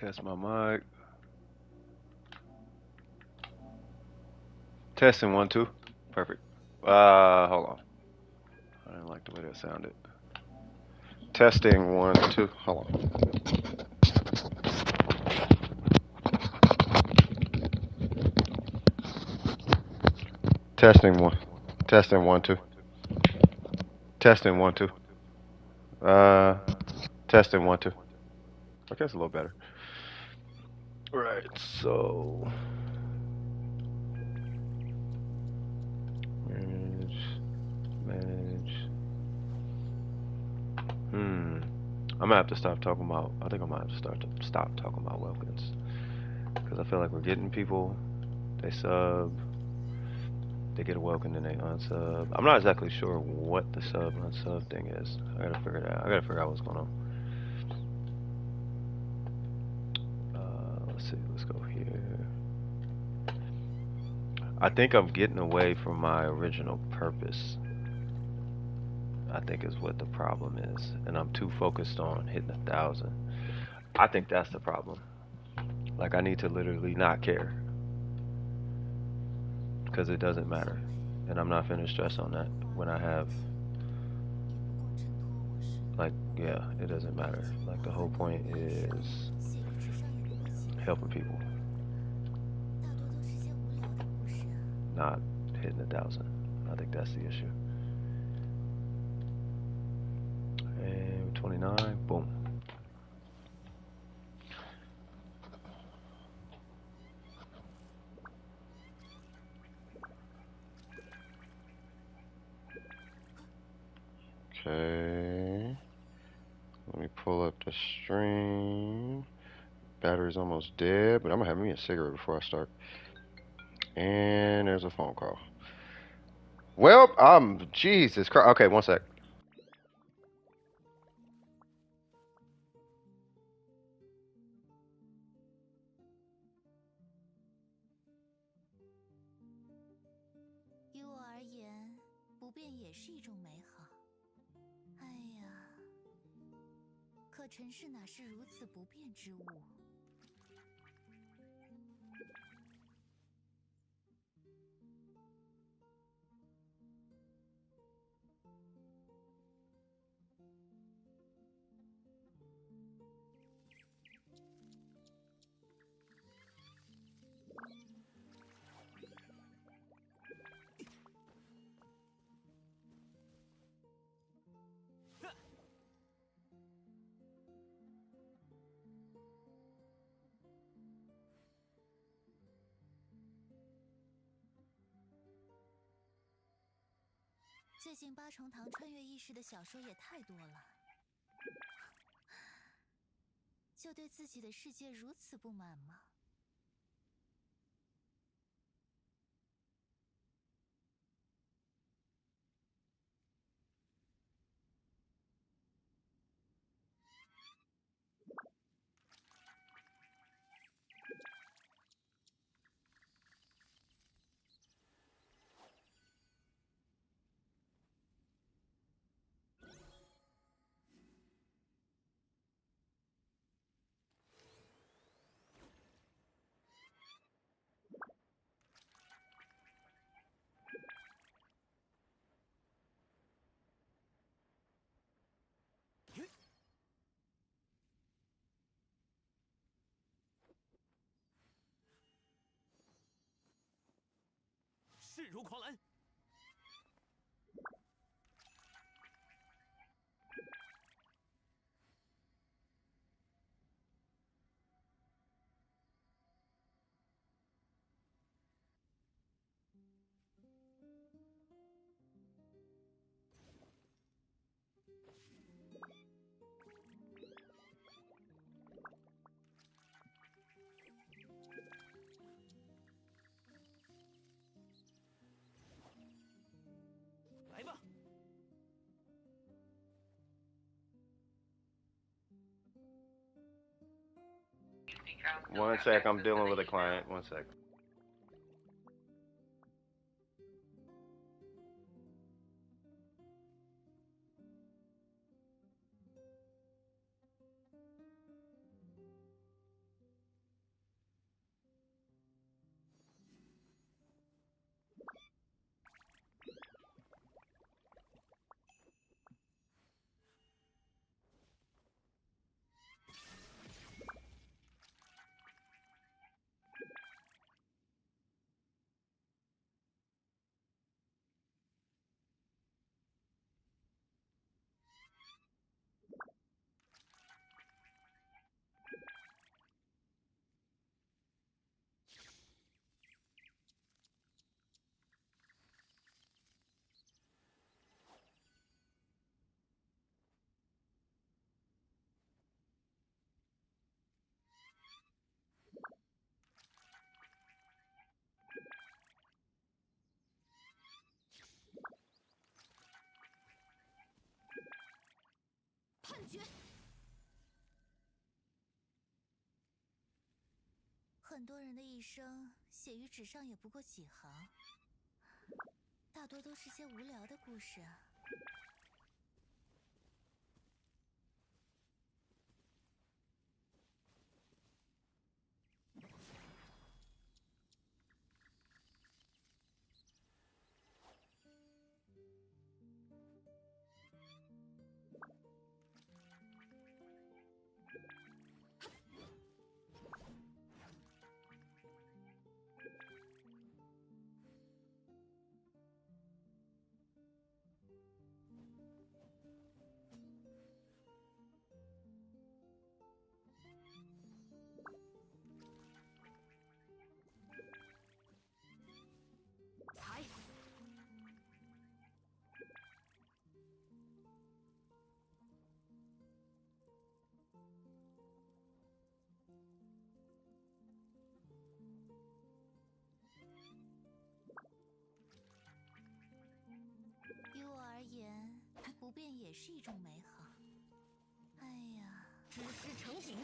Test my mic. Testing 1, 2. Perfect. Hold on. I didn't like the way that sounded. Testing 1, 2. Hold on. Testing 1. Testing 1, 2. Testing 1, 2. Testing 1, 2. Okay, it's a little better. Right, so manage. I'm gonna have to stop talking about. I think I'm gonna have to stop talking about welcomes because I feel like we're getting people. They sub. They get a welcome and they unsub. I'm not exactly sure what the sub unsub thing is. I gotta figure it out. I gotta figure out what's going on. Let's see. Let's go here. I think I'm getting away from my original purpose. I think is what the problem is, and I'm too focused on hitting 1,000. I think that's the problem. Like I need to literally not care because it doesn't matter, and I'm not finna stress on that when I have. Like, yeah, it doesn't matter. Like the whole point is helping people, not hitting 1,000. I think that's the issue. And 29, boom. Okay. Let me pull up the stream. Battery's almost dead, but I'm gonna have me a cigarette before I start. And there's a phone call. Well, Jesus Christ. Okay, one sec. One sec, I'm dealing with a client. One sec. 很多人的一生写于纸上也不过几行，大多都是些无聊的故事啊。才。于我而言，不变也是一种美好。哎呀，知识成品，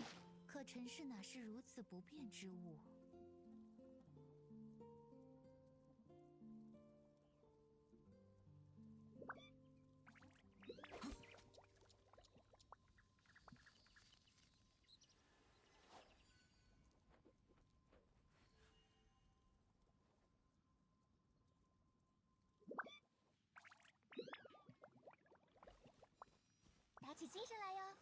可尘世哪是如此不变之物？打起精神来哟！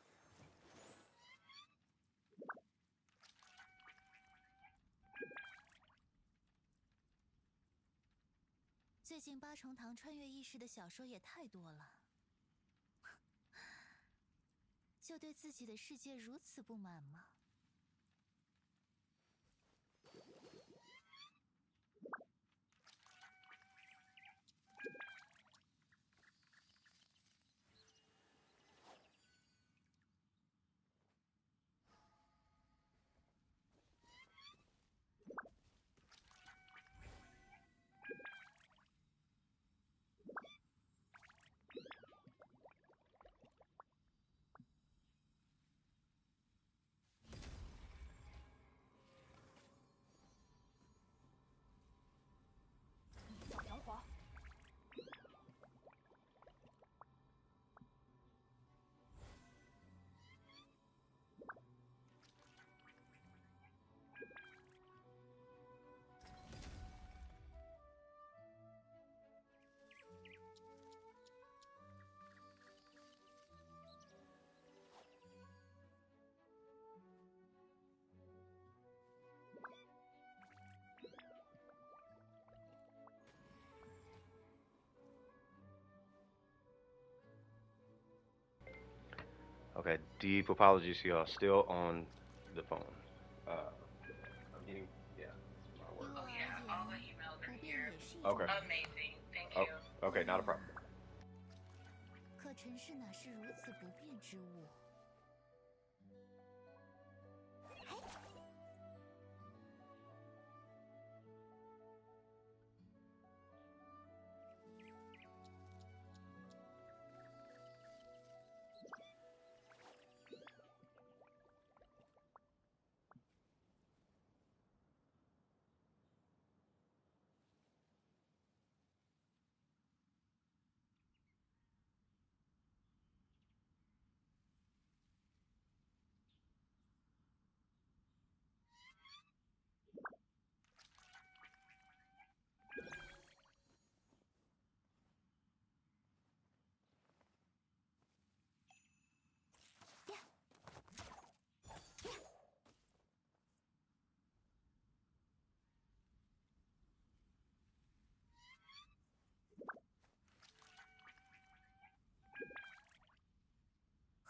最近八重堂穿越异世的小说也太多了，就对自己的世界如此不满吗？一扫杨华。Okay, deep apologies to y'all. Still on the phone. I'm getting, yeah. That's my word. Oh yeah, all the emails are here. Okay. Amazing, thank Oh, you. okay, not a problem. 可尘世哪是如此不变之物？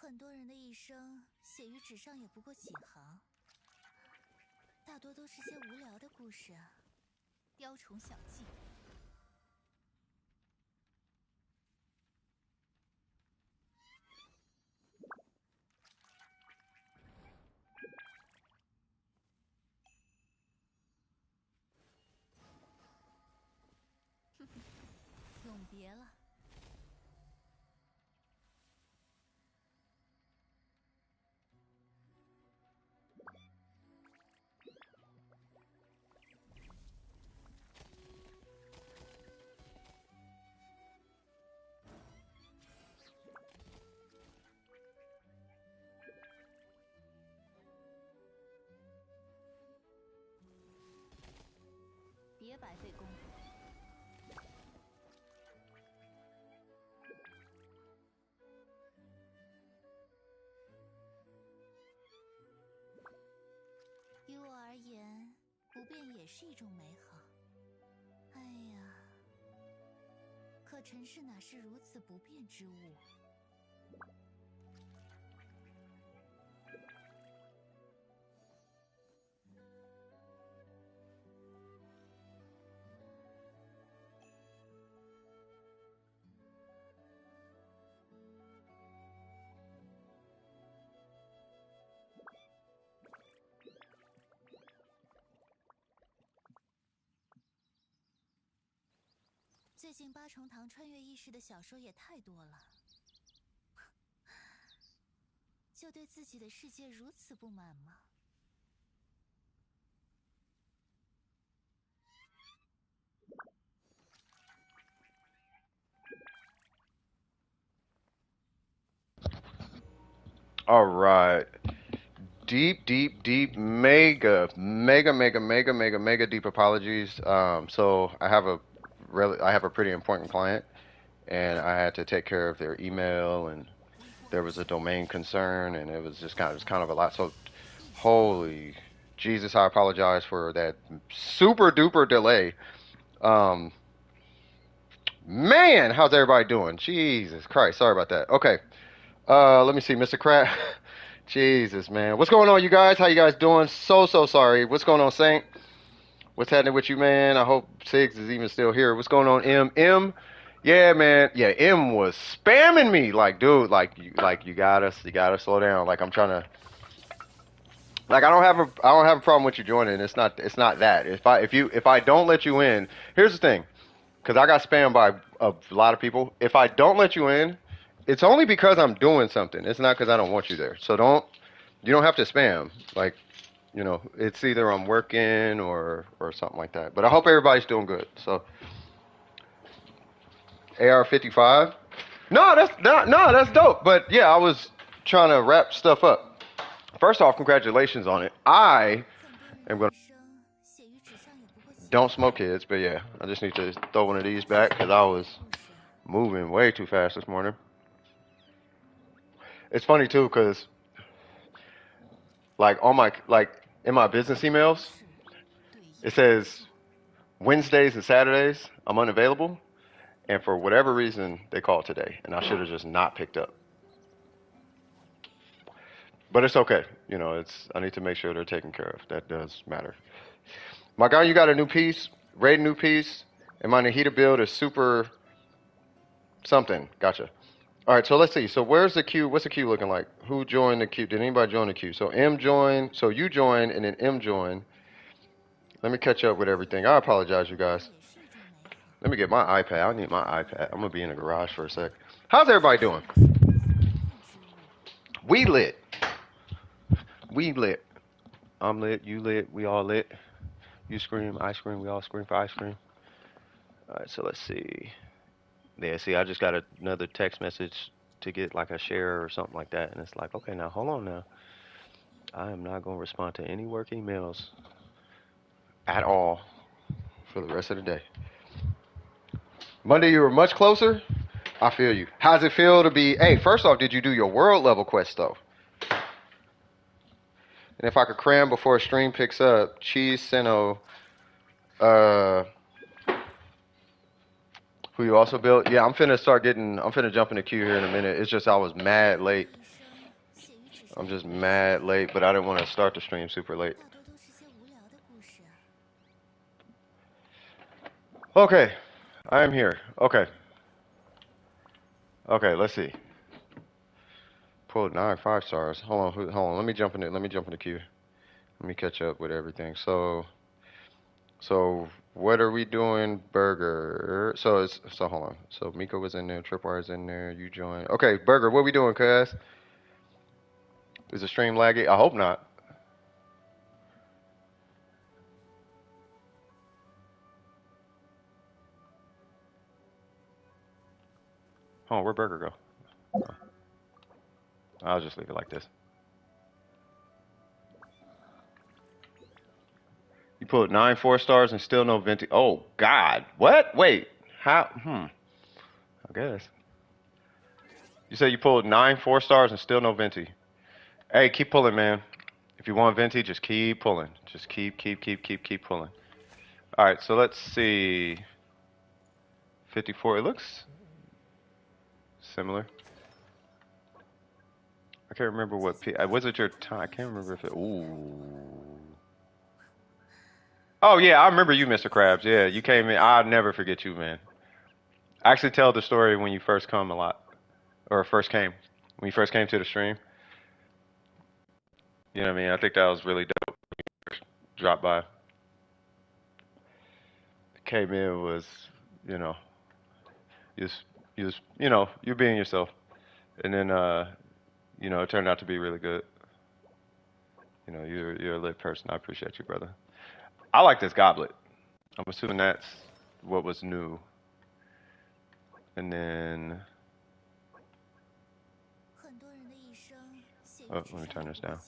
很多人的一生写于纸上也不过几行，大多都是些无聊的故事啊。雕虫小技。哼哼，永别了。白费功夫。于我而言，不变也是一种美好。哎呀，可尘世哪是如此不变之物？最近八重堂穿越意识的小说也太多了，就对自己的世界如此不满吗？All right. Deep, deep, deep, mega deep apologies. So I have a pretty important client, and I had to take care of their email, and there was a domain concern, and it was kind of a lot. So, holy Jesus, I apologize for that super duper delay. Um, Man, how's everybody doing? Jesus Christ, sorry about that. Okay, let me see, Mr. Crab. Jesus, man, what's going on, you guys? How you guys doing? So sorry. What's going on, Saint? What's happening with you, man? I hope Sigs is even still here. What's going on, M? M? Yeah, man. Yeah, M was spamming me. Like, dude, you gotta slow down. Like, I'm trying to. Like, I don't have a problem with you joining. It's not that. If I don't let you in, here's the thing. Because I got spammed by a lot of people. If I don't let you in, it's only because I'm doing something. It's not because I don't want you there. So you don't have to spam. Like, it's either I'm working or something like that. But I hope everybody's doing good. So, AR59. No, that's dope. But yeah, I was trying to wrap stuff up. First off, congratulations on it. I am gonna don't smoke kids, but yeah, I just need to throw one of these back because I was moving way too fast this morning. It's funny too because like in my business emails, it says Wednesdays and Saturdays I'm unavailable, and for whatever reason they called today, and I should have just not picked up. But it's okay, I need to make sure they're taken care of. That does matter. My guy, you got a new piece, raid new piece, and my Nahida build is super something. Gotcha. All right, so let's see. So where's the queue? What's the queue looking like? Who joined the queue? Did anybody join the queue? So M joined. So you joined, and then M joined. Let me catch up with everything. I apologize, you guys. Let me get my iPad. I need my iPad. I'm gonna be in the garage for a sec. How's everybody doing? We lit. We lit. I'm lit. You lit. We all lit. You scream. I scream. We all scream for ice cream. All right. So let's see. Yeah. See, I just got another text message to get like a share or something like that, and it's like, okay, now hold on now. I am not gonna respond to any work emails at all for the rest of the day. Monday, you were much closer. I feel you. How's it feel to be? Hey, first off, did you do your world level quest though? And if I could cram before a stream picks up, Cheese Seno, uh, who you also built? Yeah, I'm finna jump in the queue here in a minute. It's just I was mad late. I'm just mad late, but I didn't want to start the stream super late. Okay, I am here. Okay. Okay, let's see. Pulled 9 5-stars. Hold on. Let me jump in the queue. Let me catch up with everything. So what are we doing? Burger. So hold on. So Miko was in there, Tripwire's in there, you joined. Okay, Burger, what we doing, cuz? Is the stream laggy? I hope not. Hold on, where'd Burger go? Oh. I'll just leave it like this. pulled 9 4-stars and still no venti. Oh God, what? Wait, how? I guess. You said you pulled 9 4-stars and still no venti. Hey, keep pulling, man. If you want venti, just keep pulling. Just keep pulling. All right, so let's see. 54. It looks similar. I can't remember what. Was it your time? I can't remember if it. Ooh. Oh yeah, I remember you, Mr. Krabs. Yeah, you came in. I'll never forget you, man. I actually tell the story when you first come a lot, or first came, when you first came to the stream. You know what I mean? I think that was really dope. Drop by. Came in was, you know, you're being yourself, and then it turned out to be really good. You know, you're a lit person. I appreciate you, brother. I like this goblet. I'm assuming that's what was new. And then, oh, let me turn this down.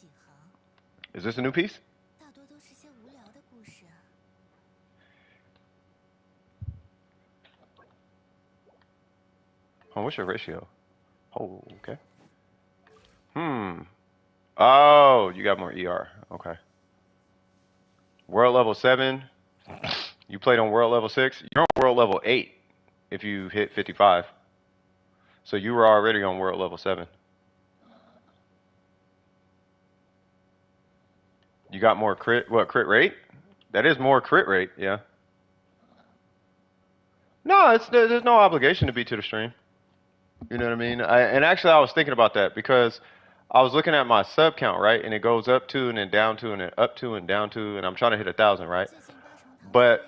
Is this a new piece? Oh, what's your ratio? Oh, okay. Oh, you got more ER. Okay. World level 7. You played on world level 6. You're on world level 8 if you hit 55. So you were already on world level 7. You got more crit rate? That is more crit rate, yeah. No, there's no obligation to be to the stream. You know what I mean? And actually, I was thinking about that because I was looking at my sub count, right? And it goes up 2 and then down 2 and then up 2 and down 2, and I'm trying to hit 1,000, right? But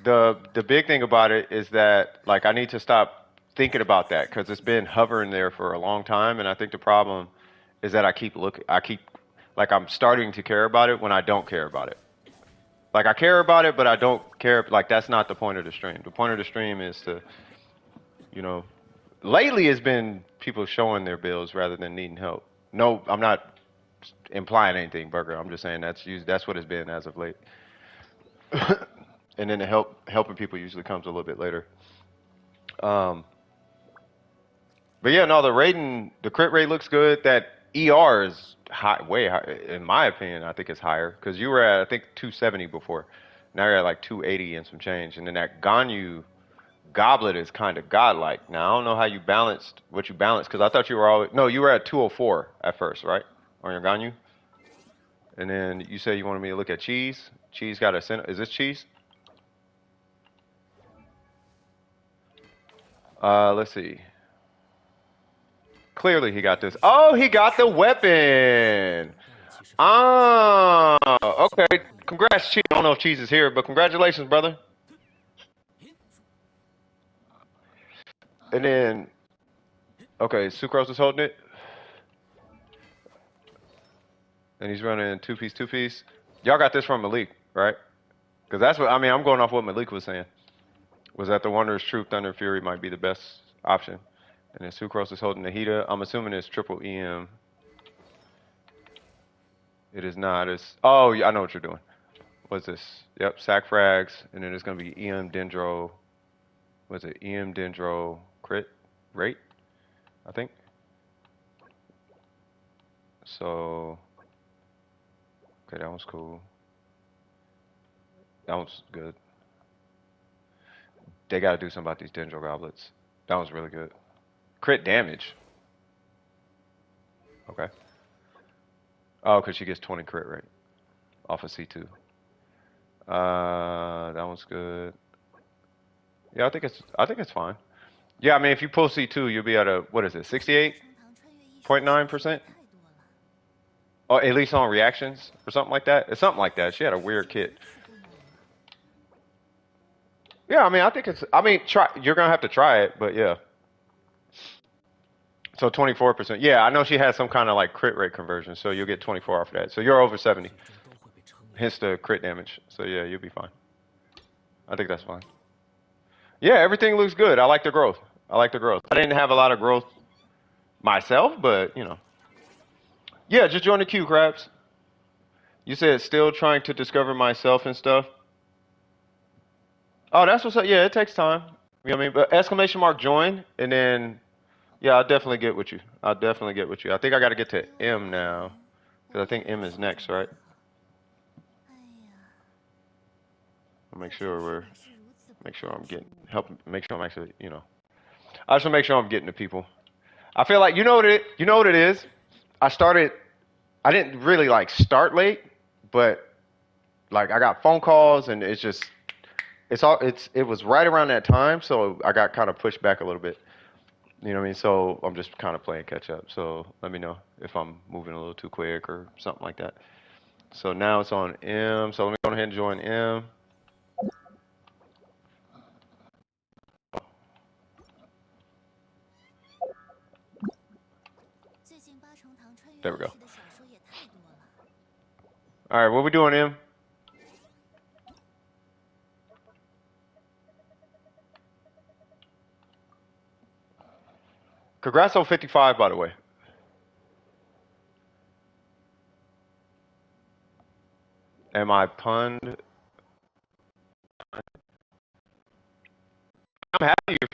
the big thing about it is that like I need to stop thinking about that because it's been hovering there for a long time, and I think the problem is that I keep like I'm starting to care about it when I don't care about it. Like I care about it, but I don't care. Like that's not the point of the stream. The point of the stream is to, you know, lately it's been people showing their bills rather than needing help. No, I'm not implying anything, Burger. I'm just saying that's what it's been as of late. And then helping people usually comes a little bit later. But yeah, no, the crit rate looks good. That ER is high, way high, in my opinion. I think it's higher because you were at I think 270 before. Now you're at like 280 and some change. And then that Ganyu goblet is kind of godlike. Now I don't know how you balanced what you balanced because I thought you were always you were at 204 at first, right, on your Ganyu. And then you said you wanted me to look at cheese. Cheese got a center. Is this cheese? Let's see. Clearly he got this. Oh, he got the weapon. Ah, okay. Congrats, Cheese. I don't know if Cheese is here, but congratulations, brother. And then, okay, Sucrose is holding it. And he's running two-piece. Y'all got this from Malik, right? Because that's what, I mean, I'm going off what Malik was saying. Was that the Wondrous Truth, Thunder and Fury might be the best option. And then Sucrose is holding the Hita. I'm assuming it's triple EM. It is not. Oh, yeah, I know what you're doing. What's this? Yep, Sac Frags. And then it's going to be EM Dendro. What's it? EM Dendro crit rate, I think. So, okay, that one's cool. That one's good. They got to do something about these Dendro goblets. That one's really good. Crit damage. Okay. Oh, because she gets 20 crit rate off of C2. That one's good. Yeah, I think it's fine. Yeah, I mean, if you pull C2, you'll be at a, what is it, 68.9%? Oh, at least on reactions or something like that. It's something like that. She had a weird kit. Yeah, I mean, you're gonna have to try it, but yeah. So 24%. Yeah, I know she has some kind of like crit rate conversion, so you'll get 24 off of that. So you're over 70. Hence the crit damage. So yeah, you'll be fine. I think that's fine. Yeah, everything looks good. I like the growth. I didn't have a lot of growth myself, but you know. Yeah, just join the queue, Krabs. You said still trying to discover myself and stuff. Oh, that's what's up. Yeah, it takes time. You know what I mean? But exclamation mark join, and then yeah, I'll definitely get with you. I'll definitely get with you. I think I got to get to M now, because I think M is next, right? 哎呀， I'll make 在 sure 城市 we're 里是如此不 make sure 堪 I'm 之 getting 物。 help. Make sure I'm actually, you know. I just want to make sure I'm getting to people. I feel like you know what it is. I started. I didn't really like start late, but like I got phone calls and it's just it was right around that time, so I got kind of pushed back a little bit. You know what I mean? So I'm just kind of playing catch up. So let me know if I'm moving a little too quick or something like that. So now it's on M. So let me go ahead and join M. 最近八重堂穿越 There we 故 go. 事的小说也太多了。 All right, what we doing, M? Congrats on 55, by the way. Am I punned? I'm happy if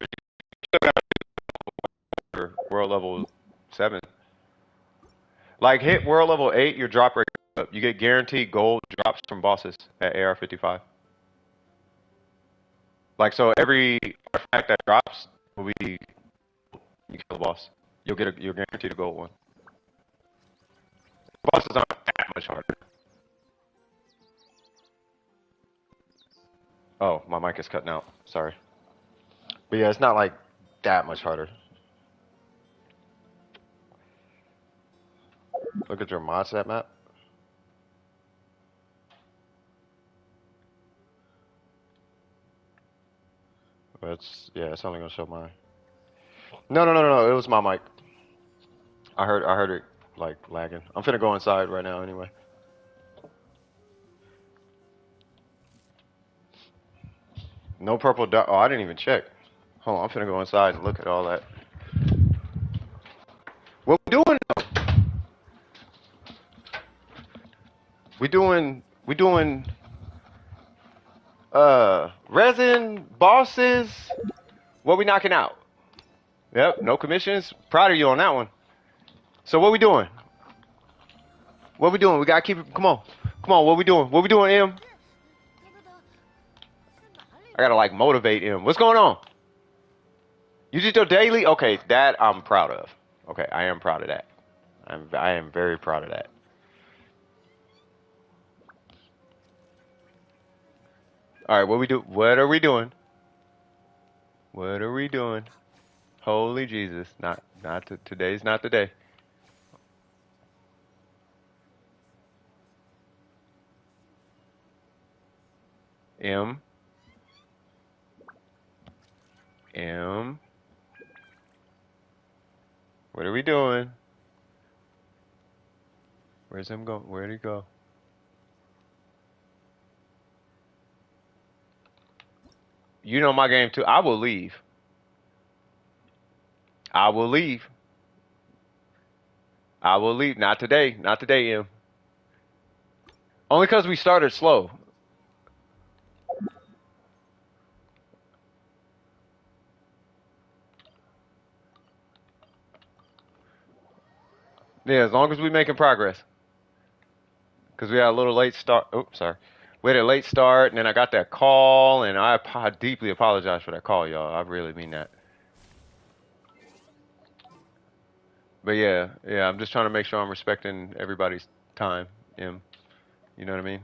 you're world level 7. Like, hit world level 8, your drop rate goes up. You get guaranteed gold drops from bosses at AR55. Like, so every artifact that drops will be, you kill the boss. You're guaranteed a gold one. Bosses aren't that much harder. Oh, my mic is cutting out. Sorry. But yeah, it's not like that much harder. Look at your mod set map. Yeah, it's only gonna show mine. No. It was my mic. I heard it like lagging. I'm finna go inside right now anyway. No purple dot. Oh, I didn't even check. Hold on, I'm finna go inside and look at all that. What we doing? We doing resin bosses. What we knocking out? Yep, no commissions. Proud of you on that one. So what we doing? What we doing? We gotta keep it. Come on, come on. What we doing? What we doing, M? 哥哥的是哪里？ I gotta like motivate M. What's going on? You did your daily? Okay, that I'm proud of. Okay, I am proud of that. I am very proud of that. All right, what we do? What are we doing? What are we doing? Holy Jesus! Today's not the day. M. M. What are we doing? Where's him going? Where'd he go? You know my game too. I will leave. I will leave. I will leave. Not today. Not today, M. Only because we started slow. Yeah, as long as we making progress. Because we had a little late start. Oh, sorry. We had a late start, and then I got that call, and I deeply apologize for that call, y'all. I really mean that. But yeah, I'm just trying to make sure I'm respecting everybody's time, M. You know what I mean?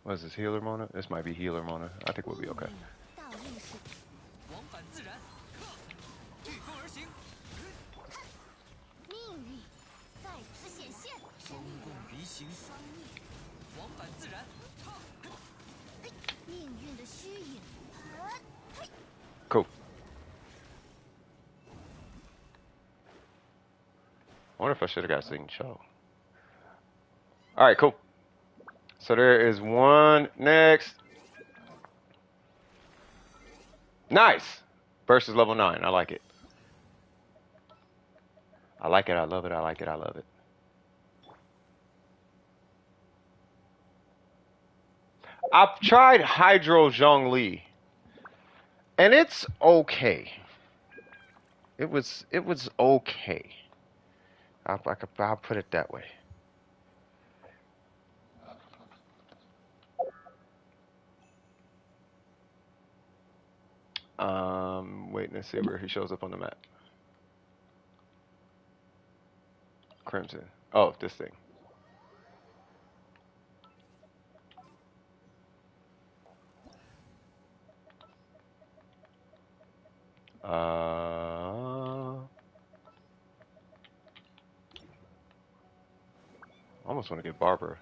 What is this, healer Mona? This might be healer Mona. I think we'll be okay. 道义是往返自然，御风而行，命运再次显现，风共离行，双逆，往返自然，命运的虚影。 Cool. I wonder if I should have got Sing Cho. Alright, cool. So there is one next. Nice. Versus level 9. I like it. I like it. I love it. I like it. I love it. I've tried Hydro Zhongli, and it's okay. It was okay. I'll put it that way. Waiting to see where he shows up on the map. Crimson. Oh, this thing. I almost want to get Barbara.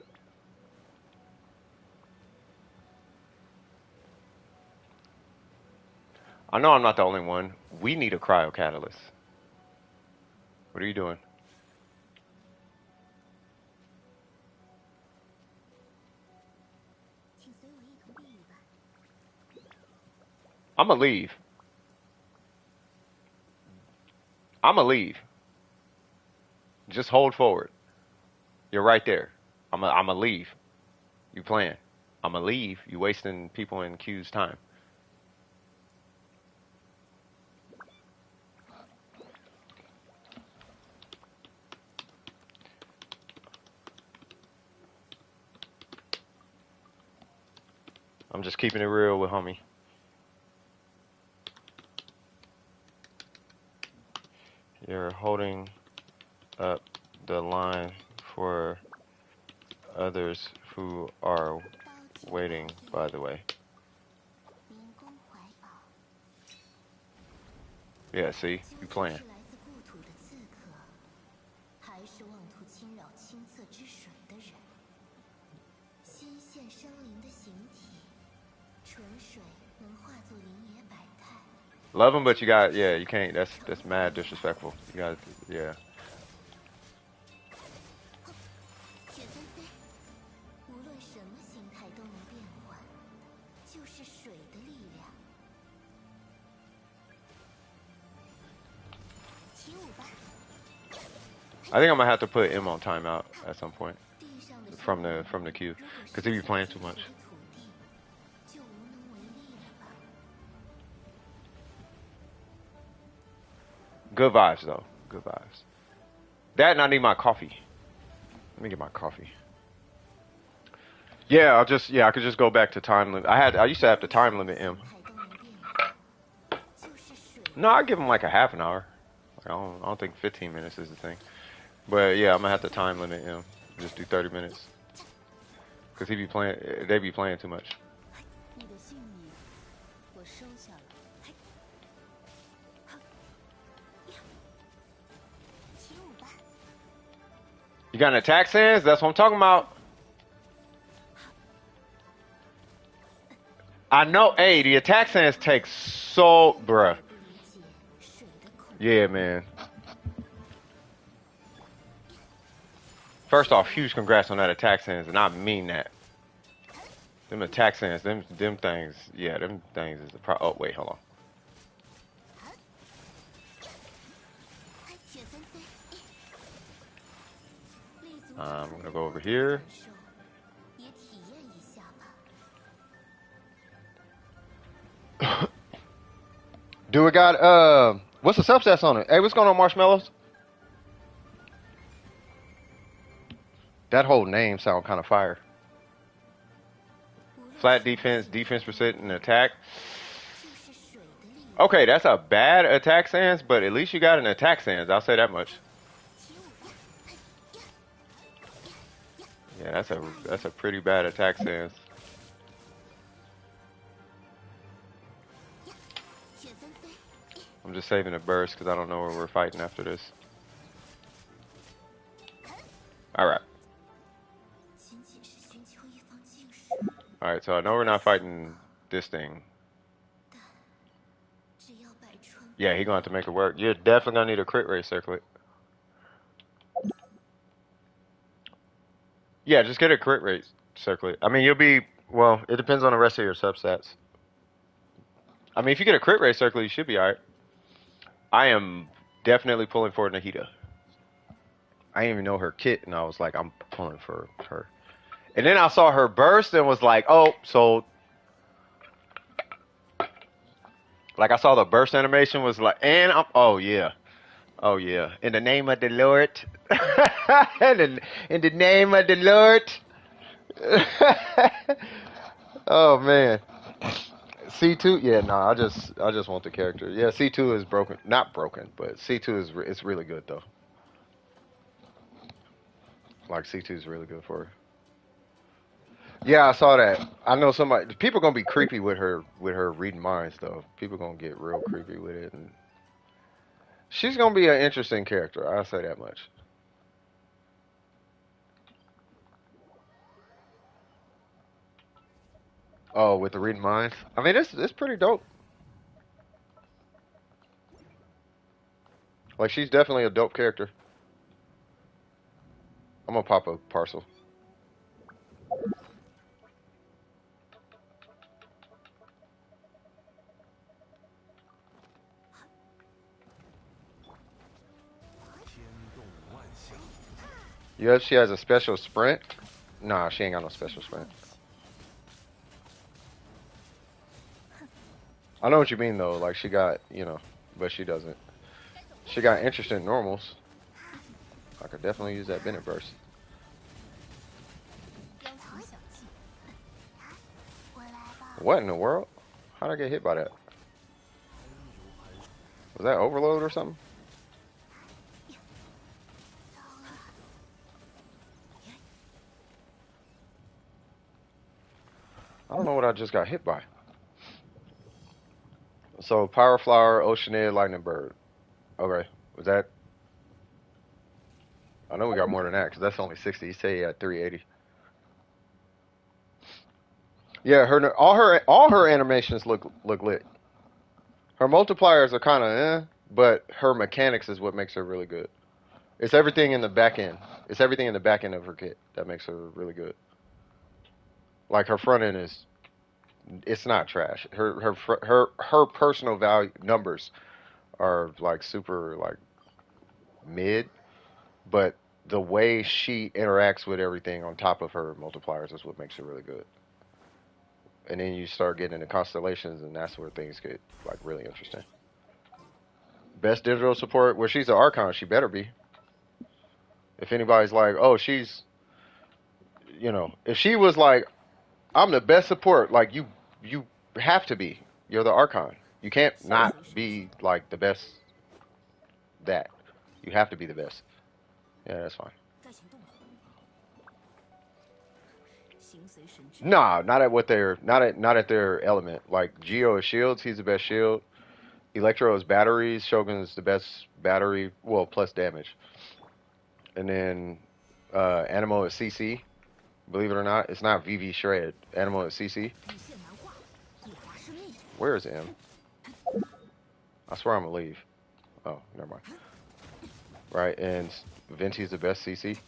I know I'm not the only one. We need a cryo catalyst. What are you doing? I'ma leave. I'ma leave. Just hold forward. You're right there. I'ma leave. You playing. I'ma leave. You wasting people in queue's time. I'm just keeping it real with homie. You're holding up the line for others who are waiting, by the way. Yeah, see? You playing. Love him, but you got, yeah, you can't. That's mad disrespectful. You got, yeah. I think I'm gonna have to put him on timeout at some point from the queue, cause he be playing too much. Good vibes though. Good vibes. That and I need my coffee. Let me get my coffee. Yeah, I could just go back to time limit. I used to have to time limit him. No, I give him like a half an hour. I don't think 15 minutes is the thing. But yeah, I'm gonna have to time limit him. Just do 30 minutes. Cause they be playing too much. You got an attack sense? That's what I'm talking about. I know, hey, the attack sense takes so, bruh. Yeah, man. First off, huge congrats on that attack sense, and I mean that. Them attack sense, them things, yeah, them things is the pro. Oh wait, hold on. I'm gonna go over here. Do it got what's the substats on it? Hey, what's going on, Marshmallows? That whole name sound kind of fire. Flat defense, defense percent, and attack. Okay, that's a bad attack stance, but at least you got an attack stance. I'll say that much. Yeah, that's a pretty bad attack stance. I'm just saving a burst because I don't know where we're fighting after this. Alright. Alright, so I know we're not fighting this thing. Yeah, he's going to have to make it work. You're definitely going to need a crit rate circlet. Yeah, just get a crit rate circle it. I mean, you'll be well. It depends on the rest of your substats. I mean, if you get a crit rate circle, you should be alright. I am definitely pulling for Nahida. I didn't even know her kit, and I was like, I'm pulling for her. And then I saw her burst and was like, oh, so like I saw the burst animation was like, and I'm, oh yeah, oh yeah, in the name of the Lord, in the name of the Lord. Oh man, C2, yeah, no, I just want the character. Yeah, C2 is broken, not broken, but C2 is it's really good though. Like C2 is really good for her. Yeah, I saw that. I know somebody. People gonna be creepy with her reading minds though. People gonna get real creepy with it, and she's gonna be an interesting character. I'll say that much. Oh, with the reading minds. I mean, it's pretty dope. Like she's definitely a dope character. I'm gonna pop a parcel. Yeah, she has a special sprint. Nah, she ain't got no special sprint. I know what you mean though. Like she got, but she doesn't. She got interesting normals. I could definitely use that Bennett burst. 雕虫小技， What in the world? How'd I get hit by that? Was that overload or something? I don't know what I just got hit by. So Power Flower, Oceanid, Lightning Bird. Okay, was that? I know we got more than that because that's only 60. You say he had 380. Yeah, all her animations look lit. Her multipliers are kind of but her mechanics is what makes her really good. It's everything in the back end. It's everything in the back end of her kit that makes her really good. Like her front end is, it's not trash. Her personal value numbers are like super like mid, but the way she interacts with everything on top of her multipliers is what makes her really good. And then you start getting into constellations, and that's where things get like really interesting. Best digital support. Well, she's an Archon. She better be. If anybody's like, oh, if she was like, I'm the best support, like you have to be. You're the Archon. You can't not be like the best. That you have to be the best. Yeah, that's fine. 该行动了。形随神智。Nah, not at what they're not at their element. Like Geo is shields, he's the best shield. Electro is batteries. Shogun is the best battery. Well, plus damage. And then Animo is CC. Believe it or not, it's not VV Shred. Animo is CC. 底线难画，一划生命。 Where is M? I swear I'm gonna leave. Oh, never mind. Right, and Venti's the best CC.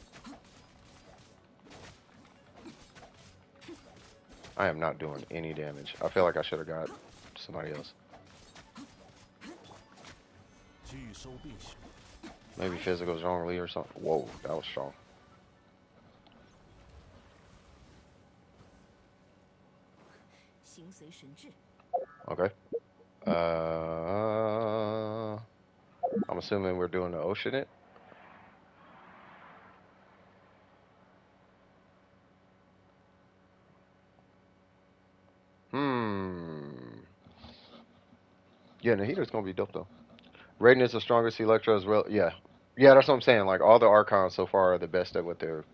I am not doing any damage. I feel like I should have got somebody else. Maybe physical strongly or something. Whoa, that was strong. Okay. I'm assuming we're doing the ocean it. Yeah, Nahida's gonna be dope though. Raiden is the strongest Electro as well. Yeah. Yeah, that's what I'm saying. Like all the Archons so far are the best at what they're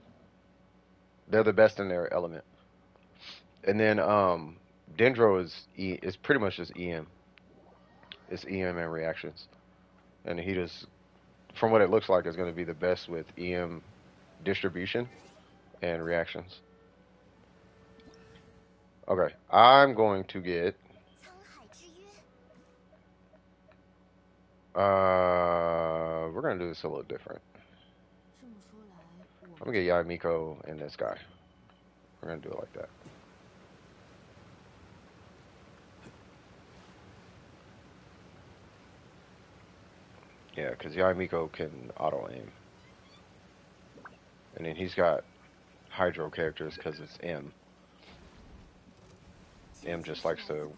the best in their element. And then Dendro is pretty much just EM. It's EM and reactions. And Nahida's from what it looks like is gonna be the best with EM distribution and reactions. Okay. I'm going to get 沧海之约， we're gonna do this a little different. 这么说来，我 I'm gonna get Yamiko and this guy. We're gonna do it like that. Yeah, because Yamiko can auto aim. And then he's got hydro characters because it's M. M just likes to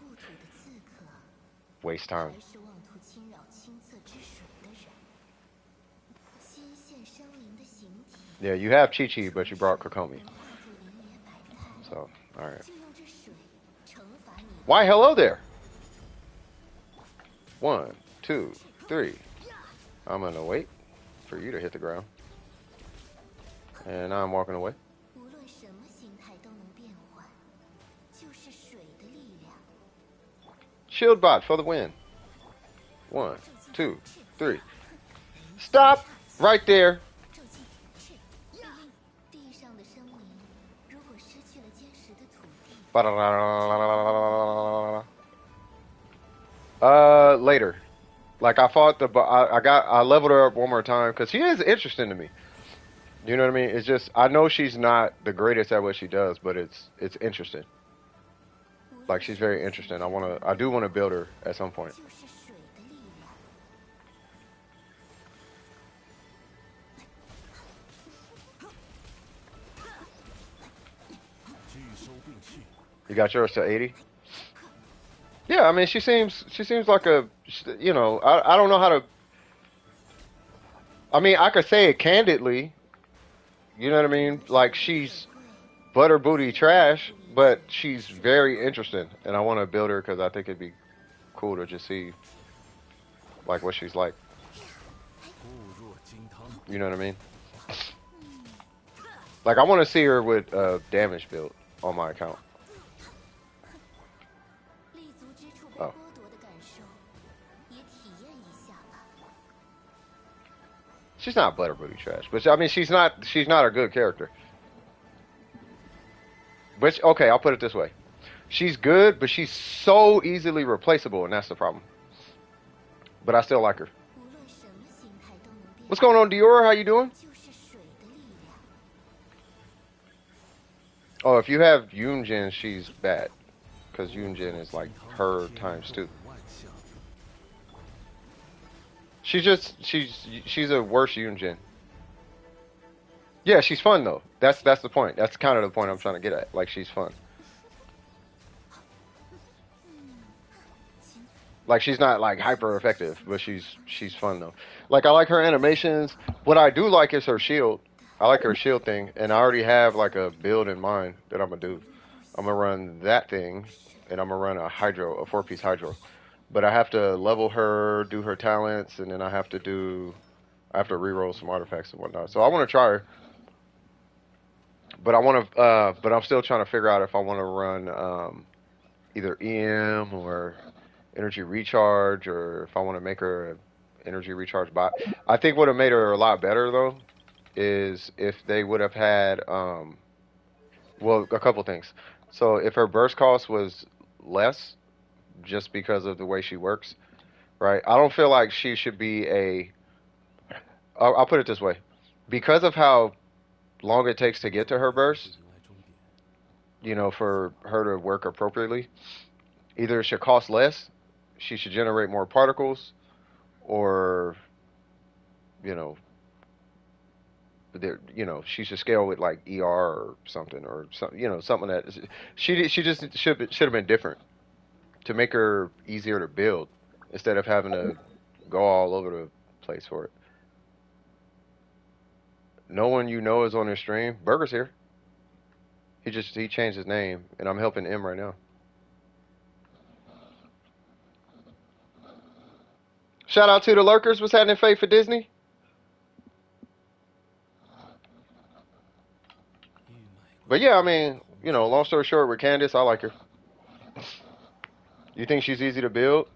waste time. Yeah, you have Chi-Chi, but you brought Kokomi. So, alright. Why, hello there! 1, 2, 3. I'm gonna wait for you to hit the ground. And now I'm walking away. Shield bot for the win. 1, 2, 3. Stop! Right there! Later. Like I fought the, I leveled her up one more time because she is interesting to me. You know what I mean? It's just I know she's not the greatest at what she does, but it's interesting. Like she's very interesting. I do want to build her at some point. You got yours to 80? Yeah, I mean she seems like a, you know, I don't know how to. I mean I could say it candidly. You know what I mean? Like she's butter booty trash, but she's very interesting, and I want to build her because I think it'd be cool to just see like what she's like. You know what I mean? Like I want to see her with damage build on my account. Oh. She's not butter booty trash, but I mean she's not a good character. But okay, I'll put it this way: she's good, but she's so easily replaceable, and that's the problem. But I still like her. What's going on, Dior? How you doing? Oh, if you have Yunjin, she's bad. Because Yunjin is like her times 2. She's a worse Yunjin. Yeah, she's fun though. That's the point. That's kind of the point I'm trying to get at. Like she's fun. Like she's not like hyper effective, but she's fun though. Like I like her animations. What I do like is her shield. I like her shield thing, and I already have like a build in mind that I'm gonna do. I'm gonna run that thing, and I'm gonna run a 4-piece hydro. But I have to level her, do her talents, and then I have to reroll some artifacts and whatnot. So I want to try her, but but I'm still trying to figure out if I want to run either EM or energy recharge, or if I want to make her an energy recharge bot. I think what would have made her a lot better though is if they would have had well, a couple things. So if her burst cost was less, just because of the way she works, right? I don't feel like she should be a. I'll put it this way, because of how long it takes to get to her burst. You know, for her to work appropriately, either it should cost less, she should generate more particles, or you know, she should scale with like ER or something, something that she just should have been different to make her easier to build instead of having to go all over the place for it. No one you know is on their stream. Burger's here. He changed his name, and I'm helping him right now. Shout out to the lurkers. What's happening, Faith, for Disney? But yeah, I mean, long story short, with Candace, I like her. You think she's easy to build?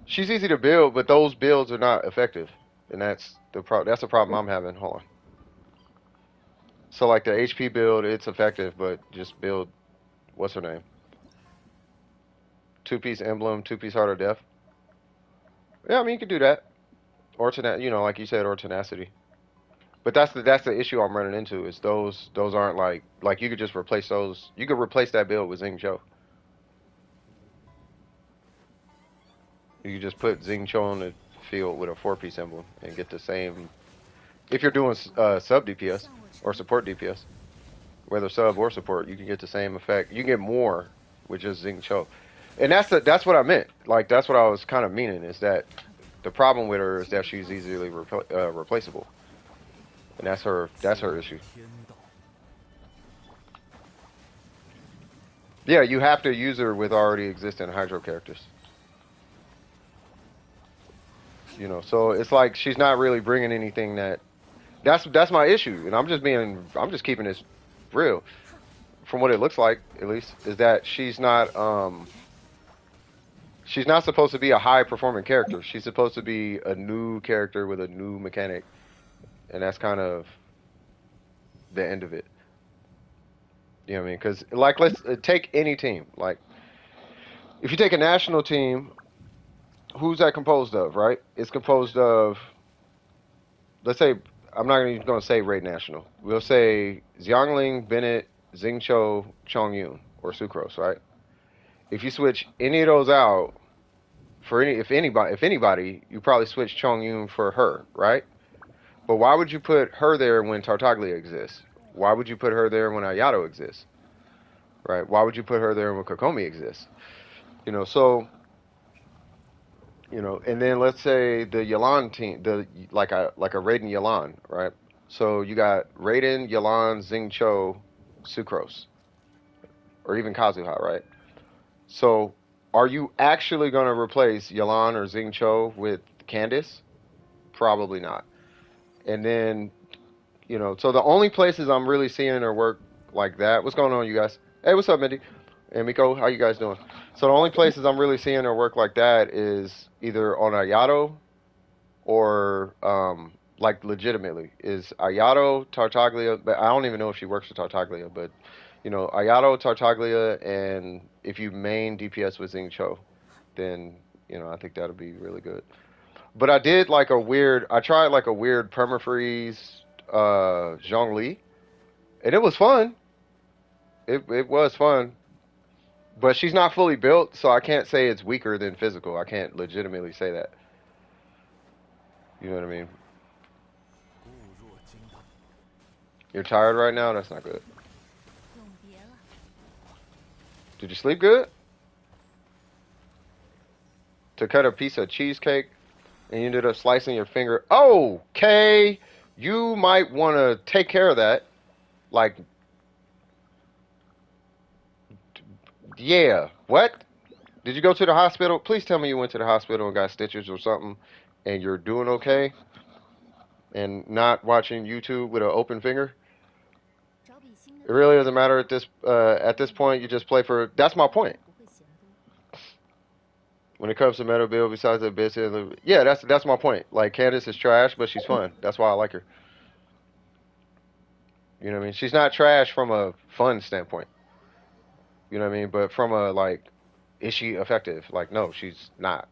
She's easy to build, but those builds are not effective, and that's the problem I'm having. Hold on. So like the HP build, it's effective, but just build, what's her name? 2-piece emblem, 2-piece heart of death. Yeah, I mean you could do that, or like you said, or tenacity. But that's the issue I'm running into is those aren't like you could just replace those. You could replace that build with Zing Cho. You could just put Zing Cho on the field with a 4-piece emblem and get the same. If you're doing sub DPS or support DPS, whether sub or support, you can get the same effect. You can get more with just Zing Cho, and that's what I meant. Like that's what I was kind of meaning is that the problem with her is that she's easily replaceable, and that's her issue. Yeah, you have to use her with already existing Hydro characters. You know, so it's like she's not really bringing anything that's my issue, and I'm just keeping this real. From what it looks like, at least, is that she's not supposed to be a high performing character. She's supposed to be a new character with a new mechanic, and that's kind of the end of it. You know what I mean? Because like, let's take any team. Like, if you take a national team, who's that composed of? Right? It's composed of, let's say, I'm not even going to say Raid National. We'll say Xiangling, Bennett, Xingqiu, Chongyun, or Sucrose, right? If you switch any of those out for if anybody, you probably switch Chongyun for her, right? But why would you put her there when Tartaglia exists? Why would you put her there when Ayato exists? Right? Why would you put her there when Kokomi exists? You know, so you know, and then let's say the Yelan team, like a Raiden Yelan, right? So you got Raiden, Yelan, Xingqiu, Sucrose, or even Kazuha, right? So are you actually going to replace Yelan or Xingqiu with Candice? Probably not. And then, you know, so the only places I'm really seeing her work like that. What's going on, you guys? Hey, what's up, Mindy? And Miko, how you guys doing? So the only places I'm really seeing her work like that is either on Ayato or like legitimately is Ayato, Tartaglia, but I don't even know if she works for Tartaglia, but you know, Ayato, Tartaglia, and if you main DPS with Xingqiu, then you know, I think that'll be really good. But I tried like a weird permafreeze Zhongli, and it was fun. It was fun. But she's not fully built, so I can't say it's weaker than physical. I can't legitimately say that. You know what I mean? You're tired right now? That's not good. Did you sleep good? To cut a piece of cheesecake and you ended up slicing your finger. Okay! You might want to take care of that. Like, yeah. What? Did you go to the hospital? Please tell me you went to the hospital and got stitches or something and you're doing okay and not watching YouTube with an open finger. It really doesn't matter at this point. You just play for. That's my point. When it comes to meta build, besides the Abyss, yeah, that's my point. Like Candice is trash, but she's fun. That's why I like her. You know what I mean? She's not trash from a fun standpoint. You know what I mean? But from a like, is she effective? Like, no, she's not.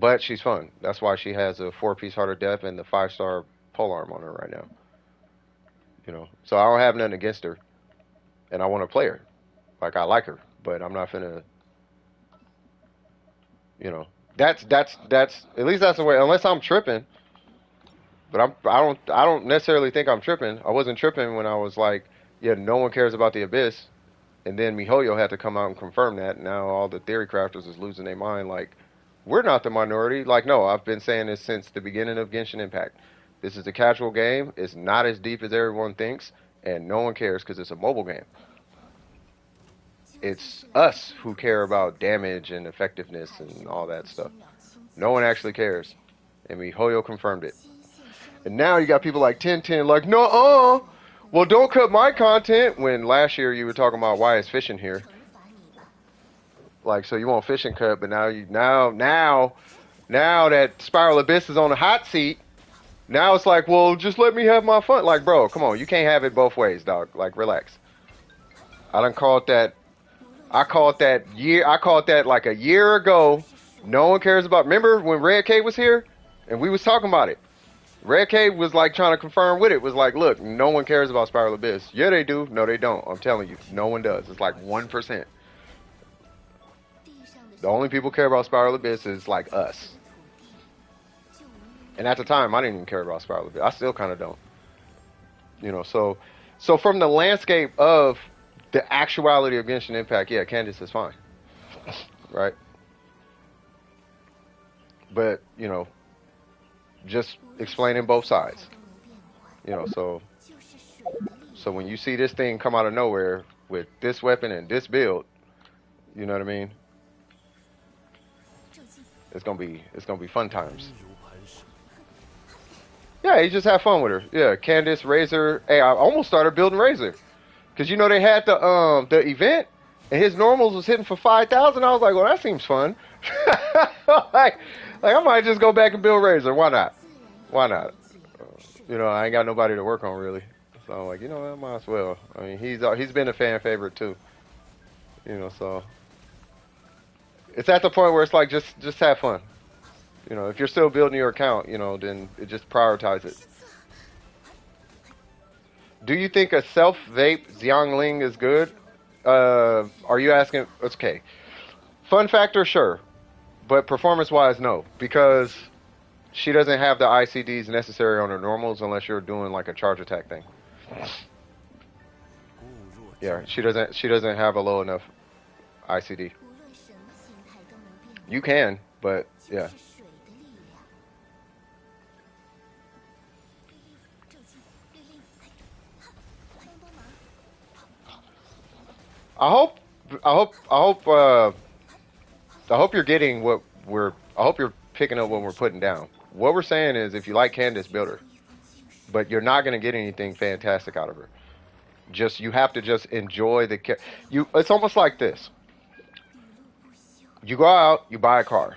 But she's fun. That's why she has a 4-piece Heart of Death and the 5-star polearm on her right now. You know, so I don't have nothing against her, and I want to play her. Like I like her, but I'm not finna. You know, that's at least that's the way. Unless I'm tripping, but I don't necessarily think I'm tripping. I wasn't tripping when I was like, yeah, no one cares about the Abyss, and then MiHoYo had to come out and confirm that. Now all the theory crafters is losing their mind. Like, we're not the minority. Like, no, I've been saying this since the beginning of Genshin Impact. This is a casual game. It's not as deep as everyone thinks, and no one cares because it's a mobile game. It's us who care about damage and effectiveness and all that stuff. No one actually cares. And MiHoYo confirmed it. And now you got people like 1010 like, no, well, don't cut my content. When last year you were talking about why is fishing here. Like, so you want fishing cut, but now that Spiral Abyss is on the hot seat, now it's like, well, just let me have my fun. Like, bro, come on, you can't have it both ways, dog. Like, relax. I done called that. I called that like a year ago. No one cares about. Remember when Red K was here, and we was talking about it. Red Cave was like trying to confirm with it. Was like, look, no one cares about Spiral Abyss. Yeah, they do. No, they don't. I'm telling you, no one does. It's like 1%. 地上的 The only people care about Spiral Abyss is like us. 就无论 And at the time, I didn't even care about Spiral Abyss. I still kind of don't. You know, so from the landscape of the actuality of Genshin Impact, yeah, Candace is fine, right? But you know, just explaining both sides. 都能变换， You know, so 就是水的力量。 so when you see this thing come out of nowhere with this weapon and this build, you know what I mean? 正经， It's gonna be fun times. Yeah, you just have fun with her. Yeah, Candace, Razor. Hey, I almost started building Razor. Cause you know they had the event and his normals was hitting for 5,000. I was like, well, that seems fun. like I might just go back and build Razor. Why not? 自然 Why not? 水 You know, I ain't got nobody to work on really. So I'm like, you know, I might as well. I mean, he's been a fan favorite too. You know, so it's at the point where it's like just have fun. You know, if you're still building your account, you know, then it just prioritize it. 之策， Do you think a self vape Xiangling is good? Are you asking? Okay. Fun factor, sure. But performance wise, no. Because she doesn't have the ICDs necessary on her normals unless you're doing like a charge attack thing. Yeah, she doesn't have a low enough ICD. 无论什么形态都能变换， You can, but 就 yeah. 是水的力量。绿令，正经，绿令，哎，哈，还能帮忙。 I hope you're getting what I hope you're picking up what we're putting down. What we're saying is if you like Candace, build her. 一方清水， But you're not going to get anything fantastic out of her. Just you have to just enjoy the it's almost like this. 雨露不休， You go out, you buy a car,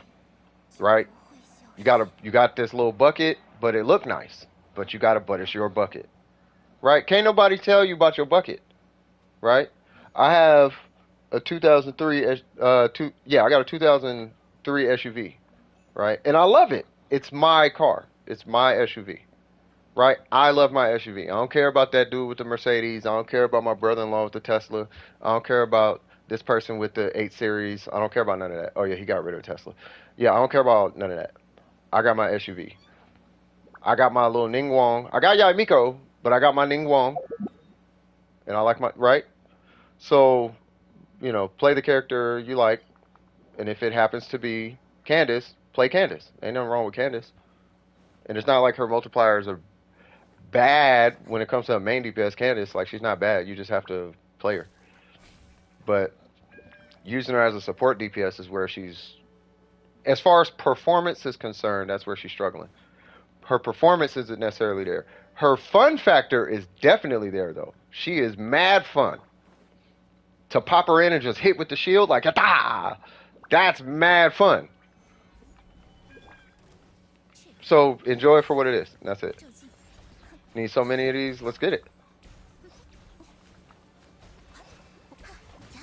right? 不会消 You got this little bucket, but it look nice. But it's your bucket. Right? Can't nobody tell you about your bucket. Right? I have a 2003 I got a 2003 SUV, right? And I love it. It's my car. It's my SUV. Right? I love my SUV. I don't care about that dude with the Mercedes. I don't care about my brother-in-law with the Tesla. I don't care about this person with the 8 Series. I don't care about none of that. Oh, yeah, he got rid of Tesla. Yeah, I don't care about none of that. I got my SUV. I got my little Ning Wong. I got Yaimiko, but I got my Ning Wong. And I like my, right? So, you know, play the character you like. And if it happens to be Candace, play Candace. Ain't nothing wrong with Candace. And it's not like her multipliers are bad when it comes to a main DPS Candace. Like, she's not bad. You just have to play her. But using her as a support DPS is where she's, as far as performance is concerned, that's where she's struggling. Her performance isn't necessarily there. Her fun factor is definitely there, though. She is mad fun. To pop her in and just hit with the shield, like, ah, that's mad fun. So enjoy it for what it is. That's it. 正经， Need so many of these. Let's get it. 不怕，夹。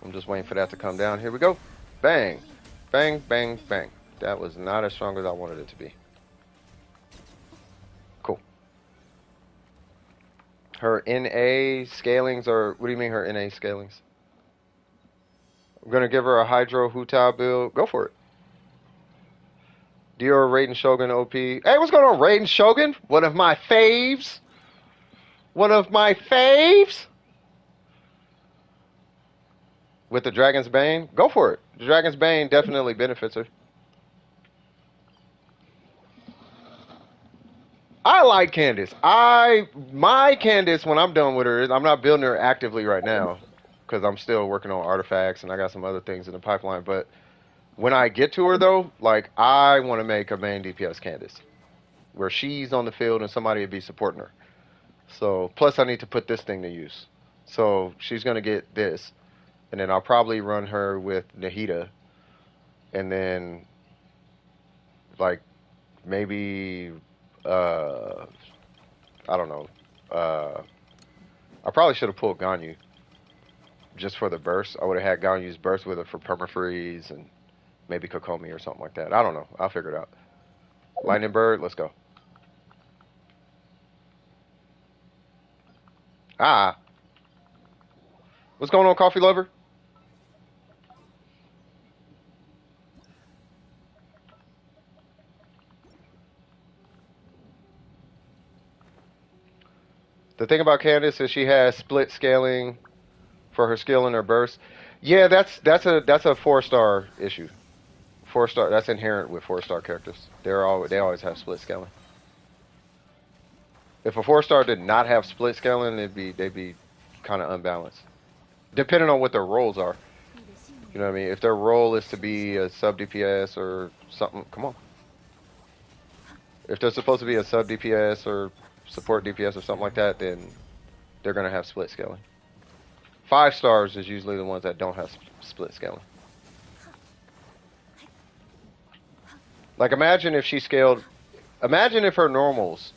I'm just waiting for that to come down. Here we go. Bang. Bang, bang, bang. That was not as strong as I wanted it to be. Cool. Her NA scalings are... What do you mean her NA scalings? I'm going to give her a Hydro Hu-Tao build. Go for it. Dior Raiden Shogun OP. Hey, what's going on, Raiden Shogun? One of my faves. One of my faves. With the Dragon's Bane? Go for it. The Dragon's Bane definitely benefits her. I like Candace. My Candace, when I'm done with her, I'm not building her actively right now because I'm still working on artifacts and I got some other things in the pipeline. But when I get to her, though, like, I want to make a main DPS Candace where she's on the field and somebody would be supporting her. So, plus I need to put this thing to use. So, she's going to get this. And then I'll probably run her with Nahida. And then, like, maybe, I don't know. I probably should have pulled Ganyu just for the burst. I would have had Ganyu's burst with her for permafreeze and Maybe Kokomi or something like that. I don't know. I'll figure it out. Lightning Bird, let's go. Ah, what's going on, coffee lover? The thing about Candace is she has split scaling for her skill and her burst. Yeah, that's a 4-star issue. 4-star, that's inherent with 4-star characters. They always have split scaling. If a 4-star did not have split scaling, they'd be kind of unbalanced, depending on what their roles are. You know what I mean? If their role is to be a sub DPS or something, come on. If they're supposed to be a sub DPS or support DPS or something like that, then they're gonna have split scaling. 5-stars is usually the ones that don't have split scaling. Like imagine if she scaled. Imagine if her normals,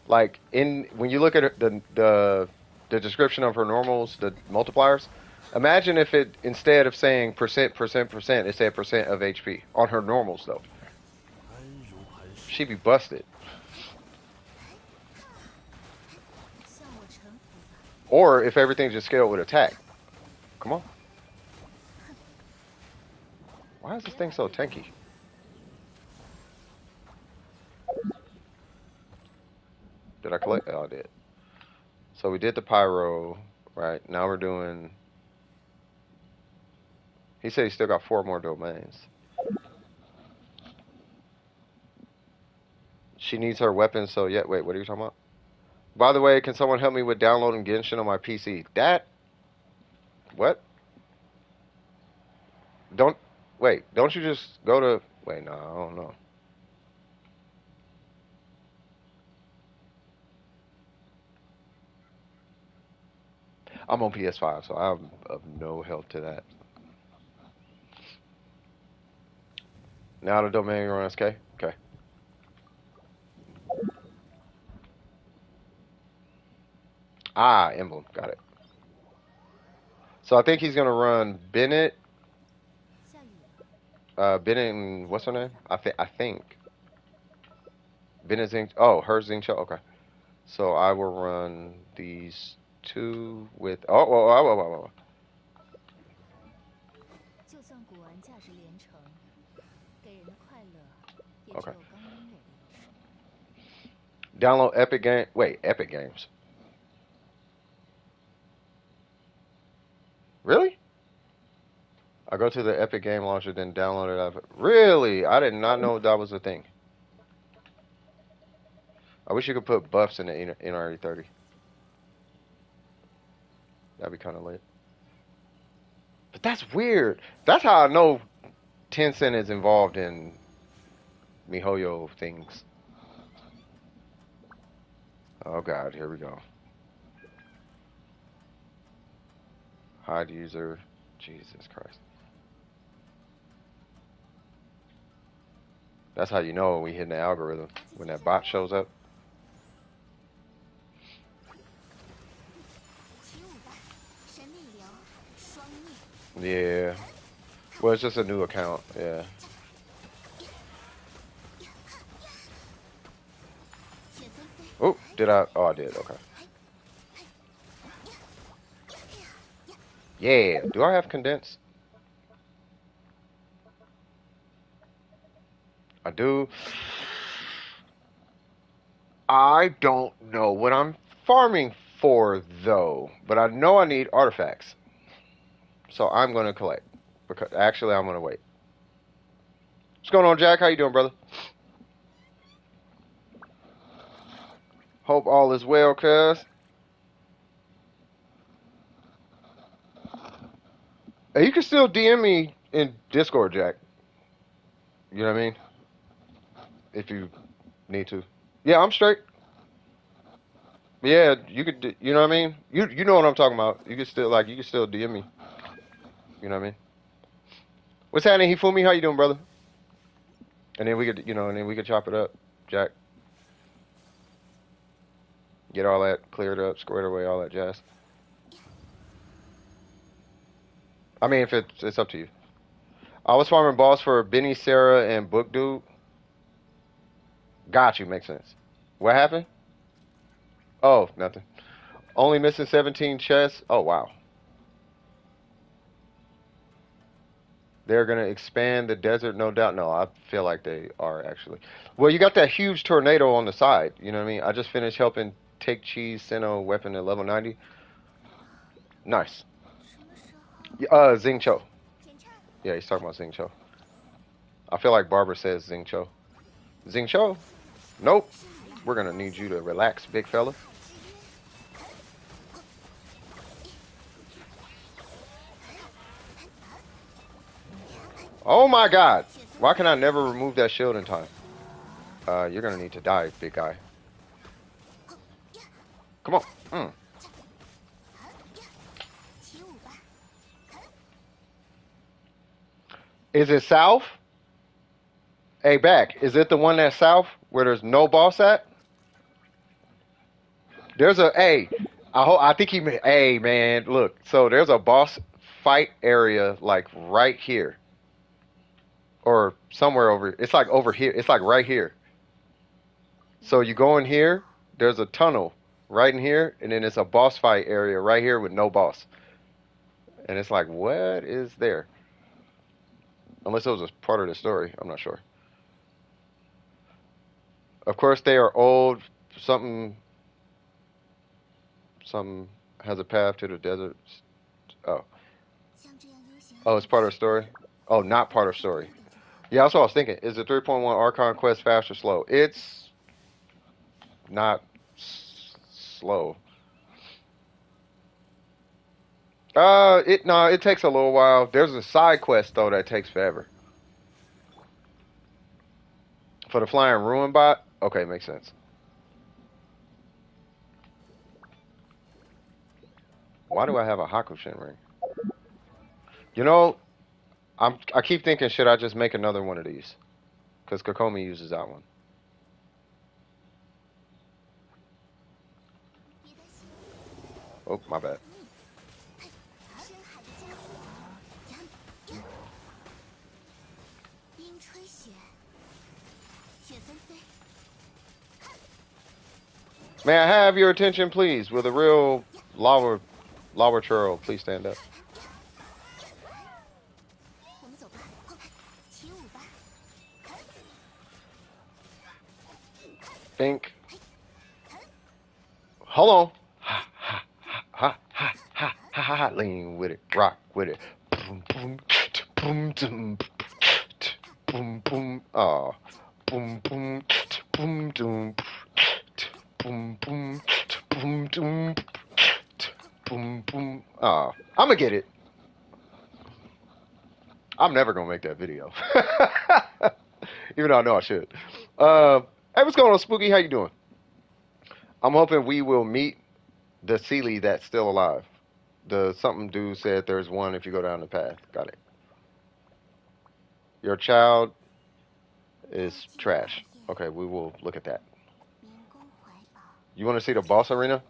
like when you look at the description of her normals, the multipliers. Imagine if it instead of saying percent, it said percent of HP on her normals though. She'd be busted. Or if everything just scaled with attack. Come on. Why is this thing so tanky? Did I collect? Oh, I did. So we did the pyro, right? Now we're doing. He said he still got 4 more domains. She needs her weapons, so yeah. Wait, what are you talking about? By the way, can someone help me with downloading Genshin on my PC? What? Don't you just go to, no, I don't know. I'm on PS5, so I'm of no help to that. Now the domain runs, okay? Okay. Ah, emblem, got it. So I think he's gonna run Bennett. Bennett and what's her name? I think. Bennett Zing. Oh, her Zing. Okay. So I will run these 2 with. Oh, whoa, whoa, whoa, whoa, whoa. Okay. Download Epic Game. Wait, Epic Games. Really? I go to the Epic Game Launcher, then download it. Really? I did not know that was a thing. I wish you could put buffs in the NRE30. That'd be kind of lit. But that's weird. That's how I know Tencent is involved in MiHoYo things. Oh god, here we go. Hide user. Jesus Christ. That's how you know when we hit the algorithm. When that bot shows up. Yeah. Well, it's just a new account. Yeah. Oh, did I? Oh, I did. Okay. Yeah. Do I have condensed? I do. I don't know what I'm farming for, though. But I know I need artifacts. So I'm going to collect. Because actually, I'm going to wait. What's going on, Jack? How you doing, brother? Hope all is well, cuz. Hey, you can still DM me in Discord, Jack. You know what I mean? If you need to. Yeah, I'm straight. Yeah, you could. You know what I mean? You know what I'm talking about. You can still DM me. You know what I mean? What's happening, Hifumi? How you doing, brother? And then we could, and then we could chop it up, Jack. Get all that cleared up, squared away, all that jazz. I mean, if it's up to you. I was farming boss for Benny, Sarah, and Book Dude. Got you. Makes sense. What happened? Oh, nothing. Only missing 17 chests. Oh, wow. They're going to expand the desert, no doubt. No, I feel like they are, actually. Well, you got that huge tornado on the side. You know what I mean? I just finished helping take Cheese Sinnoh weapon at level 90. Nice. 什么时候 Xing Cho. 检查？ Yeah, he's talking about Xing Cho. I feel like Barbara says Xing Cho. Xing Cho? Nope. We're going to need you to relax, big fella. Oh my god. Why can I never remove that shield in time? You're going to need to die, big guy. Come on.起舞吧。 Is it south? Hey, back. Is it the one that's south where there's no boss at? There's a hey. I think he meant hey man. Look, so there's a boss fight area like right here, or somewhere over. It's like over here. It's like right here. So you go in here. There's a tunnel right in here, and then it's a boss fight area right here with no boss. And it's like, what is there? Unless it was a part of the story, I'm not sure. Of course, they are old. Something has a path to the desert. Oh. 像这样悠闲。 Oh, it's part of the story? Oh, not part of the story. Yeah, that's what I was thinking. Is the 3.1 Archon quest fast or slow? It's not slow. It takes a little while. There's a side quest though that takes forever. For the flying ruin bot? Okay, makes sense. Why do I have a Hakushin ring? You know, I keep thinking, should I just make another one of these? Because Kokomi uses that one. 别担心， Oh, my bad. 深海的家伙。冰吹雪，雪纷飞。 May I have your attention, please? Will the real lava churl please stand up? 我们走吧，起舞吧。 Think. Hold on. Ha ha ha ha ha ha ha ha. Lean with it. Rock with it. Boom boom boom boom boom boom. Oh. Boom boom boom boom boom boom boom boom boom boom. Oh. I'ma get it. I'm never gonna make that video. Even though I know I should. Hey, what's going on, Spooky? How you doing? I'm hoping we will meet the Sealy that's still alive. The something dude said there's one if you go down the path. Got it. Your child is trash. Okay, we will look at that. 民工怀抱。 You want to see the boss arena?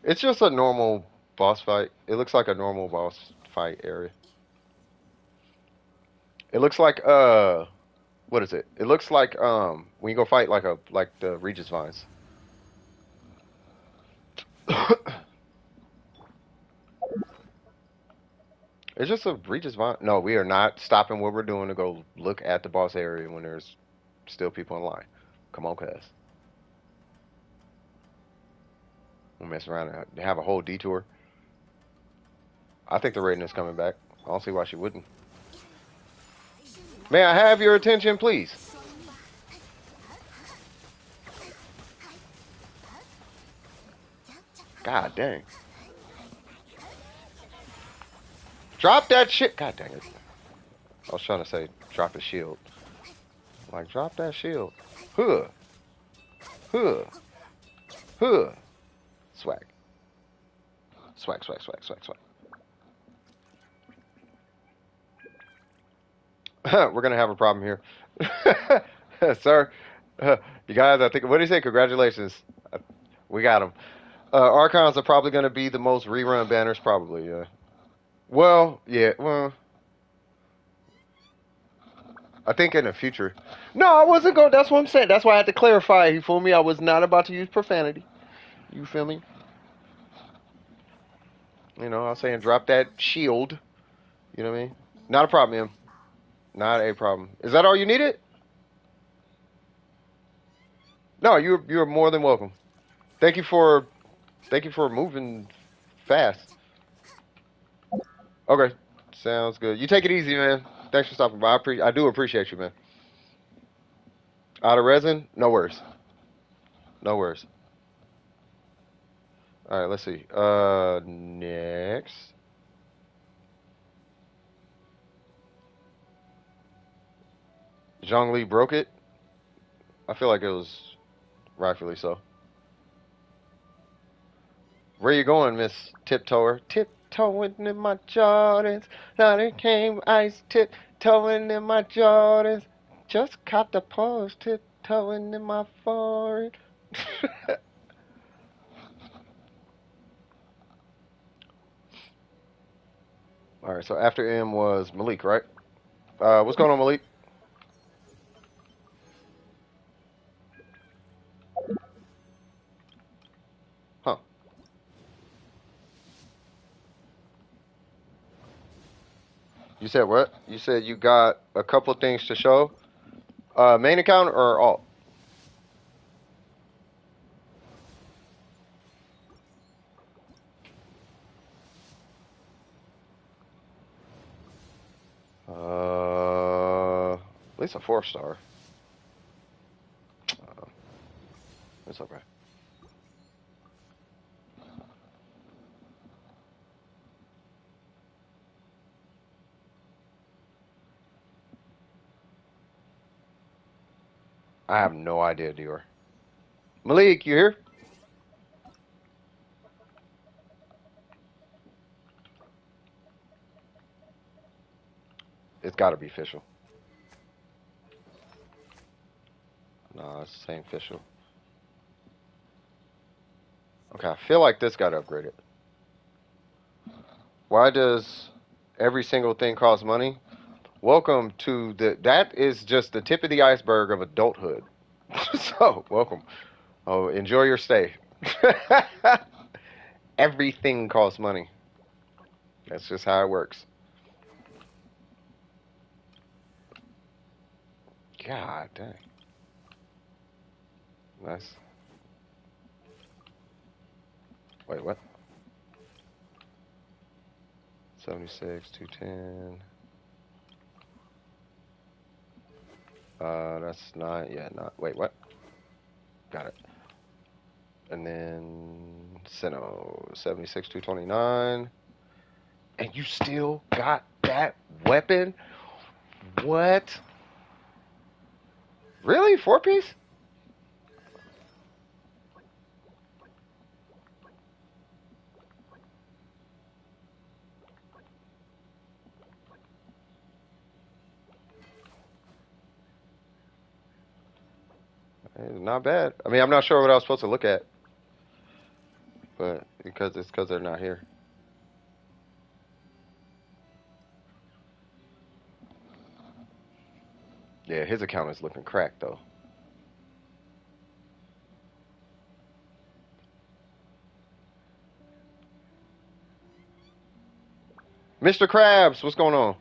It's just a normal boss fight. It looks like a normal boss fight area. It looks like what is it? It looks like when you go fight like the Regis Vines. It's just a Regis Vine. No, we are not stopping what we're doing to go look at the boss area when there's still people in line. Come on, cuz. We'll mess around and have a whole detour. I think the rating is coming back. I don't see why she wouldn't. May I have your attention, please? God dang. Drop that shit. God dang it. I was trying to say drop the shield. Like, drop that shield. Huh. Huh. Huh. Swag. Swag, swag, swag, swag, swag. We're going to have a problem here. Sir, you guys, I think, what do you say? Congratulations. We got them. Archons are probably going to be the most rerun banners, probably, yeah. Well, yeah, well. I think in the future. No, I wasn't going. That's what I'm saying. That's why I had to clarify. You feel me? I was not about to use profanity. You feel me? You know, I was saying drop that shield. You know what I mean? Not a problem, ma'am. Not a problem. Is that all you needed? No, you're more than welcome. Thank you for moving fast. Okay, sounds good. You take it easy, man. Thanks for stopping by. I do appreciate you, man. Out of resin? No worries. No worries. All right, let's see. Next. Zhongli broke it. I feel like it was rightfully so. Where you going, Miss Tiptoer? Tiptoeing in my Jordans. Now they came ice tiptoeing in my Jordans. Just caught the pose tiptoeing in my forehead. All right, so after M was Malik, right? What's going on, Malik? Huh? You said what? You said you got a couple things to show. Main account or alt? At least a 4-star. It's okay. I have no idea, Dior. Malik, you here? It's got to be official. No, it's the same official. Okay, I feel like this got upgraded. Why does every single thing cost money? Welcome to that is just the tip of the iceberg of adulthood. So, welcome. Oh, enjoy your stay. Everything costs money. That's just how it works. God dang. Nice. Wait, what? 76, 210. That's not, yeah, not, wait, what? Got it. And then, Sinnoh, 76, 229. And you still got that weapon? What? Really? 4-piece? Not bad. I mean, I'm not sure what I was supposed to look at, but because they're not here. Yeah, his account is looking cracked though. Mr. Krabs, what's going on?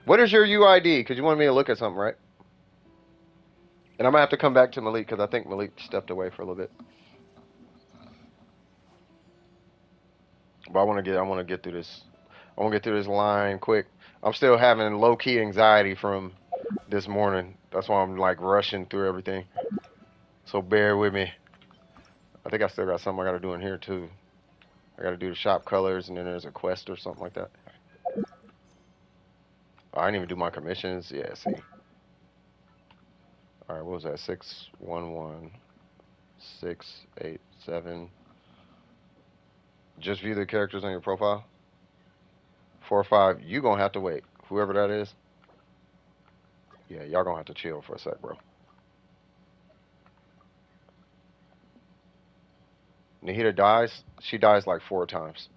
What is your UID? Because you wanted me to look at something, right? And I'm gonna have to come back to Malik because I think Malik stepped away for a little bit. But I want to get through this. I want to get through this line quick. I'm still having low key anxiety from this morning. That's why I'm like rushing through everything. So bear with me. I think I still got something I got to do in here too. I got to do the shop colors, and then there's a quest or something like that. Oh, I didn't even do my commissions. Yeah, see. All right, what was that? 611 687. Just view the characters on your profile. 4 or 5. You gonna have to wait. Whoever that is. Yeah, y'all gonna have to chill for a sec, bro. Nahida dies. She dies like 4 times.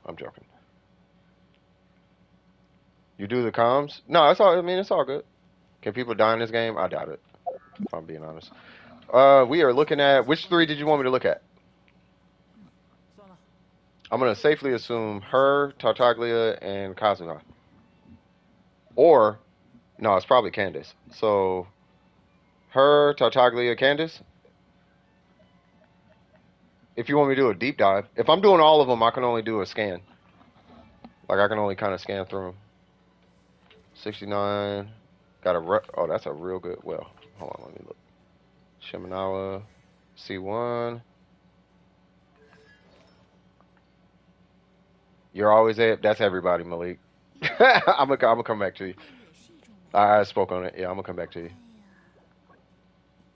I'm joking. You do the comms? No, it's all. I mean, it's all good. Can people die in this game? I doubt it. If I'm being honest. We are looking at which three did you want me to look at? 算了， I'm gonna safely assume her, Tartaglia, and Kazuma. Or no, it's probably Candace. So her, Tartaglia, Candace. If you want me to do a deep dive, if I'm doing all of them, I can only do a scan. Like I can only kind of scan through them. 69. Got a oh, that's a real good. Well, hold on, let me look. Shiminawa, C1. You're always there. That's everybody, Malik. I'm gonna come back to you. 也是一种美。 I spoke on it. Yeah, I'm gonna come back to you. 哎呀，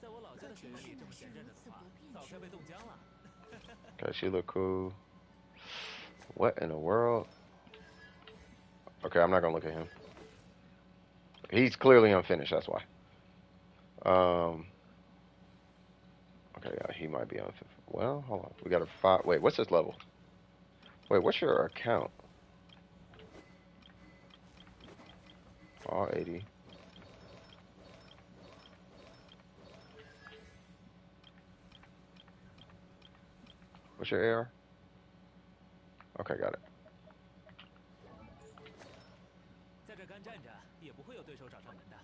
在我老家的水源里这么咸淡的草，早该被冻僵了。 Okay, she look cool. What in the world? Okay, I'm not gonna look at him. He's clearly unfinished. That's why. Okay, yeah, he might be unfinished. Well, hold on. We got a 5. Wait, what's his level? Wait, what's your account? All 80. What's your AR? Okay, got it. 在这干站着，也不会有对手找上门的。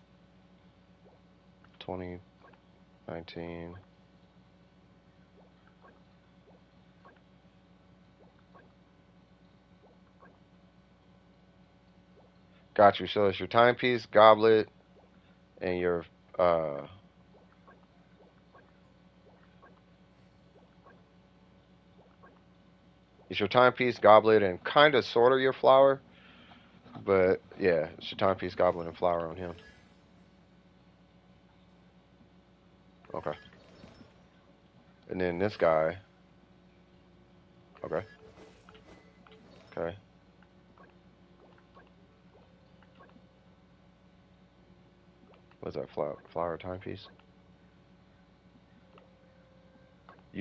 20, 19. Got you. So it's your timepiece, goblet, and your it's your timepiece, goblet, and kind of sort of your flower. But yeah, it's your timepiece, goblet, and flower on him. Okay. And then this guy. Okay. Okay. What's that flower timepiece?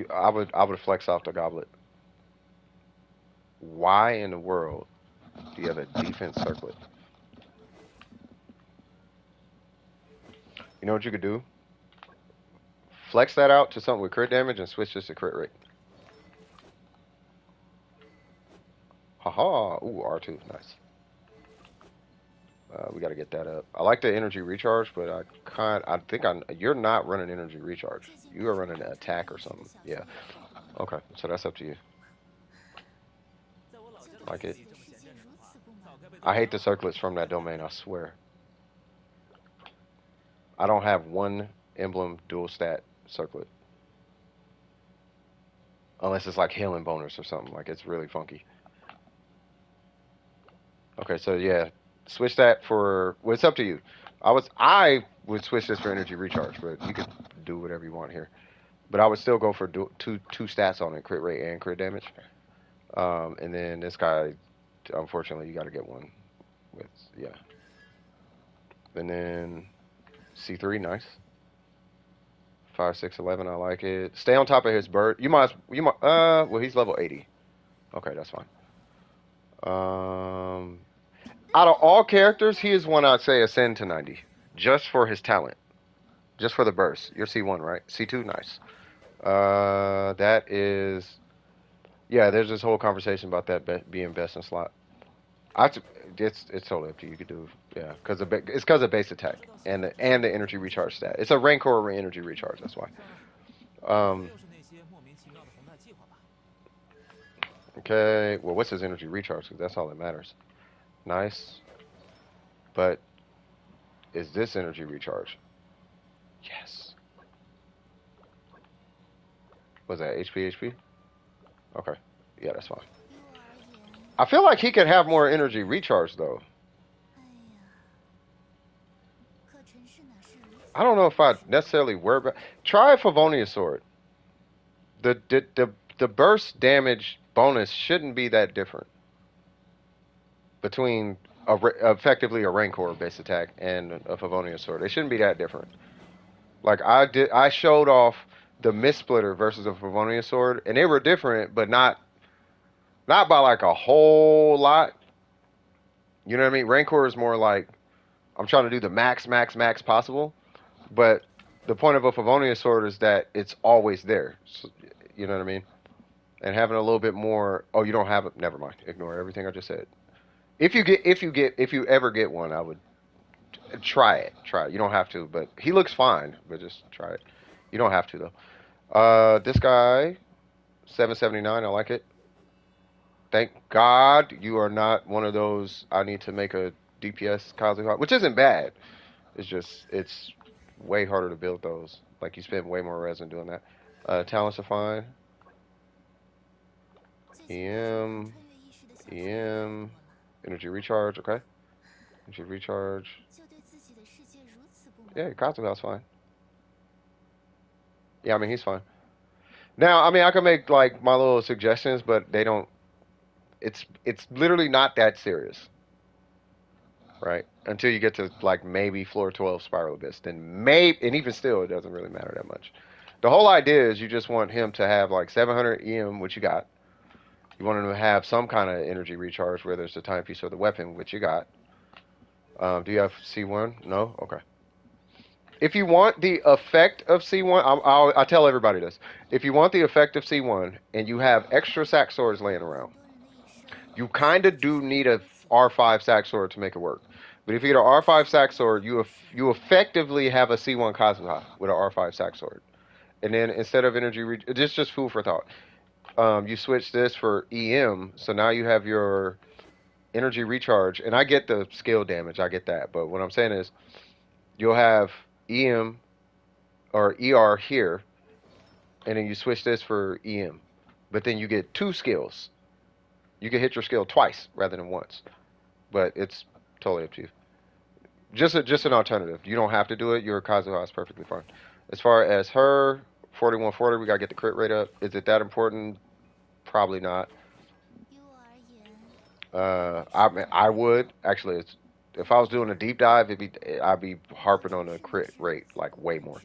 I would flex off the goblet. Why in the world do you have a defense circlet? You know what you could do? Flex that out to something with crit damage and switch this to crit rate. Haha. Ooh, R2. Nice. We got to get that up. I like the energy recharge, but I think you're not running energy recharge. You are running an attack or something. Yeah. Okay. So that's up to you. 在我老家的 Like it. 这么咸淡的草，早该被冻 I hate 僵 the 了。 circlets from that domain. I swear. I don't have one emblem dual stat circlet. Unless it's like healing bonus or something. Like it's really funky. Okay, so yeah, switch that for. Well, it's up to you. I would switch this for energy recharge, but you could do whatever you want here. But I would still go for two stats on it, crit rate and crit damage. And then this guy, unfortunately, you got to get one with yeah. And then C3, nice. 5, 6, 11, I like it. Stay on top of his bird. You might. Well, he's level 80. Okay, that's fine. Out of all characters, he is one I'd say ascend to 90. Just for his talent. Just for the burst. You're C1, right? C2, nice. That is... Yeah, there's this whole conversation about that being best in slot. It's totally up to you. You could do... Yeah, it's because of base attack. And the energy recharge stat. It's a Rancor energy recharge, that's why. 又是那些莫名其妙的宏大计划吧。 Okay, well, what's his energy recharge? Because that's all that matters. Nice. But is this energy recharge? Yes. Was that HP? Okay. Yeah, that's fine. 于我而言， I feel like he could have more energy recharge, though. 哎呀，可尘世哪是如此？ I don't know if I necessarily worry about... Try Favonius Sword. The burst damage bonus shouldn't be that different between effectively a Rancor base attack and a Favonius Sword. They shouldn't be that different. Like I showed off the Mist Splitter versus a Favonius Sword, and they were different, but not by like a whole lot. You know what I mean? Rancor is more like I'm trying to do the max, max, max possible. But the point of a Favonius sword is that it's always there. So, you know what I mean? And having a little bit more. Oh, you don't have it. Never mind. Ignore everything I just said. If you ever get one, I would try it. Try it. You don't have to, but he looks fine. But just try it. You don't have to though. This guy, 779. I like it. Thank God you are not one of those. I need to make a DPS Kazuha, which isn't bad. It's just it's way harder to build those. Like you spend way more resin doing that. Talents are fine. EM, EM, energy recharge. Okay, energy recharge. Yeah, Kazuha's fine. Yeah, I mean he's fine. Now, I mean I can make like my little suggestions, but they don't. It's literally not that serious, right? Until you get to like maybe floor 12 spiral abyss, then maybe, and even still, it doesn't really matter that much. The whole idea is you just want him to have like 700 EM, which you got. You want him to have some kind of energy recharge, whether it's the timepiece or the weapon, which you got. Do you have C1? No? Okay. If you want the effect of C1, I'll tell everybody this. If you want the effect of C1 and you have extra sack swords laying around, you kind of do need a R5 sack sword to make it work. But if you get an R5 sack sword, you effectively have a C1 Kazuha with an R5 sack sword. And then instead of this is just food for thought. You switch this for EM, so now you have your energy recharge. And I get the skill damage, I get that. But what I'm saying is, you'll have EM or ER here, and then you switch this for EM. But then you get two skills. You can hit your skill twice rather than once. But it's totally up to you. Just an alternative. You don't have to do it. Your Kazuha is perfectly fine. As far as her, 4140, we gotta get the crit rate up. Is it that important? Probably not. I would actually. If I was doing a deep dive, I'd be harping on the crit rate like way more.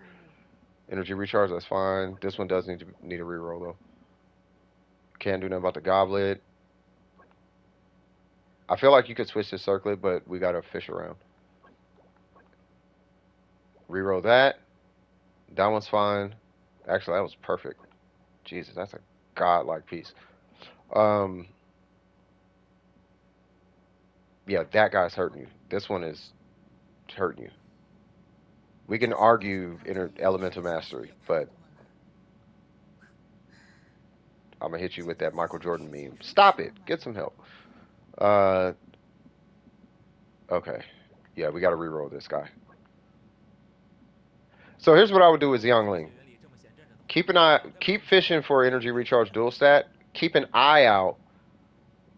Energy recharge, that's fine. This one does need a reroll though. Can't do nothing about the goblet. I feel like you could switch to circlet, but we gotta fish around. Reroll that. That one's fine. Actually, that was perfect. Jesus, that's a godlike piece. Um, yeah, that guy's hurting you. This one is hurting you. We can argue elemental mastery, but I'm gonna hit you with that Michael Jordan meme. Stop it. Get some help. Uh, okay. Yeah, we gotta reroll this guy. So here's what I would do with Xiangling. Keep fishing for energy recharge dual stat. Keep an eye out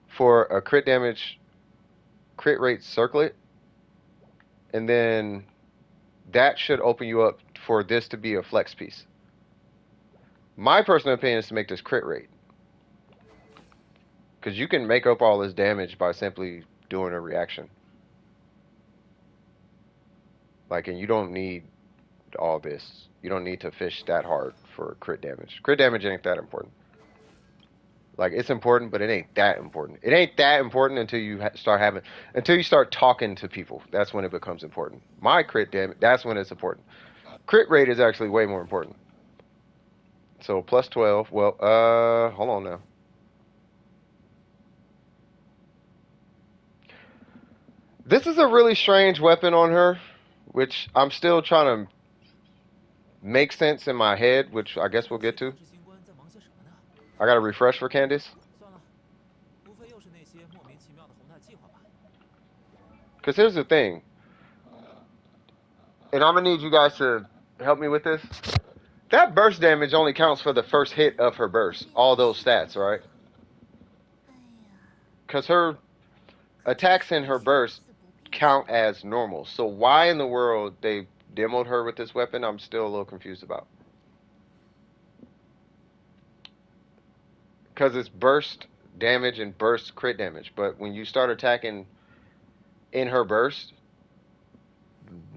for a crit damage, crit rate circlet, and then that should open you up for this to be a flex piece. My personal opinion is to make this crit rate, because you can make up all this damage by simply doing a reaction. Like, and you don't need all this. You don't need to fish that hard for crit damage. Crit damage ain't that important. Like, it's important, but it ain't that important. It ain't that important until you until you start talking to people. That's when it becomes important. My crit damage, that's when it's important. Crit rate is actually way more important. So plus 12. Well, hold on now. This is a really strange weapon on her, which I'm still trying to make sense in my head, which I guess we'll get to. I gotta refresh for Candace. Because here's the thing. And I'm gonna need you guys to help me with this. That burst damage only counts for the first hit of her burst. All those stats, right? Because her attacks in her burst count as normal. So why in the world they demoed her with this weapon, I'm still a little confused about. Because it's burst damage and burst crit damage. But when you start attacking in her burst,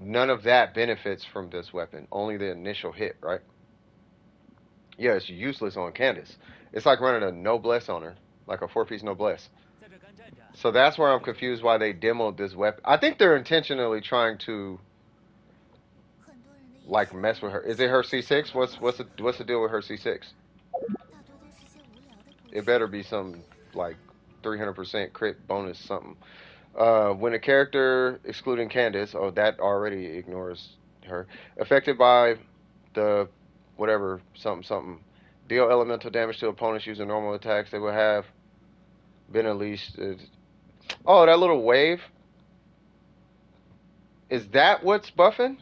none of that benefits from this weapon. Only the initial hit, right? Yeah, it's useless on Candace. It's like running a noblesse on her. like a 4-piece noblesse. 在这干站着， So that's where I'm confused why they demoed this weapon. I think they're intentionally trying to 很多人的一 like 生 mess with her. Is it her C6? What's the deal with her C6? 大多都是些无聊的故 It 事。 better be some like 300% crit bonus something. When a character excluding Candace, oh that already ignores her, affected by the whatever something something, deal elemental damage to opponents using normal attacks. They will have been unleashed. Oh, that little wave. Is that what's buffing?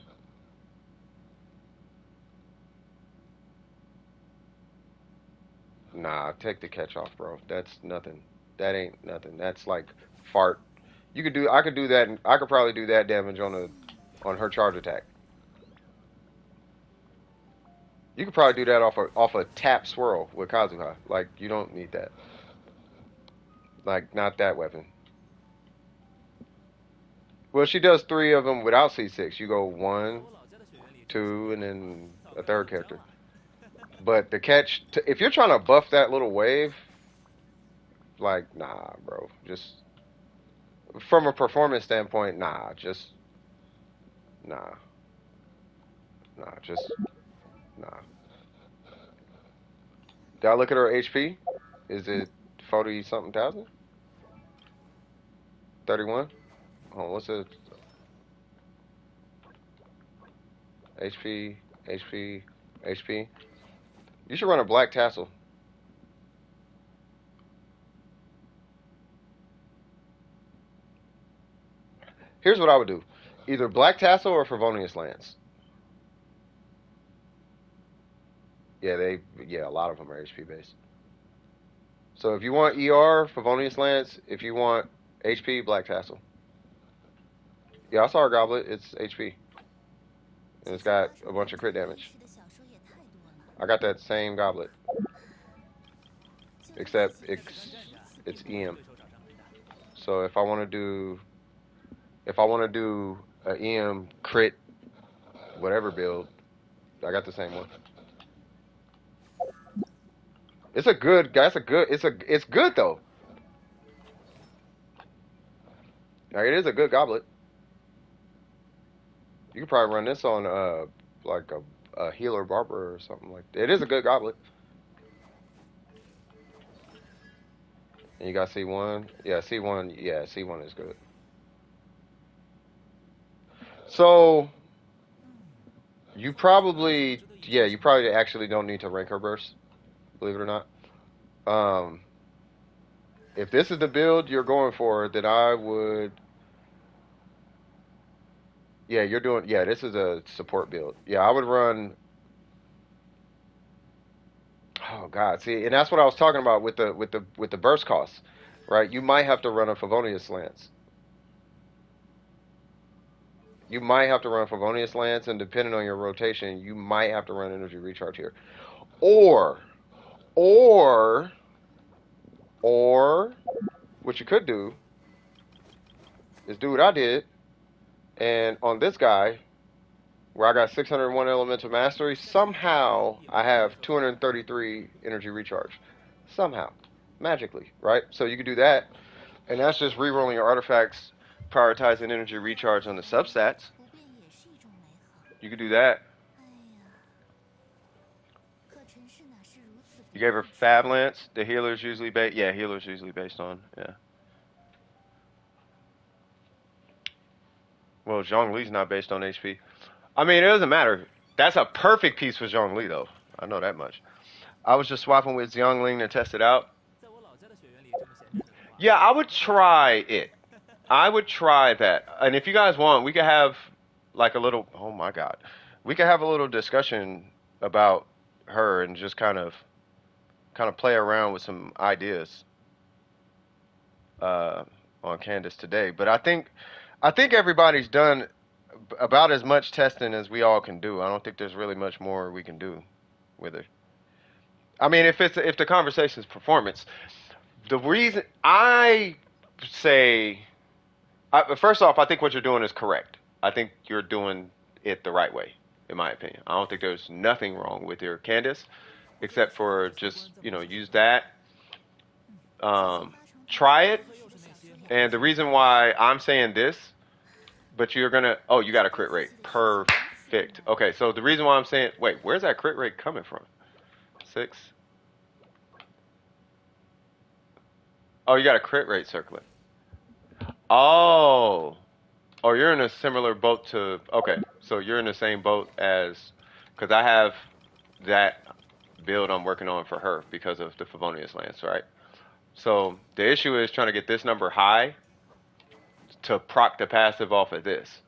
Nah, take the catch off, bro. That's nothing. That ain't nothing. That's like fart. You could do. I could do that. I could probably do that damage on her charge attack. You could probably do that off a tap swirl with Kazuha. Like you don't need that. Like not that weapon. Well, she does 3 of them without C6. You go 1, 我老家的雪原里， 2, and then 早 a 该 third 回家 character. 了。 But the catch, if you're trying to buff that little wave, like nah, bro. Just from a performance standpoint, nah. Just nah, nah. Just nah. Did I look at her HP? Is it 40 something thousand? 31? Oh, what's it? HP, HP, HP. You should run a black tassel. Here's what I would do. Either black tassel or Favonius Lance. Yeah, a lot of them are HP based. So if you want ER, Favonius Lance. If you want HP, black tassel. Yeah, I saw her goblet. It's HP. And it's got a bunch of crit damage. 的小说也太多了。 I got that same goblet, 就连 except 自己 在这干站着， it's 并不 EM. 是对手找上门的。 So if I want to do a EM crit whatever build, I got the same one. It's a good. It's good though. Like it is a good goblet. You could probably run this on like a healer barber or something like that. It is a good goblet. And you got C1. Yeah, C1. Yeah, C1 is good. So you probably actually don't need to rank her burst, believe it or not. If this is the build you're going for, then I would. Yeah, you're doing. Yeah, this is a support build. Yeah, I would run. Oh God, see, and that's what I was talking about with the burst costs, right? You might have to run a Favonius Lance. You might have to run Favonius Lance, and depending on your rotation, you might have to run energy recharge here, or, or, or, what you could do is do what I did, and on this guy, where I got 601 elemental mastery, somehow I have 233 energy recharge. Somehow. Magically, right? So you could do that, and that's just re-rolling your artifacts, prioritizing energy recharge on the substats. 不变也是一种美好。 You could do that. 哎呀，可尘世哪是如此？ You gave her Fab Lance. The healer's usually based. Yeah, healer's usually based on. Yeah. Well, Zhongli's not based on HP. I mean, it doesn't matter. That's a perfect piece for Zhongli, though. I know that much. I was just swapping with Xiangling to test it out. 在我老家的雪原里这么闲着的话， Yeah, I would try it. I would try that. And if you guys want, we could have like a little. Oh my God, we could have a little discussion about her and just kind of play around with some ideas on Candace today. But I think everybody's done about as much testing as we all can do. I don't think there's really much more we can do with her. I mean, if the conversation is performance, the reason I say, first off, I think what you're doing is correct. I think you're doing it the right way, in my opinion. I don't think there's nothing wrong with your Candace, except for just use that. try it. And the reason why I'm saying this, but you're gonna, oh, you got a crit rate. Perfect. Okay, so the reason why I'm saying, wait, where's that crit rate coming from? 6. Oh, you got a crit rate circling. Oh. Oh, you're in a similar boat to, okay, so you're in the same boat as, because I have that build I'm working on for her because of the Favonius Lance, right? So the issue is trying to get this number high to proc the passive off of this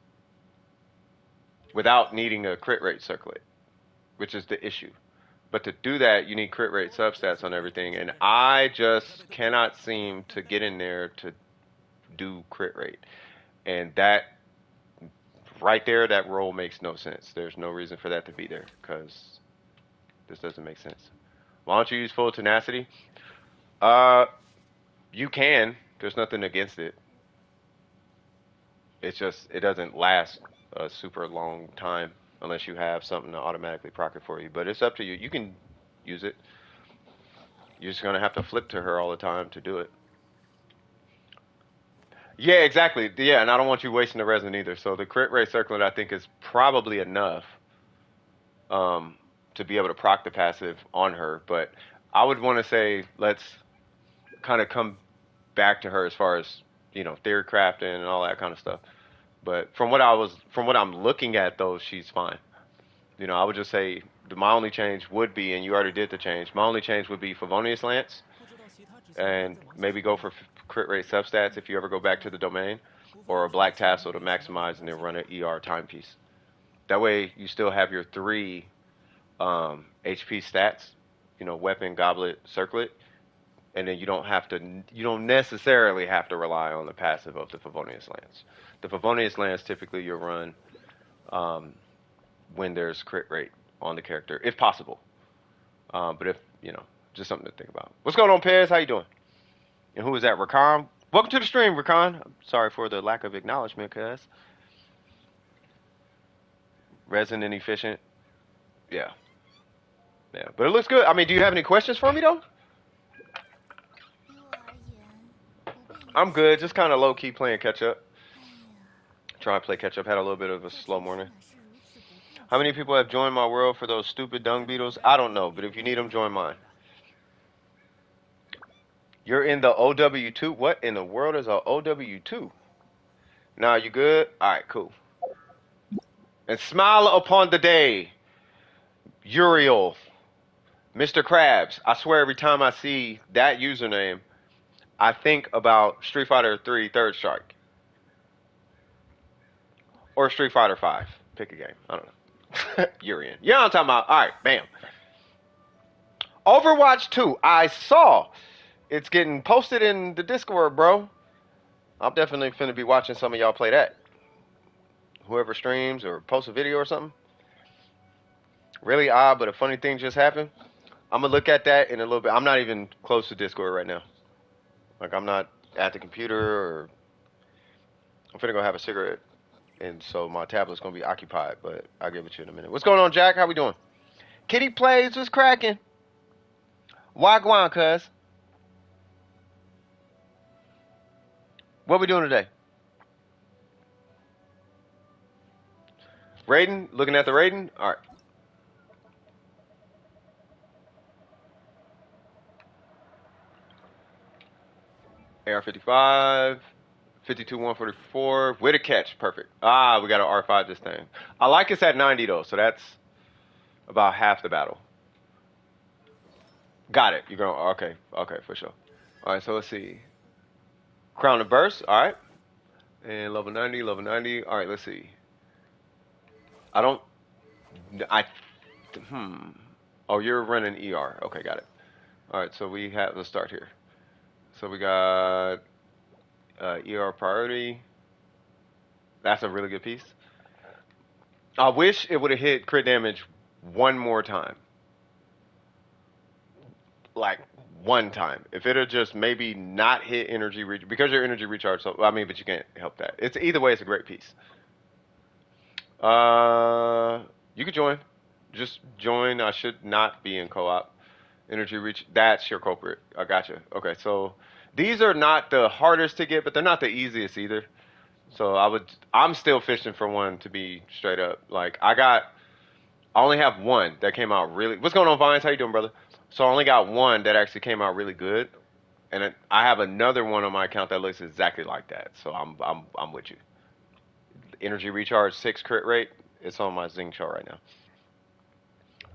without needing a crit rate circlet, which is the issue. But to do that, you need crit rate substats on everything, and I just cannot seem to get in there to do crit rate. And that right there, that roll makes no sense. There's no reason for that to be there because this doesn't make sense. Why don't you use full tenacity? You can. There's nothing against it. It's just it doesn't last a super long time unless you have something to automatically proc it for you. But it's up to you. You can use it. You're just gonna have to flip to her all the time to do it. Yeah, exactly. Yeah, and I don't want you wasting the resin either. So the crit rate circlet I think is probably enough to be able to proc the passive on her. But I would want to say let's kind of come back to her as far as theory crafting and all that kind of stuff. But from what I'm looking at though, she's fine. I would just say my only change would be, and you already did the change. My only change would be Favonius Lance, and maybe go for crit rate substats if you ever go back to the domain, or a black tassel to maximize and then run an ER timepiece. That way you still have your 3 HP stats, weapon, goblet, circlet, and then you don't necessarily have to rely on the passive of the Favonius Lance. The Favonius Lance typically you'll run when there's crit rate on the character, if possible. But if, just something to think about. What's going on, Pez? How you doing? And who is that, Rakan? Welcome to the stream, Rakan. I'm sorry for the lack of acknowledgement, cuz. Resin inefficient. Yeah. Yeah, but it looks good. I mean, do you have any questions for me, though? I'm good. Just kind of low-key playing catch-up. Trying to play catch-up. Had a little bit of a slow morning. How many people have joined my world for those stupid dung beetles? I don't know, but if you need them, join mine. You're in the OW2? What in the world is a OW2? Nah, you good? Alright, cool. And smile upon the day. Uriel. Mr. Krabs. I swear every time I see that username, I think about Street Fighter 3 Third Strike. Or Street Fighter 5. Pick a game. I don't know. Urian. You know what I'm talking about? Alright, bam. Overwatch 2. I saw. It's getting posted in the Discord, bro. I'm definitely finna be watching some of y'all play that. Whoever streams or posts a video or something. Really odd, but a funny thing just happened. I'm gonna look at that in a little bit. I'm not even close to Discord right now. Like, I'm not at the computer, or I'm finna go have a cigarette, and so my tablet's gonna be occupied, but I'll give it to you in a minute. What's going on, Jack? How we doing? Kitty Plays was cracking. Wagwan, cuz. What we doing today? Raiden? Looking at the Raiden? Alright. AR55, 52 144 with a catch. Perfect. Ah, we got an R5 this thing. I like it's at 90 though, so that's about half the battle. Got it. You're going, okay, for sure. Alright, so let's see. Crown and Burst, alright. And level 90. Alright, let's see. Oh, you're running ER. Okay, got it. Alright, so let's start here. So we got ER priority. That's a really good piece. I wish it would have hit crit damage one more time. Like, one time. If it had just maybe not hit energy recharge, because your energy recharge, so, but you can't help that. It's either way, it's a great piece. You could join. Just join. I should not be in co-op. Energy reach. That's your culprit. I gotcha. Okay, so these are not the hardest to get, but they're not the easiest either. So I'm still fishing for one to be straight up. Like I only have one that came out really. What's going on, Vines? How you doing, brother? So I only got one that actually came out really good, and I have another one on my account that looks exactly like that. So I'm with you. Energy recharge 6 crit rate. It's on my Zing chart right now.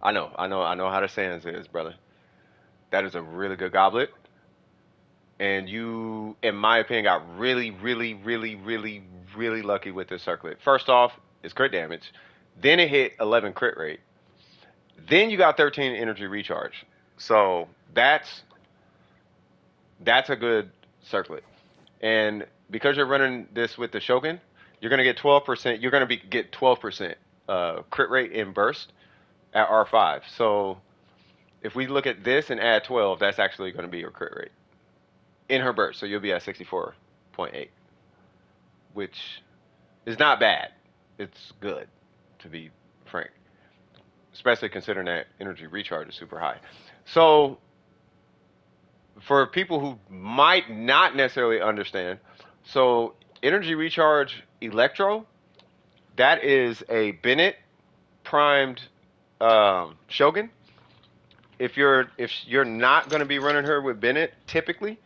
I know how the sands is, brother. That is a really good goblet, and you, in my opinion, got really, really, really, really, really lucky with this circlet. First off, it's crit damage. Then it hit 11 crit rate. Then you got 13 energy recharge. So that's a good circlet. And because you're running this with the Shogun, you're gonna get 12%. You're gonna get 12% crit rate in burst at R5. So if we look at this and add 12, that's actually gonna be your crit rate in her burst. So you'll be at 64.8, which is not bad. It's good, to be frank, especially considering that energy recharge is super high. So for people who might not necessarily understand, so energy recharge electro, that is a Bennett primed Shogun. If you're not going to be running her with Bennett typically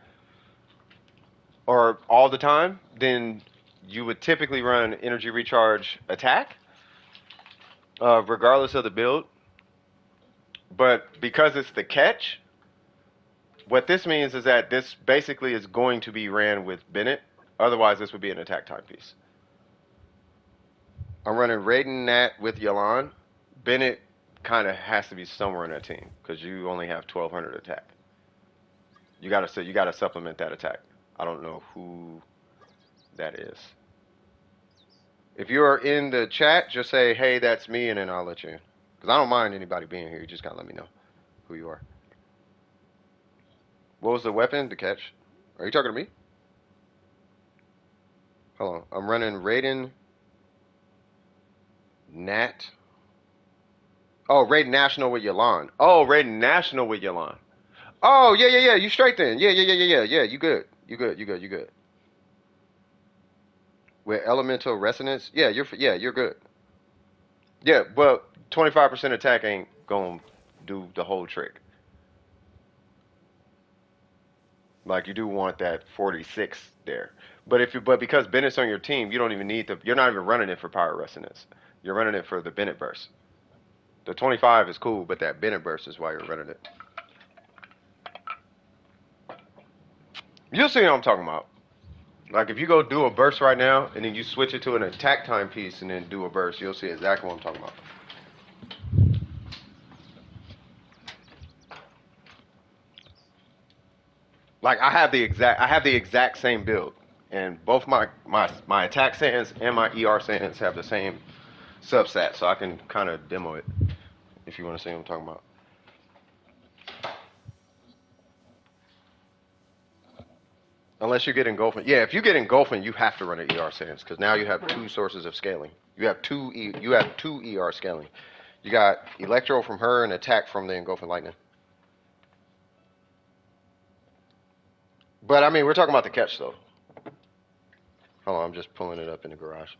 or all the time, then you would typically run energy recharge attack, regardless of the build. But because it's the catch, what this means is that this basically is going to be ran with Bennett. Otherwise, this would be an attack timepiece. I'm running Raiden Nat with Yalan. Bennett kind of has to be somewhere in that team because you only have 1200 attack. You gotta supplement that attack. I don't know who that is. If you are in the chat, just say, "Hey, that's me," and then I'll let you in. Because I don't mind anybody being here. You just gotta let me know who you are. What was the weapon to catch? Are you talking to me? Hold on. I'm running Raiden Nat. Oh, Raiden National with Yalan. Oh, Raiden National with Yalan. Oh, yeah, yeah, yeah. You straight then. Yeah, yeah, yeah, yeah, yeah. Yeah, you good. You good. You good. You good. With elemental resonance, you're good. Yeah, but 25% attack ain't gonna do the whole trick. Like you do want that 46 there. But because Bennett's on your team, you don't even need you're not even running it for power resonance. You're running it for the Bennett burst. The 25 is cool, but that Bennett burst is why you're running it. You'll see what I'm talking about. Like if you go do a burst right now and then you switch it to an attack timepiece and then do a burst, you'll see exactly what I'm talking about. Like I have the exact same build, and both my attack sands and my ER sands have the same substat, so I can kind of demo it if you want to see what I'm talking about. Unless you get engulfing, yeah. If you get engulfing, you have to run an ER sands because now you have two sources of scaling. You have two ER scaling. You got electro from her and attack from the engulfing lightning. But I mean, we're talking about the catch though. Hold on, I'm just pulling it up in the garage.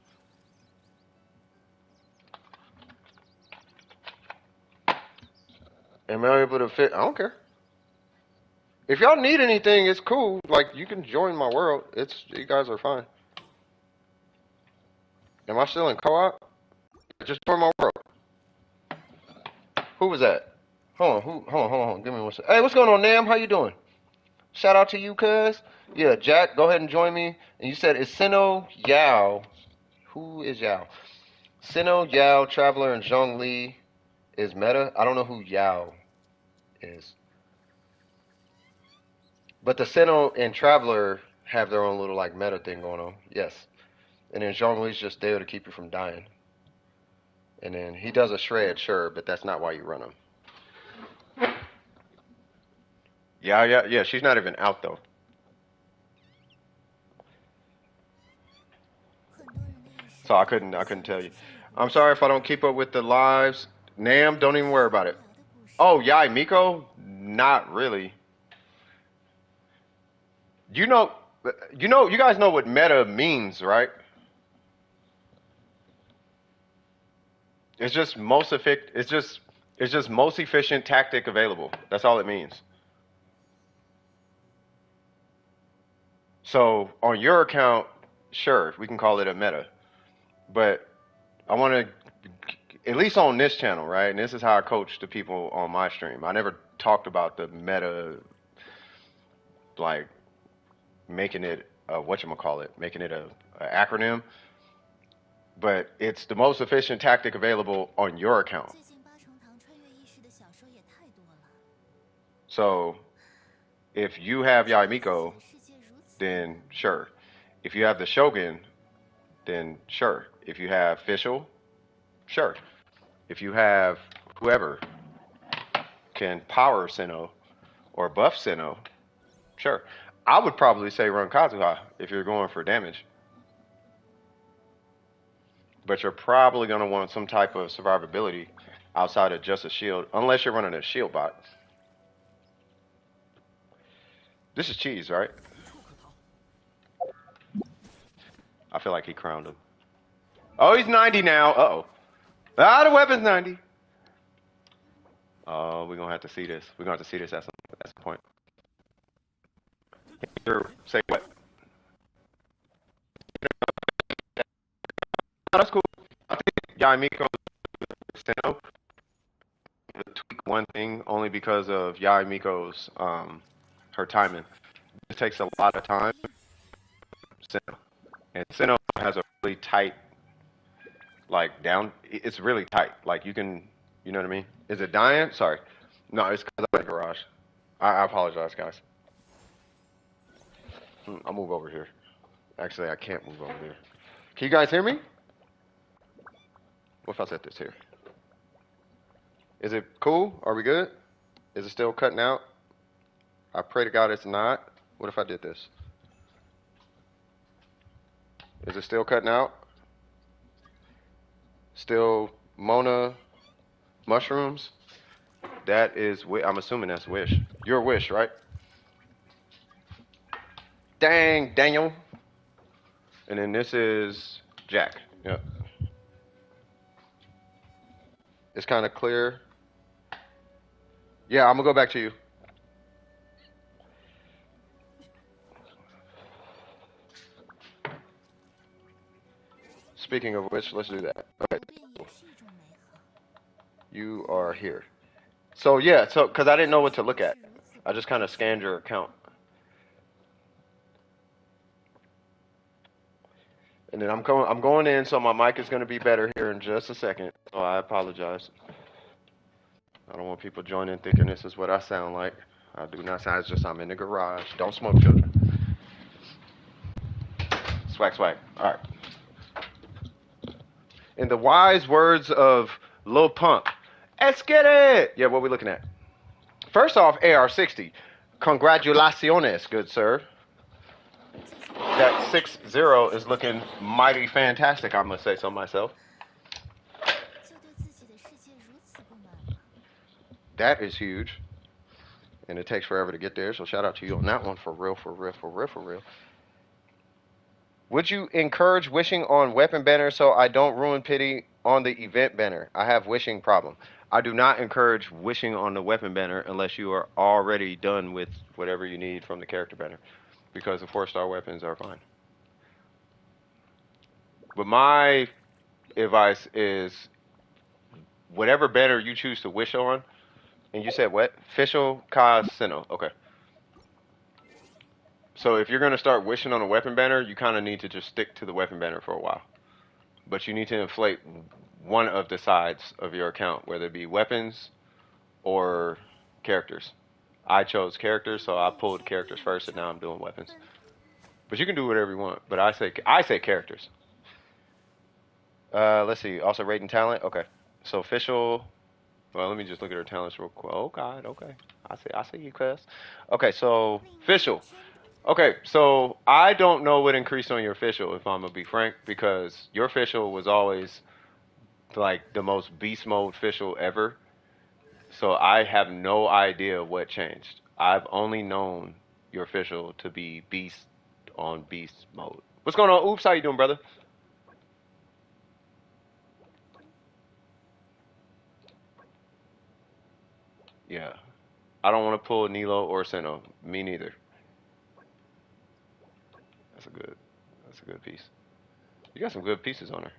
Am I able to fit? I don't care. If y'all need anything, it's cool. Like you can join my world. You guys are fine. Am I still in co-op? Just join my world. Who was that? Hold on. Give me one second. Hey, what's going on, Nam? How you doing? Shout out to you, cuz. Yeah, Jack, go ahead and join me. And you said it's Sino Yao. Who is Yao? Sino Yao, Traveler, and Zhong Li is meta. I don't know who Yao is. But the Sino and Traveler have their own little like meta thing going on. Yes. And then Zhong Li's just there to keep you from dying. And then he does a shred, sure, but that's not why you run him. Yeah. She's not even out though. So I couldn't tell you. I'm sorry if I don't keep up with the lives. Nam, don't even worry about it. Oh, Yai Miko? not really. You know, you guys know what meta means, right? It's just most efficient. It's just most efficient tactic available. That's all it means. So on your account, sure, we can call it a meta. But I want to, at least on this channel, right? And this is how I coach the people on my stream. I never talked about the meta, like making it whatchamacallit, making it a acronym. But it's the most efficient tactic available on your account. So if you have Yaimiko, then sure. If you have the Shogun, then sure. If you have Fischl, sure. If you have whoever can power Sinnoh or buff Sinnoh, sure. I would probably say run Kazuha if you're going for damage. But you're probably going to want some type of survivability outside of just a shield, unless you're running a shield bot. This is cheese, right? I feel like he crowned him. Oh, he's 90 now. Uh-oh. Ah, the weapon's 90. Oh, we're going to have to see this. We're going to have to see this at some point. Sure, say what? Oh, that's cool. I think Yaimiko Sinnoh would tweak one thing only because of Yaimiko's her timing. It takes a lot of time. Sinnoh. And Sinnoh has a really tight, like down. It's really tight. Like you can, you know what I mean? Is it dying? Sorry. No, it's because I'm in the garage. I apologize, guys. I'll move over here. Actually, I can't move over here. Can you guys hear me? What if I set this here? Is it cool? Are we good? Is it still cutting out? I pray to God it's not. What if I did this? Is it still cutting out? Still Mona mushrooms? That is, I'm assuming that's Wish. Your Wish, right? Dang, Daniel. And then this is Jack. Yep. It's kind of clear. Yeah, I'm going to go back to you. Speaking of which, let's do that. Okay. You are here. So, yeah, because I didn't know what to look at. I just kind of scanned your account. And then I'm going in, so my mic is going to be better here in just a second. So I apologize. I don't want people joining thinking this is what I sound like. I do not sound. It's just I'm in the garage. Don't smoke, children. Swag, swag. All right. In the wise words of Lil Pump, let's get it. Yeah, what are we looking at? First off, AR60. Congratulaciones, good sir. That 6-0 is looking mighty fantastic, I must say so myself. That is huge. And it takes forever to get there, so shout out to you on that one for real, for real, for real, for real. Would you encourage wishing on weapon banner so I don't ruin pity on the event banner? I have wishing problem. I do not encourage wishing on the weapon banner unless you are already done with whatever you need from the character banner, because the 4-star weapons are fine. But my advice is whatever banner you choose to wish on, and you said what? Fischl, Kaz, Sinnoh. Okay. So if you're going to start wishing on a weapon banner, you kind of need to just stick to the weapon banner for a while. But you need to inflate one of the sides of your account, whether it be weapons or characters. I chose characters, so I pulled characters first, and now I'm doing weapons. But you can do whatever you want. But I say characters. Let's see. Also rating talent. Okay. So Fischl. Well, let me just look at her talents real quick. Oh God. Okay. I see you, cuz. Okay. So Fischl. Okay, so I don't know what increased on your Fischl, if I'm gonna be frank, because your Fischl was always like the most beast mode Fischl ever. So I have no idea what changed. I've only known your official to be beast on beast mode. What's going on? Oops, how you doing, brother? Yeah. I don't want to pull Nilo or Sinnoh. Me neither. That's a good. That's a good piece. You got some good pieces on her.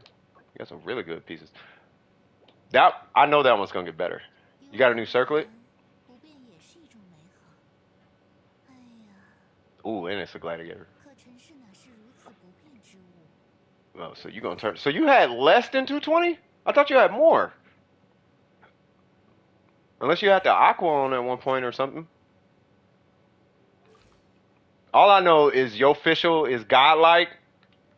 You got some really good pieces. That I know that one's gonna get better. You got a new circlet? 不变也是一种美好。哎呀， Ooh, and it's a gladiator. 可尘世哪是如此不变之物？ Oh, so you gonna turn? So you had less than 220? I thought you had more. Unless you had the aqua on at one point or something. All I know is your official is godlike.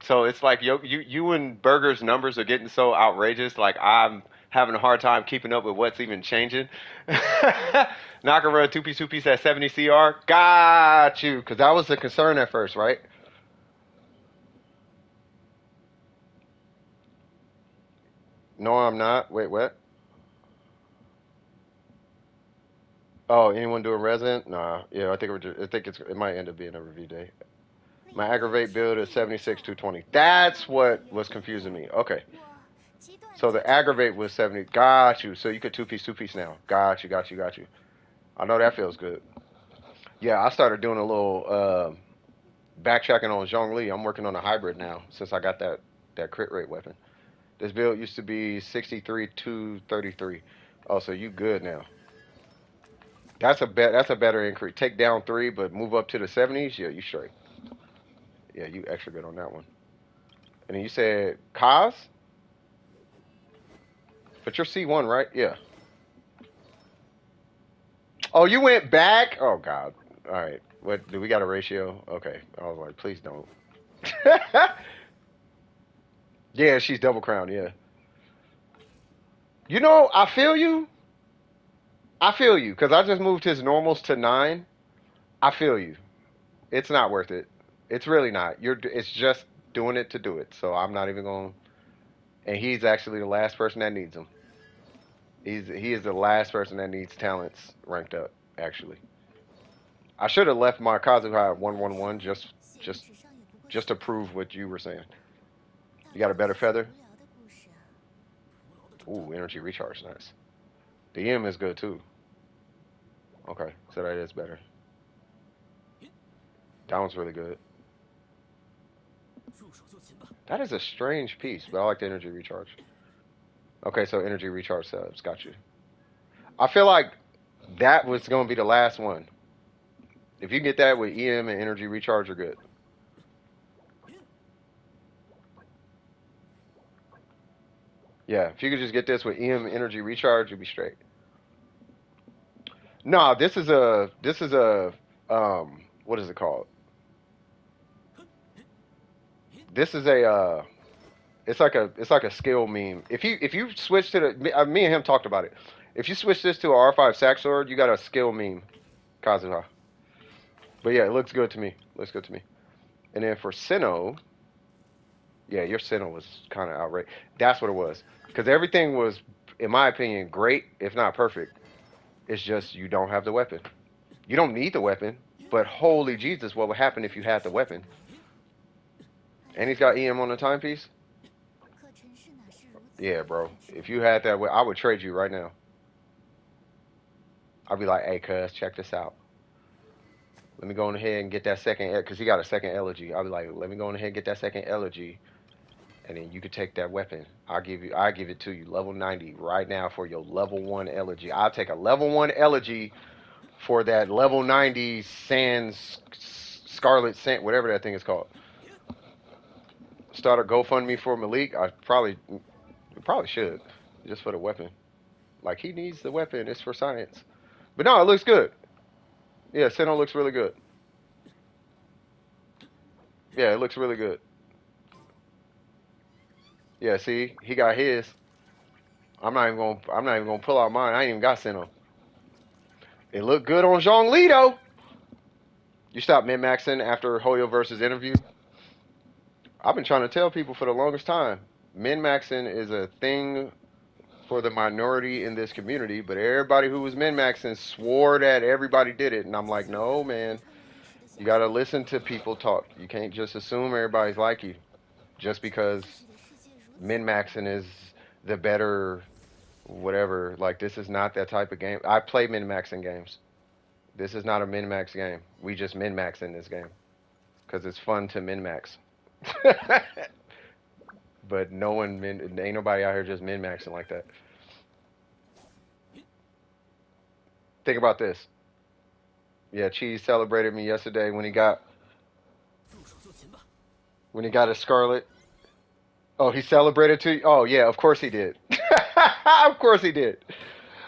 So it's like you and Burger's numbers are getting so outrageous. Like I'm having a hard time keeping up with what's even changing. Nakara two piece at 70 CR. Got you, because that was the concern at first, right? No, I'm not. Wait, what? Oh, anyone doing Resin? Nah. Yeah, I think it might end up being a review day. My aggravate build is 76 220. That's what was confusing me. Okay. 我极端 So the aggravate was 70. Got you. So you could two piece now. Got you. I know that feels good. Yeah, I started doing a little backtracking on Zhongli. I'm working on a hybrid now since I got that crit rate weapon. This build used to be 63 233. Oh, so you good now. That's a better increase. Take down 3, but move up to the 70s. Yeah, you straight. Yeah, you extra good on that one. And then you said Kaz? But you're C1, right? Yeah. Oh, you went back? Oh, God. All right. What, do we got a ratio? Okay. I was like, please don't. Yeah, she's double crown, yeah. You know, I feel you. Because I just moved his normals to 9. I feel you. It's not worth it. It's really not. It's just doing it to do it. So I'm not even going. And he's actually the last person that needs him. He is the last person that needs talents ranked up. Actually, I should have left my Kazuha at 111 just 写于纸上也不过 just 是 to prove what you were saying. 大 You got a 多 better 都是 feather? 无聊的故事啊。 Ooh, energy recharge, nice. The M is good too. Okay, so that is better. That one's really good. 入手就擒吧。 That is a strange piece, but I like the energy recharge. Okay, so energy recharge subs, got you. I feel like that was going to be the last one. If you get that with EM and energy recharge, you're good. Yeah, if you could just get this with EM and energy recharge, you'll be straight. No, this is a what is it called? This is a it's like a skill meme. If you switch to me and him talked about it. If you switch this to a R5 sack sword, you got a skill meme, Kazuha. But yeah, it looks good to me. Looks good to me. And then for Sinnoh, yeah, your Sinnoh was kind of outrageous. That's what it was. Because everything was, in my opinion, great, if not perfect. It's just you don't have the weapon. You don't need the weapon, but holy Jesus, what would happen if you had the weapon? And he's got EM on the timepiece? 可尘世哪是如此 Yeah, 不 bro. 变之 If 物？ you had that, I would trade you right now. I'd be like, hey, cuz, check this out. Let me go on ahead and get that second, because he got a second elegy. I'll be like, let me go on ahead and get that second elegy, and then you could take that weapon. I give it to you, level 90 right now for your level 1 elegy. I'll take a level 1 elegy for that level 90 Sans Scarlet Sand, whatever that thing is called. Start a GoFundMe for Malik. I probably should, just for the weapon. Like he needs the weapon. It's for science. But no, it looks good. Yeah, Sinnoh looks really good. Yeah, it looks really good. Yeah, see, he got his. I'm not even gonna pull out mine. I ain't even got Sinnoh. It looked good on Zhongli though. You stopped min-maxing after Hoyo versus interview. I've been trying to tell people for the longest time. Min-maxing is a thing for the minority in this community, but everybody who was min-maxing swore that everybody did it, and I'm like, no, man, you gotta listen to people talk. You can't just assume everybody's like you just because min-maxing is the better whatever. Like, this is not that type of game. I play min-maxing games. This is not a min-max game. We just min-max in this game because it's fun to min-max. But no one, ain't nobody out here just min-maxing like that. Think about this. Yeah, Cheese celebrated me yesterday when he got his Scarlet. Oh, he celebrated too. Oh yeah, of course he did. Of course he did.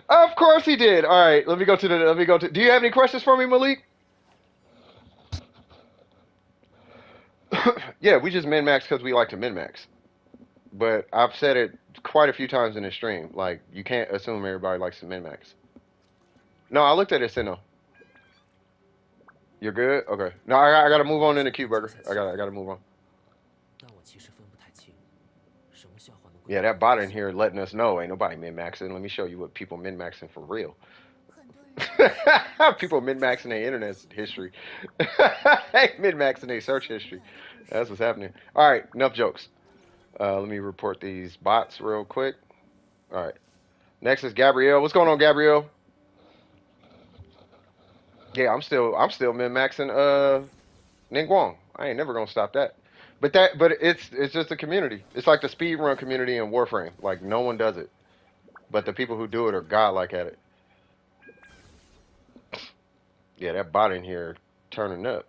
Of course he did. All right, let me go to. Do you have any questions for me, Malik? Yeah, we just min max because we like to min max. But I've said it quite a few times in the stream. Like, you can't assume everybody likes to min max. No, I looked at it, Sino. You're good? Okay. No, I gotta move on in the queue, Burger. I gotta move on. Yeah, that bot in here letting us know ain't nobody min maxing. Let me show you what people min maxing for real. People min maxing their internet history. Min maxing their search history. That's what's happening. All right, enough jokes. Let me report these bots real quick. All right. Next is Gabrielle. What's going on, Gabrielle? Yeah, I'm still min maxing Ningguang. I ain't never gonna stop that. But it's just a community. It's like the speedrun community in Warframe. Like, no one does it. But the people who do it are godlike at it. Yeah, that bot in here turning up.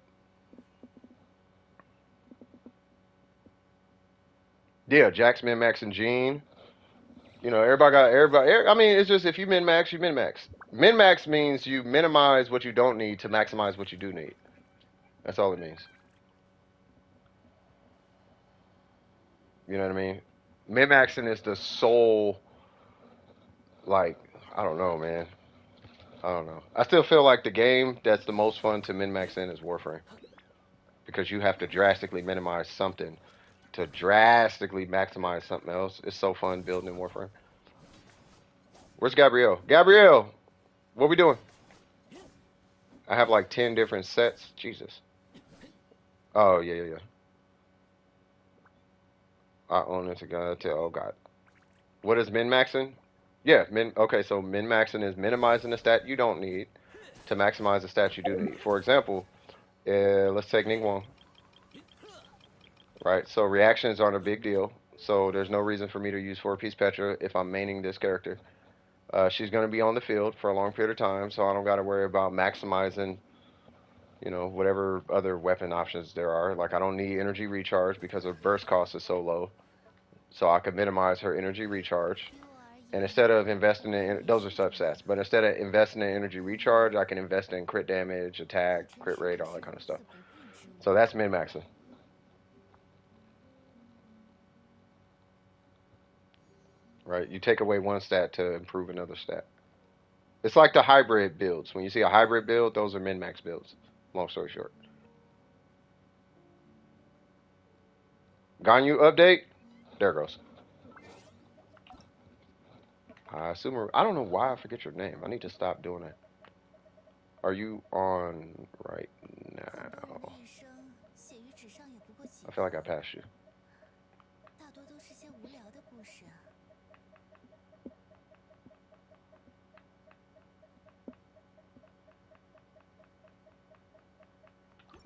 Yeah, Jack's min maxing Gene. You know, everybody. I mean, it's just if you min max, you min max. Min max means you minimize what you don't need to maximize what you do need. That's all it means. You know what I mean? Min maxing is the sole, like, I don't know, man. I don't know. I still feel like the game that's the most fun to min max in is Warframe because you have to drastically minimize something to drastically maximize something else. It's so fun building in Warframe. Where's Gabrielle? Gabrielle, what we doing? I have like 10 different sets. Jesus. Oh, yeah. I own it together. Oh, God. What is min-maxing? Yeah, okay, so min-maxing is minimizing the stat you don't need to maximize the stat you do need. For example, let's take Ningguang. Right, so reactions aren't a big deal. So there's no reason for me to use 4-piece Petra if I'm maining this character. She's going to be on the field for a long period of time, so I don't got to worry about maximizing, you know, whatever other weapon options there are. Like, I don't need energy recharge because her burst cost is so low. So I could minimize her energy recharge. And instead of investing in, those are substats, but instead of investing in energy recharge, I can invest in crit damage, attack, crit rate, all that kind of stuff. So that's min-maxing. Right? You take away one stat to improve another stat. It's like the hybrid builds. When you see a hybrid build, those are min-max builds. Long story short. Ganyu update? There it goes. I assume, I don't know why I forget your name. I need to stop doing that. Are you on right now? I feel like I passed you.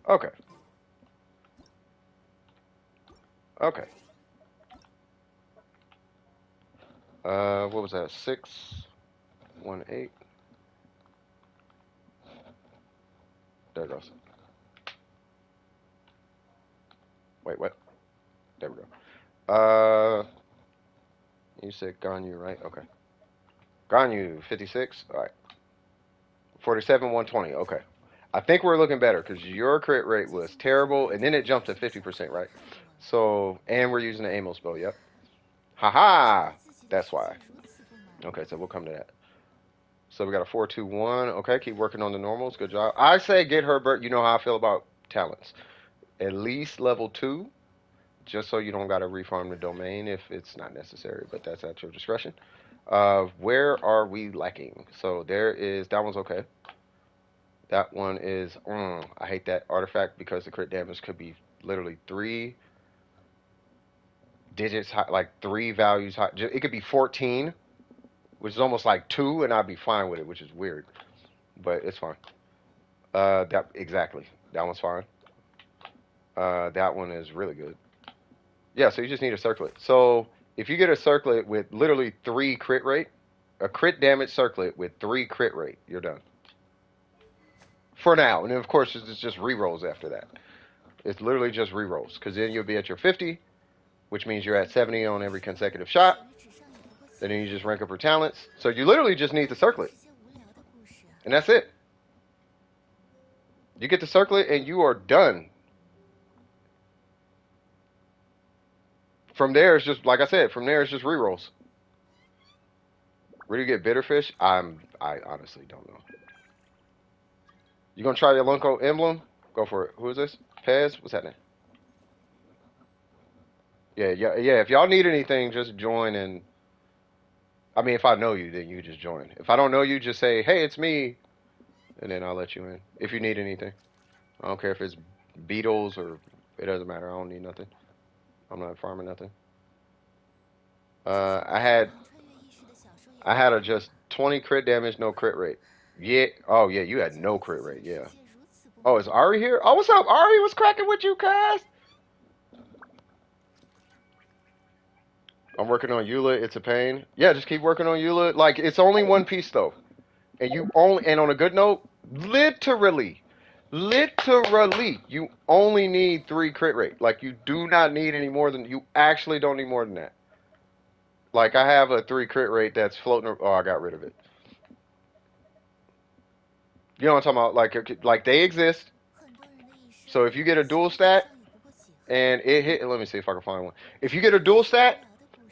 Okay. Okay. What was that? 618. There it goes. Wait, what? There we go. You said Ganyu, right? Okay. Ganyu, 56. All right. 47, 120. Okay. I think we're looking better because your crit rate was terrible, and then it jumped to 50%, right? So, and we're using the Amos bow, yep. Haha! That's why. Okay, so we'll come to that. So we got a 4-2-1. Okay, keep working on the normals. Good job. I say get Herbert. You know how I feel about talents. At least level 2, just so you don't got to refarm the domain if it's not necessary, but that's at your discretion. Where are we lacking? So there is that one's okay. That one is. I hate that artifact because the crit damage could be literally 3 digits high, like 3 values high. It could be 14, which is almost like 2, and I'd be fine with it, which is weird, but it's fine. That exactly. That one's fine. That one is really good. Yeah, so you just need a circlet. So if you get a circlet with literally 3 crit rate, a crit damage circlet with 3 crit rate, you're done. For now. And then, of course, it's just rerolls after that. It's literally just rerolls. Because then you'll be at your 50, which means you're at 70 on every consecutive shot. And then you just rank up your talents. So you literally just need the circlet. And that's it. You get the circlet and you are done. From there, it's just, like I said, from there, it's just rerolls. Where do you get bitterfish? I honestly don't know. You gonna try your Lunko emblem? Go for it. Who is this? Pez? What's happening? Yeah. If y'all need anything, just join. And I mean, if I know you, then you just join. If I don't know you, just say, "Hey, it's me," and then I'll let you in. If you need anything, I don't care if it's beetles or it doesn't matter. I don't need nothing. I'm not farming nothing. I had a just 20 crit damage, no crit rate. Yeah. Oh yeah, you had no crit rate. Yeah. Oh, is Ari here? Oh, what's up, Ari? What's cracking with you, cuz? I'm working on Eula. It's a pain. Yeah, just keep working on Eula. Like, it's only one piece, though. And on a good note, literally, you only need 3 crit rate. Like, you do not need any more than, you actually don't need more than that. Like, I have a 3 crit rate that's floating, oh, I got rid of it. You know what I'm talking about? Like they exist. So if you get a dual stat, and it hit, let me see if I can find one. If you get a dual stat,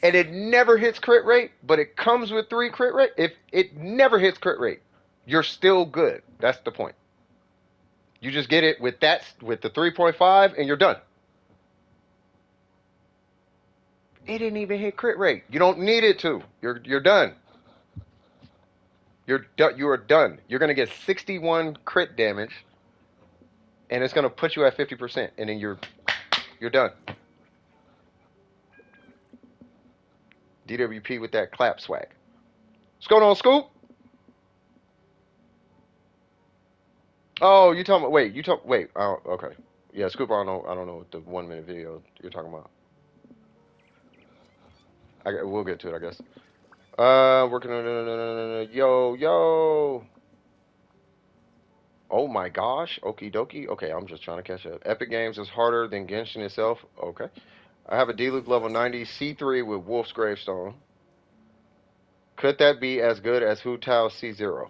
and it never hits crit rate, but it comes with 3 crit rate, if it never hits crit rate, you're still good. That's the point. You just get it with the 3.5, and you're done. It didn't even hit crit rate. You don't need it to. You're done. You are done. You're gonna get 61 crit damage, and it's gonna put you at 50%, and then you're done. DWP with that clap swag. What's going on, Scoop? Oh, you talking about? Wait. Oh, okay. Yeah, Scoop. I don't know what the 1 minute video you're talking about. We'll get to it, I guess. Working on yo. Oh my gosh. Okie dokie. Okay, I'm just trying to catch up. Epic Games is harder than Genshin itself. Okay. I have a D-Loop level 90 C3 with Wolf's Gravestone. Could that be as good as Hu Tao C0?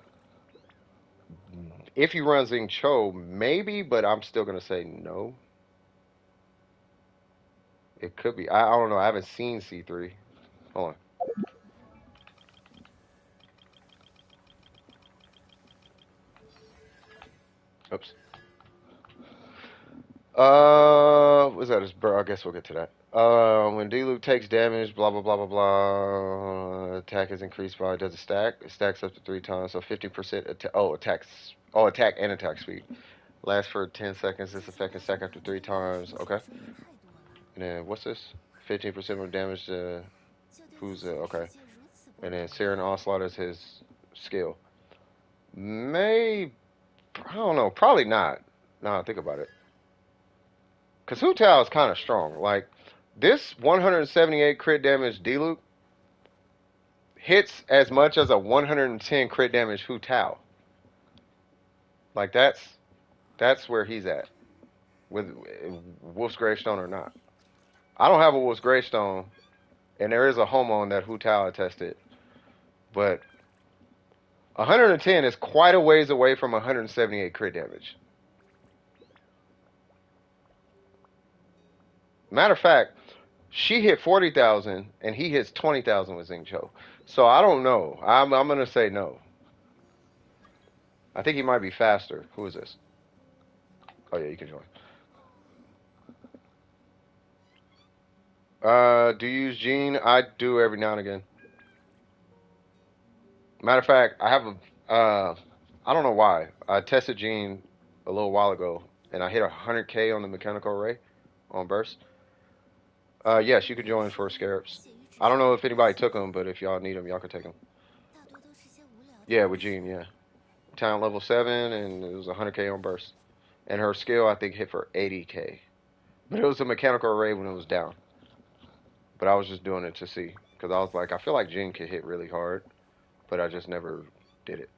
If you run Xing Cho, maybe, but I'm still gonna say no. It could be. I don't know. I haven't seen C3. Hold on. Oops. What's that? I guess we'll get to that. When D-Luke takes damage, blah blah blah blah blah. Attack is increased by does it stack? It stacks up to 3 times, so 50% attacks. Oh, attack and attack speed. Lasts for 10 seconds. This effect can stack up to 3 times. Okay. And then what's this? 15% more damage to who's okay. And then Siren Onslaught is his skill. May I don't know. Probably not. Now I think about it. Because Hu Tao is kind of strong. Like, this 178 crit damage D-Luke hits as much as a 110 crit damage Hu Tao. Like, that's where he's at. With Wolf's Gravestone or not. I don't have a Wolf's Gravestone, and there is a homo on that Hu Tao attested. But 110 is quite a ways away from 178 crit damage. Matter of fact, she hit 40,000 and he hits 20,000 with Xing Cho. So I don't know. I'm gonna say no. I think he might be faster. Who is this? Oh yeah, you can join. Do you use Gene? I do every now and again. Matter of fact, I have a. I don't know why. I tested Gene a little while ago, and I hit 100K on the mechanical array on burst. Yes, you can join for scarabs. I don't know if anybody took them, but if y'all need them, y'all can take them. Yeah, with Gene. Yeah, town level 7, and it was 100K on burst. And her skill, I think, hit for 80K. But it was a mechanical array when it was down. But I was just doing it to see, because I was like, I feel like Jin could hit really hard, but I just never did it.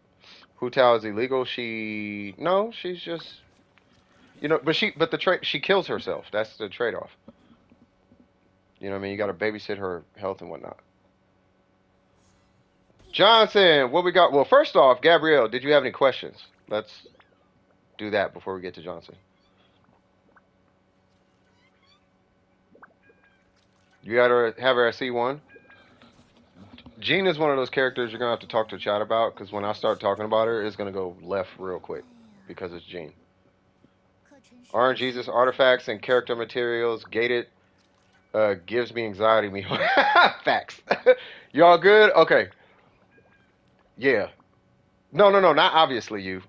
Hu Tao is illegal. No, she's just but the trade she kills herself. That's the trade off. You know what I mean? You got to babysit her health and whatnot. Johnson, what we got? Well, first off, Gabrielle, did you have any questions? Let's do that before we get to Johnson. You got to have her at C1. Jean is one of those characters you're gonna have to talk to chat about, because when I start talking about her, it's gonna go left real quick because it's Jean. RNG's artifacts and character materials gated gives me anxiety. Me facts. Y'all good? Okay. Yeah. No, not obviously you.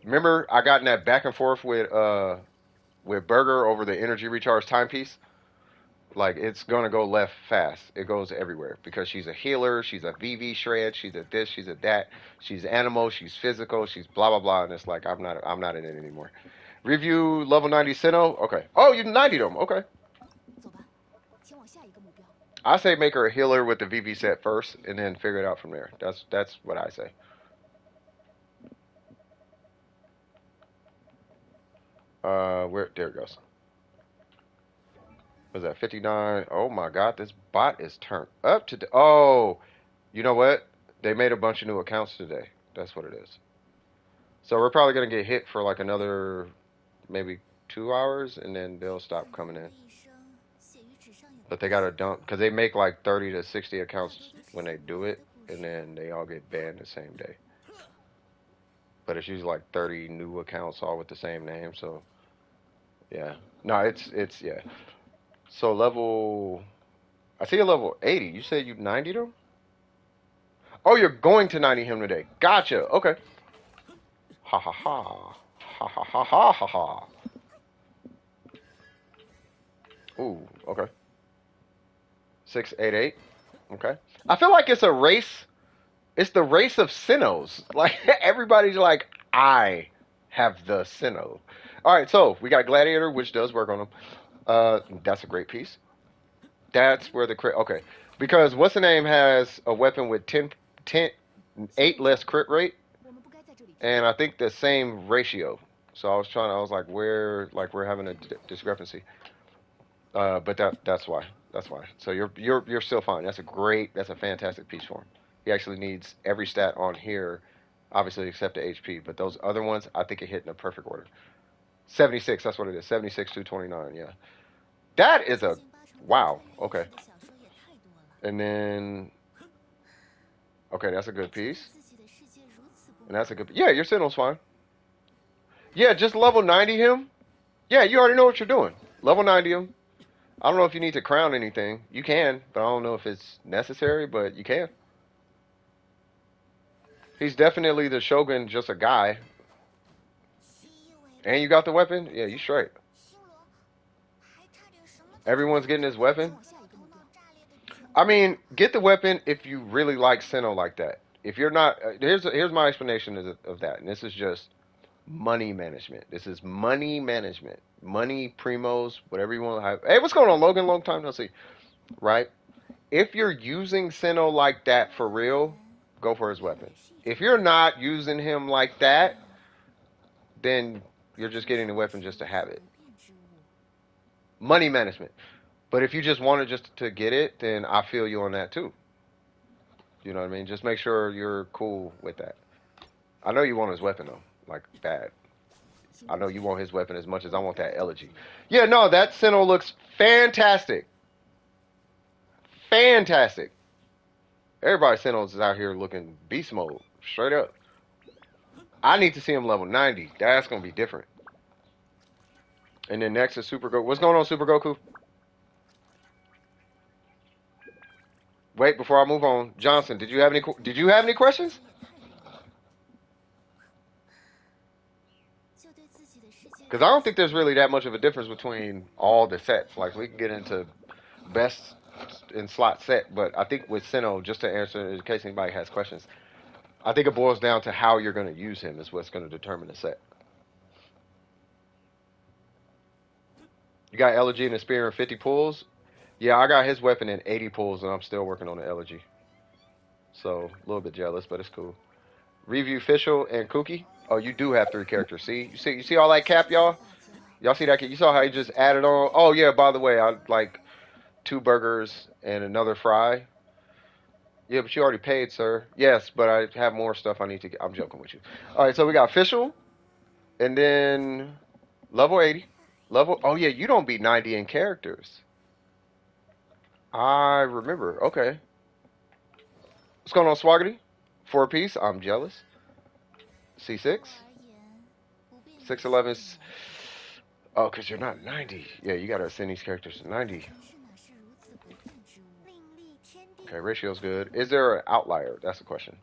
Remember, I got in that back and forth with Burger over the energy recharge timepiece. Like, it's gonna go left fast. It goes everywhere because she's a healer, she's a VV shred, she's a this, she's a that, she's animal, she's physical, she's blah blah blah, and it's like I'm not in it anymore. Review level 90 Sinnoh. Okay. Oh, you 90 them. Okay. I say make her a healer with the VV set first, and then figure it out from there. That's what I say. Where there it goes. Was that 59? Oh my God, this bot is turned up to. Oh, you know what? They made a bunch of new accounts today. That's what it is. So we're probably gonna get hit for like another maybe 2 hours, and then they'll stop coming in. But they gotta dump because they make like 30 to 60 accounts when they do it, and then they all get banned the same day. But it's usually like 30 new accounts all with the same name. So yeah, no, it's yeah. So level, I see a level 80. You said you 90 them? Oh, you're going to 90 him today. Gotcha. Okay. Ha ha ha. Ha ha ha ha ha ha. Ooh, okay. 688. Okay. I feel like it's a race. It's the race of Sinnohs. Like, everybody's like, I have the Sinnoh. All right, so we got Gladiator, which does work on them. That's a great piece. That's where the crit. Okay. Because what's the name has a weapon with 8 less crit rate, and I think the same ratio. So I was like, we're having a discrepancy. But that's why. That's why. So you're still fine. That's a fantastic piece for him. He actually needs every stat on here, obviously except the HP. But those other ones, I think it hit in a perfect order. 76. That's what it is. 76 229. Yeah. That is a wow. Okay. And then okay, that's a good piece. And that's a good. Yeah, your signal's fine. Yeah, just level 90 him. Yeah, you already know what you're doing. Level 90 him. I don't know if you need to crown anything. You can, but I don't know if it's necessary, but you can. He's definitely the Shogun, just a guy. And you got the weapon? Yeah, you straight. Everyone's getting his weapon? I mean, get the weapon if you really like Sinnoh like that. If you're not, here's my explanation of that, and this is just money management. This is money management. Money, primos, whatever you want to have. Hey, what's going on, Logan? Long time no see. Right? If you're using Sinnoh like that for real, go for his weapon. If you're not using him like that, then you're just getting the weapon just to have it. Money management. But if you just wanted just to get it, then I feel you on that too. You know what I mean? Just make sure you're cool with that. I know you want his weapon though, like bad. I know you want his weapon as much as I want that elegy. Yeah, no, that Sinnoh looks fantastic. Fantastic. Everybody Sinnohs is out here looking beast mode, straight up. I need to see him level 90. That's gonna be different. And then next is Super Goku. What's going on, Super Goku? Wait, before I move on, Johnson, did you have any questions? Because I don't think there's really that much of a difference between all the sets. Like, we can get into best in slot set, but I think with Sinnoh, just to answer in case anybody has questions, I think it boils down to how you're going to use him is what's going to determine the set. You got Elegy and the Spear in 50 pulls? Yeah, I got his weapon in 80 pulls, and I'm still working on the Elegy. So, a little bit jealous, but it's cool. Review Fischl and Cookie. Oh, you do have 3 characters. You see all that cap, y'all? Y'all see that? You saw how he just added on? Oh, yeah, by the way, I like 2 burgers and another fry. Yeah, but you already paid, sir. Yes, but I have more stuff I need to get. I'm joking with you. All right, so we got Fischl, and then level 80. Oh, yeah, you don't beat 90 in characters. I remember. Okay. What's going on, Swaggity? 4 piece. I'm jealous. C6. 611. Oh, because you're not 90. Yeah, you got to ascend these characters to 90. Okay, ratio's good. Is there an outlier? That's the question.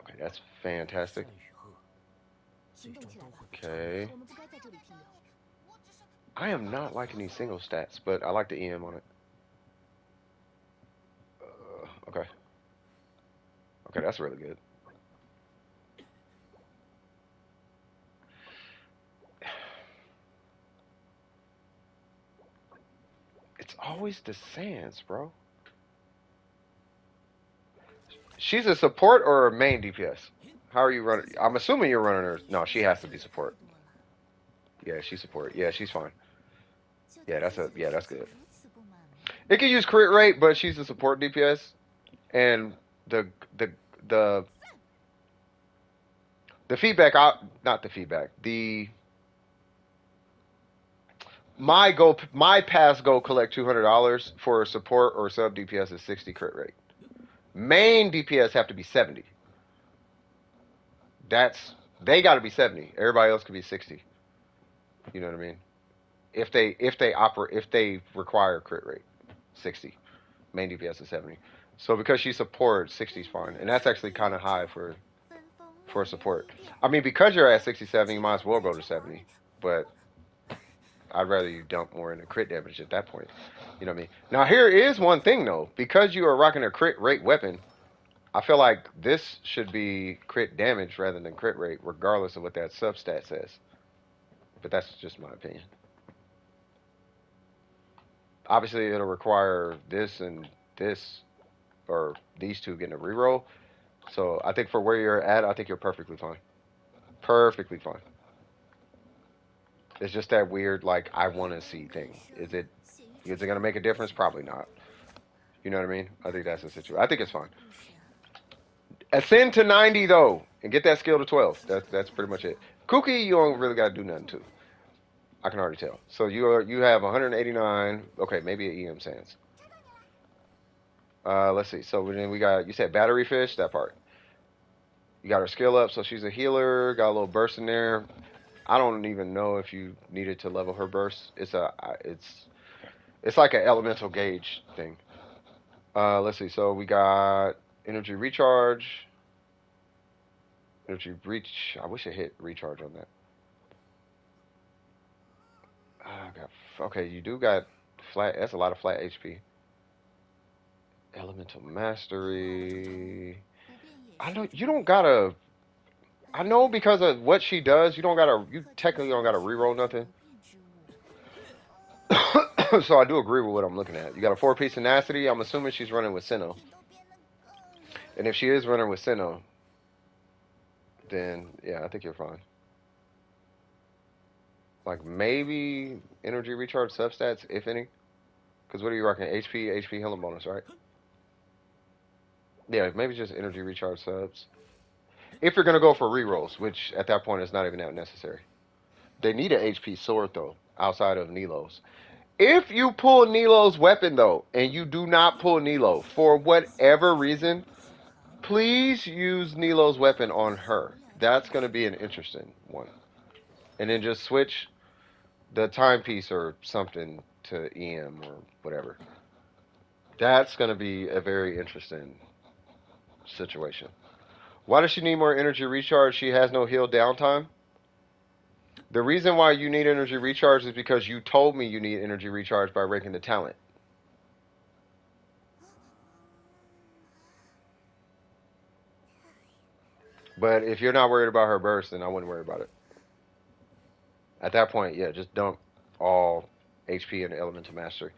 Okay, that's fantastic. Okay. I am not liking these single stats, but I like the EM on it. Okay. Okay, that's really good. It's always the Sands, bro. She's a support or a main DPS? How are you running? I'm assuming you're running her. No, she has to be support. Yeah, she's support. Yeah, she's fine. Yeah, that's good. It can use crit rate, but she's a support DPS, and the the the feedback. Not the feedback. My past goal collect $200 for a support or sub DPS is 60 crit rate. Main DPS have to be 70. They got to be 70. Everybody else could be 60. You know what I mean? If they require crit rate, 60. Main DPS is 70. So because she supports, 60 is fine, and that's actually kind of high for support. I mean, because you're at 67, you might as well go to 70. But I'd rather you dump more into crit damage at that point. You know what I mean? Now here is one thing though, because you are rocking a crit rate weapon, I feel like this should be crit damage rather than crit rate, regardless of what that substat says. But that's just my opinion. Obviously, it'll require this and this, or these two getting a reroll. So I think for where you're at, I think you're perfectly fine. Perfectly fine. It's just that weird, like, I want to see thing. Is it going to make a difference? Probably not. You know what I mean? I think that's the situation. I think it's fine. Ascend to 90, though, and get that skill to 12. That's pretty much it. Cookie, you don't really got to do nothing to. I can already tell. So you have 189. Okay, maybe an EM Sands. Let's see. So then we got, you said battery fish, that part. You got her skill up, so she's a healer. Got a little burst in there. I don't even know if you needed to level her burst. It's like an elemental gauge thing. Let's see. So we got energy recharge. Energy reach. I wish I hit recharge on that. Okay, you do got flat. That's a lot of flat HP. Elemental mastery. I know you don't gotta. I know because of what she does, you technically don't gotta reroll nothing. So I do agree with what I'm looking at. You got a 4-piece tenacity. I'm assuming she's running with Sinnoh. And if she is running with Sinnoh, then yeah, I think you're fine. Like maybe energy recharge substats, if any. Because what are you rocking? HP healing bonus, right? Yeah, maybe just energy recharge subs. If you're gonna go for rerolls, which at that point is not even that necessary. They need an HP sword though, outside of Nilo's. If you pull Nilo's weapon though, and you do not pull Nilo for whatever reason, please use Nilo's weapon on her. That's gonna be an interesting one. And then just switch the timepiece or something to EM or whatever. That's gonna be a very interesting situation. Why does she need more energy recharge? She has no heal downtime. The reason why you need energy recharge is because you told me you need energy recharge by ranking the talent. But if you're not worried about her burst, then I wouldn't worry about it. At that point, yeah, just dump all HP in the Elemental Mastery.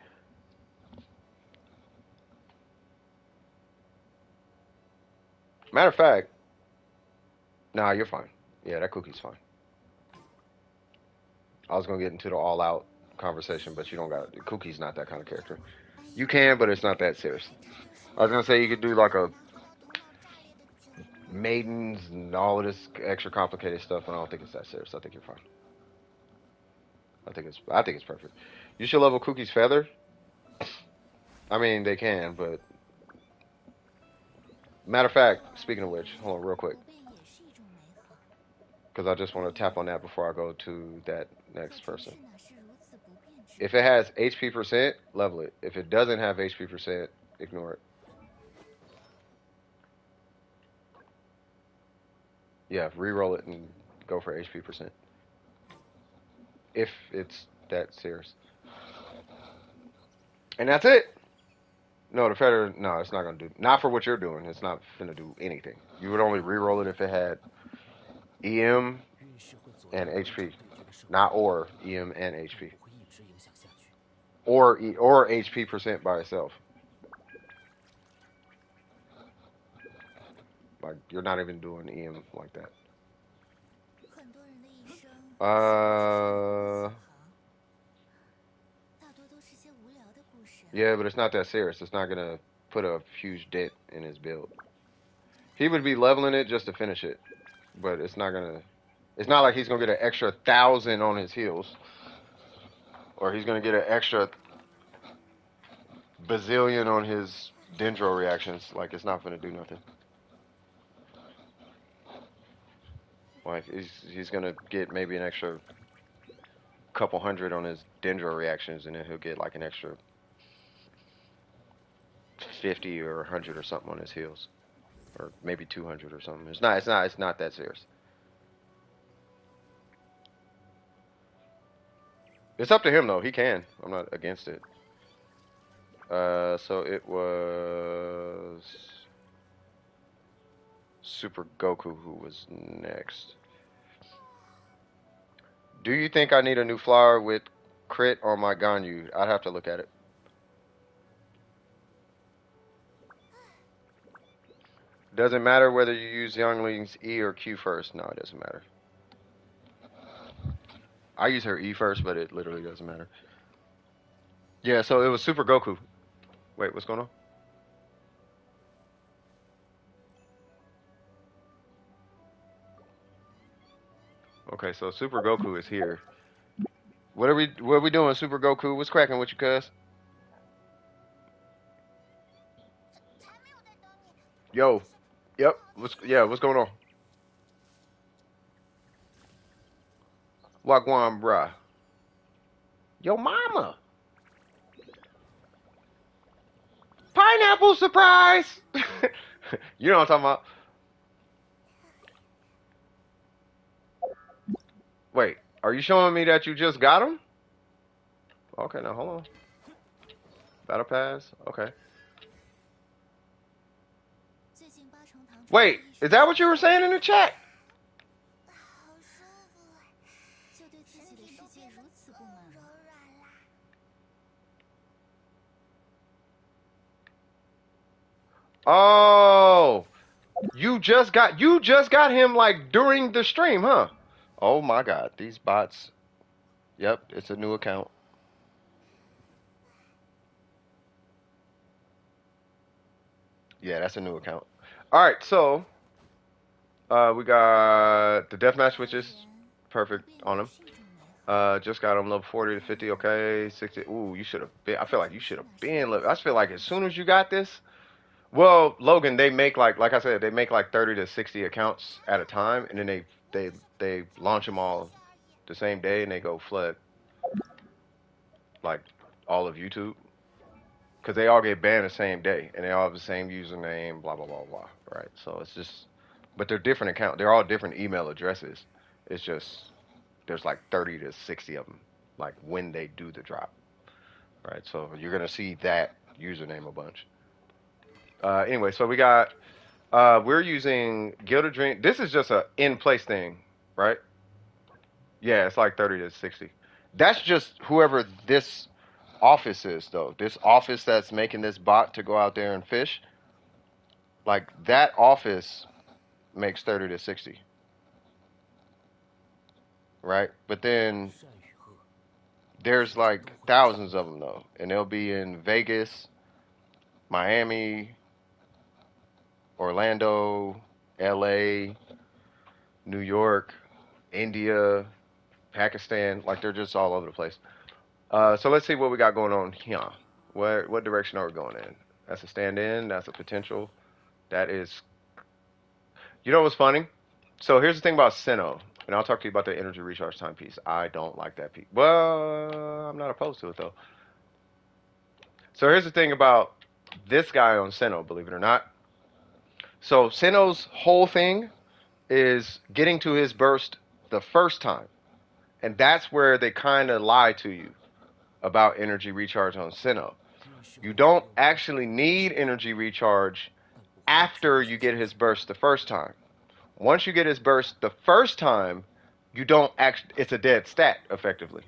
Matter of fact, nah, you're fine. Yeah, that cookie's fine. I was gonna get into the all-out conversation, but you don't got it. Cookie's not that kind of character. You can, but it's not that serious. I was gonna say you could do like a maidens and all of this extra complicated stuff, and I don't think it's that serious. I think you're fine. I think it's perfect. You should level Cookie's feather. I mean, they can, but matter of fact, speaking of which, hold on real quick, because I just want to tap on that before I go to that next person. If it has HP percent, level it. If it doesn't have HP percent, ignore it. Yeah, re-roll it and go for HP percent. If it's that serious. And that's it. No, the feather, no, it's not going to do, not for what you're doing. It's not going to do anything. You would only re-roll it if it had EM and HP. Not or, EM and HP. Or HP percent by itself. Like, you're not even doing EM like that. Yeah, but it's not that serious. It's not going to put a huge dent in his build. He would be leveling it just to finish it. But it's not going to... It's not like he's going to get an extra 1,000 on his heals. Or he's going to get an extra bazillion on his dendro reactions. Like, it's not going to do nothing. Like, he's going to get maybe an extra couple hundred on his dendro reactions, and then he'll get like an extra 50 or 100 or something on his heals. Or maybe 200 or something. It's not that serious. It's up to him though. He can. I'm not against it. So it was Super Goku who was next. Do you think I need a new flower with crit on my Ganyu? I'd have to look at it. Doesn't matter whether you use Youngling's E or Q first. No, it doesn't matter. I use her E first, but it literally doesn't matter. Yeah, so it was Super Goku. Wait, what's going on? Okay, so Super Goku is here. What are we doing, Super Goku? What's cracking with you, cuz? Yo. Yep. What's going on? Wagwan, bruh. Yo, mama. Pineapple surprise. You know what I'm talking about? Wait, are you showing me that you just got him? Okay, now hold on. Battle pass. Okay. Wait, is that what you were saying in the chat? Oh, you just got him like during the stream, huh? Oh my God, these bots. Yep, it's a new account. Yeah, that's a new account. All right, so we got the deathmatch switches, perfect on him. Just got him level 40 to 50. Okay, 60. Ooh, you should have been. I feel like you should have been. I feel like as soon as you got this. Well, Logan, they make like I said, they make like 30 to 60 accounts at a time, and then they launch them all the same day, and they go flood like all of YouTube because they all get banned the same day, and they all have the same username, blah blah blah blah. Right? So it's just, but they're different accounts. They're all different email addresses. It's just there's like 30 to 60 of them, like when they do the drop, right? So you're gonna see that username a bunch. Anyway, so we got we're using Gilded Dream. This is just a in place thing, right? Yeah, it's like 30 to 60. That's just whoever this office is, though. This office that's making this bot to go out there and fish, like that office makes 30 to 60, right? But then there's like thousands of them, though. And they'll be in Vegas, Miami, Orlando, LA, New York, India, Pakistan. Like they're just all over the place. So let's see what we got going on here. What direction are we going in? That's a stand-in. That's a potential. That is. You know what's funny? So here's the thing about Sinnoh, and I'll talk to you about the energy recharge timepiece. I don't like that piece. Well, I'm not opposed to it though. So here's the thing about this guy on Sinnoh, believe it or not. So Sinnoh's whole thing is getting to his burst the first time, and that's where they kind of lie to you about energy recharge on Sinnoh. You don't actually need energy recharge after you get his burst the first time. Once you get his burst the first time, you don't actually, it's a dead stat effectively.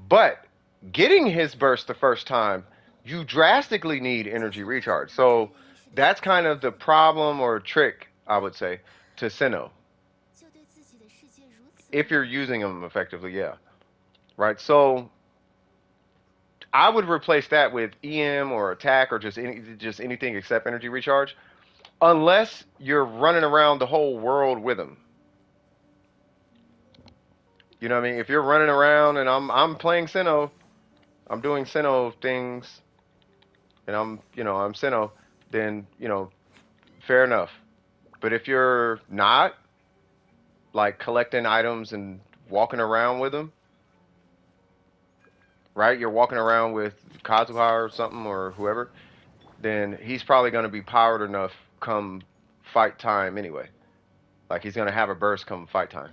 But getting his burst the first time, you drastically need energy recharge. So that's kind of the problem or trick, I would say, to Sinnoh. If you're using him effectively, yeah. Right? So I would replace that with EM or attack or just anything except energy recharge, unless you're running around the whole world with him. You know what I mean? If you're running around and I'm playing Sinnoh, I'm doing Sinnoh things, and I'm Sinnoh, then fair enough. But if you're not like collecting items and walking around with them, right? You're walking around with Kazuha or something or whoever, then he's probably going to be powered enough come fight time anyway. Like he's going to have a burst come fight time.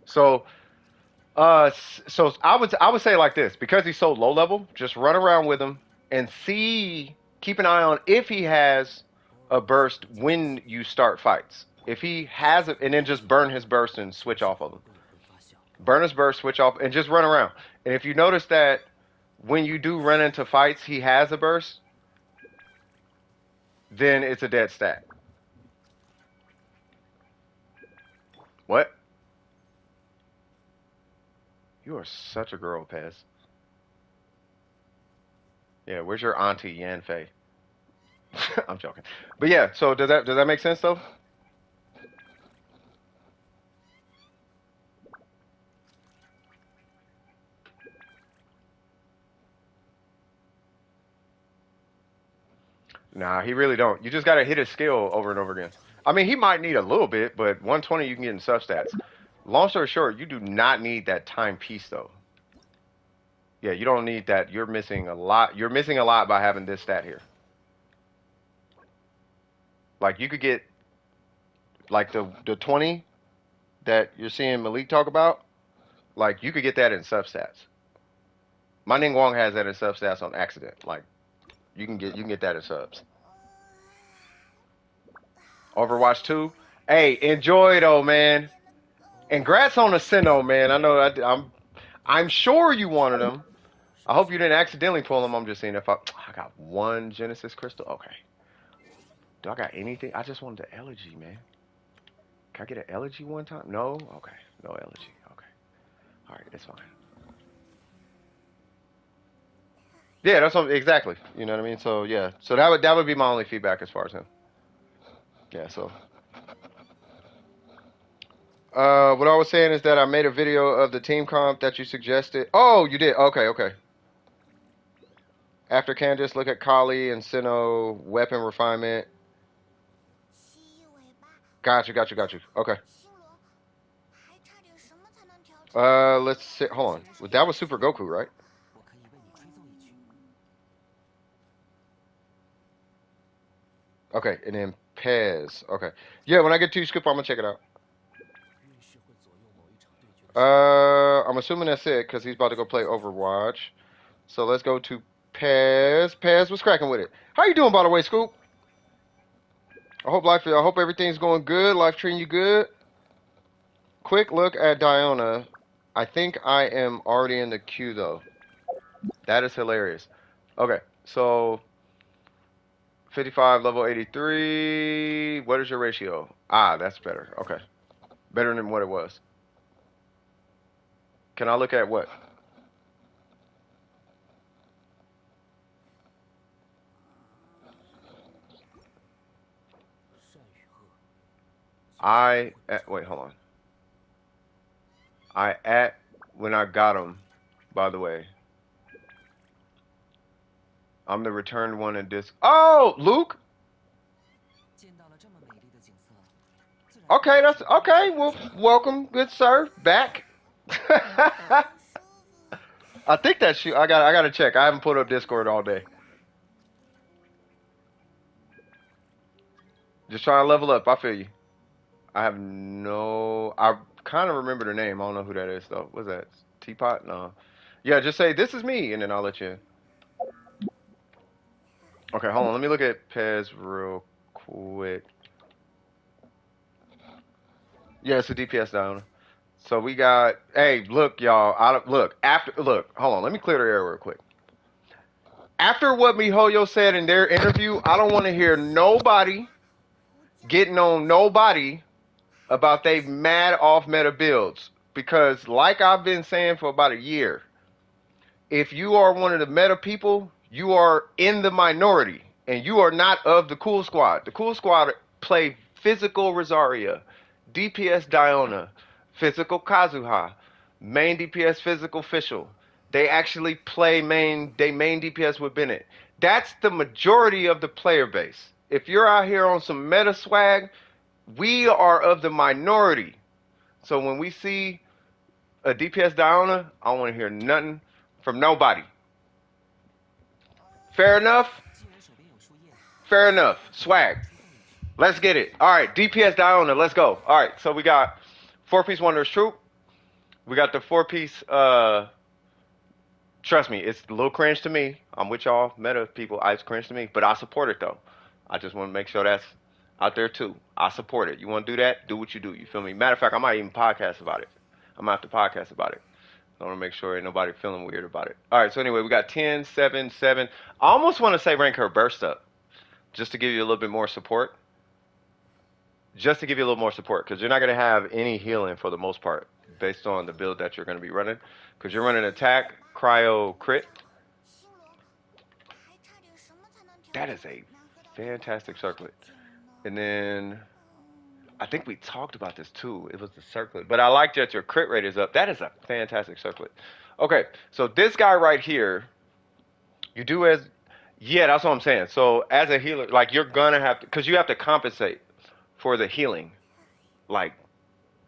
So, so I would say like this, because he's so low level, just run around with him and keep an eye on if he has a burst when you start fights. If he has it, and then just burn his burst and switch off of him. Burn his burst, switch off, and just run around. And if you notice that when you do run into fights, he has a burst, then it's a dead stat. What? You are such a girl, Pez. Yeah, where's your auntie, Yan Fei? I'm joking. But yeah, so does that make sense though? Nah, he really don't. You just gotta hit his skill over and over again. I mean, he might need a little bit, but 120 you can get in substats. Long story short, you do not need that timepiece though. Yeah, you don't need that. You're missing a lot. You're missing a lot by having this stat here. Like you could get like the 20 that you're seeing Malik talk about. Like you could get that in substats. My Ning Wong has that in substats on accident. Like you can get that in subs. Overwatch 2. Hey, enjoy though, man. And congrats on the Sinnoh, man. I know I'm sure you wanted them. I hope you didn't accidentally pull them. I'm just seeing if I got one Genesis crystal. Okay. Do I got anything? I just wanted the elegy, man. Can I get an elegy one time? No? Okay. No elegy. Okay. Alright, it's fine. Yeah, that's what, exactly. You know what I mean? So yeah. So that would be my only feedback as far as him. Yeah, so what I was saying is that I made a video of the team comp that you suggested. Oh, you did? Okay, okay. After Candace, look at Kali and Sinnoh, weapon refinement. Got you, got you, got you. Okay. Let's see. Hold on. Well, that was Super Goku, right? Okay, and then Pez. Okay. Yeah, when I get to Scoop, I'm gonna check it out. I'm assuming that's it because he's about to go play Overwatch. So let's go to Pez. Pez, what's cracking with it? How you doing, by the way, Scoop? I hope everything's going good. Life treating you good. Quick look at Diona. I think I am already in the queue though. That is hilarious. Okay, so 55, level 83. What is your ratio? Ah, that's better. Okay, better than what it was. Can I look at what? Wait, hold on. When I got him, by the way. I'm the returned one in this. Oh, Luke. Okay, that's okay. Well, welcome, good sir, back. I think that's you. I gotta check. I haven't put up Discord all day. Just trying to level up. I feel you. I have no. I kind of remember the name. I don't know who that is though. What's that? Teapot? No. Yeah, just say this is me, and then I'll let you in. Okay, hold on. Let me look at Pez real quick. Yeah, it's a DPS down. So we got. Hey, look, y'all. Look. Hold on. Let me clear the air real quick. After what MiHoYo said in their interview, I don't want to hear nobody getting on nobody about they mad off meta builds. Because like I've been saying for about a year, if you are one of the meta people, you are in the minority. And you are not of the cool squad. The cool squad play physical Rosaria, DPS Diona, physical Kazuha, main DPS physical Fischl. They actually play main DPS with Bennett. That's the majority of the player base. If you're out here on some meta swag, we are of the minority. So when we see a DPS Diona, I don't want to hear nothing from nobody. Fair enough? Fair enough. Swag. Let's get it. All right, DPS Diona, let's go. All right, so we got 4-piece Wanderer's Troop. We got the 4-piece, trust me, it's a little cringe to me. I'm with y'all, meta people, it's cringe to me, but I support it though. I just want to make sure that's out there too. I support it. You want to do that? Do what you do. You feel me? Matter of fact, I might even podcast about it. I'm going to have to podcast about it. I want to make sure ain't nobody feeling weird about it. All right, so anyway, we got 10, 7, 7. I almost want to say rank her burst up just to give you a little bit more support. Just to give you a little more support, because you're not going to have any healing for the most part based on the build that you're going to be running, because you're running attack, cryo, crit. That is a fantastic circlet. And then I think we talked about this too. It was the circlet, but I like that your crit rate is up. That is a fantastic circlet. Okay, so this guy right here, you do as, yeah, that's what I'm saying. So as a healer, like you're gonna have to, because you have to compensate for the healing. Like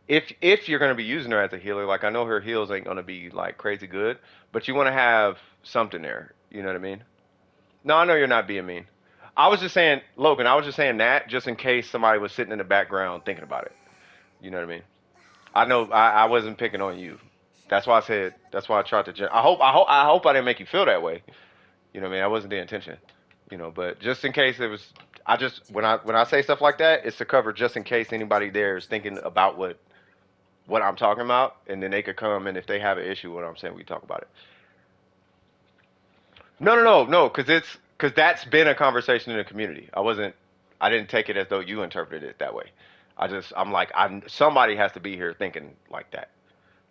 if you're gonna be using her as a healer, like I know her heals ain't gonna be like crazy good, but you want to have something there. You know what I mean? No, I know you're not being mean. I was just saying, Logan. I was just saying that just in case somebody was sitting in the background thinking about it. You know what I mean? I know I wasn't picking on you. That's why I said. That's why I tried to. I hope I didn't make you feel that way. You know what I mean? That wasn't the intention. You know, but just in case it was, I just when I say stuff like that, it's to cover just in case anybody there is thinking about what I'm talking about, and then they could come and if they have an issue with what I'm saying, we talk about it. No, because that's been a conversation in the community. I didn't take it as though you interpreted it that way. I'm like, somebody has to be here thinking like that.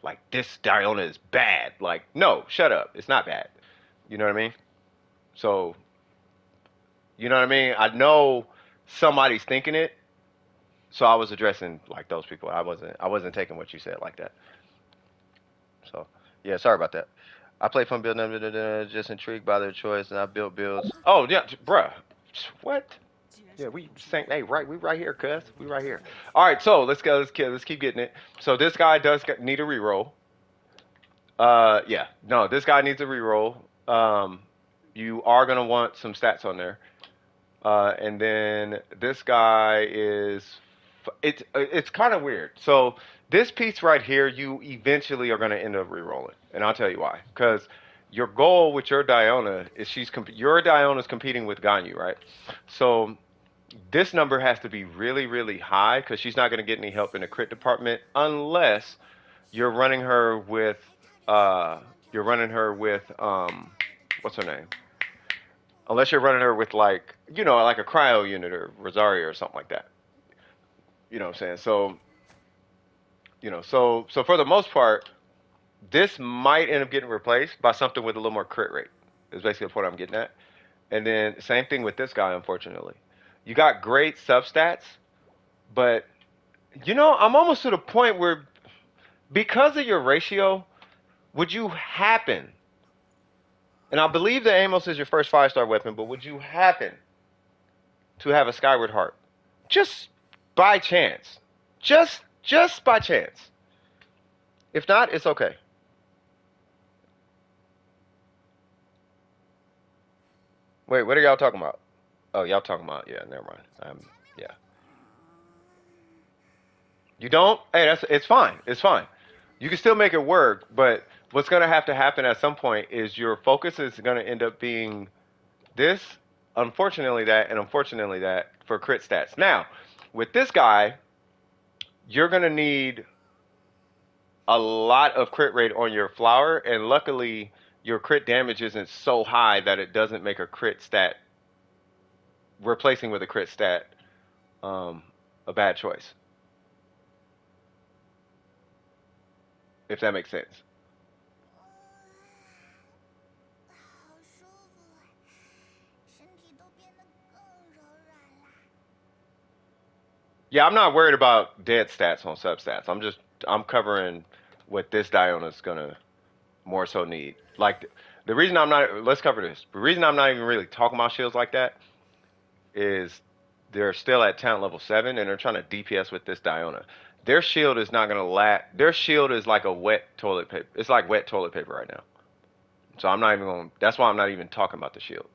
Like this Diona is bad. Like, no, shut up. It's not bad. You know what I mean? So, you know what I mean? I know somebody's thinking it, so I was addressing like those people. I wasn't taking what you said like that. So, yeah, sorry about that. I play fun build, just intrigued by their choice, and I built builds. Oh yeah, bruh. What? Yeah, we right here, cuz. We right here. All right, so let's go. Let's keep getting it. So this guy does need a reroll. Yeah, no, this guy needs a reroll. You are gonna want some stats on there. And then this guy is it's kind of weird. So this piece right here, you eventually are going to end up re-rolling, and I'll tell you why. Because your goal with your Diona is your Diona's competing with Ganyu, right? So this number has to be really, really high because she's not going to get any help in the crit department unless you're running her with uh you're running her with what's her name? Unless you're running her with like like a cryo unit or Rosario or something like that. You know what I'm saying? So so for the most part, this might end up getting replaced by something with a little more crit rate. Is basically the point I'm getting at. And then same thing with this guy, unfortunately. You got great substats, but I'm almost to the point where because of your ratio, would you happen, and I believe the Amos is your first 5-star weapon, but would you happen to have a Skyward Heart? Just by chance. Just by chance. If not, it's okay. Wait, what are y'all talking about? Oh, y'all talking about, yeah, never mind. Yeah. You don't? Hey, it's fine. It's fine. You can still make it work, but what's going to have to happen at some point is your focus is going to end up being this, unfortunately that, and unfortunately that for crit stats. Now, with this guy, you're going to need a lot of crit rate on your flower, and luckily your crit damage isn't so high that it doesn't make a crit stat, replacing with a crit stat, a bad choice. If that makes sense. Yeah, I'm not worried about dead stats on substats. I'm covering what this Diona's gonna more so need. Like the reason I'm not let's cover this. The reason I'm not even really talking about shields like that is they're still at talent level 7 and they're trying to DPS with this Diona. Their shield is not gonna their shield is like a wet toilet paper. It's like wet toilet paper right now. So I'm not even going that's why I'm not even talking about the shield.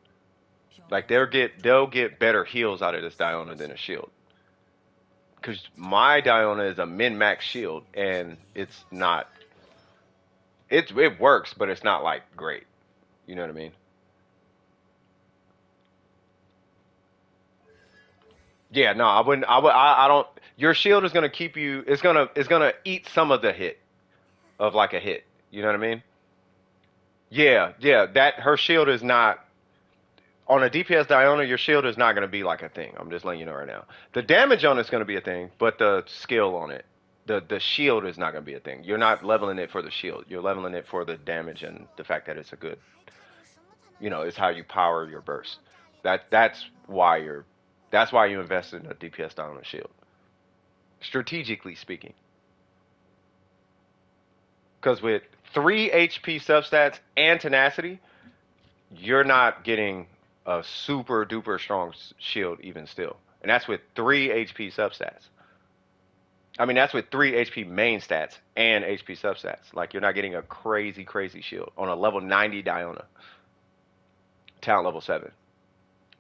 Like they'll get better heals out of this Diona than a shield. Because my Diona is a min-max shield, and it's not. It works, but it's not like great. You know what I mean? Yeah, no, I wouldn't. I don't. Your shield is gonna keep you. It's gonna eat some of the hit of like a hit. You know what I mean? Yeah, yeah. That her shield is not on a DPS Diona. Your shield is not gonna be like a thing. I'm just letting you know right now. The damage on it's gonna be a thing, but the skill on it, the shield is not gonna be a thing. You're not leveling it for the shield. You're leveling it for the damage and the fact that it's a good. It's how you power your burst. That's why you invest in a DPS Diona shield. Strategically speaking. Because with 3 HP substats and tenacity, you're not getting a super duper strong shield even still. And that's with 3 HP substats. I mean, that's with 3 HP main stats and HP substats. Like, you're not getting a crazy, crazy shield on a level 90 Diona. Talent level 7.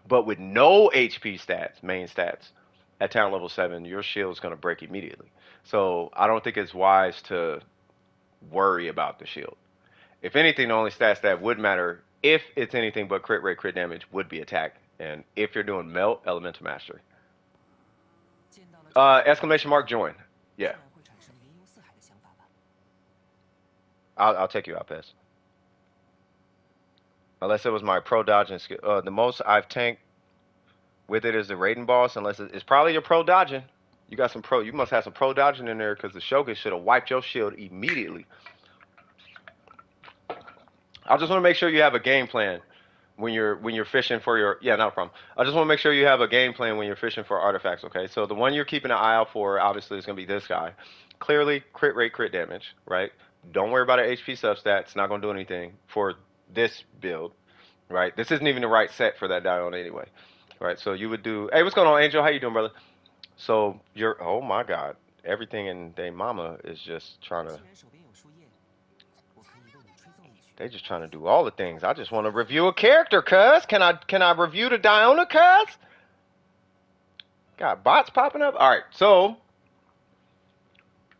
But with no HP stats, main stats, at talent level 7, your shield is going to break immediately. So I don't think it's wise to worry about the shield. If anything, the only stats that would matter, if it's anything but crit rate, crit damage, would be attack. And if you're doing melt, elemental mastery. Exclamation mark join. Yeah. I'll take you out, Pez. Unless it was my pro dodging skill. The most I've tanked with it is the Raiden boss. Unless it's probably your pro dodging. You must have some pro dodging in there because the Shogun should have wiped your shield immediately. I just want to make sure you have a game plan when you're fishing for your not a problem. I just want to make sure you have a game plan when you're fishing for artifacts. Okay, so the one you're keeping an eye out for obviously is going to be this guy. Clearly, crit rate, crit damage. Right. Don't worry about an HP substat. It's not going to do anything for this build. Right. This isn't even the right set for that Diona anyway. Right. So you would do. Hey, what's going on, Angel? How you doing, brother? So you're. Oh my God. Everything in their mama is just trying to. They just trying to do all the things. I just want to review a character, cuz. Can I review the Diona, cuz? Got bots popping up. All right, so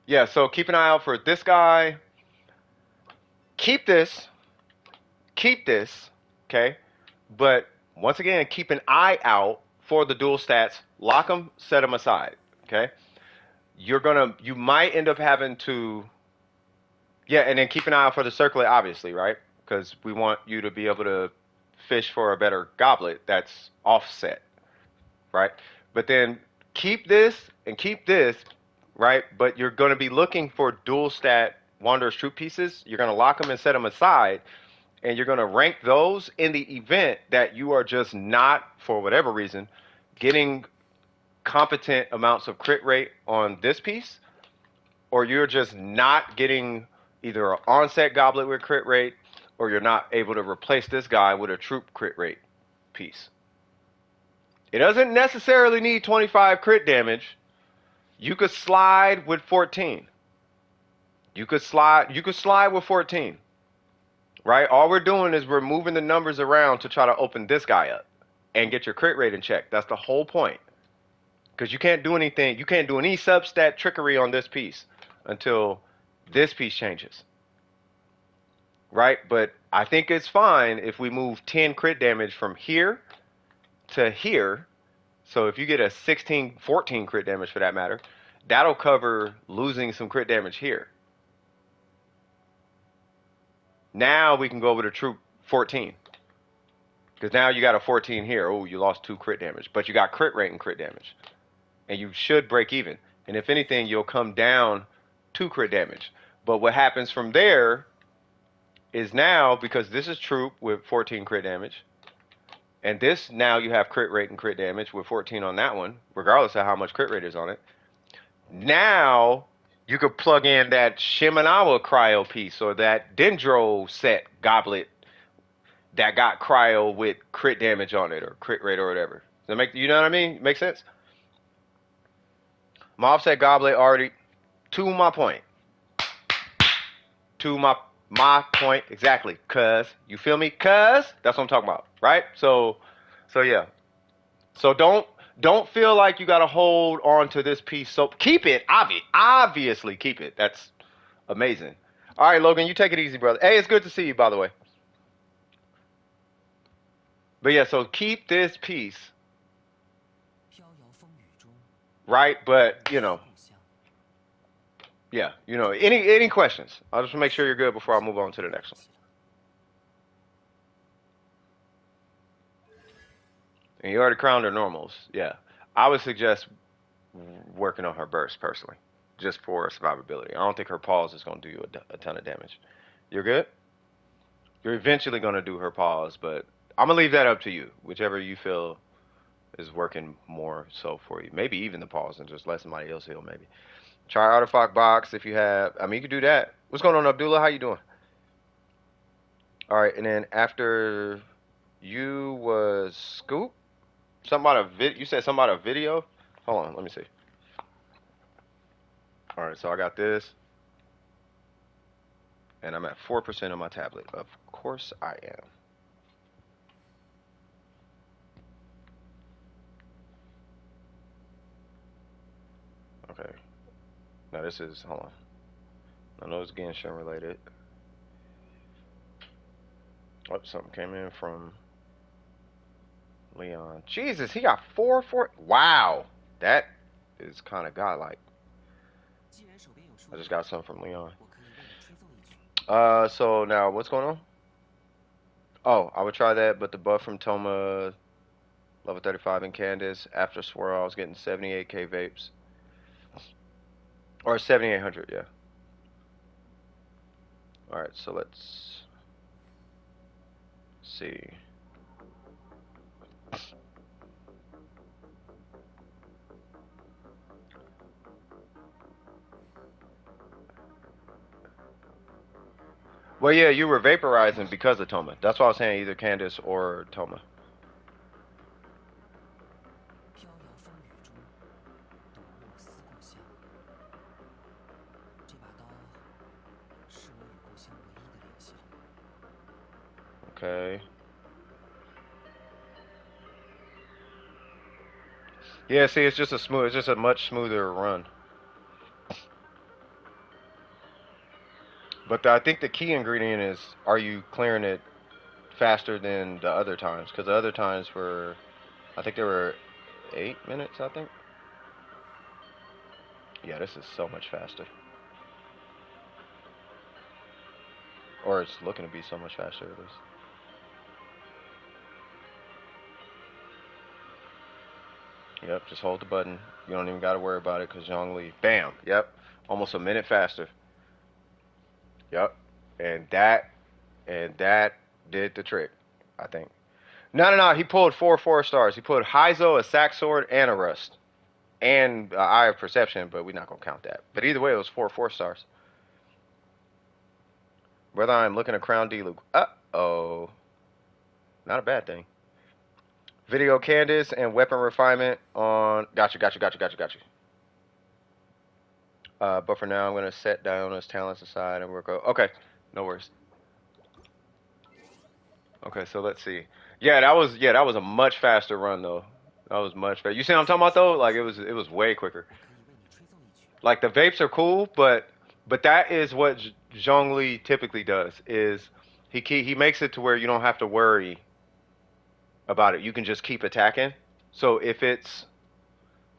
yeah, so keep an eye out for this guy. Keep this. Keep this. Okay, but once again, keep an eye out for the dual stats. Lock them, set them aside. Okay, you might end up having to, yeah, and then keep an eye out for the circlet, obviously, right? Because we want you to be able to fish for a better goblet that's offset, right? But then keep this and keep this, right? But you're going to be looking for dual stat Wanderer's Troop pieces. You're going to lock them and set them aside, and you're going to rank those in the event that you are just not, for whatever reason, getting competent amounts of crit rate on this piece, or you're just not getting either an onset goblet with crit rate, or you're not able to replace this guy with a troop crit rate piece. It doesn't necessarily need 25 crit damage. You could slide with 14. You could slide with 14. Right? All we're doing is we're moving the numbers around to try to open this guy up and get your crit rate in check. That's the whole point. Because you can't do anything, you can't do any substat trickery on this piece until this piece changes. Right? But I think it's fine if we move 10 crit damage from here to here. So if you get a 16, 14 crit damage for that matter, that'll cover losing some crit damage here. Now we can go over to troop 14. Because now you got a 14 here. Oh, you lost 2 crit damage. But you got crit rate and crit damage. And you should break even. And if anything, you'll come down 2 crit damage. But what happens from there is now, because this is troop with 14 crit damage, and this now you have crit rate and crit damage with 14 on that one, regardless of how much crit rate is on it. Now you could plug in that Shimenawa cryo piece or that Dendro set goblet that got cryo with crit damage on it or crit rate or whatever. Does that make, you know what I mean? Make sense? My offset goblet already, to my point. To my point exactly. Cuz, you feel me? Cuz, that's what I'm talking about, right? So yeah. So don't feel like you got to hold on to this piece. So keep it, obviously keep it. That's amazing. All right, Logan, you take it easy, brother. Hey, it's good to see you, by the way. But yeah, so keep this piece, right? But yeah, any questions? I'll just make sure you're good before I move on to the next one. And you already crowned her normals. Yeah, I would suggest working on her burst personally, just for survivability. I don't think her pause is going to do you a ton of damage. You're good? You're eventually going to do her pause, but I'm going to leave that up to you. Whichever you feel is working more so for you. Maybe even the pause and just let somebody else heal maybe. Try artifact box if you have. I mean, you can do that. What's going on, Abdullah? How you doing? All right, and then after you was Scoop? Something about a vid. You said something about a video? Hold on, let me see. All right, so I got this. And I'm at 4% on my tablet. Of course I am. Okay. Now this is, hold on. I know it's Genshin related. Oh, something came in from Leon. Jesus, he got 4. Wow. That is kind of godlike. I just got something from Leon. So now what's going on? Oh, I would try that, but the buff from Toma, level 35 and Candace, after Swirl, I was getting 78k vapes. Or 7800, yeah. Alright, so let's see. Well, yeah, you were vaporizing because of Toma. That's why I was saying either Candace or Toma. Okay. Yeah, see, it's just a much smoother run. But I think the key ingredient is, are you clearing it faster than the other times? Because the other times were, I think they were 8 minutes, I think. Yeah, this is so much faster. Or it's looking to be so much faster at least. Yep, just hold the button. You don't even got to worry about it because Zhongli, bam, yep, almost a minute faster. Yep, and that did the trick, I think. No, no, no, he pulled four stars. He pulled Heizo, a sack sword, and a rust. And Eye of Perception, but we're not going to count that. But either way, it was four stars. Brother, I'm looking at Crown D. Luke. Uh-oh. Not a bad thing. Video Candace and weapon refinement on. Got you. But for now, I'm going to set Diona's talents aside and work. Okay, no worries. Okay, so let's see. Yeah, that was a much faster run though. That was much faster. You see what I'm talking about though? Like it was way quicker. 我可以为你吹奏一曲。Like the vapes are cool, but that is what Zhongli typically does. Is he makes it to where you don't have to worry about it. You can just keep attacking. So if it's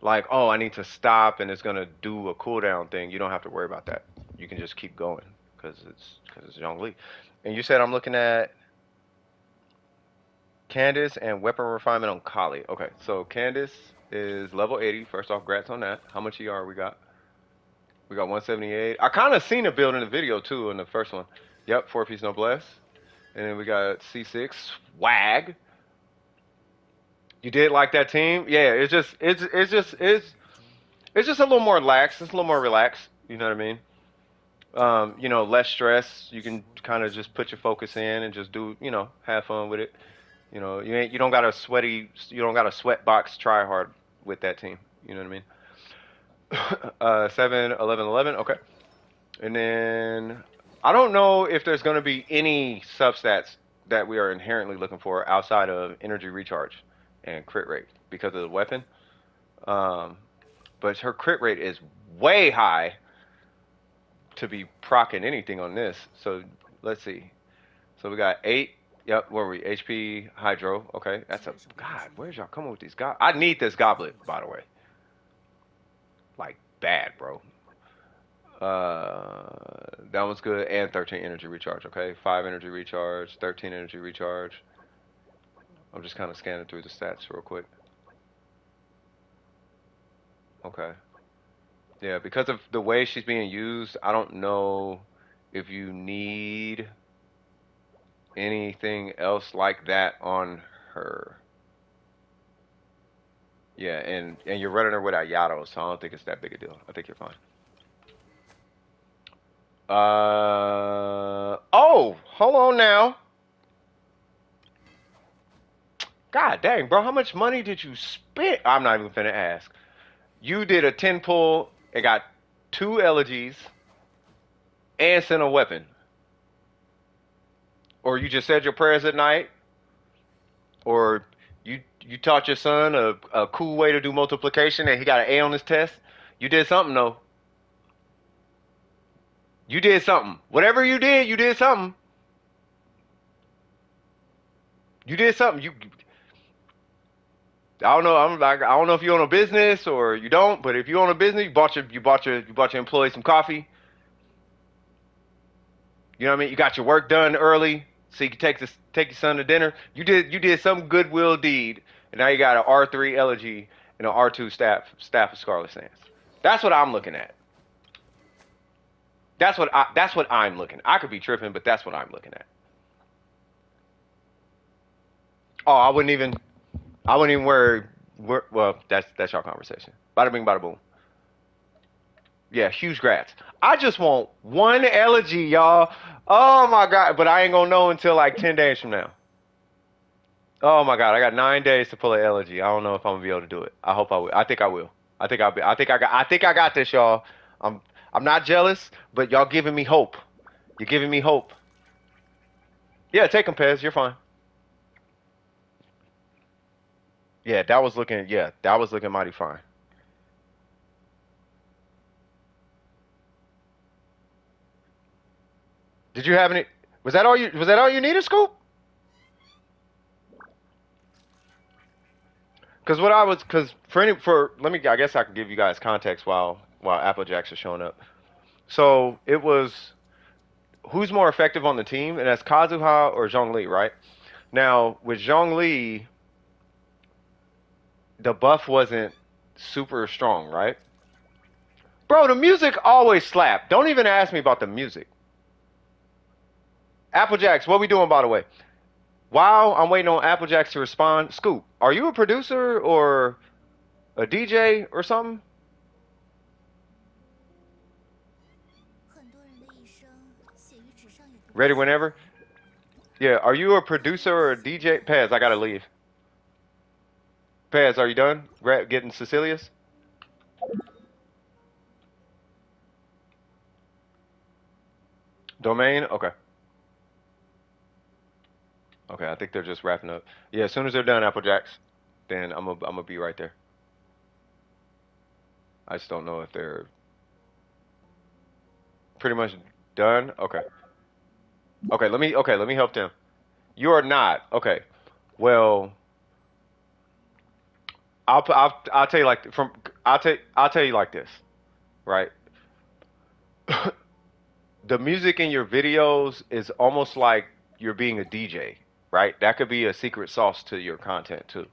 like, oh, I need to stop and it's gonna do a cooldown thing, you don't have to worry about that. You can just keep going because it's Zhongli. And you said I'm looking at Candace and weapon refinement on Kali. Okay, so Candace is level 80. First off, grats on that. How much ER we got? We got 178. I kind of seen it build in the video too in the first one. Yep, 4-piece noblesse. And then we got C6 swag. You did like that team? Yeah, it's just a little more relaxed. It's a little more relaxed. You know what I mean? Less stress. You can kind of just put your focus in and just do, have fun with it. You don't got a sweat box try hard with that team. You know what I mean? 7, 11, 11. Okay. And then I don't know if there's going to be any substats that we are inherently looking for outside of energy recharge and crit rate because of the weapon. Um, but her crit rate is way high to be procking anything on this. So let's see. So we got 8. Yep, where were we? HP Hydro. Okay, that's a God. Where's y'all coming with these goblets? I need this goblet, by the way. Like bad, bro. That one's good. And 13 energy recharge. Okay, 5 energy recharge, 13 energy recharge. I'm just kind of scanning through the stats real quick. Okay. Yeah, because of the way she's being used, I don't know if you need anything else like that on her. Yeah, and you're running her without Yato, so I don't think it's that big a deal. I think you're fine. Oh, hold on now. God dang, bro, how much money did you spend? I'm not even finna ask. You did a 10 pull and got 2 elegies and sent a weapon. Or you just said your prayers at night. Or you taught your son a cool way to do multiplication and he got an A on his test. You did something though. You did something. Whatever you did something. You did something. I don't know. I don't know if you own a business or you don't, but if you own a business, you bought your employees some coffee. You know what I mean? You got your work done early, so you can take your son to dinner. You did some goodwill deed, and now you got an R3 elegy and an R2 staff of Scarlet Sands. That's what I'm looking at. That's what I'm looking at. I could be tripping, but that's what I'm looking at. Oh, I wouldn't even worry. Well, that's your conversation. Bada bing, bada boom. Yeah, huge grats. I just want one elegy, y'all. Oh my god! But I ain't gonna know until like 10 days from now. Oh my god! I got 9 days to pull an elegy. I don't know if I'm gonna be able to do it. I hope I will. I think I will. I think I'll be. I think I got this, y'all. I'm. I'm not jealous, but y'all giving me hope. You're giving me hope. Yeah, take them, Pez. You're fine. Yeah, that was looking. Yeah, that was looking mighty fine. Did you have any? Was that all you? Was that all you needed, Scoop? Because what I was, because for any, for let me, I guess I can give you guys context while Applejacks are showing up. So it was who's more effective on the team, and that's Kazuha or Zhongli, right? Now with Zhongli, the buff wasn't super strong, right? Bro, the music always slap. Don't even ask me about the music. Applejacks, what we doing by the way? While I'm waiting on Applejacks to respond, Scoop, are you a producer or a DJ or something? 很多人的一生写于纸上也不过 Ready 写 whenever? Yeah, are you a producer or a DJ? Pez, I gotta leave. Pez, are you done? Getting Cecilia's? Domain? Okay. Okay, I think they're just wrapping up. Yeah, as soon as they're done, Applejacks, then I'm gonna be right there. I just don't know if they're pretty much done. Okay. Okay, let me help them. You are not. Okay. Well, I'll tell you like from I'll tell you like this, right? The music in your videos is almost like you're being a DJ, right? That could be a secret sauce to your content too.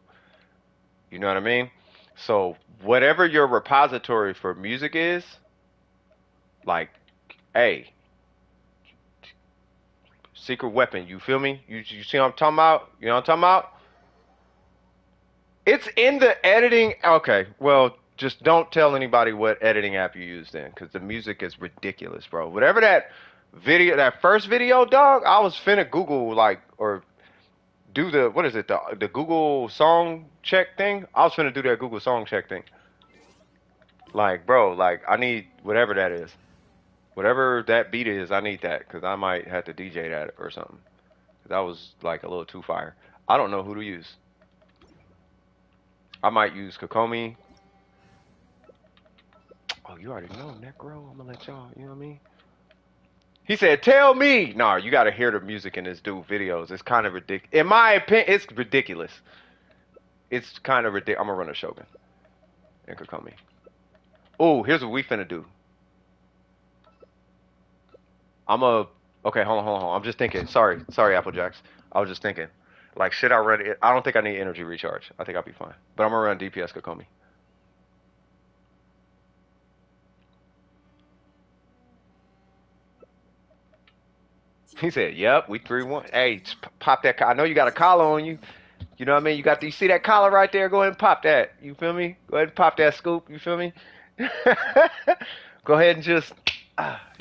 You know what I mean? So whatever your repository for music is, like, hey, secret weapon. You feel me? You see what I'm talking about? You know what I'm talking about? It's in the editing. Okay, well, just don't tell anybody what editing app you use then, because the music is ridiculous, bro. Whatever that video, that first video, dog, I was finna Google like or do the what is it, the Google song check thing. I was finna do that Google song check thing. Like, bro, like I need whatever that is, whatever that beat is, I need that because I might have to DJ that or something. That was like a little too fire. I don't know who to use. I might use Kokomi. Oh, you already know Necro. I'm gonna let y'all. You know what I mean? He said, "Tell me." Nah, you gotta hear the music in this dude videos. It's kind of ridiculous. In my opinion, it's ridiculous. It's kind of ridiculous. I'm gonna run a Shogun and Kokomi. Oh, here's what we finna do. I'm a. Okay, hold on. I'm just thinking. Sorry, Applejacks. I was just thinking. Like, should I run it? I don't think I need energy recharge. I think I'll be fine. But I'm gonna run DPS Kokomi. He said, "Yep, we 3-1. Hey, pop that. I know you got a collar on you. You know what I mean? You see that collar right there? Go ahead and pop that. You feel me? Go ahead and pop that scoop. You feel me? Go ahead and just,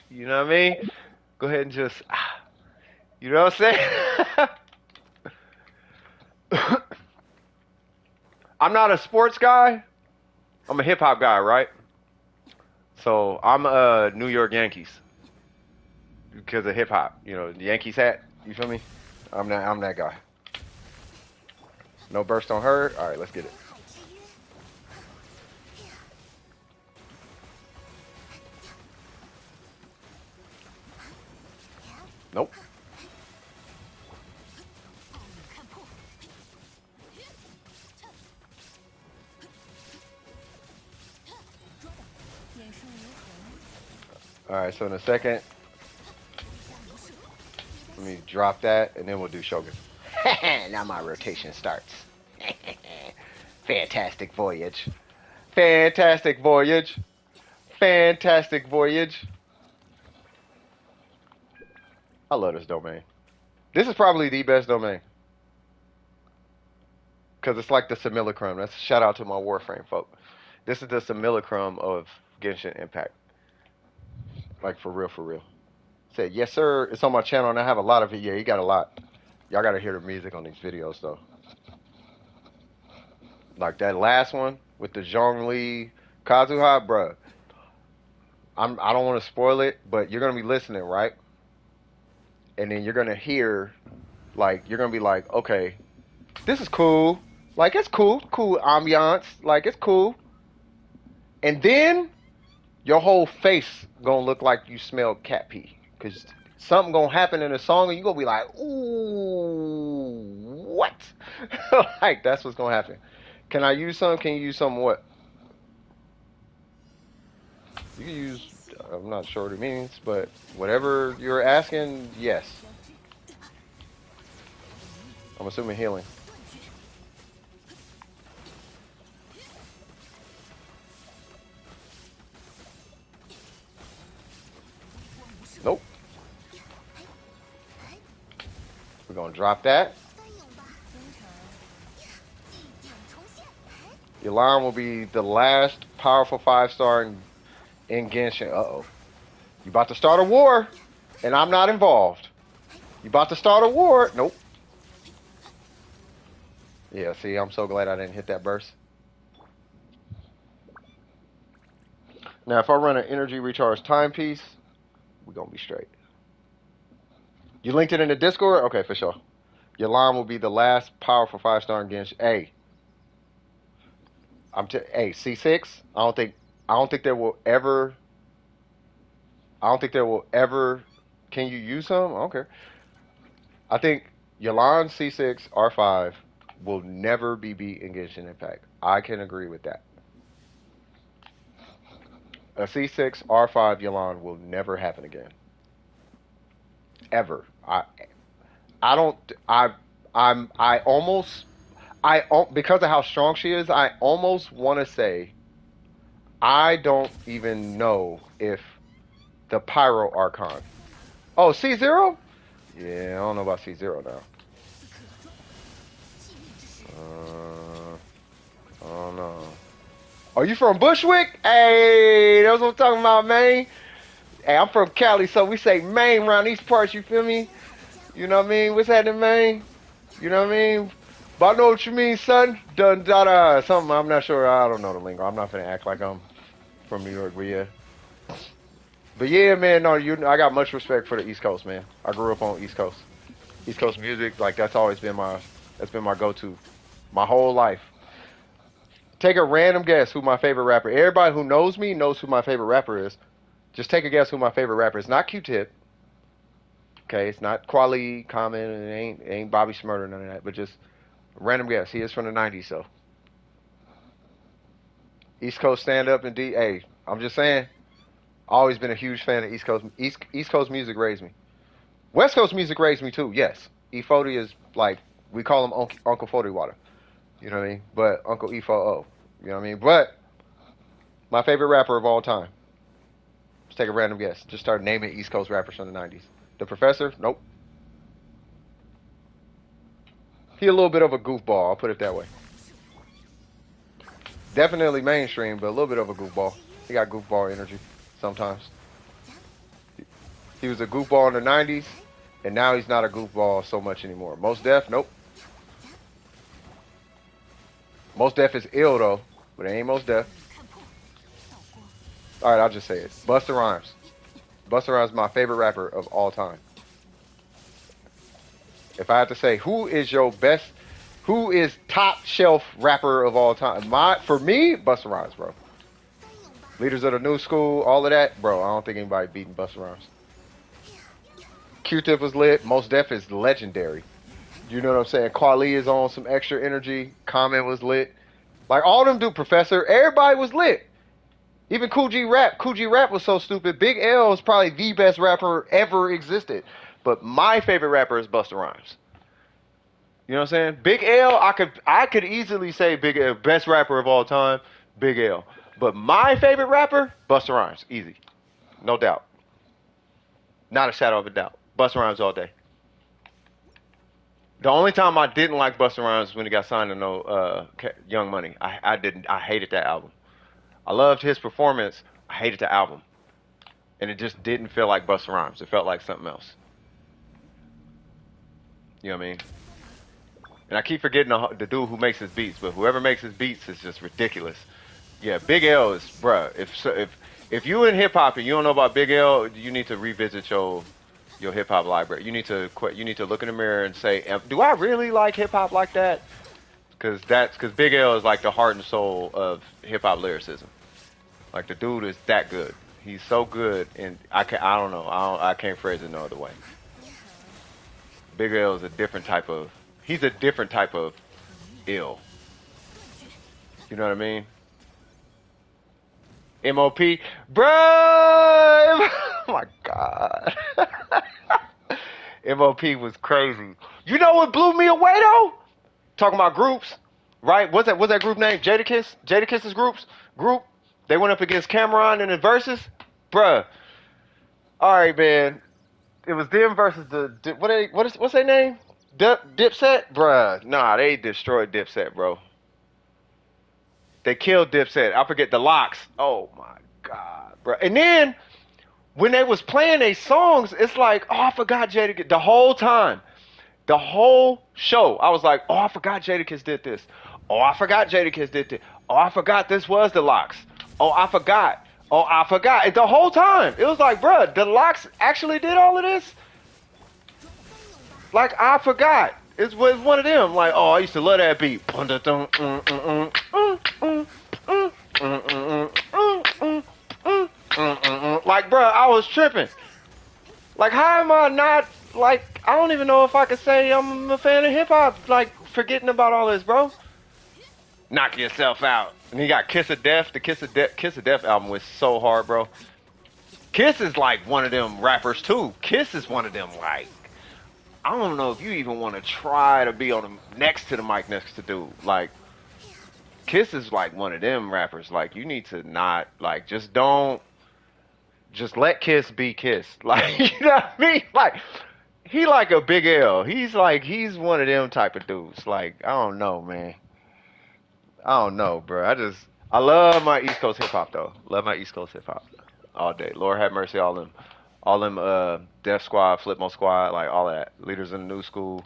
you know what I mean? Go ahead and just, you know what I'm saying? I'm not a sports guy. I'm a hip hop guy, right? So I'm New York Yankees because of hip hop. You know, the Yankees hat. You feel me? I'm that guy. No burst on her. All right, let's get it. Nope. All right, so in a second, let me drop that, and then we'll do Shogun. Now my rotation starts. Fantastic voyage. Fantastic voyage. Fantastic voyage. I love this domain. This is probably the best domain. Because it's like the simulacrum. That's a shout out to my Warframe folk. This is the simulacrum of Genshin Impact. Like for real, for real. Said, yes, sir. It's on my channel, and I have a lot of it. Yeah, you got a lot. Y'all got to hear the music on these videos, though. Like that last one with the Zhongli Kazuha, bruh. I don't want to spoil it, but you're gonna be listening, right? And then you're gonna hear, like, you're gonna be like, okay, this is cool, Like it's cool, cool ambiance. Like it's cool. And then your whole face gonna look like you smell cat pee. Cause something gonna happen in the song and you gonna be like, ooh, what? Like that's what's gonna happen. Can I use some? Can you use some what? You can use, I'm not sure what it means, but whatever you're asking, yes. I'm assuming healing. Nope. We're gonna drop that. Your alarm will be the last powerful 5-star in Genshin. Uh-oh. You about to start a war, and I'm not involved. You about to start a war. Nope. Yeah, see, I'm so glad I didn't hit that burst. Now, if I run an energy recharge timepiece, we're going to be straight. You linked it in the Discord? Okay, for sure. Your alarm will be the last powerful 5-star in Genshin. Hey. Hey, C6, I don't think there will ever can you use some? I don't care. I think Yalan C6 R5 will never be beat in Genshin Impact. I can agree with that. A C6 R5 Yalan will never happen again. Ever. Because of how strong she is, I almost want to say I don't even know if the Pyro Archon. Oh, C0? Yeah, I don't know about C0 now. I don't know. Are you from Bushwick? Hey, that's what I'm talking about, man. Hey, I'm from Cali, so we say Maine around these parts, you feel me? You know what I mean? What's happening, Maine? You know what I mean? But I know what you mean, son. Dun da da. Something, I'm not sure. I don't know the lingo. I'm not gonna act like I'm from New York, but yeah. But yeah, man, no, I got much respect for the East Coast, man. I grew up on East Coast. East Coast music, like that's been my go-to my whole life. Take a random guess who my favorite rapper. Everybody who knows me knows who my favorite rapper is. Just take a guess who my favorite rapper is. Not Q-Tip. Okay, it's not Quali, Common, it ain't Bobby Shmurda, none of that. But just a random guess. He is from the '90s, so East Coast stand up and hey, I'm just saying. Always been a huge fan of East Coast. East Coast music raised me. West Coast music raised me too. Yes, E40 is like we call him Uncle 40 Water. You know what I mean? But Uncle E40. You know what I mean? But my favorite rapper of all time. Let's take a random guess. Just start naming East Coast rappers from the '90s. The Professor? Nope. He a little bit of a goofball. I'll put it that way. Definitely mainstream, but a little bit of a goofball. He got goofball energy sometimes. He was a goofball in the '90s, and now he's not a goofball so much anymore. Most Def? Nope. Most Def is ill though, but it ain't Most Def. All right, I'll just say it. Busta Rhymes. Busta Rhymes is my favorite rapper of all time. If I had to say who is top shelf rapper of all time, for me, Busta Rhymes, bro. Leaders of the New School, all of that, bro. I don't think anybody beating Busta Rhymes. Q-Tip was lit. Most Def is legendary. You know what I'm saying? Quali is on some extra energy. Comment was lit. Like all of them do, Professor. Everybody was lit. Even Cool G Rap. Cool G Rap was so stupid. Big L is probably the best rapper ever existed. But my favorite rapper is Busta Rhymes. You know what I'm saying? Big L, I could easily say Big L, best rapper of all time, Big L. But my favorite rapper, Busta Rhymes. Easy. No doubt. Not a shadow of a doubt. Busta Rhymes all day. The only time I didn't like Busta Rhymes was when he got signed to Young Money. I hated that album. I loved his performance. I hated the album. And it just didn't feel like Busta Rhymes. It felt like something else. You know what I mean? And I keep forgetting the dude who makes his beats, but whoever makes his beats is just ridiculous. Yeah, Big L is, bruh. If you in hip hop and you don't know about Big L, you need to revisit your hip hop library. You need to look in the mirror and say, do I really like hip hop like that? Cause Big L is like the heart and soul of hip hop lyricism. Like the dude is that good. He's so good, and I don't know. I can't phrase it no other way. Big L is a different type of. He's a different type of ill. You know what I mean? MOP, bro. Oh my god. MOP was crazy. You know what blew me away though? Talking about groups, right? What's that group name? Jadakiss? Jadakiss's group. They went up against Cameron in the verses, bruh. All right, man. It was them versus what's their name? Dipset, bruh. Nah, they destroyed Dipset, bro. They killed Dipset. I forget the locks. Oh my god, bro. And then when they was playing their songs, it's like, oh, I forgot Jadakiss. The whole time, the whole show, I was like, oh, I forgot Jadakiss did this. Oh, I forgot Jadakiss did this. Oh, I forgot this was the locks. Oh, I forgot. Oh, I forgot. The whole time, it was like, bruh, the locks actually did all of this. Like I forgot. It was one of them. Like, oh, I used to love that beat. Like, bro, I was tripping. Like, how am I not, like, I don't even know if I could say I'm a fan of hip-hop, like, forgetting about all this, bro. Knock yourself out. And he got Kiss of Death. The Kiss of Death album was so hard, bro. Kiss is, like, one of them rappers, too. Kiss is one of them, like, I don't know if you even want to try to be on the, next to the mic next to dude. Like, Kiss is, like, one of them rappers. Like, you need to not, like, just let Kiss be Kiss. Like, you know what I mean? Like, he like a Big L. He's one of them type of dudes. Like, I don't know, man. I don't know, bro. I love my East Coast hip hop though. Love my East Coast hip hop all day. Lord have mercy, all them Def Squad, Flipmo Squad, like all of that. Leaders in the New School,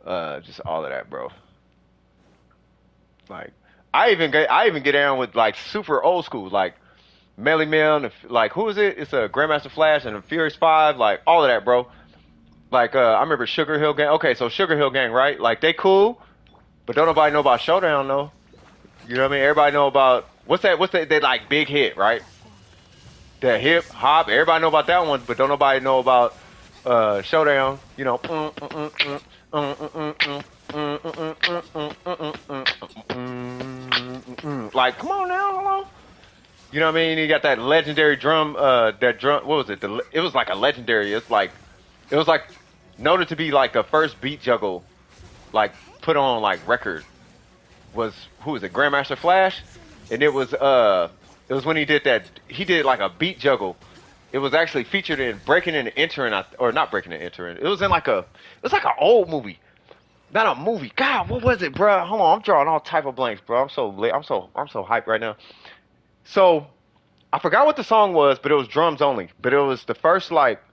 just all of that, bro. Like, I even get down with like super old school, like Melly Mel, and like who is it? It's a Grandmaster Flash and the Furious Five, like all of that, bro. Like I remember Sugar Hill Gang. Okay, so Sugar Hill Gang, right? Like they cool, but don't nobody know about Showdown though. You know what I mean? Everybody know about what's that? They like big hit, right? That hip hop. Everybody know about that one, but don't nobody know about Showdown. You know. Like, come on now, hello. You know what I mean? You got that legendary drum. That drum. What was it? It was like a legendary. It was like noted to be like the first beat juggle, like put on like record. Was who was it? Grandmaster Flash, and it was when he did that. He did like a beat juggle. It was actually featured in Breaking and Entering, or not Breaking and Entering. It was in like an old movie, not a movie. God, what was it, bro? Hold on, I'm drawing all type of blanks, bro. I'm so hyped right now. So I forgot what the song was, but it was drums only. But it was the first like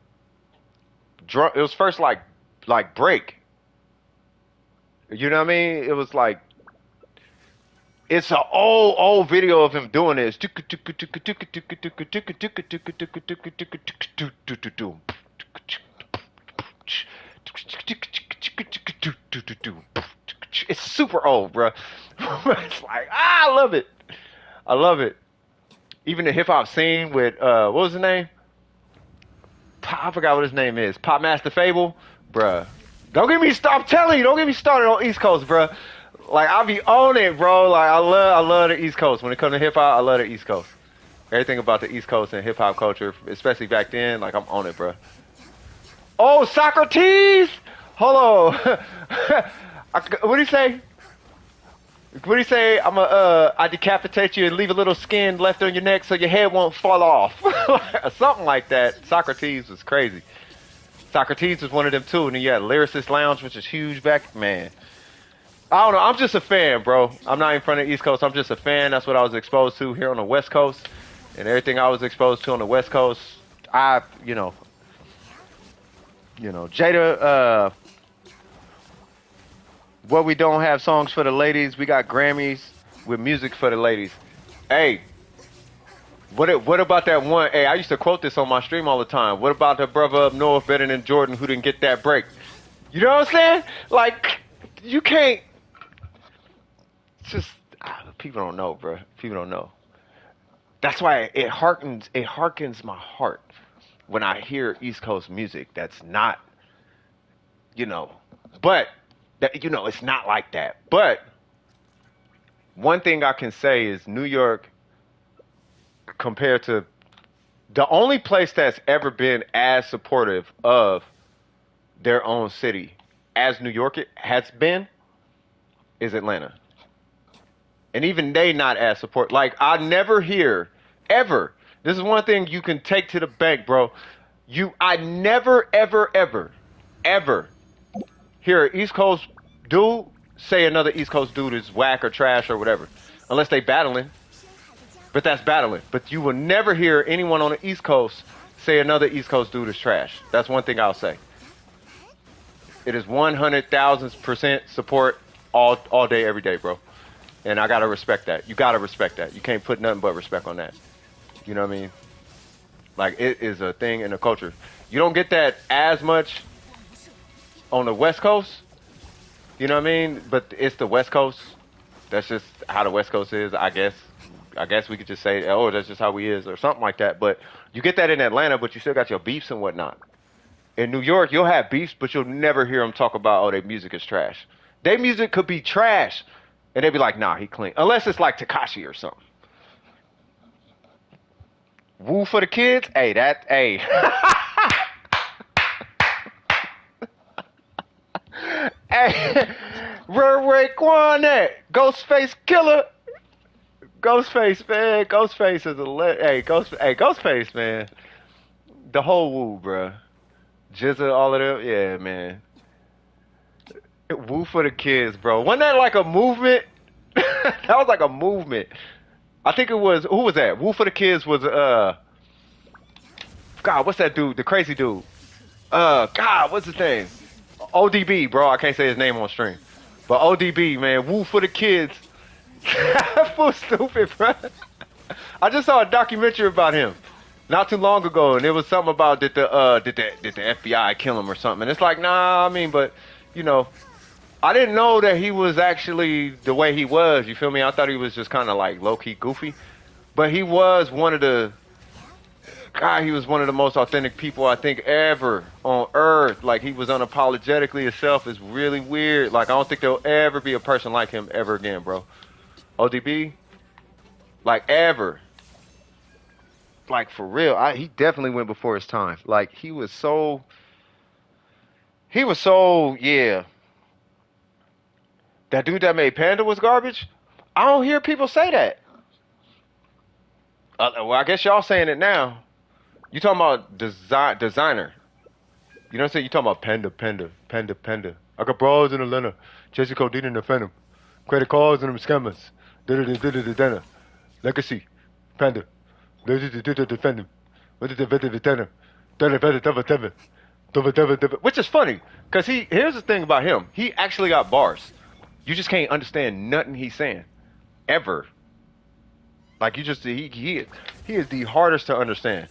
drum. It was first like break. You know what I mean? It was like. It's an old video of him doing this. It's super old, bro. It's like, I love it. I love it. Even the hip hop scene with what was his name? I forgot what his name is. Pop Master Fable, bruh. Don't get me started on East Coast, bruh. Like, I be on it, bro. Like, I love the East Coast. When it comes to hip hop, I love the East Coast. Everything about the East Coast and hip hop culture, especially back then, like, I'm on it, bro. Oh, Socrates! Hold on. What do you say? What do you say? I decapitate you and leave a little skin left on your neck so your head won't fall off. Something like that. Socrates was crazy. Socrates was one of them too. And then you had Lyricist Lounge, which is huge back, man. I don't know. I'm just a fan, bro. I'm not in front of the East Coast. I'm just a fan. That's what I was exposed to here on the West Coast. And everything I was exposed to on the West Coast, Jada, what we don't have songs for the ladies, we got Grammys with music for the ladies. Hey, what about that one? Hey, I used to quote this on my stream all the time. What about the brother up north better than Jordan who didn't get that break? You know what I'm saying? Like, you can't. just people don't know, bro. People don't know. That's why it harkens my heart when I hear East Coast music. That's not, you know, but that it's not like that. But one thing I can say is New York compared to the only place that's ever been as supportive of their own city as New York has been is Atlanta. And even they not as support. Like I never hear ever. This is one thing you can take to the bank, bro. I never ever hear an East Coast dude say another East Coast dude is whack or trash or whatever, unless they battling. But that's battling. But you will never hear anyone on the East Coast say another East Coast dude is trash. That's one thing I'll say. It is 100,000% support all day, every day, bro. And I gotta respect that. You gotta respect that. You can't put nothing but respect on that. You know what I mean? Like it is a thing in the culture. You don't get that as much on the West Coast. You know what I mean? But it's the West Coast. That's just how the West Coast is, I guess. I guess we could just say, oh, that's just how we is, or something like that. But you get that in Atlanta, but you still got your beefs and whatnot. In New York, you'll have beefs, but you'll never hear them talk about, oh, their music is trash. Their music could be trash, and they'd be like, nah, he clean. Unless it's like Takashi or something. Woo for the kids? Hey. Hey, Ray Kwan, Ghostface Killer. Ghostface, man. Ghostface is Ghostface, man. The whole Woo, bruh. Jizza, all of them. Yeah, man. Woo for the kids, bro. Wasn't that like a movement? That was like a movement. I think it was, who was that? Woo for the kids was, God, what's that dude? The crazy dude. God, what's his name? ODB, bro. I can't say his name on stream. But ODB, man. Woo for the kids. That fool's stupid, bro. I just saw a documentary about him not too long ago, and it was something about did the FBI kill him or something. And it's like, nah, I mean, but I didn't know that he was actually the way he was. You feel me? I thought he was just kind of like low key goofy, but he was one of the he was one of the most authentic people I think ever on earth. Like he was unapologetically himself. It's really weird. Like I don't think there'll ever be a person like him ever again, bro. ODB, like ever. Like for real, he definitely went before his time. Like he was so yeah. That dude that made Panda was garbage. I don't hear people say that. Well, I guess y'all saying it now. You talking about designer? You know what I'm saying? You talking about Panda. I got bros in Atlanta, chasing codeine in the phantom, credit cards and them scammers. Legacy, Panda. Defend him. Which is funny, because here's the thing about him. He actually got bars. You just can't understand nothing he's saying. Ever. Like he is the hardest to understand.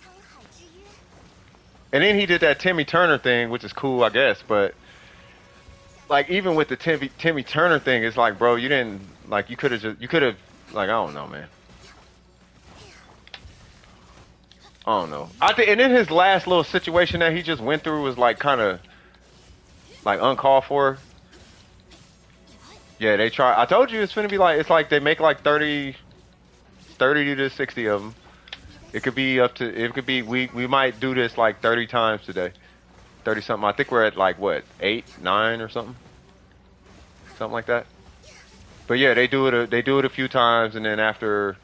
And then he did that Timmy Turner thing, which is cool, I guess, but like even with the Timmy Turner thing, it's like, bro, you didn't like you could have like I don't know, man. I don't know. I think, and then his last little situation that he just went through was like kind of like uncalled for. Yeah, they try. I told you it's gonna be like, it's like they make like 30 to 60 of them. It could be up to, it could be, we might do this like 30 times today. 30 something. I think we're at like what, 8, 9 or something? Something like that. But yeah, they do it a few times, and then after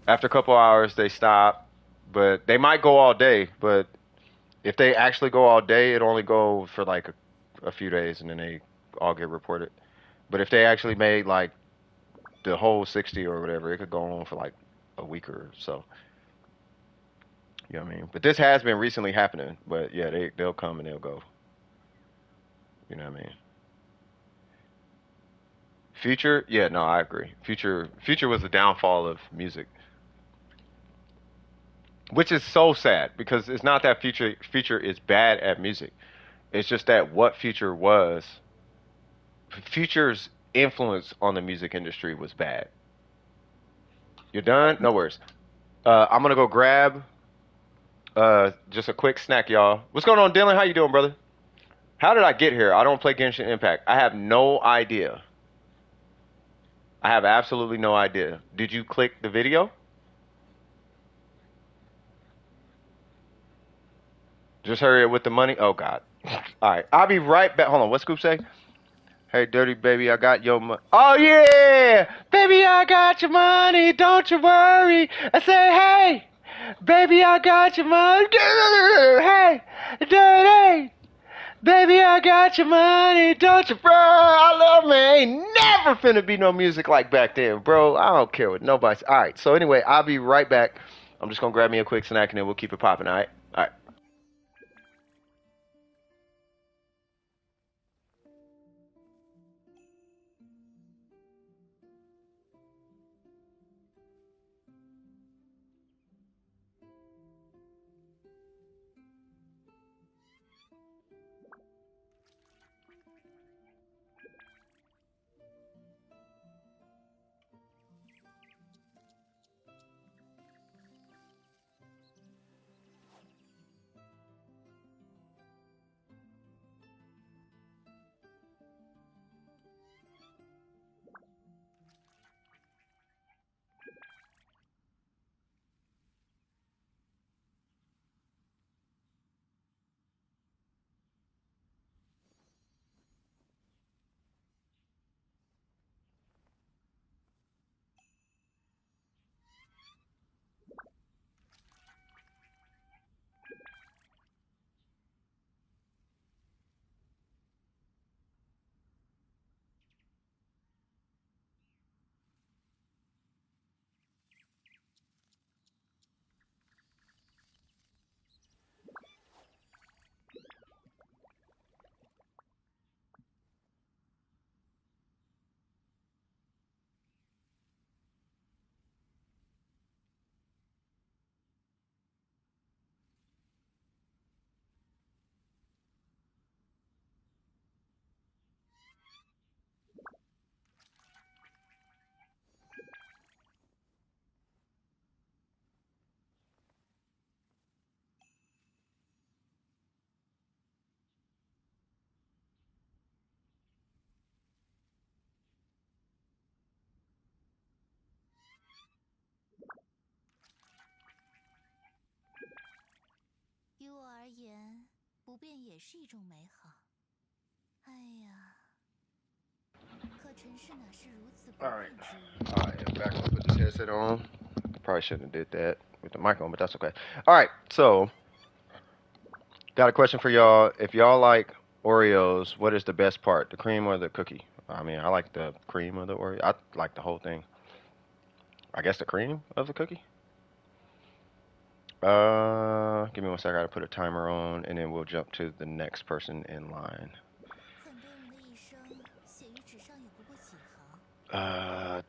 a couple hours they stop. But they might go all day, but if they actually go all day, it only go for like a few days, and then they all get reported. But if they actually made like the whole 60 or whatever, it could go on for like a week or so. You know what I mean? But this has been recently happening. But yeah, they'll come and they'll go. You know what I mean? Future, yeah, no, I agree. Future was the downfall of music, which is so sad, because it's not that Future is bad at music. It's just that what Future was, Future's influence on the music industry was bad. You're done? No worries. I'm gonna go grab just a quick snack, y'all. What's going on, Dylan? How you doing, brother? How did I get here? I don't play Genshin Impact. I have no idea. I have absolutely no idea. Did you click the video? Just hurry up with the money. Oh God. All right, I'll be right back. Hold on. What Scoop say? Hey, dirty baby, I got your money. Oh yeah, baby, I got your money. Don't you worry. I say, hey, baby, I got your money. Hey, dirty. Baby, I got your money, don't you, bro? I love me. Ain't never finna be no music like back then, bro. I don't care what nobody. All right. So anyway, I'll be right back. I'm just gonna grab me a quick snack and then we'll keep it popping. All right. All right. All right. All right. Back up. Put this headset on. Probably shouldn't have did that with the mic on, but that's okay. All right. So, got a question for y'all. If y'all like Oreos, what is the best part, the cream or the cookie? I mean, I like the cream of the Oreo. I like the whole thing. I guess the cream of the cookie. Give me one second. I gotta put a timer on, and then we'll jump to the next person in line.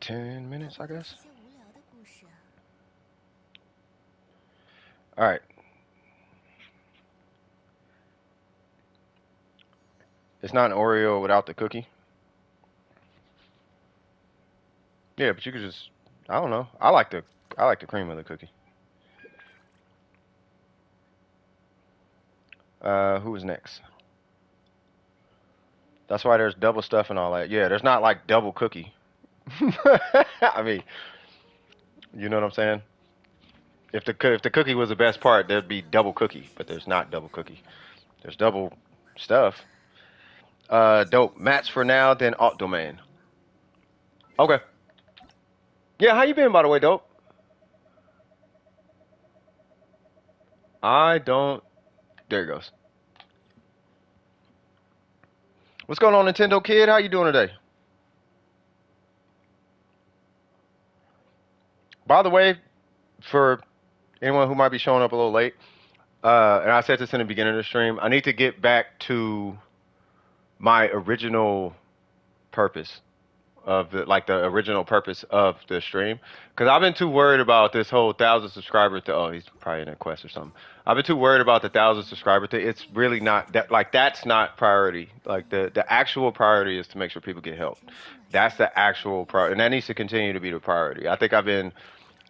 10 minutes, I guess. All right. It's not an Oreo without the cookie. Yeah, but you could just, I don't know. I like the cream of the cookie. Who was next? That's why there's double stuff and all that. Yeah, there's not like double cookie. I mean, you know what I'm saying? If the cookie was the best part, there'd be double cookie, but there's not double cookie. There's double stuff. Dope. Match for now, then alt domain. Okay. Yeah, how you been, by the way, dope? I don't. There it goes. What's going on, Nintendo Kid? How you doing today? By the way, for anyone who might be showing up a little late, and I said this in the beginning of the stream, I need to get back to my original purpose of the like the original purpose of the stream. Because I've been too worried about this whole 1,000 subscriber thing. Oh, he's probably in a quest or something. I've been too worried about the 1,000 subscriber thing. It's really not that like that's not priority. Like the actual priority is to make sure people get help. That's the actual priority, and that needs to continue to be the priority. I think I've been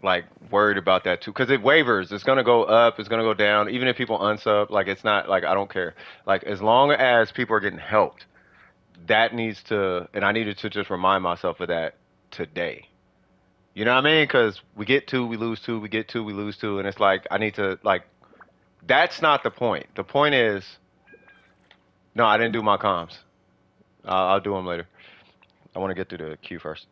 like worried about that too because it wavers. It's gonna go up. It's gonna go down. Even if people unsub, like it's not like I don't care. Like as long as people are getting helped, that needs to, and I needed to just remind myself of that today. You know what I mean? Because we get two, we lose two, we get two, we lose two, and it's like I need to like. That's not the point. The point is, no, I didn't do my comms. I'll do them later. I want to get through the queue first.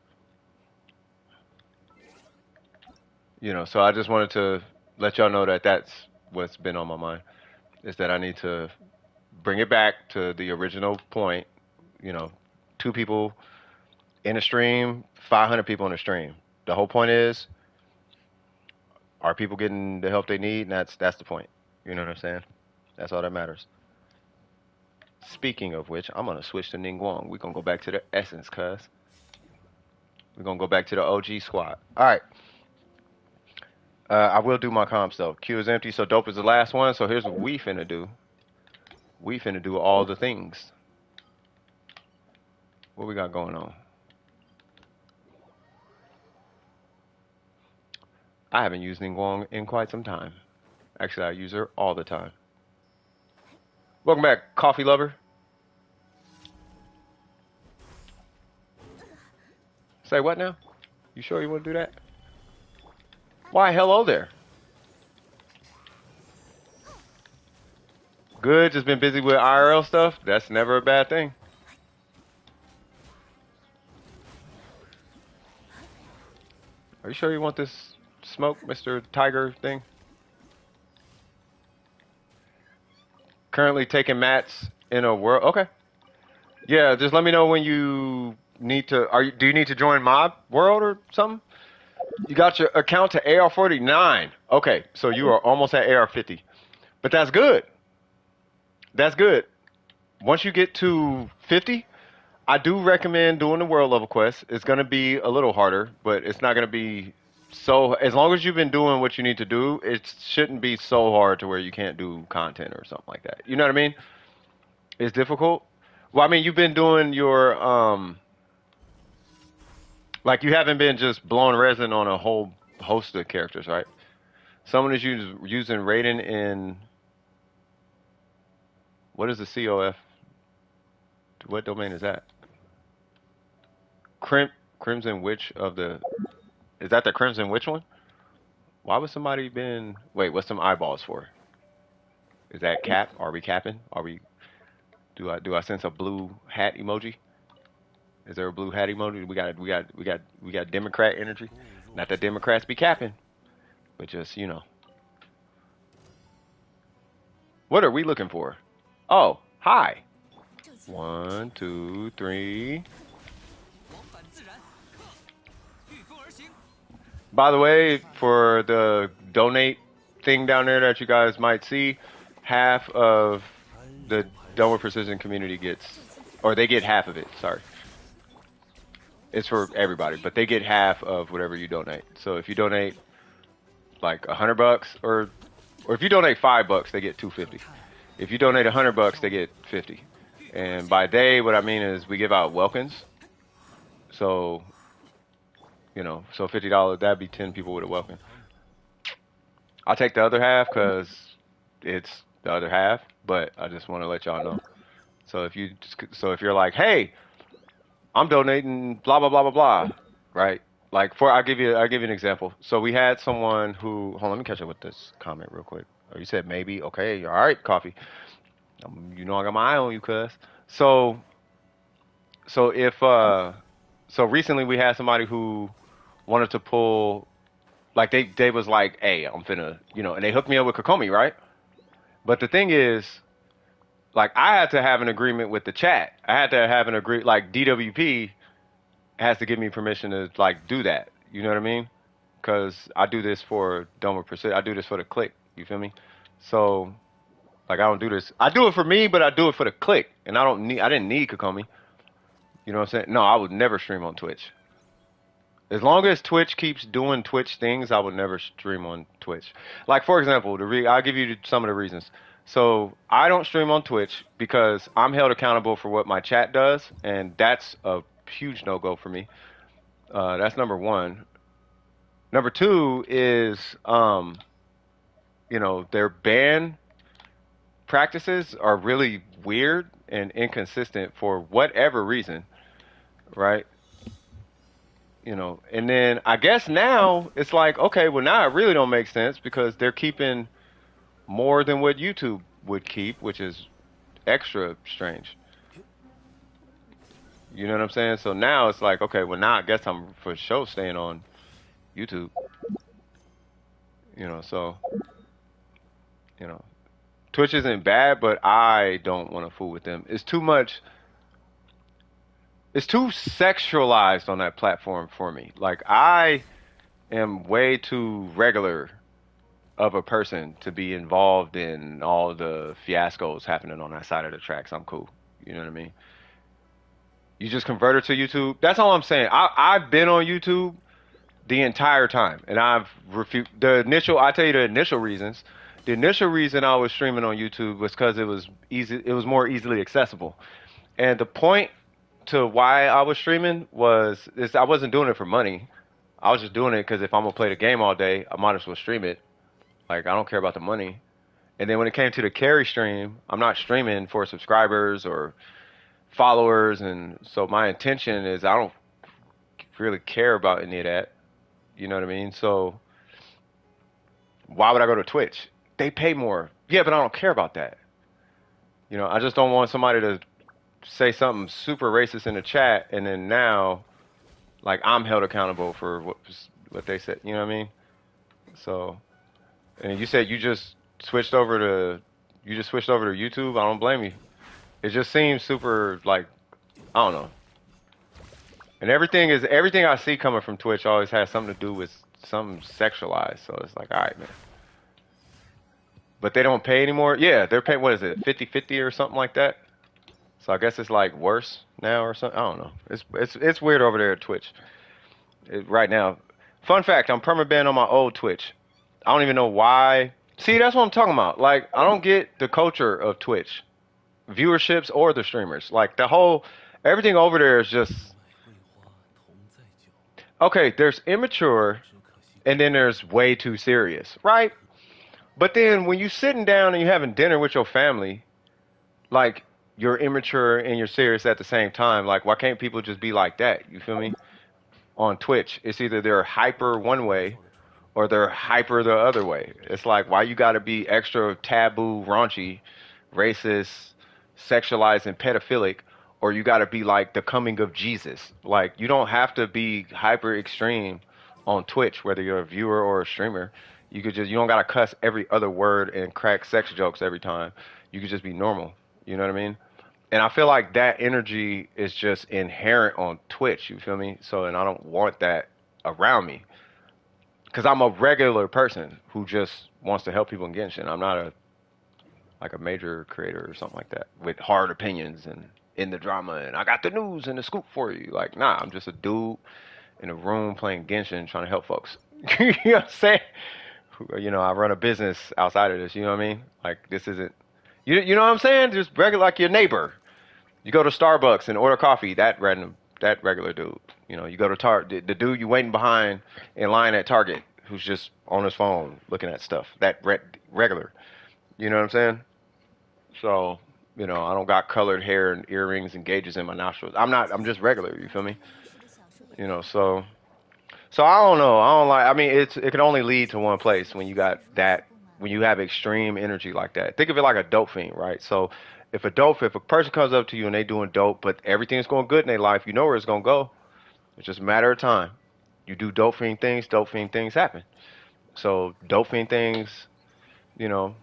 You know, so I just wanted to let y'all know that that's what's been on my mind. Is that I need to bring it back to the original point. You know, two people in a stream, 500 people in a stream. The whole point is, are people getting the help they need? And that's the point. You know what I'm saying? That's all that matters. Speaking of which, I'm gonna switch to Ningguang. We're gonna go back to the essence, cuz. We're gonna go back to the OG squad. Alright. I will do my comps though. Queue is empty, so dope is the last one. So here's what we finna do. We finna do all the things. What we got going on? I haven't used Ningguang in quite some time. Actually, I use her all the time. Welcome back, coffee lover. Say what now? You sure you want to do that? Why, hello there. Good, just been busy with IRL stuff. That's never a bad thing. Are you sure you want this smoke, Mr. Tiger thing? Currently taking mats in a world. Okay. Yeah, just let me know when you need to. Do you need to join Mob World or something? You got your account to AR49. Okay, so you are almost at AR50, but that's good. That's good. Once you get to 50, I do recommend doing the world level quest. It's gonna be a little harder, but it's not gonna be so. As long as you've been doing what you need to do, it shouldn't be so hard to where you can't do content or something like that. You know what I mean? It's difficult. Well, I mean, you've been doing your like you haven't been just blowing resin on a whole host of characters, right? Someone is using Raiden in what is the COF? What domain is that? Crimson Witch of the. Is that the Crimson Witch one? Why would somebody been? Wait, what's some eyeballs for? Is that cap? Are we capping? Are we? Do I sense a blue hat emoji? Is there a blue hat emoji? We got Democrat energy. Not that Democrats be capping, but just you know. What are we looking for? Oh, hi. 1, 2, 3. By the way, for the donate thing down there that you guys might see, half of the Dome with Precision community gets, or they get half of it. Sorry. It's for everybody, but they get half of whatever you donate. So if you donate like $100, or if you donate $5, they get 250. If you donate $100, they get 50. And by day, what I mean is we give out welkins. So, you know, so $50, that'd be 10 people with a welkin. I'll take the other half because it's the other half, but I just want to let y'all know. So if you're like, hey, I'm donating blah blah blah blah blah, right? Like I'll give you an example. So we had someone who hold on, let me catch up with this comment real quick. Oh, you said maybe, okay, all right, coffee. You know I got my eye on you, cuz. So recently we had somebody who wanted to pull, like they was like, hey, I'm finna, you know, and they hooked me up with Kokomi, right? But the thing is, like I had to have an agreement with the chat. I had to have like DWP has to give me permission to like do that. You know what I mean? Because I do this for Dome Precision. I do this for the click. You feel me? So like I don't do this. I do it for me, but I do it for the click, and I didn't need Kokomi. You know what I'm saying? No, I would never stream on Twitch. As long as Twitch keeps doing Twitch things, I would never stream on Twitch. Like for example, I'll give you some of the reasons. So I don't stream on Twitch because I'm held accountable for what my chat does, and that's a huge no-go for me. That's number one. Number two is, their ban practices are really weird and inconsistent for whatever reason, right? And then I guess now it's like, okay, well now it really don't make sense because they're keeping more than what YouTube would keep, which is extra strange. You know what I'm saying? So now it's like, okay, well now I guess I'm for sure staying on YouTube. So you know, Twitch isn't bad, but I don't want to fool with them. It's too much. It's too sexualized on that platform for me. Like I am way too regular of a person to be involved in all the fiascos happening on that side of the tracks. I'm cool. You know what I mean? You just converted to YouTube. That's all I'm saying. I've been on YouTube the entire time, and I've refused the initial. I tell you the initial reasons. The initial reason I was streaming on YouTube was because it was easy. It was more easily accessible, and the point to why I was streaming was is I wasn't doing it for money. I was just doing it because if I'm gonna play the game all day, I might as well stream it. Like I don't care about the money. And then when it came to the carry stream, I'm not streaming for subscribers or followers, and so my intention is I don't really care about any of that. You know what I mean? So why would I go to Twitch? They pay more. Yeah, but I don't care about that. I just don't want somebody to say something super racist in the chat, and then now, like I'm held accountable for what they said. You know what I mean? So, and you said you just switched over to YouTube. I don't blame you. It just seems super like I don't know. And everything I see coming from Twitch always has something to do with something sexualized. So it's like, all right, man. But they don't pay anymore. Yeah, they're paying. What is it, 50-50 or something like that? So I guess it's like worse now or something. I don't know. It's weird over there at Twitch right now. Fun fact: I'm permabanned on my old Twitch. I don't even know why. See, that's what I'm talking about. Like, I don't get the culture of Twitch, viewerships or the streamers. Like everything over there is just okay. There's immature, and then there's way too serious, right? But then when you're sitting down and you're having dinner with your family, like you're immature and you're serious at the same time. Like, why can't people just be like that? You feel me? On Twitch, it's either they're hyper one way or they're hyper the other way. It's like, why you gotta be extra taboo, raunchy, racist, sexualized, and pedophilic, or you gotta be like the coming of Jesus. Like, you don't have to be hyper extreme on Twitch, whether you're a viewer or a streamer. You don't gotta cuss every other word and crack sex jokes every time. You could just be normal. You know what I mean? And I feel like that energy is just inherent on Twitch. You feel me? So, and I don't want that around me because I'm a regular person who just wants to help people in Genshin. I'm not a major creator or something like that with hard opinions and in the drama and I got the news and the scoop for you. Like, nah, I'm just a dude in a room playing Genshin trying to help folks. You know what I'm saying? I run a business outside of this. You know what I mean? Like, this isn't. You know what I'm saying? Just regular, like your neighbor. You go to Starbucks and order coffee. That regular dude. You go to Target. The dude you waiting behind in line at Target, who's just on his phone looking at stuff. That regular. You know what I'm saying? So, I don't got colored hair and earrings and gauges in my nostrils. I'm just regular. You feel me? So. So I don't know. I don't like. I mean, it can only lead to one place when you got that. When you have extreme energy like that. Think of it like a dope fiend, right? So if a person comes up to you and they doing dope, but everything's going good in their life, you know where it's gonna go. It's just a matter of time. You do dope fiend things happen. So dope fiend things, you know,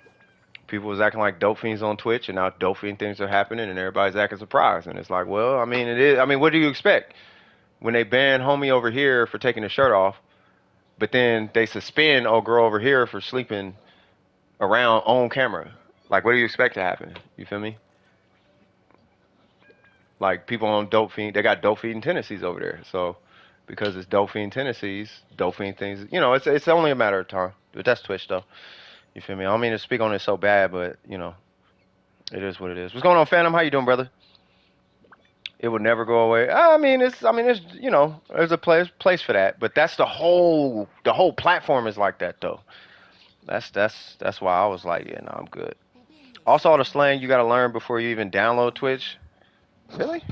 people was acting like dope fiends on Twitch, and now dope fiend things are happening, and everybody's acting surprised. And it's like, well, I mean, it is. I mean, what do you expect? When they ban homie over here for taking his shirt off, but then they suspend old girl over here for sleeping around on camera. Like, what do you expect to happen? You feel me? Like people on dope fiend, they got dope fiend tendencies over there. So because it's dope fiend tendencies, dope fiend things, it's only a matter of time. But that's Twitch though. You feel me? I don't mean to speak on it so bad, but it is what it is. What's going on, Phantom? How you doing, brother? It would never go away. It's there's a place for that, but that's the whole platform is like that though. That's why I was like, yeah, no, I'm good. Also, all the slang you gotta learn before you even download Twitch. Really?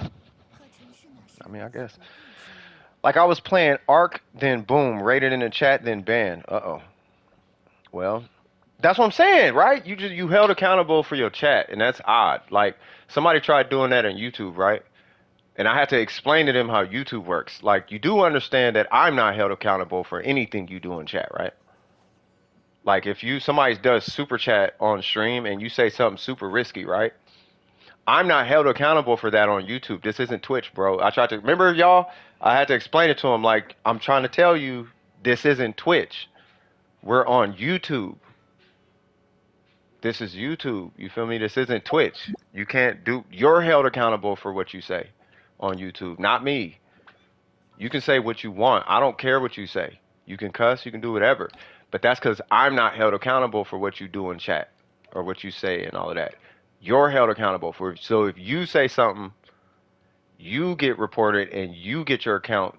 I mean, I guess. Like I was playing Ark, then boom, rated in the chat, then banned. Uh-oh. Well, that's what I'm saying, right? You held accountable for your chat, and that's odd. Like somebody tried doing that on YouTube, right? And I had to explain to them how YouTube works. Like you do understand that I'm not held accountable for anything you do in chat, right? Like if somebody does super chat on stream and you say something super risky, right? I'm not held accountable for that on YouTube. This isn't Twitch, bro. I tried to remember y'all. I had to explain it to him. Like I'm trying to tell you, this isn't Twitch. We're on YouTube. This is YouTube. You feel me? This isn't Twitch. You can't do. You're held accountable for what you say on YouTube, not me. You can say what you want. I don't care what you say. You can cuss. You can do whatever. But that's because I'm not held accountable for what you do in chat or what you say and all of that. You're held accountable for. So if you say something, you get reported and you get your account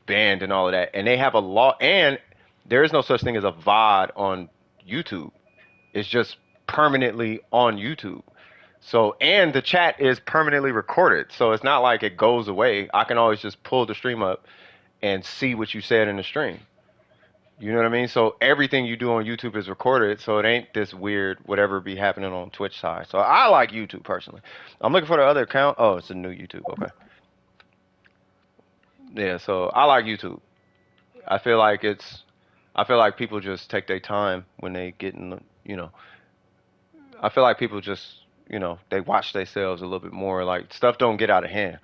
banned and all of that. And they have a law. And there is no such thing as a VOD on YouTube. It's just permanently on YouTube. So, and the chat is permanently recorded. So it's not like it goes away. I can always just pull the stream up and see what you said in the stream. You know what I mean? So everything you do on YouTube is recorded. So it ain't this weird whatever be happening on Twitch side. So I like YouTube personally. I'm looking for the other account. Oh, it's a new YouTube. Okay. Yeah, so I like YouTube. I feel like people just take their time when they get in. I feel like people just, they watch themselves a little bit more. Like stuff don't get out of hand,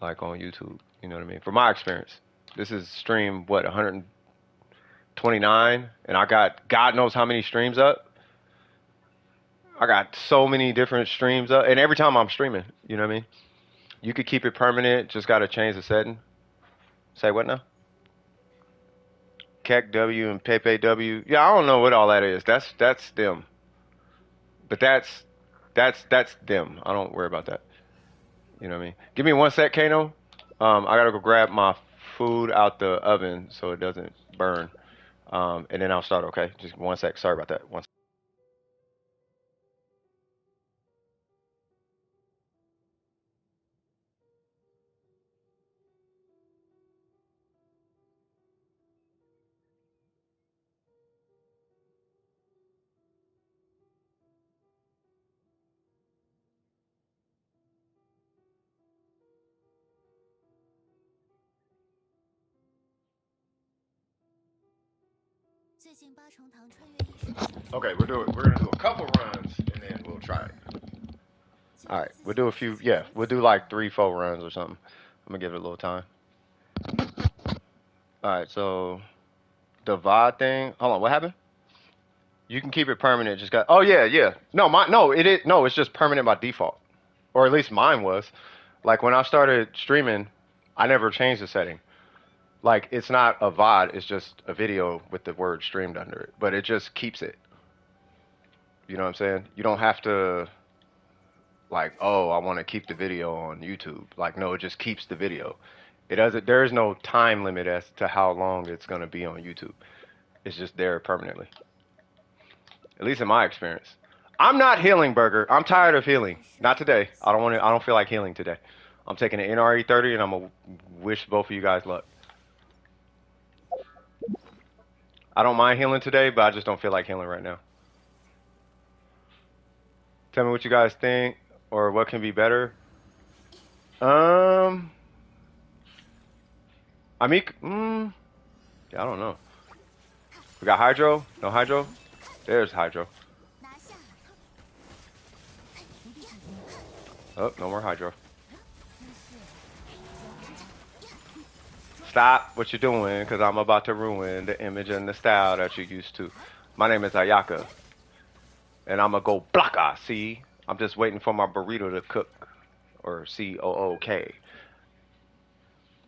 like on YouTube. You know what I mean? From my experience, this is stream 129, and I got God knows how many streams up. I got so many different streams up, and every time I'm streaming, you know what I mean? You could keep it permanent, just gotta change the setting. Say what now? Keck W and Pepe W. Yeah, I don't know what all that is. That's them. But that's them. I don't worry about that. You know what I mean? Give me one sec, Kano. I gotta go grab my food out the oven so it doesn't burn. And then I'll start, okay? Just one sec. Sorry about that. One sec. Okay, we're gonna do a couple runs and then we'll try it. All right, we'll do a few. Yeah, we'll do like 3, 4 runs or something. I'm gonna give it a little time. All right, so the VOD thing. Hold on, what happened? You can keep it permanent. Just got. Oh yeah. No, it is. No, it's just permanent by default, or at least mine was. Like when I started streaming, I never changed the setting. Like it's not a VOD. It's just a video with the word streamed under it, but it just keeps it. You know what I'm saying? You don't have to. Like, oh, I want to keep the video on YouTube. Like, no, it just keeps the video. It doesn't. There is no time limit as to how long it's gonna be on YouTube. It's just there permanently. At least in my experience. I'm not healing, Burger. I'm tired of healing. Not today. I don't want to. I don't feel like healing today. I'm taking an NRE30 and I'm gonna wish both of you guys luck. I don't mind healing today, but I just don't feel like healing right now. Tell me what you guys think or what can be better. I mean, yeah, I don't know. We got Hydro? No Hydro? There's Hydro. Oh, no more Hydro. Stop what you're doing, because I'm about to ruin the image and the style that you're used to. My name is Ayaka. And I'm going to go blocka, see? I'm just waiting for my burrito to cook. or COOK.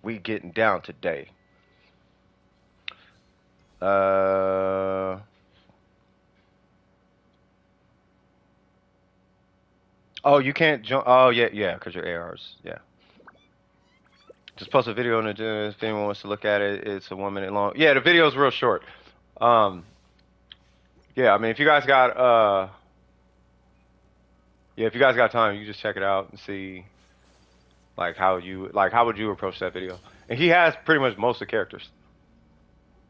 We getting down today. Oh, you can't jump. Oh, yeah, because your ARs. Yeah. Just post a video on the if anyone wants to look at it. It's a 1 minute long. Yeah, the video's real short. Um, yeah, I mean, if you guys got yeah, if you guys got time, you just check it out and see like how would you approach that video. And he has pretty much most of the characters,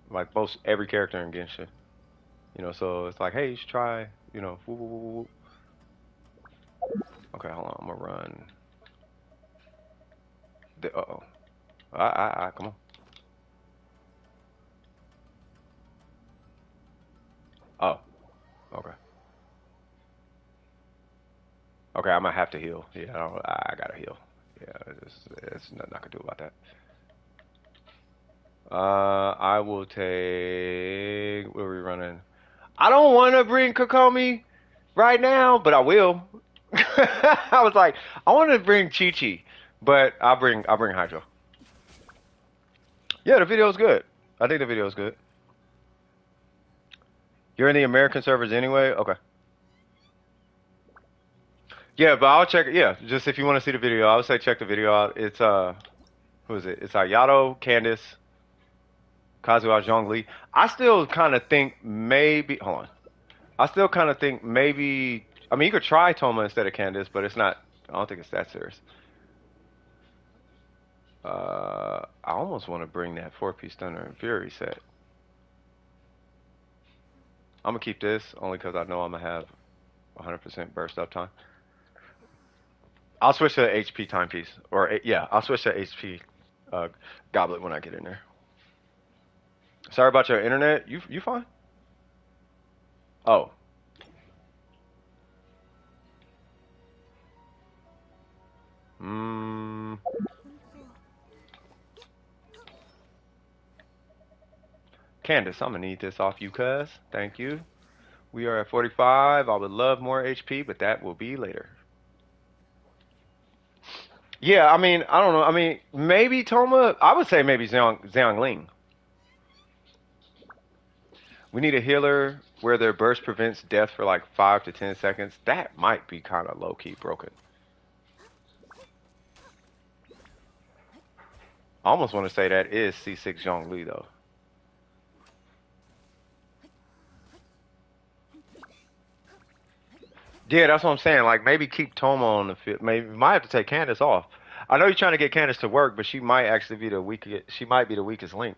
like most every character in Genshin. You know, so it's like, hey, you should try. You know, woo, woo, woo, woo, woo. Okay, hold on, I'm gonna run. Uh-oh. Come on. Oh, okay. Okay, I might have to heal. Yeah, I gotta heal. Yeah, it's nothing I can do about that. I will take. Where are we running? I don't want to bring Kokomi right now, but I will. I was like, I want to bring Chi Chi, but I'll bring Hydro. Yeah, the video's good. I think the video's good. You're in the American servers anyway? Okay. Yeah, but I'll check it. Yeah, just if you want to see the video, I would say check the video out. It's who is it? It's Ayato, Candace, Kazuha, Zhongli. I still kind of think maybe. Hold on. I still kind of think maybe. I mean, you could try Toma instead of Candace, but it's not. I don't think it's that serious. I almost want to bring that 4-piece Thunder and Fury set. I'm gonna keep this only because I know I'm gonna have 100% burst up time. I'll switch to HP timepiece, or yeah, I'll switch to HP goblet when I get in there. Sorry about your internet. You fine? Oh. Hmm. Candace, I'm gonna need this off you, cuz. Thank you. We are at 45. I would love more HP, but that will be later. Yeah, I mean, I don't know. I mean, maybe Toma. I would say maybe Xiangling. We need a healer where their burst prevents death for like 5 to 10 seconds. That might be kind of low key broken. I almost want to say that is C6 Zhongli though. Yeah, that's what I'm saying. Like maybe keep Toma on the field. Maybe might have to take Candace off. I know you're trying to get Candace to work, but she might actually be the weakest. She might be the weakest link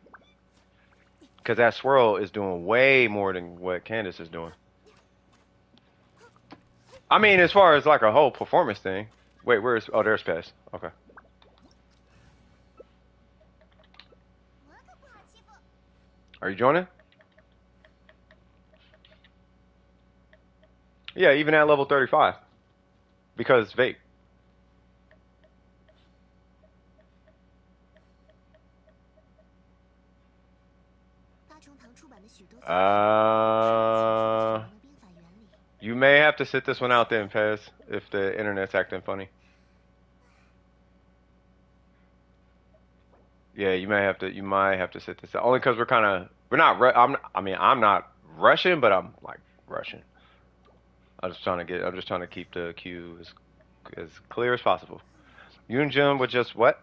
because that swirl is doing way more than what Candace is doing. I mean, as far as like a whole performance thing. Wait, where's? Oh, there's Pest. Okay. Are you joining? Yeah, even at level 35. Because vape. You may have to sit this one out then, Pez, if the internet's acting funny. Yeah, you might have to sit this out. Only because we're not, I'm not rushing, but I'm like rushing. I'm just trying to keep the queue as clear as possible. Yunjin with just what?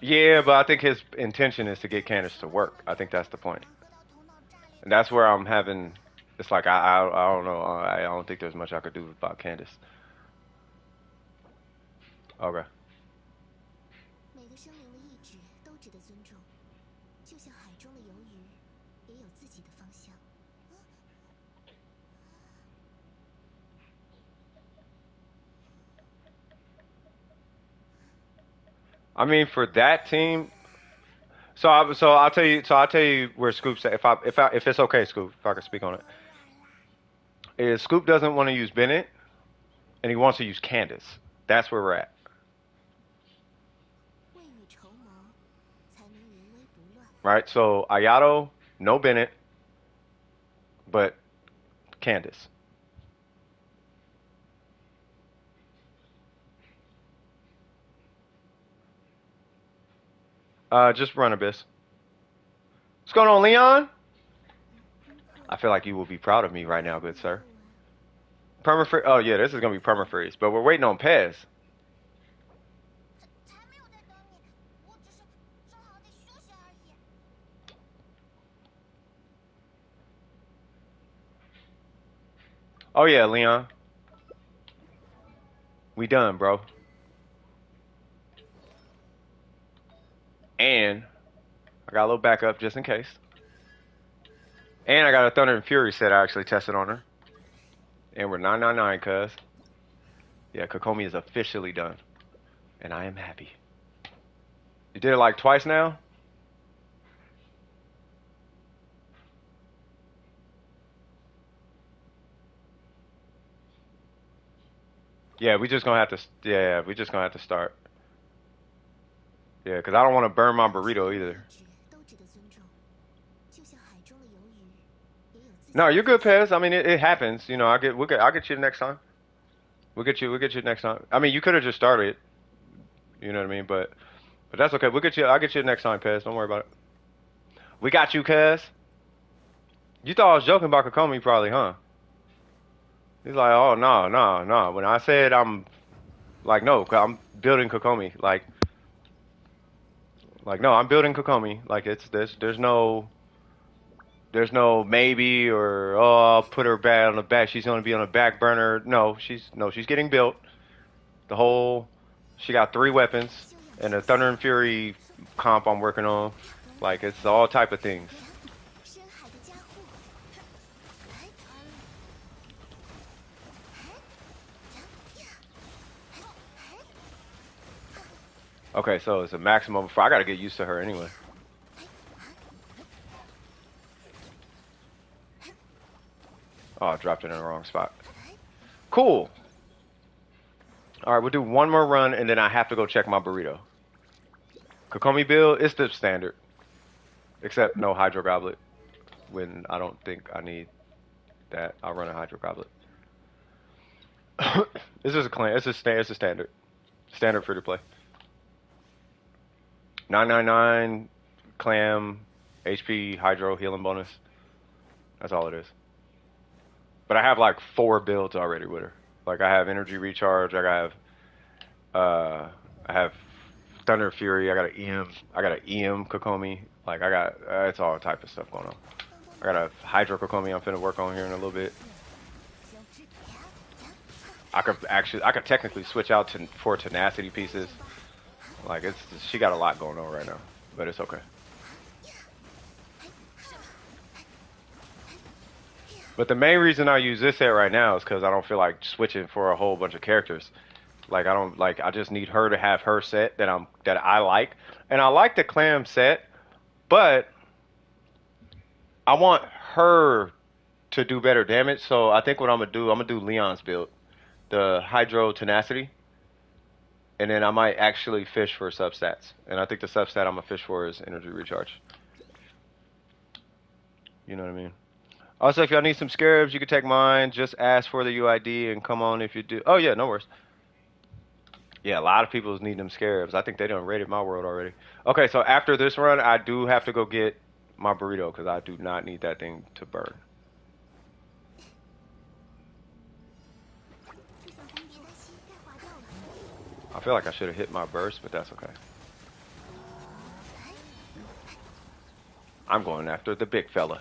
Yeah, but I think his intention is to get Candace to work. I think that's the point. And that's where I'm having, it's like, I don't know. I don't think there's much I could do about Candace. Okay. I mean, for that team, I'll tell you. So I'll tell you where Scoop's at. If it's okay, Scoop, if I can speak on it, is Scoop doesn't want to use Bennett, and he wants to use Candace. That's where we're at. Right. So Ayato, no Bennett, but Candace. Just run Abyss. What's going on, Leon? I feel like you will be proud of me right now, good sir. Permafreeze. Oh yeah, this is gonna be permafreeze, but we're waiting on Pez. Oh yeah, Leon. We done, bro. And I got a little backup just in case. And I got a Thunder and Fury set I actually tested on her. And we're 999, cuz. Yeah, Kokomi is officially done. And I am happy. You did it like twice now? Yeah, we just gonna have to. Yeah, we just gonna have to start. Yeah, because I don't want to burn my burrito either. No, you're good, Pez. I mean, it happens. You know, I'll get you next time. We'll get you next time. I mean, you could have just started. You know what I mean? But that's okay. We'll get you. I'll get you next time, Pez. Don't worry about it. We got you, cuz. You thought I was joking about Kokomi, probably, huh? He's like, oh no, no, no. When I said I'm like, no, 'cause I'm building Kokomi. Like no, I'm building Kokomi. Like it's there's no maybe or oh I'll put her back on the back. She's gonna be on the back burner. No, she's getting built. The whole she got 3 weapons and the Thunder and Fury comp I'm working on. Like it's all type of things. Okay, so it's a maximum. I gotta get used to her anyway. Oh, I dropped it in the wrong spot. Cool. All right, we'll do one more run, and then I have to go check my burrito. Kokomi build, it's the standard. Except no Hydro Goblet. When I don't think I need that, I'll run a Hydro Goblet. This is a clan. It's a standard. Standard free to play. 999 clam, HP, Hydro, healing bonus. That's all it is. But I have like 4 builds already with her. Like I have energy recharge. I have Thunder Fury. I got an EM Kokomi. Like I got it's all type of stuff going on. I got a Hydro Kokomi I'm finna work on here in a little bit. I could technically switch out to 4 tenacity pieces. Like she got a lot going on right now, but it's okay. But the main reason I use this set right now is because I don't feel like switching for a whole bunch of characters. Like I just need her to have her set that I like, and I like the clam set, but I want her to do better damage. So I think what I'm gonna do Leon's build, the Hydro Tenacity, and then I might actually fish for substats. And I think the substat I'm gonna fish for is energy recharge. You know what I mean? Also, if y'all need some scarabs, you can take mine. Just ask for the UID and come on if you do. Oh, yeah, no worries. Yeah, a lot of people need them scarabs. I think they done raided my world already. Okay, so after this run, I do have to go get my burrito because I do not need that thing to burn. I feel like I should have hit my burst, but that's okay. I'm going after the big fella.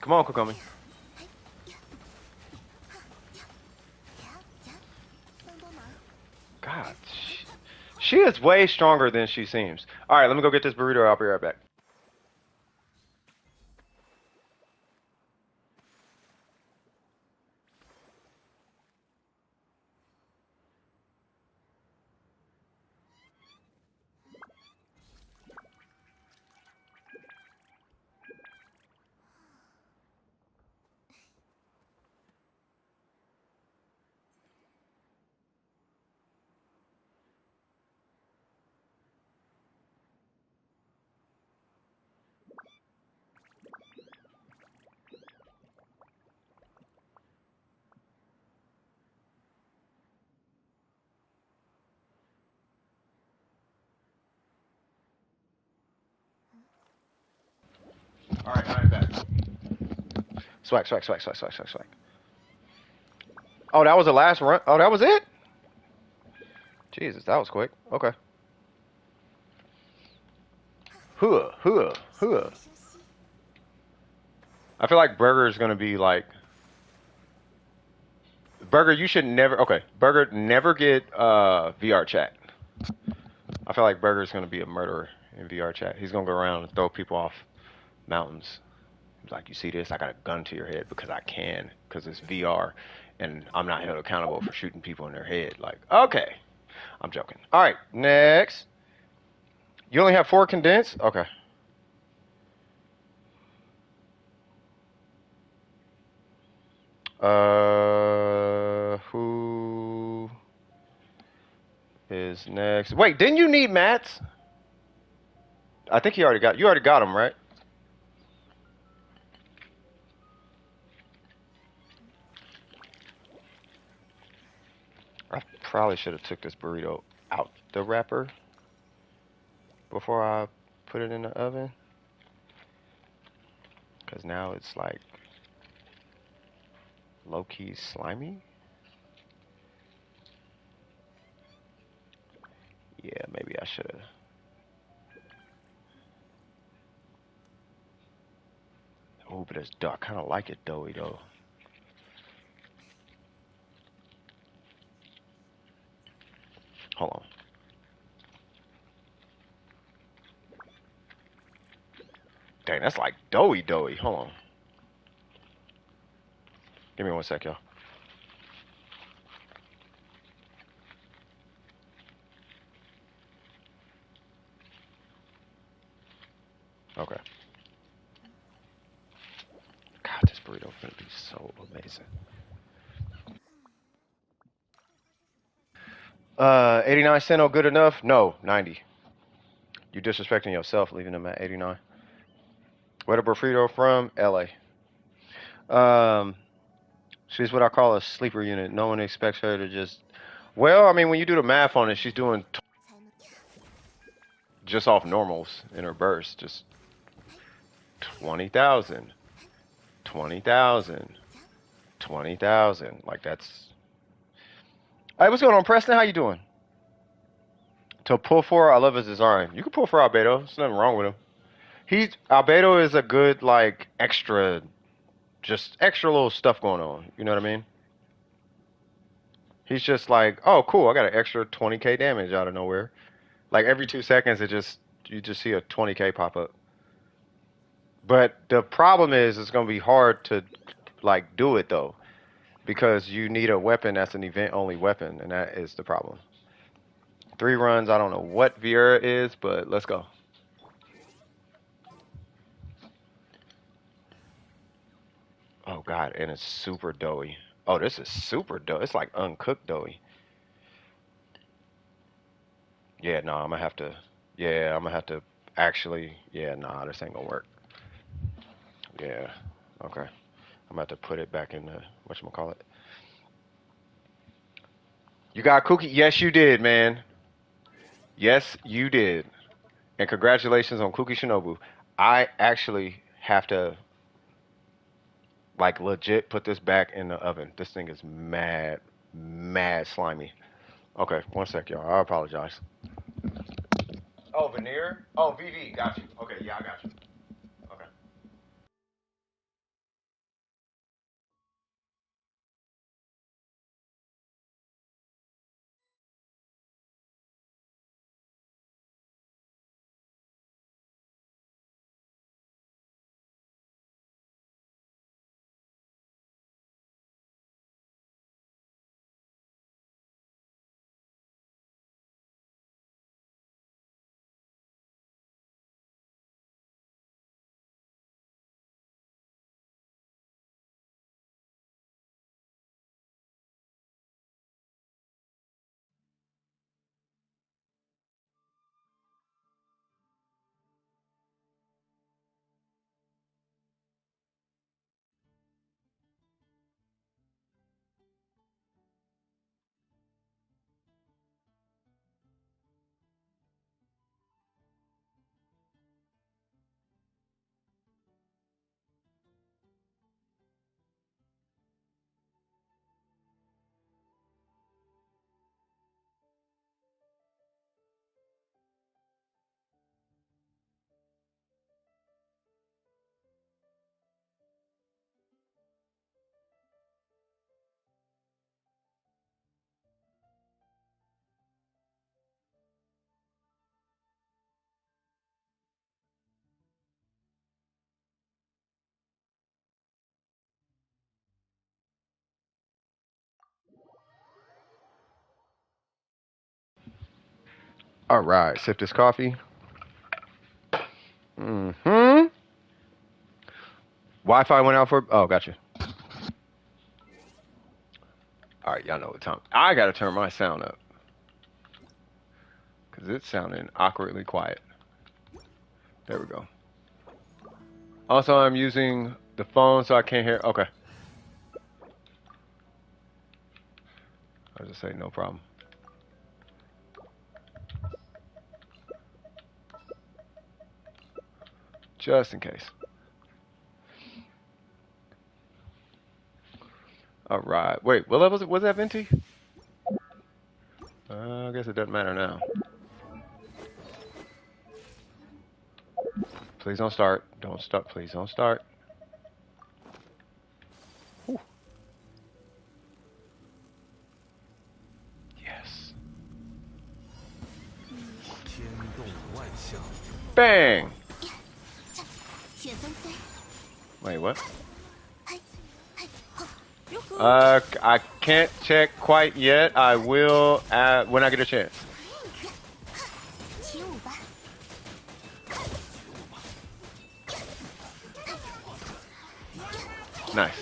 Come on, Kokomi. God, she is way stronger than she seems. All right, let me go get this burrito. I'll be right back. All right, now I'm back. Swag, swag, swag, swag, swag, swag, swag. Oh, that was the last run. Oh, that was it? Jesus, that was quick. Okay. Huh, huh, 休 huh. 息休息。 I feel like Burger is gonna be like Burger. You should never. Okay, Burger, never get VR chat. I feel like Burger is gonna be a murderer in VR chat. He's gonna go around and throw people off mountains. He's like, you see this? I got a gun to your head because I can, because it's VR, and I'm not held accountable for shooting people in their head. Like, okay, I'm joking. All right, next. You only have 4 condensed? Okay. Who is next? Wait, didn't you need mats? I think you already got them, right? I probably should have took this burrito out the wrapper before I put it in the oven, because now it's like low-key slimy. Yeah, maybe I should have. Oh, but it's dark. I kind of like it doughy though. Hold on. Dang, that's like doughy. Hold on. Give me one sec, y'all. Okay. God, this burrito's gonna be so amazing. 89 cent good enough? No, 90. You disrespecting yourself leaving them at 89. Where the burrito from? LA. Um, she's what I call a sleeper unit. No one expects her to just. Well, I mean, when you do the math on it, she's doing 才能。just off normals in her burst, just 20,000, 20,000, 20,000. Like that's. Hey, what's going on, Preston? How you doing? To pull for, I love his design. You can pull for Albedo. There's nothing wrong with him. Albedo is a good like extra, just extra little stuff going on. You know what I mean? He's just like, oh, cool. I got an extra 20k damage out of nowhere. Like every 2 seconds, you just see a 20k pop up. But the problem is, it's gonna be hard to like do it though, because you need a weapon that's an event only weapon, and that is the problem. 3 runs. I don't know what Viera is, but let's go. Oh God, and it's super doughy. Oh, this is super doughy. It's like uncooked doughy. Yeah, no, I'm gonna have to. Yeah, I'm gonna have to actually. Yeah, nah, this ain't gonna work. Yeah, okay. I'm gonna have to put it back in the whatchamacallit. You got a cookie? Yes, you did, man. Yes, you did. And congratulations on Cookie Shinobu. I actually have to like legit put this back in the oven. This thing is mad, mad slimy. Okay, one sec, y'all. I apologize. Oh, veneer? Oh, VV, got you. Okay, yeah, I got you. Okay. All right, sip this coffee. Mm-hmm. Wi-Fi went out for. Oh, gotcha. All right, y'all know what time. I gotta turn my sound up because it's sounding awkwardly quiet. There we go. Also, I'm using the phone so I can't hear. Okay. I'll just say no problem. Just in case. All right. Wait, what level was it? Was that Venti? I guess it doesn't matter now. Please don't start. Don't start. Please don't start. Whew. Yes. Bang! Wait, what? I can't check quite yet. I will when I get a chance. Nice.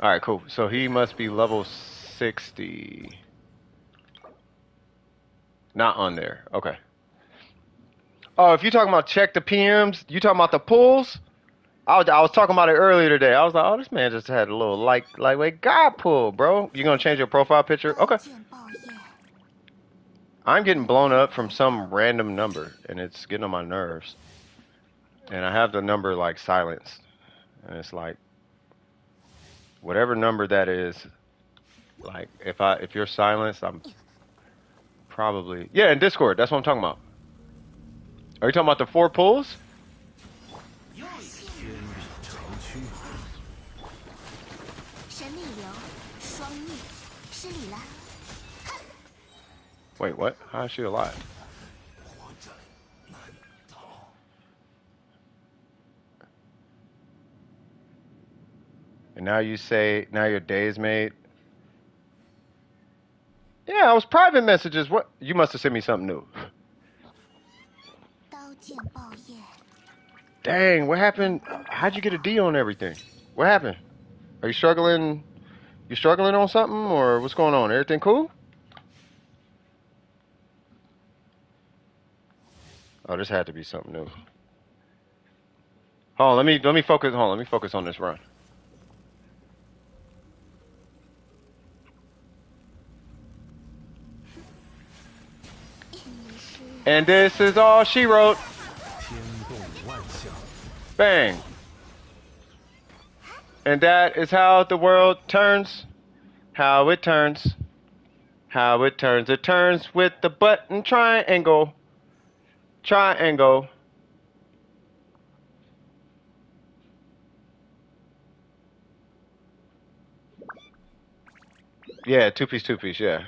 Alright, cool. So he must be level 60. Not on there. Okay. Oh, if you're talking about check the PMs, you talking about the pulls? I was talking about it earlier today. I was like, oh, this man just had a little lightweight God pull, bro. You gonna change your profile picture? Okay. I'm getting blown up from some random number, and it's getting on my nerves. And I have the number like silenced, and it's like whatever number that is. Like if you're silenced, I'm probably in Discord. That's what I'm talking about. Are you talking about the 4 pulls? Wait, what? How is she alive? And now you say, now your day is made. Yeah, I was private messages. What? You must have sent me something new. Dang, what happened? How'd you get a D on everything? What happened? Are you struggling? You struggling on something, or what's going on? Everything cool? Oh, this had to be something new. Hold on, let me focus. Hold on, let me focus on this run. And this is all she wrote. Bang. And that is how the world turns. How it turns. How it turns. It turns with the button triangle. Triangle. Yeah, two piece, yeah.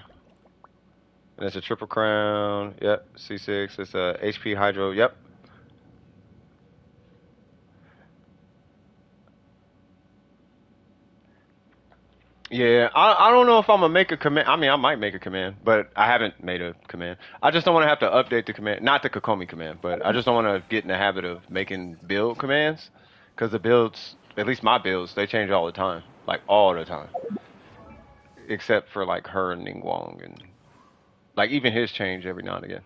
And it's a triple crown. Yep, C6. It's a HP Hydro. Yep. Yeah, I don't know if I'm gonna make a command. I mean, I might make a command, but I haven't made a command. I just don't want to have to update the command, not the Kokomi command, but I just don't want to get in the habit of making build commands, because the builds, at least my builds, they change all the time, like all the time, except for like her and Ning Wong, and like even his change every now and again.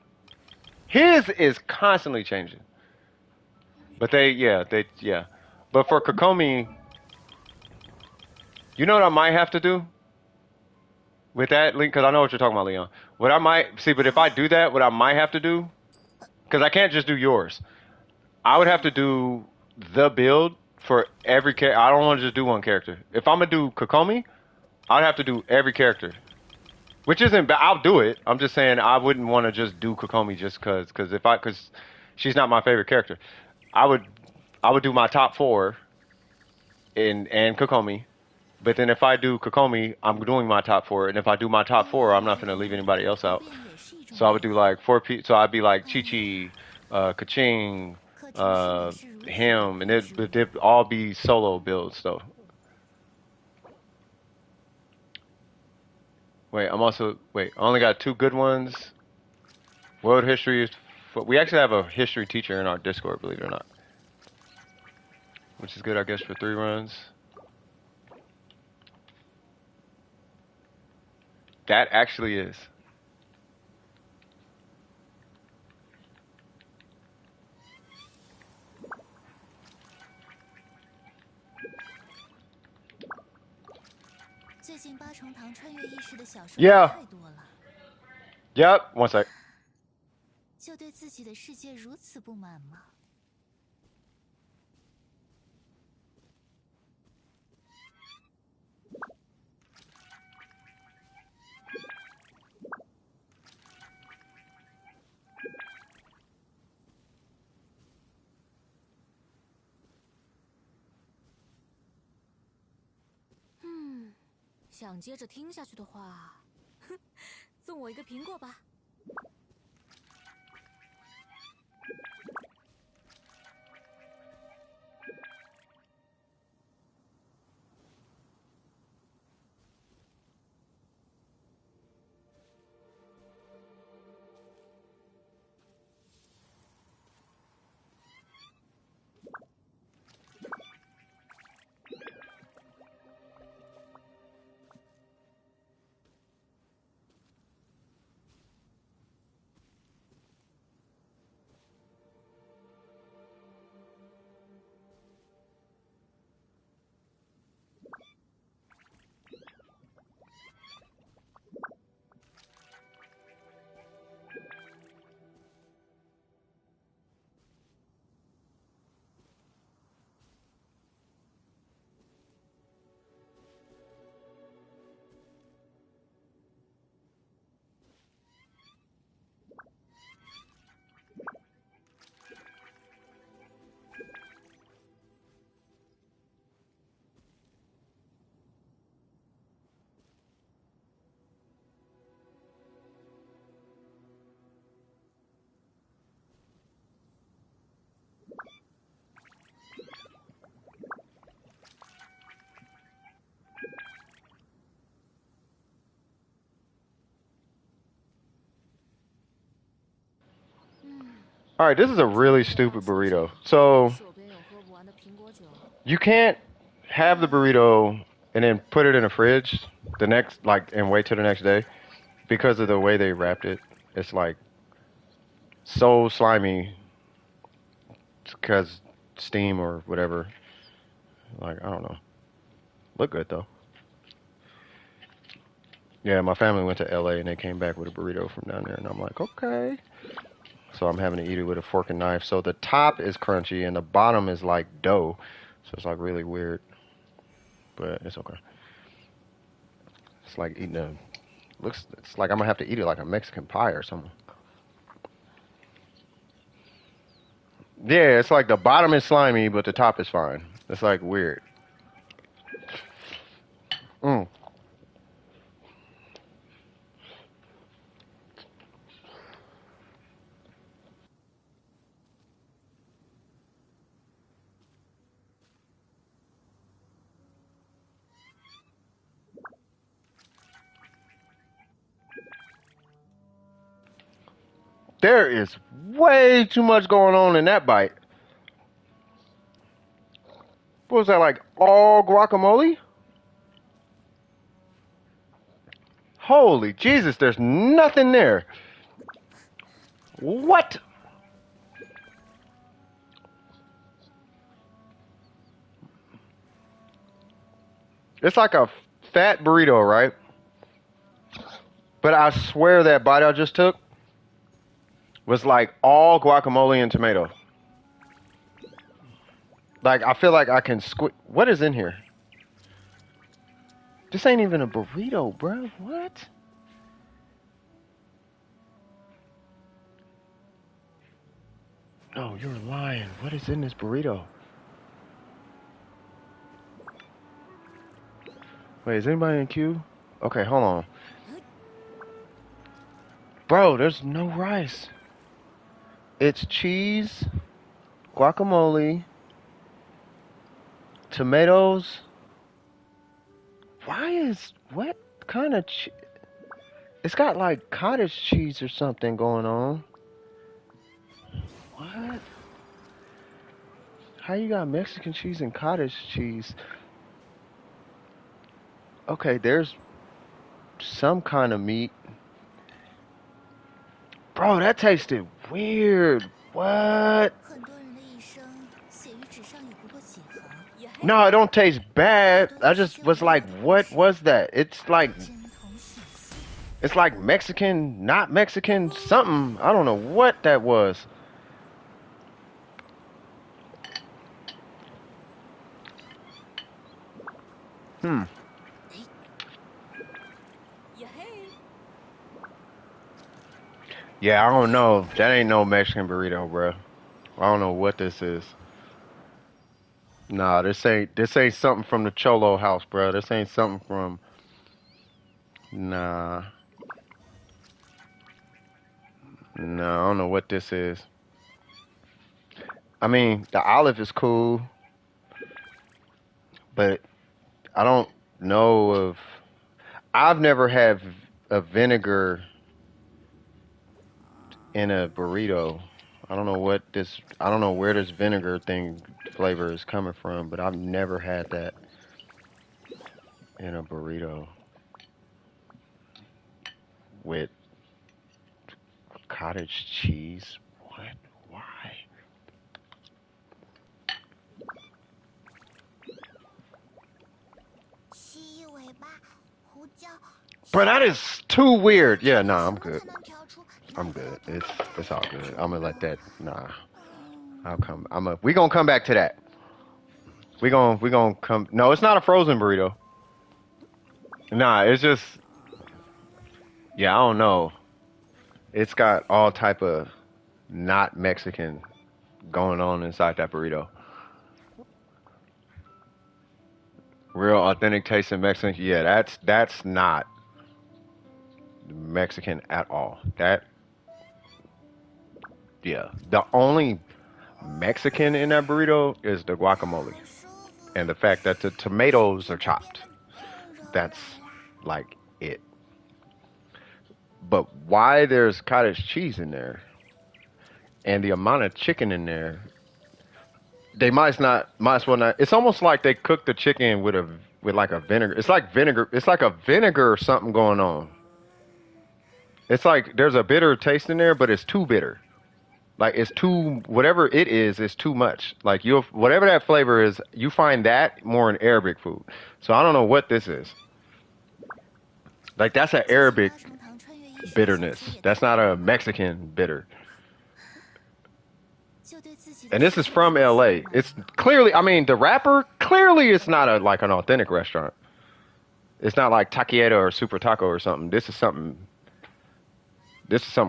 His is constantly changing, but yeah. But for Kokomi, you know what I might have to do with that link, because I know what you're talking about, Leon. What I might see, but if I do that, what I might have to do, because I can't just do yours, I would have to do the build for every character. I don't want to just do one character. If I'm gonna do Kokomi, I'd have to do every character, which isn't bad. I'll do it. I'm just saying I wouldn't want to just do Kokomi just because she's not my favorite character. I would do my top 4 and Kokomi. But then if I do Kokomi, I'm doing my top 4, and if I do my top 4, I'm not gonna leave anybody else out. So I would do like 4 So I'd be like Chi-Chi, Kaching, him, and they'd all be solo builds though. Wait, I only got 2 good ones. World history is. We actually have a history teacher in our Discord, believe it or not. Which is good, I guess, for 3 runs. That actually is. Yeah. Yep. One sec. 就对自己的世界如此不满吗？想接着听下去的话，哼，送我一个苹果吧。All right, this is a really stupid burrito. So you can't have the burrito and then put it in the fridge the next, like, and wait till the next day because of the way they wrapped it. It's like so slimy because steam or whatever. Like, I don't know. Look good though. Yeah, my family went to LA and they came back with a burrito from down there, and I'm like, okay. So I'm having to eat it with a fork and knife. So the top is crunchy and the bottom is like dough. So it's like really weird. But it's okay. It's like eating it's like I'm gonna have to eat it like a Mexican pie or something. Yeah, it's like the bottom is slimy, but the top is fine. It's like weird. Mm. There is way too much going on in that bite. What was that, like all guacamole? Holy Jesus, there's nothing there. What? It's like a fat burrito, right? But I swear that bite I just took was like all guacamole and tomato. Like, I feel like I can What is in here? This ain't even a burrito, bro. What? No, you're lying. What is in this burrito? Wait, is anybody in queue? Okay, hold on. Bro, there's no rice. It's cheese, guacamole, tomatoes. What kind of cheese? It's got like cottage cheese or something going on. What? How you got Mexican cheese and cottage cheese? Okay, there's some kind of meat. Bro, that tasted weird. What? 很多人的一生写于纸上也不过几行， 也嘿， No, it don't taste bad. I just was like, what was that? It's like 针头细细。 it's like Mexican, not Mexican, something. I don't know what that was. Hmm. 也嘿， Yeah, I don't know. That ain't no Mexican burrito, bro. I don't know what this is. Nah, this ain't something from the Cholo house, bro. This ain't something from. Nah. Nah, I don't know what this is. I mean, the olive is cool, but I don't know of. I've never had a vinegar in a burrito. I don't know what this. I don't know where this vinegar thing flavor is coming from, but I've never had that in a burrito with cottage cheese. What? Why? Bro, that is too weird. Yeah, nah, I'm good. I'm good. It's all good. I'm gonna let that. Nah, we gonna come back to that. We gonna come. No, it's not a frozen burrito. Nah, it's just. Yeah, I don't know. It's got all type of not Mexican going on inside that burrito. Real authentic tasting Mexican. Yeah, that's not Mexican at all. Yeah, the only Mexican in that burrito is the guacamole and the fact that the tomatoes are chopped. That's like it. But why there's cottage cheese in there and the amount of chicken in there, they might as well not. It's almost like they cook the chicken with like a vinegar. It's like vinegar. It's like a vinegar or something going on. It's like there's a bitter taste in there, but it's too bitter. Like it's too whatever it is too much. Like you whatever that flavor is, you find that more in Arabic food. So I don't know what this is. Like that's an Arabic bitterness. That's not a Mexican bitter. And this is from LA. It's clearly, I mean, the rapper clearly it's not like an authentic restaurant. It's not like Taquieta or Super Taco or something. This is something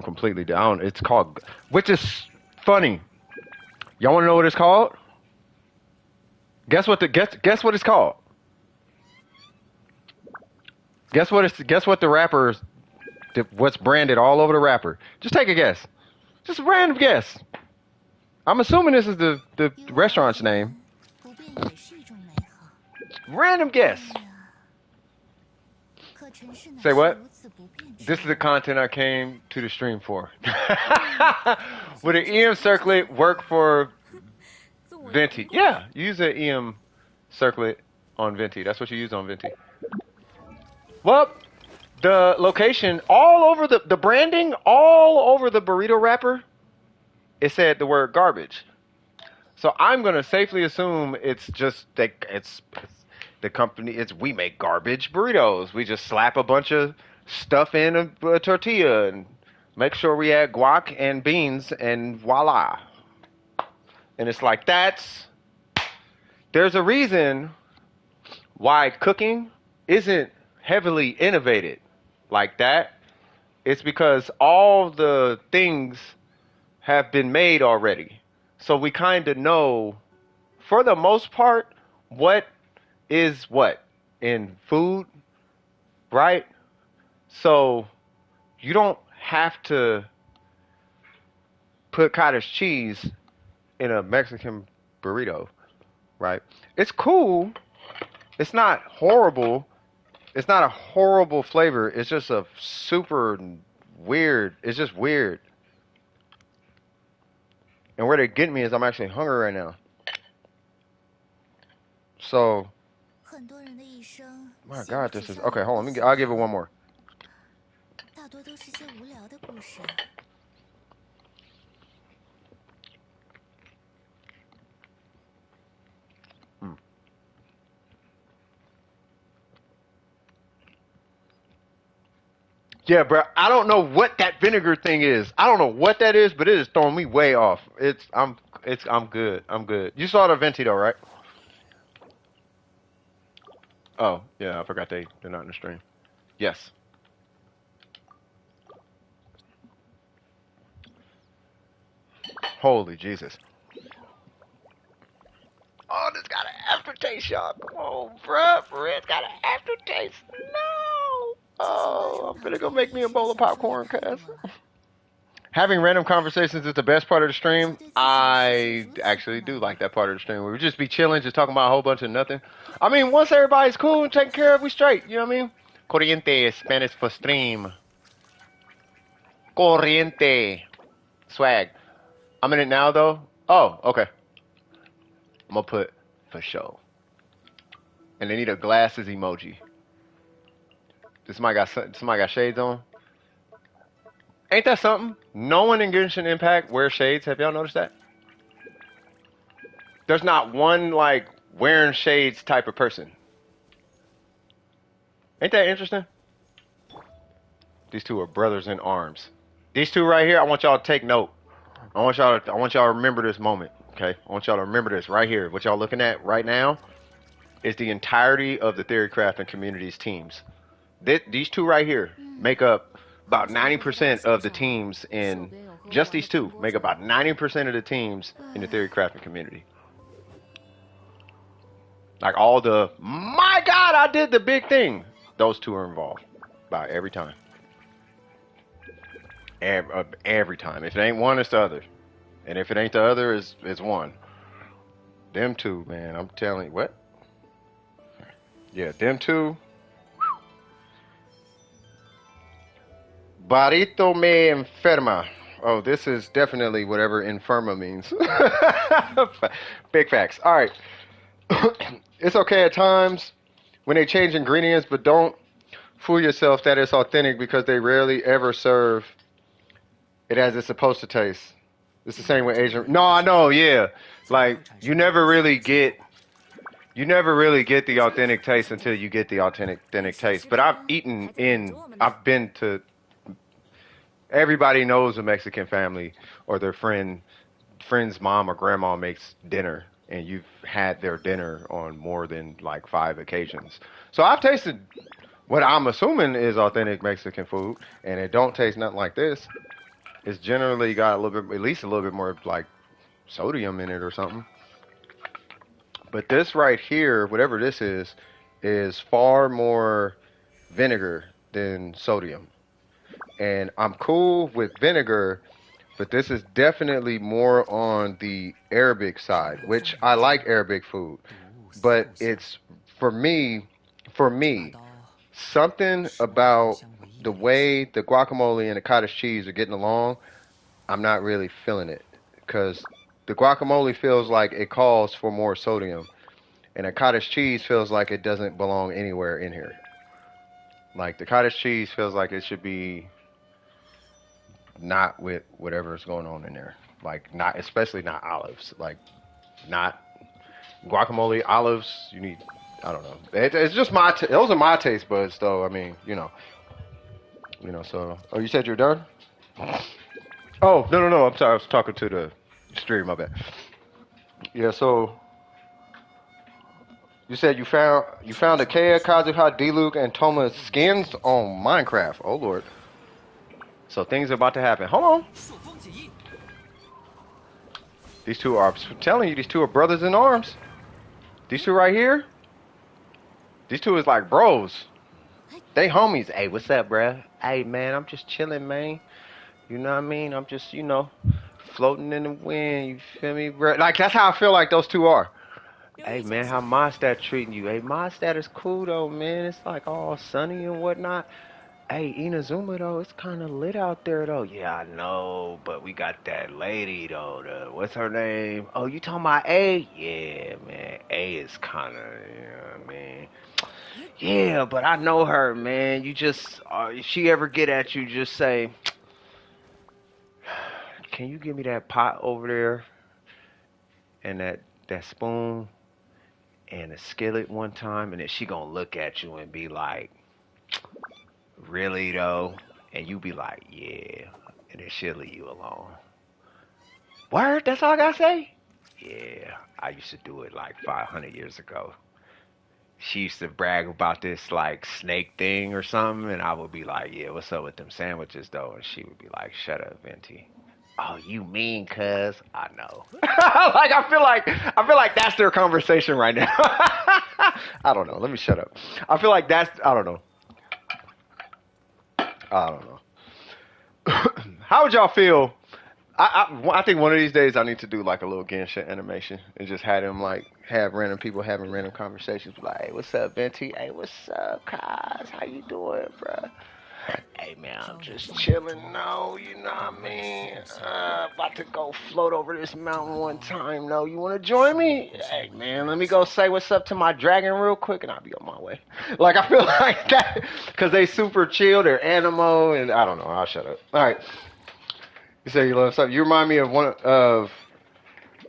completely down. It's called, which is funny. Y'all want to know what it's called? Guess what it's called? Guess what the rapper, what's branded all over the rapper? Just take a guess. Just a random guess. I'm assuming this is the restaurant's name. Random guess. Say what? This is the content I came to the stream for. Would an EM circlet work for Venti? Yeah, use an EM circlet on Venti. That's what you use on Venti. Well, the location, all over the branding, all over the burrito wrapper, it said the word garbage. So I'm going to safely assume it's just that it's the company, we make garbage burritos. We just slap a bunch of stuff in a tortilla and make sure we add guac and beans and voila. And it's like there's a reason why cooking isn't heavily innovated like that. It's because all the things have been made already. So we kind of know, for the most part, what is what in food, right? So you don't have to put cottage cheese in a Mexican burrito, right? It's cool. It's not horrible. It's not a horrible flavor. It's just a super weird. It's just weird. And where they're getting me is I'm actually hungry right now. So, 很多人的一生 my 写于 God, 纸 this is 上 okay. 也不 Hold 过 on, 几 I'll give it 行 one more. 大多都是些无聊的故事。Yeah, bro. I don't know what that vinegar thing is. I don't know what that is, but it is throwing me way off. I'm good. I'm good. You saw the venti though, right? Oh, yeah, I forgot they're not in the stream. Yes. Holy Jesus. Oh, this got an aftertaste, y'all. Come on, bruh. For real, it's got an aftertaste. No. Oh, I'm finna go make me a bowl of popcorn, cuz. Having random conversations is the best part of the stream. I actually do like that part of the stream. We would just be chilling, just talking about a whole bunch of nothing. I mean, once everybody's cool and taken care of, we straight. You know what I mean? Corriente is Spanish for stream. Corriente. Swag. I'm in it now, though. Oh, okay. I'm gonna put for show. And they need a glasses emoji. Somebody got shades on. Ain't that something? No one in Genshin Impact wears shades. Have y'all noticed that? There's not one like wearing shades type of person. Ain't that interesting? These two are brothers in arms. These two right here, I want y'all to take note. I want y'all to remember this moment. Okay? I want y'all to remember this right here. What y'all looking at right now is the entirety of the Theory Crafting community's teams. These two right here make up about 90% of the teams in just these two make up about 90% of the teams in the Theory Crafting community. Like all the my God, I did the big thing. Those two are involved by every time. Every time. If it ain't one, it's the other. And if it ain't the other, it's one. Them two, man. I'm telling you what. Yeah, them two. Barito me enferma. Oh, this is definitely whatever inferma means. Big facts. All right. It's okay at times when they change ingredients, but don't fool yourself that it's authentic because they rarely ever serve it as it's supposed to taste. It's the same with Asian. No, I know, yeah. Like you never really get the authentic taste until you get the authentic taste. But I've been to. Everybody knows a Mexican family or their friend's mom or grandma makes dinner, and you've had their dinner on more than like 5 occasions. So I've tasted what I'm assuming is authentic Mexican food, and it don't taste nothing like this. It's generally got a little bit, at least a little bit more like sodium in it or something. But this right here, whatever this is far more vinegar than sodium. And I'm cool with vinegar, but this is definitely more on the Arabic side, which I like Arabic food. But it's for me, something about the way the guacamole and the cottage cheese are getting along, I'm not really feeling it. Because the guacamole feels like it calls for more sodium, and a cottage cheese feels like it doesn't belong anywhere in here. Like the cottage cheese feels like it should be not with whatever's going on in there. Like not, especially not olives. Like not guacamole, olives. You need. I don't know. It's just those are my taste buds, though. I mean, So, oh, you said you're done? Oh, no, no, no. I'm sorry. I was talking to the stream. My bad. Yeah. So you said you found Akea, Kazuha, Diluc, and Toma's skins on Minecraft. Oh Lord. So things are about to happen. Hold on. I'm telling you, these two are brothers in arms. These two right here. These two is like bros. They homies. Hey, what's up, bruh? Hey, man, I'm just chilling, man. You know what I mean? I'm just, floating in the wind. You feel me, bruh? Like, that's how I feel like those two are. Hey, man, how Mondstadt treating you? Hey, Mondstadt is cool, though, man. It's like all sunny and whatnot. Hey, Inazuma though, it's kind of lit out there though. Yeah, I know, but we got that lady though. What's her name? Oh, you talking about A? Yeah, man. A is kind of, you know what I mean? Yeah, but I know her, man. You just, if she ever get at you, just say, "Can you give me that pot over there and that spoon and a skillet one time?" And then she gonna look at you and be like, "Really though?" And you be like, "Yeah," and then she'll leave you alone. Word? That's all I gotta say? Yeah, I used to do it like 500 years ago. She used to brag about this like snake thing or something, and I would be like, "Yeah, what's up with them sandwiches though?" And she would be like, "Shut up, Venti." Oh, you mean cuz? I know. Like I feel like that's their conversation right now. I don't know. Let me shut up. I feel like that's I don't know. I don't know. How would y'all feel? I think one of these days I need to do like a little Genshin animation and just have them like have random people having random conversations. Like, hey, what's up, Venti? Hey, what's up, Kaz? How you doing, bro? Hey, man, I'm just chilling. No, you know what I mean? About to go float over this mountain one time. No, you want to join me? Hey, man, let me go say what's up to my dragon real quick, and I'll be on my way. Like I feel like that because they super chill. They're animo, and I don't know. I'll shut up. All right. You say you love something. You remind me of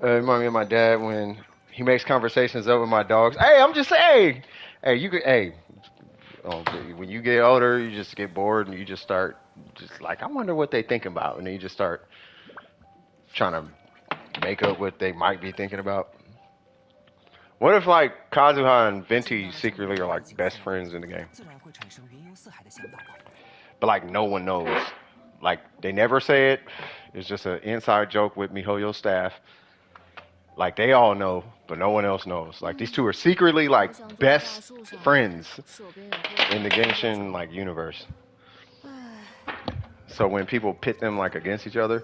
remind me of my dad when he makes conversations over my dogs. Hey, I'm just saying. Hey, you could. Hey, oh, when you get older, you just get bored and you just start just like I wonder what they think about, and then you just start trying to make up what they might be thinking about. What if like Kazuha and Venti secretly are like best friends in the game, but like no one knows. Like they never say it. It's just an inside joke with Mihoyo's staff. Like they all know, but no one else knows. Like these two are secretly like 我想坐在大 best 树上， friends 手边有个 in the Genshin like universe. 唉， So when people pit them like against each other,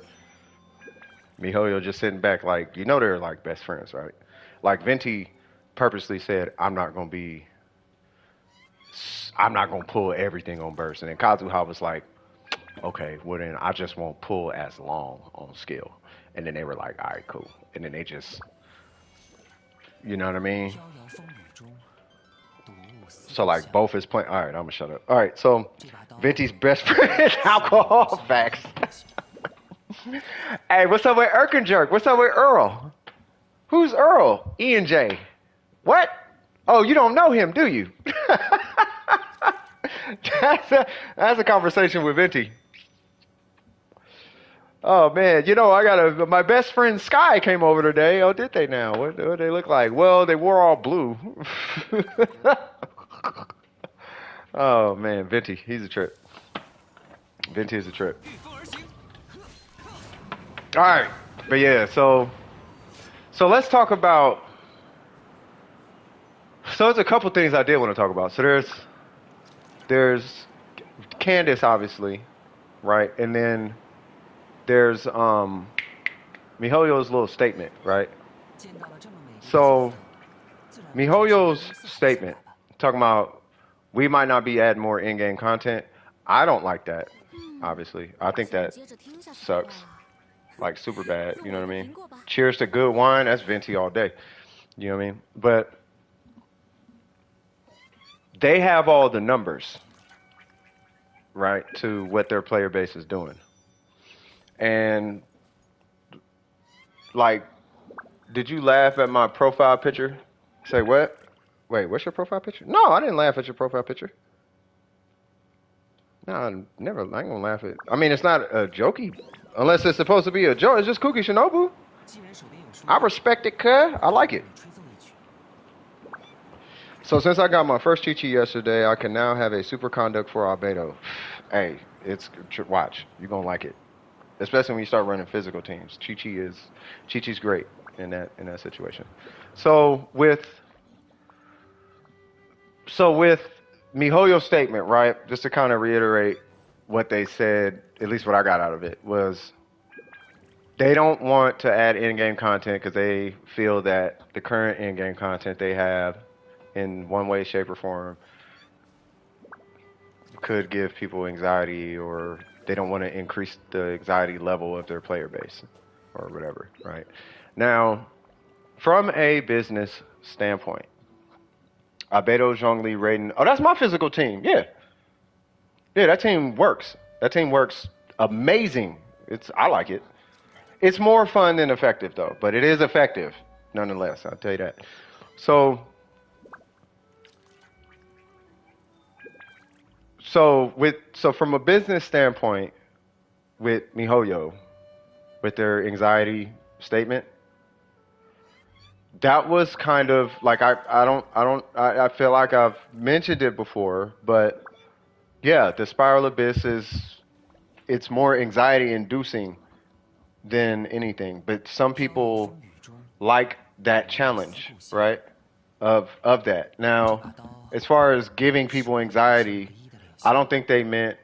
Mihoyo just sitting back like you know they're like best friends, right? Like Venti purposely said, I'm not gonna pull everything on burst, and then Kazuha was like, okay, well then I just won't pull as long on skill, and then they were like, all right, cool, and then they just, you know what I mean? So like both is playing. All right, I'm gonna shut up. All right, so Venti's best friend is alcohol facts. Hey, what's up with Erkenjerk? What's up with Earl? Who's Earl? Ian J. What? Oh, you don't know him, do you? That's a conversation with Venti. Oh man, you know I got my best friend Sky came over today. Oh, did they now? What do they look like? Well, they wore all blue. Oh man, Venti, he's a trip. Venti is a trip. All right, but yeah, so let's talk about. So there's a couple things I did want to talk about. So there's Candace obviously, right, and then there's Mihoyo's little statement, right? So Mihoyo's statement talking about we might not be adding more in-game content. I don't like that. Obviously, I think 那 that 接着听下去的 sucks, 话， like super bad. 让 You know 我 what I 评 mean? 过吧。 Cheers to good wine. That's Venti all day. You know what I mean? But they have all the numbers, right, to what their player base is doing. And like, did you laugh at my profile picture? Say what? Wait, what's your profile picture? No, I didn't laugh at your profile picture. No, I never. I ain't gonna laugh at. I mean, it's not a jokey, unless it's supposed to be a joke. It's just Cookie Shinobu. I respect it, cuz. I like it. So since I got my first Chi Chi yesterday, I can now have a superconduct for Albedo. Hey, watch. You're gonna like it, especially when you start running physical teams. Chi Chi's great in that situation. So with Mihoyo's statement, right? Just to kind of reiterate what they said, at least what I got out of it was they don't want to add in-game content because they feel that the current in-game content they have in one way, shape, or form could give people anxiety, or they don't want to increase the anxiety level of their player base or whatever, right? Now, from a business standpoint, Albedo, Zhongli, Raiden. Oh, that's my physical team. Yeah. Yeah, that team works. That team works amazing. I like it. It's more fun than effective though, but it is effective nonetheless. I'll tell you that. So so from a business standpoint, with MiHoYo, with their anxiety statement, that was kind of like I feel like I've mentioned it before, but yeah, the Spiral Abyss it's more anxiety inducing than anything. But some people like that challenge, right? Of that. Now, as far as giving people anxiety, I don't think they meant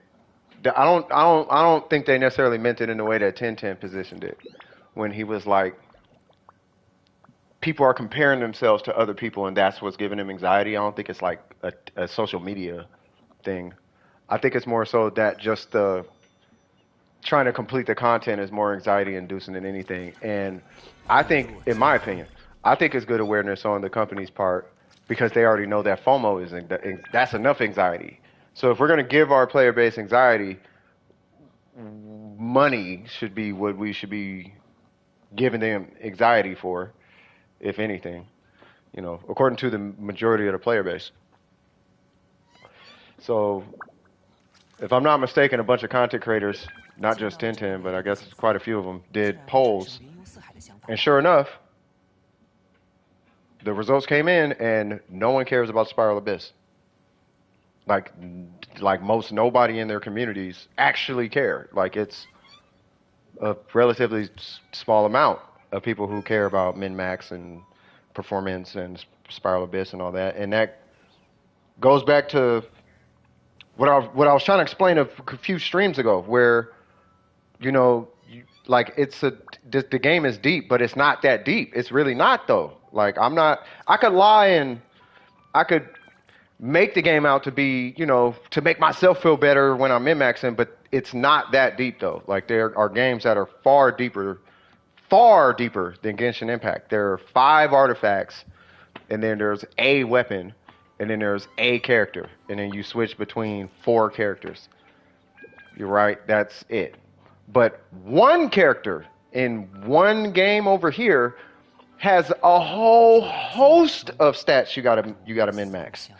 I don't think they necessarily meant it in the way that 1010 positioned it when he was like people are comparing themselves to other people and that's what's giving them anxiety. I don't think it's like a social media thing. I think it's more so that just the trying to complete the content is more anxiety inducing than anything. And I think, in my opinion, I think it's good awareness on the company's part because they already know that FOMO that's enough anxiety. So if we're going to give our player base anxiety, money should be what we should be giving them anxiety for, if anything, according to the majority of the player base. So if I'm not mistaken, a bunch of content creators, not just 1010, but I guess quite a few of them, did polls. And sure enough, the results came in and no one cares about Spiral Abyss. Like most nobody in their communities actually care. Like it's a relatively small amount of people who care about min-max and performance and Spiral Abyss and all that. And that goes back to what I was trying to explain a few streams ago, where like the game is deep, but it's not that deep. It's really not though. Like I could lie and I could make the game out to be, to make myself feel better when I'm min-maxing, but it's not that deep though. Like there are games that are far deeper than Genshin Impact. There are 5 artifacts, and then there's a weapon, and then there's a character, and then you switch between 4 characters. You're right, that's it. But one character in one game over here has a whole host of stats you gotta min-max.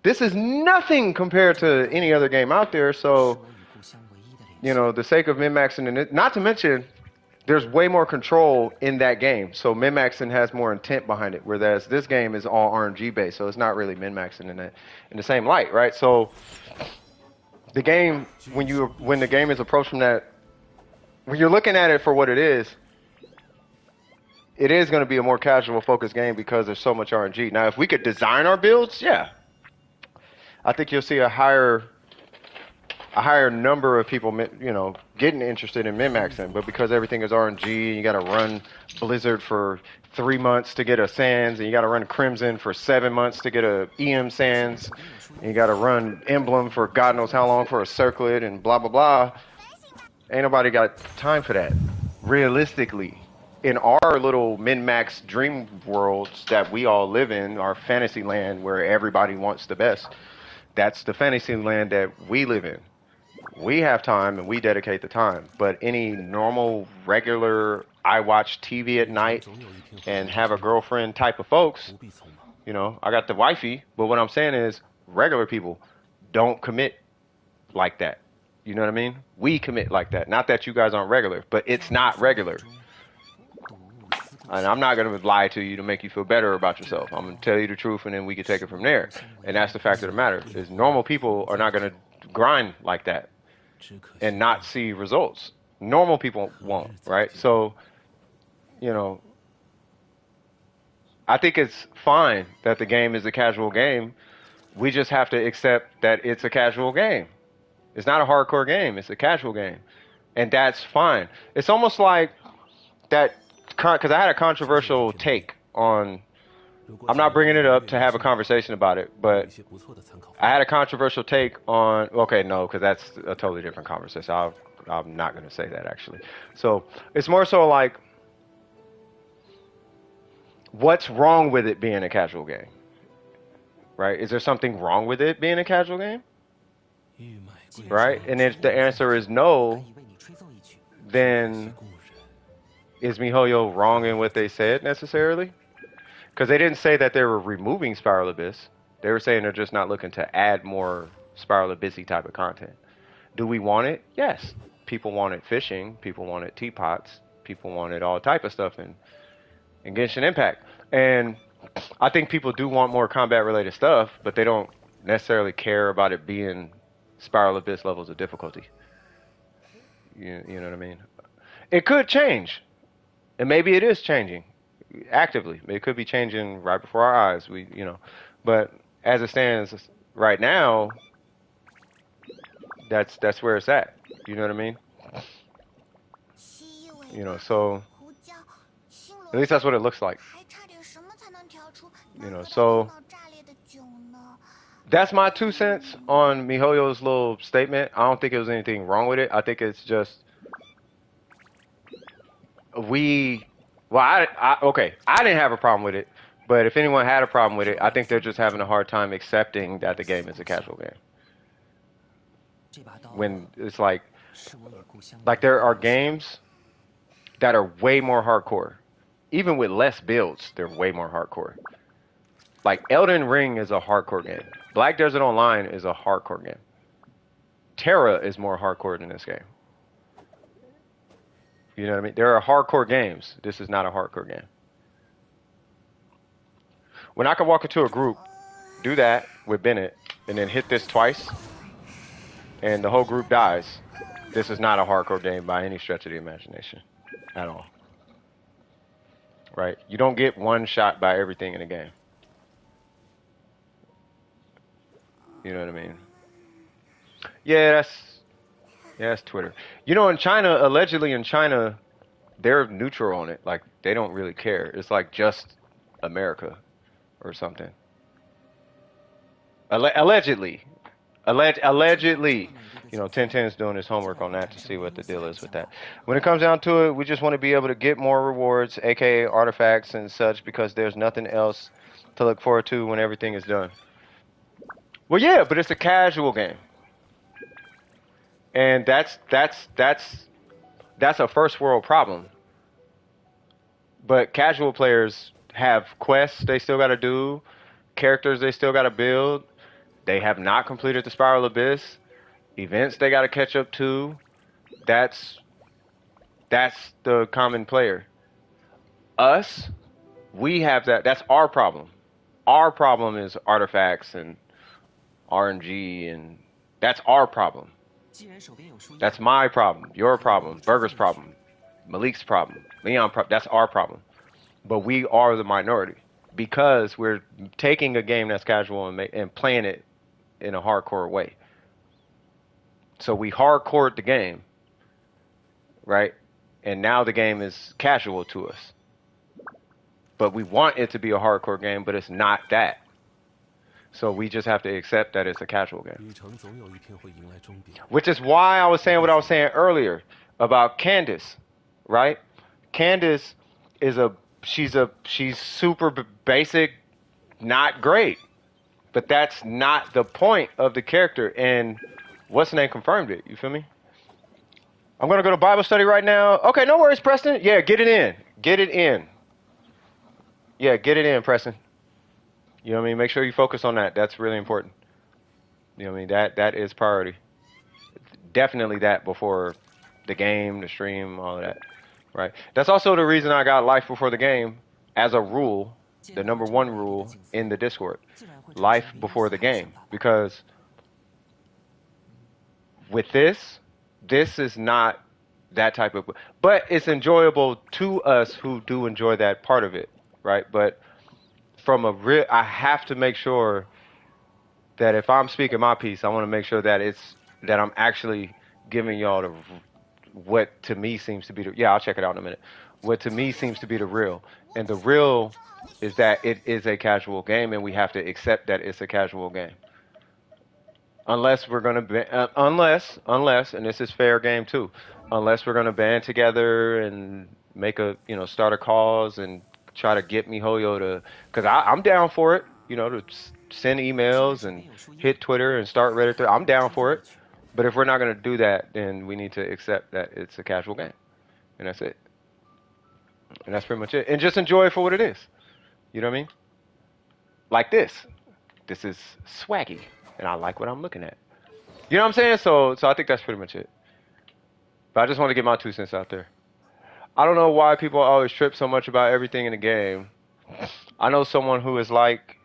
This is nothing compared to any other game out there, so the sake of min-maxing, and not to mention there's way more control in that game. So min-maxing has more intent behind it, whereas this game is all RNG based, so it's not really min-maxing in the same light, right? So the game, when the game is approached from that, when you're looking at it for what it is going to be a more casual focused game because there's so much RNG. Now, if we could design our builds, yeah, I think you'll see a higher number of people, getting interested in min-maxing. But because everything is RNG, you got to run Blizzard for 3 months to get a Sands, and you got to run Crimson for 7 months to get a EM Sands, and you got to run Emblem for God knows how long for a Circlet, and blah, blah, blah. Ain't nobody got time for that. Realistically, in our little min-max dream worlds that we all live in, our fantasy land where everybody wants the best, that's the fantasy land that we live in. We have time and we dedicate the time. But any normal, regular, I watch TV at night and have a girlfriend type of folks, I got the wifey, but what I'm saying is regular people don't commit like that. You know what I mean? We commit like that. Not that you guys aren't regular, but it's not regular. And I'm not going to lie to you to make you feel better about yourself. I'm going to tell you the truth, and then we can take it from there. And that's the fact of the matter, is normal people are not going to grind like that and not see results. Normal people won't, right? So, I think it's fine that the game is a casual game. We just have to accept that it's a casual game. It's not a hardcore game. It's a casual game. And that's fine. It's almost like that, because I had a controversial take on I'm not bringing it up to have a conversation about it, but I had a controversial take on. Okay, no, because that's a totally different conversation. I'm not going to say that actually. So it's more so like, what's wrong with it being a casual game? Right? Is there something wrong with it being a casual game? Right? And if the answer is no, then is MiHoYo wrong in what they said necessarily? Because they didn't say that they were removing Spiral Abyss. They were saying they're just not looking to add more Spiral Abyssy type of content. Do we want it? Yes. People wanted fishing. People wanted teapots. People wanted all type of stuff in Genshin Impact. And I think people do want more combat related stuff, but they don't necessarily care about it being Spiral Abyss levels of difficulty. You know what I mean? It could change. And maybe it is changing actively. It could be changing right before our eyes. But as it stands right now, that's where it's at. You know what I mean? So at least that's what it looks like. So that's my 2 cents on MiHoYo's little statement. I don't think there was anything wrong with it. I think it's just I didn't have a problem with it, but if anyone had a problem with it, I think they're just having a hard time accepting that the game is a casual game. When it's like there are games that are way more hardcore. Even with less builds, they're way more hardcore. Like Elden Ring is a hardcore game. Black Desert Online is a hardcore game. Terra is more hardcore than this game. You know what I mean? There are hardcore games. This is not a hardcore game. When I can walk into a group, do that with Bennett, and then hit this twice, and the whole group dies, this is not a hardcore game by any stretch of the imagination. At all. Right? You don't get one shot by everything in the game. You know what I mean? Yeah, that's Twitter. In China, allegedly in China, they're neutral on it. Like, they don't really care. It's like just America or something. Allegedly. Allegedly. 1010's doing his homework on that to see what the deal is with that. When it comes down to it, we just want to be able to get more rewards, aka artifacts and such, because there's nothing else to look forward to when everything is done. Well, yeah, but it's a casual game. And that's a first world problem. But casual players have quests they still got to do, characters they still got to build. They have not completed the Spiral Abyss. Events they got to catch up to. That's the common player. Us, we have that. That's our problem. Our problem is artifacts and RNG, and that's our problem. That's my problem, your problem, Burger's problem, Malik's problem, Leon's problem. That's our problem. But we are the minority because we're taking a game that's casual and playing it in a hardcore way. So we hardcored the game, right? And now the game is casual to us. But we want it to be a hardcore game, but it's not that. So we just have to accept that it's a casual game. Which is why I was saying what I was saying earlier about Candace, right? Candace is she's super basic, not great. But that's not the point of the character. And what's the name confirmed it? You feel me? I'm going to go to Bible study right now. Okay, no worries, Preston. Yeah, get it in. Get it in. Yeah, get it in, Preston. You know what I mean? Make sure you focus on that. That's really important. You know what I mean? That is priority. Definitely that before the game, the stream, all of that. Right? That's also the reason I got life before the game as a rule, the number one rule in the Discord. Life before the game. Because with this is not that type of... But it's enjoyable to us who do enjoy that part of it. Right? But from a real... I have to make sure that if I'm speaking my piece, I want to make sure that that I'm actually giving y'all what to me seems to be... Yeah, I'll check it out in a minute. what to me seems to be the real. And the real is that it is a casual game, and we have to accept that it's a casual game. Unless we're gonna unless, and this is fair game too. Unless we're gonna band together and make a start a cause and try to get MiHoYo to, because I'm down for it. To send emails and hit Twitter and start Reddit. I'm down for it. But if we're not gonna do that, then we need to accept that it's a casual game, and that's it. And that's pretty much it. And just enjoy it for what it is. You know what I mean? Like this. This is swaggy, and I like what I'm looking at. You know what I'm saying? So I think that's pretty much it. But I just want to get my 2 cents out there. I don't know why people always trip so much about everything in the game. I know someone who is like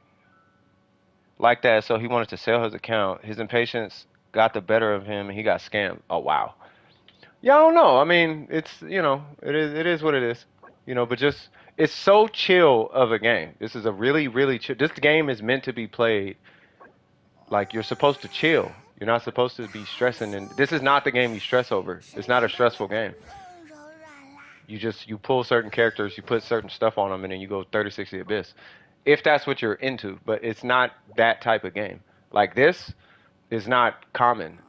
that, so he wanted to sell his account. His impatience got the better of him, and he got scammed. Oh, wow. Yeah, I don't know. I mean, it's, it is what it is. But just, it's so chill of a game. This is a really, really chill. This game is meant to be played like you're supposed to chill. You're not supposed to be stressing. And this is not the game you stress over. It's not a stressful game. You pull certain characters, you put certain stuff on them, and then you go 30-60 abyss. If that's what you're into. But it's not that type of game. Like, this is not common.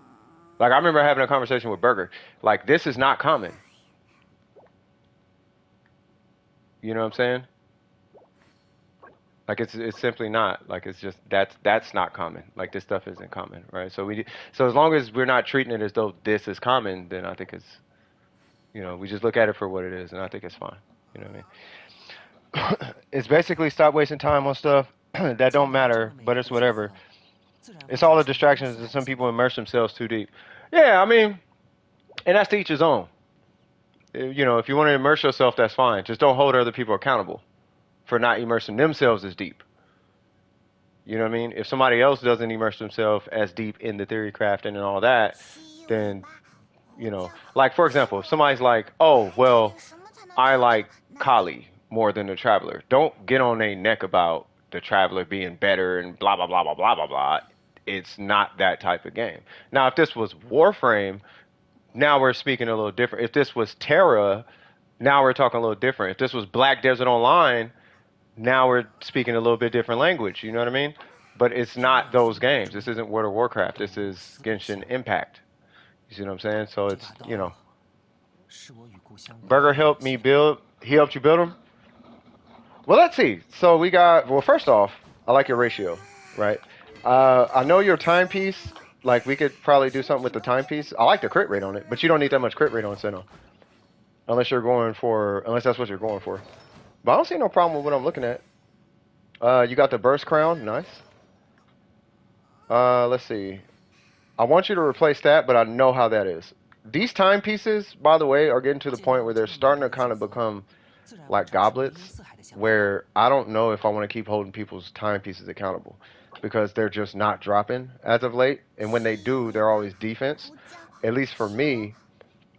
Like, I remember having a conversation with Burger. Like, this is not common. You know what I'm saying? Like, it's simply not. Like, it's just that's not common. Like, this stuff isn't common, right? So as long as we're not treating it as though this is common, then I think it's, we just look at it for what it is, and I think it's fine. You know what I mean? It's basically stop wasting time on stuff that don't matter, but it's whatever. It's all the distractions, and some people immerse themselves too deep. Yeah, I mean, and that's to each his own. If you want to immerse yourself, that's fine. Just don't hold other people accountable for not immersing themselves as deep. You know what I mean? If somebody else doesn't immerse themselves as deep in the theory crafting and all that, then, like, for example, if somebody's like, oh, well, I like Kali more than the Traveler. Don't get on their neck about the Traveler being better and blah, blah, blah, blah, blah, blah, blah. It's not that type of game. Now, if this was Warframe, now we're speaking a little different. If this was Terra, now we're talking a little different. If this was Black Desert Online, now we're speaking a little bit different language. You know what I mean? But it's not those games. This isn't World of Warcraft. This is Genshin Impact. You see what I'm saying? So it's, Burger helped me build. He helped you build them? Well, let's see. So we got, well, first off, I like your ratio, right? I know your timepiece. Like, we could probably do something with the timepiece. I like the crit rate on it, but you don't need that much crit rate on Sinnoh. Unless that's what you're going for. But I don't see no problem with what I'm looking at. You got the burst crown. Nice. Let's see. I want you to replace that, but I know how that is. These timepieces, by the way, are getting to the point where they're starting to kind of become like goblets, where I don't know if I want to keep holding people's timepieces accountable, because they're just not dropping as of late. And when they do, they're always defense, at least for me.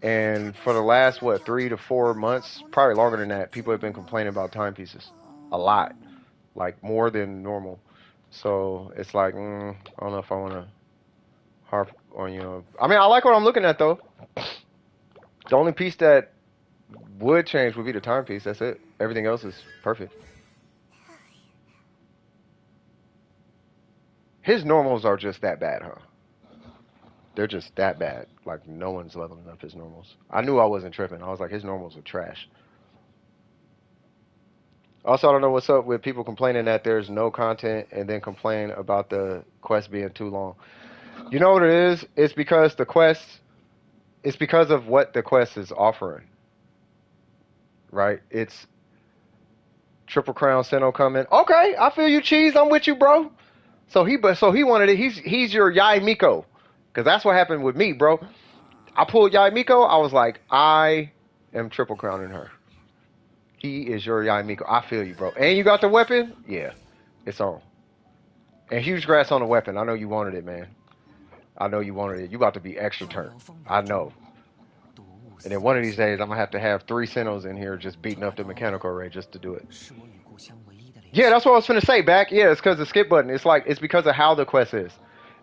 And for the last, 3 to 4 months, probably longer than that, people have been complaining about timepieces a lot, like more than normal. So it's like, I don't know if I want to harp on, I mean, I like what I'm looking at, though. The only piece that would change would be the timepiece. That's it. Everything else is perfect. His normals are just that bad, huh? They're just that bad. Like, no one's leveling up his normals. I knew I wasn't tripping. I was like, his normals are trash. Also, I don't know what's up with people complaining that there's no content and then complain about the quest being too long. You know what it is? It's because it's because of what the quest is offering. Right? It's Triple Crown Sinnoh coming. Okay, I feel you, Cheese. I'm with you, bro. So he wanted it. He's your Yai Miko. Because that's what happened with me, bro. I pulled Yai Miko. I was like, I am triple crowning her. He is your Yai Miko. I feel you, bro. And you got the weapon? Yeah, it's on. And huge grass on the weapon. I know you wanted it, man. I know you wanted it. You about to be extra turn. I know. And then one of these days, I'm going to have 3 Sinnohs in here just beating up the mechanical array just to do it. Yeah, that's what I was finna say, back. Yeah, it's because the skip button. It's because of how the quest is.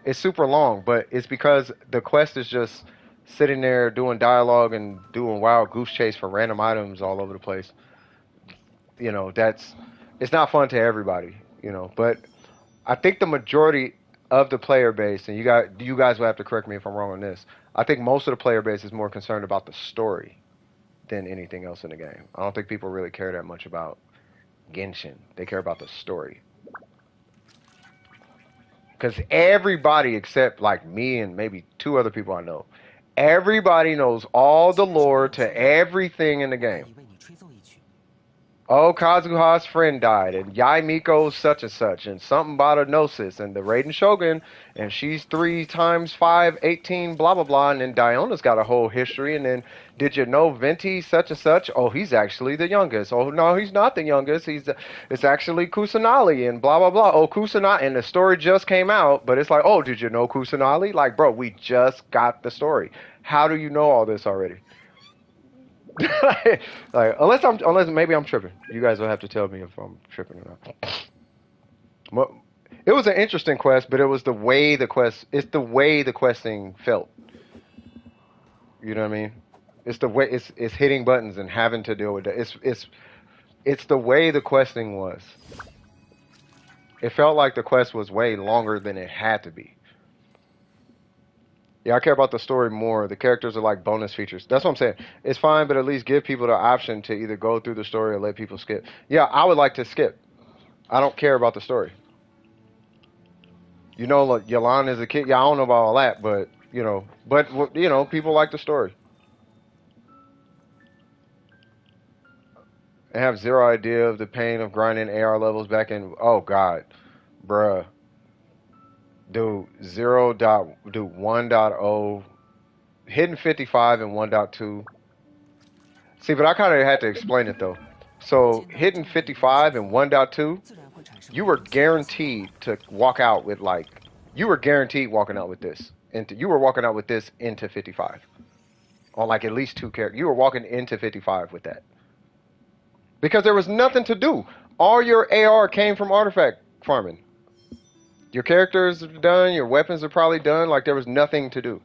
It's super long, but it's because the quest is just sitting there doing dialogue and doing wild goose chase for random items all over the place. You know, it's not fun to everybody, you know, but I think the majority of the player base, and you guys will have to correct me if I'm wrong on this. I think most of the player base is more concerned about the story than anything else in the game. I don't think people really care that much about Genshin. They care about the story. Because everybody except like me and maybe two other people I know, everybody knows all the lore to everything in the game. Oh, Kazuha's friend died, and Yai Miko's such and such, and something about a gnosis, and the Raiden Shogun, and she's 3 times 5, 18, blah, blah, blah, and then Diona's got a whole history, and then, did you know Venti such and such? Oh, he's actually the youngest. Oh, no, he's not the youngest. It's actually Kusanali, and blah, blah, blah. Oh, Kusanali, and the story just came out, but it's like, oh, did you know Kusanali? Like, bro, we just got the story. How do you know all this already? Like unless maybe I'm tripping. You guys will have to tell me if I'm tripping or not. Well, it was an interesting quest, but it was the way it's the way the questing felt. You know what I mean? It's the way it's hitting buttons and having to deal with it. It's the way the questing was. It felt like the quest was way longer than it had to be. Yeah, I care about the story more. The characters are like bonus features. That's what I'm saying. It's fine, but at least give people the option to either go through the story or let people skip. Yeah, I would like to skip. I don't care about the story. You know, like, Yolanda is a kid. Yeah, I don't know about all that, but, you know, people like the story. I have zero idea of the pain of grinding AR levels back in, oh, God. Bruh. Dude, 1.0, hitting 55 and 1.2. See, but I kind of had to explain it though. So hitting 55 and 1.2, you were guaranteed to walk out with you were guaranteed walking out with this. You were walking out with this into 55. On like at least 2 characters. You were walking into 55 with that. Because there was nothing to do. All your AR came from artifact farming. Your characters are done, your weapons are probably done, like there was nothing to do.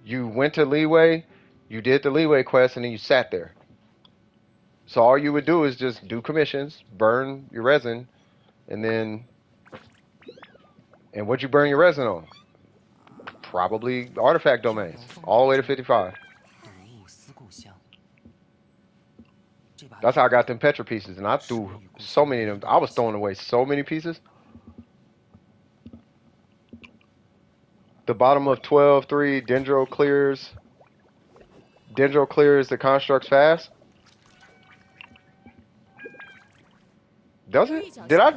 You went to Leeway, you did the Leeway quest, and then you sat there. So all you would do is just do commissions, burn your resin, and what'd you burn your resin on? Probably artifact domains, all the way to 55. That's how I got them Petra pieces, and I threw so many of them. I was throwing away so many pieces. The bottom of 12.3, Dendro clears the constructs fast. Does it? Did I?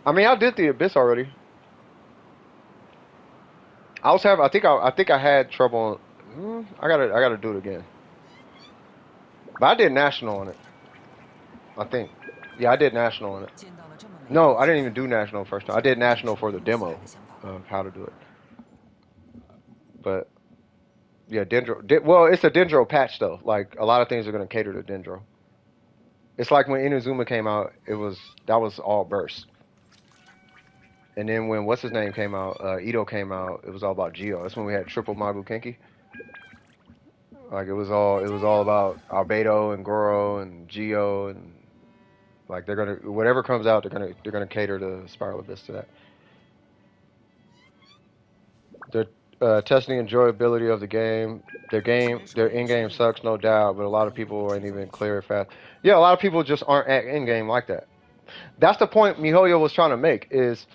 I mean, I did the Abyss already. I think I had trouble. I gotta do it again. But I did National on it. I think. Yeah, I did National on it. No, I didn't even do National first time. I did National for the demo of how to do it. But yeah, Dendro. Well, it's a Dendro patch though. Like a lot of things are gonna cater to Dendro. It's like when Inazuma came out. That was all burst. And then when what's his name came out, Ito came out. It was all about Geo. That's when we had triple Magu Kenki. Like it was all about Albedo and Goro and Geo and like they're gonna whatever comes out they're gonna cater to Spiral Abyss to that. They're testing the enjoyability of the game. Their in-game sucks, no doubt, but a lot of people ain't even clear it fast. Yeah, a lot of people just aren't at in-game like that. That's the point MiHoYo was trying to make. Is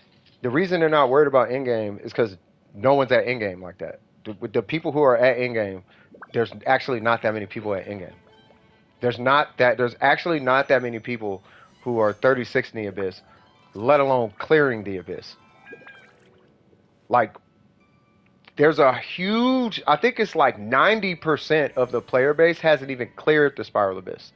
the reason they're not worried about in-game is because no one's at in-game like that. The people who are at in-game, there's actually not that many people at in-game. There's actually not that many people who are 36 in the Abyss, let alone clearing the Abyss. Like, there's a huge, I think it's like 90% of the player base hasn't even cleared the Spiral Abyss.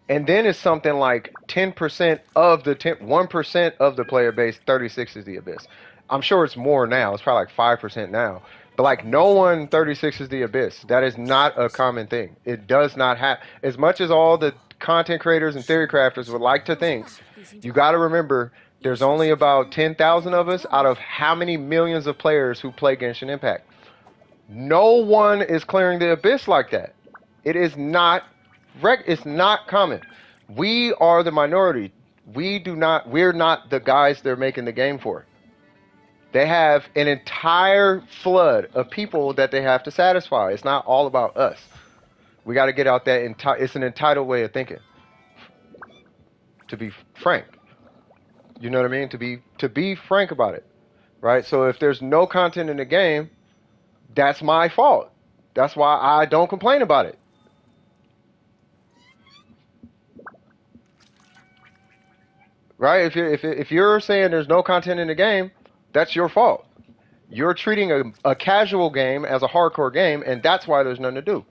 And then it's something like 10% of the 1% of the player base, 36 is the Abyss. I'm sure it's more now. It's probably like 5% now. But like no one 36 is the Abyss. That is not a common thing. It does not happen. As much as all the content creators and theory crafters would like to think, you got to remember There's only about 10,000 of us out of how many millions of players who play Genshin Impact. No one is clearing the abyss like that. It is not it's not common. We are the minority. We're not the guys they're making the game for. They have an entire flood of people that they have to satisfy. It's not all about us. We got to get out that it's an entitled way of thinking. To be frank. You know what I mean? To be frank about it. Right? So if there's no content in the game, that's my fault. That's why I don't complain about it. Right? If you're saying there's no content in the game, that's your fault. You're treating a casual game as a hardcore game, and that's why there's nothing to do.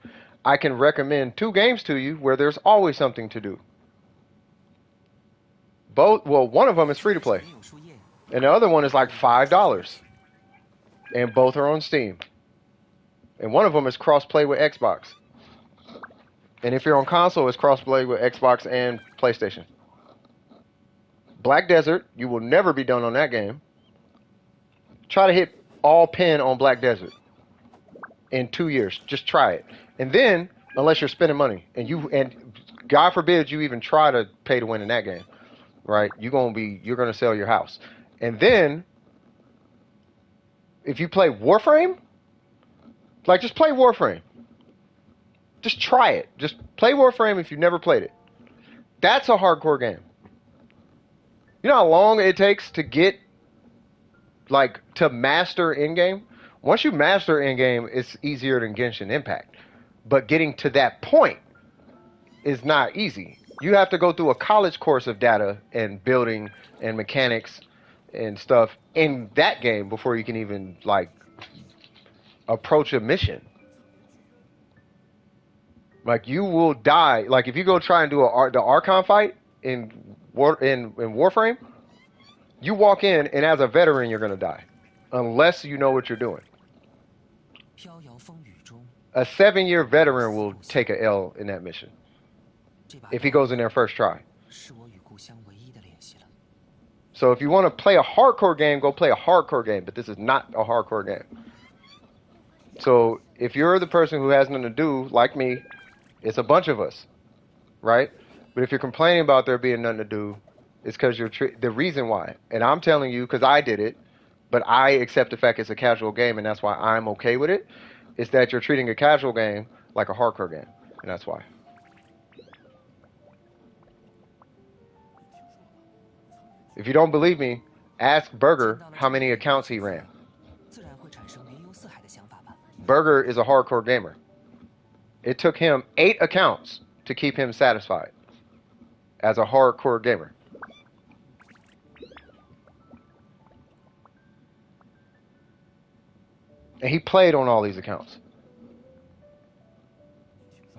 I can recommend 2 games to you where there's always something to do. One of them is free to play, and the other one is like $5, and both are on Steam. And one of them is cross-play with Xbox. And if you're on console, it's cross-play with Xbox and PlayStation. Black Desert, you will never be done on that game. Try to hit all pin on Black Desert in 2 years. Just try it. And then, unless you're spending money, and God forbid you even try to pay to win in that game, right? You're gonna sell your house. And then, if you play Warframe, like just play Warframe. Just try it. Just play Warframe if you've never played it. That's a hardcore game. You know how long it takes to get, like, to master in-game? Once you master in-game, it's easier than Genshin Impact. But getting to that point is not easy. You have to go through a college course of data and building and mechanics and stuff in that game before you can even, like, approach a mission. Like, you will die. Like, if you go try and do the Archon fight in Warframe, you walk in, and as a veteran, you're going to die. Unless you know what you're doing. A 7-year veteran will take a L in that mission. If he goes in there first try. So if you want to play a hardcore game, go play a hardcore game. But this is not a hardcore game. So if you're the person who has nothing to do, like me, it's a bunch of us. Right? But if you're complaining about there being nothing to do, it's because the reason why. And I'm telling you, because I did it, but I accept the fact it's a casual game, and that's why I'm okay with it, is that you're treating a casual game like a hardcore game. And that's why. If you don't believe me, ask Burger how many accounts he ran. Burger is a hardcore gamer. It took him 8 accounts to keep him satisfied as a hardcore gamer. And he played on all these accounts.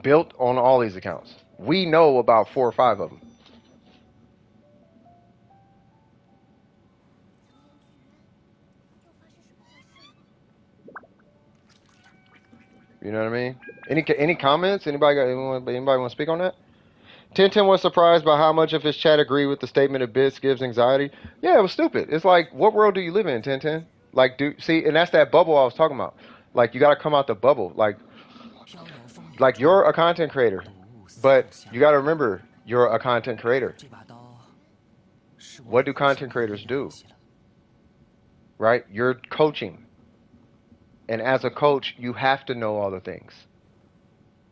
Built on all these accounts. We know about 4 or 5 of them. You know what I mean? Any comments? Anybody want to speak on that? 1010 was surprised by how much of his chat agreed with the statement of bits gives anxiety. Yeah, it was stupid. It's like, what world do you live in, 1010? Like, see, and that's that bubble I was talking about. Like, you got to come out the bubble. Like you're a content creator, but you got to remember, you're a content creator. What do content creators do? Right? You're coaching. And as a coach, you have to know all the things.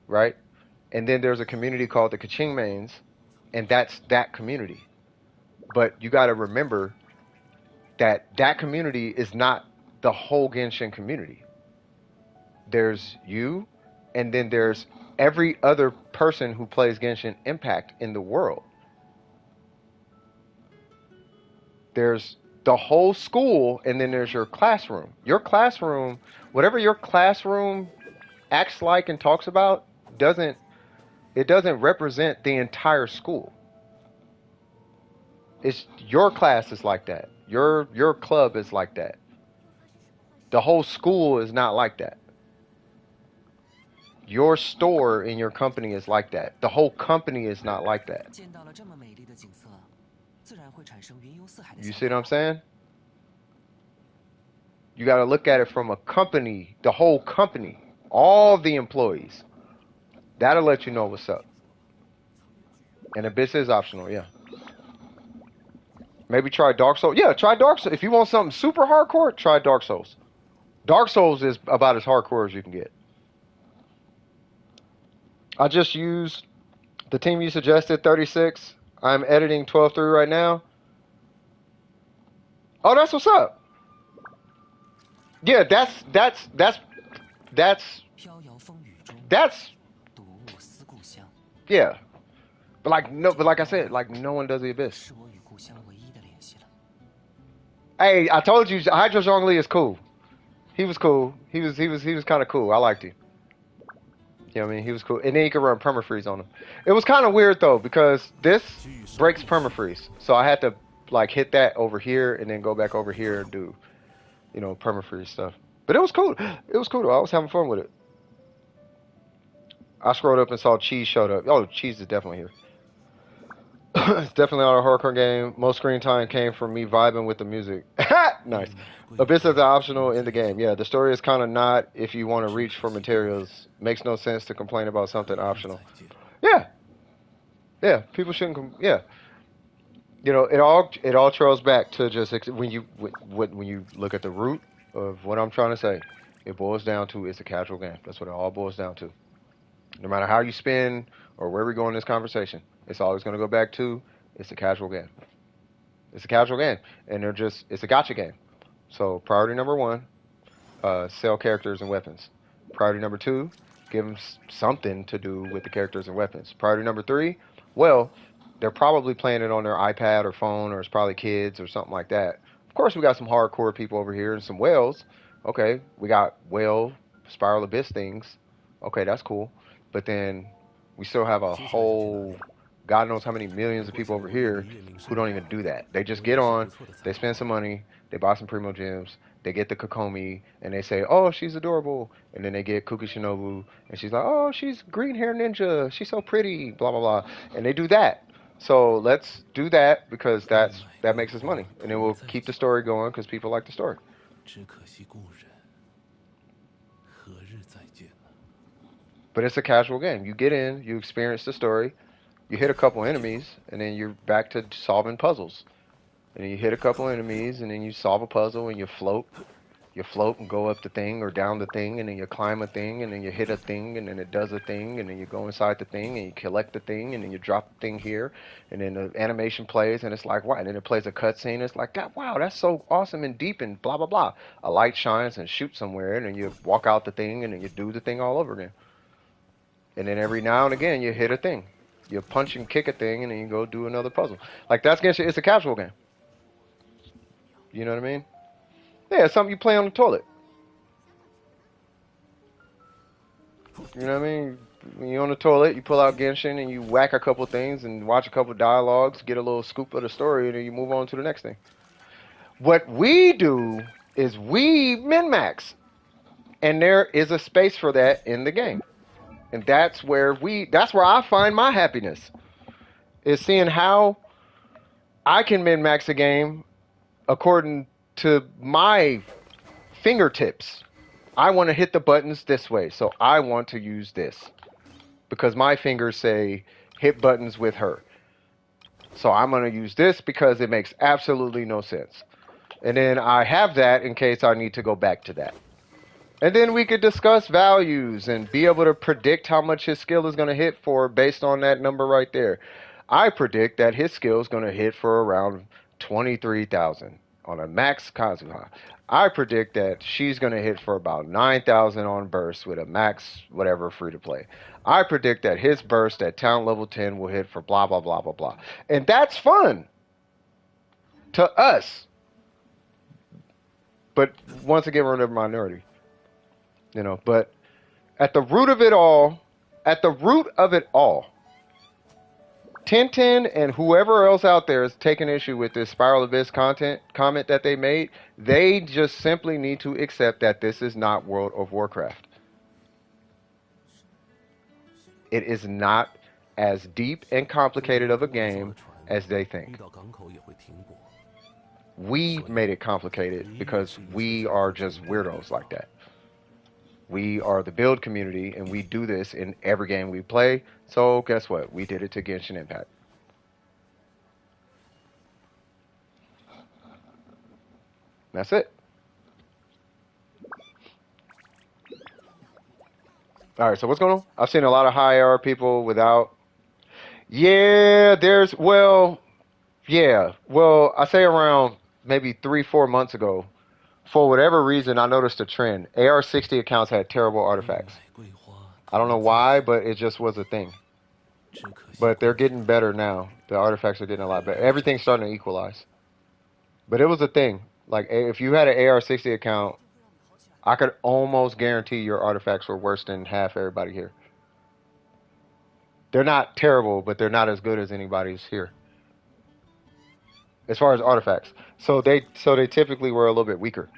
Right? And then there's a community called the Kaching Mains, and that's that community. But you got to remember that that community is not the whole Genshin community. There's you, and then there's every other person who plays Genshin Impact in the world. There's the whole school, and then there's your classroom. Your classroom, whatever your classroom acts like and talks about, doesn't represent the entire school. It's your class is like that. Your club is like that. The whole school is not like that. Your store in your company is like that. The whole company is not like that. You see what I'm saying? You got to look at it from a company, the whole company, all the employees. That'll let you know what's up. And Abyss is optional, yeah. Maybe try Dark Souls. Yeah, try Dark Souls. If you want something super hardcore, try Dark Souls. Dark Souls is about as hardcore as you can get. I just used the team you suggested, 36. I'm editing 12.3 right now. Oh, that's what's up. Yeah, that's yeah. But like I said, like no one does the Abyss. Hey, I told you Hydro Zhongli is cool. He was cool. He was kind of cool. I liked him. You know what I mean? He was cool. And then you could run permafreeze on him. It was kind of weird though because this breaks permafreeze. So I had to like hit that over here and then go back over here and do, you know, permafreeze stuff. But it was cool. It was cool though. I was having fun with it. I scrolled up and saw Cheese showed up. Oh, Cheese is definitely here. It's definitely not a hardcore game. Most screen time came from me vibing with the music. Nice. Abyss is optional in the game. Yeah, the story is kind of not if you want to reach for materials. Makes no sense to complain about something optional. Yeah. Yeah, people shouldn't yeah. You know, it all trails back to just when you look at the root of what I'm trying to say, it boils down to it's a casual game. That's what it all boils down to. No matter how you spin or where we go in this conversation, it's always going to go back to it's a casual game. It's a casual game, and it's a gotcha game. So priority number 1, sell characters and weapons. Priority number 2, give them something to do with the characters and weapons. Priority number 3, well, they're probably playing it on their iPad or phone, or it's probably kids or something like that. Of course, we got some hardcore people over here and some whales. Okay, we got whale, spiral abyss things. Okay, that's cool. But then we still have a whole God knows how many millions of people over here who don't even do that. They just get on, they spend some money, they buy some Primo Gems, they get the Kokomi, and they say, oh, she's adorable. And then they get Kuki Shinobu, and she's like, oh, she's green hair ninja, she's so pretty, blah, blah, blah. And they do that. So let's do that because that makes us money. And then we'll keep the story going because people like the story. But it's a casual game. You get in, you experience the story, you hit a couple enemies, and then you're back to solving puzzles. And then you hit a couple enemies, and then you solve a puzzle, and you float. You float and go up the thing or down the thing, and then you climb a thing, and then you hit a thing, and then it does a thing, and then you go inside the thing, and you collect the thing, and then you drop the thing here, and then the animation plays, and it's like, wow, and then it plays a cutscene, it's like, God, wow, that's so awesome and deep, and blah, blah, blah. A light shines and shoots somewhere, and then you walk out the thing, and then you do the thing all over again. And then every now and again, you hit a thing. You punch and kick a thing, and then you go do another puzzle. Like, that's Genshin. It's a casual game. You know what I mean? Yeah, it's something you play on the toilet. You know what I mean? When you're on the toilet, you pull out Genshin, and you whack a couple things, and watch a couple dialogues, get a little scoop of the story, and then you move on to the next thing. What we do is we min-max. And there is a space for that in the game. And that's where I find my happiness, is seeing how I can min-max a game according to my fingertips. I want to hit the buttons this way, so I want to use this. Because my fingers say, hit buttons with her. So I'm going to use this because it makes absolutely no sense. And then I have that in case I need to go back to that. And then we could discuss values and be able to predict how much his skill is going to hit for based on that number right there. I predict that his skill is going to hit for around 23,000 on a max Kazuha. I predict that she's going to hit for about 9,000 on burst with a max whatever free to play. I predict that his burst at town level 10 will hit for blah, blah, blah, blah, blah. And that's fun to us. But once again, we're in a minority. You know, but at the root of it all, Tintin and whoever else out there is taking issue with this Spiral Abyss comment that they made, they just simply need to accept that this is not World of Warcraft. It is not as deep and complicated of a game as they think. We made it complicated because we are just weirdos like that. We are the build community, and we do this in every game we play. So guess what? We did it to Genshin Impact. That's it. All right, so what's going on? I've seen a lot of high AR people without. Yeah, well, I say around maybe 3-4 months ago, for whatever reason, I noticed a trend. AR60 accounts had terrible artifacts. I don't know why, but it just was a thing. But they're getting better now. The artifacts are getting a lot better. Everything's starting to equalize. But it was a thing. Like, if you had an AR60 account, I could almost guarantee your artifacts were worse than half everybody here. They're not terrible, but they're not as good as anybody's here, as far as artifacts. So they typically were a little bit weaker.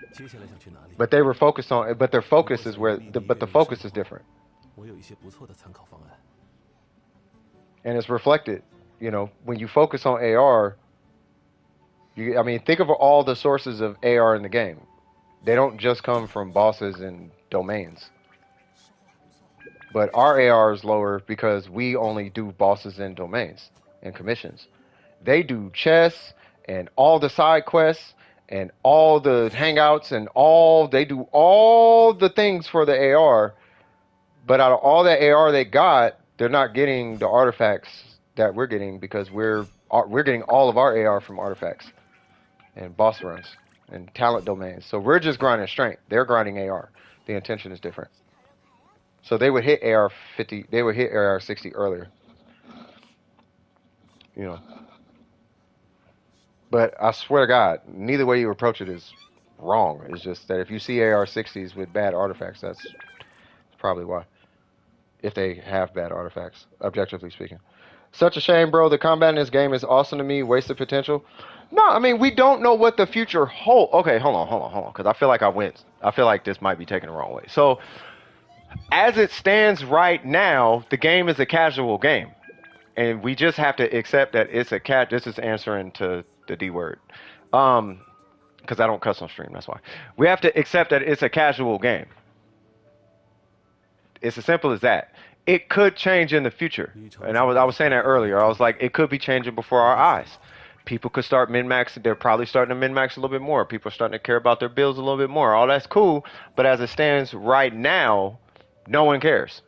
But they were focused on. But their focus is but the focus is different. And it's reflected. You know, when you focus on AR, I mean, think of all the sources of AR in the game. They don't just come from bosses and domains. But our AR is lower because we only do bosses and domains and commissions. They do chests and all the side quests and all the hangouts and they do all the things for the AR. But out of all the AR they got, they're not getting the artifacts that we're getting because we're getting all of our AR from artifacts and boss runs and talent domains. So we're just grinding strength. They're grinding AR. The intention is different. So they would hit AR50, they would hit AR60 earlier. You know. But I swear to God, neither way you approach it is wrong. It's just that if you see AR60s with bad artifacts, that's probably why. If they have bad artifacts, objectively speaking. Such a shame, bro. The combat in this game is awesome to me. Wasted potential. No, I mean, we don't know what the future holds. Okay, hold on. Because I feel like I feel like this might be taken the wrong way. So, as it stands right now, the game is a casual game. And we just have to accept that it's a cat. This is answering to the D word. Because I don't cuss on stream, that's why. We have to accept that it's a casual game. It's as simple as that. It could change in the future. And I was saying that earlier. I was like, it could be changing before our eyes. People could start min-maxing. They're probably starting to min-max a little bit more. People are starting to care about their bills a little bit more. All that's cool. But as it stands right now, no one cares.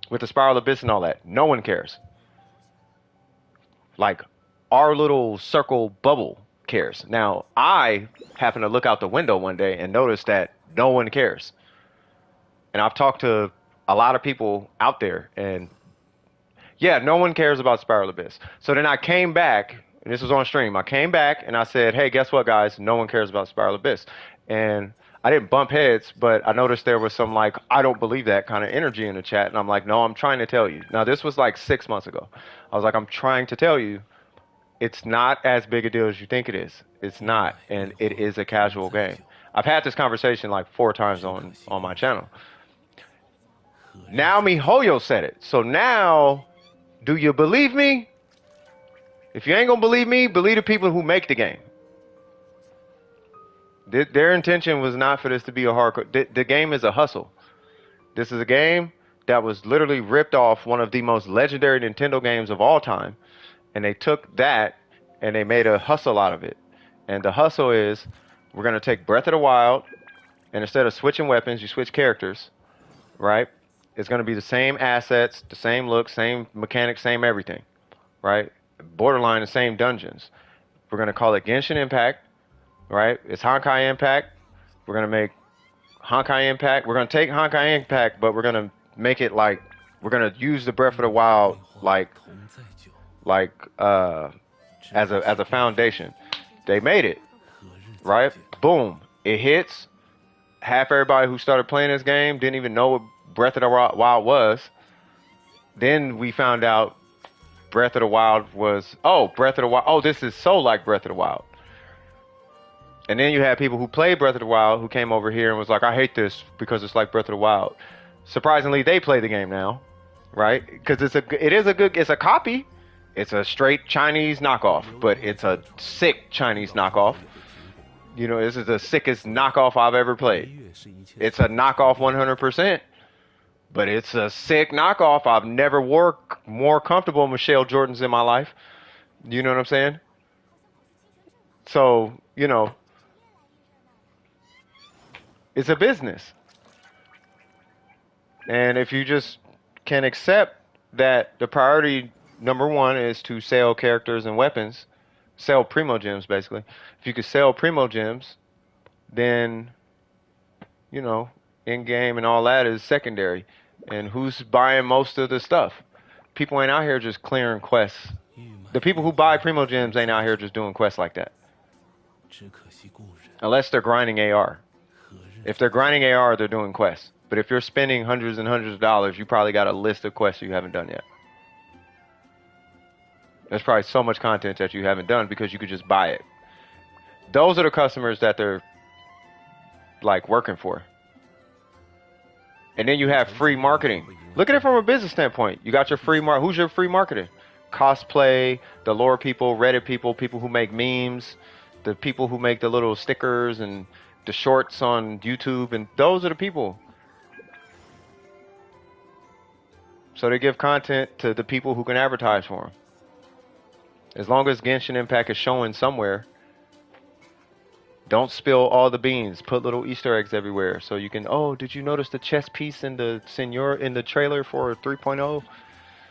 With the spiral abyss and all that, no one cares. Like, our little circle bubble cares. Now, I happened to look out the window one day and notice that no one cares. And I've talked to a lot of people out there, and yeah, no one cares about Spiral Abyss. So then I came back, and this was on stream. I came back and I said, hey, guess what, guys? No one cares about Spiral Abyss. And I didn't bump heads, but I noticed there was some, like, I don't believe that kind of energy in the chat. And I'm like, no, I'm trying to tell you. Now, this was like 6 months ago. I was like, I'm trying to tell you, it's not as big a deal as you think it is. It's not, and it is a casual game. I've had this conversation like 4 times on my channel. Now MiHoYo said it. So now, do you believe me? If you ain't gonna believe me, believe the people who make the game. Their intention was not for this to be a hardcore. The game is a hustle. This is a game that was literally ripped off one of the most legendary Nintendo games of all time. And they took that and they made a hustle out of it. And the hustle is, we're gonna take Breath of the Wild, and instead of switching weapons, you switch characters, right? It's going to be the same assets, the same look, same mechanics, same everything, right? Borderline the same dungeons. We're going to call it Genshin Impact, right? It's Honkai Impact. We're going to make Honkai Impact. We're going to take Honkai Impact, but we're going to make it like, we're going to use the Breath of the Wild as a foundation. They made it, right? Boom. It hits. Half everybody who started playing this game didn't even know what Breath of the Wild was. Then we found out Breath of the Wild was, Breath of the Wild. Oh, this is so like Breath of the Wild. And then you had people who played Breath of the Wild who came over here and was like, I hate this because it's like Breath of the Wild. Surprisingly, they play the game now, right? Because it's a copy. It's a straight Chinese knockoff, but it's a sick Chinese knockoff. You know, this is the sickest knockoff I've ever played. It's a knockoff 100%, but it's a sick knockoff. I've never wore more comfortable Michelle Jordans in my life. You know what I'm saying? So, you know, it's a business. And if you just can accept that the priority number one is to sell characters and weapons, sell primo gems basically. If you could sell primo gems, then you know, in game and all that is secondary. And who's buying most of the stuff? People ain't out here just clearing quests. The people who buy primo gems ain't out here just doing quests like that. Unless they're grinding AR. If they're grinding AR, they're doing quests. But if you're spending hundreds and hundreds of dollars, you probably got a list of quests you haven't done yet. There's probably so much content that you haven't done because you could just buy it. Those are the customers that they're like working for. And then you have free marketing. Look at it from a business standpoint. You got your free who's your free marketing? Cosplay, the lore people, Reddit people, people who make memes, the people who make the little stickers and the shorts on YouTube, and those are the people. So they give content to the people who can advertise for them. As long as Genshin Impact is showing somewhere, don't spill all the beans. Put little Easter eggs everywhere so you can. Oh, did you notice the chess piece in the trailer for 3.0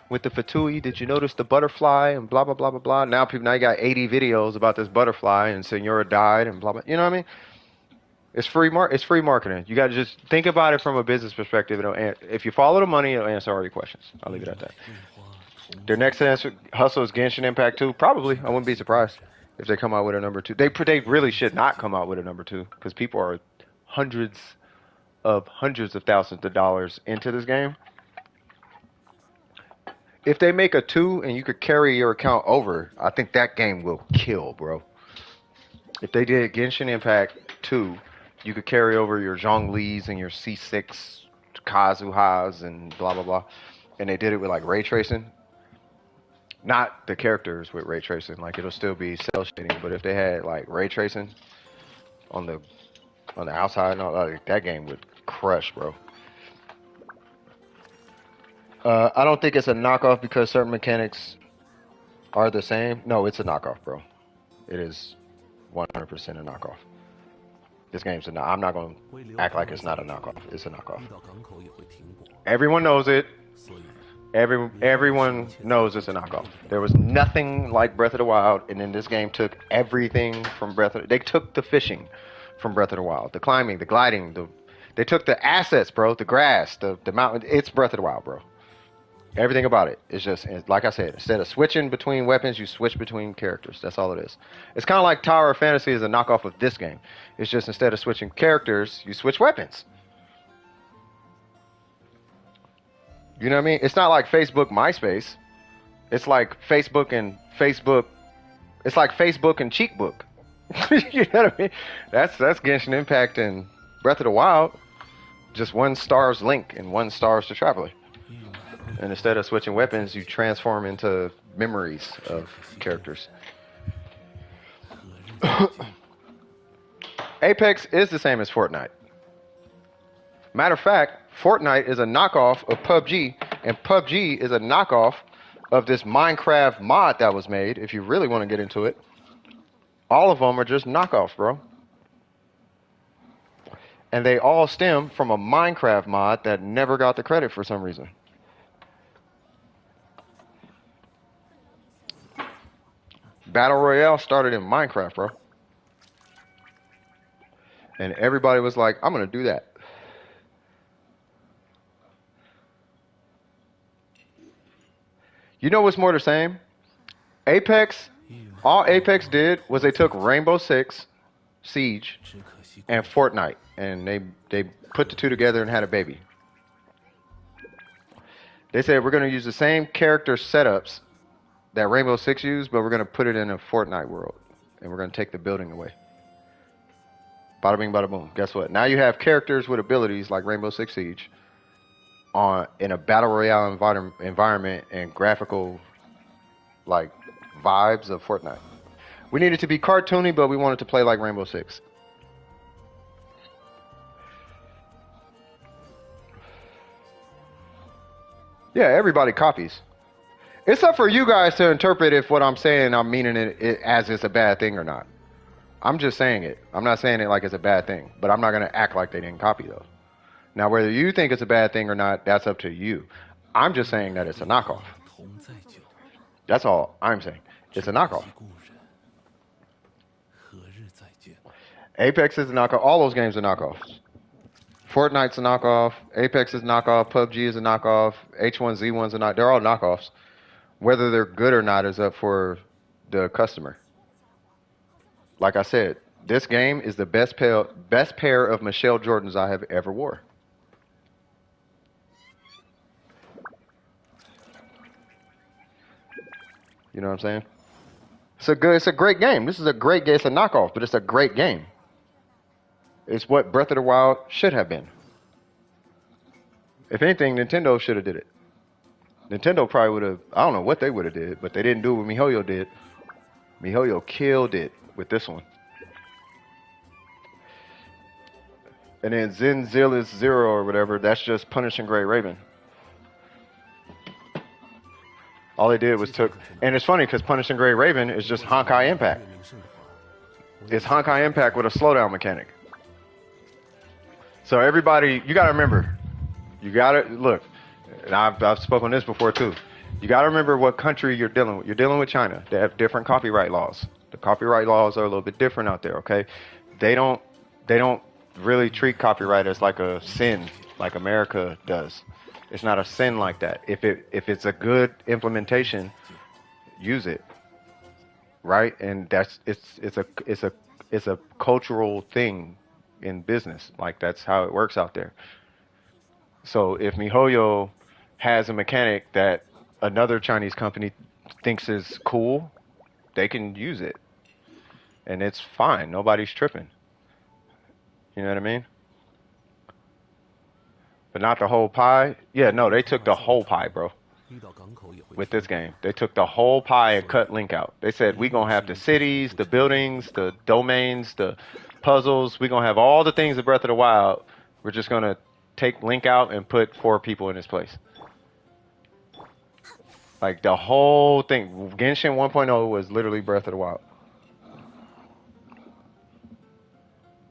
with the Fatui? Did you notice the butterfly and blah blah blah blah blah? Now you got 80 videos about this butterfly and Senora died and blah blah. You know what I mean? It's free marketing. You got to just think about it from a business perspective. If you follow the money, it'll answer all your questions. I'll leave it at that. Their next hustle is Genshin Impact 2. Probably. I wouldn't be surprised if they come out with a number 2. They really should not come out with a number 2 because people are hundreds of thousands of dollars into this game. If they make a 2 and you could carry your account over, I think that game will kill, bro. If they did Genshin Impact 2, you could carry over your Zhongli's and your C6 Kazuhas and blah blah blah, and they did it with like ray tracing. Not the characters with ray tracing, like it'll still be cell shading, but if they had like ray tracing on the outside and all, like, that game would crush, bro. I don't think it's a knockoff because certain mechanics are the same. No, it's a knockoff, bro. It is 100% a knockoff. This game's a knockoff. I'm not going to act like it's not a knockoff. It's a knockoff. Everyone knows it. Everyone knows it's a knockoff. There was nothing like Breath of the Wild, and then this game took everything from They took the fishing from Breath of the Wild, the climbing, the gliding, they took the assets, bro, the grass, the mountain. It's Breath of the Wild, bro. Everything about it is just, like I said, instead of switching between weapons, you switch between characters. That's all it is. It's kind of like Tower of Fantasy is a knockoff of this game. It's just instead of switching characters, you switch weapons. You know what I mean? It's not like Facebook, MySpace. It's like Facebook and Facebook. It's like Facebook and Cheatbook. You know what I mean? That's Genshin Impact and Breath of the Wild. Just one star's Link and one star's the Traveler. And instead of switching weapons, you transform into memories of characters. Apex is the same as Fortnite. Matter of fact, Fortnite is a knockoff of PUBG, and PUBG is a knockoff of this Minecraft mod that was made, if you really want to get into it. All of them are just knockoffs, bro. And they all stem from a Minecraft mod that never got the credit for some reason. Battle Royale started in Minecraft, bro. And everybody was like, I'm going to do that. You know what's more the same? Apex, all Apex did was they took Rainbow Six Siege and Fortnite, and they put the two together and had a baby. They said, we're going to use the same character setups that Rainbow Six used, but we're going to put it in a Fortnite world, and we're going to take the building away. Bada bing, bada boom. Guess what? Now you have characters with abilities like Rainbow Six Siege in a battle royale environment and graphical like vibes of Fortnite. We need it to be cartoony, but we want it to play like Rainbow Six. Yeah, everybody copies. It's up for you guys to interpret if what I'm saying, I'm meaning it as it's a bad thing or not. I'm just saying it. I'm not saying it like it's a bad thing, but I'm not going to act like they didn't copy though. Now, whether you think it's a bad thing or not, that's up to you. I'm just saying that it's a knockoff. That's all I'm saying. It's a knockoff. Apex is a knockoff. All those games are knockoffs. Fortnite's a knockoff. Apex is a knockoff. PUBG is a knockoff. H1Z1's a knockoff. They're all knockoffs. Whether they're good or not is up for the customer. Like I said, this game is the best pair of Michelle Jordans I have ever wore. You know what I'm saying? It's a great game. This is a great game. It's a knockoff, but it's a great game. It's what Breath of the Wild should have been. If anything, Nintendo should have did it. Nintendo probably would have, I don't know what they would have did, but they didn't do what MiHoYo did. MiHoYo killed it with this one. And then Zenzilla's Zero or whatever, that's just Punishing Gray Raven. All they did was took, and it's funny because Punishing Gray Raven is just Honkai Impact. It's Honkai Impact with a slowdown mechanic. So everybody, you gotta remember, you gotta, look, and I've spoken this before too. You gotta remember what country you're dealing with. You're dealing with China. They have different copyright laws. The copyright laws are a little bit different out there, okay? They don't really treat copyright as like a sin like America does. It's not a sin like that. If it's a good implementation, use it. Right? And that's it's a cultural thing in business. Like that's how it works out there. So if MiHoYo has a mechanic that another Chinese company thinks is cool, they can use it. And it's fine. Nobody's tripping. You know what I mean? But not the whole pie. Yeah, no, they took the whole pie, bro. With this game. They took the whole pie and cut Link out. They said, we're going to have the cities, the buildings, the domains, the puzzles. We're going to have all the things of Breath of the Wild. We're just going to take Link out and put 4 people in his place. Like the whole thing. Genshin 1.0 was literally Breath of the Wild.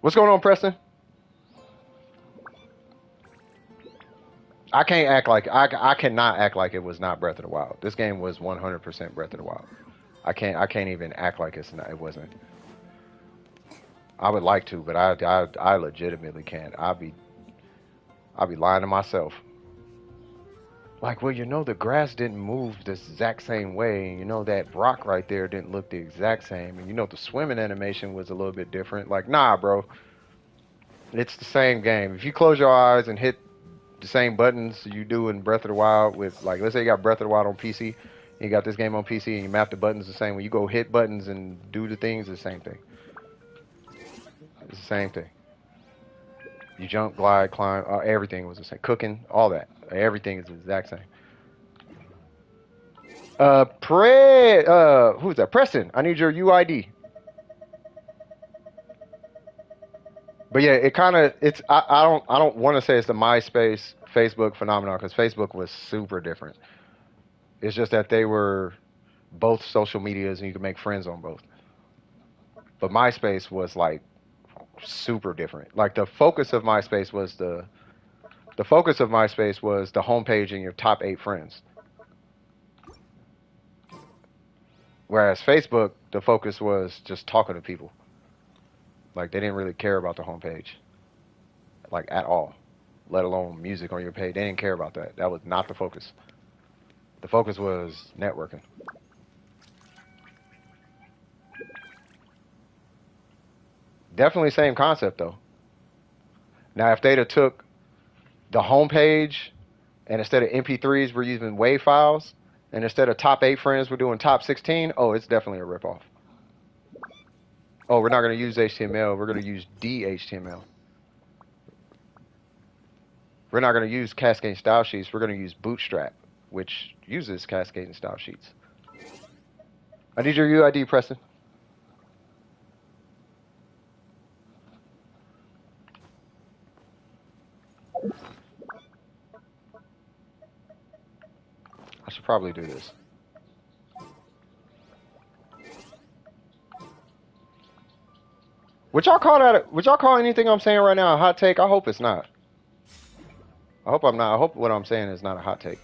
What's going on, Preston? I can't act like I cannot act like it was not Breath of the Wild. This game was 100% Breath of the Wild. I can't even act like it's not. It wasn't. I would like to, but I legitimately can't. I'll be lying to myself. Like, well, you know, the grass didn't move the exact same way, and you know that rock right there didn't look the exact same, and you know the swimming animation was a little bit different. Like, nah, bro. It's the same game. If you close your eyes and hit the same buttons you do in Breath of the Wild with, like, let's say you got Breath of the Wild on PC, and you got this game on PC, and you map the buttons the same way. You go hit buttons and do the things, it's the same thing. It's the same thing. You jump, glide, climb, everything was the same. Cooking, all that. Everything is the exact same. Who's that? Preston, I need your UID. But yeah, I don't want to say it's the MySpace Facebook phenomenon because Facebook was super different. It's just that they were both social medias and you could make friends on both. But MySpace was like super different. Like the focus of MySpace was the homepage and your top 8 friends. Whereas Facebook, the focus was just talking to people. Like they didn't really care about the homepage, like at all, let alone music on your page. They didn't care about that. That was not the focus. The focus was networking. Definitely same concept though. Now if they'd have took the homepage and instead of MP3s we're using WAV files, and instead of top 8 friends we're doing top 16, oh, it's definitely a ripoff. Oh, we're not going to use HTML. We're going to use DHTML. We're not going to use cascading style sheets. We're going to use Bootstrap, which uses cascading style sheets. I need your UID, Preston. I should probably do this. Would y'all call that? Would y'all call anything I'm saying right now a hot take? I hope it's not. I hope I'm not. I hope what I'm saying is not a hot take.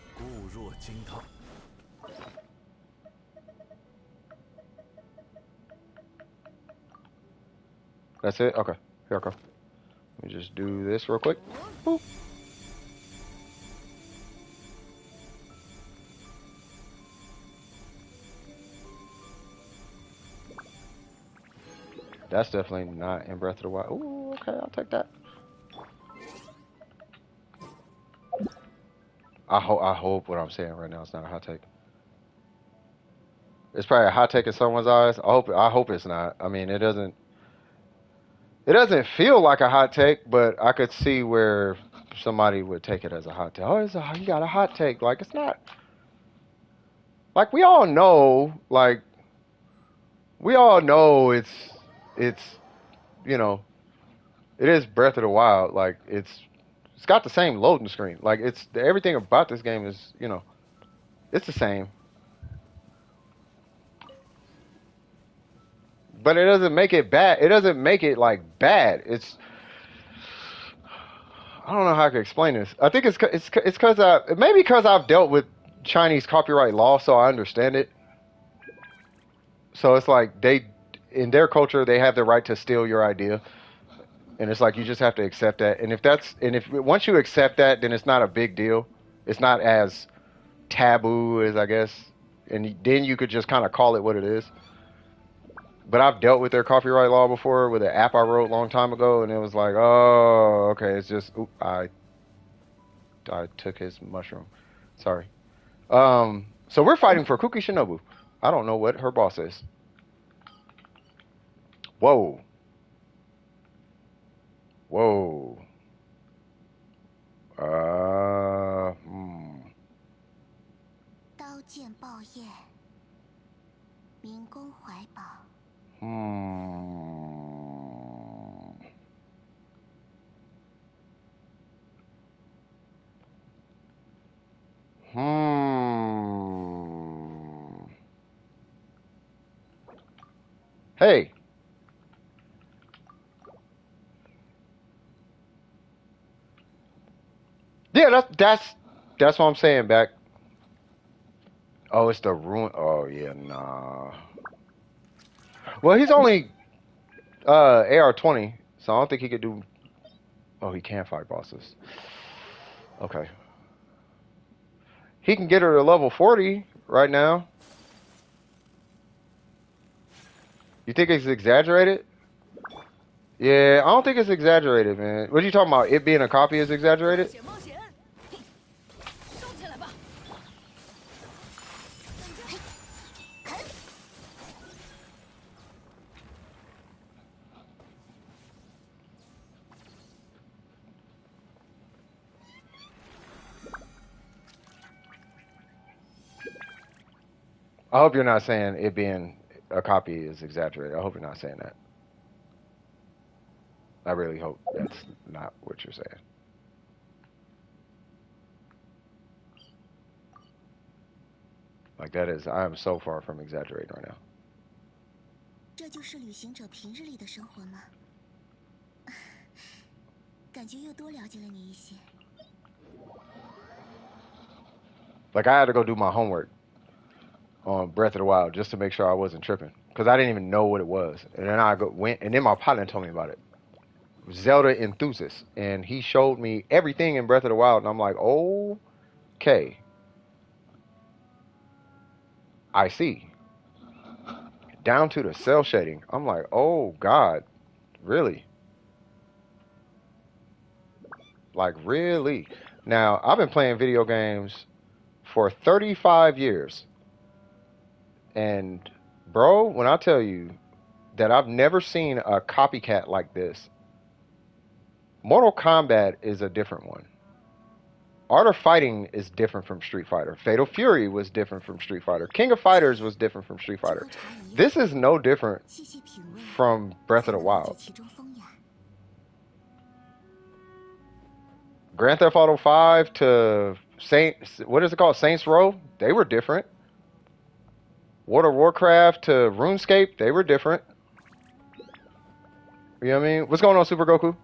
That's it? Okay. Here I go. Let me just do this real quick. Boop. That's definitely not in Breath of the Wild. Ooh, okay, I'll take that. I hope what I'm saying right now is not a hot take. It's probably a hot take in someone's eyes. I hope it's not. I mean, it doesn't feel like a hot take, but I could see where somebody would take it as a hot take. Oh, you got a hot take. Like, it's not. Like, we all know it's you know, it is Breath of the Wild. Like, it's got the same loading screen. Like, it's everything about this game is, it's the same. But it doesn't make it bad. It doesn't make it like bad. I don't know how I can explain this. I think it's because maybe because I've dealt with Chinese copyright law, so I understand it. So it's like in their culture, they have the right to steal your idea, and it's like you just have to accept that. And if once you accept that, then it's not a big deal. It's not as taboo as I guess, and then you could just kind of call it what it is. But I've dealt with their copyright law before with an app I wrote a long time ago, and it was like, oh, okay, it's just, I took his mushroom. Sorry. So we're fighting for Kuki Shinobu. I don't know what her boss is. Whoa. Whoa. Hmm. 刀剑报业，民工怀宝。Hey. Yeah, that's what I'm saying back. Oh, it's the ruin. Oh yeah, nah. Well, he's only AR20, so I don't think he could do. Oh, he can fight bosses. Okay. He can get her to level 40 right now. You think it's exaggerated? Yeah, I don't think it's exaggerated, man. What are you talking about? It being a copy is exaggerated? I hope you're not saying it being a copy is exaggerated. I hope you're not saying that. I really hope that's not what you're saying. Like that is, I am so far from exaggerating right now. 这就是旅行者平日里的生活吗？感觉又多了解了你一些。Like I had to go do my homework on Breath of the Wild just to make sure I wasn't tripping, because I didn't even know what it was. And then went, and then my partner told me about it. Zelda enthusiast, and he showed me everything in Breath of the Wild, and I'm like, okay, I see. Down to the cell shading. I'm like, oh God, really? Like really? Now I've been playing video games for 35 years, and bro, when I tell you that I've never seen a copycat like this, Mortal Kombat is a different one. Art of Fighting is different from Street Fighter. Fatal Fury was different from Street Fighter. King of Fighters was different from Street Fighter. This is no different from Breath of the Wild. Grand Theft Auto 5 to what is it called? Saints Row? They were different. World of Warcraft to RuneScape, they were different. You know what I mean? What's going on, Super Goku?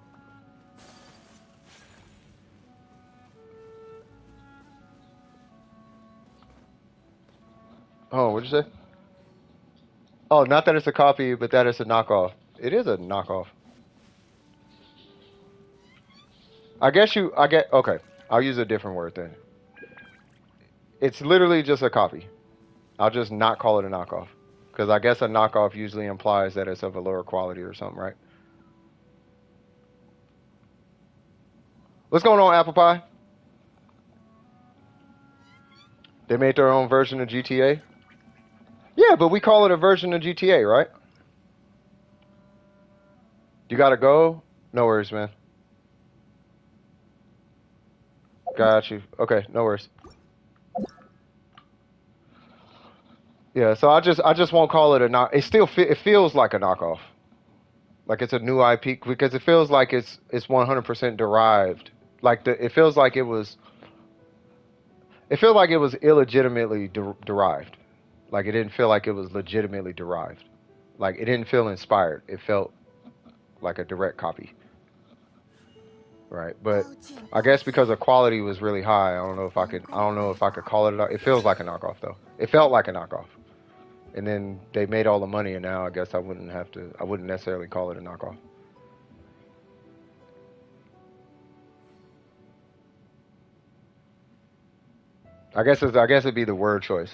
Oh, what'd you say? Oh, not that it's a copy, but that it's a knockoff. It is a knockoff. Okay. I'll use a different word then. It's literally just a copy. I'll just not call it a knockoff. Because I guess a knockoff usually implies that it's of a lower quality or something, right? What's going on, Apple Pie? They made their own version of GTA? Yeah, but we call it a version of GTA, right? You gotta go? No worries, man. Got you. Okay, no worries. Yeah, so I just won't call it a knock. It feels like a knockoff, like it's a new IP because it feels like it's 100% derived. Like it feels like it was illegitimately derived. Like it didn't feel like it was legitimately derived. Like it didn't feel inspired. It felt like a direct copy. Right, but I guess because the quality was really high, I don't know if I could call it. It feels like a knockoff though. It felt like a knockoff. And then they made all the money, and now I guess I wouldn't necessarily call it a knockoff. I guess it'd be the word choice.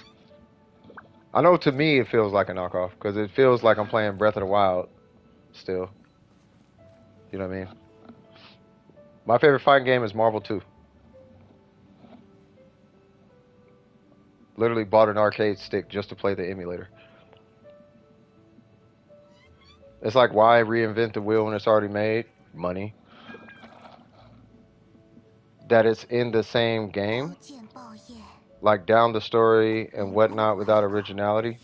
I know to me it feels like a knockoff because it feels like I'm playing Breath of the Wild still. You know what I mean? My favorite fighting game is Marvel 2. Literally bought an arcade stick just to play the emulator. It's like, why reinvent the wheel when it's already made? Money. That it's in the same game, like down the story and whatnot without originality.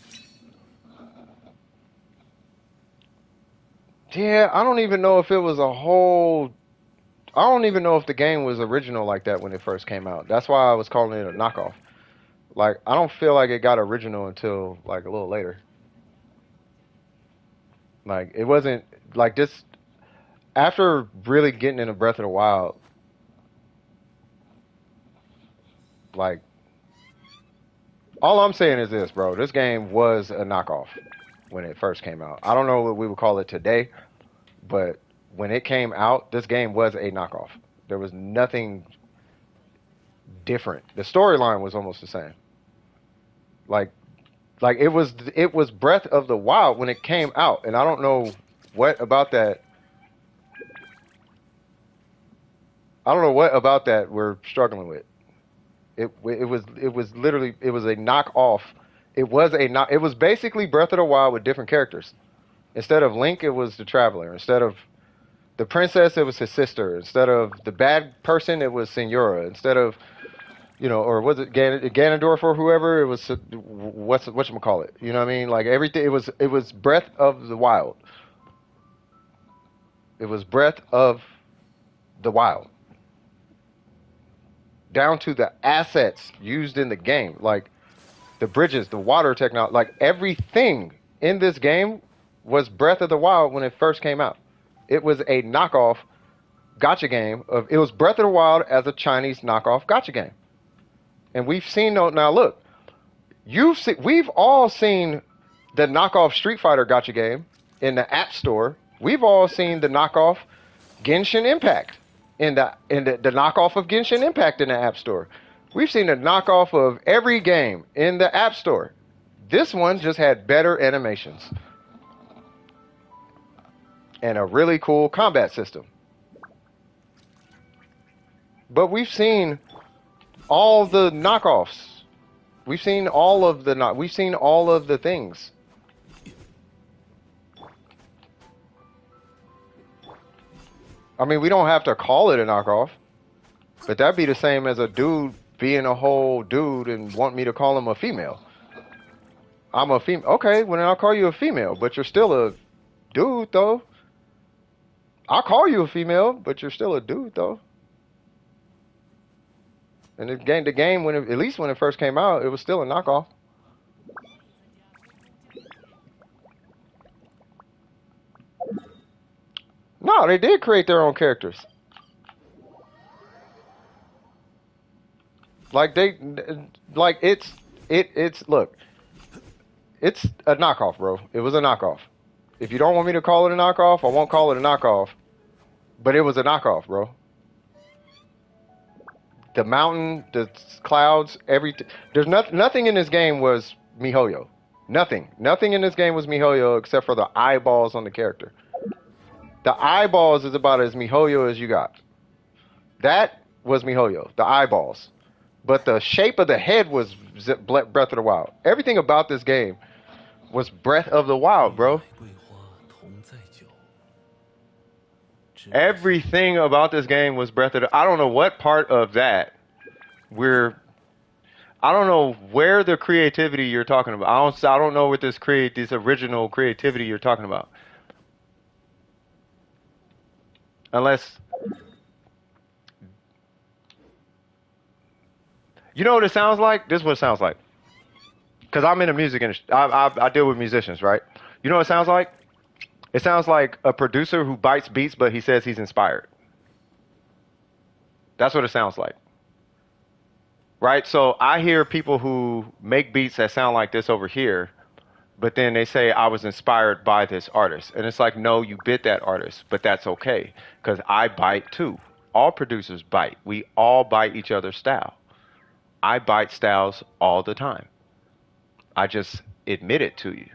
Yeah, I don't even know if the game was original like that when it first came out. That's why I was calling it a knockoff. Like, I don't feel like it got original until like a little later. Like, it wasn't like this. After really getting into Breath of the Wild, like, all I'm saying is this, bro. This game was a knockoff when it first came out. I don't know what we would call it today, but when it came out, this game was a knockoff. There was nothing different. The storyline was almost the same. Like it was Breath of the Wild when it came out, and I don't know what about that. I don't know what about that we're struggling with. It was literally a knockoff. It was basically Breath of the Wild with different characters. Instead of Link, it was the Traveler. Instead of the princess, it was his sister. Instead of the bad person, it was Senora. Instead of, or was it Ganondorf or whoever? It was whatchamacallit. You know what I mean? Like everything. It was Breath of the Wild. It was Breath of the Wild. Down to the assets used in the game, like the bridges, the water technology, like everything in this game was Breath of the Wild when it first came out. It was a knockoff gacha game it was Breath of the Wild as a Chinese knockoff gacha game. And we've seen now look, we've all seen the knockoff Street Fighter gacha game in the App Store. We've all seen the knockoff Genshin Impact in the knockoff of Genshin Impact in the App Store. We've seen the knockoff of every game in the App Store. This one just had better animations and a really cool combat system. But we've seen all the knockoffs. We've seen all of the things. I mean, we don't have to call it a knockoff. But that'd be the same as a dude being a whole dude and want me to call him a female. I'm a female. Okay, well then I'll call you a female, but you're still a dude though. I'll call you a female, but you're still a dude though. And the game when at least when it first came out, it was still a knockoff. No, they did create their own characters. Like it's look, it's a knockoff, bro. It was a knockoff. If you don't want me to call it a knockoff, I won't call it a knockoff. But it was a knockoff, bro. The mountain, the clouds, everything. There's nothing in this game was MiHoYo. Nothing in this game was MiHoYo except for the eyeballs on the character. The eyeballs is about as MiHoYo as you got. That was MiHoYo, the eyeballs. But the shape of the head was Breath of the Wild. Everything about this game was Breath of the Wild, bro. Everything about this game was Breath of the... I don't know what part of that I don't know where the creativity you're talking about. I don't know what this original creativity you're talking about. Unless... You know what it sounds like? This is what it sounds like. Because I'm in the music industry. I deal with musicians, right? You know what it sounds like? It sounds like a producer who bites beats, but he says he's inspired. That's what it sounds like. Right? So I hear people who make beats that sound like this over here, but then they say I was inspired by this artist. And it's like, no, you bit that artist, but that's okay. Because I bite too. All producers bite. We all bite each other's style. I bite styles all the time. I just admit it to you.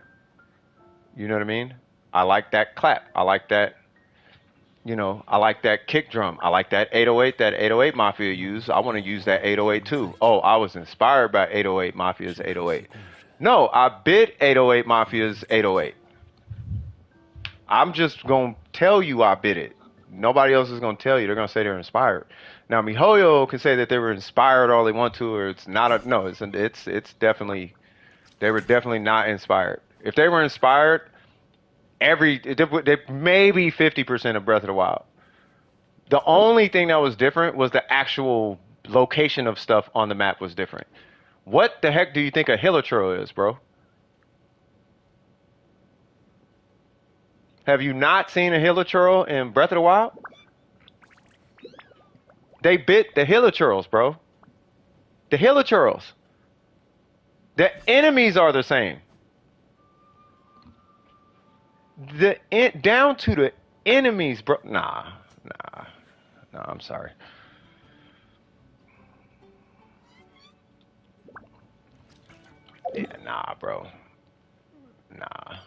You know what I mean? I like that clap. I like that, I like that kick drum. I like that 808 Mafia used. I want to use that 808 too. Oh, I was inspired by 808 Mafia's 808. No, I bit 808 Mafia's 808. I'm just going to tell you I bit it. Nobody else is going to tell you. They're going to say they're inspired. Now, MiHoYo can say that they were inspired all they want to, or it's not it's definitely, they were definitely not inspired. If they were inspired, maybe 50% of Breath of the Wild. The only thing that was different was the actual location of stuff on the map was different. What the heck do you think a hilichurl is, bro? Have you not seen a hilichurl in Breath of the Wild? They bit the hilichurls, bro. The hilichurls. The enemies are the same. Down to the enemies, bro. Nah, I'm sorry. Yeah, nah, bro. Nah.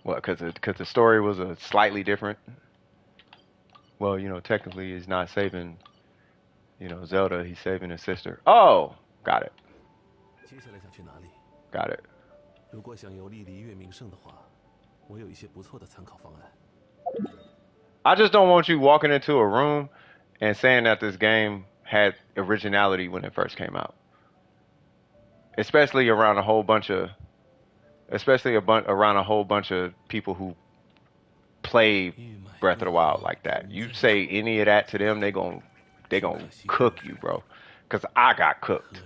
What? Because the story was slightly different. Well, technically he's not saving, Zelda. He's saving his sister. Oh, got it. Got it. I just don't want you walking into a room and saying that this game had originality when it first came out. Especially around a whole bunch of people who play Breath of the Wild like that. You say any of that to them, they gon' cook you, bro. Cause I got cooked.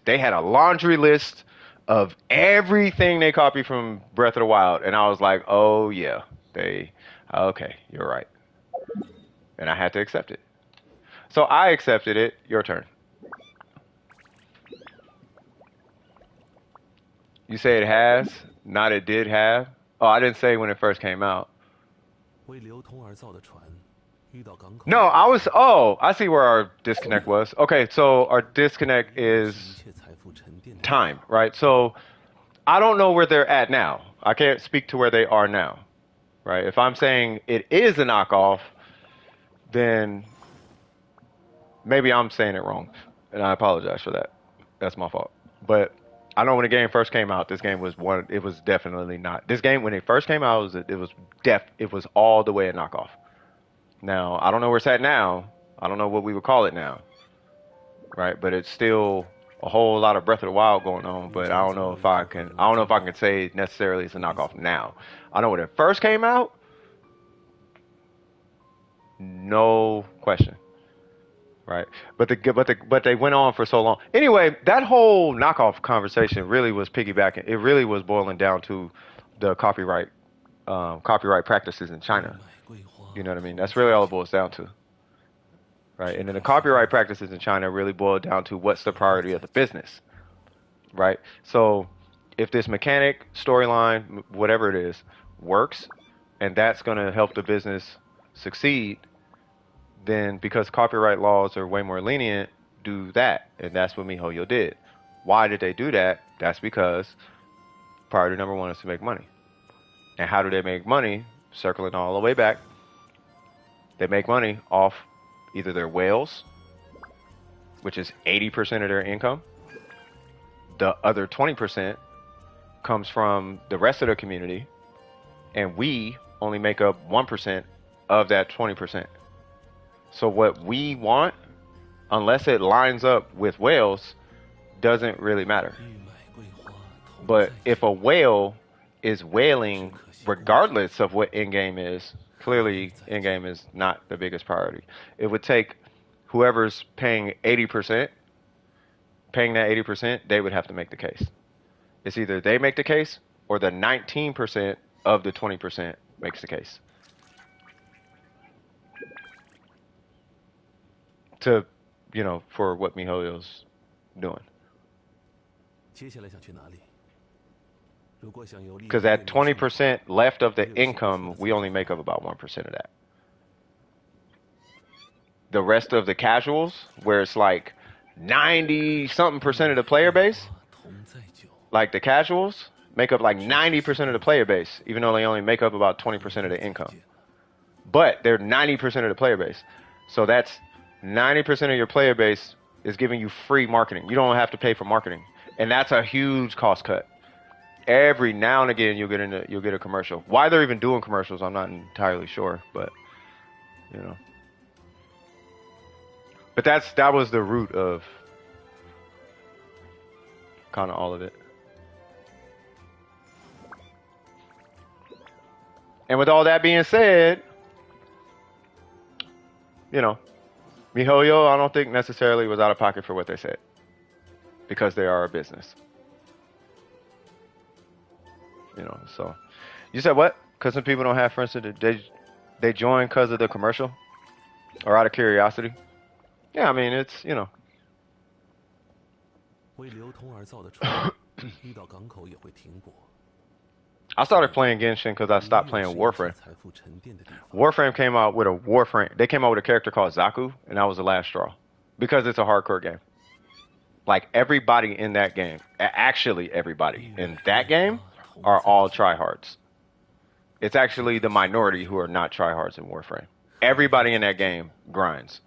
They had a laundry list of everything they copied from Breath of the Wild, and I was like, oh yeah, okay, you're right. And I had to accept it. So I accepted it. Your turn. You say it has, not it did have. Oh, I didn't say when it first came out. No, I see where our disconnect was. Okay, so our disconnect is time, right? So I don't know where they're at now. I can't speak to where they are now, right? If I'm saying it is a knockoff, then maybe I'm saying it wrong, and I apologize for that. That's my fault. But I know when the game first came out, this game was it was definitely not. This game, when it first came out, it was all the way a knockoff. Now, I don't know where it's at now. I don't know what we would call it now, right? But it's still a whole lot of Breath of the Wild going on. But I don't know if I can. I don't know if I can say necessarily it's a knockoff now. I know when it first came out, no question, right? But they went on for so long. Anyway, that whole knockoff conversation really was piggybacking. It really was boiling down to the copyright practices in China. You know what I mean? That's really all it boils down to, right? And then the copyright practices in China really boil down to what's the priority of the business, right? So if this mechanic, storyline, whatever it is, works, and that's going to help the business succeed, then because copyright laws are way more lenient, do that. And that's what MiHoYo did. Why did they do that? That's because priority number one is to make money. And how do they make money? Circling all the way back, they make money off either their whales, which is 80% of their income. The other 20% comes from the rest of the community, and we only make up 1% of that 20%. So what we want, unless it lines up with whales, doesn't really matter. But if a whale is whaling regardless of what in-game is, clearly in-game is not the biggest priority. It would take whoever's paying 80%, paying that 80%, they would have to make the case. It's either they make the case or the 19% of the 20% makes the case. To, you know, for what MiHoYo's doing. Because that 20% left of the income, we only make up about 1% of that. The rest of the casuals, where it's like 90-something% of the player base, like the casuals, make up like 90% of the player base, even though they only make up about 20% of the income. But they're 90% of the player base. So that's 90% of your player base is giving you free marketing. You don't have to pay for marketing. And that's a huge cost cut. Every now and again you'll get a commercial. Why they're even doing commercials, I'm not entirely sure, but you know. But that was the root of kind of all of it. And with all that being said, you know, MiHoYo, I don't think necessarily was out of pocket for what they said, because they are a business. You know, so you said what? Because some people don't have friends, they join because of the commercial or out of curiosity. Yeah, I mean, it's, you know. I started playing Genshin because I stopped playing Warframe. Warframe came out with a Warframe. They came out with a character called Zaku, and that was the last straw because it's a hardcore game. Like everybody in that game, actually everybody in that game are all tryhards. It's actually the minority who are not tryhards in Warframe. Everybody in that game grinds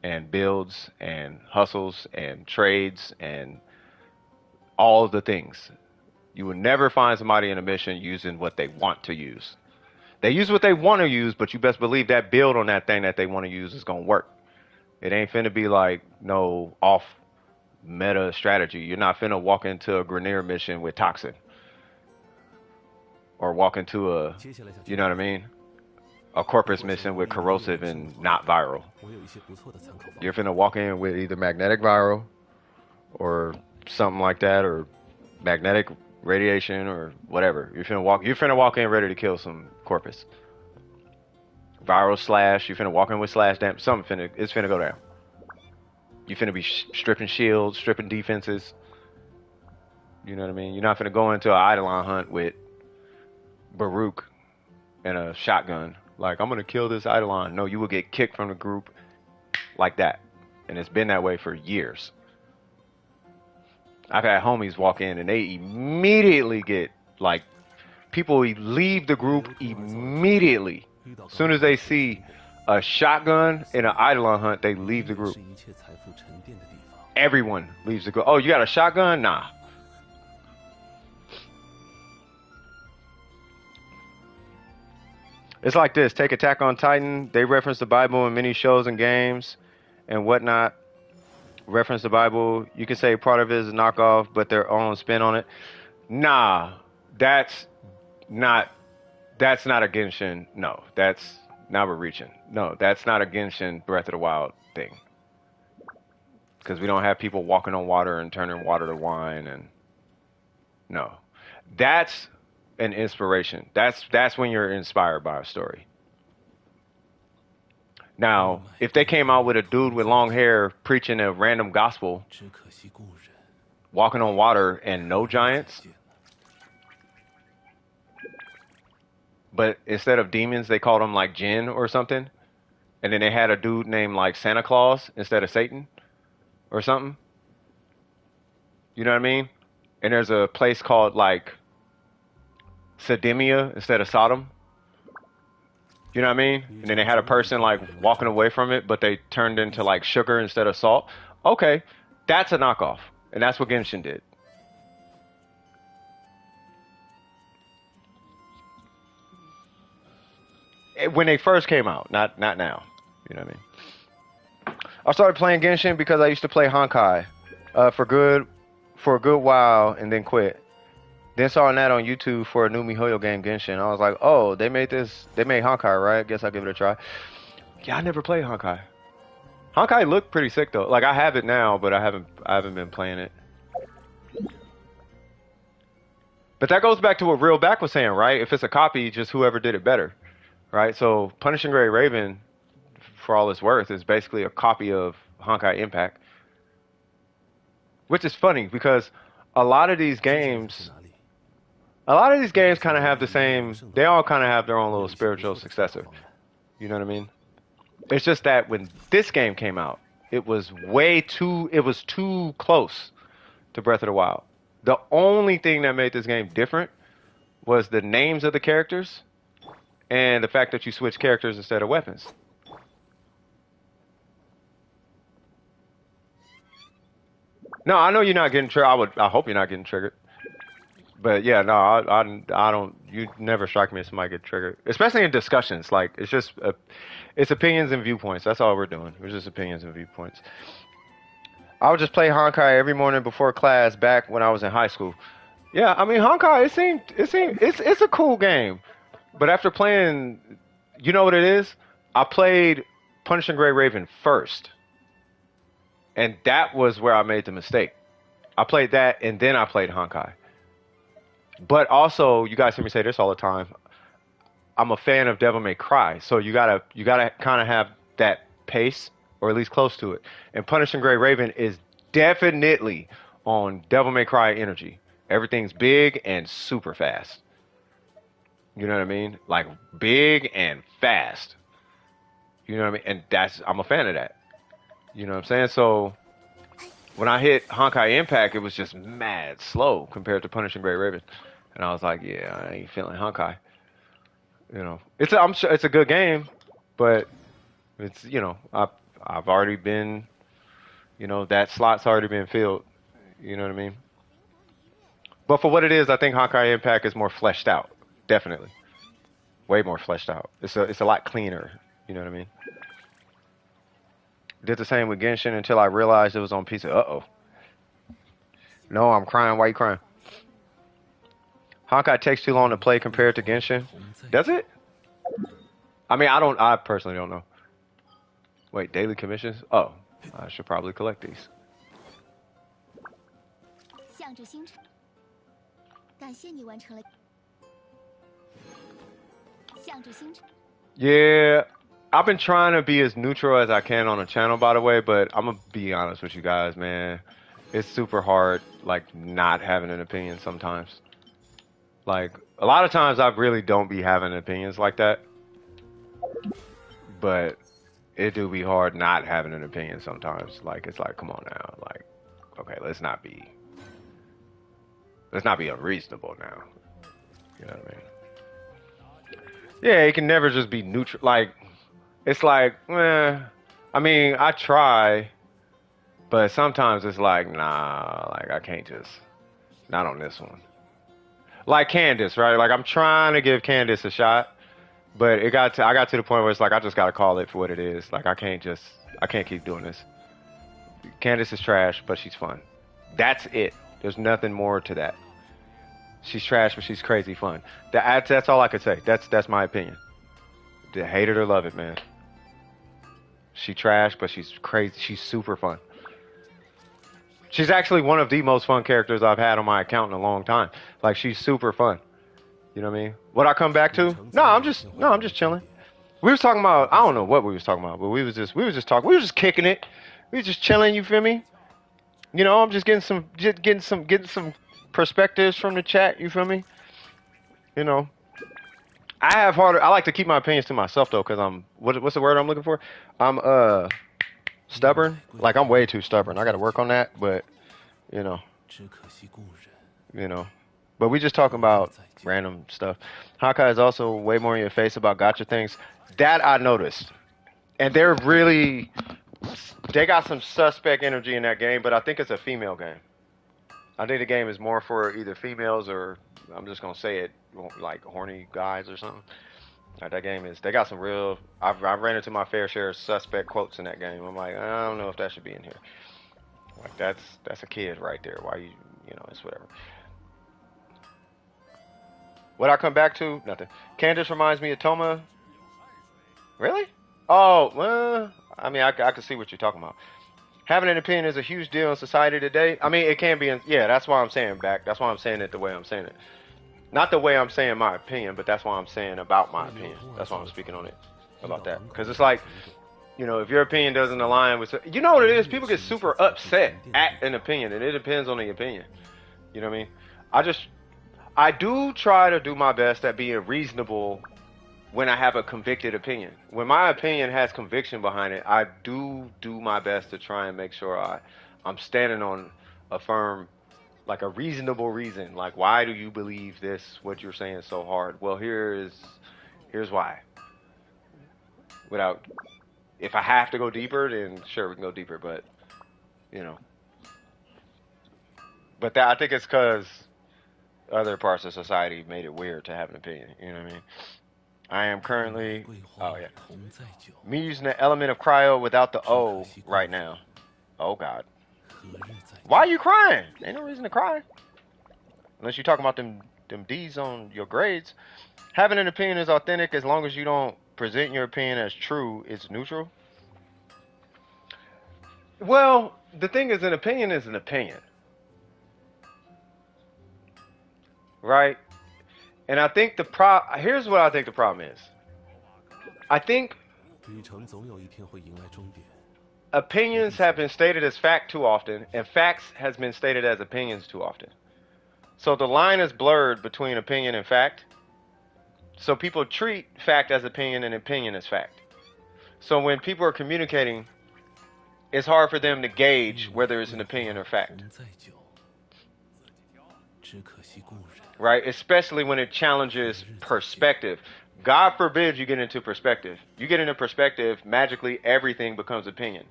and builds and hustles and trades and all of the things. You will never find somebody in a mission using what they want to use. They use what they want to use, but you best believe that build on that thing that they want to use is going to work. It ain't finna be like no off meta strategy. You're not finna walk into a Grenier mission with Toxin. Or walk into a, you know what I mean? A Corpus mission with Corrosive and not Viral. You're finna walk in with either Magnetic Viral or something like that, or Magnetic Radiation or whatever. You're finna walk in ready to kill some Corpus. Viral Slash, you're finna walk in with Slash damage. It's finna go down. You finna be stripping shields, stripping defenses. You know what I mean? You're not finna go into an Eidolon hunt with Baruch and a shotgun. Like, I'm gonna kill this Eidolon. No, you will get kicked from the group like that. And it's been that way for years. I've had homies walk in and they immediately get, like, people leave the group immediately. As soon as they see a shotgun in an Eidolon hunt, they leave the group. Everyone leaves the group. Oh, you got a shotgun? Nah. It's like this. Take Attack on Titan. They reference the Bible in many shows and games and whatnot. Reference the Bible. You can say part of it is a knockoff, but their own spin on it. Nah, that's not. That's not a Genshin. No, that's now we're reaching. No, that's not a Genshin Breath of the Wild thing. Because we don't have people walking on water and turning water to wine and no. That's an inspiration. That's when you're inspired by a story. Now, if they came out with a dude with long hair preaching a random gospel, 只可惜故人 walking on water and no giants, 见了 but instead of demons they called them like Jinn or something, and then they had a dude named like Santa Claus instead of Satan or something. You know what I mean? And there's a place called like Sodemia instead of Sodom. You know what I mean? And then they had a person like walking away from it, but they turned into like sugar instead of salt. Okay, that's a knockoff, and that's what Genshin did. When they first came out, not now. You know what I mean? I started playing Genshin because I used to play Honkai for a good while and then quit. Then saw an ad on YouTube for a new MiHoYo game, Genshin. I was like, oh, they made Honkai, right? Guess I'll give it a try. Yeah, I never played Honkai. Honkai looked pretty sick though. Like I have it now, but I haven't been playing it. But that goes back to what Real Back was saying, right? If it's a copy, just whoever did it better, right? So Punishing Gray Raven, for all it's worth, is basically a copy of Honkai Impact, which is funny because a lot of these games, 哪里 kind of have the same. They all kind of have their own little spiritual successor. You know what I mean? It's just that when this game came out, it was too close to Breath of the Wild. The only thing that made this game different was the names of the characters and the fact that you switch characters instead of weapons. No, I know you're not getting triggered. I hope you're not getting triggered. But yeah, no, I don't. You never strike me as somebody get triggered, especially in discussions. Like it's opinions and viewpoints. That's all we're doing. It's just opinions and viewpoints. I would just play Honkai every morning before class back when I was in high school. Yeah, I mean Honkai. It's a cool game, but after playing, you know what it is? I played Punishing Gray Raven first, and that was where I made the mistake. I played that, and then I played Honkai. But also, you guys hear me say this all the time. I'm a fan of Devil May Cry, so you gotta kind of have that pace, or at least close to it. And Punishing Gray Raven is definitely on Devil May Cry energy. Everything's big and super fast. You know what I mean? Like big and fast. You know what I mean? And I'm a fan of that. You know what I'm saying? So when I hit Honkai Impact, it was just mad slow compared to Punishing Gray Raven. And I was like, yeah, I ain't feeling Honkai. You know, I'm sure it's a good game, but it's, I've already been, that slot's already been filled. You know what I mean? But for what it is, I think Honkai Impact is more fleshed out. Definitely. Way more fleshed out. It's a lot cleaner. You know what I mean? Did the same with Genshin until I realized it was on PC. Uh-oh. No, I'm crying. Why are you crying? Honkai takes too long to play compared to Genshin. Does it? I mean, I personally don't know. Wait, daily commissions? Oh, I should probably collect these. 向着星辰，感谢你完成了。向着星辰。 Yeah, I've been trying to be as neutral as I can on the channel, by the way, but I'm gonna be honest with you guys, man. It's super hard, like, not having an opinion sometimes. Like, a lot of times I really don't be having opinions like that. But it do be hard not having an opinion sometimes. Like, it's like, come on now. Like, okay, let's not be unreasonable now. You know what I mean? Yeah, it can never just be neutral. Like, it's like, I mean, I try, but sometimes it's like, nah, like, I can't just, not on this one. Like Candace, right? Like, I'm trying to give Candace a shot, But I got to the point where it's like I just gotta call it for what it is. Like I can't keep doing this. Candace is trash, but she's fun. That's it. There's nothing more to that. She's trash, but she's crazy fun. That's all I could say. That's my opinion. Hate it or love it, man. She trash, but she's crazy. She's super fun. She's actually one of the most fun characters I've had on my account in a long time. Like she's super fun. You know what I mean? What I come back to? No, I'm just chilling. We was talking about I don't know what we was talking about, but we was just talking. We was just kicking it. We was just chilling. You feel me? You know, I'm just getting some perspectives from the chat. You feel me? You know, I like to keep my opinions to myself though, because what's the word I'm looking for? I'm stubborn. Like I'm way too stubborn. I got to work on that, but you know, you know. But we just talking about random stuff. Hawkeye is also way more in your face about gotcha things. That I noticed, and they got some suspect energy in that game. But I think it's a female game. I think the game is more for either females or I'm just gonna say it like horny guys or something. Like that game is. They got some real. I've ran into my fair share of suspect quotes in that game. I'm like, I don't know if that should be in here. Like that's a kid right there. Why you know it's whatever. What I come back to? Nothing. Candace reminds me of Toma. Really? Oh, well, I mean, I can see what you're talking about. Having an opinion is a huge deal in society today. I mean, it can be. Yeah, that's why I'm saying back. That's why I'm saying it the way I'm saying it. Not the way I'm saying my opinion, but that's why I'm saying about my opinion. That's why I'm speaking on it about that. Because it's like, you know, if your opinion doesn't align with, you know what it is? People get super upset at an opinion, and it depends on the opinion. You know what I mean? I do try to do my best at being reasonable when I have a convicted opinion. When my opinion has conviction behind it, I do my best to try and make sure I'm standing on a firm, like a reasonable reason. Like, why do you believe this, what you're saying so hard? Well, here's why. If I have to go deeper, then sure, we can go deeper. But, you know. But I think it's because other parts of society made it weird to have an opinion. You know what I mean? I am currently, oh yeah, me using the element of cryo without the O right now. Oh God. Why are you crying? Ain't no reason to cry. Unless you're talking about them D's on your grades. Having an opinion is authentic as long as you don't present your opinion as true, it's neutral. Well, the thing is, an opinion is an opinion. Right? And I think here's what I think the problem is. I think opinions have been stated as fact too often, and facts has been stated as opinions too often. So the line is blurred between opinion and fact. So people treat fact as opinion and opinion as fact. So when people are communicating, it's hard for them to gauge whether it's an opinion or fact. Right? Especially when it challenges perspective. God forbid you get into perspective. You get into perspective, magically everything becomes opinion.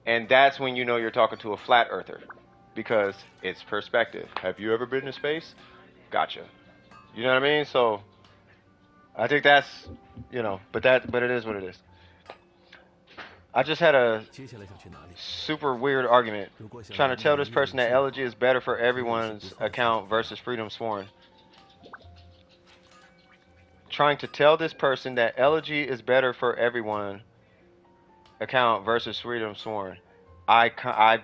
And that's when you know you're talking to a flat earther. Because it's perspective. Have you ever been to space? Gotcha. You know what I mean? So I think that's, you know, but it is what it is. I just had a super weird argument trying to tell this person that elegy is better for everyone's account versus freedom sworn. Trying to tell this person that elegy is better for everyone account versus freedom sworn. I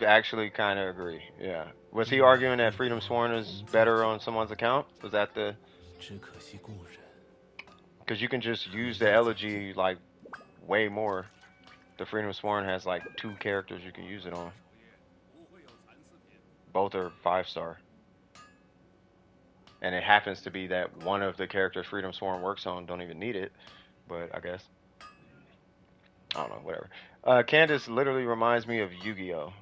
actually kind of agree. Yeah. Was he arguing that freedom sworn is better on someone's account? Was that the? Because you can just use the elegy like way more. The freedom sworn has like 2 characters you can use it on. Both are 5-star. And it happens to be that one of the characters freedom sworn works on don't even need it. But I guess. I don't know, whatever. Candace literally reminds me of Yu-Gi-Oh!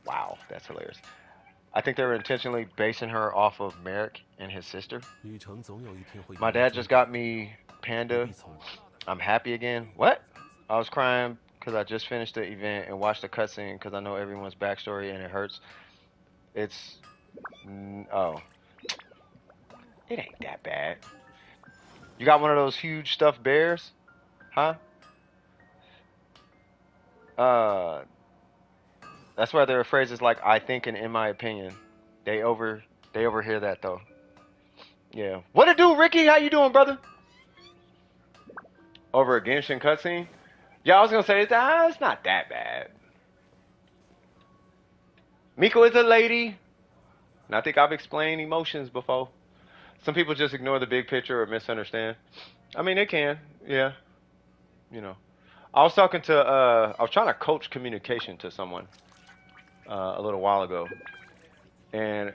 Wow, that's hilarious. I think they were intentionally basing her off of Merrick and his sister. My dad just got me Panda. I'm happy again. What? I was crying because I just finished the event and watched the cutscene because I know everyone's backstory and it hurts. Oh. It ain't that bad. You got one of those huge stuffed bears? Huh? Uh, that's why there are phrases like "I think" and "in my opinion." They overhear that though. Yeah. What it do, Ricky? How you doing, brother? Over a Genshin cutscene? Yeah, I was gonna say it's not that bad. Miko is a lady, and I think I've explained emotions before. Some people just ignore the big picture or misunderstand. I mean, they can, yeah. You know, I was talking to, I was trying to coach communication to someone a little while ago, and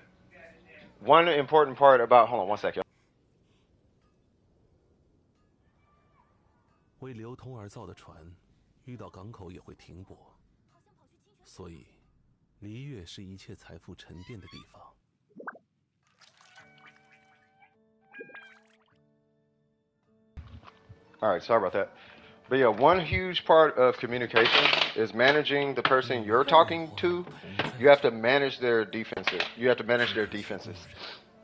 one important part about, hold on one second. 为流通而造的船，遇到港口也会停泊，所以璃月是一切财富沉淀的地方。All right, sorry about that. But yeah, one huge part of communication is managing the person you're talking to. You have to manage their defenses. You have to manage their defenses.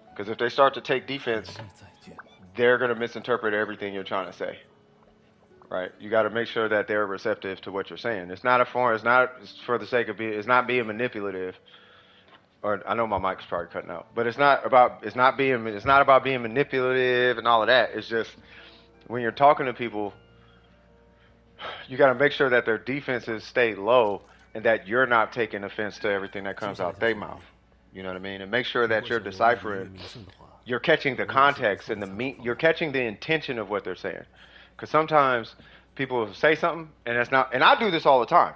Because if they start to take defense, they're going to misinterpret everything you're trying to say. Right? You got to make sure that they're receptive to what you're saying. It's not a form. It's not for the sake of being. It's not being manipulative. Or I know my mic's probably cutting out, but it's not about being manipulative and all of that. It's just when you're talking to people, you got to make sure that their defenses stay low and that you're not taking offense to everything that comes out their mouth. You know what I mean? And make sure that you're deciphering, you're catching the context and you're catching the intention of what they're saying. Because sometimes people say something and it's not, and I do this all the time.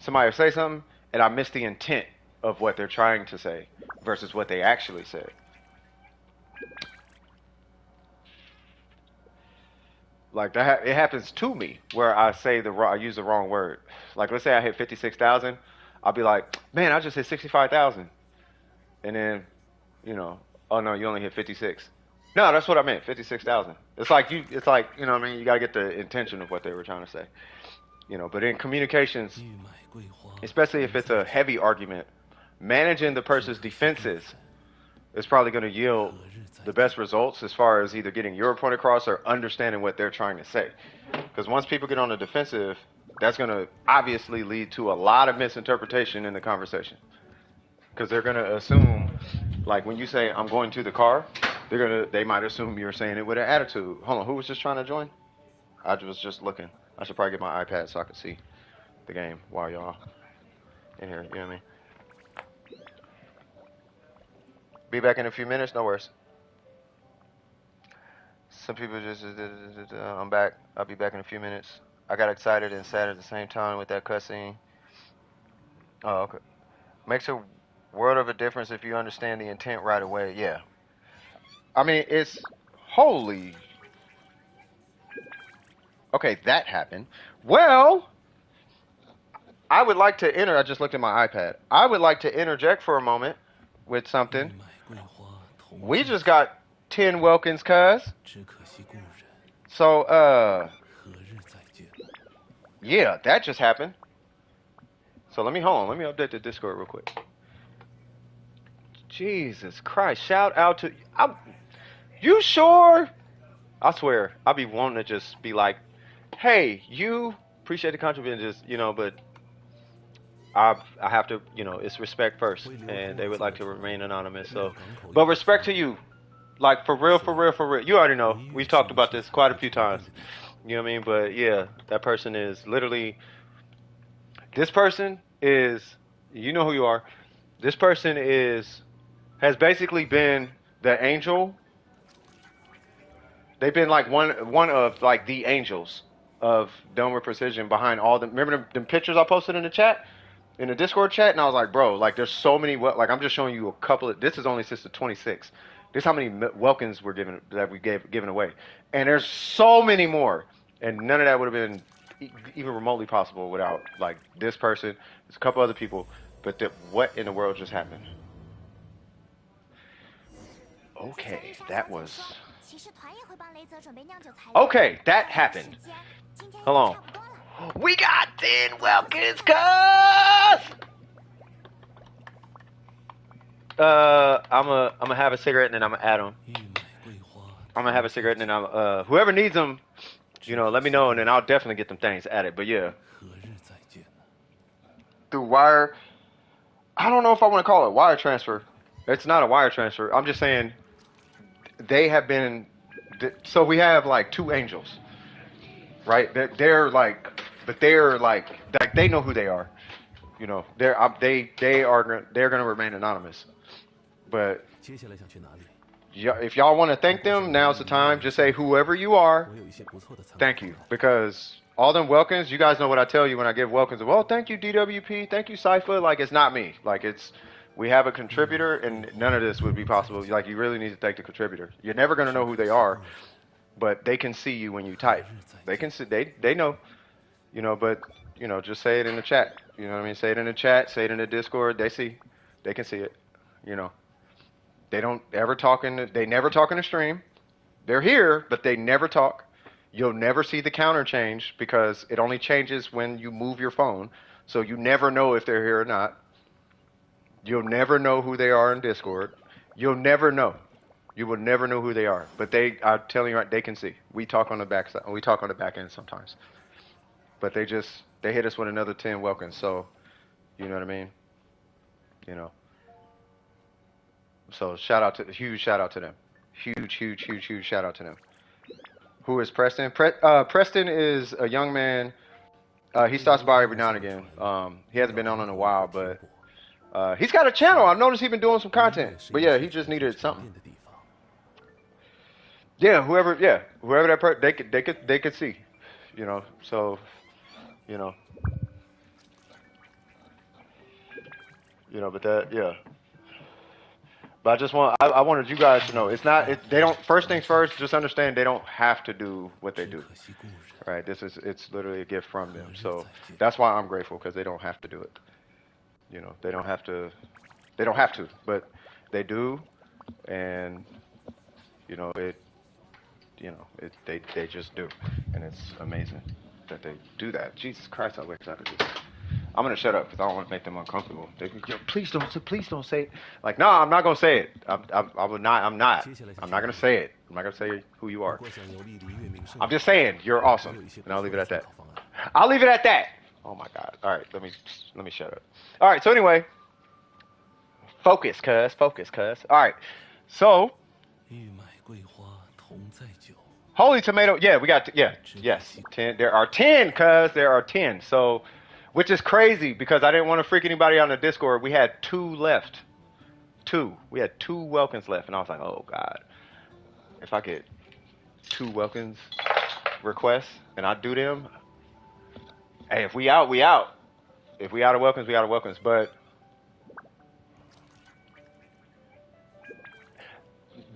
Somebody will say something and I miss the intent of what they're trying to say versus what they actually said. Like that, it happens to me where I use the wrong word. Like let's say I hit 56,000, I'll be like, man, I just hit 65,000, and then, oh no, you only hit 56. No, that's what I meant, 56,000. It's like you know what I mean. You gotta get the intention of what they were trying to say, But in communications, especially if it's a heavy argument, managing the person's defenses is probably going to yield the best results as far as either getting your point across or understanding what they're trying to say. Because once people get on the defensive, that's going to obviously lead to a lot of misinterpretation in the conversation. Because they're going to assume, like when you say, I'm going to the car, they might assume you're saying it with an attitude. Hold on, who was just trying to join? I was just looking. I should probably get my iPad so I can see the game while y'all in here, you know what I mean? Be back in a few minutes, no worries. Some people just, I'm back. I'll be back in a few minutes. I got excited and sad at the same time with that cutscene. Oh, okay. Makes a world of a difference if you understand the intent right away. Yeah. I mean, it's holy. Okay, that happened. Well, I would like to I just looked at my iPad. I would like to interject for a moment with something. We just got 10 Welkins, cuz. So, yeah, that just happened. So let me update the Discord real quick. Jesus Christ, shout out to you sure? I swear, I'll be wanting to just be like, hey, you appreciate the contribution, just, but I have to, it's respect first, and they would like to remain anonymous. So, but respect to you, like for real. You already know we've talked about this quite a few times. You know what I mean? But yeah, that person is literally. This person is, you know who you are. This person has basically been the angel. They've been like one of like the angels of Dome with Precision behind all the. Remember the pictures I posted in the chat? In the Discord chat, and I was like, bro, like there's so many, like I'm just showing you a couple of, this is only since the 26th. This is how many Welkins we given away. And there's so many more. And none of that would have been even remotely possible without like this person, there's a couple other people, but what in the world just happened? Okay, that was, okay, that happened. Hold on. We got 10 Welkins, cuz! I'm gonna have a cigarette and then I'm gonna add them. I'm gonna have a cigarette, and then I'll whoever needs them, you know, let me know, and then I'll definitely get them things added. But yeah, 何日再见呢？ through wire. I don't know if I want to call it wire transfer. It's not a wire transfer. I'm just saying they have been. So we have like two angels, right? They're like, but they're like they know who they are. You know, they're gonna remain anonymous. But 接下来想去哪里？ if y'all want to thank them, now's the time. Just say whoever you are, 我有一些不错的参考 thank you, because all them welcomes, you guys know what I tell you when I give welcomes. Well, thank you DWP, thank you Cypher. Like it's not me. Like we have a contributor, and none of this would be possible. Like you really need to thank the contributor. You're never gonna know who they are, but they can see you when you type. They can see. They know. You know, but you know, just say it in the chat. You know what I mean? Say it in the chat. Say it in the Discord. They see. They can see it. You know. They don't ever talk they never talk in the stream. They're here, but they never talk. You'll never see the counter change because it only changes when you move your phone. So you never know if they're here or not. You'll never know who they are in Discord. You'll never know. You will never know who they are. But I'm telling you right, they can see. We talk on the back side. We talk on the back end sometimes. But they hit us with another 10 welcomes. So, you know what I mean? You know. So huge shout out to them. Huge shout out to them. Who is Preston? Preston is a young man. He stops by every now and again. He hasn't been on in a while, but he's got a channel. I noticed he's been doing some content. But yeah, he just needed something. 的地方。 Yeah, whoever that they could see, you know. So, you know, but that yeah. But I wanted you guys to know it's not they don't first things first. Just understand they don't have to do what they 只 do. 可惜故人， Right? It's literally a gift from them. So that's why I'm grateful because they don't have to do it. You know, they don't have to, but they do, and you know they just do, and it's amazing that they do that. Jesus Christ, I wish I could do that. I'm gonna shut up because I don't want to make them uncomfortable. They can, yo, please don't say it. Like, no, I'm not gonna say it. I would not. I'm not. I'm not gonna say it. I'm not gonna say who you are. 不过想有利李月明胜， I'm just saying you're 我有 awesome, 一些不 and I'll 错 leave it 的 at 参 that. 考方案。 I'll leave it at that. Oh my God. All right, let me shut up. All right, so anyway, focus, cuz. All right, so 欲买桂花同载酒， holy tomato. Yeah, we got yes, 10. There are 10, cuz there are 10. So, which is crazy because I didn't want to freak anybody out on the Discord. We had 2 left. 2. We had 2 welcomes left, and I was like, oh God, if I get 2 welcomes requests and I do them, hey, if we out, we out. If we out of welcomes, we out of welcomes. But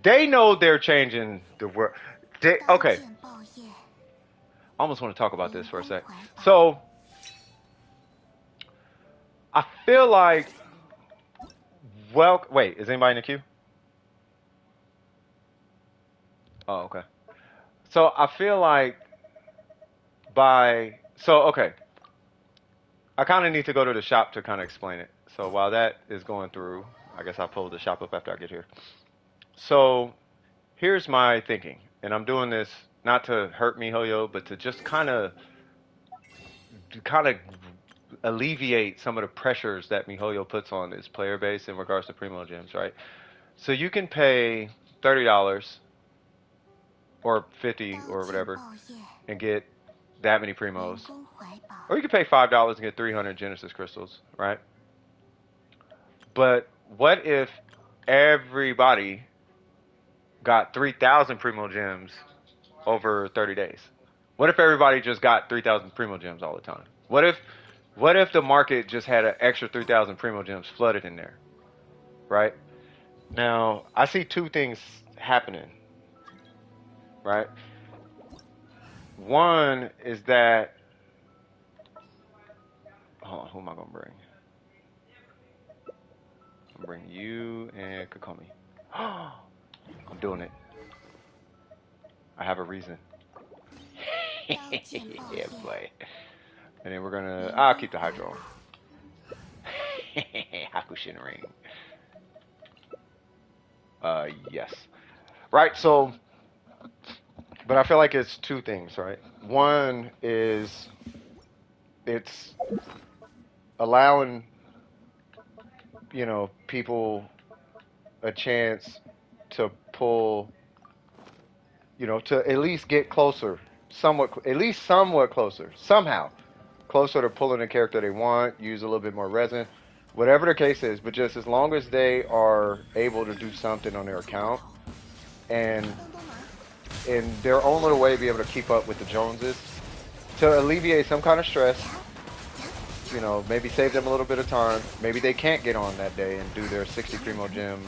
they know they're changing the world. Okay. 刀剑爆叶， I almost want to talk about this for a sec. So, I feel like, wait, is anybody in the queue? Oh, okay. So, I feel like okay. I kind of need to go to the shop to kind of explain it. So, while that is going through, I guess I'll pull the shop up after I get here. So, here's my thinking, and I'm doing this not to hurt MiHoYo, but to just kind of alleviate some of the pressures that MiHoYo puts on his player base in regards to primo gems, right? So you can pay $30 or 50 or 刀剑 whatever 爆叶， and get that many 人 primos, 工怀宝， or you can pay $5 and get 300 Genesis crystals, right? But what if everybody got 3,000 primo gems over 30 days? What if everybody just got 3,000 primo gems all the time? What if the market just had an extra 3,000 primo gems flooded in there, right? Now, I see 2 things happening, right? One is that, hold on, who am I gonna bring? I'm gonna bring you and Kokomi. I'm doing it. I have a reason. 刀剑爆 Yeah, 叶， boy. And then I'll keep the Hydro. Hakushin ring. Yes. Right, so But I feel like it's two things, right? One is it's allowing, people a chance to pull, to at least get closer, at least somewhat closer, somehow closer to pulling the character they want, use a little bit more resin, whatever the case is. But just as long as they are able to do something on their account and in their own little way be able to keep up with the Joneses to alleviate some kind of stress, maybe save them a little bit of time. Maybe they can't get on that day and do their 60 Primo Gem,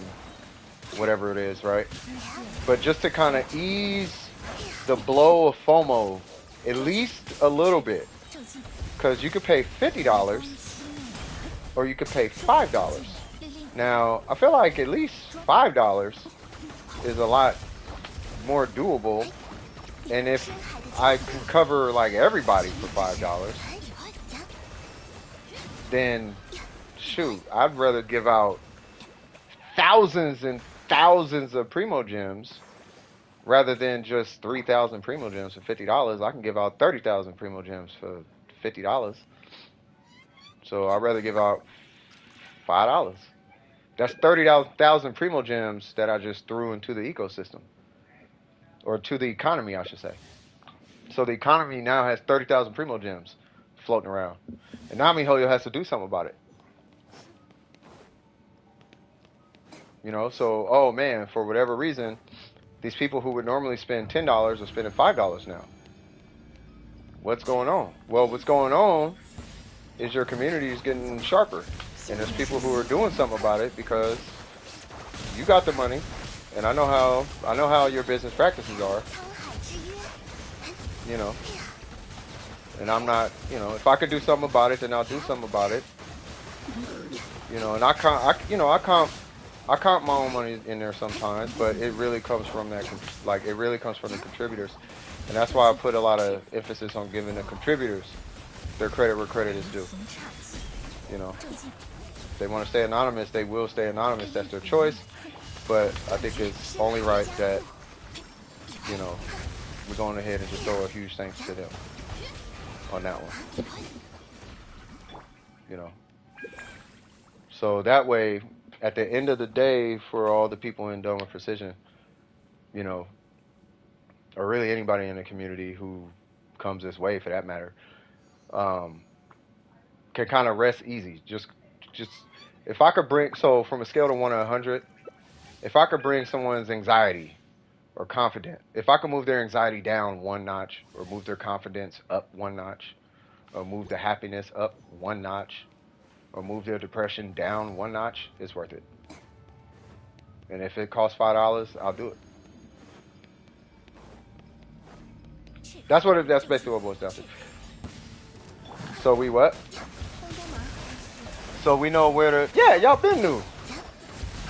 whatever it is, right? But just to kind of ease the blow of FOMO, at least a little bit. Because you could pay $50 or you could pay $5. Now, I feel like at least $5 is a lot more doable. And if I can cover like everybody for $5, then shoot, I'd rather give out thousands and thousands of Primo Gems rather than just 3,000 Primo Gems for $50. I can give out 30,000 Primo Gems for $50. So I'd rather give out $5. That's 30,000 Primo Gems that I just threw into the ecosystem. Or to the economy, I should say. So the economy now has 30,000 Primo Gems floating around. And Nami Hoyo has to do something about it. So, oh man, for whatever reason, these people who would normally spend $10 are spending $5 now. What's going on? Well, what's going on is your community is getting sharper. And there's people who are doing something about it because you got the money. And I know how your business practices are. And I'm not, if I could do something about it, then I'll do something about it. And I count my own money in there sometimes, but it really comes from the contributors. And that's why I put a lot of emphasis on giving the contributors their credit where credit is due. If they want to stay anonymous, they will stay anonymous. That's their choice. But I think it's only right that, we're going ahead and just throw a huge thanks to them on that one. So that way, at the end of the day, for all the people in Dome of Precision, or really anybody in the community who comes this way, for that matter, can kind of rest easy. Just if I could bring, so from a scale of 1 to 100, if I could bring someone's anxiety or confidence, if I could move their anxiety down 1 notch, or move their confidence up 1 notch, or move the happiness up 1 notch, or move their depression down 1 notch, it's worth it. And if it costs $5, I'll do it. That's basically what it boils down to. So we what? So we know where to. Yeah, y'all been new.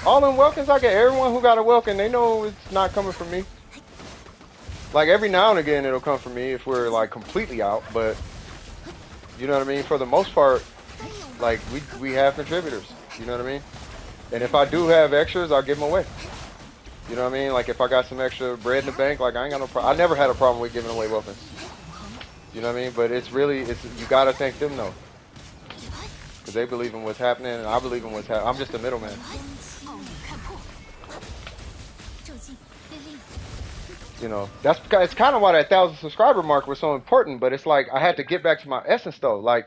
All them welkins I get. Everyone who got a welkin, they know it's not coming from me. Like every now and again, it'll come from me if we're like completely out. But you know what I mean. For the most part, like we have contributors. You know what I mean. And if I do have extras, I'll give them away. You know what I mean? Like if I got some extra bread in the bank, like I ain't got no problem. I never had a problem with giving away weapons. You know what I mean? But it's you gotta thank them though, because they believe in what's happening, and I believe in what's happening. I'm just a middleman. It's kind of why that 1,000 subscriber mark was so important. But it's like I had to get back to my essence though. Like,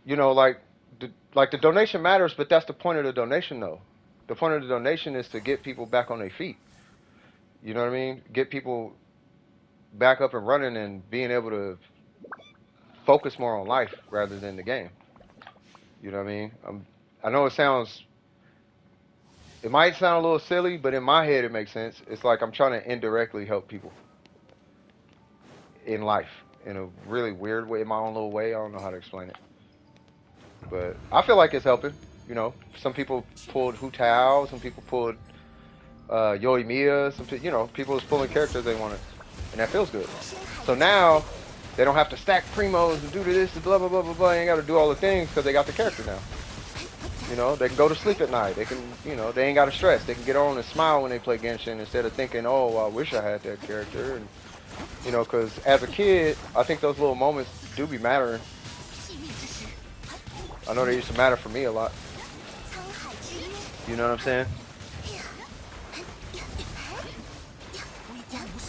the donation matters, but that's the point of the donation though. The point of the donation is to get people back on their feet. You know what I mean? Get people back up and running and being able to focus more on life rather than the game. You know what I mean? I know it might sound a little silly, but in my head it makes sense. It's like I'm trying to indirectly help people in life in a really weird way, in my own little way. I don't know how to explain it. But I feel like it's helping. Some people pulled Hu Tao, some people pulled Yoimiya, people was pulling characters they wanted. And that feels good. So now, they don't have to stack primos and do this and blah, blah, blah, blah, blah. They ain't got to do all the things because they got the character now. You know, they can go to sleep at night. They can, you know, they ain't got to stress. They can get on and smile when they play Genshin instead of thinking, oh, I wish I had that character. And, you know, because as a kid, I think those little moments do be mattering. I know they used to matter for me a lot. You know what I'm saying?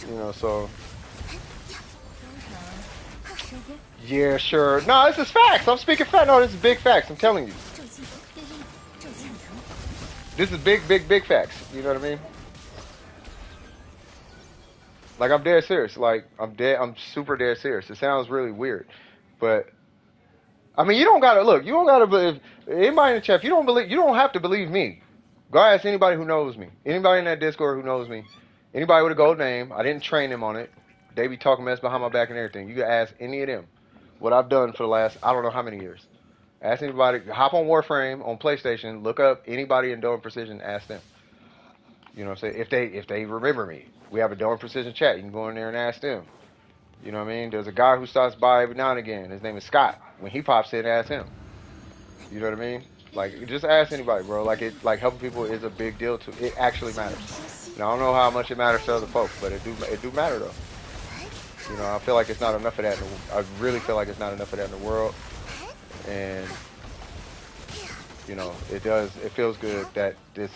You know, so. Yeah, sure. No, this is facts. I'm speaking facts. No, this is big facts. I'm telling you. This is big, big, big facts. You know what I mean? Like, I'm dead serious. Like, I'm super dead serious. It sounds really weird. But, I mean, you don't gotta, look, you don't gotta believe, anybody in the chat, if you don't believe, you don't have to believe me. Go ask anybody who knows me. Anybody in that Discord who knows me. Anybody with a gold name. I didn't train them on it. They be talking mess behind my back and everything. You can ask any of them what I've done for the last, I don't know how many years. Ask anybody, hop on Warframe on PlayStation, look up anybody in Dome Precision, ask them. You know what I'm saying? If they remember me. We have a Dome Precision chat. You can go in there and ask them. You know what I mean? There's a guy who stops by every now and again. His name is Scott. When he pops in, ask him. You know what I mean? Like, just ask anybody, bro. Like, helping people is a big deal to. It actually matters. Now, I don't know how much it matters to other folks, but it do matter though. You know, I feel like it's not enough of that. I really feel like it's not enough of that in the world, and you know, it does. It feels good that this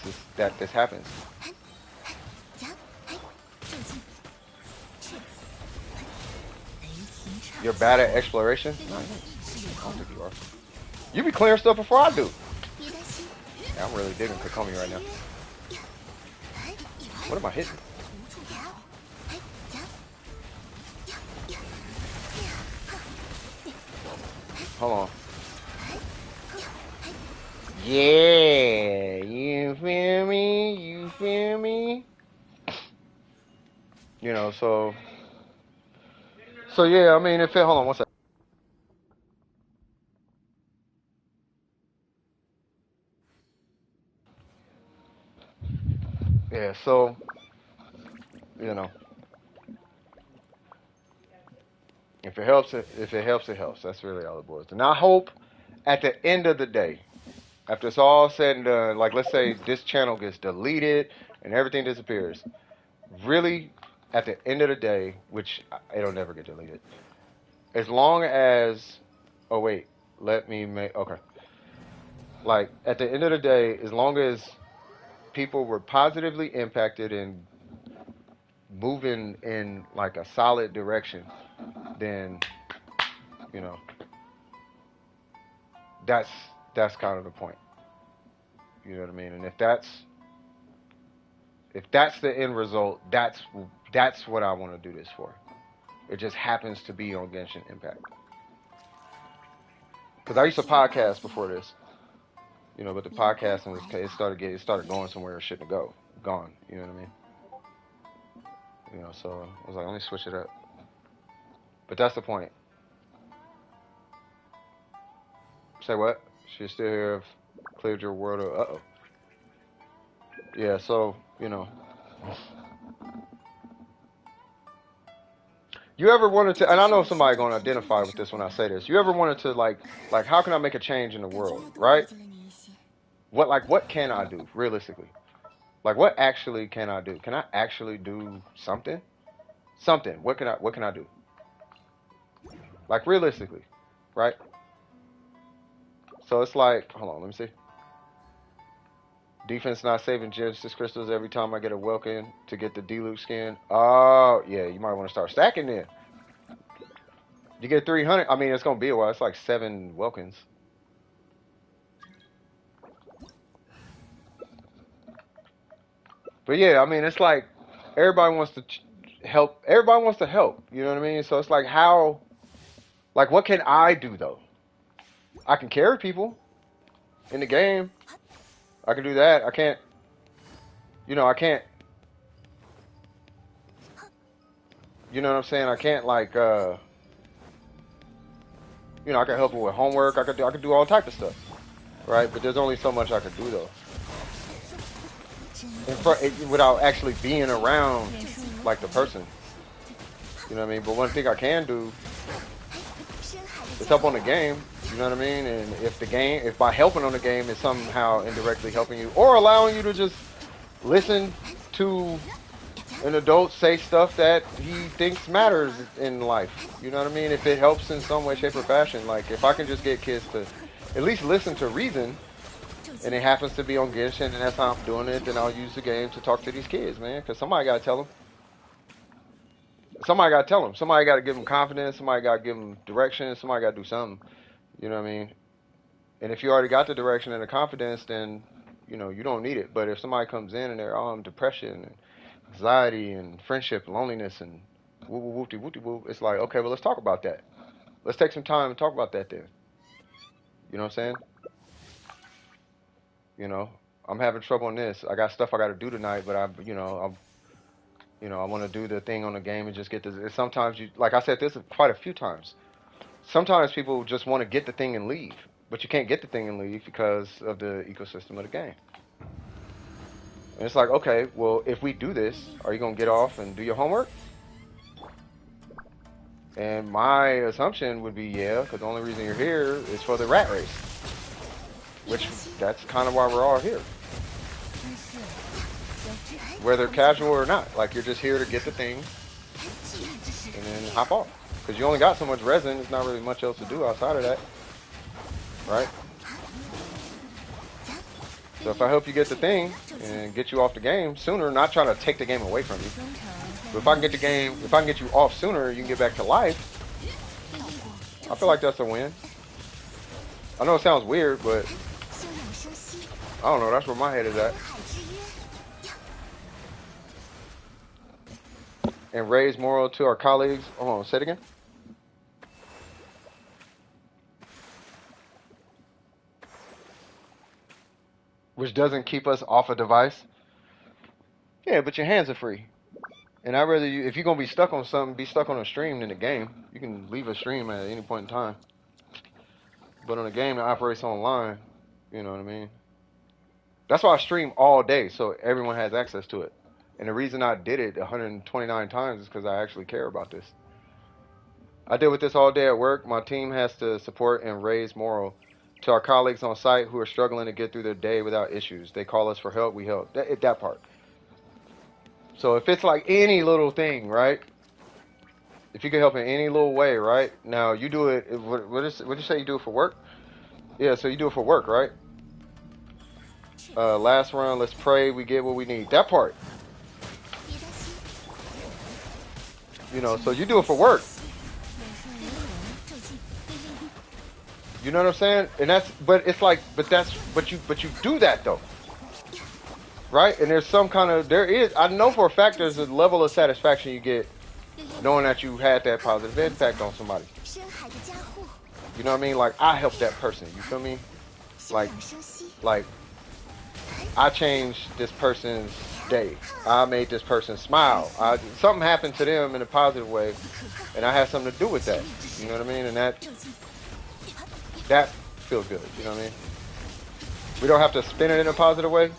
happens. You're bad at exploration? No, I don't think you are. You be clearing stuff before I do. Yeah, I'm really digging Kokomi right now. What am I hitting? Hold on. Yeah, you feel me? You feel me? You know, so yeah, I mean, hold on one second. Yeah, so, you know, if it helps, it helps. That's really all it boils. And I hope at the end of the day, after it's all said and done, like let's say this channel gets deleted and everything disappears, really, at the end of the day, which it'll never get deleted, as long as, oh wait, let me make, okay. Like, at the end of the day, as long as people were positively impacted and moving in like a solid direction, then, you know, that's kind of the point. You know what I mean? And if that's the end result, that's what I want to do this for. It just happens to be on Genshin Impact. Because I used to podcast before this, you know, but the podcasting it started going somewhere it shouldn't have gone. You know what I mean? You know, so I was like, let me switch it up. But that's the point. Say what? She's still here. Cleared your world. Uh-oh. Yeah, so, you know. You ever wanted to, and I know somebody's going to identify with this when I say this. You ever wanted to, like, how can I make a change in the world, right? What can I do, realistically? Like, what actually can I do? Can I actually do something? Something. What can I do? Like, realistically, right? So it's like, hold on, let me see. Defense not saving Genesis crystals every time I get a Welkin to get the D-Loop skin. Oh, yeah, you might want to start stacking then. You get 300. I mean, it's going to be a while. It's like 7 Welkins. But yeah, I mean, it's like everybody wants to help. Everybody wants to help. You know what I mean? So it's like what can I do though? I can carry people in the game. I can do that. I can't. You know, I can't. You know what I'm saying? I can't like. You know, I can help them with homework. I could do all type of stuff, right? But there's only so much I could do though. Without actually being around like the person. You know what I mean? But one thing I can do is help on the game. You know what I mean? And if by helping on the game is somehow indirectly helping you or allowing you to just listen to an adult say stuff that he thinks matters in life. You know what I mean? If it helps in some way, shape, or fashion. Like, if I can just get kids to at least listen to Reason, and it happens to be on Genshin, and that's how I'm doing it, then I'll use the game to talk to these kids, man. Because somebody got to tell them. Somebody got to tell them. Somebody got to give them confidence. Somebody got to give them direction. Somebody got to do something. You know what I mean? And if you already got the direction and the confidence, then, you know, you don't need it. But if somebody comes in and they're on depression and anxiety and friendship, loneliness, and whoopty whoopty whoop, it's like, okay, well, let's talk about that. Let's take some time and talk about that then. You know what I'm saying? You know, I'm having trouble on this. I got stuff I got to do tonight, but I want to do the thing on the game and just get this. Sometimes you, like I said this quite a few times. Sometimes people just want to get the thing and leave, but you can't get the thing and leave because of the ecosystem of the game. And it's like, okay, well, if we do this, are you gonna get off and do your homework? And my assumption would be, yeah, because the only reason you're here is for the rat race. Which, that's kind of why we're all here. Whether casual or not. Like, you're just here to get the thing and then hop off. Because you only got so much resin, there's not really much else to do outside of that. Right? So if I help you get the thing and get you off the game sooner, not trying to take the game away from you. But if I can get the game, if I can get you off sooner, you can get back to life. I feel like that's a win. I know it sounds weird, but I don't know, that's where my head is at. And raise moral to our colleagues. Hold on, say it again. Which doesn't keep us off a device. Yeah, but your hands are free. And I'd rather you, if you're going to be stuck on something, be stuck on a stream than a game. You can leave a stream at any point in time. But on a game that operates online, you know what I mean? That's why I stream all day, so everyone has access to it. And the reason I did it 129 times is because I actually care about this. I deal with this all day at work. My team has to support and raise moral to our colleagues on site who are struggling to get through their day without issues. They call us for help, we help. That part. So if it's like any little thing, right? If you can help in any little way, right? Now, you do it, what did you say you do it for work? Yeah, so you do it for work, right? Last run, let's pray we get what we need. That part. You know, so you do it for work. You know what I'm saying? And that's, but it's like, but you do that though. Right? And there's some kind of, I know for a fact there's a level of satisfaction you get knowing that you had that positive impact on somebody. You know what I mean? Like, I helped that person. You feel me? Like, I changed this person's day. I made this person smile. Something happened to them in a positive way, and I had something to do with that. You know what I mean? And that feels good. You know what I mean? We don't have to spin it in a positive way.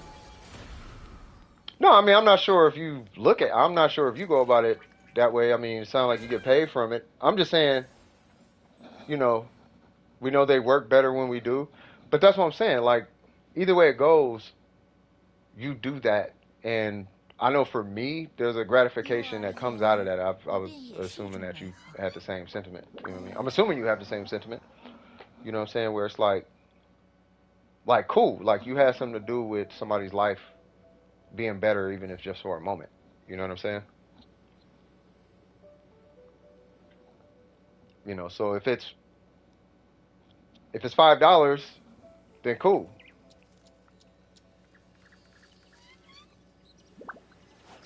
No, I mean, I'm not sure if you go about it that way. I mean, it sounds like you get paid from it. I'm just saying, you know, we know they work better when we do. But that's what I'm saying. Like, either way it goes, you do that. And I know for me, there's a gratification that comes out of that. I was assuming that you had the same sentiment. You know what I mean? I'm assuming you have the same sentiment. You know what I'm saying? Where it's like cool. Like, you had something to do with somebody's life being better, even if just for a moment. You know what I'm saying? You know, so if it's $5, then cool.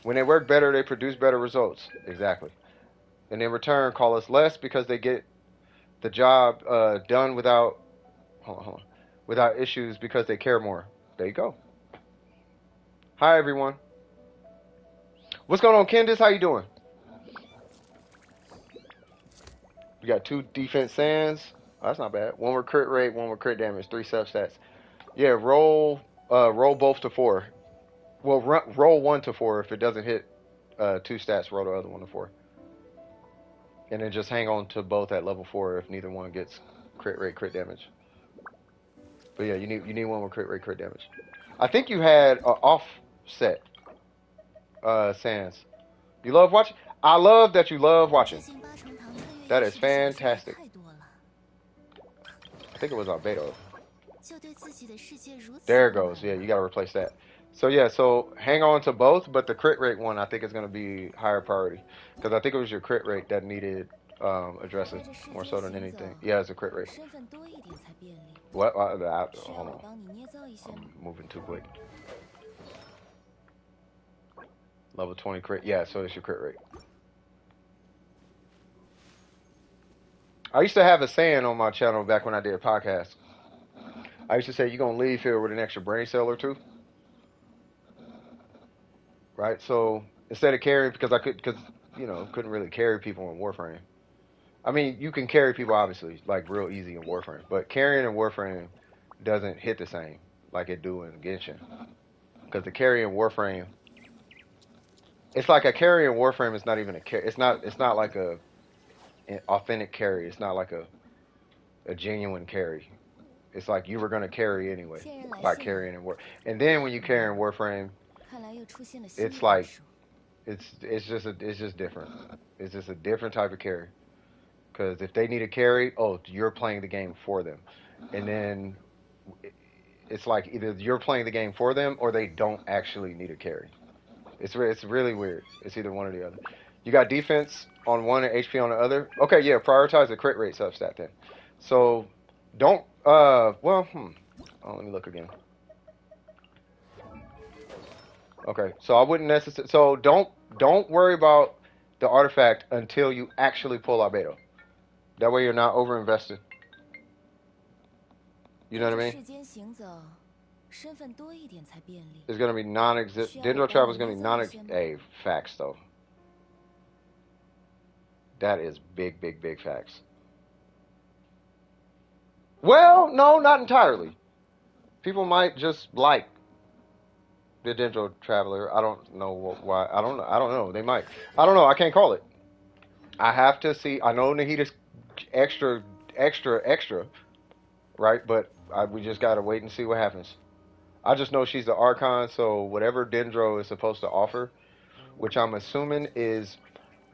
When they work better, they produce better results. Exactly. And in return, call us less because they get the job done without without issues because they care more. There you go. Hi, everyone. What's going on, Candace? How you doing? We got 2 defense sands. Oh, that's not bad. 1 with crit rate, 1 with crit damage, 3 substats. Yeah, roll both to 4. Well, roll 1 to 4. If it doesn't hit 2 stats, roll the other one to 4. And then just hang on to both at level 4 if neither one gets crit rate, crit damage. But yeah, you need one with crit rate, crit damage. I think you had a offset. Sans. You love watching. I love that you love watching. 接近八重堂穿越 That 意 is 识的小说也 fantastic. 太多了， I think it was Albedo. 就对自己的世界如此 There it 不满 goes. Yeah, 吗 you gotta replace that. So yeah, so hang on to both, but the crit rate one I think is gonna be higher priority because I think it was your crit rate that needed addressing 在这世 more 间 so than 行走， anything. Yeah, it's a crit rate. 身份多一点才便利。 What? 需要 Hold 我 on. 帮你捏造一些吗？ I'm moving too quick. Level 20 crit. Yeah, so it's your crit rate. I used to have a saying on my channel back when I did podcasts. I used to say, you're going to leave here with an extra brain cell or two. Right? So instead of carrying, because couldn't really carry people in Warframe. I mean, you can carry people, obviously, like real easy in Warframe. But carrying in Warframe doesn't hit the same like it do in Genshin. Because the carry in Warframe, it's like a carry in Warframe is not even a carry. It's not like an authentic carry. It's not like a genuine carry. It's like you were gonna carry anyway 骗人来 by 信了， carrying in War. And then when you carry in Warframe, 看来又出现了新的 it's 变 like 数。 it's just different. It's just a different type of carry. Because if they need a carry, oh, you're playing the game for them, and then it's like either you're playing the game for them or they don't actually need a carry. It's really weird. It's either one or the other. You got defense on one and HP on the other. Okay, yeah, prioritize the crit rate substat then. So don't Oh, let me look again. Okay, so I wouldn't necessarily. So don't worry about the artifact until you actually pull Albedo. That way you're not overinvested. You know 在 what I 这 mean? 世间行走，身份多一点才便利。 It's gonna be non-exist. Dendro travel is gonna be Hey, facts though. That is big, big, big facts. Well, no, not entirely. People might just like the Dendro Traveler. I don't know why. I don't know. I don't know. They might. I don't know. I can't call it. I have to see. I know Nahita's extra, extra, extra, right? But we just gotta wait and see what happens. I just know she's the Archon, so whatever Dendro is supposed to offer, which I'm assuming is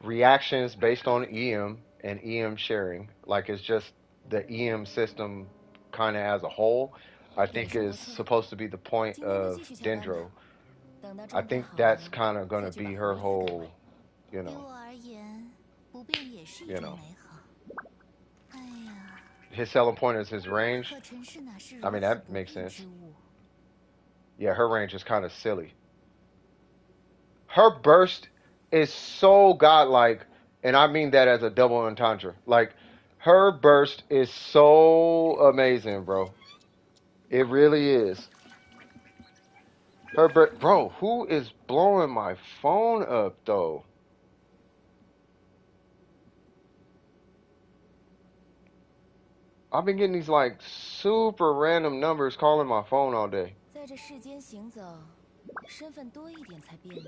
reactions based on EM and EM sharing, like it's just the EM system kind of as a whole, I think is supposed to be the point 今天就 of 继续下班吧 Dendro. 等到 I 状态 think 好 that's 了， kind of 再 gonna 去把 be 回 her 忆再干 whole, 嘛。 you 对 know, 我而言，不变也是一 you 种 know. 美好。哎呀， His selling point is his range. 可尘世哪是 I 如 mean, 此 that 不 makes 变 sense. 之物？ Yeah, her range is kind of silly. Her burst is so godlike, and I mean that as a double entendre. Like, her burst is so amazing, bro. It really is. Bro, who is blowing my phone up though? I've been getting these like super random numbers calling my phone all day. 在这世间行走，身份多一点才便利。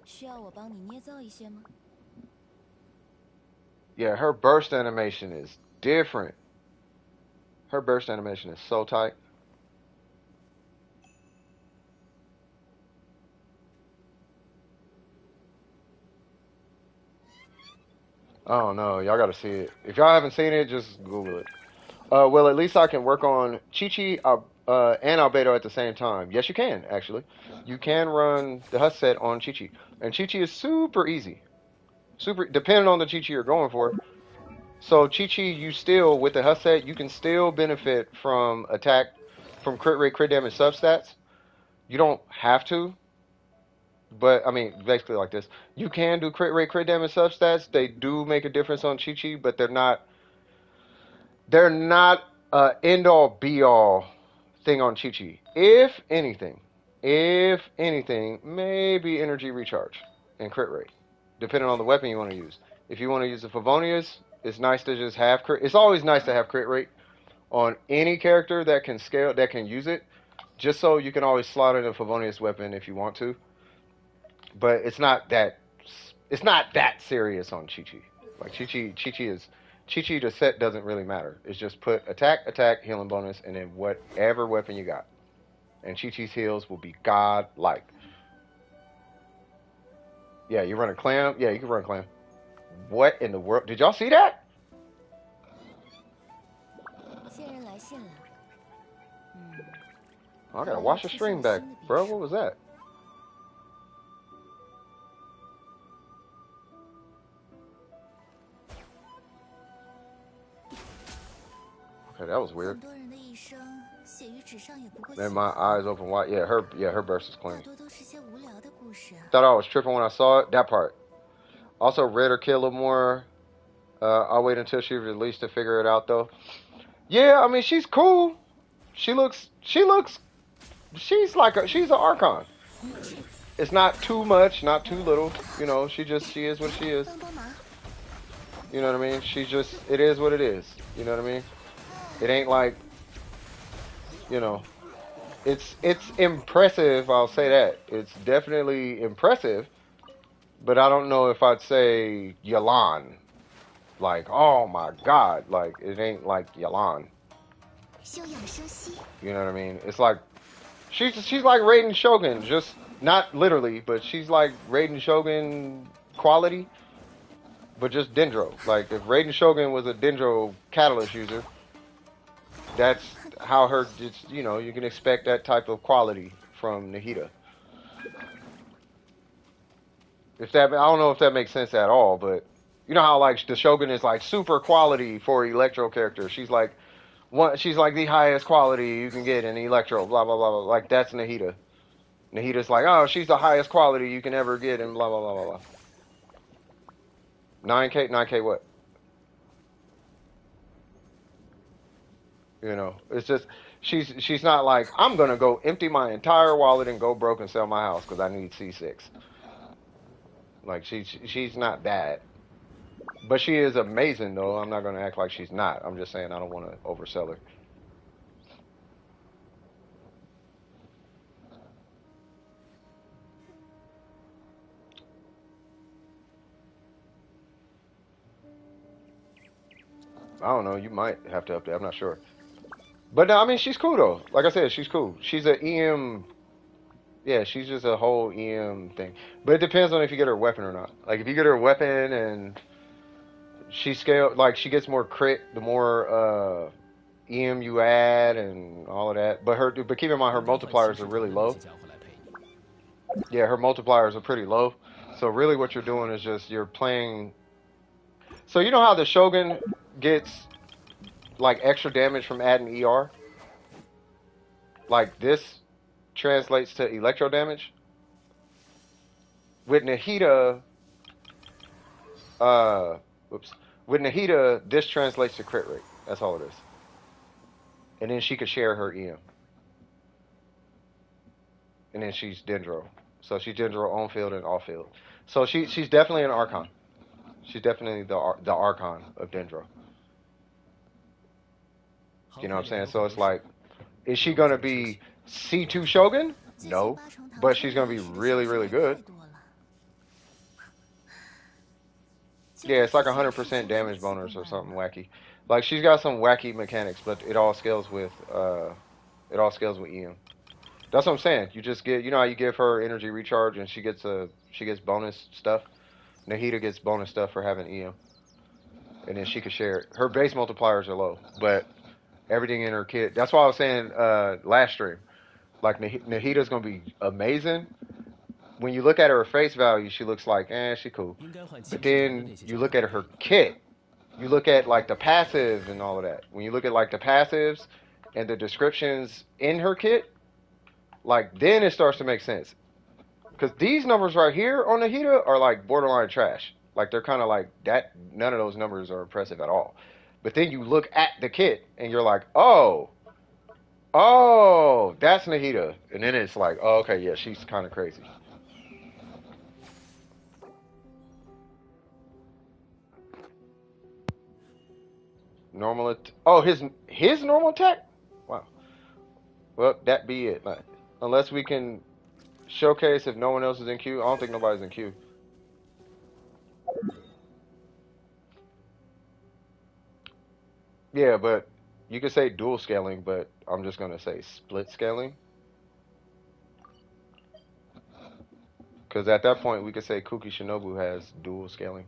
需要我帮你捏造一些吗？ Yeah, her burst animation is different. Her burst animation is so tight. I don't know. Y'all gotta see it. If y'all haven't seen it, just Google it. Well, at least I can work on Chi-Chi and Albedo at the same time. Yes, you can, actually. You can run the Huss set on Chi-Chi. And Chi-Chi is super easy. Super, depending on the Chi-Chi you're going for. So Chi-Chi, you still, with the Huss set, you can still benefit from from crit rate, crit damage substats. You don't have to. But, I mean, basically like this. You can do crit rate, crit damage substats. They do make a difference on Chi-Chi, but they're not end all be all thing on Chi-Chi. If anything, maybe energy recharge and crit rate, depending on the weapon you want to use. If you want to use the Favonius, it's nice to just have crit. It's always nice to have crit rate on any character that can scale, that can use it, just so you can always slot in a Favonius weapon if you want to. But it's not that serious on Chi-Chi. Like Chi-Chi is Chi the set doesn't really matter. It's just put attack, attack, healing bonus, and then whatever weapon you got. And Chi-Chi's heals will be god-like. Yeah, you run a clam? Yeah, you can run a clam. What in the world? Did y'all see that? I gotta watch the stream back, bro. What was that? Okay, that was weird. And my eyes open wide. Yeah, her burst is clean. Thought I was tripping when I saw it. That part. Also, read her kid a little more. I'll wait until she's released to figure it out, though. Yeah, I mean, she's cool. She's an Archon. It's not too much, not too little. You know, she is what she is. You know what I mean? It is what it is. You know what I mean? It ain't like, you know, it's impressive. I'll say that. It's definitely impressive, but I don't know if I'd say Yalan. Like, oh my God, like it ain't like Yalan. You know what I mean? It's like she's like Raiden Shogun, just not literally, but she's like Raiden Shogun quality, but just Dendro. Like if Raiden Shogun was a Dendro catalyst user, that's how her. You know, you can expect that type of quality from Nahida. I don't know if that makes sense at all, but you know how like the Shogun is like super quality for Electro character. She's like the highest quality you can get in Electro. Blah blah blah blah. Like that's Nahida. Nahida's like, oh, she's the highest quality you can ever get, and blah blah blah blah blah. 9K what? You know, it's just she's not like I'm gonna go empty my entire wallet and go broke and sell my house because I need C6. Like she's not that, but she is amazing though. I'm not gonna act like she's not. I'm just saying I don't want to oversell her. I don't know. You might have to update. I'm not sure. But I mean, she's cool though. Like I said, she's cool. She's an EM. Yeah, she's just a whole EM thing. But it depends on if you get her a weapon or not. Like if you get her a weapon and she she gets more crit the more EM you add and all of that. But keep in mind her multipliers are really low. Yeah, her multipliers are pretty low. So really what you're doing is just you're playing. So you know how the Shogun gets like extra damage from adding ER? Like this translates to electro damage. With Nahida, with Nahida, this translates to crit rate. That's all it is. And then she could share her EM. And then she's Dendro. So she's Dendro on field and off field. So she's definitely an Archon. She's definitely the Archon of Dendro. You know what I'm saying? So it's like, is she going to be C2 Shogun? No. But she's going to be really, really good. Yeah, it's like 100% damage bonus or something wacky. Like she's got some wacky mechanics, but it all scales with EM. That's what I'm saying. You just get, you know how you give her energy recharge and she gets bonus stuff. Nahida gets bonus stuff for having EM, and then she can share it. Her base multipliers are low, but everything in her kit. That's why I was saying last stream, like Nahida's gonna be amazing. When you look at her face value, she looks like, she cool. But then you look at her kit, you look at like the passives and all of that. When you look at like the passives and the descriptions in her kit, like then it starts to make sense. Because these numbers right here on Nahida are like borderline trash. Like they're kind of like that. None of those numbers are impressive at all. But then you look at the kit and you're like, oh, that's Nahida. And then it's like, oh, okay, yeah, she's kind of crazy. Normal. His normal attack? Wow. Well, that be it. Like, unless we can showcase if no one else is in queue. I don't think nobody's in queue. Yeah, but you could say dual scaling, but I'm just gonna say split scaling. Because at that point, we could say Kuki Shinobu has dual scaling.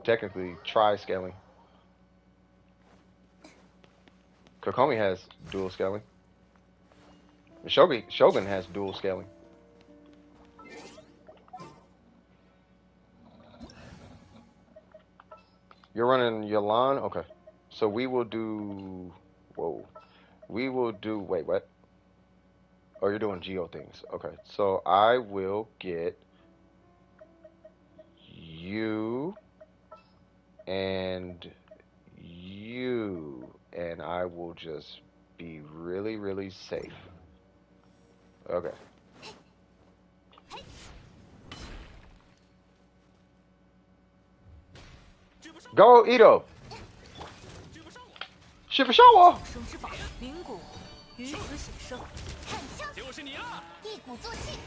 Technically, tri-scaling. Kokomi has dual scaling. Shogun has dual scaling. You're running Yalan? Okay. So we will do... Whoa. We will do... Wait, what? Oh, you're doing geo things. Okay. So I will get you and you. And I will just be really, really safe. Okay. Go, Ito! 是不是我？生之法，灵骨于此显圣。看枪，就是你了！一鼓作气。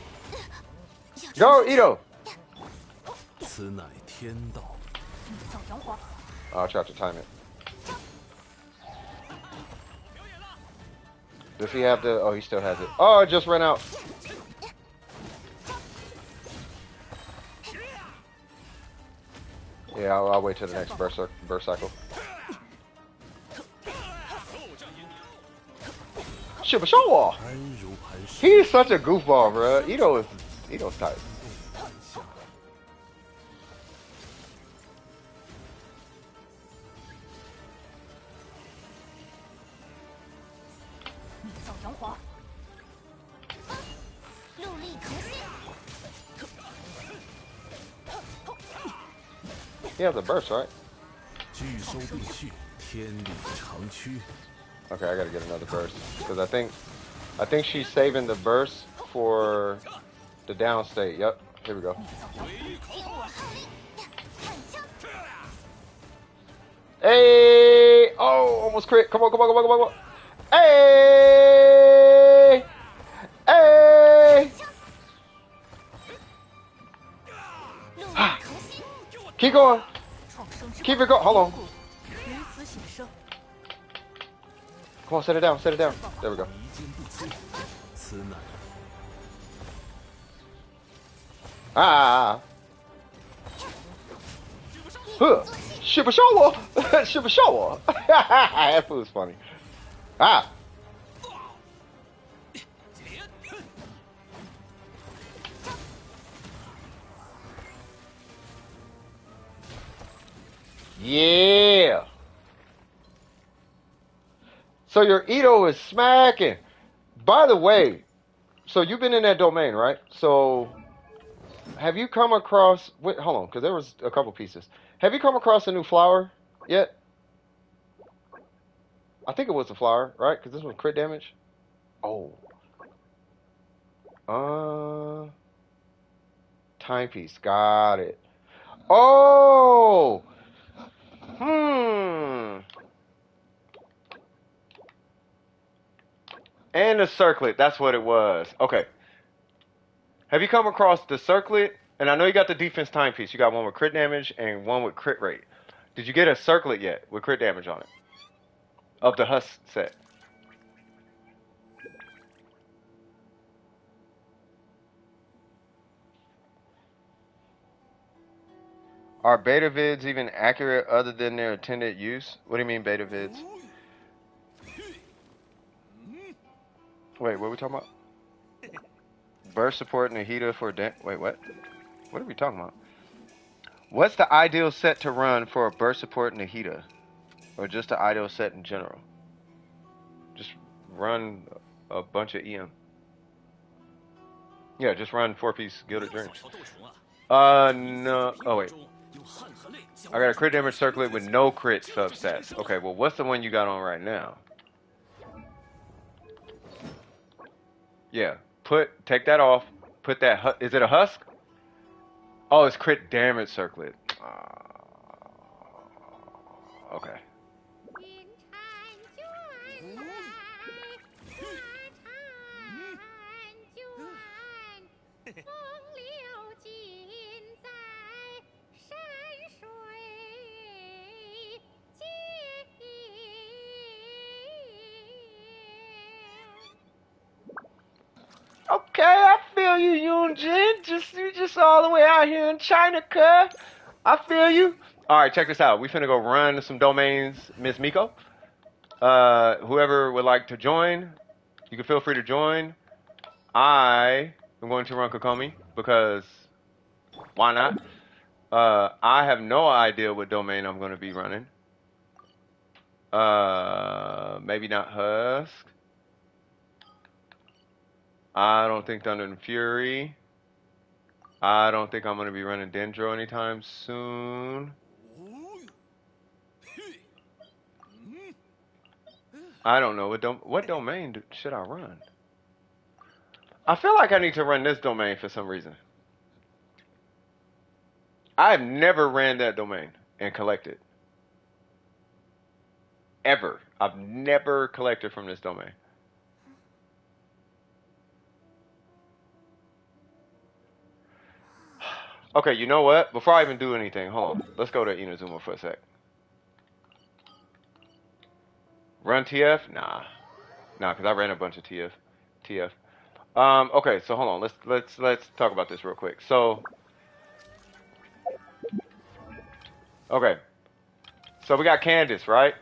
Go, Ito! 此乃天道。你造阳华。I'll try to time it. Does he have the... Oh, he still has it. Oh, it just ran out. Yeah, I'll wait till the next burst cycle. He's such a goofball, bro. Ito's tight. He has a burst, right? Okay, I gotta get another burst because I think she's saving the burst for the down state. Yep, here we go. Hey! Oh, almost crit. Come on, come on, come on, come on, come on. Hey! Hey! Keep going. Keep it going. Hold on. Come on, set it down. Set it down. There we go. Ah. Huh. 是不是我？是不是我？ That fool's funny. Ah. Yeah. So your Ito is smacking. By the way, so you've been in that domain, right? So have you come across... Wait, hold on, because there was a couple pieces. Have you come across a new flower yet? I think it was a flower, right? Because this was crit damage. Oh. Timepiece. Got it. Oh! And the circlet. That's what it was. Okay. Have you come across the circlet? And I know you got the defense timepiece. You got one with crit damage and one with crit rate. Did you get a circlet yet with crit damage on it? Of the Husk set. Are beta vids even accurate other than their intended use? What do you mean beta vids? Wait, what are we talking about? Burst support Nahida for... Wait, what? What are we talking about? What's the ideal set to run for a burst support Nahida? Or just the ideal set in general? Just run a bunch of EM. Yeah, just run 4-piece Gilded Dreams. No. Oh, wait. I got a crit damage circlet with no crit substats. Okay, well, what's the one you got on right now? Yeah. Take that off. Put that... Is it a Husk? Oh, it's crit damage circlet. Okay. Okay, I feel you, Yoonjin. You just all the way out here in China, cuz. I feel you. All right, check this out. We finna go run some domains, Miss Miko. Whoever would like to join, you can feel free to join. I am going to run Kokomi because why not? I have no idea what domain I'm going to be running. Maybe not Husk. I don't think Thunder and Fury. I don't think I'm going to be running Dendro anytime soon. I don't know. What domain should I run? I feel like I need to run this domain for some reason. I've never ran that domain and collected. Ever. I've never collected from this domain. Okay, you know what? Before I even do anything, hold on. Let's go to Inazuma for a sec. Run TF? Nah, because I ran a bunch of TF. Okay, so hold on. Let's talk about this real quick. So, okay, so we got Candace, right?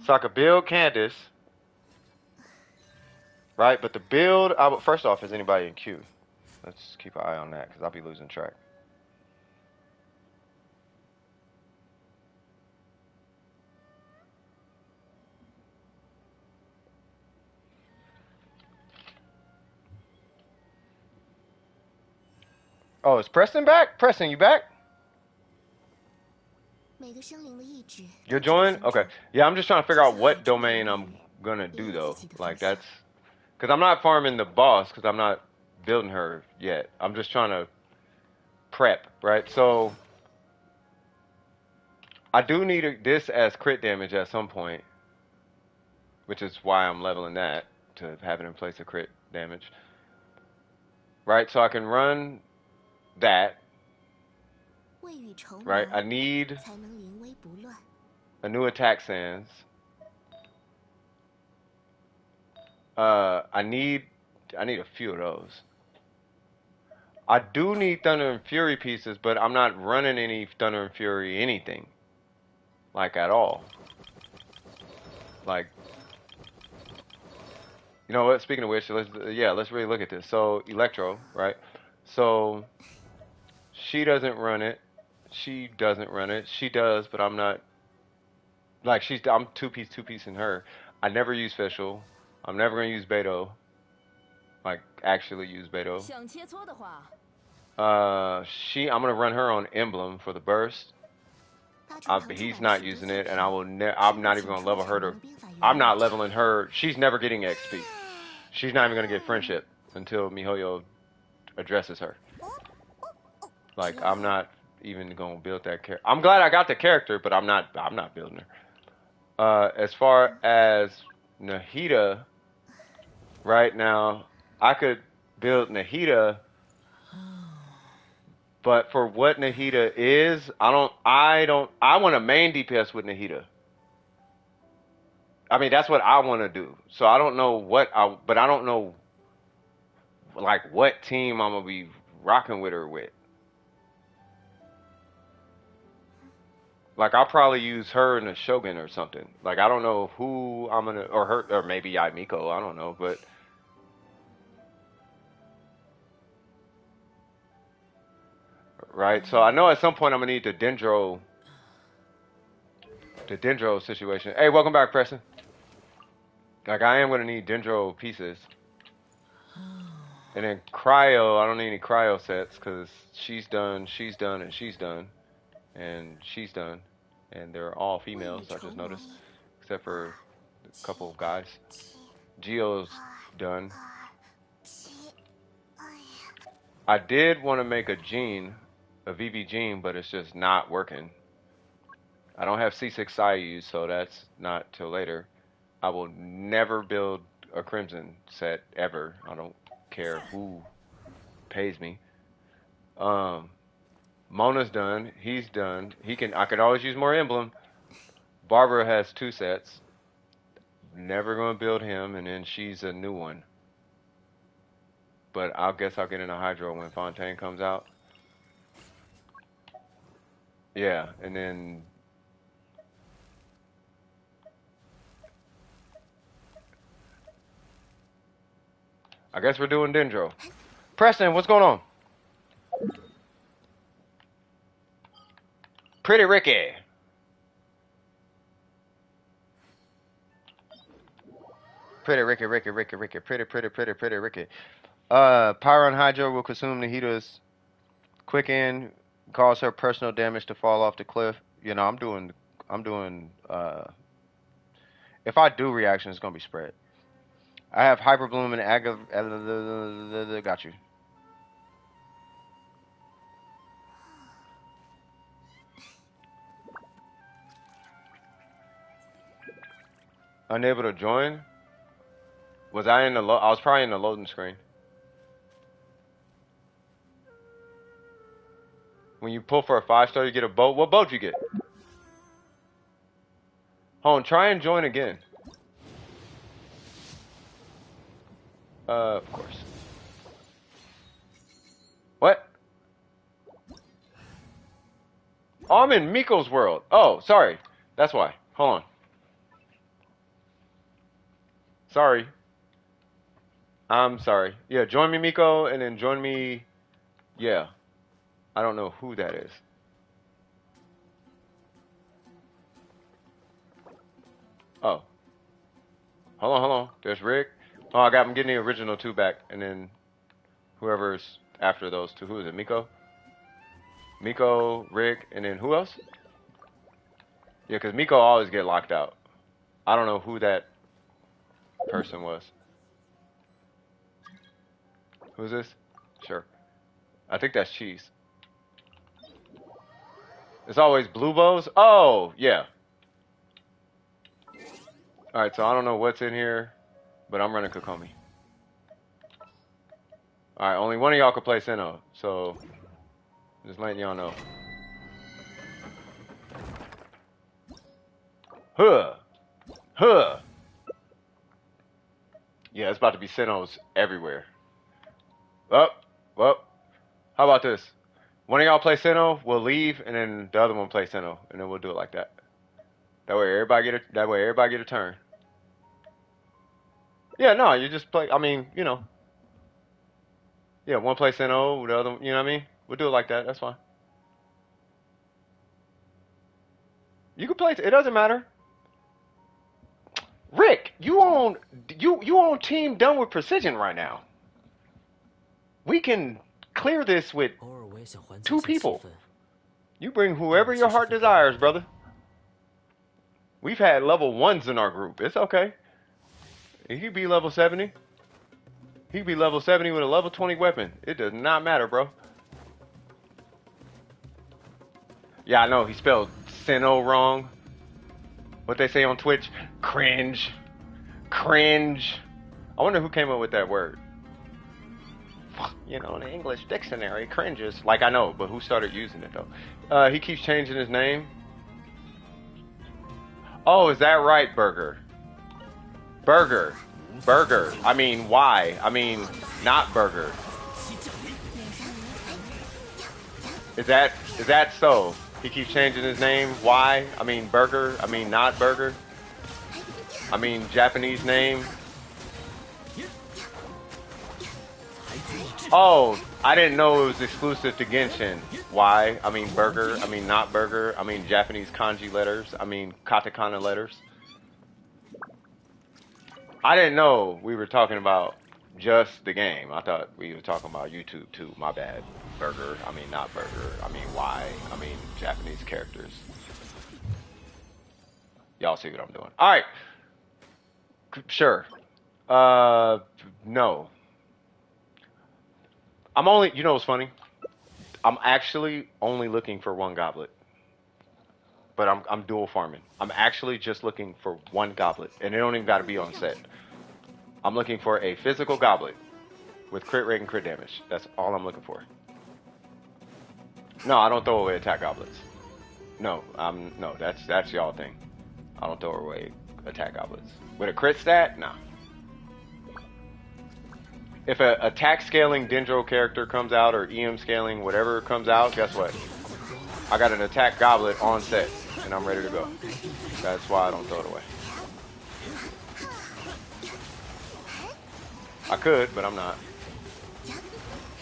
So I could build Candace, right? But the build, first off, is anybody in queue? Let's keep an eye on that because I'll be losing track. Oh, is Preston back? Preston, you back? You're joined? Okay. Yeah, I'm just trying to figure out what domain I'm gonna do though. Like that's because I'm not farming the boss because I'm not building her yet. I'm just trying to prep, right? So I do need this as crit damage at some point, which is why I'm leveling that to have it in place of crit damage. Right? So I can run that. Right? I need a new attack sans. I need a few of those. I do need Thunder and Fury pieces, but I'm not running any Thunder and Fury anything. Like at all. Like, you know what? Speaking of which, let's really look at this. So Electro, right? So she doesn't run it. She doesn't run it. She does, but I'm not. Like I'm two piece in her. I never use Fischl. I'm never gonna use Beto. Like actually use Beto. I'm gonna run her on Emblem for the burst. He's not using it, and I'm not even gonna level her to. I'm not leveling her. She's never getting XP. She's not even gonna get friendship until Mihoyo addresses her. Like I'm not even gonna build that character. I'm glad I got the character, but I'm not building her. As far as Nahida, right now, I could build Nahida, but for what Nahida is, I want a main DPS with Nahida. I mean, that's what I want to do. So I don't know but I don't know, like, what team I'm gonna be rocking with her with. Like, I'll probably use her in a Shogun or something. Like, I don't know who I'm gonna, or her, or maybe Yaimiko, I don't know, but. Right, so I know at some point I'm gonna need the Dendro situation. Hey, welcome back, Preston. Like, I am gonna need Dendro pieces. And then Cryo, I don't need any Cryo sets, because she's done, and she's done. And she's done. And they're all females, I just noticed. Except for a couple of guys. Geo's done. I did want to make a VV Gene, but it's just not working. I don't have C6 Saiyus, so that's not till later. I will never build a Crimson set, ever. I don't care who pays me. Mona's done. He's done. I could always use more Emblem. Barbara has 2 sets. Never gonna build him, and then she's a new one. But I guess I'll get into Hydro when Fontaine comes out. Yeah, and then I guess we're doing Dendro. Preston, what's going on? Pretty Ricky. Pretty Ricky, pretty Ricky. Pyron Hydro will consume the heater's quicken, cause her personal damage to fall off the cliff. You know, I'm doing, if I do reaction, it's gonna be spread. I have Hyper Bloom and got you. Unable to join? Was I in the I was probably in the loading screen. When you pull for a 5-star, you get a boat. What boat you get? Hold on, try and join again. Of course. What? Oh, I'm in Miko's world. Oh, sorry. That's why. Hold on. Sorry. I'm sorry. Yeah, join me, Miko, and then join me. Yeah. I don't know who that is. Oh. Hold on. There's Rick. Oh, I'm getting the original 2 back, and then whoever's after those 2. Who is it? Miko? Miko, Rick, and then who else? Yeah, because Miko always get locked out. I don't know who that person was. Who's this? Sure. I think that's Cheese. It's always blue bows? Oh, yeah. Alright, so I don't know what's in here, but I'm running Kokomi. Alright, only one of y'all can play Sinnoh, so just letting y'all know. Huh. Yeah, it's about to be Sinnohs everywhere. Well, how about this? One of y'all play Sinnoh, we'll leave, and then the other one play Sinnoh, and then we'll do it like that. That way everybody get a turn. Yeah, no, you just play. I mean, you know. Yeah, one play Sinnoh, the other, you know what I mean? We'll do it like that. That's fine. You can play. It doesn't matter. Rick, you on team done with precision right now. We can clear this with 2 people. You bring whoever your heart desires, brother. We've had level 1s in our group. It's okay. He could be level 70. He could be level 70 with a level 20 weapon. It does not matter, bro. Yeah, I know. He spelled Sinnoh wrong. What they say on Twitch? Cringe. I wonder who came up with that word. You know, in the English dictionary, cringes. Like, I know, but who started using it, though? He keeps changing his name. Oh, is that right, Burger? Burger. I mean, why? I mean, not Burger. Is that so? He keeps changing his name. Why? I mean, Burger. I mean, not Burger. I mean, Japanese name. Oh, I didn't know it was exclusive to Genshin. Why? I mean, Burger. I mean, not Burger. I mean, Japanese kanji letters. I mean, katakana letters. I didn't know we were talking about just the game. I thought we were talking about YouTube too. My bad. Burger. I mean, not Burger. I mean, why? I mean, Japanese characters. Y'all see what I'm doing. All right. Sure. No. I'm only, you know what's funny? I'm actually only looking for 1 goblet. But I'm dual farming. I'm actually just looking for 1 goblet. And it don't even got to be on set. I'm looking for a physical goblet with crit rate and crit damage. That's all I'm looking for. No, I don't throw away attack goblets. No, that's y'all thing. I don't throw away attack goblets. With a crit stat? Nah. if a attack scaling Dendro character comes out or EM scaling whatever comes out, guess what? I got an attack goblet on set and I'm ready to go. That's why I don't throw it away. I could, but I'm not.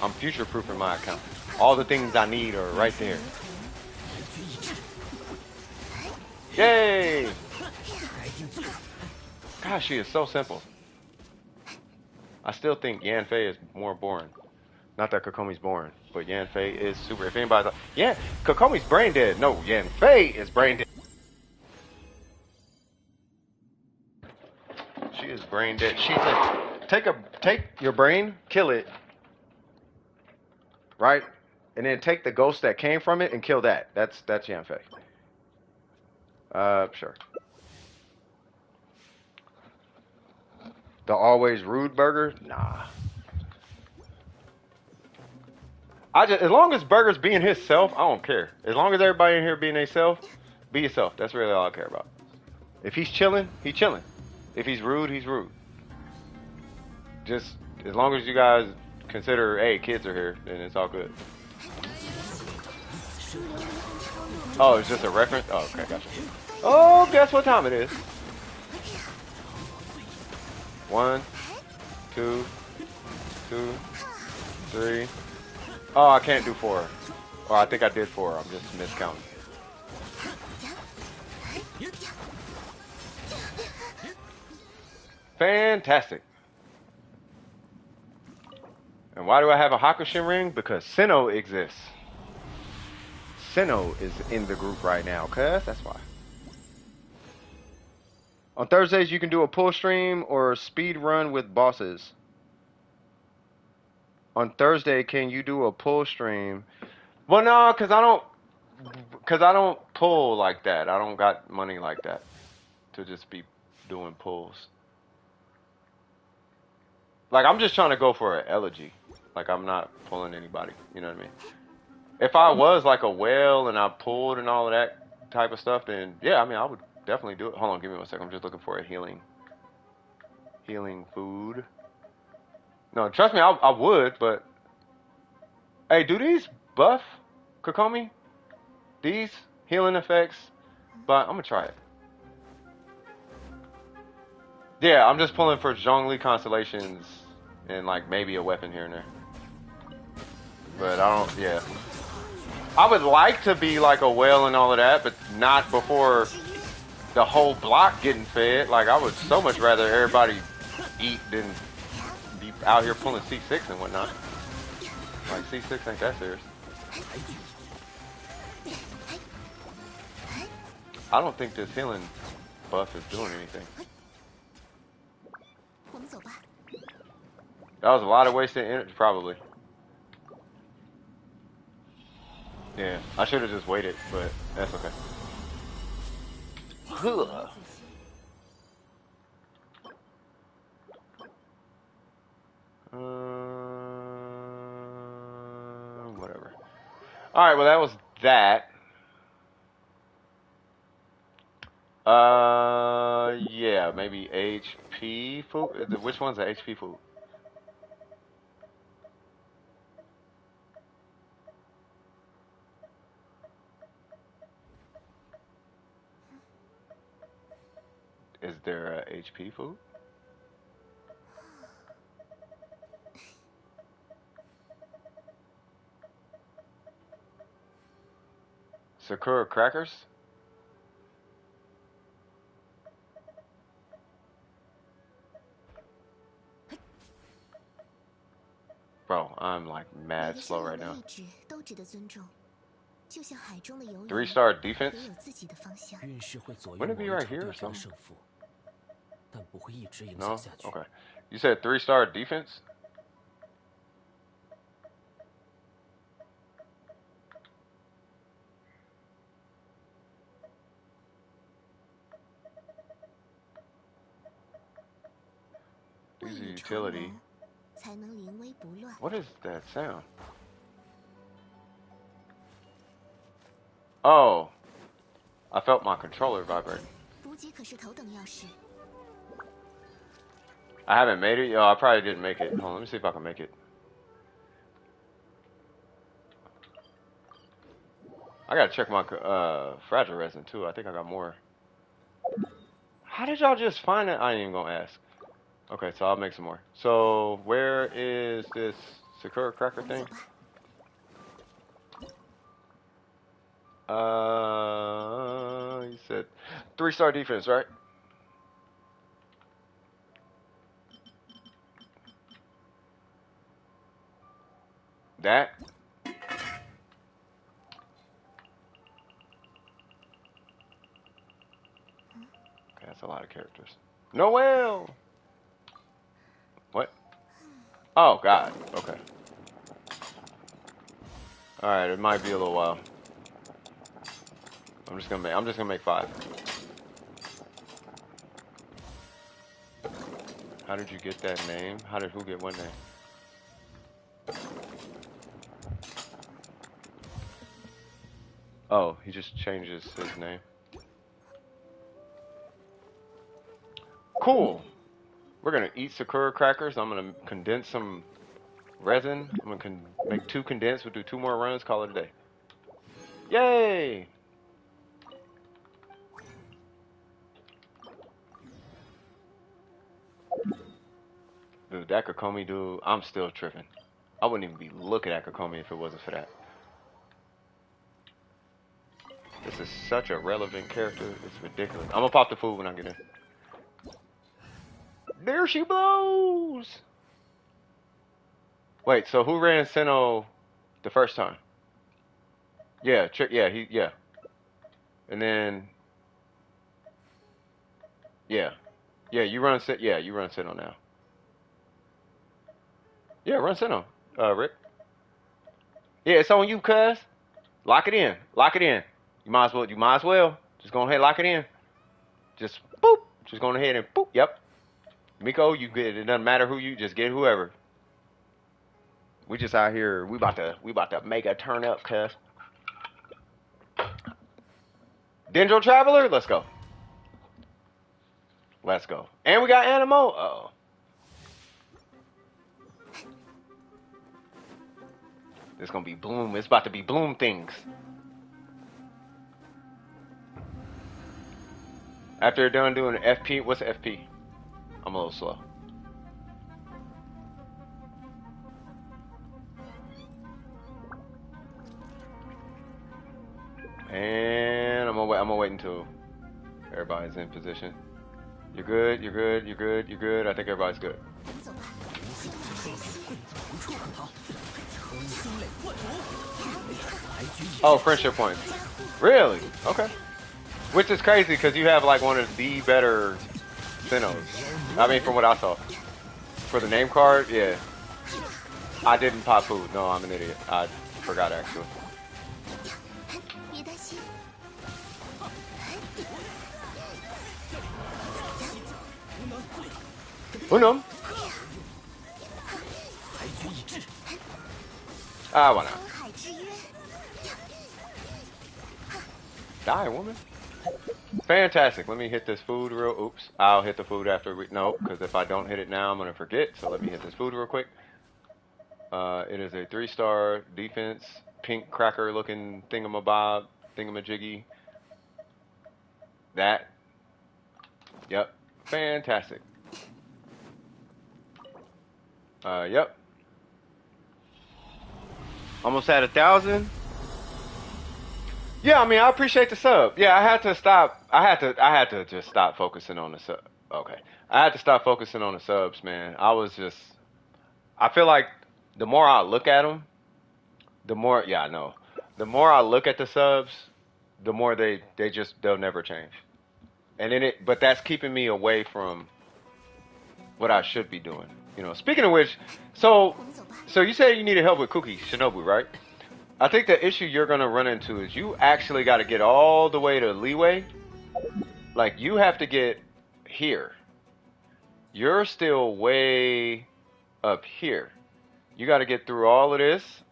I'm future-proofing my account. All the things I need are right there. Yay! Gosh, she is so simple. I still think Yanfei is more boring. Not that Kokomi's boring, but Yanfei is super. If anybody's like, yeah, Kokomi's brain dead. No, Yanfei is brain dead. She is brain dead. She's like, take your brain, kill it, right? And then take the ghost that came from it and kill that. That's Yanfei. Sure. The always rude burger? Nah. As long as Burger's being himself, I don't care. As long as everybody in here being themselves, be yourself. That's really all I care about. If he's chilling, he's chilling. If he's rude, he's rude. Just as long as you guys consider, hey, kids are here, then it's all good. Oh, it's just a reference? Oh, okay, gotcha. Oh, guess what time it is? 1, 2, 2, 3. Oh, I can't do 4. Or I think I did 4. I'm just miscounting. Fantastic. And why do I have a Hakushin ring? Because Sinnoh exists. Sinnoh is in the group right now, cuz that's why. On Thursdays, you can do a pull stream or a speed run with bosses. On Thursday, can you do a pull stream? Well, no, cause I don't pull like that. I don't got money like that to just be doing pulls. Like, I'm just trying to go for an elegy. Like, I'm not pulling anybody. You know what I mean? If I was like a whale and I pulled and all of that type of stuff, then yeah, I mean, I would definitely do it. Hold on, give me 1 second. I'm just looking for a healing food. No, trust me, I would, but hey, do these buff Kokomi? These healing effects? But I'm gonna try it. Yeah, I'm just pulling for Zhongli constellations and like maybe a weapon here and there. But I don't, yeah. I would like to be like a whale and all of that, but not before the whole block getting fed. Like, I would so much rather everybody eat than be out here pulling C6 and whatnot. Like, C6 ain't that serious. I don't think this healing buff is doing anything. That was a lot of wasted energy, probably. Yeah, I should have just waited, but that's okay. Whatever. Alright, well that was that. Yeah, maybe HP food. Which one's the HP food? Is there a HP food? Sakura crackers? Bro, I'm like mad slow right now. 3-star defense? Wouldn't it be right here or something? No? Okay. You said 3-star defense? Use a utility. What is that sound? Oh. I felt my controller vibrating. I haven't made it. Yo, I probably didn't make it. Hold on, let me see if I can make it. I gotta check my fragile resin too. I think I got more. How did y'all just find it? I ain't even gonna ask. Okay, so I'll make some more. So where is this Sakura cracker thing? You said 3-star defense, right? That? Okay, that's a lot of characters. Noel! What? Oh, God. Okay. Alright, it might be a little while. I'm just gonna make 5. How did you get that name? How did who get what name? Oh, he just changes his name. Cool. We're gonna eat Sakura crackers. I'm gonna condense some resin. I'm gonna make 2 condensed. We'll do 2 more runs. Call it a day. Yay! Dude, that Kokomi dude, I'm still tripping. I wouldn't even be looking at Kokomi if it wasn't for that. This is such a relevant character. It's ridiculous. I'm gonna pop the food when I get in. There she blows! Wait, so who ran Sinnoh the first time? Yeah, yeah. And then, yeah. Yeah, you run Sinnoh now. Yeah, run Sinnoh, Rick. Yeah, it's on you, cuz. Lock it in. Lock it in. You might as well. Just go ahead and lock it in. Just boop. Just go ahead and boop. Yep. Miko, you get it. Doesn't matter who you just get whoever. We just out here. We about to make a turn up, cuz. Dendro Traveler, let's go. Let's go. And we got Animo. Uh-oh. It's gonna be Bloom. It's about to be Bloom things. After they're done doing FP, what's FP? I'm a little slow. And I'm gonna wait until everybody's in position. You're good. I think everybody's good. Oh, friendship points. Really? Okay. Which is crazy because you have like one of the better Sinnohs. I mean, from what I saw. For the name card, yeah. I didn't pop food. No, I'm an idiot. I forgot actually. Unum. Ah, why not? Die, woman. Fantastic. Let me hit this food real. Oops. I'll hit the food after we. No, because if I don't hit it now, I'm gonna forget. So let me hit this food real quick. It is a 3-star defense, pink cracker looking thingamabob, thingamajiggy. That. Yep. Fantastic. Yep. Almost at 1,000. Yeah, I mean, I appreciate the sub. Yeah, I had to stop. I had to just stop focusing on the sub. Okay, I had to stop focusing on the subs, man. I feel like the more I look at them, the more. Yeah, I know. The more I look at the subs, the more they'll never change. And but that's keeping me away from what I should be doing. You know. Speaking of which, so you said you needed help with Cookie Shinobu, right? I think the issue you're gonna run into is you actually got to get all the way to Leeway. Like you have to get here. You're still way up here. You got to get through all of this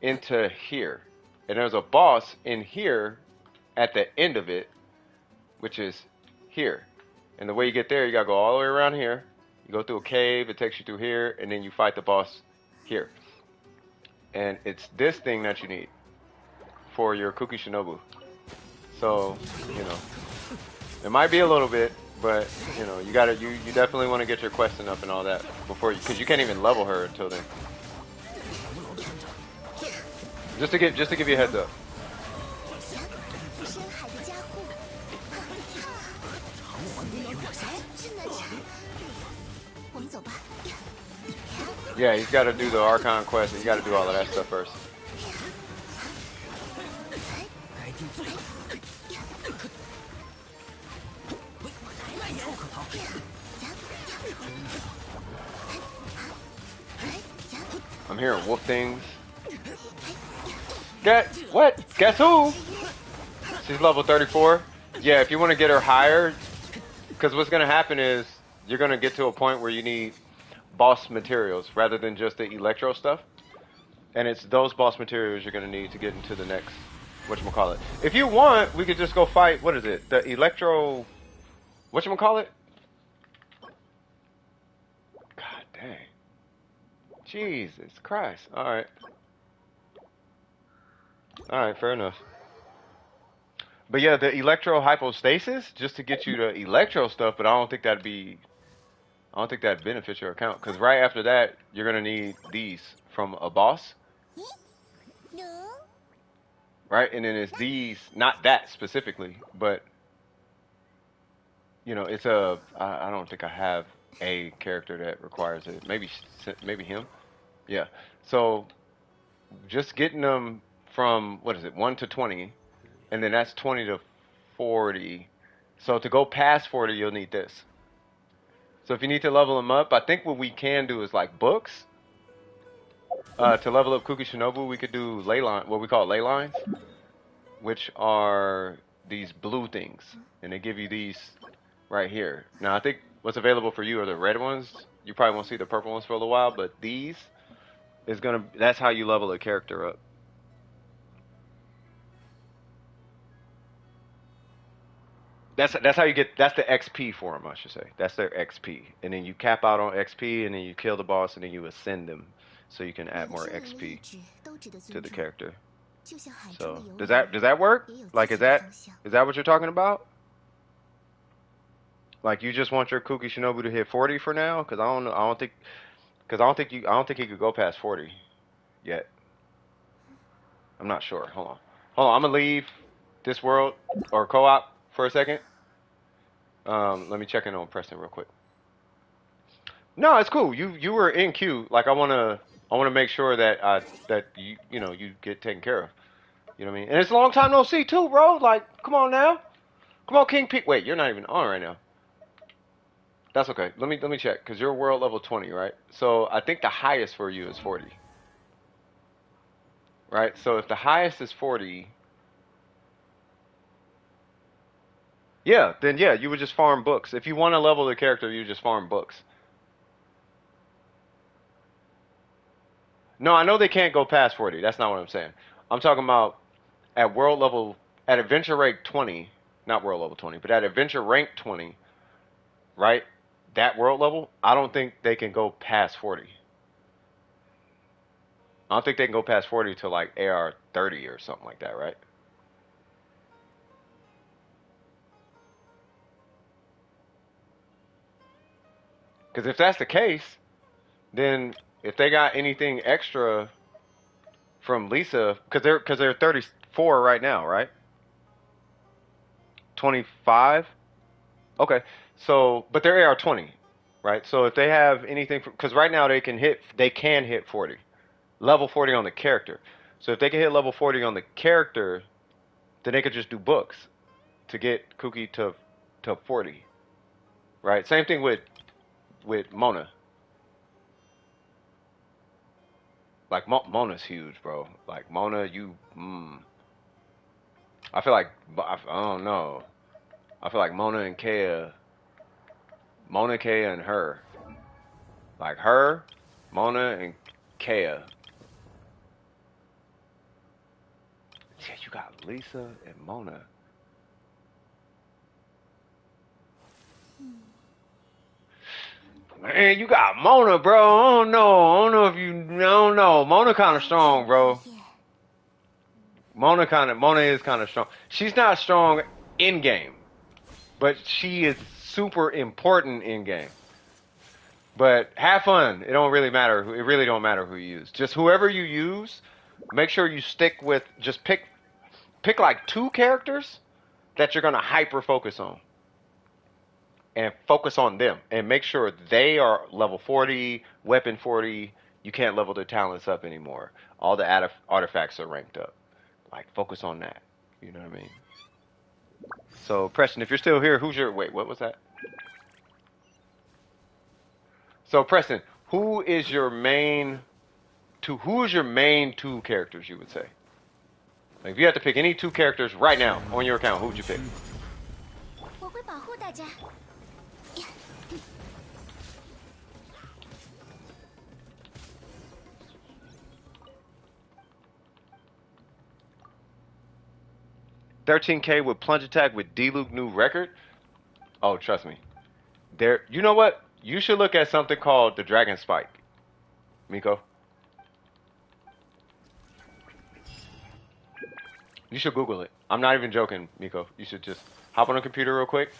into here, and there's a boss in here at the end of it, which is here. And the way you get there, you gotta go all the way around here. You go through a cave, it takes you through here, and then you fight the boss here. And it's this thing that you need for your Kuki Shinobu. So, you know, it might be a little bit, but you know, you definitely want to get your questing up and all that before you, because you can't even level her until then. Just to give you a heads up. Yeah, he's got to do the Archon quest, and you got to do all of that stuff first. I'm hearing wolf things. What? Guess who? She's level 34. Yeah, if you want to get her higher, because what's going to happen is you're going to get to a point where you need boss materials rather than just the electro stuff. And it's those boss materials you're going to need to get into the next, whatchamacallit. If you want, we could just go fight, what is it? The electro, whatchamacallit? God dang. Jesus Christ. Alright. Alright, fair enough. But yeah, the electro hypostasis, just to get you the electro stuff, but I don't think that benefits your account. Because right after that, you're going to need these from a boss. Right? And then it's these, not that specifically, but, you know, it's I don't think I have a character that requires it. Maybe him. Yeah. So just getting them from, what is it, 1 to 20, and then that's 20 to 40. So to go past 40, you'll need this. So if you need to level them up, I think what we can do is like books. To level up Kuki Shinobu, we could do ley line, what we call ley lines, which are these blue things, and they give you these right here. Now I think what's available for you are the red ones. You probably won't see the purple ones for a little while, but these is that's how you level a character up. That's how you get, that's the XP for them, I should say. That's their XP. And then you cap out on XP, and then you kill the boss, and then you ascend them so you can add more XP to the character. So does that work? Like is that what you're talking about? Like you just want your Kuki Shinobu to hit 40 for now? Because I don't think he could go past 40 yet. I'm not sure. Hold on. I'm gonna leave this world or co-op for a second. Let me check in on Preston real quick. No, it's cool. You were in queue. Like I wanna make sure that you get taken care of. You know what I mean? And it's a long time no see too, bro. Like, come on now. Come on, King Pete. Wait, you're not even on right now. That's okay. Let me check, because you're world level 20, right? So I think the highest for you is 40. Right? So if the highest is 40, yeah, then yeah, you would just farm books. If you want to level the character, you just farm books. No, I know they can't go past 40. That's not what I'm saying. I'm talking about at world level, at adventure rank 20, not world level 20, but at adventure rank 20, right? That world level, I don't think they can go past 40. I don't think they can go past 40 to like AR30 or something like that, right? Because if that's the case, then if they got anything extra from Lisa, because they're 34 right now, right? 25. Okay, so but they're AR20, right? So if they have anything, because right now they can hit 40, level 40 on the character. So if they can hit level 40 on the character, then they could just do books to get Kuki to 40, right? Same thing with Mona. Like Mona's huge, bro. Like Mona, I feel like I don't know. I feel like Mona, Kea, and her. Like her, Mona, and Kea. Yeah, you got Lisa and Mona. Man, you got Mona, bro. I don't know. I don't know if you. I don't know. Mona kind of strong, bro. Mona is kind of strong. She's not strong in game, but she is super important in game. But have fun. It don't really matter. It really don't matter who you use. Just whoever you use, make sure you stick with. Just pick like 2 characters that you're gonna hyper focus on, and focus on them, and make sure they are level 40, weapon 40. You can't level their talents up anymore. All the artifacts are ranked up. Like focus on that. You know what I mean? So Preston, if you're still here, who's your wait? What was that? So Preston, who's your main 2 characters you would say? Like if you had to pick any 2 characters right now on your account, who would you pick? 我会保护大家。$13K with plunge attack with D-Luke new record? Oh, trust me. There. You know what? You should look at something called the Dragon Spike, Miko. You should Google it. I'm not even joking, Miko. You should just hop on a computer real quick.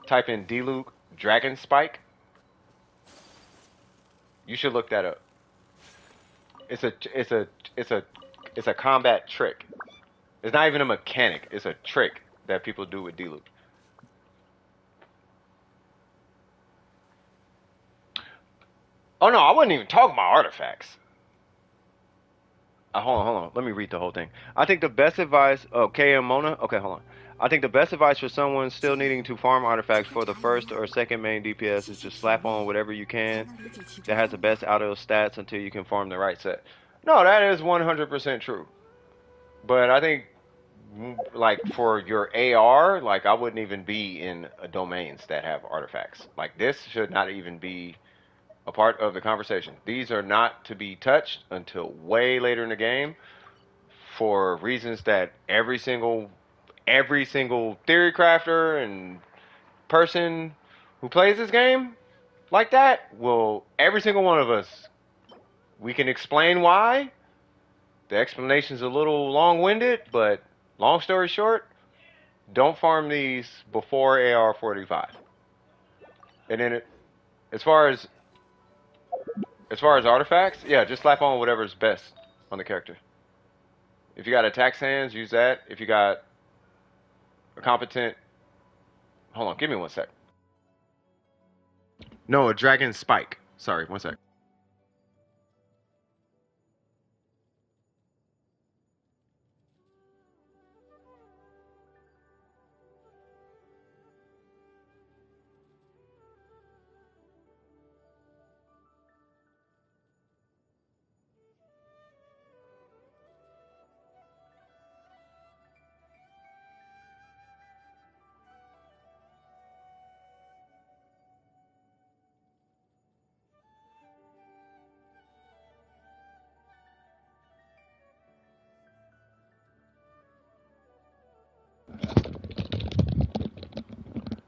Type in D-Luke Dragon Spike. You should look that up. It's a combat trick. It's not even a mechanic. It's a trick that people do with D-Luke. Oh no, I wasn't even talking about artifacts. Hold on. Let me read the whole thing. I think the best advice. Oh, KM Mona. Okay, hold on. I think the best advice for someone still needing to farm artifacts for the first or second main DPS is just slap on whatever you can that has the best auto stats until you can farm the right set. No, that is 100% true. But I think, like for your AR, like I wouldn't even be in domains that have artifacts. Like this should not even be a part of the conversation. These are not to be touched until way later in the game for reasons that every single theory crafter and person who plays this game like that will, every single one of us, we can explain why. The explanation's a little long-winded, but long story short, don't farm these before AR45. And then as far as artifacts, yeah, just slap on whatever's best on the character. If you got attack hands, use that. If you got a competent, hold on, give me 1 sec. No, a dragon spike. Sorry, 1 sec.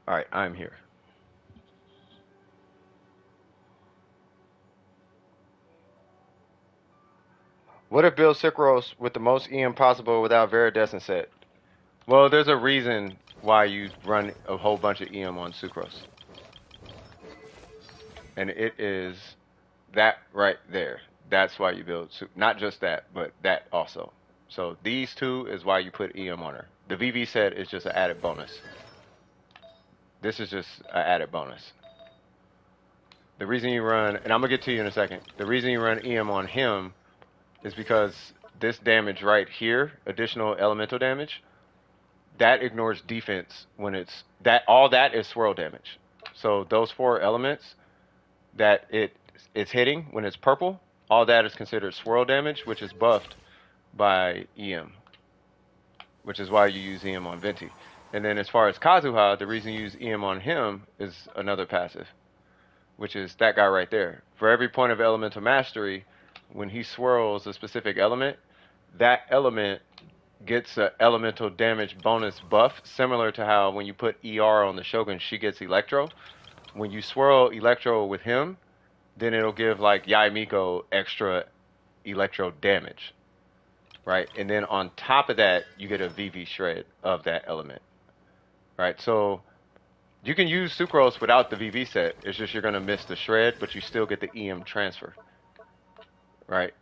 All right, I'm here. What if build Sucrose with the most EM possible without Viridescent set? Well, there's a reason why you run a whole bunch of EM on Sucrose. And it is that right there. That's why you build not just that, but that also. So these 2 is why you put EM on her. The VV set is just an added bonus. This is just an added bonus. The reason you run, and I'm going to get to you in a second, the reason you run EM on him is because this damage right here, additional elemental damage, that ignores defense when it's, that all that is swirl damage. So those 4 elements that it's hitting when it's purple, all that is considered swirl damage, which is buffed by EM, which is why you use EM on Venti. And then as far as Kazuha, the reason you use EM on him is another passive, which is that guy right there. For every point of elemental mastery, when he swirls a specific element, that element gets an elemental damage bonus buff, similar to how when you put ER on the Shogun, she gets Electro. when you swirl Electro with him, then it'll give like Yaimiko extra Electro damage, right? And then on top of that, you get a VV shred of that element, right? So you can use Sucrose without the VV set. It's just you're gonna miss the shred, but you still get the EM transfer, right?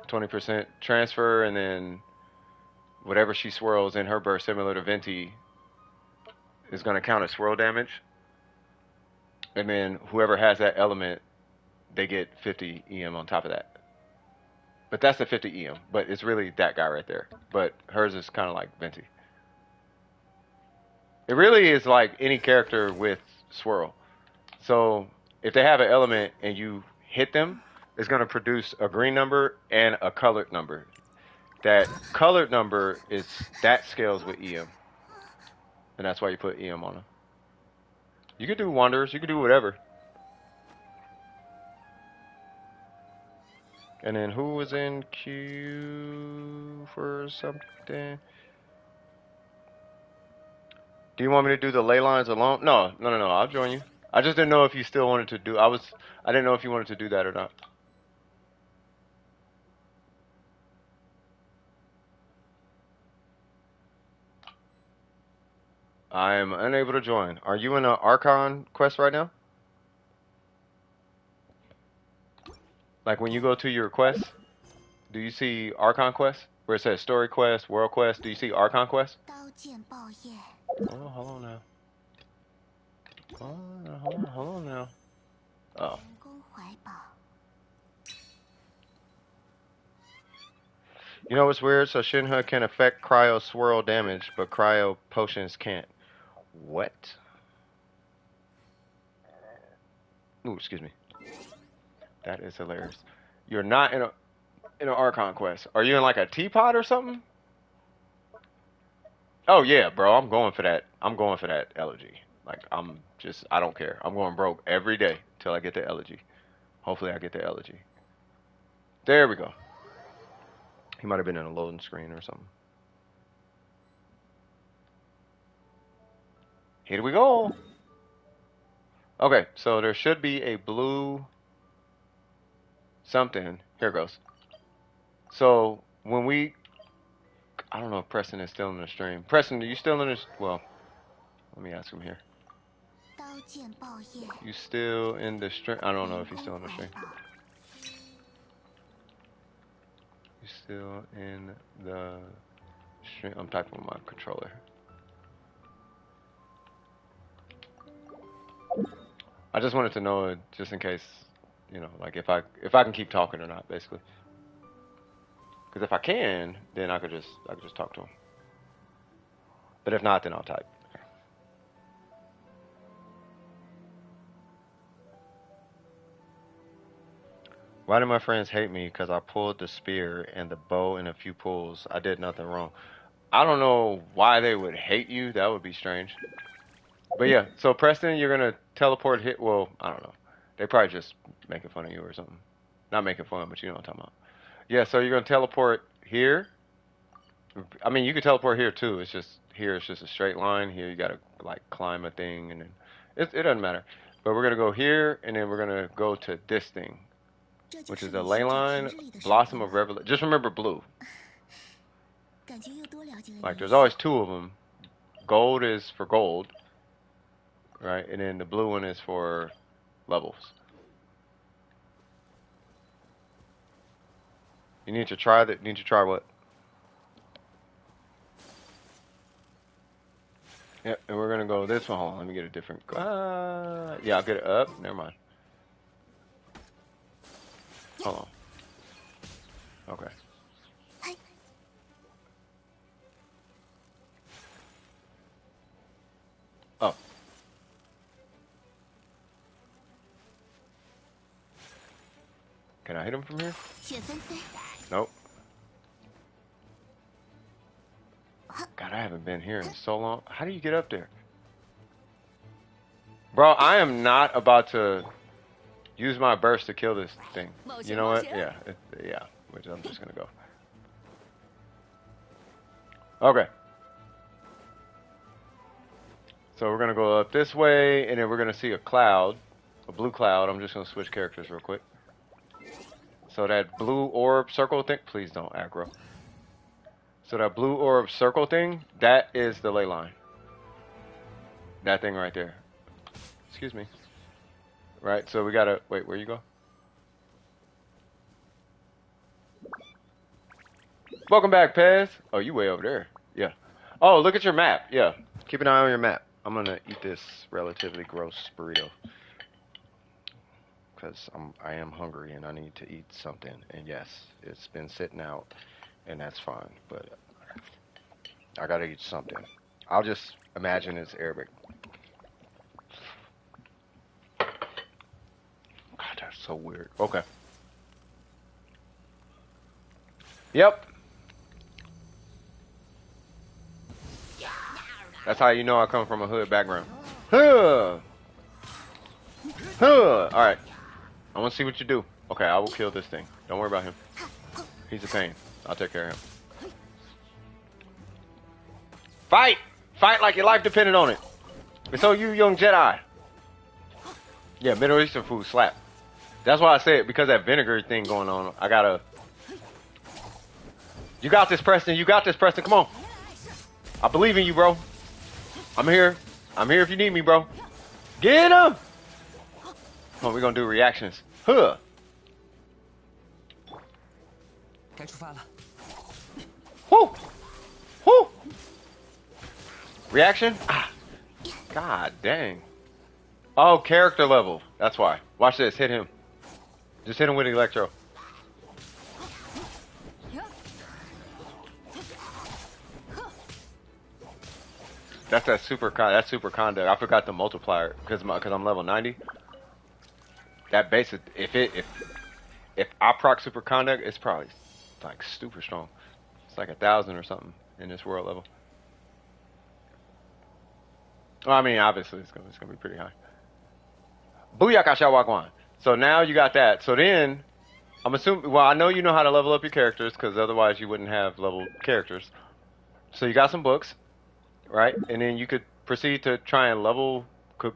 20% transfer, and then whatever she swirls in her burst, similar to Venti, is gonna count as swirl damage. And then whoever has that element, they get 50 EM on top of that. But that's the 50 EM. But it's really that guy right there. But hers is kind of like Venti. It really is like any character with swirl. So if they have an element and you hit them, it's going to produce a green number and a colored number. That colored number that scales with EM. And that's why you put EM on them. You could do wonders. You could do whatever. And then who was in queue for something? Do you want me to do the ley lines alone? No. I'll join you. I just didn't know if you still wanted to do. I didn't know if you wanted to do that or not. I am unable to join. Are you in an Archon quest right now? Like when you go to your quest, do you see Archon quest where it says story quest, world quest? Do you see Archon quest? Oh, hold on now. Hold on now. Oh. You know what's weird? So Shinha can affect cryo swirl damage, but cryo potions can't. What? Ooh, excuse me. That is hilarious. You're not in an Archon quest. Are you in like a teapot or something? Oh yeah, bro. I'm going for that. I'm going for that elegy. Like I don't care. I'm going broke every day till I get the elegy. Hopefully I get the elegy. There we go. He might have been in a loading screen or something. Here we go. Okay, so there should be a blue something. Here it goes. So when I don't know if Preston is still in the stream. Preston, are you still in this? Well, let me ask him here. You still in the stream? I don't know if he's still in the stream. You still in the stream? I'm typing with my controller. I just wanted to know, just in case, you know, like if I can keep talking or not, basically. Because if I can, then I could just talk to him. But if not, then I'll type. Why do my friends hate me? Because I pulled the spear and the bow in a few pulls. I did nothing wrong. I don't know why they would hate you. That would be strange. But yeah, so Preston, you're going to teleport hit. Well, I don't know. They probably just making fun of you or something. Not making fun, but you know what I'm talking about. Yeah, so you're going to teleport here. I mean, you could teleport here too. It's just here. It's just a straight line. Here you got to like climb a thing, and then it doesn't matter. But we're going to go here, and then we're going to go to this thing, which is the ley line, Blossom of Revelation. Just remember blue. Like there's always two of them. Gold is for gold, right? And then the blue one is for levels. You need to try that. Need to try what? Yep, and we're gonna go this one. Hold on, let me get a different. Yeah, I'll get it up. Never mind. Hold on. Okay. Oh. Can I hit him from here? Nope. God, I haven't been here in so long. How do you get up there? Bro, I am not about to use my burst to kill this thing. You know what? Yeah. Yeah. Which I'm just going to go. Okay. So we're gonna go up this way, and then we're gonna see a cloud, a blue cloud. I'm just gonna switch characters real quick. So that blue orb circle thing, please don't aggro. So that blue orb circle thing, that is the ley line. That thing right there. Excuse me. Right, so we gotta, wait, where you go? Welcome back, Pez. Oh, you way over there. Yeah. Oh, look at your map. Yeah. Keep an eye on your map. I'm gonna eat this relatively gross burrito. Because I am hungry and I need to eat something. And yes, it's been sitting out and that's fine. But I gotta eat something. I'll just imagine it's Arabic. God, that's so weird. Okay. Yep. That's how you know I come from a hood background. Huh. Huh. Alright. I want to see what you do. Okay, I will kill this thing. Don't worry about him. He's a pain. I'll take care of him. Fight! Fight like your life depended on it. And so you, young Jedi. Yeah, Middle Eastern food slap. That's why I said, because that vinegar thing going on, I gotta... You got this, Preston. You got this, Preston. Come on. I believe in you, bro. I'm here. I'm here if you need me, bro. Get him! Oh, we're gonna do reactions. Huh. Whoo! Whoo! Reaction? Ah. God dang. Oh, character level. That's why. Watch this. Hit him. Just hit him with electro. That's that super conduct. I forgot the multiplier because I'm level 90. That base, if I proc super conduct, it's probably like super strong. It's like 1,000 or something in this world level. Well, I mean, obviously it's gonna be pretty high. Booyaka Shawagwan. So now you got that. So then I'm assuming. Well, I know you know how to level up your characters because otherwise you wouldn't have leveled characters. So you got some books. Right, and then you could proceed to try and level Kuki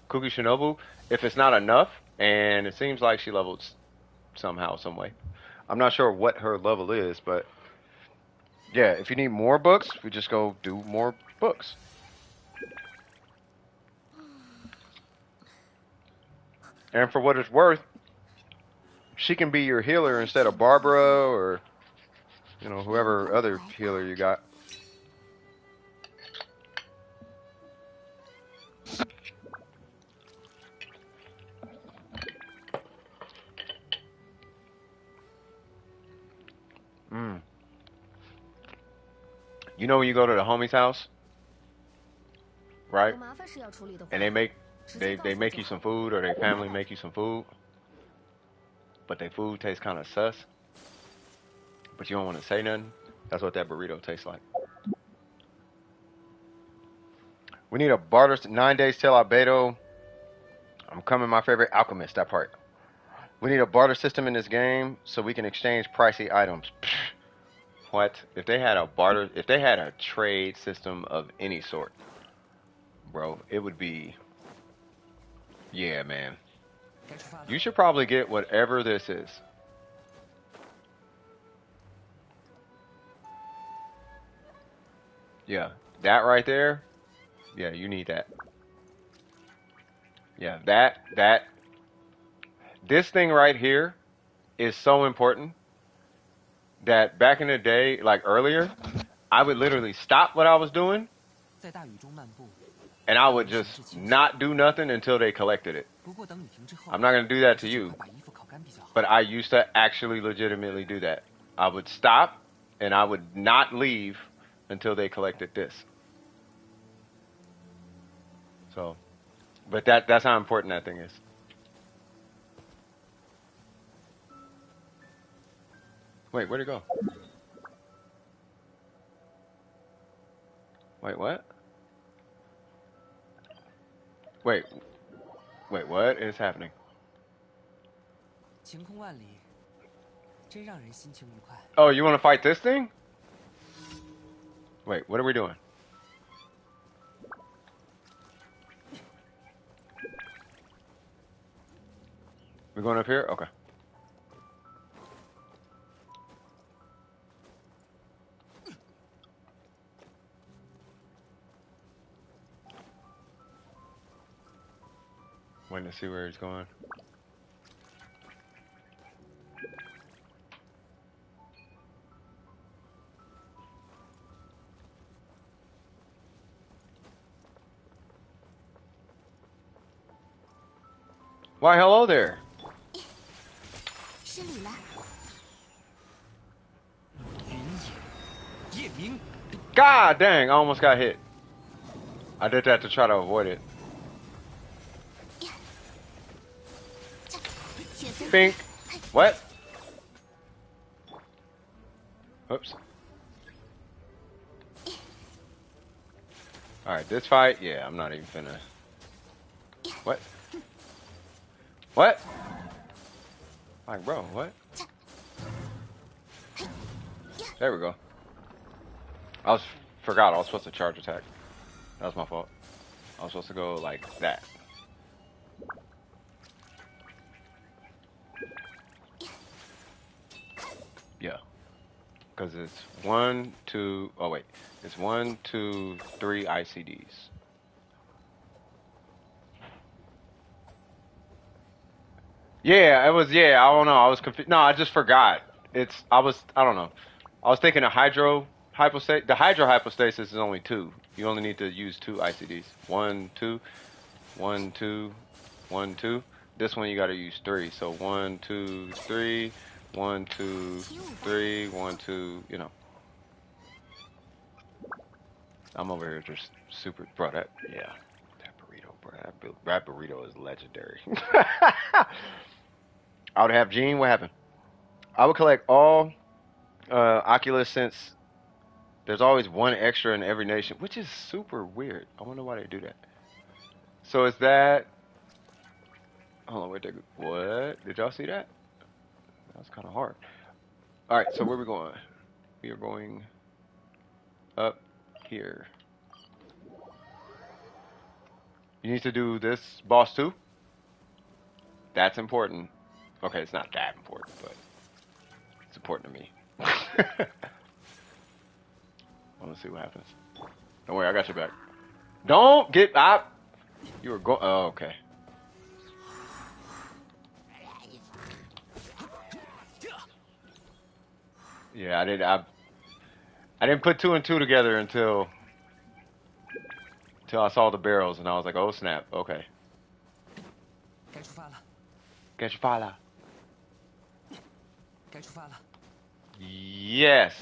Shinobu if it's not enough, and it seems like she leveled somehow, some way. I'm not sure what her level is, but yeah, if you need more books, we just go do more books. And for what it's worth, she can be your healer instead of Barbara or, you know, whoever other healer you got. You know when you go to the homie's house, right? And they make you some food, or their family make you some food, but their food tastes kind of sus. But you don't want to say nothing. That's what that burrito tastes like. We need a barter. 9 days till Albedo. I'm coming. My favorite alchemist. That part. We need a barter system in this game so we can exchange pricey items. What? If they had a barter, if they had a trade system of any sort, bro, it would be, yeah, man. You should probably get whatever this is. Yeah, that right there. Yeah, you need that. Yeah, that. This thing right here is so important that back in the day, like earlier, I would literally stop what I was doing and I would just not do nothing until they collected it. I'm not going to do that to you, but I used to actually legitimately do that. I would stop and I would not leave until they collected this. So, but that's how important that thing is. Wait, where'd it go? Wait, what? Wait, what is happening? Oh, you want to fight this thing? Wait, what are we doing? We're going up here? Okay. Waiting to see where he's going. Why, hello there. 失礼了。 God dang, I almost got hit. I did that to try to avoid it. Pink. What? Oops. Alright, this fight, yeah, I'm not even finna. What? What? Like, bro, what? There we go. Forgot I was supposed to charge attack. That was my fault. I was supposed to go like that. Yeah. Because it's 1, 2, oh wait. It's 1, 2, 3 ICDs. Yeah, it was, yeah, I don't know. I was confused. No, I just forgot. I don't know. I was thinking a hypostasis. The hydrohypostasis is only 2. You only need to use 2 ICDs. 1, 2, 1, 2, 1, 2. This one you got to use 3. So 1, 2, 3, 1, 2, 3, 1, 2. You know. I'm over here just super, bro. That burrito, bro. That burrito is legendary. I would have Gene. What happened? I would collect all Oculus since there's always one extra in every nation, which is super weird. I wonder why they do that. So is that? Hold on, wait. What? Did y'all see that? That's kind of hard. All right, so where are we going? We are going up here. You need to do this boss too. That's important. Okay, it's not that important, but it's important to me. I want to see what happens. Don't worry, I got your back. Don't get up. You were going. Oh, okay. Yeah, I didn't put 2 and 2 together until I saw the barrels, and I was like, oh snap. Okay. Get your fire. Yes,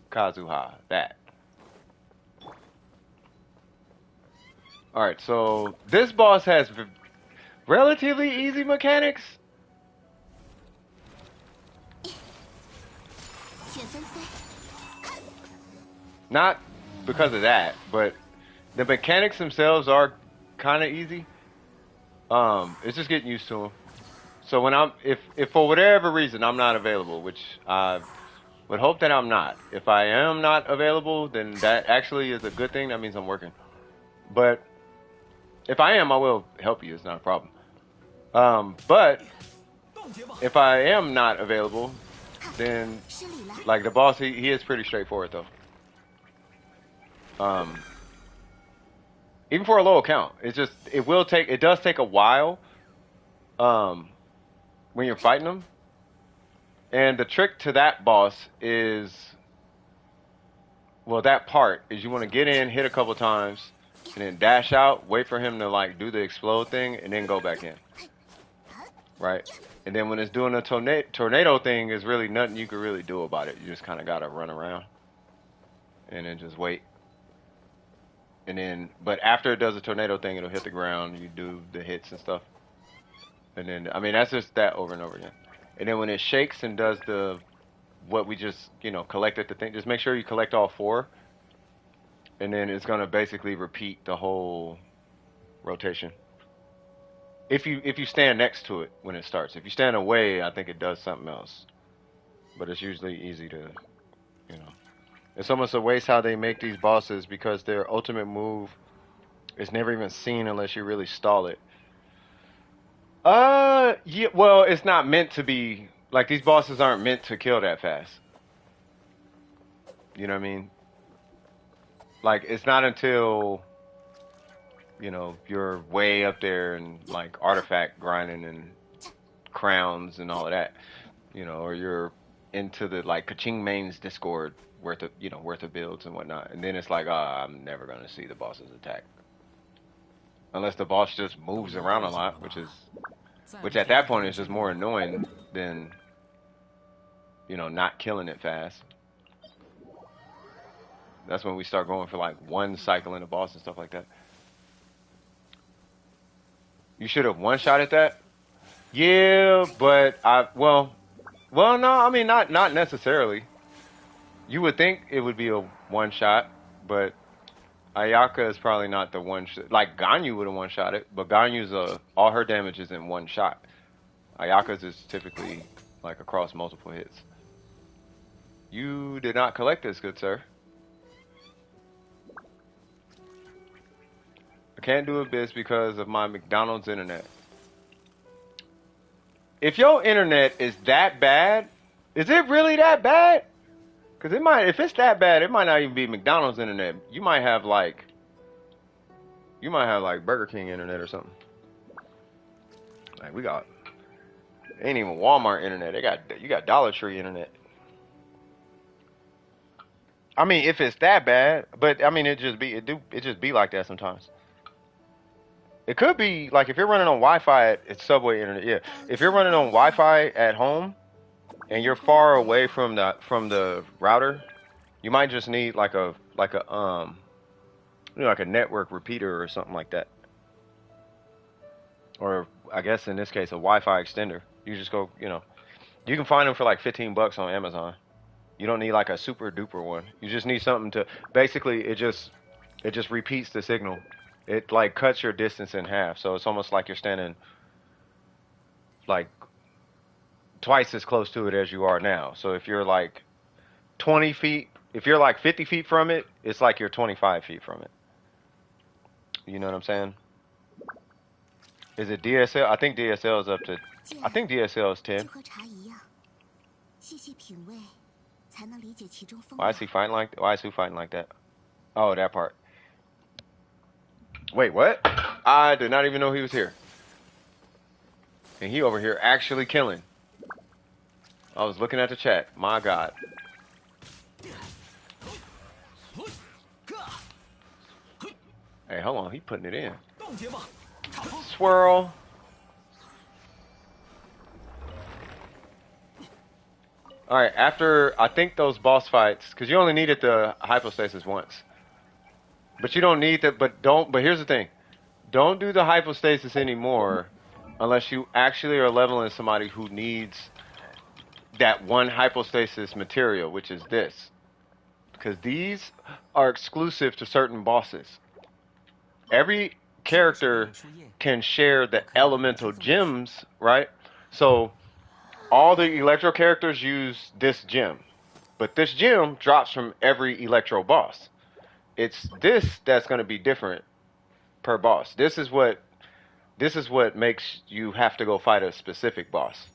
Kazuha. That. Alright, so this boss has relatively easy mechanics. Not because of that, but the mechanics themselves are kind of easy. It's just getting used to them. So when if for whatever reason I'm not available, which I would hope that I'm not. If I am not available, then that actually is a good thing. That means I'm working. But if I am, I will help you. It's not a problem. But if I am not available, then like the boss, he is pretty straightforward though. Even for a low account, it does take a while. When you're fighting them, and the trick to that boss is, well, that part is you want to get in, hit a couple times, and then dash out, wait for him to like do the explode thing, and then go back in. Right? And then when it's doing the tornado thing, there's really nothing you can really do about it. You just kind of gotta run around, and then just wait. And then, but after it does the tornado thing, it'll hit the ground. You do the hits and stuff. And then, I mean, that's just that over and over again. And then when it shakes and does what we just, collected the thing, just make sure you collect all 4. And then it's going to basically repeat the whole rotation. If you stand next to it when it starts. If you stand away, I think it does something else. But it's usually easy to, It's almost a waste how they make these bosses because their ultimate move is never even seen unless you really stall it. Yeah. Well, it's not meant to be like these bosses aren't meant to kill that fast. You know what I mean? Like it's not until you're way up there and like artifact grinding and crowns and all of that, or you're into the like Kaching Main's Discord worth of builds and whatnot, and then it's like, I'm never gonna see the boss's attack unless the boss just moves around a lot, which at that point is just more annoying than not killing it fast. That's when we start going for like one cycle in the boss and stuff like that. You should have one shot at that. Yeah, but no, I mean not necessarily. You would think it would be a one shot, but Ayaka is probably not the one shot. Like Ganyu would have one shot it, but Ganyu's all her damage is in one shot. Ayaka's is typically like across multiple hits. You did not collect this, good sir. I can't do Abyss because of my McDonald's internet. If your internet is that bad, is it really that bad? Because if it's that bad, it might not even be McDonald's internet. You might have like Burger King internet or something. Like ain't even Walmart internet. You got Dollar Tree internet. I mean, if it's that bad, but I mean, it just be like that sometimes. It could be like if you're running on Wi-Fi, it's Subway internet. Yeah, if you're running on Wi-Fi at home and you're far away from the router, you might just need like a network repeater or something like that. Or I guess in this case a Wi-Fi extender. You just go, you can find them for like $15 on Amazon. You don't need like a super duper one. You just need something to basically it just repeats the signal. It like cuts your distance in half, so it's almost like you're standing like twice as close to it as you are now. So if you're like 20 feet, if you're like 50 feet from it, it's like you're 25 feet from it. You know what I'm saying? Is it DSL? I think DSL is up to. I think DSL is 10. Why is he fighting like? Why is who fighting like that? Oh, that part. Wait, what? I did not even know he was here. And he over here actually killing. I was looking at the chat. My God. Hey, hold on. He putting it in. Swirl. Alright, after, I think those boss fights, because you only needed the hypostasis once. But you don't need that, but here's the thing. Don't do the hypostasis anymore unless you actually are leveling somebody who needs that one hypostasis material, which is this. Because these are exclusive to certain bosses. Every character can share the elemental gems, right? So all the electro characters use this gem. But this gem drops from every electro boss. It's this that's going to be different per boss. This is what makes you have to go fight a specific boss.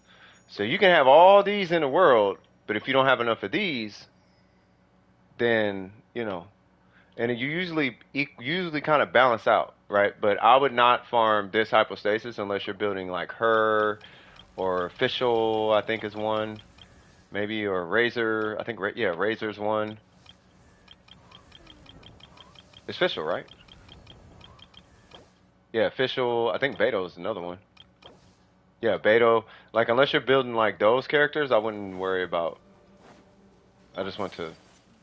So you can have all these in the world, but if you don't have enough of these, then, and you usually kind of balance out, right? But I would not farm this hypostasis unless you're building like her or Official, I think is one. Maybe, or Razor, I think, yeah, Razor's one. It's Official, right? Yeah, Official, I think Beto's another one. Yeah, Beto, like, unless you're building, like, those characters, I wouldn't worry about. I just want to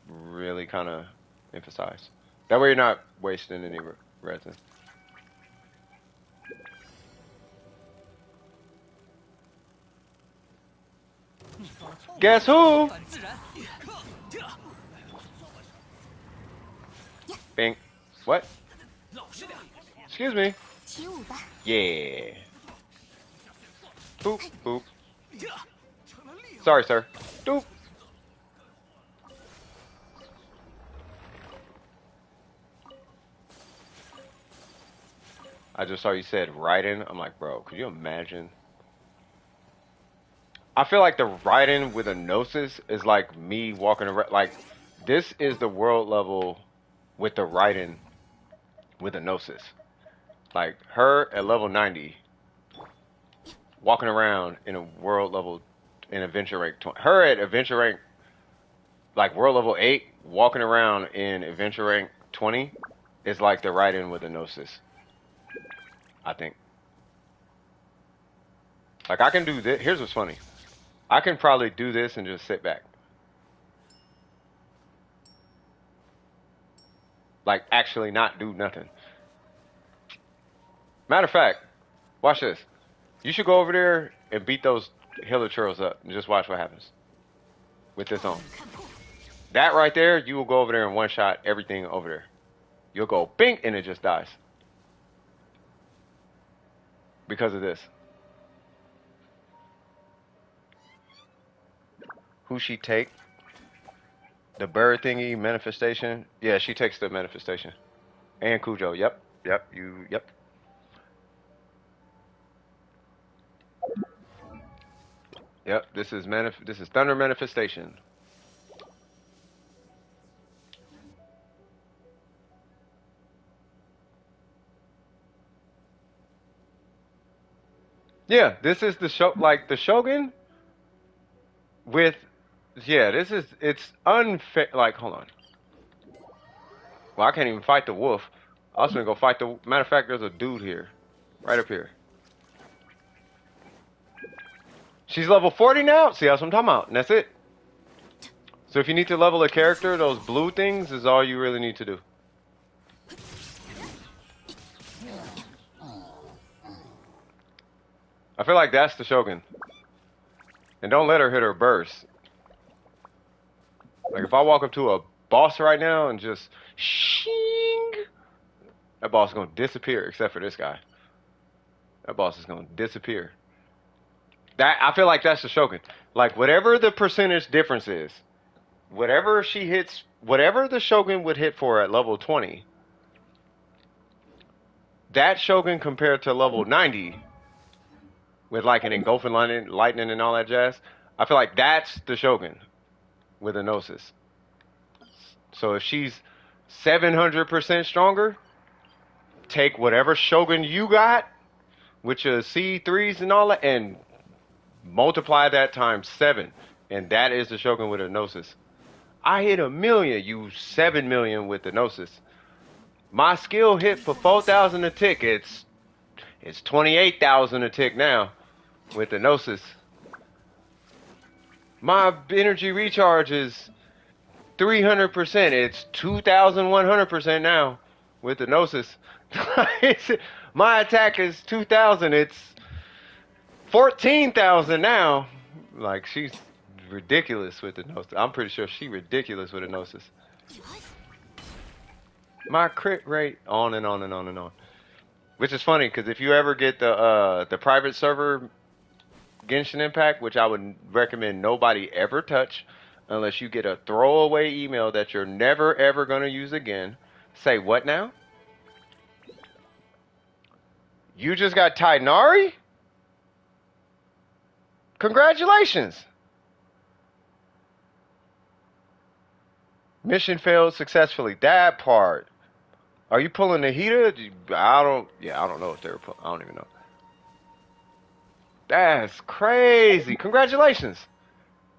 really kind of emphasize. That way you're not wasting any resin. Guess who? Bing. What? Excuse me. Yeah. Boop, boop. Sorry, sir. Doop. I just saw you said Raiden. I'm like, bro, could you imagine? I feel like the Raiden with a Gnosis is like me walking around. Like, this is the world level with the Raiden with a Gnosis. Like, her at level 90, walking around in a world level, in adventure rank 20. Her at adventure rank, like world level 8, walking around in adventure rank 20 is like the Raiden with a Gnosis, I think. Like, I can do this. Here's what's funny. I can probably do this and just sit back. Like, actually not do nothing. Matter of fact, watch this. You should go over there and beat those Hiller churls up and just watch what happens with this on. That right there, you will go over there and one-shot everything over there. You'll go bing and it just dies. Because of this. Who she take? The bird thingy, manifestation. Yeah, she takes the manifestation. And Cujo. Yep. Yep. Yep, this is Thunder Manifestation. Yeah, this is the show, like the Shogun with, yeah, it's unfair. Like, hold on. Well, I can't even fight the wolf. I was gonna go fight the, matter of fact, there's a dude here, right up here. She's level 40 now. See, that's what I'm talking about, and that's it. So if you need to level a character, those blue things is all you really need to do. I feel like that's the Shogun. And don't let her hit her burst. Like, if I walk up to a boss right now and just shing, that boss is going to disappear, except for this guy. That boss is going to disappear. That, I feel like that's the Shogun. Like, whatever the percentage difference is, whatever she hits, whatever the Shogun would hit for at level 20, that Shogun compared to level 90, with like an engulfing lightning and all that jazz, I feel like that's the Shogun with a Gnosis. So if she's 700% stronger, take whatever Shogun you got with your C3s and all that and multiply that times 7. And that is the Shogun with a Gnosis. I hit 1,000,000, you 7,000,000 with the Gnosis. My skill hit for 4,000 a tick. It's 28,000 a tick now with the Gnosis. My energy recharge is 300%. It's 2,100% now with the Gnosis. My attack is 2,000. It's 14,000 now. Like, she's ridiculous with the Gnosis. I'm pretty sure she's ridiculous with the Gnosis. My crit rate, on and on and on and on. Which is funny, because if you ever get the private server Genshin Impact, which I would recommend nobody ever touch, unless you get a throwaway email that you're never ever going to use again. Say what now? You just got Tainari? Congratulations! Mission failed successfully. That part. Are you pulling the heater? I don't know if they were pulling. I don't even know. That's crazy. Congratulations.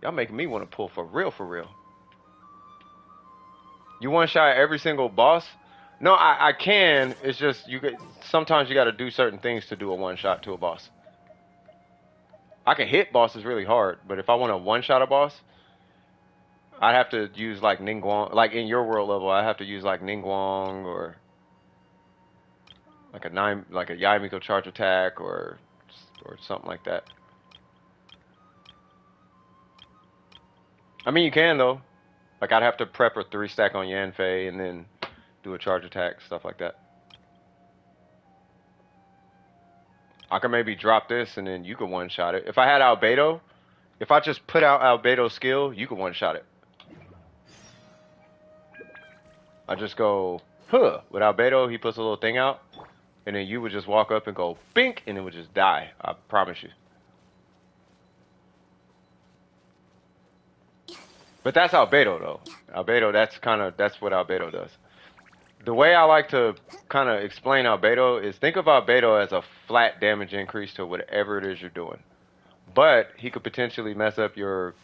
Y'all making me want to pull for real, for real. You one shot every single boss? No, I can. It's just sometimes you got to do certain things to do a one shot to a boss. I can hit bosses really hard, but if I want to one shot a boss, I'd have to use like Ningguang. Like in your world level, I have to use like Ningguang or like a Yaimiko charge attack or something like that. I mean, you can though. Like, I'd have to prep a 3-stack on Yanfei and then do a charge attack, stuff like that. I could maybe drop this and then you could one-shot it. If I had Albedo, if I just put out Albedo's skill, you could one-shot it. I just go, huh. With Albedo, he puts a little thing out. and then you would just walk up and go bink, and it would just die. I promise you. But that's albedo though. Albedo, that's what albedo does. The way I like to kind of explain albedo is think of albedo as a flat damage increase to whatever it is you're doing. But he could potentially mess up your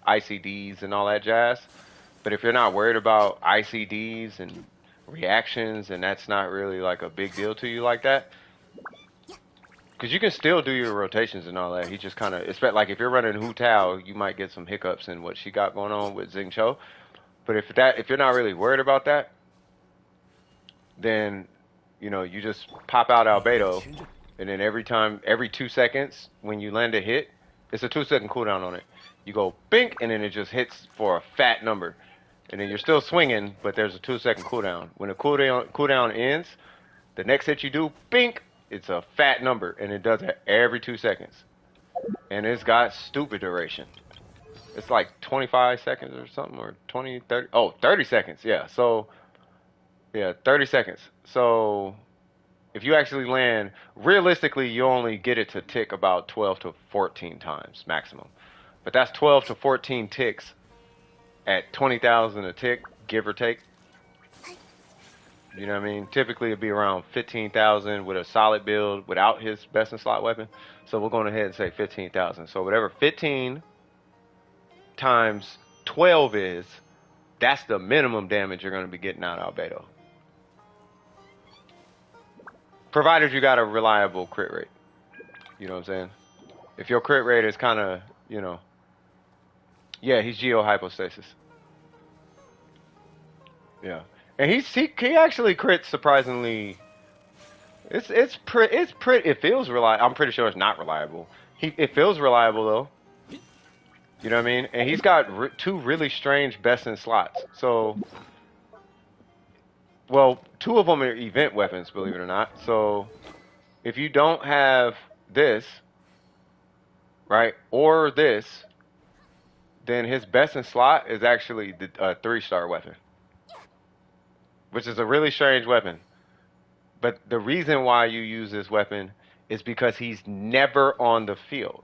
ICDs and all that jazz. But if you're not worried about ICDs and reactions, and that's not really like a big deal to you like that, because you can still do your rotations and all that. He just kind of, expect like if you're running Hu Tao, you might get some hiccups in what she got going on with Xing Cho. But if you're not really worried about that, then you just pop out albedo, and then every 2 seconds when you land a hit, it's a 2 second cooldown on it. You go bink, and then it just hits for a fat number, and then you're still swinging, but there's a 2 second cooldown. When the cooldown ends, the next hit you do, bink, it's a fat number, and it does it every 2 seconds, and it's got stupid duration. It's like 25 seconds or something, or 20, 30. Oh, 30 seconds. Yeah. So, yeah, 30 seconds. So, if you actually land, realistically, you only get it to tick about 12 to 14 times maximum. But that's 12 to 14 ticks at 20,000 a tick, give or take. You know what I mean? Typically, it'd be around 15,000 with a solid build without his best in slot weapon. So, we're going ahead and say 15,000. So, whatever 15 times 12 is, that's the minimum damage you're going to be getting out of albedo. Provided you got a reliable crit rate. You know what I'm saying? If your crit rate is kind of, yeah, he's geo hypostasis. Yeah. And he actually crits surprisingly. It feels reliable. I'm pretty sure it's not reliable. It feels reliable though. You know what I mean? And he's got two really strange best in slots. So, well, two of them are event weapons, believe it or not. So, if you don't have this, right, or this, then his best in slot is actually the 3-star weapon, which is a really strange weapon. But the reason why you use this weapon is because he's never on the field.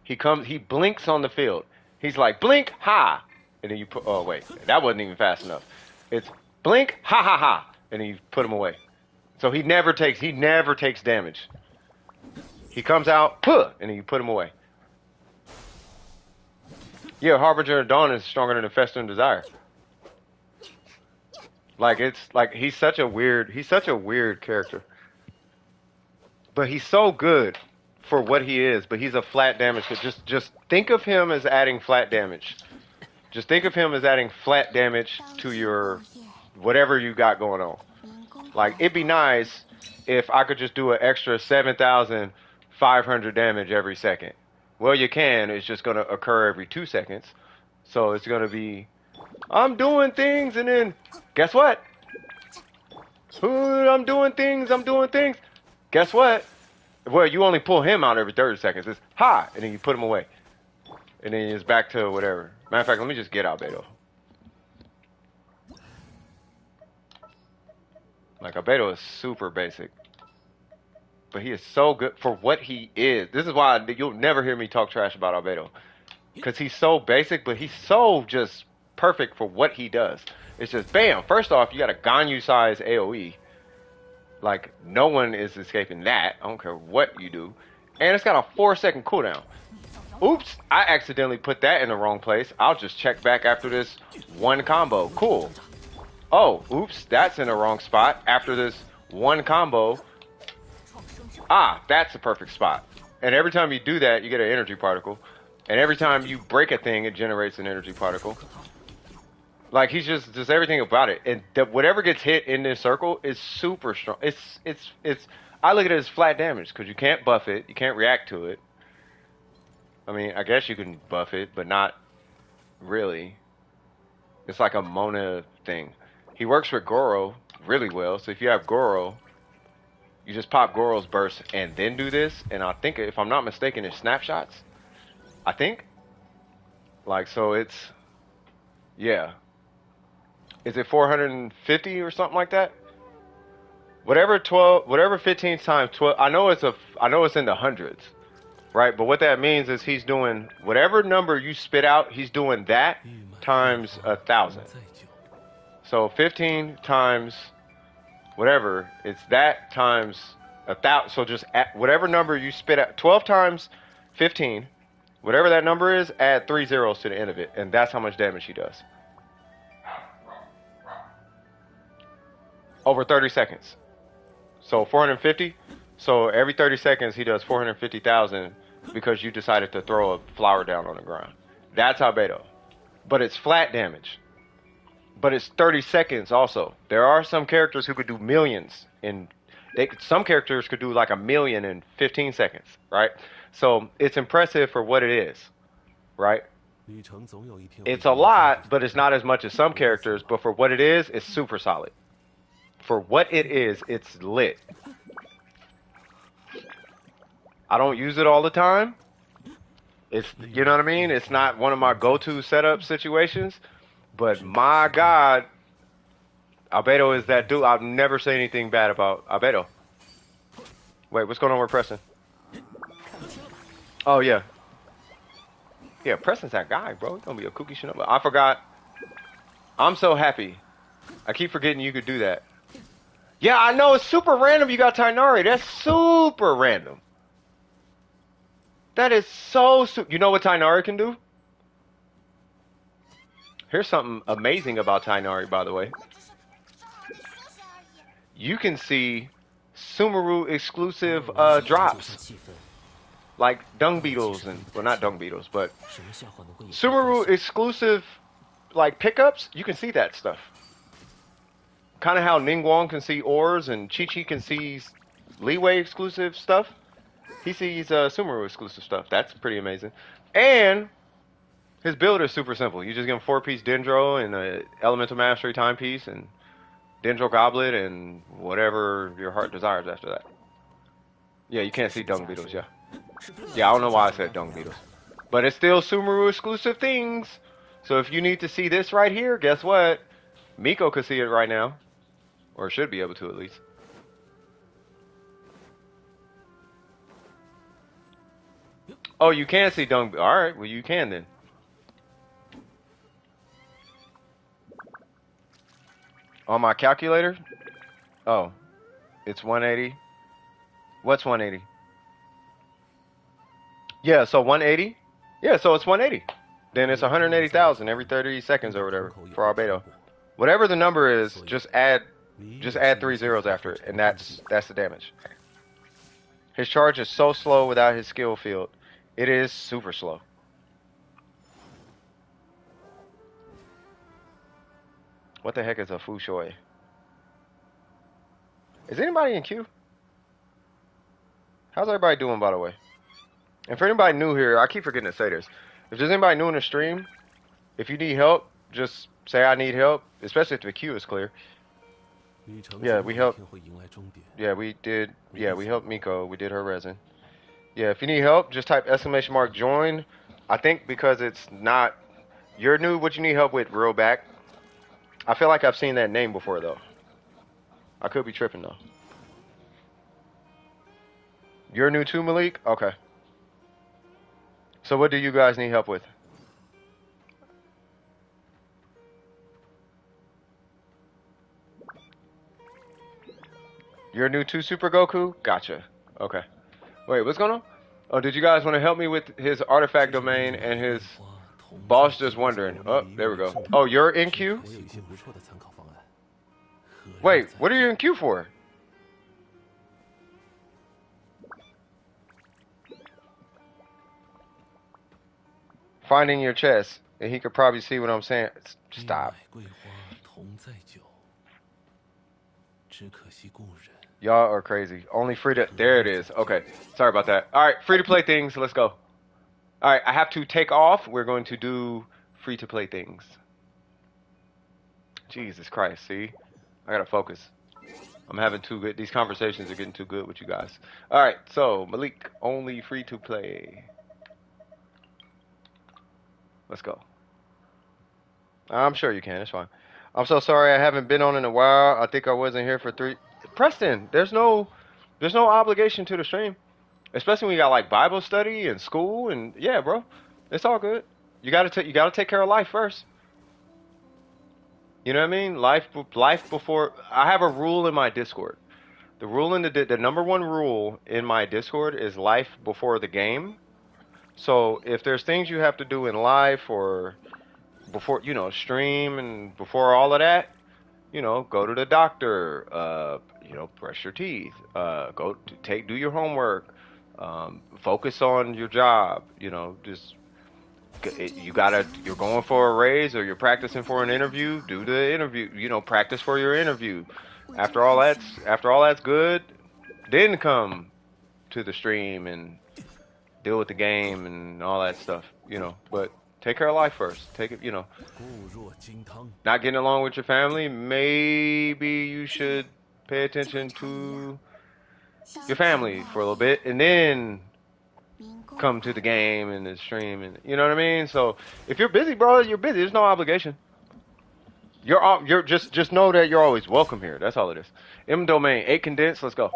He blinks on the field. He's like, blink, ha! And then you put, oh wait, that wasn't even fast enough. It's blink, ha ha ha! And then you put him away. So he never takes damage. He comes out, puh, and then you put him away. Yeah, Harbinger of Dawn is stronger than the Festering Desire. Like, it's like he's such a weird character. But he's so good for what he is, but he's a flat damage. Just think of him as adding flat damage. Just think of him as adding flat damage to your whatever you got going on. Like, it'd be nice if I could just do an extra 7,500 damage every second. Well, you can. It's just going to occur every 2 seconds. So it's going to be, I'm doing things, and then, guess what? I'm doing things. Guess what? Well, you only pull him out every 30 seconds. It's ha, and then you put him away. And then it's back to whatever. Matter of fact, let me just get albedo. Like, albedo is super basic. But he is so good for what he is. This is why you'll never hear me talk trash about albedo. Because he's so basic, but he's so just perfect for what he does. It's just, bam, first off, you got a Ganyu size AoE. Like, no one is escaping that. I don't care what you do. And it's got a 4-second cooldown. Oops, I accidentally put that in the wrong place. I'll just check back after this one combo. Cool. Oh, oops, that's in the wrong spot. After this one combo. Ah, that's the perfect spot. And every time you do that, you get an energy particle. And every time you break a thing, it generates an energy particle. Like, he's just everything about it. And whatever gets hit in this circle is super strong. It's I look at it as flat damage because you can't buff it. You can't react to it. I mean, I guess you can buff it, but not really. It's like a Mona thing. He works with Goro really well. So if you have Goro, you just pop Goro's burst and then do this. And I think, if I'm not mistaken, it's snapshots. I think. Like, so it's, yeah. Is it 450 or something like that? Whatever 12, whatever 15 times 12. I know it's in the hundreds, right? But what that means is he's doing whatever number you spit out. He's doing that 玉满月 times 华 1,000. 同载酒， So 15 times whatever, it's that times 1,000. So just add whatever number you spit out. 12 times 15, whatever that number is, add 3 zeros to the end of it, and that's how much damage he does. Over 30 seconds. So 450. So every 30 seconds he does 450,000 because you decided to throw a flower down on the ground. That's albedo. But it's flat damage. But it's 30 seconds also. There are some characters who could do millions in some characters could do like 1,000,000 in 15 seconds, right? So it's impressive for what it is, right? 旅程总有一天会 It's a lot, but it's not as much as some characters, but for what it is, it's super solid. For what it is, it's lit. I don't use it all the time. It's, you know what I mean? It's not one of my go-to setup situations, but my God, albedo is that dude. I've never say anything bad about albedo. Wait, what's going on with Preston? Oh, yeah. Yeah, Preston's that guy, bro. He's gonna be a kooky shit. I forgot. I'm so happy. I keep forgetting you could do that. Yeah, I know. It's super random you got Tainari. That's super random. That is so You know what Tainari can do? Here's something amazing about Tainari, by the way. You can see Sumeru exclusive drops. Like dung beetles and, well, not dung beetles, but Sumeru exclusive, like, pickups. You can see that stuff. Kind of how Ningguang can see ores and Chi-Chi can see Leeway exclusive stuff. He sees Sumeru exclusive stuff. That's pretty amazing. And his build is super simple. You just give him 4-piece Dendro and a Elemental Mastery timepiece and Dendro Goblet and whatever your heart desires after that. Yeah, you can't see dung beetles, yeah. Yeah, I don't know why I said dung beetles. But it's still Sumeru exclusive things. So if you need to see this right here, guess what? Miko could see it right now. Or should be able to, at least. Oh, you can see dung. Alright, well, you can then. On my calculator? Oh. It's 180. What's 180? Yeah, so 180? Yeah, so it's 180. Then it's 180,000 every 30 seconds or whatever for albedo. Whatever the number is, just add 3 zeros after it, and that's the damage. His charge is so slow without his skill field. It is super slow. What the heck is a Fushui? Is anybody in queue? How's everybody doing, by the way? And for anybody new here, I keep forgetting to say this. If there's anybody new in the stream, if you need help, just say I need help, especially if the queue is clear. Yeah, we helped. Yeah, we did. Yeah, we helped Miko. We did her resin. Yeah, if you need help, just type !join. I think because it's not... You're new, what you need help with, real back. I feel like I've seen that name before, though. I could be tripping, though. You're new too, Malik? Okay. So what do you guys need help with? You're new too, Super Goku? Gotcha. Okay. Wait, what's going on? Oh, did you guys want to help me with his artifact domain and his boss just wondering? Oh, there we go. Oh, you're in queue? Wait, what are you in queue for? Finding your chest, and he could probably see what I'm saying. Stop. Y'all are crazy. Only free to... There it is. Okay. Sorry about that. Alright, free to play things. Let's go. Alright, I have to take off. We're going to do free to play things. Jesus Christ, see? I gotta focus. I'm having too good... These conversations are getting too good with you guys. Alright, so, Malik, only free to play. Let's go. I'm sure you can. It's fine. I'm so sorry I haven't been on in a while. I think I wasn't here for pressed in. There's no obligation to the stream, especially when you got like Bible study and school and yeah, bro, it's all good. You gotta take care of life first. You know what I mean? Life before. I have a rule in my Discord. The rule in the number one rule in my Discord is life before the game. So if there's things you have to do in life or before stream and before all of that, go to the doctor, brush your teeth, do your homework, focus on your job, just you're going for a raise or you're practicing for an interview, do the interview, practice for your interview. After all that's good, then come to the stream and deal with the game and all that stuff, but take care of life first. Take it, not getting along with your family, maybe you should pay attention to your family for a little bit and then come to the game and the stream and you know what I mean? So if you're busy, bro, you're busy. There's no obligation. You're just know that you're always welcome here. That's all it is. M domain, 8 condensed, let's go.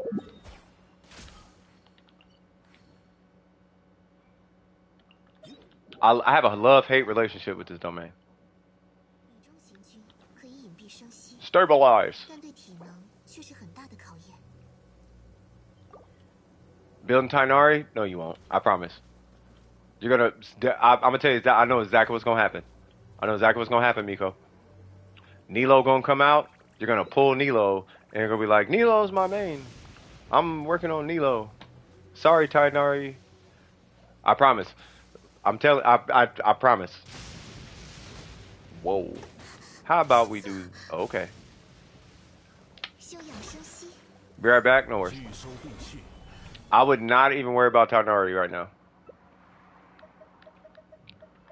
I have a love-hate relationship with this domain. Stabilize. Building Tainari? No, you won't. I promise. You're gonna. I'm gonna tell you. I know exactly what's gonna happen. I know exactly what's gonna happen, Miko. Nilo gonna come out. You're gonna pull Nilo, and you're gonna be like, Nilo's my main. I'm working on Nilo. Sorry, Tainari. I promise. I'm telling. I promise. Whoa. How about we do? Okay. Be right back. No worries. I would not even worry about Tainari right now.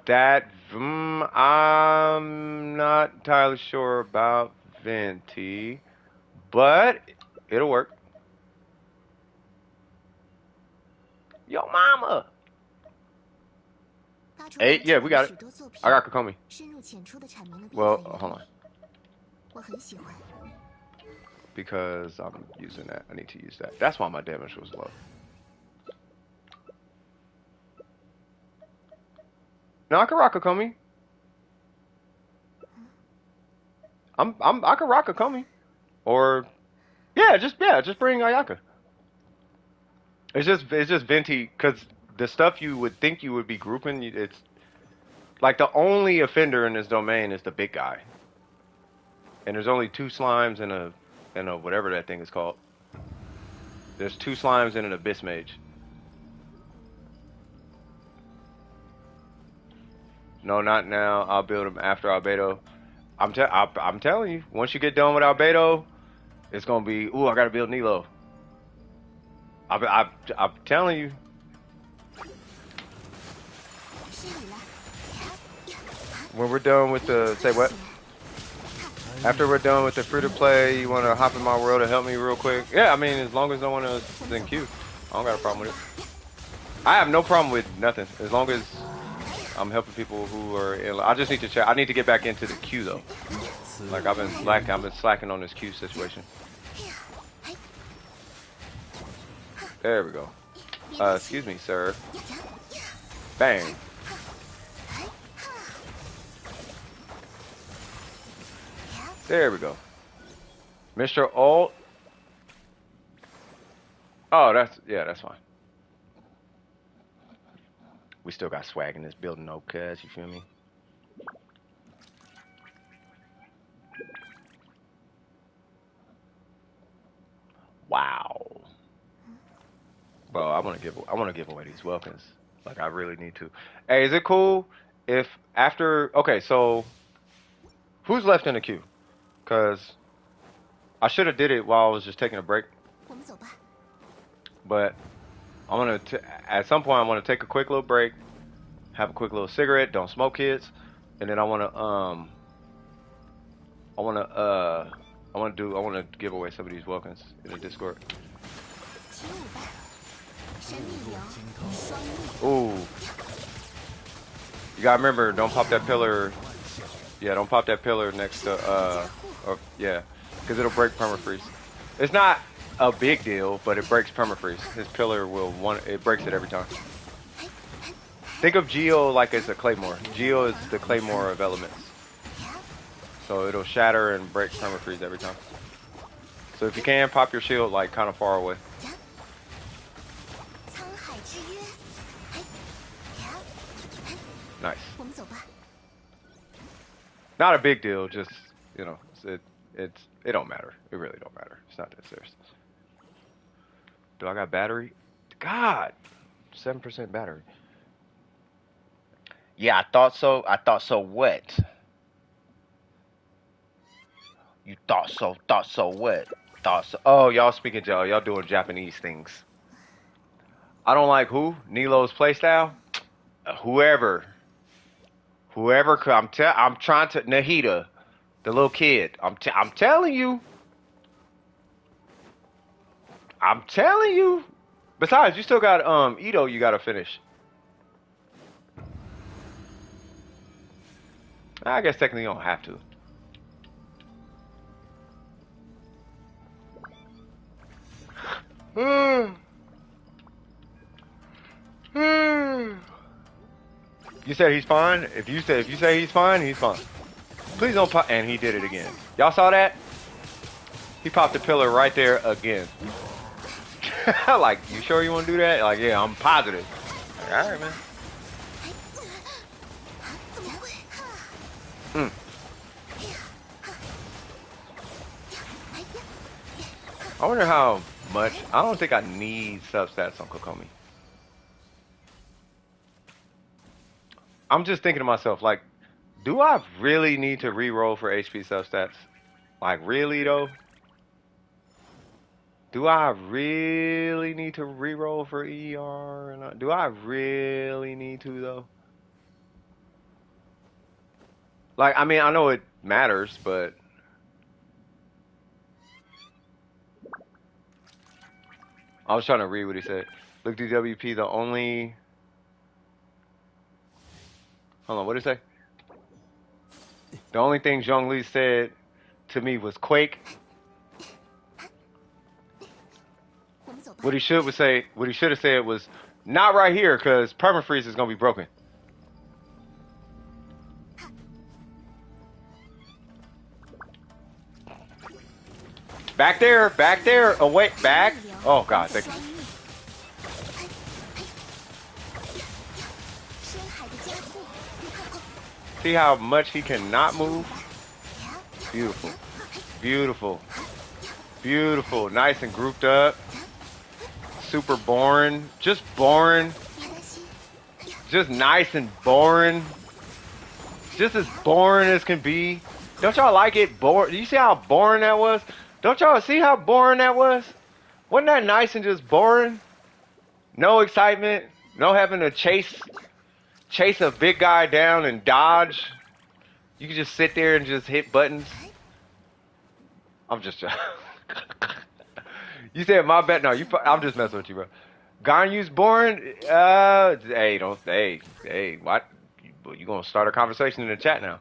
That I'm not entirely sure about Venti, but it'll work. Yo, mama. 8, yeah, we got it. I got Kokomi. Well, hold on. Because I'm using that. I need to use that. That's why my damage was low. No, I can rock Kokomi. I can rock Kokomi. Or just bring Ayaka. It's just Venti, because the stuff you would think you would be grouping, it's like the only offender in this domain is the big guy. And there's only 2 slimes and a whatever that thing is called. There's 2 slimes and an abyss mage. No, not now. I'll build them after Albedo. I'm telling you, once you get done with Albedo, it's gonna be, ooh, I gotta build Nilo. I'm telling you. When we're done with the, say what? After we're done with the free-to-play, you want to hop in my world and help me real quick? Yeah, I mean, as long as no one else is in queue, I don't got a problem with it. I have no problem with nothing, as long as I'm helping people who are in. I just need to check. I need to get back into the queue though. Like I've been slacking on this queue situation. There we go. Excuse me, sir. Bang. There we go. Mr. Alt. Oh, that's fine. We still got swag in this building, though, cuz, you feel me? Wow. Bro, I want to give away these welcomes. Like I really need to. Hey, is it cool if after? Okay, so who's left in the queue? Cause I should have did it while I was just taking a break. But I want to, at some point, I want to take a quick little break, have a quick little cigarette. Don't smoke, kids. And then I want to give away some of these welcomes in the Discord. Ooh. You gotta remember, don't pop that pillar. Yeah, don't pop that pillar next to, yeah, because it'll break permafreeze. It's not a big deal, but it breaks permafreeze. His pillar it breaks it every time. Think of Geo like it's a claymore. Geo is the claymore of elements. So it'll shatter and break permafreeze every time. So if you can, pop your shield like kind of far away. Nice. Not a big deal, just, you know, it don't matter. It really don't matter. It's not that serious. Do I got battery? God, 7% battery. Yeah, I thought so. I thought so. What? You thought so? Thought so? What? Thought so? Oh, y'all speaking, y'all doing Japanese things. I don't like who? Nilo's playstyle. Whoever. I'm trying to Nahida, the little kid. I'm telling you. I'm telling you. Besides, you still got Ito you gotta finish. I guess technically you don't have to. You said he's fine? If you say he's fine, he's fine. Please don't pop, and he did it again. Y'all saw that? He popped the pillar right there again. Like, you sure you want to do that? Like, yeah, I'm positive. Like, all right, man. I wonder how much. I don't think I need substats on Kokomi. I'm just thinking to myself, like, do I really need to re-roll for HP substats? Like, really, though? Do I really need to re-roll for ER? Do I really need to, though? Like, I mean, I know it matters, but... I was trying to read what he said. Look, DWP, the only... Hold on, what did he say? The only thing Zhongli said to me was Quake. What he should have said was, not right here, because permafreeze is gonna be broken. Back there, away, back. Oh God, thank you. See how much he cannot move? Beautiful, beautiful, beautiful. Nice and grouped up. Super boring, just boring. Just nice and boring. Just as boring as can be. Don't y'all like it? Boring? You see how boring that was? Don't y'all see how boring that was? Wasn't that nice and just boring? No excitement. No having to chase a big guy down and dodge. You can just sit there and just hit buttons. I'm just You said my bad. No, I'm just messing with you, bro. Ganyu's boring. Hey, what? You gonna start a conversation in the chat now?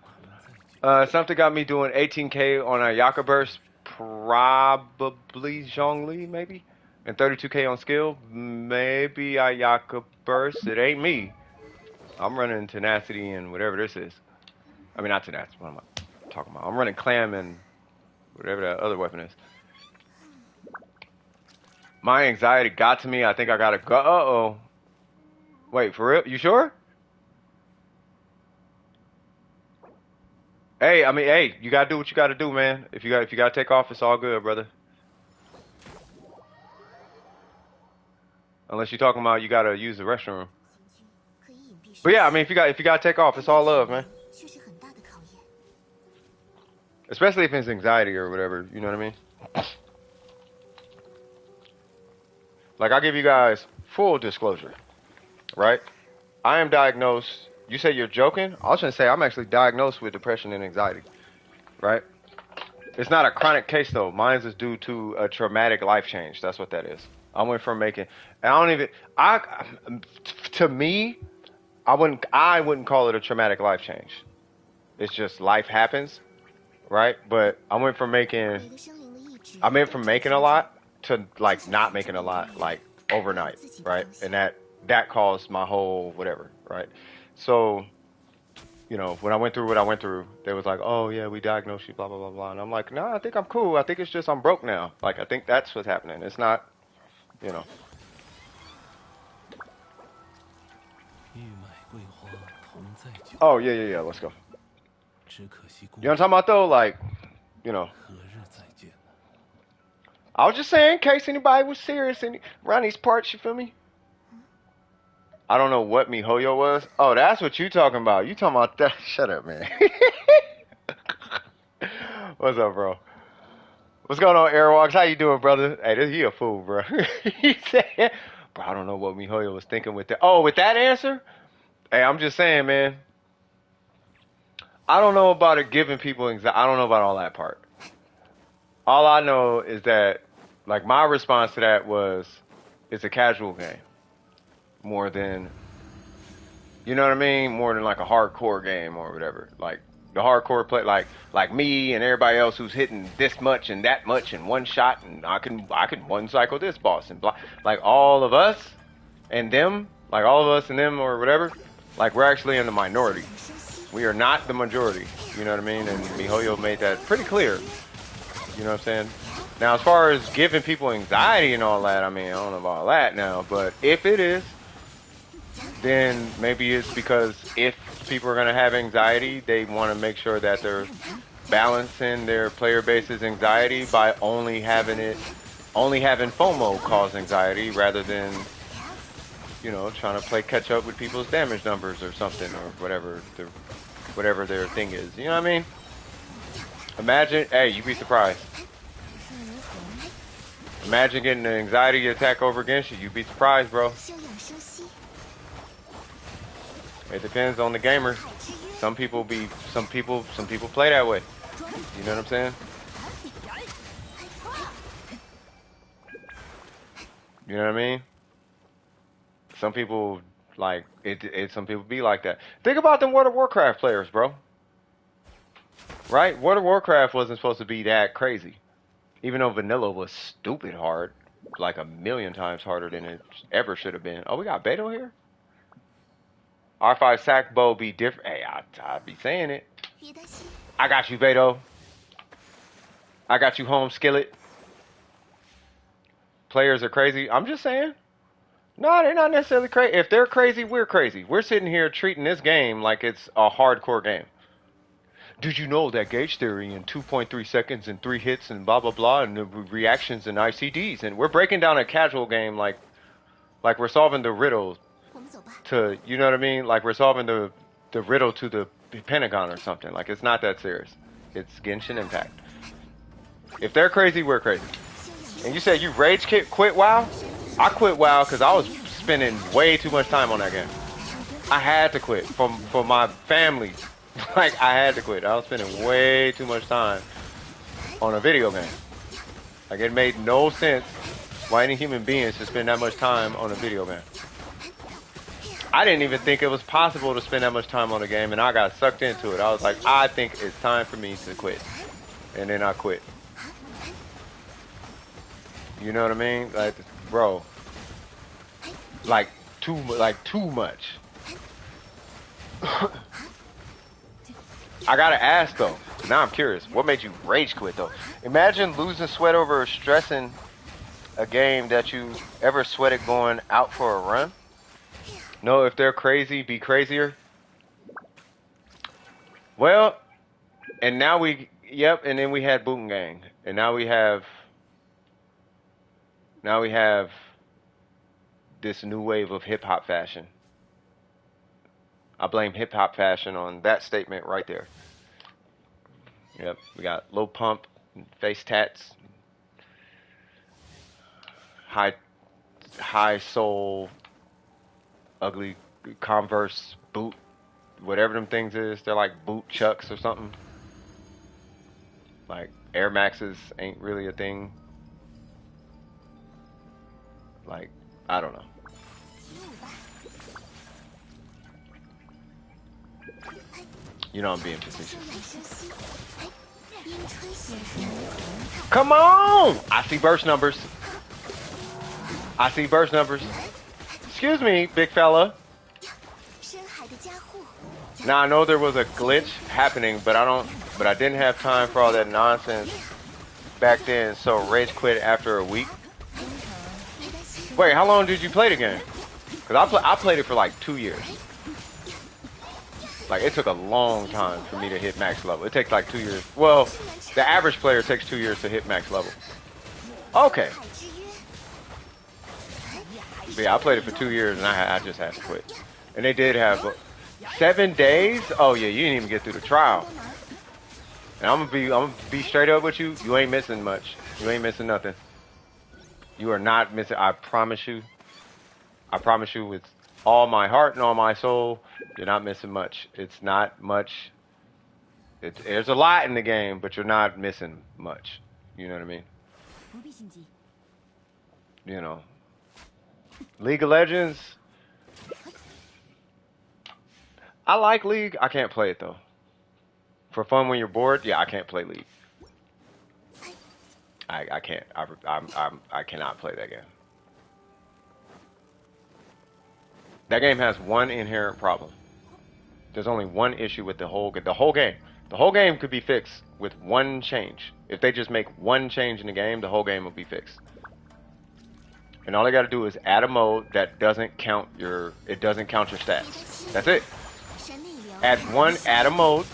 Something got me doing 18K on a Yaka burst. Probably Zhongli, maybe, and 32K on skill. Maybe Ayaka burst. It ain't me. I'm running tenacity and whatever this is. I mean, not tenacity. What am I talking about? I'm running clam and whatever that other weapon is. My anxiety got to me. I think I gotta go. Uh-oh. Wait, for real? You sure? Hey, I mean, hey, you gotta do what you gotta do, man. If you gotta take off, it's all good, brother. Unless you're talking about you gotta use the restroom. But yeah, I mean, if you gotta take off, it's all love, man. Especially if it's anxiety or whatever, you know what I mean? Like, I'll give you guys full disclosure, right? I am diagnosed. You say you're joking? I was going to say I'm actually diagnosed with depression and anxiety, right? It's not a chronic case, though. Mine is due to a traumatic life change. That's what that is. I went from making... To me, I wouldn't call it a traumatic life change. It's just life happens, right? But I went from making I meant from making a lot to like not making a lot, like overnight, right? And that caused my whole whatever, right? So, you know, when I went through what I went through, they was like, "Oh yeah, we diagnosed you, blah blah blah blah," and I'm like, "No, I think I'm cool. I think it's just I'm broke now. Like I think that's what's happening. It's not, you know." 玉麦桂花同在酒， Oh yeah yeah yeah. Let's go. 只可惜故 You know what I'm talking about though? Like, you know. 何日再见呢？ I was just saying, in case anybody was serious around these parts, you feel me? I don't know what MiHoYo was. Oh, that's what you talking about. You talking about that? Shut up, man. What's up, bro? What's going on, Airwalks? How you doing, brother? Hey, he a fool, bro. He said, bro, I don't know what MiHoYo was thinking with that. Oh, with that answer? Hey, I'm just saying, man. I don't know about it giving people anxiety. I don't know about all that part. All I know is that, like, my response to that was, it's a casual game. More than, you know what I mean? More than like a hardcore game or whatever. Like, the hardcore play, like me and everybody else who's hitting this much and that much in one shot, and I can one cycle this boss and blah. Like, all of us and them, like all of us and them or whatever, like, we're actually in the minority. We are not the majority. You know what I mean? And MiHoYo made that pretty clear. You know what I'm saying? Now, as far as giving people anxiety and all that, I mean, I don't know about all that now, but if it is, then maybe it's because if people are going to have anxiety, they want to make sure that they're balancing their player base's anxiety by only having FOMO cause anxiety rather than, you know, trying to play catch up with people's damage numbers or something or whatever their thing is. You know what I mean? Imagine, hey, you'd be surprised. Imagine getting an anxiety attack over Genshin. You'd be surprised, bro. It depends on the gamer. Some people play that way. You know what I'm saying? You know what I mean? Some people like it. Some people be like that. Think about them World of Warcraft players, bro. Right? World of Warcraft wasn't supposed to be that crazy. Even though vanilla was stupid hard, like 1,000,000 times harder than it ever should have been. Oh, we got Beto here? R5 sack bow be different. Hey, I'd be saying it. I got you, Beto. I got you, home skillet. Players are crazy. I'm just saying. No, they're not necessarily crazy. If they're crazy, we're crazy. We're sitting here treating this game like it's a hardcore game. Did you know that gauge theory in 2.3 seconds and 3 hits and blah, blah, blah, and the reactions and ICDs? And we're breaking down a casual game like we're solving the riddle to, you know what I mean? Like we're solving the riddle to the Pentagon or something. Like, it's not that serious. It's Genshin Impact. If they're crazy, we're crazy. And you said you rage quit WoW? I quit WoW because I was spending way too much time on that game. I had to quit for my family. Like, I had to quit. I was spending way too much time on a video game. Like, it made no sense why any human being should spend that much time on a video game. I didn't even think it was possible to spend that much time on a game, and I got sucked into it. I was like, I think it's time for me to quit. And then I quit. You know what I mean? Like, bro. Like, too much. I gotta ask though. Now I'm curious. What made you rage quit though? Imagine losing sweat over stressing a game that you ever sweated going out for a run. No, if they're crazy, be crazier. Well, and now and then we had Boom Gang, and now we have this new wave of hip hop fashion. I blame hip hop fashion on that statement right there. Yep, we got low pump, face tats, high sole, ugly Converse boot, whatever them things is. They're like boot chucks or something. Like Air Maxes ain't really a thing. Like, I don't know. You know I'm being facetious. Come on! I see burst numbers. I see burst numbers. Excuse me, big fella. Now I know there was a glitch happening, but I didn't have time for all that nonsense back then, so rage quit after a week. Wait, how long did you play the game? Cause I played it for like 2 years. Like it took a long time for me to hit max level. It takes like 2 years. Well, the average player takes 2 years to hit max level. Okay. But yeah, I played it for 2 years and I just had to quit. And they did have 7 days. Oh yeah, you didn't even get through the trial. And I'm gonna be straight up with you. You ain't missing much. You ain't missing nothing. You are not missing. I promise you. I promise you with all my heart and all my soul, you're not missing much. It's not much. There's a lot in the game, but you're not missing much. You know what I mean? You know. League of Legends. I like League. I can't play it though. For fun when you're bored, yeah, I can't play League. I can't. I cannot play that game. That game has one inherent problem. There's only one issue with the whole game. The whole game could be fixed with one change. If they just make one change in the game, the whole game will be fixed. And all they got to do is add a mode that doesn't count your stats. That's it. Add a mode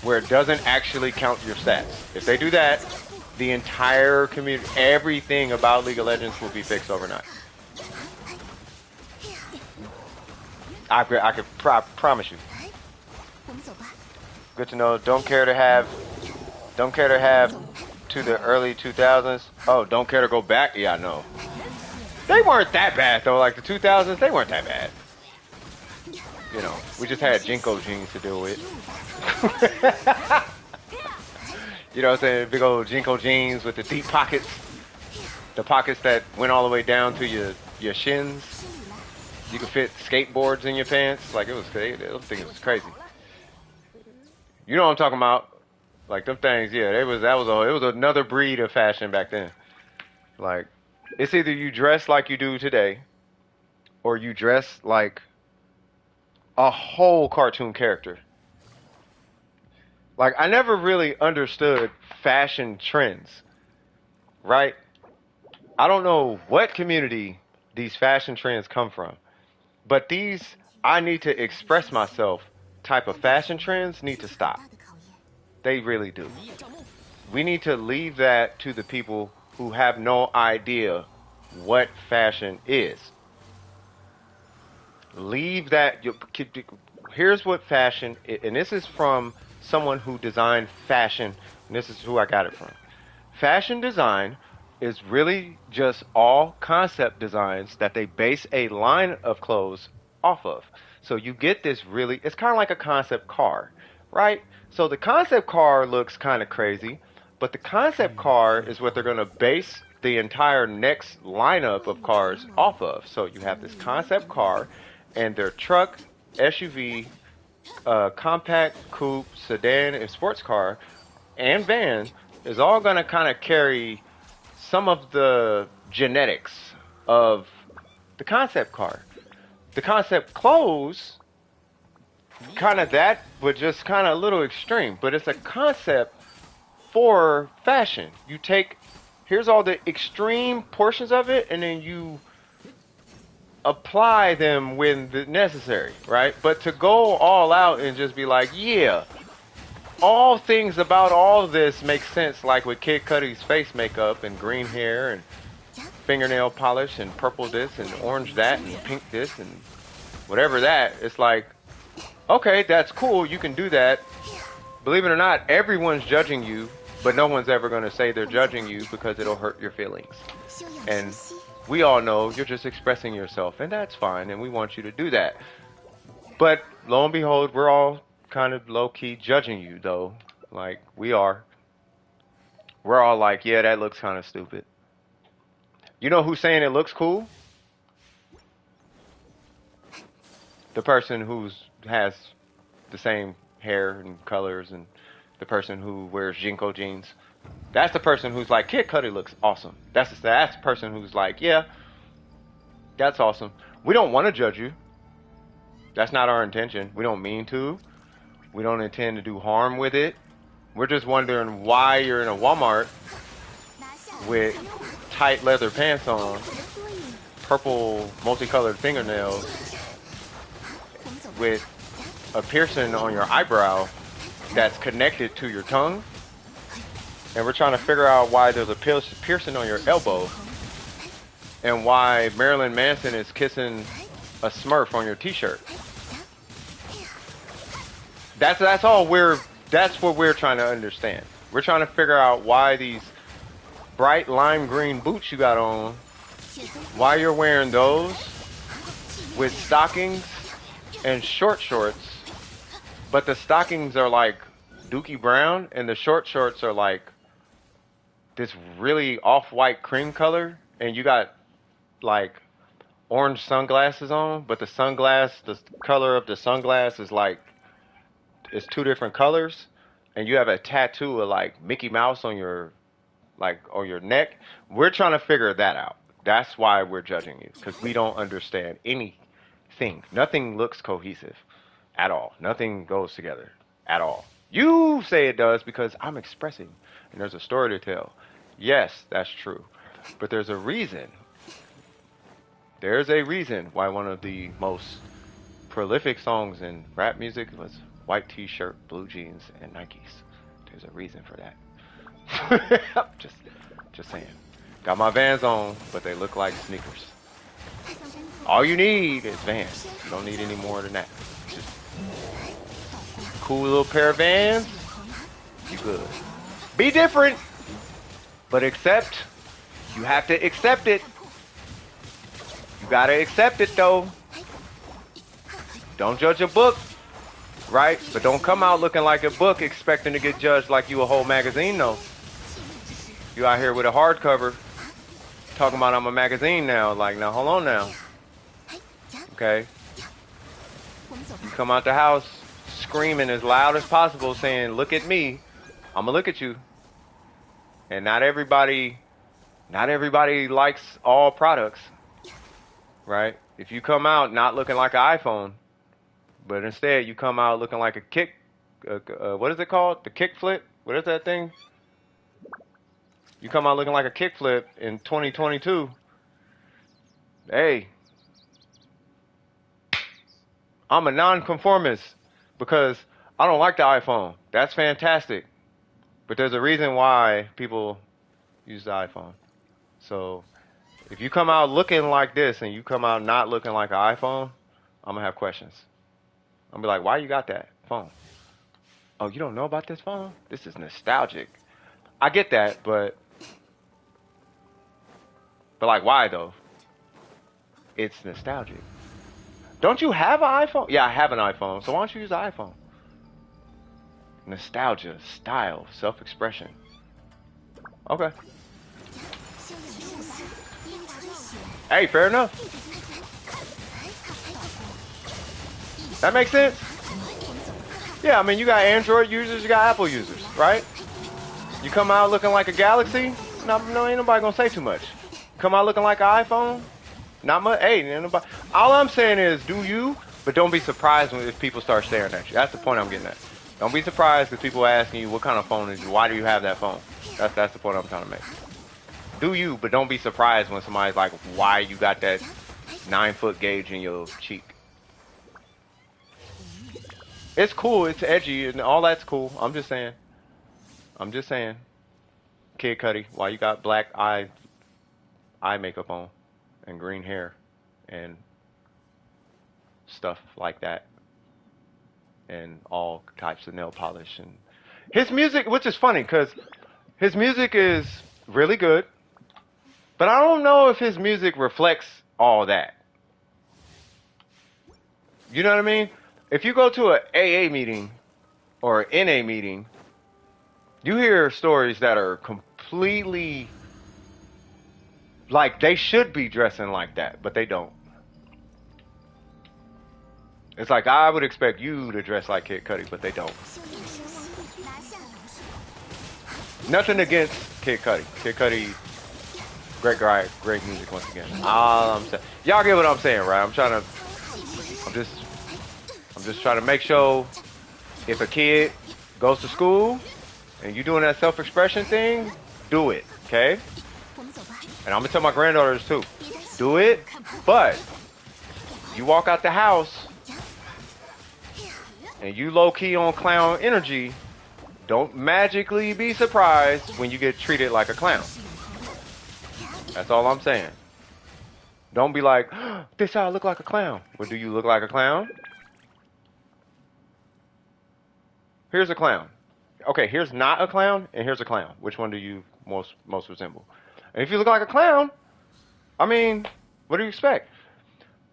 where it doesn't actually count your stats. If they do that, the entire community, everything about League of Legends will be fixed overnight. I could promise you. Good to know. Don't care to have to the early 2000s. Oh, don't care to go back? Yeah, I know. They weren't that bad though. Like the 2000s, they weren't that bad. You know, we just had Jinko jeans to deal with. You know what I'm saying? Big old Jinko jeans with the deep pockets. The pockets that went all the way down to your shins. You could fit skateboards in your pants. Like it was crazy. Those things was crazy. You know what I'm talking about? Like them things, yeah. It was another breed of fashion back then. Like it's either you dress like you do today, or you dress like a whole cartoon character. Like I never really understood fashion trends, right? I don't know what community these fashion trends come from, but these I need to express myself type of fashion trends need to stop. They really do. We need to leave that to the people who have no idea what fashion is. Leave that. Here's what fashion is, and this is from someone who designed fashion, and this is who I got it from. Fashion design is really just all concept designs that they base a line of clothes off of. So you get this it's kind of like a concept car, right? So the concept car looks kind of crazy, but the concept car is what they're going to base the entire next lineup of cars off of. So you have this concept car, and their truck, SUV, compact, coupe, sedan, and sports car, and van is all going to kind of carry some of the genetics of the concept car. The concept clothes, kind of that, but just kind of a little extreme. But it's a concept for fashion. You take, here's all the extreme portions of it, and then you apply them when necessary, right? But to go all out and just be like, yeah, all things about all of this make sense, like with Kid Cudi's face makeup and green hair and fingernail polish and purple this and orange that and pink this and whatever that. It's like, okay, that's cool, you can do that. Believe it or not, everyone's judging you, but no one's ever going to say they're judging you because it'll hurt your feelings. And we all know you're just expressing yourself, and that's fine, and we want you to do that. But lo and behold, we're all kind of low-key judging you, though. Like, we are. We're all like, yeah, that looks kind of stupid. You know who's saying it looks cool? The person who has the same hair and colors and the person who wears Jinko jeans. That's the person who's like, Kid Cudi looks awesome. That's the person who's like, yeah, that's awesome. We don't want to judge you. That's not our intention. We don't mean to. We don't intend to do harm with it. We're just wondering why you're in a Walmart with tight leather pants on, purple multicolored fingernails, with a piercing on your eyebrow that's connected to your tongue. And we're trying to figure out why there's a piercing on your elbow and why Marilyn Manson is kissing a Smurf on your t-shirt. That's what we're trying to understand. We're trying to figure out why these bright lime green boots you got on, why you're wearing those with stockings and short shorts, but the stockings are like dookie brown and the short shorts are like this really off-white cream color, and you got like orange sunglasses on, but the color of the sunglass is like, it's two different colors, and you have a tattoo of like Mickey Mouse on your neck. We're trying to figure that out. That's why we're judging you, because we don't understand anything. Nothing looks cohesive at all. Nothing goes together at all. You say it does because I'm expressing, and there's a story to tell. Yes, that's true, but there's a reason. There's a reason why one of the most prolific songs in rap music was white t-shirt, blue jeans, and Nikes. There's a reason for that. just saying. Got my Vans on, but they look like sneakers. All you need is Vans. You don't need any more than that. Just cool little pair of Vans. You good. Be different, but accept. You have to accept it. You gotta accept it though. Don't judge a book, right? But don't come out looking like a book expecting to get judged like you a whole magazine though. You out here with a hardcover talking about I'm a magazine now. Like, now hold on now. Okay? You come out the house screaming as loud as possible saying, look at me. I'm gonna look at you. And not everybody likes all products. Right? If you come out not looking like an iPhone, but instead you come out looking like a kick, what is it called? The kick flip? What is that thing? You come out looking like a kick flip in 2022. Hey, I'm a nonconformist because I don't like the iPhone. That's fantastic. But there's a reason why people use the iPhone. So if you come out looking like this and you come out not looking like an iPhone, I'm going to have questions. I'm going to be like, why you got that phone? Oh, you don't know about this phone? This is nostalgic. I get that, but like, why though? It's nostalgic. Don't you have an iPhone? Yeah, I have an iPhone. So why don't you use the iPhone? Nostalgia, style, self-expression. Okay. Hey, fair enough. That makes sense? Yeah, I mean, you got Android users, you got Apple users, right? You come out looking like a Galaxy, no, ain't nobody gonna say too much. Come out looking like an iPhone, not much. Hey, ain't nobody. All I'm saying is, do you, but don't be surprised if people start staring at you. That's the point I'm getting at. Don't be surprised if people are asking you, what kind of phone is you? Why do you have that phone? That's the point I'm trying to make. Do you, but don't be surprised when somebody's like, why you got that 9-foot gauge in your cheek? It's cool, it's edgy, and all that's cool. I'm just saying. Kid Cudi, why you got black eye makeup on and green hair and stuff like that, and all types of nail polish, and his music, which is funny because his music is really good, but I don't know if his music reflects all that. You know what I mean? If you go to an AA meeting or an NA meeting, you hear stories that are completely like they should be dressing like that, but they don't. It's like I would expect you to dress like Kid Cudi, but they don't. Nothing against Kid Cudi. Kid Cudi, great guy, great music once again. All I'm saying, y'all get what I'm saying, right? I'm just trying to make sure if a kid goes to school and you doing that self-expression thing, do it, okay? And I'm gonna tell my granddaughters too, do it. But you walk out the house and you low key on clown energy, don't magically be surprised when you get treated like a clown. That's all I'm saying. Don't be like, oh, this how I look like a clown. Well, do you look like a clown? Here's a clown. Okay, here's not a clown, and here's a clown. Which one do you most resemble? And if you look like a clown, I mean, what do you expect?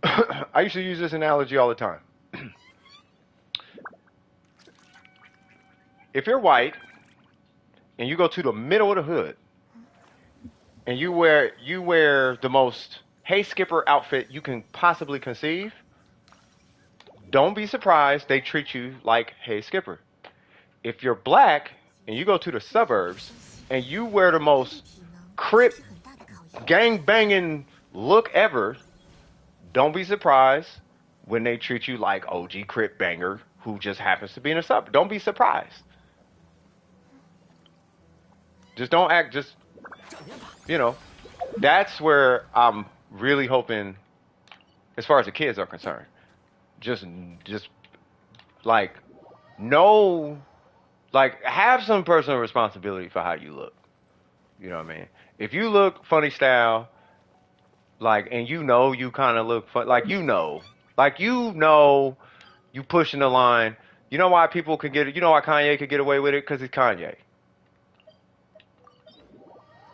I used to use this analogy all the time. If you're white and you go to the middle of the hood and you wear the most hey skipper outfit you can possibly conceive, don't be surprised they treat you like hey skipper. If you're black and you go to the suburbs and you wear the most crip gang banging look ever, don't be surprised when they treat you like OG crip banger who just happens to be in a suburb. Don't be surprised. Just don't act, just, you know, that's where I'm really hoping, as far as the kids are concerned, just like, know, like, have some personal responsibility for how you look. You know what I mean? If you look funny style, like, and you know you kind of look fun, like, you pushing the line. You know why people could get it? You know why Kanye could get away with it? Because he's Kanye.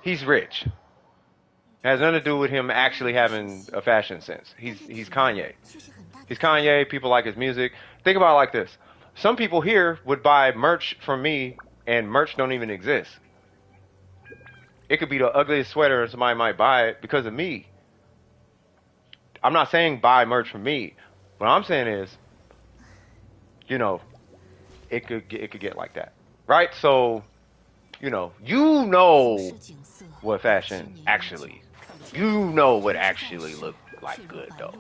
He's rich. It has nothing to do with him actually having a fashion sense. He's Kanye. He's Kanye. People like his music. Think about it like this. Some people here would buy merch from me, and merch don't even exist. It could be the ugliest sweater, and somebody might buy it because of me. I'm not saying buy merch from me. What I'm saying is, you know, it could get like that, right? So, you know what fashion actually, what actually look like good though.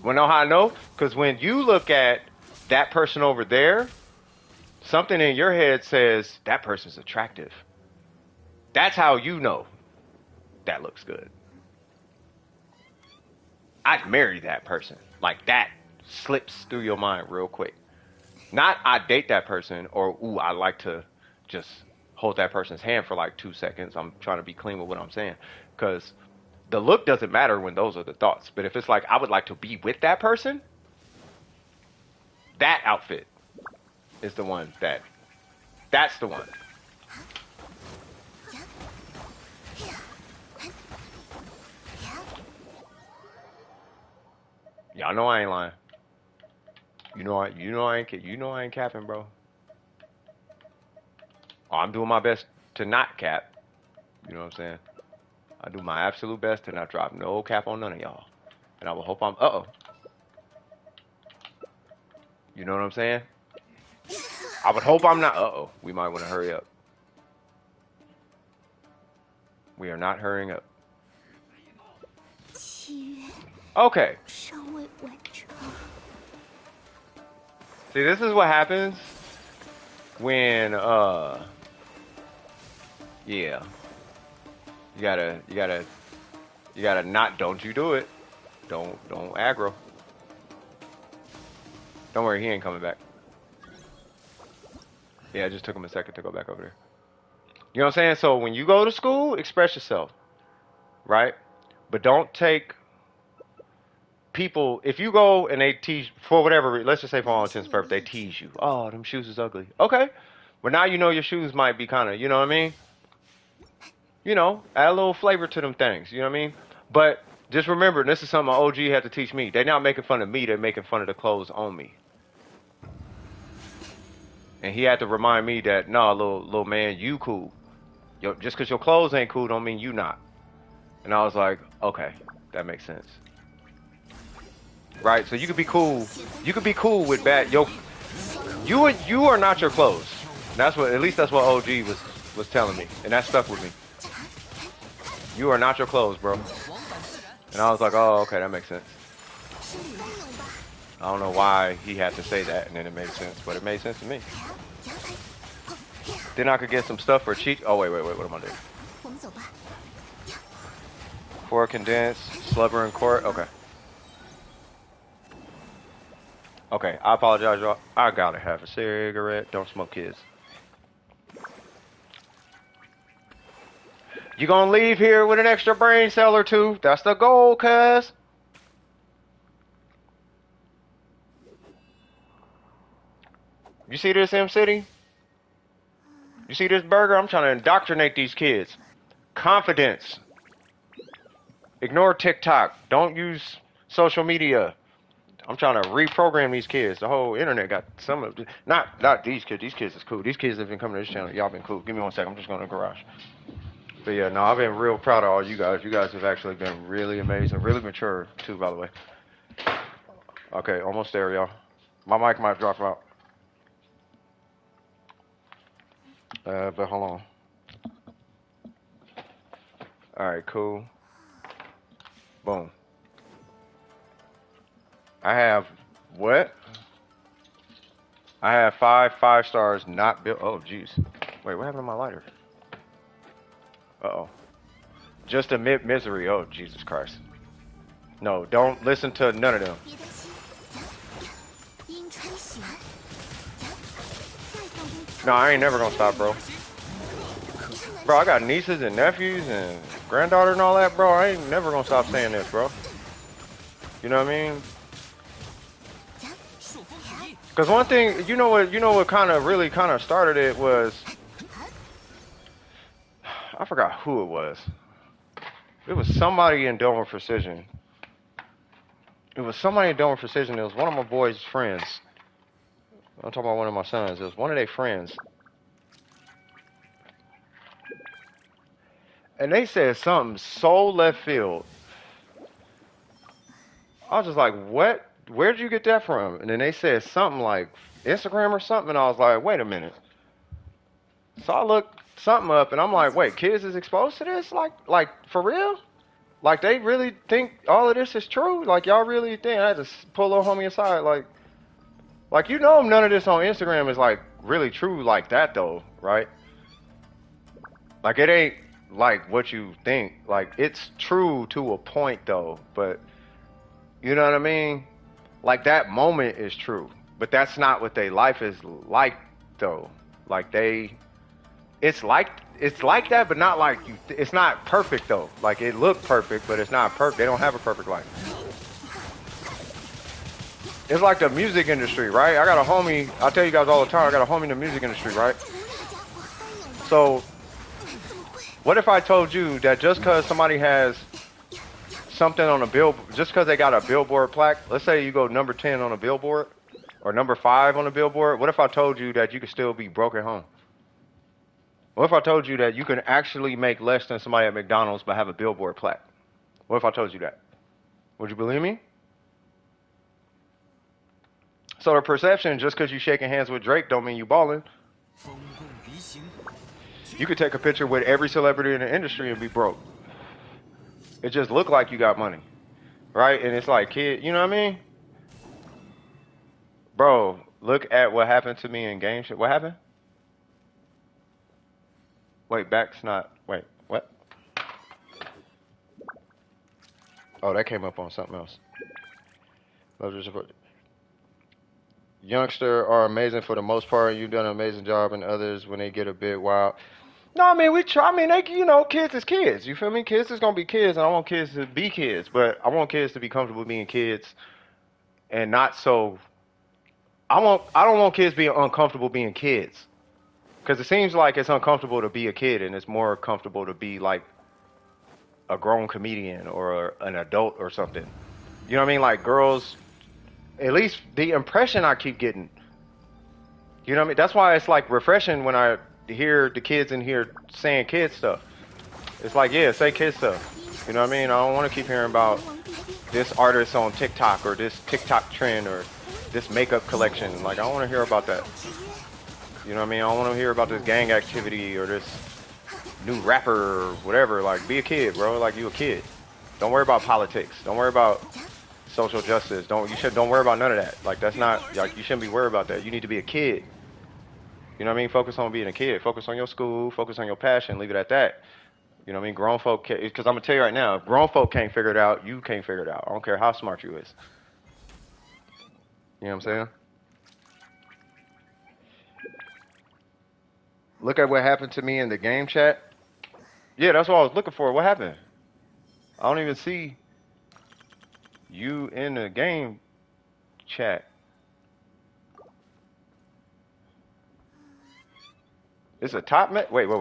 Wanna know how I know? Because when you look at that person over there, something in your head says that person's attractive. That's how you know that looks good. I'd marry that person. Like, that slips through your mind real quick. Not I date that person, or ooh, I like to just hold that person's hand for like 2 seconds. I'm trying to be clean with what I'm saying. Because the look doesn't matter when those are the thoughts. But if it's like, I would like to be with that person, that outfit is the one that's the one. Y'all know I ain't lying. You know I ain't capping, bro. Oh, I'm doing my best to not cap. You know what I'm saying? I do my absolute best to not drop no cap on none of y'all. And I will hope I'm You know what I'm saying? I would hope I'm not we might want to hurry up. We are not hurrying up. Okay. See, this is what happens when yeah. You gotta not, don't you do it. Don't aggro. Don't worry, he ain't coming back. Yeah, it just took him a second to go back over there. You know what I'm saying? So when you go to school, express yourself. Right? But don't take people, if you go and they tease, for whatever, let's just say for all intents and purposes, they tease you. Oh, them shoes is ugly. Okay. But now you know your shoes might be kind of, you know what I mean? You know, add a little flavor to them things. You know what I mean? But just remember, and this is something my OG had to teach me. They're not making fun of me. They're making fun of the clothes on me. And he had to remind me that, no, little man, you cool. Just because your clothes ain't cool don't mean you not. And I was like, okay, that makes sense. Right? So you could be cool. You could be cool with bad. You are not your clothes. That's what, at least that's what OG was telling me, and that stuck with me. You are not your clothes, bro. And I was like, oh, okay, that makes sense. I don't know why he had to say that, and then it made sense, but it made sense to me. Then I could get some stuff for cheat. Oh, wait, what am I doing? For condensed, slubber and court. Okay. Okay, I apologize, y'all. I gotta have a cigarette. Don't smoke, kids. You gonna leave here with an extra brain cell or two? That's the goal, cuz. You see this, M City? You see this burger? I'm trying to indoctrinate these kids. Confidence. Ignore TikTok. Don't use social media. I'm trying to reprogram these kids. The whole internet got some of not these kids. These kids is cool. These kids have been coming to this channel. Y'all been cool. Give me 1 second. I'm just going to the garage. But yeah, no, I've been real proud of all you guys. You guys have actually been really amazing. Really mature too, by the way. Okay, almost there, y'all. My mic might drop out. But hold on. Alright, cool. Boom. I have what? I have 5 stars not built. Oh, jeez. Wait, what happened to my lighter? Uh-oh. Just admit misery. Oh, Jesus Christ. No, don't listen to none of them. No, I ain't never gonna stop, bro. Bro, I got nieces and nephews and granddaughter and all that, bro. I ain't never gonna stop saying this, bro. You know what I mean? Because one thing, you know what kind of started it was, I forgot who it was. It was somebody in Dover Precision. It was somebody in Dover Precision. It was one of my boys' friends. I'm talking about one of my sons. It was one of their friends. And they said something so left field. I was just like, what? Where'd you get that from? And then they said something like Instagram or something. And I was like, wait a minute. So I looked something up and I'm like, wait, kids is exposed to this? Like for real? Like they really think all of this is true? Like y'all really think? I had to pull little homie aside. Like you know none of this on Instagram is like really true like that though, right? Like it ain't like what you think. Like it's true to a point though, but you know what I mean? Like that moment is true, but that's not what their life is like though. Like it's like that, but not like you. It's not perfect though. Like it looked perfect, but it's not perfect. They don't have a perfect life. It's like the music industry, right? I got a homie. I tell you guys all the time. I got a homie in the music industry, right? So, what if I told you that just because somebody has something on a billboard, just because they got a billboard plaque, let's say you go number 10 on a billboard or number 5 on a billboard, what if I told you that you could still be broke at home? What if I told you that you can actually make less than somebody at McDonald's but have a billboard plaque? What if I told you that? Would you believe me? So the perception, just because you shaking hands with Drake don't mean you balling. You could take a picture with every celebrity in the industry and be broke. It just look like you got money, right? And it's like, kid, you know what I mean? Bro, look at what happened to me in Genshin. What happened? Wait, back's not. Wait, what? Oh, that came up on something else. Youngster are amazing for the most part. You've done an amazing job, and others when they get a bit wild. No, I mean we try. I mean they, you know, kids is kids. You feel me? Kids is gonna be kids, and I want kids to be kids, but I want kids to be comfortable being kids, and not so. I don't want kids being uncomfortable being kids, because it seems like it's uncomfortable to be a kid, and it's more comfortable to be like a grown comedian or an adult or something. You know what I mean? Like girls. At least the impression I keep getting. You know what I mean? That's why it's like refreshing when I hear the kids in here saying kid stuff. It's like, yeah, say kid stuff. You know what I mean? I don't want to keep hearing about this artist on TikTok or this TikTok trend or this makeup collection. Like, I don't want to hear about that. You know what I mean? I don't want to hear about this gang activity or this new rapper or whatever. Like, be a kid, bro. Like, you a kid. Don't worry about politics. Don't worry about social justice. Don't worry about none of that. Like, that's not, like, you shouldn't be worried about that. You need to be a kid. You know what I mean? Focus on being a kid. Focus on your school. Focus on your passion. Leave it at that. You know what I mean? Grown folk can't, because I'm gonna tell you right now, if grown folk can't figure it out, you can't figure it out. I don't care how smart you is. You know what I'm saying? Look at what happened to me in the game chat. Yeah, that's what I was looking for. What happened? I don't even see you in the game chat. It's a top met. Wait. What?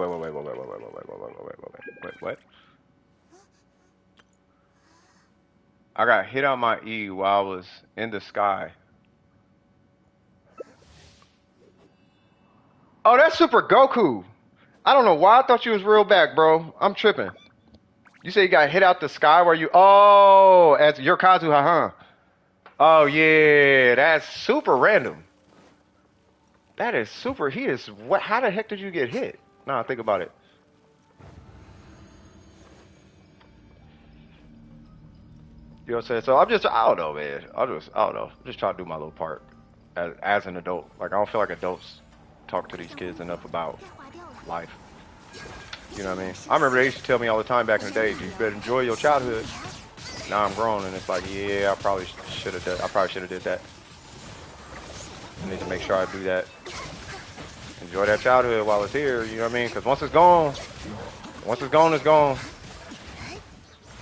I got hit on my E while I was in the sky. Oh, that's Super Goku. I don't know why I thought you was real back, bro. I'm tripping. You say you got hit out the sky where you... Oh, as your Kazuha, huh? Oh, yeah. That's super random. That is super... He is... What? How the heck did you get hit? Nah, think about it. You know what I'm saying? So I'm just... I don't know, man. I don't know. I'm just trying to do my little part as an adult. Like, I don't feel like adults talk to these kids enough about life. You know what I mean? I remember they used to tell me all the time back in the day, you better enjoy your childhood. Now I'm grown and it's like, yeah, I probably should have did that. I need to make sure I do that. Enjoy that childhood while it's here, you know what I mean? Because once it's gone, it's gone.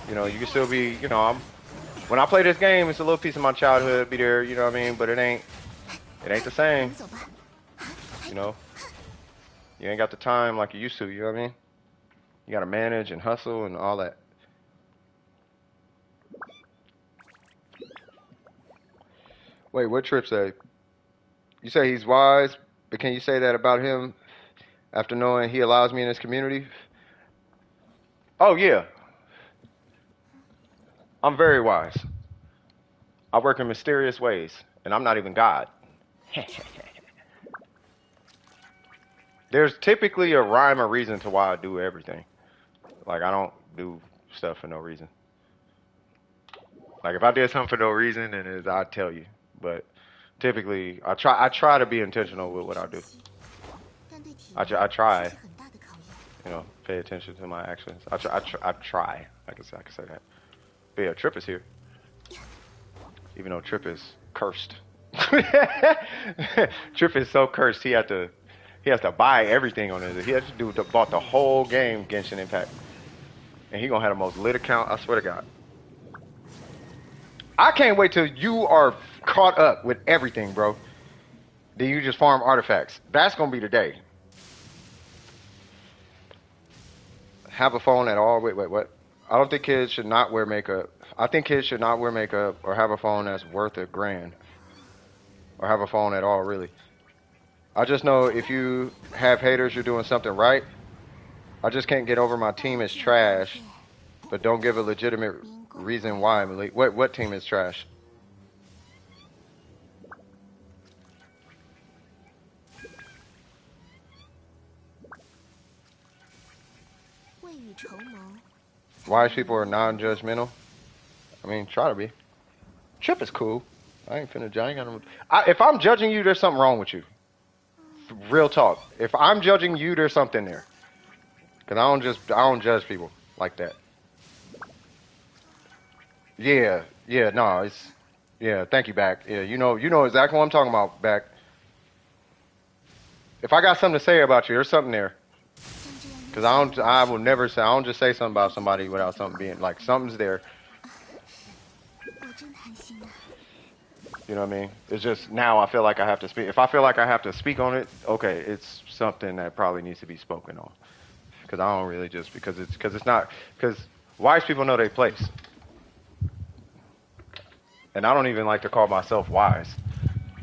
You know, you can still be, you know, when I play this game, it's a little piece of my childhood be there, you know what I mean? But it ain't the same. You know? You ain't got the time like you used to, you know what I mean? You gotta manage and hustle and all that. Wait, what Trip say? You say he's wise, but can you say that about him after knowing he allows me in his community? Oh, yeah. I'm very wise. I work in mysterious ways, and I'm not even God. There's typically a rhyme or reason to why I do everything. Like, I don't do stuff for no reason. Like, if I did something for no reason, then I'd tell you. But typically, I try to be intentional with what I do. I try, you know, pay attention to my actions. I try. I can say that. But yeah, Trip is here. Even though Trip is cursed. Trip is so cursed, he has to buy everything on it. He has to bought the whole game Genshin Impact. And he gonna have the most lit account, I swear to God. I can't wait till you are caught up with everything, bro. Then you just farm artifacts. That's gonna be the day. Have a phone at all. Wait, what? I don't think kids should not wear makeup. I think kids should not wear makeup or have a phone that's worth $1,000. Or have a phone at all, really. I just know if you have haters, you're doing something right. I just can't get over my team is trash, but don't give a legitimate reason why. What team is trash? Wise people are non-judgmental. I mean, try to be. Trip is cool. I ain't finna judge. If I'm judging you, there's something wrong with you. Real talk. If I'm judging you, there's something there. Cause I don't judge people like that. Yeah, no, thank you, Back. Yeah, you know exactly what I'm talking about, Back. If I got something to say about you, there's something there. Cause I will never say, I don't just say something about somebody without something being, like, something's there. You know what I mean? It's just now I feel like I have to speak. If I feel like I have to speak on it, okay, it's something that probably needs to be spoken on. Because I don't really just, because wise people know their place. And I don't even like to call myself wise.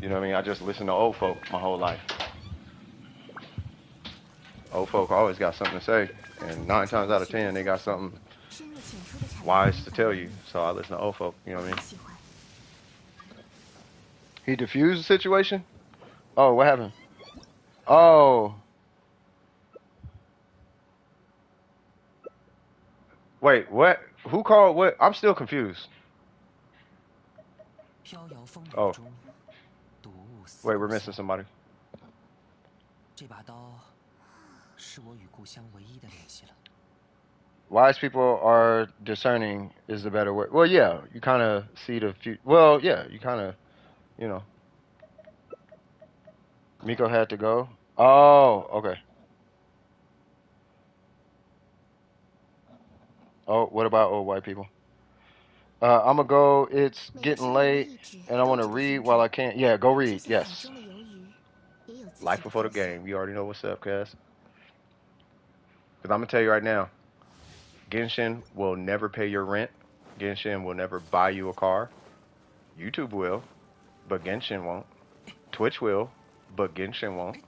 You know what I mean? I just listen to old folk my whole life. Old folk always got something to say. And 9 times out of 10, they got something wise to tell you. So I listen to old folk, you know what I mean? He diffused the situation? Oh, what happened? Oh. Wait, what? Who called what? I'm still confused. Oh. Wait, we're missing somebody. Wise people are discerning is the better word. Well, yeah, you kind of see the future. Well, yeah, you kind of, you know. Miko had to go. Oh, okay. Oh, what about old white people? I'm gonna go. It's 每个 getting 生命的 late, 意志 and I 都 want to 值得 read 尊 while 重， I can. Yeah, go 就 read. 算海 Yes. 中的鱿鱼也有自己 Life 的 before the 方向。 game. You already know what's up, Cass. Because I'm gonna tell you right now, Genshin will never pay your rent. Genshin will never buy you a car. YouTube will, but Genshin won't. Twitch will, but Genshin won't.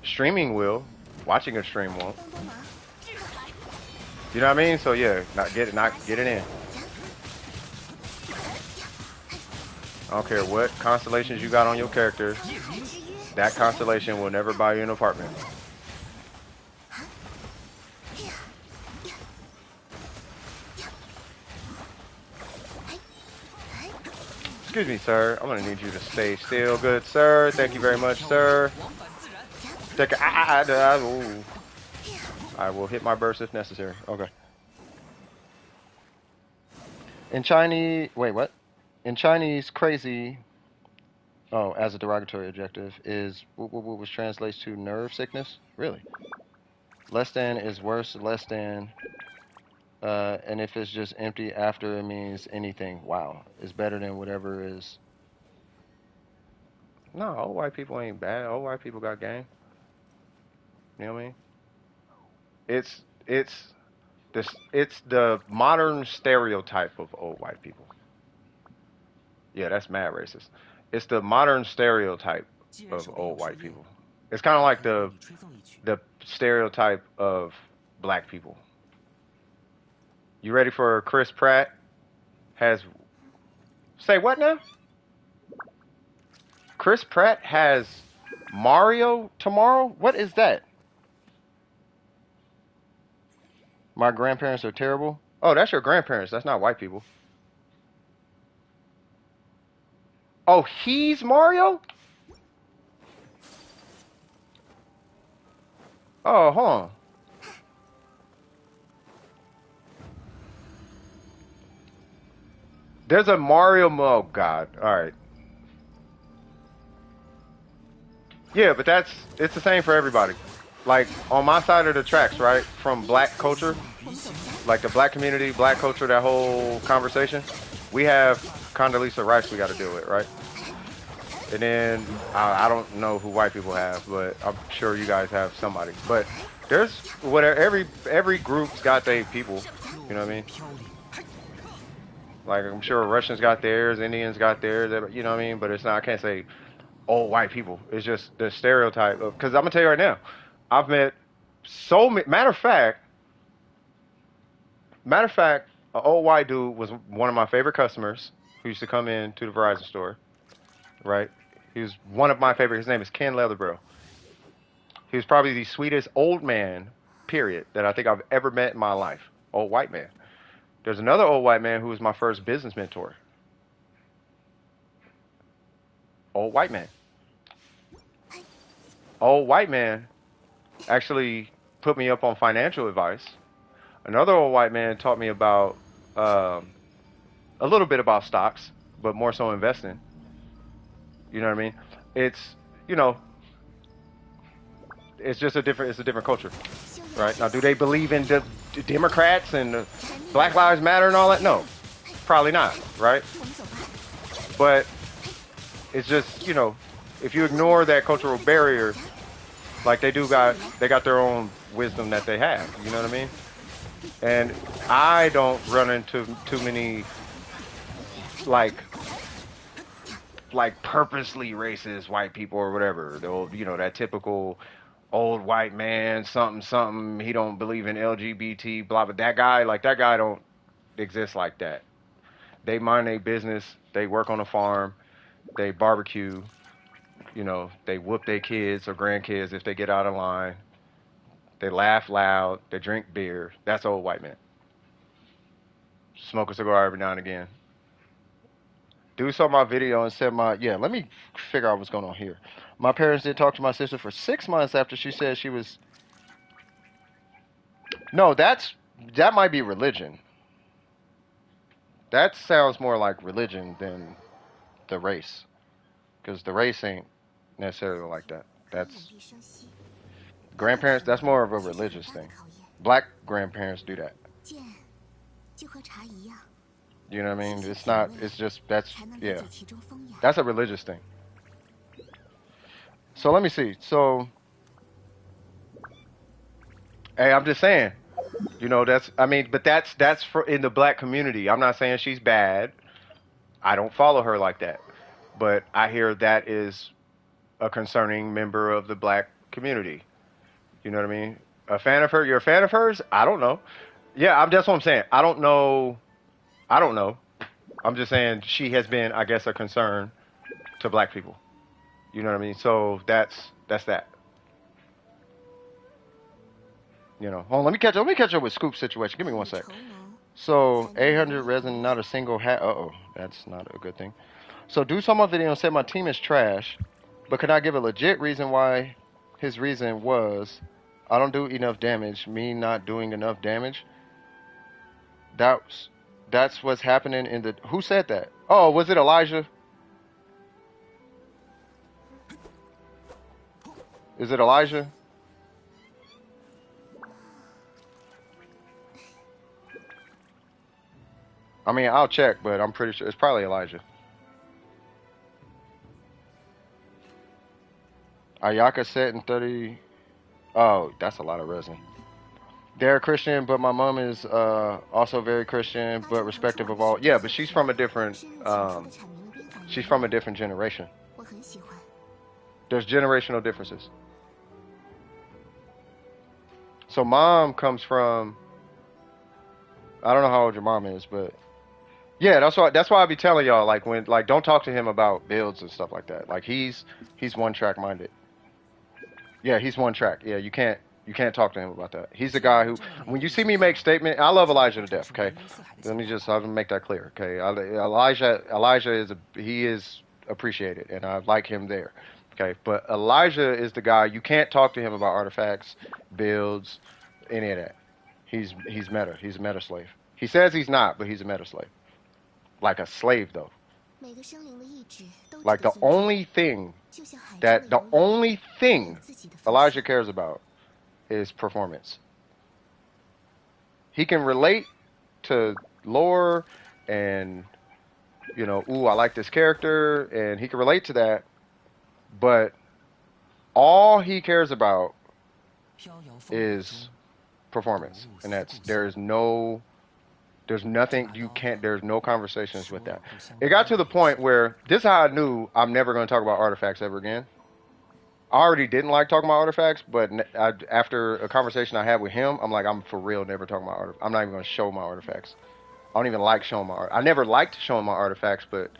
Streaming will. Watching a stream won't. 帮帮忙， You know what I mean? So yeah, not get it in. I don't care what constellations you got on your characters. 沧海之约， That 小山 constellation will never buy you an apartment. Excuse me, sir. I'm gonna need you to stay still, good sir. Thank you very much, sir. Take a, ooh. I will hit my burst if necessary. Okay. In Chinese, wait, what? In Chinese, crazy. Oh, as a derogatory adjective is which translates to nerve sickness. Really? Less than is worse. Less than. And if it's just empty after, it means anything. Wow, it's better than whatever is. No, old white people ain't bad. Old white people got game. You know what I mean? It's it's the modern stereotype of old white people. Yeah, that's mad racist. It's the modern stereotype of old white people. It's kind of like the stereotype of black people. You ready for Chris Pratt has say what now? Chris Pratt has Mario tomorrow? What is that? My grandparents are terrible. Oh, that's your grandparents. That's not white people. Oh, he's Mario? Oh, hold on. There's a Mario. Oh God. All right. Yeah, but it's the same for everybody. Like on my side of the tracks, right? From black culture, like the black community, black culture, that whole conversation, we have Condoleezza Rice we got to deal with, right? And then I don't know who white people have, but I'm sure you guys have somebody. But there's whatever every group's got their people. You know what I mean? Like I'm sure Russians got theirs, Indians got theirs. You know what I mean? But it's not. I can't say old white people. It's just the stereotype of. Because I'm gonna tell you right now, I've met so many. Matter of fact, an old white dude was one of my favorite customers who used to come in to the Verizon store. Right? He was one of my favorite. His name is Ken Leatherbro. He was probably the sweetest old man, period, that I think I've ever met in my life. Old white man. There's another old white man who was my first business mentor. Old white man. Old white man actually put me up on financial advice. Another old white man taught me about a little bit about stocks, but more so investing. You know what I mean? It's you know, it's just it's a different culture, right? Now, do they believe in the Democrats and the Black Lives Matter and all that? No, probably not, right? 我们走吧。 But it's just if you ignore that cultural barrier, like they got their own wisdom that they have. You know what I mean? And I don't run into too many like purposely racist white people or whatever. They'll that typical old white man, something something. He don't believe in LGBT, blah blah. That guy don't exist like that. They mind their business. They work on a farm. They barbecue. You know, they whoop their kids or grandkids if they get out of line. They laugh loud. They drink beer. That's old white men. Smoke a cigar every now and again. Dude saw my video and said yeah, let me figure out what's going on here. My parents did talk to my sister for 6 months after she said she was. No, that might be religion. That sounds more like religion than the race. Because the race ain't necessarily like that. That's grandparents, that's more of a religious thing. Black grandparents do that. You know what I mean? It's not, it's just, yeah. That's a religious thing. So let me see. So, hey, I'm just saying, you know, but that's for in the black community. I'm not saying she's bad. I don't follow her like that. But I hear that is a concerning member of the black community. You know what I mean? A fan of her? You're a fan of hers? I don't know. Yeah, that's what I'm saying. I don't know. I don't know. I'm just saying she has been, I guess, a concern to black people. You know what I mean? So that's that. You know. Hold on, let me catch up with Scoop's situation. Give me one sec. So 800 resin, not a single hat. That's not a good thing. So do some of video and said my team is trash, but could I give a legit reason why? His reason was, I don't do enough damage. Me not doing enough damage. That's what's happening in the. Who said that? Oh, was it Elijah? Is it Elijah? I mean, I'll check, but I'm pretty sure it's probably Elijah. Ayaka said in 30. Oh, that's a lot of resin. They're Christian, but my mom is also very Christian, but respective of all. Yeah, but she's from a different. She's from a different generation. There's generational differences. So mom comes from. I don't know how old your mom is, but yeah, that's why I be telling y'all like don't talk to him about builds and stuff like that. Like he's one track minded. Yeah, he's one track. Yeah, you can't talk to him about that. He's the guy who, when you see me make statement, I love Elijah to death. Okay, I'll make that clear. Okay, Elijah he is appreciated, and I like him there. Okay, but Elijah is the guy you can't talk to him about artifacts, builds, any of that. He's meta. He's a meta slave. He says he's not, but he's a meta slave. Like a slave though. Like the only thing Elijah cares about is performance. He can relate to lore and, you know, ooh, I like this character, and he can relate to that, but all he cares about is performance, and there's no conversations with that. It got to the point where this is how I knew I'm never going to talk about artifacts ever again. I already didn't like talking about artifacts, but after a conversation I had with him, I'm like, I'm for real never talking about artifacts. I'm not even going to show my artifacts. I don't even like showing my art. I never liked showing my artifacts, but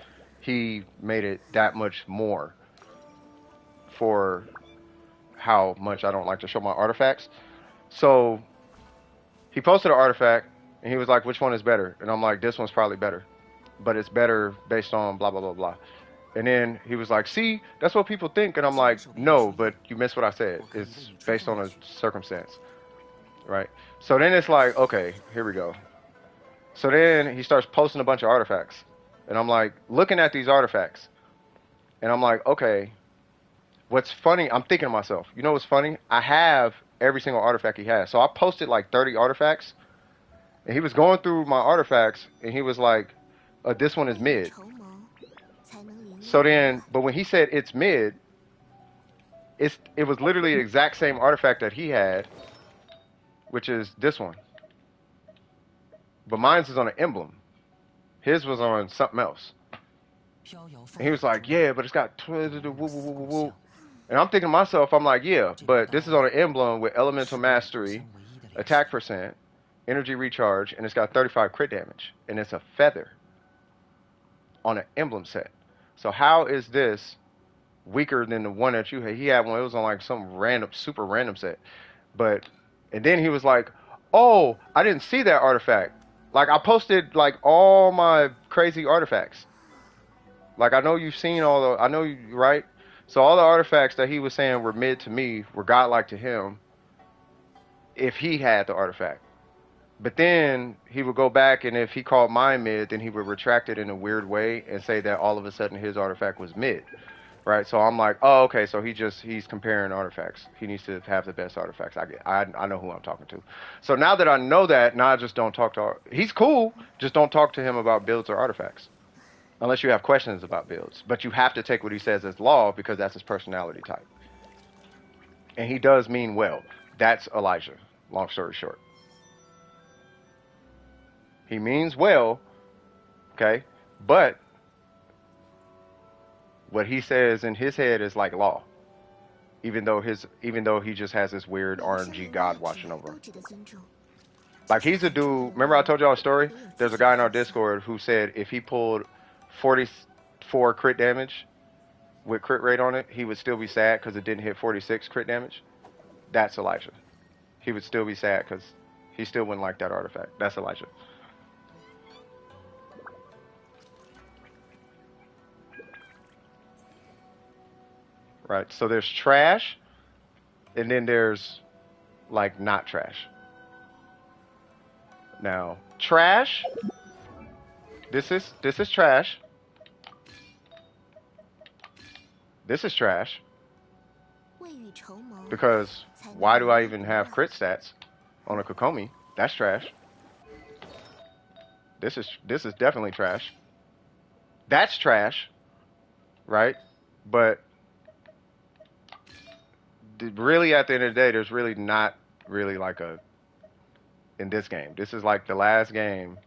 he made it that much more for how much I don't like to show my artifacts. So he posted an artifact, and he was like, which one is better? And I'm like, this one's probably better. But it's better based on blah, blah, blah, blah. And then he was like, see, that's what people think. And I'm like, no, but you missed what I said. It's based on a circumstance. Right? So then it's like, okay, here we go. So then he starts posting a bunch of artifacts. And I'm like, looking at these artifacts. And I'm like, okay, what's funny, I'm thinking to myself, you know what's funny? I have every single artifact he has. So I posted like 30 artifacts. And he was going through my artifacts. And he was like, this one is mid. So then, but when he said it's mid, it was literally the exact same artifact that he had, which is this one. But mine's is on an emblem. His was on something else. And he was like, yeah, but it's got and I'm thinking to myself, I'm like, yeah, but this is on an emblem with elemental mastery, attack percent, energy recharge, and it's got 35 crit damage. And it's a feather on an emblem set. So how is this weaker than the one that you had. He had one. It was on like some random, super random set. But and then he was like, "Oh, I didn't see that artifact." Like I posted like all my crazy artifacts. Like I know you've seen all the. I know you right. So all the artifacts that he was saying were mid to me were godlike to him if he had the artifact. But then he would go back, and if he called mine mid, then he would retract it in a weird way and say that all of a sudden his artifact was mid, right? So I'm like, oh, okay, so he's comparing artifacts. He needs to have the best artifacts. I know who I'm talking to. So now that I know that, now I just don't talk to. He's cool, just don't talk to him about builds or artifacts, unless you have questions about builds. But you have to take what he says as law because that's his personality type, and he does mean well. That's Elijah. Long story short. He means well, okay? But what he says in his head is like law. Even though he just has this weird RNG god watching over him. Like he's a dude, remember I told y'all a story? There's a guy in our Discord who said if he pulled 44 crit damage with crit rate on it, he would still be sad because it didn't hit 46 crit damage. That's Elijah. He would still be sad because he still wouldn't like that artifact. That's Elijah. Right, so there's trash, and then there's like not trash. Now, trash. This is trash. This is trash. Because why do I even have crit stats on a Kokomi? That's trash. This is definitely trash. That's trash, right? But really at the end of the day, there's really not really like a, in this game, this is like the last game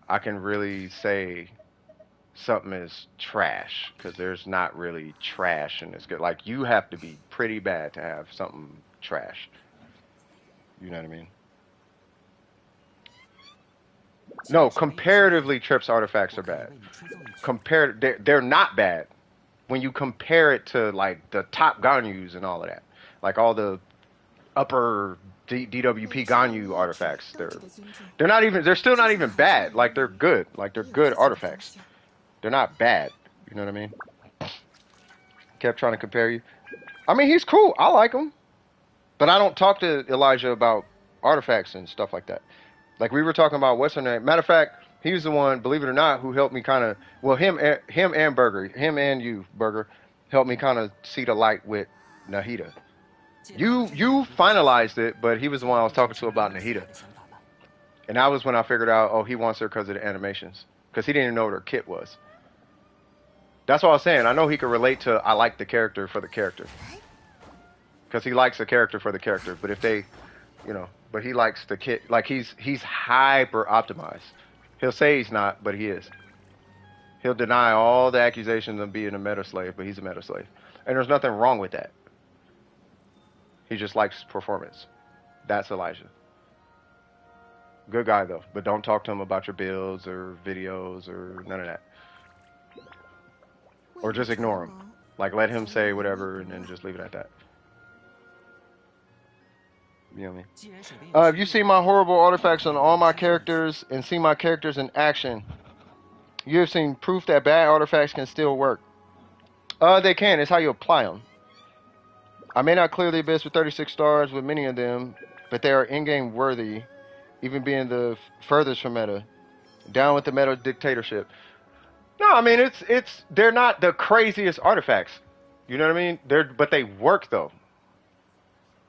I can really say something is trash, because there's not really trash in this game. Like you have to be pretty bad to have something trash. You know what I mean? No, comparatively Trips artifacts are bad. They're not bad when you compare it to like the top Ganyus and all of that, like all the upper DWP Ganyu artifacts, they're still not even bad. Like they're good. Like they're good artifacts. They're not bad. You know what I mean? Kept trying to compare you. I mean, he's cool. I like him, but I don't talk to Elijah about artifacts and stuff like that. Like we were talking about what's her name. Matter of fact, he was the one, believe it or not, who helped me kind of, well, him and Burger, him and you, Burger, helped me kind of see the light with Nahida. You finalized it, but he was the one I was talking to about Nahida. And that was when I figured out, oh, he wants her because of the animations. Because he didn't even know what her kit was. That's what I was saying. I know he could relate to, I like the character for the character. Because he likes the character for the character. But if they, you know, but he likes the kit, like he's hyper optimized. He'll say he's not, but he is. He'll deny all the accusations of being a meta slave, but he's a meta slave. And there's nothing wrong with that. He just likes performance. That's Elijah. Good guy, though. But don't talk to him about your builds or videos or none of that. Or just ignore him. Like, let him say whatever and then just leave it at that. You know what I mean? If you see my horrible artifacts on all my characters and see my characters in action, you have seen proof that bad artifacts can still work. They can. It's how you apply them. I may not clear the abyss with 36 stars with many of them, but they are in-game worthy, even being the furthest from meta. Down with the meta dictatorship. No, I mean, they're not the craziest artifacts. You know what I mean? But they work, though.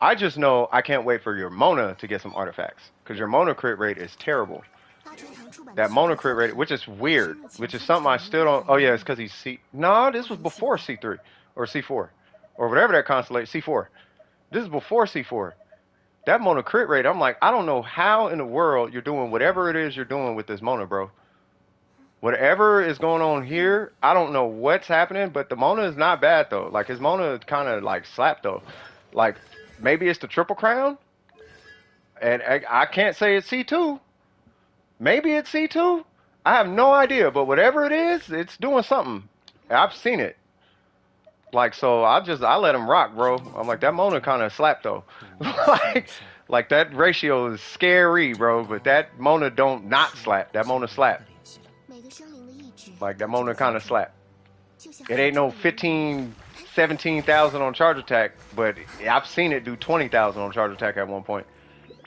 I just know I can't wait for your Mona to get some artifacts, because your Mona crit rate is terrible. That Mona crit rate, which is weird, which is something I still don't. Oh yeah, it's because he's C. No, this was before C3 or C4 or whatever that constellation. C4. This is before C4. That Mona crit rate, I'm like, I don't know how in the world you're doing whatever it is you're doing with this Mona, bro. Whatever is going on here, I don't know what's happening, but the Mona is not bad though. Like his Mona kind of like slapped though. Like maybe it's the triple crown, and I can't say it's C2. Maybe it's C2. I have no idea, but whatever it is, it's doing something. I've seen it. Like, so I let him rock, bro. I'm like, that Mona kind of slapped though. like that ratio is scary, bro. But that Mona don't not slap. That Mona slap. 每个生灵的意志 Like that 都 Mona 这 kind 么 of 相 slap. 就像 It ain't no 15, 17,000 on charge attack, but I've seen it do 20,000 on charge attack at one point.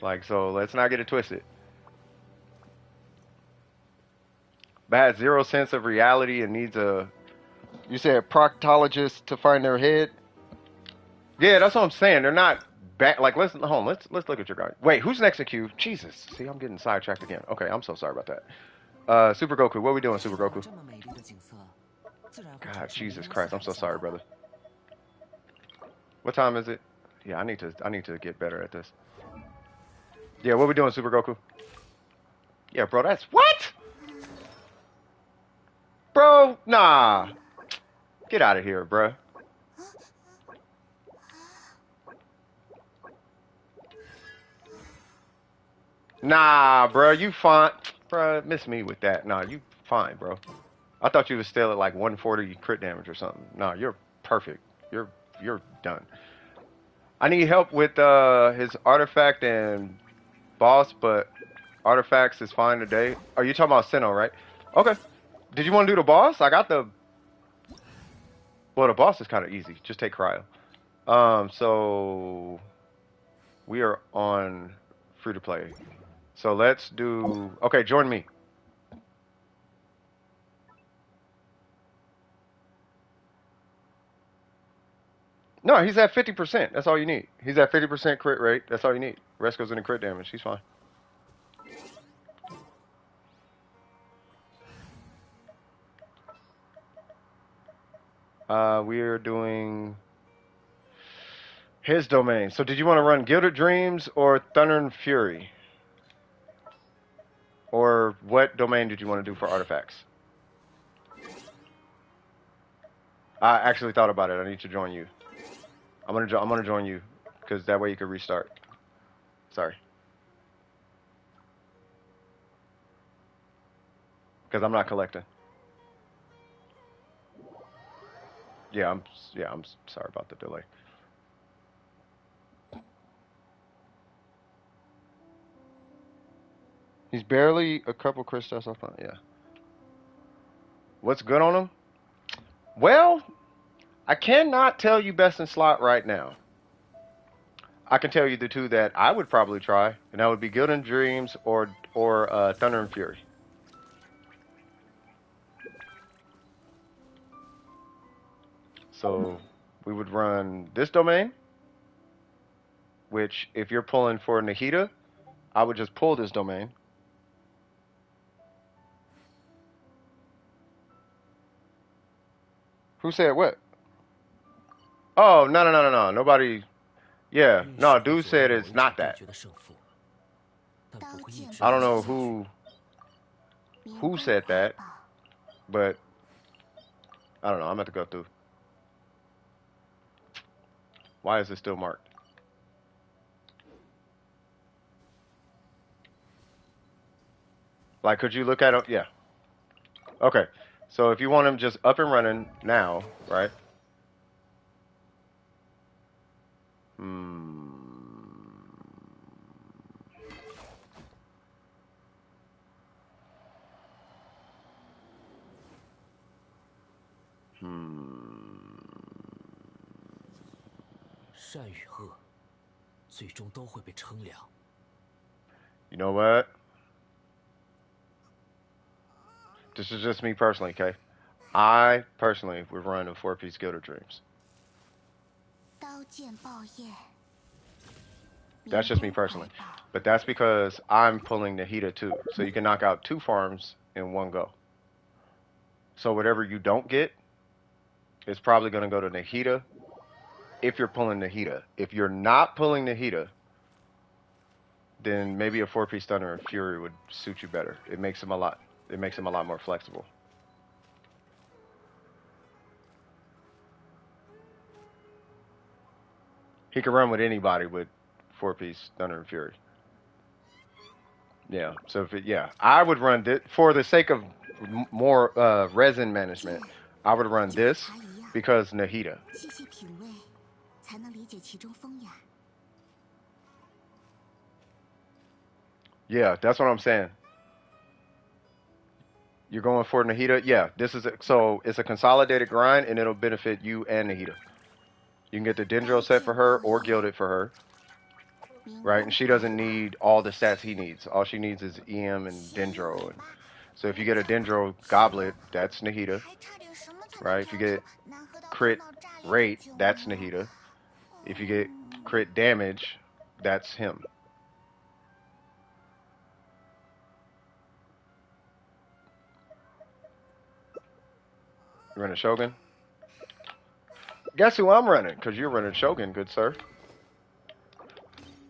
Like, so let's not get it twisted. But has zero sense of reality and needs a. You said proctologist to find their head. Yeah, that's what I'm saying. They're not bad. Like, let's hold on. Let's look at your guy. Wait, who's next in queue? Jesus, see, I'm getting sidetracked again. Okay, I'm so sorry about that. Super Goku, what are we doing, Super Goku? God, Jesus Christ, I'm so sorry, brother. What time is it? Yeah, I need to get better at this. Yeah, what we doing, Super Goku? Yeah, bro, that's what? Bro, nah. Get out of here, bro. Nah, bro, you fine. Bro, miss me with that. Nah, you fine, bro. I thought you was still at like 140 crit damage or something. Nah, you're perfect. You're done. I need help with his artifact and boss, but artifacts is fine today. Are you talking about Sinnoh, right? Okay. Did you want to do the boss? I got the. Well, the boss is kind of easy. Just take cryo. So we are on free to play. So let's do. Okay, join me. No, he's at 50%. That's all you need. He's at 50% crit rate. That's all you need. Rest goes into crit damage. He's fine. We are doing his domain. So did you want to run Gilded Dreams or Thunder and Fury? Or what domain did you want to do for artifacts? I actually thought about it. I need to join you. I'm gonna join you because that way you can restart. Sorry. Because I'm not collecting. Yeah, I'm sorry about the delay. He's barely a couple crystals up on. Yeah. What's good on him? Well, I cannot tell you best in slot right now. I can tell you the two that I would probably try, and that would be Gilded Dreams or Thunder and Fury. So we would run this domain, which if you're pulling for Nahida, I would just pull this domain. Who said what? Oh, no. Nobody. Yeah, no, dude said it's not that. I don't know who said that, but I don't know. I'm going to go through. Why is it still marked? Like, could you look at it? Yeah. Okay. So if you want him just up and running now, right? You know what? This is just me personally, okay? I personally would run a 4-piece Gilded Dreams. That's just me personally. But that's because I'm pulling Nahida too. So you can knock out 2 farms in one go. So whatever you don't get is probably going to go to Nahida if you're pulling Nahida. If you're not pulling Nahida, then maybe a 4-piece Thunder and Fury would suit you better. It makes him a lot more flexible. He can run with anybody with 4-piece Thunder and Fury. Yeah. So I would run this for the sake of more resin management. I would run this because Nahida. 细细品味，才能理解其中风雅。 Yeah, that's what I'm saying. You're going for Nahida? Yeah, so it's a consolidated grind and it'll benefit you and Nahida. You can get the Dendro set for her or Gilded for her. Right? And she doesn't need all the stats he needs. All she needs is EM and Dendro. And so if you get a Dendro Goblet, that's Nahida. Right? If you get crit rate, that's Nahida. If you get crit damage, that's him. You running Shogun? Guess who I'm running? Because you're running Shogun, good sir.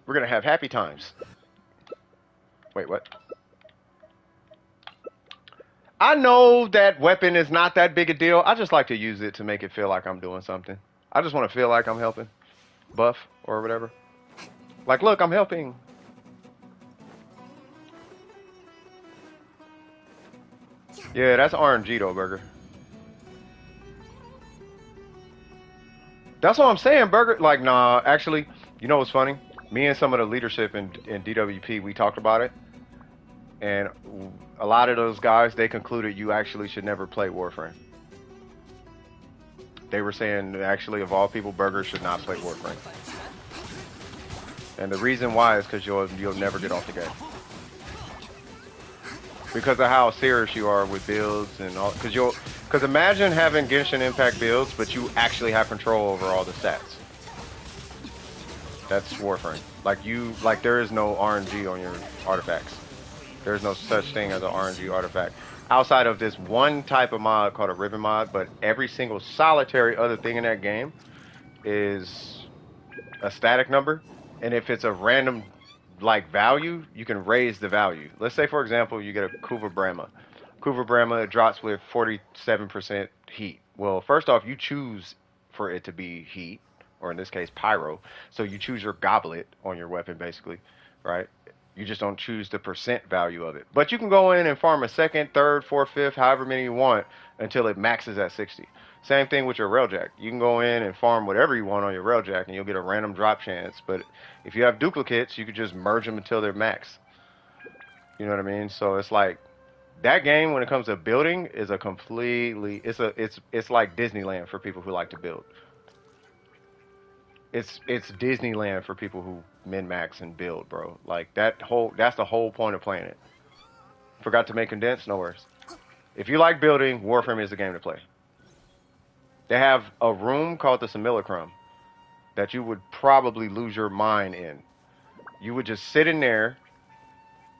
We're going to have happy times. Wait, what? I know that weapon is not that big a deal. I just like to use it to make it feel like I'm doing something. I just want to feel like I'm helping. Buff or whatever. Like, look, I'm helping. Yeah, that's RNG though, Burger. That's what I'm saying, Burger. Like, nah, actually, you know what's funny? Me and some of the leadership in DWP, we talked about it. And a lot of those guys, they concluded you actually should never play Warframe. They were saying, actually, of all people, Burger should not play Warframe. And the reason why is because you'll never get off the game. Because of how serious you are with builds and all. Because imagine having Genshin Impact builds, but you actually have control over all the stats. That's Warframe. Like there is no RNG on your artifacts. There's no such thing as an RNG artifact. Outside of this one type of mod called a ribbon mod, but every single solitary other thing in that game is a static number. And if it's a random like value, you can raise the value. Let's say, for example, you get a Kuva Brahma. Kuva Brahma drops with 47% heat. Well, first off, you choose for it to be heat, or in this case, pyro. So you choose your goblet on your weapon, basically, right? You just don't choose the percent value of it. But you can go in and farm a second, third, fourth, fifth, however many you want until it maxes at 60. Same thing with your railjack. You can go in and farm whatever you want on your railjack and you'll get a random drop chance. But if you have duplicates, you could just merge them until they're max. You know what I mean? So it's like that game when it comes to building is a completely it's like Disneyland for people who like to build. It's Disneyland for people who min-max and build, bro. Like that's the whole point of playing it. Forgot to make condensed? No worries. If you like building, Warframe is the game to play. They have a room called the Simulacrum that you would probably lose your mind in. You would just sit in there,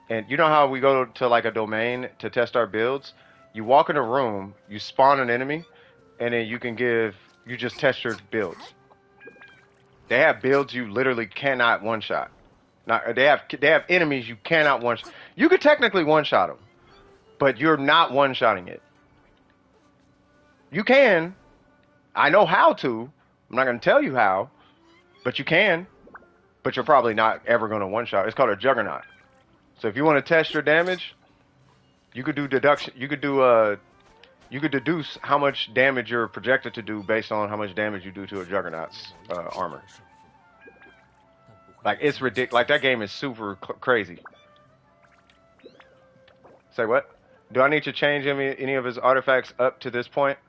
and you know how we go to like a domain to test our builds? You walk in a room, you spawn an enemy, and then you just test your builds. They have builds you literally cannot one-shot. Now, they have enemies you cannot one-shot. You could technically one-shot them, but you're not one-shotting it. You can. I know how to. I'm not going to tell you how, but you can. But you're probably not ever going to one-shot. It's called a juggernaut. So if you want to test your damage, you could do deduction. You could deduce how much damage you're projected to do based on how much damage you do to a juggernaut's armor. Like it's ridiculous. Like that game is super crazy. Say what? Do I need to change any of his artifacts up to this point?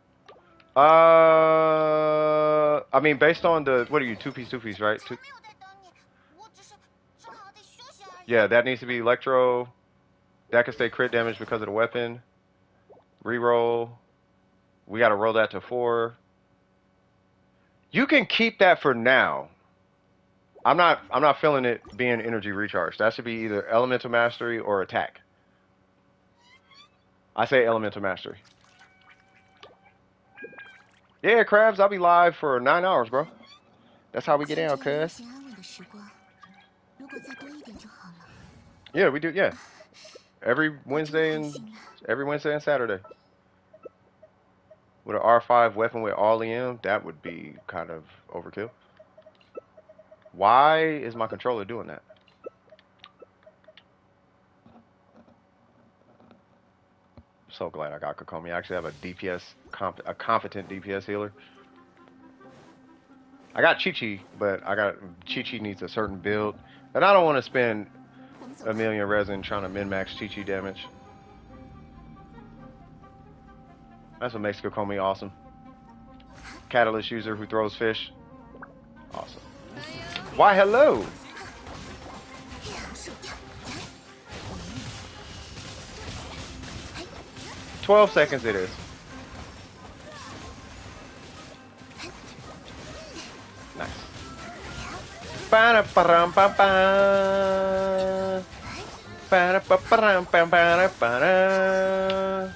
I mean, based on what are you, two piece, right? Yeah, that needs to be electro. That can stay crit damage because of the weapon. Reroll. We got to roll that to 4. You can keep that for now. I'm not feeling it being energy recharge. That should be either elemental mastery or attack. I say elemental mastery. Yeah, Krabs, I'll be live for 9 hours, bro. That's how we get down, cuz. Yeah, we do, yeah. Every Wednesday and Saturday. With an R5 weapon with all EM, that would be kind of overkill. Why is my controller doing that? So glad I got Kokomi. I actually have a DPS, a competent DPS healer. I got Chi-Chi, but Chi-Chi needs a certain build. And I don't want to spend a million resin trying to min-max Chi-Chi damage. That's what makes Kokomi awesome. Catalyst user who throws fish. Awesome. Why, hello! $12 it is. Nice. Ba-da-ba-dum-ba-ba. Ba-da-ba-ba-dum-ba-ba-da-ba-da.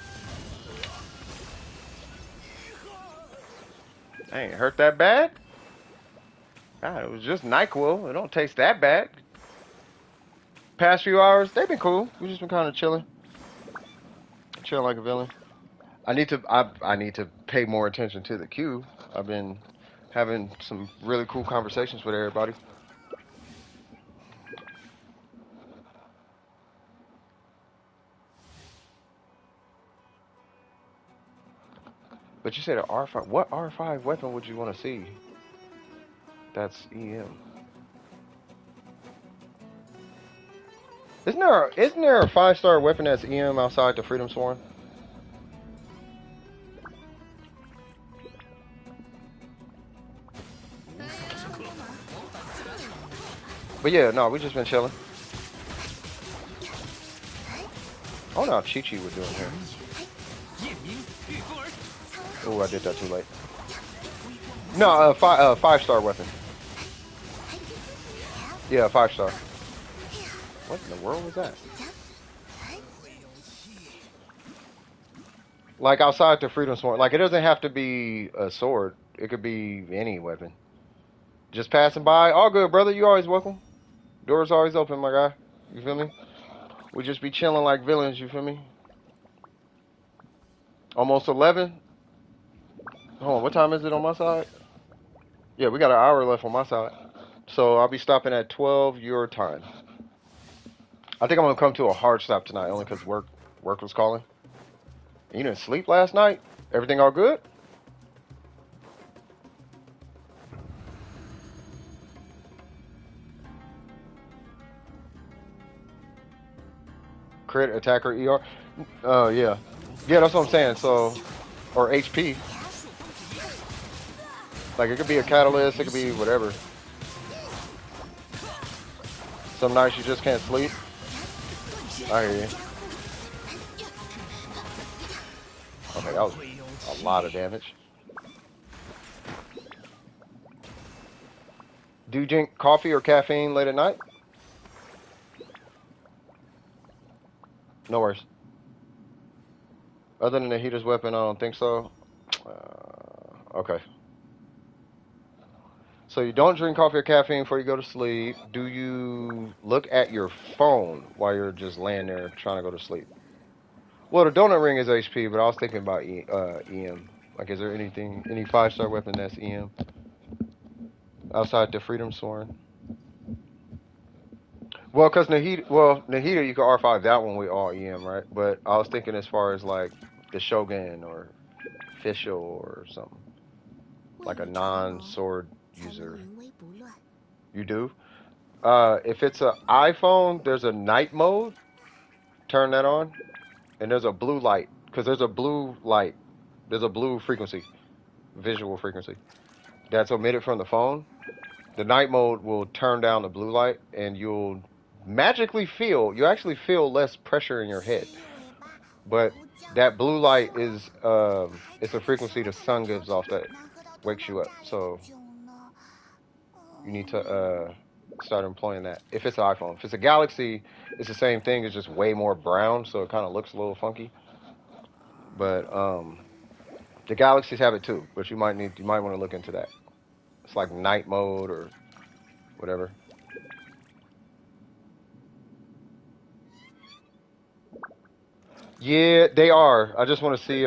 I ain't hurt that bad. God, it was just NyQuil. It don't taste that bad. Past few hours, they've been cool. We just been kind of chilling. Chilling like a villain. I need to pay more attention to the queue. I've been having some really cool conversations with everybody. But you said an R5. What R5 weapon would you want to see? That's EM. Isn't there a 5-star weapon that's EM outside the Freedom Sworn? But yeah, no, we just been chilling. Oh no, Chi-Chi we're doing here. Oh, I did that too late. No, 5-star weapon. Yeah, 5-star. What in the world was that? Like outside the Freedom Sworn, like it doesn't have to be a sword. It could be any weapon. Just passing by, all good, brother. You always welcome. Doors always open, my guy. You feel me? We just be chilling like villains. You feel me? Almost 11. Hold on, what time is it on my side? Yeah, we got an hour left on my side. So I'll be stopping at 12 your time. I think I'm gonna come to a hard stop tonight, only because work was calling. You didn't sleep last night? Everything all good? Crit, attacker, ER. Oh, yeah. Yeah, that's what I'm saying. So, or HP. Like, it could be a catalyst, it could be whatever. Some nights you just can't sleep. I hear you. Okay, that was a lot of damage. Do you drink coffee or caffeine late at night? No worries. Other than the heater's weapon, I don't think so. Okay. So you don't drink coffee or caffeine before you go to sleep. Do you look at your phone while you're just laying there trying to go to sleep? Well, the donut ring is HP, but I was thinking about EM. Like, is there any 5-star weapon that's EM outside the Freedom Sworn? Well, because Nahida, you can R5 that one with all EM, right? But I was thinking as far as like the Shogun or Official or something, like a non-sword user. You do? If it's an iPhone, there's a night mode. Turn that on, and there's a blue light because there's a blue light. There's a blue frequency, visual frequency that's emitted from the phone. The night mode will turn down the blue light, and you actually feel less pressure in your head. But that blue light is it's a frequency the sun gives off that wakes you up. So you need to start employing that. If it's an iPhone, if it's a Galaxy, it's the same thing. It's just way more brown, so it kind of looks a little funky. But the Galaxies have it too. But you might want to look into that. It's like night mode or whatever. Yeah, they are. I just want to see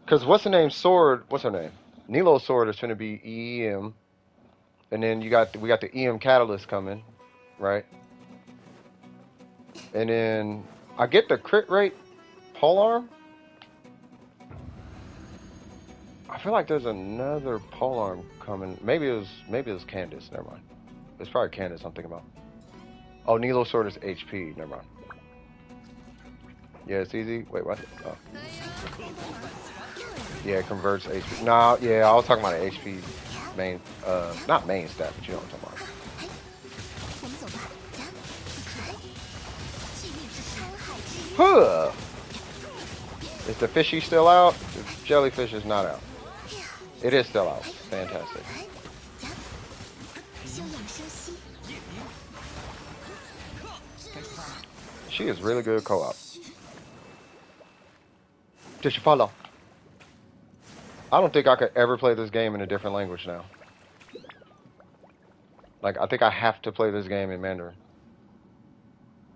because what's her name? Sword. What's her name? Nilo's sword is going to be EM, and then we got the EM catalyst coming, right? And then I get the crit rate polearm. I feel like there's another polearm coming. Maybe it was Candace. Never mind. It's probably Candace I'm thinking about. Oh, Nilo Sword is HP. Never mind. Yeah, it's easy. Wait, what? Oh. Yeah, it converts HP. No, yeah, I was talking about an HP main, not main stat, but you know what I'm talking about. Huh. Is the fishy still out? The jellyfish is not out. It is still out. Fantastic. She is really good co-op. Did you follow? I don't think I could ever play this game in a different language now. Like, I think I have to play this game in Mandarin.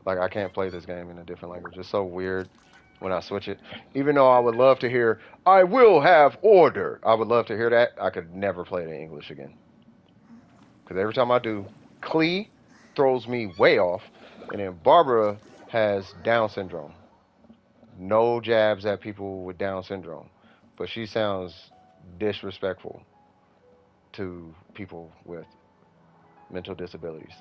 Like, I can't play this game in a different language. It's so weird when I switch it. Even though I would love to hear, I will have order. I would love to hear that. I could never play it in English again. Because every time I do, Klee throws me way off. And then Barbara has Down syndrome. No jabs at people with Down syndrome. But she sounds disrespectful to people with mental disabilities.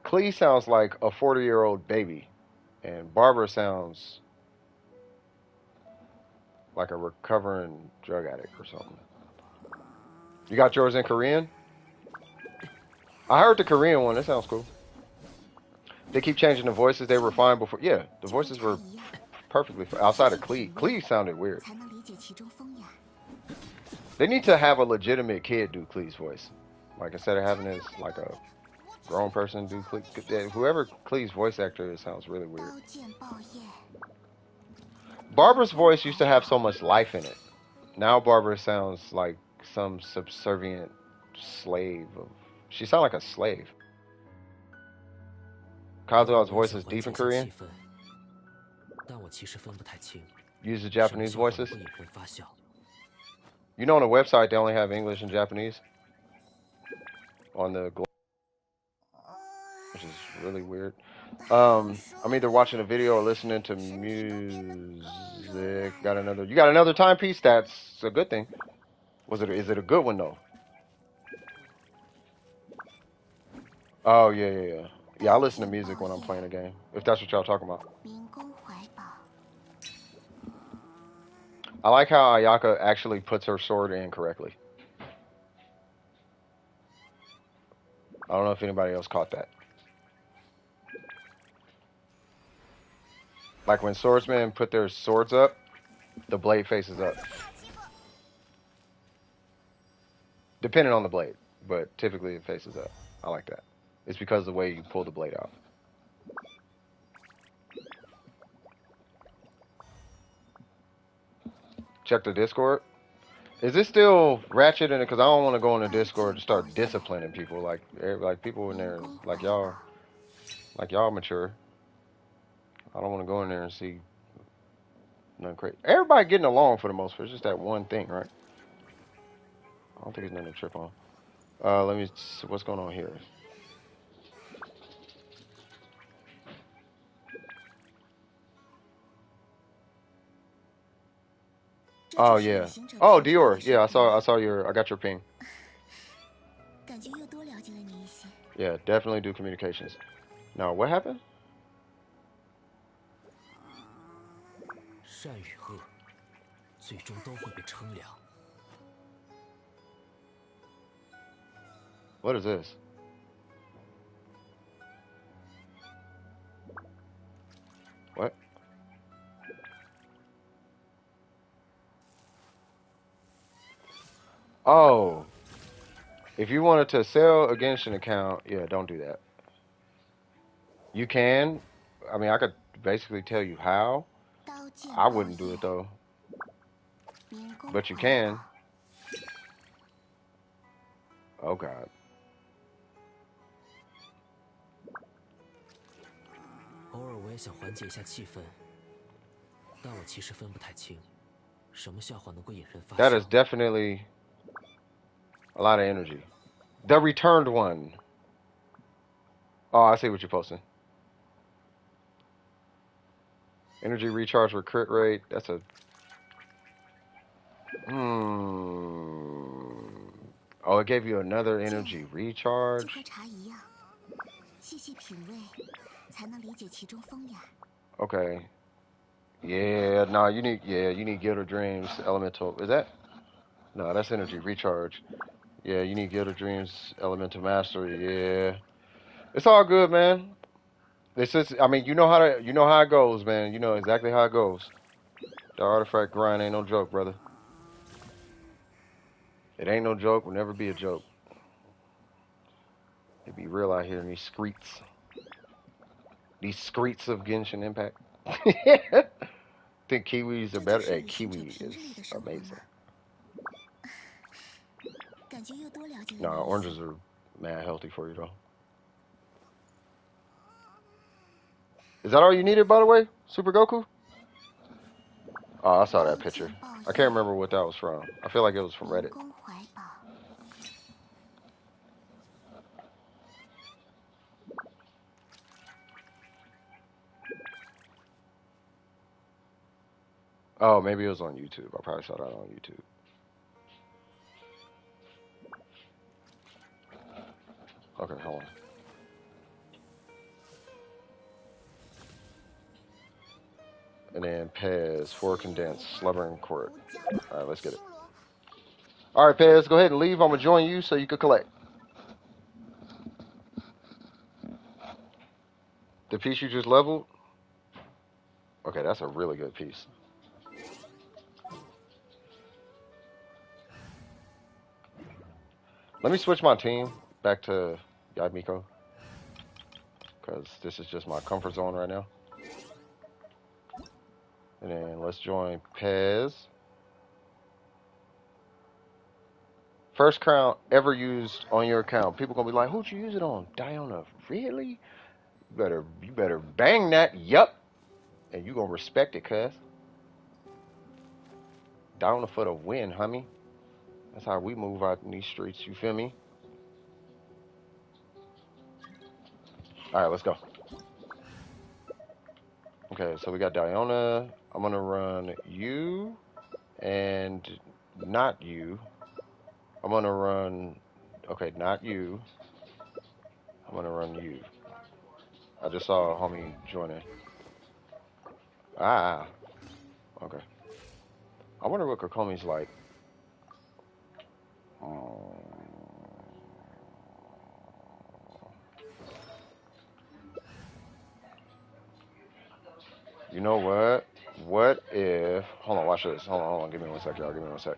Klee sounds like a 40-year-old baby. And Barbara sounds like a recovering drug addict or something. You got yours in Korean? I heard the Korean one. That sounds cool. They keep changing the voices. They were fine before. Yeah, the voices were perfectly fine. Outside of Klee. Klee sounded weird. They need to have a legitimate kid do Klee's voice. Like, instead of having this, like, a grown person do Klee. Whoever Klee's voice actor is sounds really weird. Barbara's voice used to have so much life in it. Now Barbara sounds like some subservient slave. She sounds like a slave. Kazuha's voice is deep in Korean. Use the Japanese voices. You know, on the website they only have English and Japanese. On the which is really weird. I'm either watching a video or listening to music. You got another timepiece? That's a good thing. Is it a good one though? Oh yeah. Yeah, I listen to music when I'm playing a game. If that's what y'all talking about. I like how Ayaka actually puts her sword in correctly. I don't know if anybody else caught that. Like when swordsmen put their swords up, the blade faces up. Depending on the blade, but typically it faces up. I like that. It's because of the way you pull the blade out. Check the Discord. Is this still ratchet in it? Because I don't want to go on the Discord and start disciplining people. Like people in there, like y'all mature. I don't want to go in there and see nothing crazy. Everybody getting along for the most part. It's just that one thing, right? I don't think it's nothing to trip on. Let me see what's going on here. Oh yeah. Oh Dior. Yeah, I got your ping. Yeah, definitely do communications. Now, what happened? What is this? What? Oh. If you wanted to sell a Genshin account, yeah, don't do that. You can. I mean, I could basically tell you how. I wouldn't do it, though. But you can. Oh, God. That is definitely a lot of energy. The returned one. Oh, I see what you're posting. Energy recharge with crit rate. That's a Hmm. Oh, it gave you another energy 就 recharge. 和茶一样，细细品味，才能理解其中风雅。 Okay. Yeah, nah, you need Gilder Dreams Elemental. Is that? No, that's energy recharge. Yeah, you need Gilder Dreams Elemental Mastery. Yeah. It's all good, man. It's just, I mean, you know how it goes, man. You know exactly how it goes. The artifact grind ain't no joke, brother. It ain't no joke, will never be a joke. It be real out here in these streets. These streets of Genshin Impact. Think kiwis are 这就 better. 是 Hey, 旅行者 kiwi 平 is 日里的生活 amazing. 吗？感觉又多了解了 Nah, 你一 oranges 些。 are mad healthy for you though. Is that all you needed, by the way, Super Goku? Oh, I saw that 刀 picture. 剑抱 I 叶， can't remember what that was from. I feel like it was from 灵 Reddit. 弓怀抱。 Oh, maybe it was on YouTube. I probably saw that on YouTube. Okay, hold on. And then Pez, 4 condensed, slubbering court. Alright, let's get it. Alright, Pez, go ahead and leave. I'm gonna join you so you can collect. The piece you just leveled? Okay, that's a really good piece. Let me switch my team back to Yamiko, because this is just my comfort zone right now. And then let's join Pez. First crown ever used on your account. People gonna be like, who'd you use it on? Diona. Really? You better bang that. Yup. And you gonna respect it, cuz. Diona for the win, homie. That's how we move out in these streets, you feel me? Alright, let's go. Okay, so we got Diona. I'm gonna run you and not you. I'm gonna run, okay, not you. I'm gonna run you. I just saw a homie joining. Ah, okay. I wonder what Kokomi's like. You know what? What if, hold on, watch this. Hold on, give me 1 sec, y'all, give me 1 sec.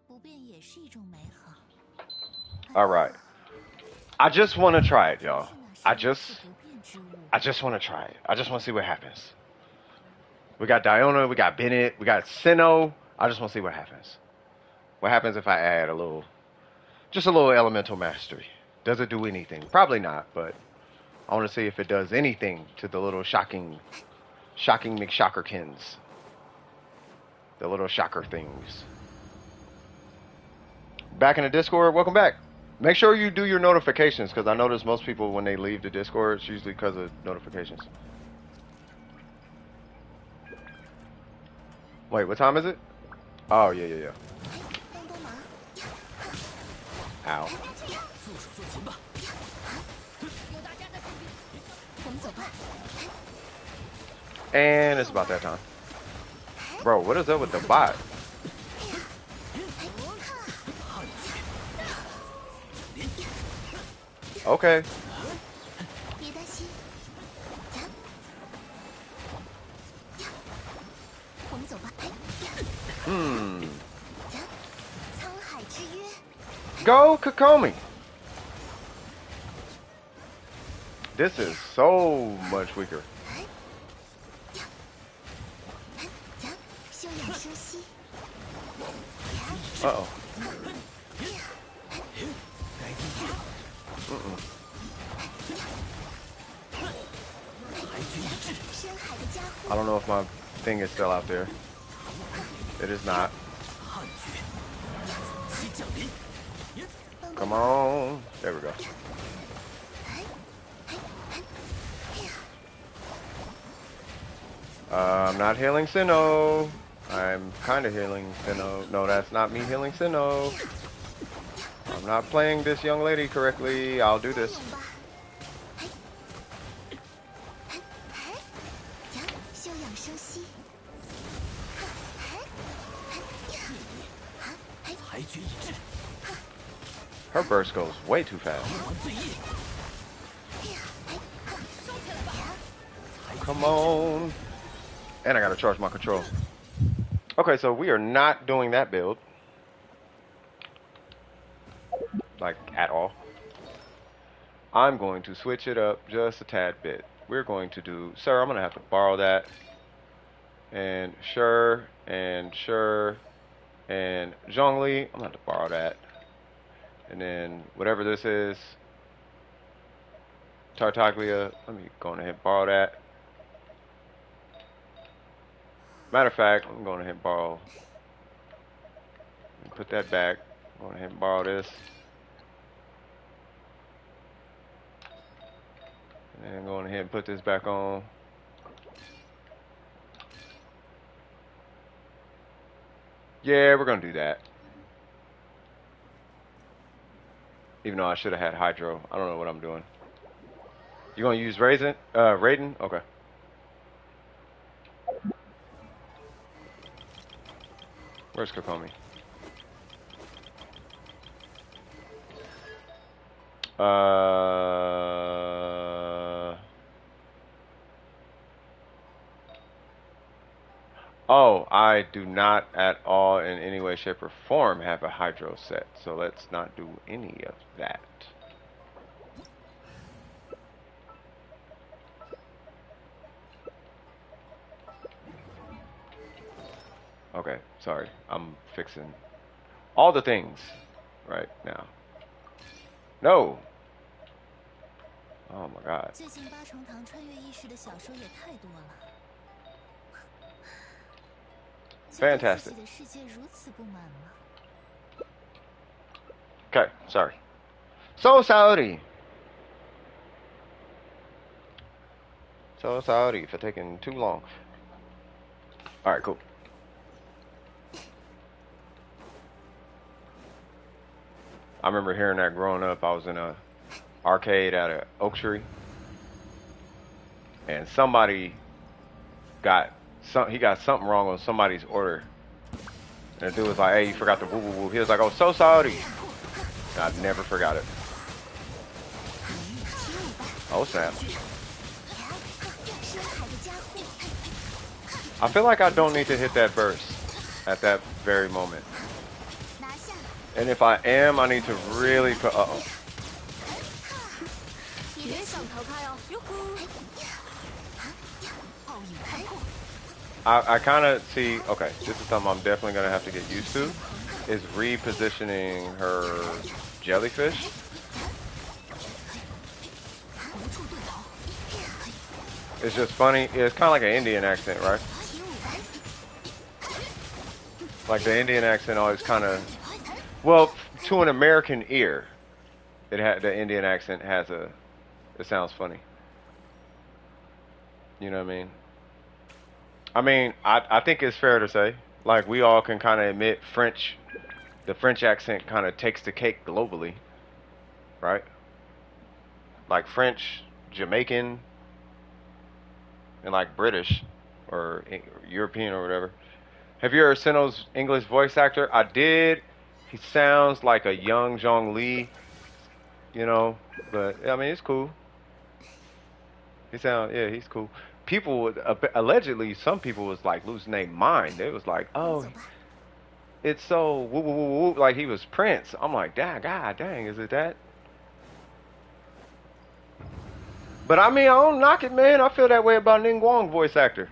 不变也是一种美好。 Alright. I just wanna try it, y'all. 是那 I 生 just 不变之物。 I just wanna try it. I just wanna see what happens. We got Diona, we got Bennett, we got Sinnoh. I just wanna see what happens. What happens if I add just a little elemental mastery? Does it do anything? Probably not, but I want to see if it does anything to the little shocking McShockerkins. The little shocker things. Back in the Discord, welcome back. Make sure you do your notifications, because I notice most people, when they leave the Discord, it's usually because of notifications. Wait, what time is it? Oh, yeah. 帮帮忙！ Ow. 我们走吧。 And it's about that time. Bro, what is up with the bot? Okay. 别担心，我们走吧。 沧海之约。 Go Kokomi. This is so much weaker. 休养生息。 Uh-oh. I don't know if my thing is still out there. It is not. Come on. There we go. I'm not healing Sinnoh. I'm kind of healing Sinnoh. No, that's not me healing Sinnoh. I'm not playing this young lady correctly. I'll do this. 休养生息。 裁决一致， Her burst goes way too fast. 还罪业。 Come on. And I gotta charge my control. Okay, so we are not doing that build. Like, at all. I'm going to switch it up just a tad bit. We're going to do... Sir, I'm gonna have to borrow that. And sure, and sure. And Zhongli, I'm gonna have to borrow that. And then whatever this is, Tartaglia, let me go ahead and borrow that. Matter of fact, I'm going ahead and borrow. Put that back. I'm going ahead and borrow this. And then going ahead and put this back on. Yeah, we're gonna do that. Even though I should have had Hydro. I don't know what I'm doing. You gonna use Resin? Raiden? Okay. Where's Kokomi? Oh, I do not at all in any way, shape, or form have a Hydro set. So let's not do any of that. Okay, sorry. I'm fixing all the things right now. No! Oh my god. 最近八重堂穿越意识的小说也太多了。 Fantastic. 对自己的世界如此不满吗？ Okay, sorry. So sorry. So sorry for taking too long. Alright, cool. I remember hearing that growing up. I was in a arcade at a Oak Tree, and somebody got he got something wrong on somebody's order. And the dude was like, "Hey, you forgot the woo woo woo." He was like, "Oh, so sorry." And I never forgot it. Oh snap! I feel like I don't need to hit that burst at that very moment. And if I am, I need to really put. Uh oh. I kind of see. Okay, this is something I'm definitely gonna have to get used to. Is repositioning her jellyfish. It's just funny. It's kind of like an Indian accent, right? Like the Indian accent always kind of. Well, to an American ear, the Indian accent has a. It sounds funny. You know what I mean? I think it's fair to say, like, we all can kind of admit the French accent kind of takes the cake globally, right? Like French, Jamaican, and like British or European or whatever. Have you heard Sinnoh's English voice actor? I did. He sounds like a young Zhong Li, you know, but I mean, it's cool. Yeah, he's cool. People would, allegedly, some people was like losing their mind. They was like, oh, it's so woo woo woo woo, like he was Prince. I'm like, dang, god dang, is it that? But I mean, I don't knock it, man. I feel that way about Ning Guang voice actor.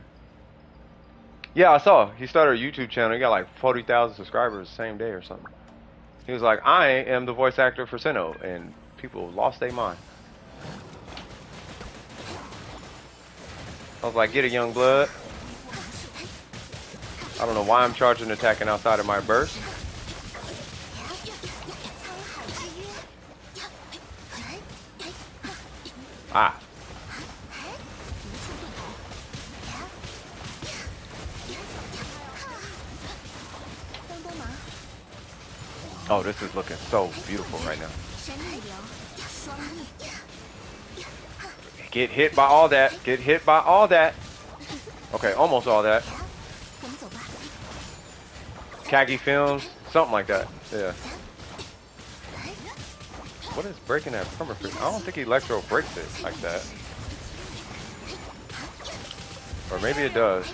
Yeah, I saw. He started a YouTube channel. He got like 40,000 subscribers the same day or something. He was like, I am the voice actor for Sinnoh, and people lost their mind. I was like, get it, young blood. I don't know why I'm charging and attacking outside of my burst. Ah. Oh, this is looking so beautiful right now. Get hit by all that. Get hit by all that. Okay, almost all that. Kagi Films, something like that. Yeah. What is breaking that permafreeze? I don't think Electro breaks it like that. Or maybe it does.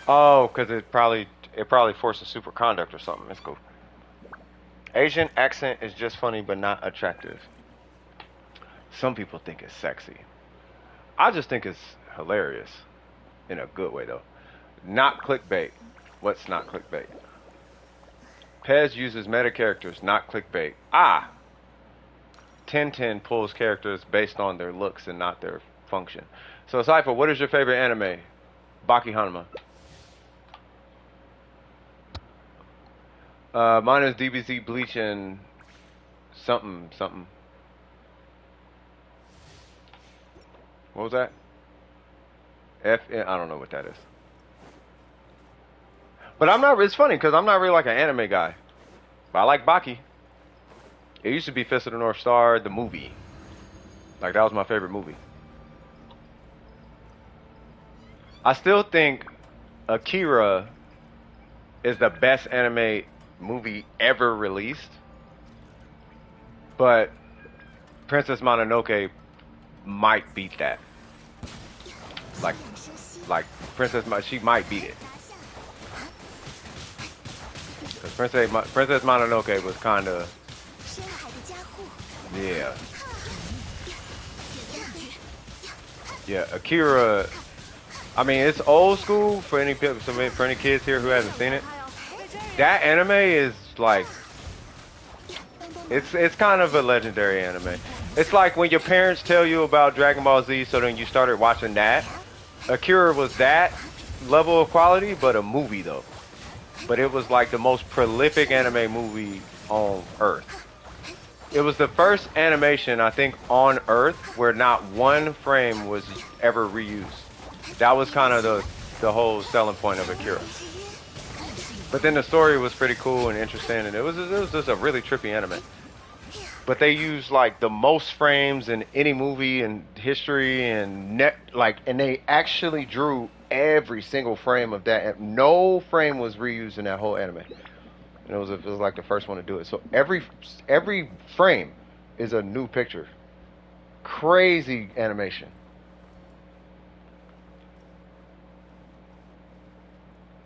Oh, because it probably forces superconduct or something. Let's go. Asian accent is just funny but not attractive. Some people think it's sexy. I just think it's hilarious. In a good way though. Not clickbait. What's not clickbait? Pez uses meta characters, not clickbait. Ah! 1010 pulls characters based on their looks and not their function. So Cypher, what is your favorite anime? Baki Hanuma. Mine is DBZ Bleach and something. What was that? I don't know what that is. But I'm not, it's funny because I'm not really like an anime guy. But I like Baki. It used to be Fist of the North Star, the movie. Like, that was my favorite movie. I still think Akira is the best anime movie ever released. But Princess Mononoke might beat that. Like Princess, she might beat it. Because Princess Mononoke was kind of, yeah. Yeah, Akira, I mean, it's old school for any kids here who hasn't seen it. That anime is like, it's kind of a legendary anime. It's like when your parents tell you about Dragon Ball Z, so then you started watching that. Akira was that level of quality, but a movie though. But it was like the most prolific anime movie on Earth. It was the first animation, I think, on Earth where not one frame was ever reused. That was kind of the whole selling point of Akira. But then the story was pretty cool and interesting, and it was just a really trippy anime. But they used like the most frames in any movie in history, and they actually drew every single frame of that. No frame was reused in that whole anime. And it was like the first one to do it. So every frame is a new picture. Crazy animation.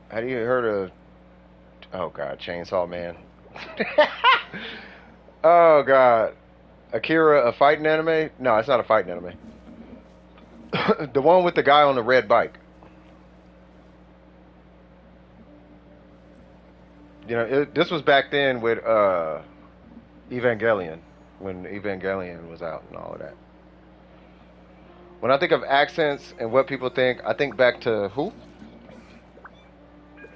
Have you heard of? Oh God, Chainsaw Man. Oh God, Akira, a fighting anime? No, it's not a fighting anime. The one with the guy on the red bike. You know, this was back then with Evangelion, when Evangelion was out and all of that. When I think of accents and what people think, I think back to who?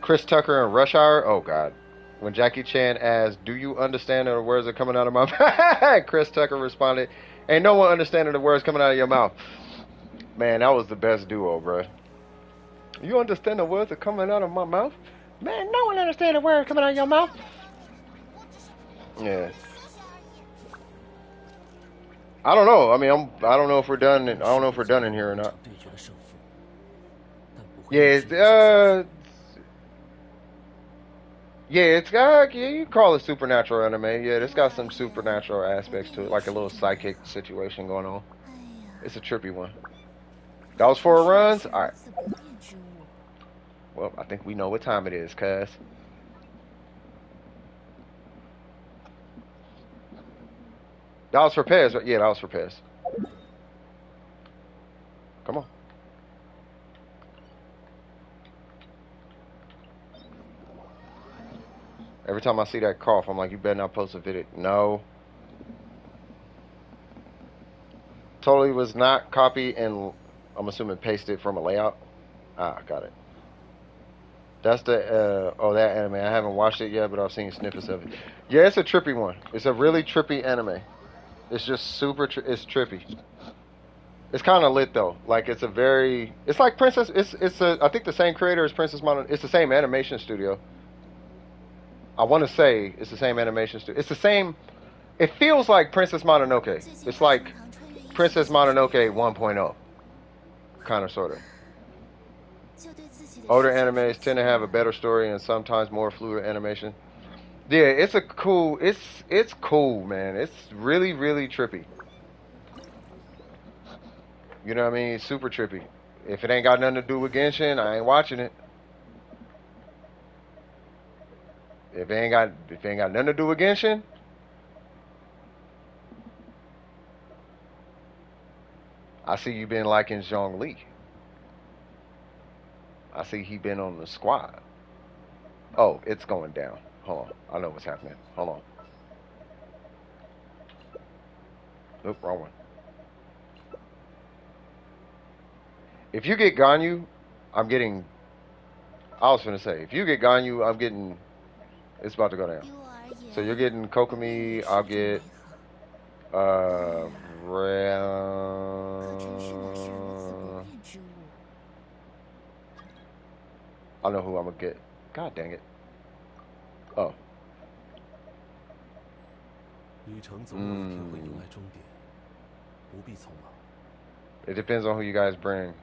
Chris Tucker and Rush Hour. Oh God. When Jackie Chan asked, "Do you understand the words that are coming out of my mouth?" Chris Tucker responded, "Ain't no one understanding the words coming out of your mouth." Man, that was the best duo, bro. You understand the words that are coming out of my mouth? Man, no one understands the words coming out of your mouth. Yeah. I don't know. I mean, I don't know if we're done. I don't know if we're done in here or not. Yeah, yeah, it's got, yeah, you call it supernatural anime. Yeah, it's got some supernatural aspects to it, like a little psychic situation going on. It's a trippy one. That was 4 runs? Alright. Well, I think we know what time it is, cuz. That was for Pez, right? Yeah, that was for Pez. Come on. Every time I see that cough, I'm like, you better not post a video. No. Totally was not copy and I'm assuming pasted from a layout. Ah, got it. That's the, that anime. I haven't watched it yet, but I've seen snippets of it. Yeah, it's a trippy one. It's a really trippy anime. It's just super, it's trippy. It's kind of lit though. Like it's a very, it's like Princess. It's a. I think the same creator as Princess Mononoke. It's the same animation studio. I want to say it's the same animation studio. It's the same. It feels like Princess Mononoke. It's like Princess Mononoke 1.0, kind of sort of. Older animes tend to have a better story and sometimes more fluid animation. Yeah, it's a cool. It's cool, man. It's really really trippy. You know what I mean? Super trippy. If it ain't got nothing to do with Genshin, I ain't watching it. If it ain't got nothing to do with Genshin, I see you been liking Zhongli. I see he been on the squad. Oh, it's going down. Hold on. I know what's happening. Hold on. Nope, wrong one. If you get Ganyu, I'm getting. I was gonna say, if you get Ganyu, I'm getting. It's about to go down. So you're getting Kokomi. I'll get. I know who I'm gonna get. God dang it. Oh. 旅程总有一天会迎来终点，不必匆忙。 It depends on who you guys bring.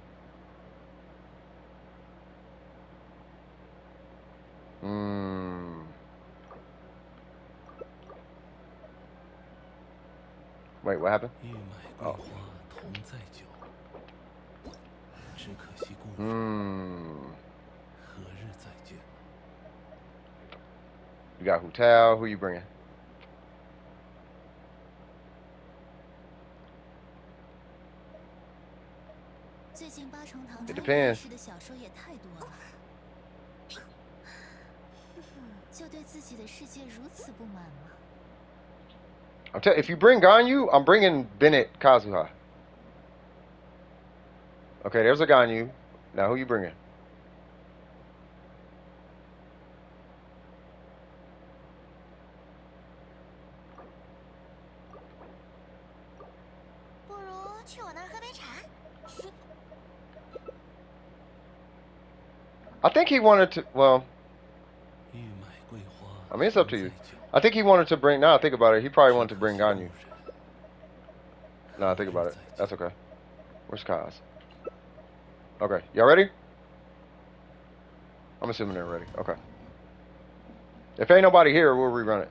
Wait, what happened? 欲买桂花同载酒，只可惜故人何日再见？ You got Hu Who you bringing? It depends. If you bring Ganyu, I'm bringing Bennett Kazuha. Okay, there's a Ganyu. Now who you bringing? I think he wanted to. Well, I mean, it's up to you. I think he wanted to bring. Now I think about it, he probably wanted to bring Ganyu. No, I think about it. That's okay. Where's Kaz? Okay, y'all ready? I'm assuming they're ready. Okay. If ain't nobody here, we'll rerun it.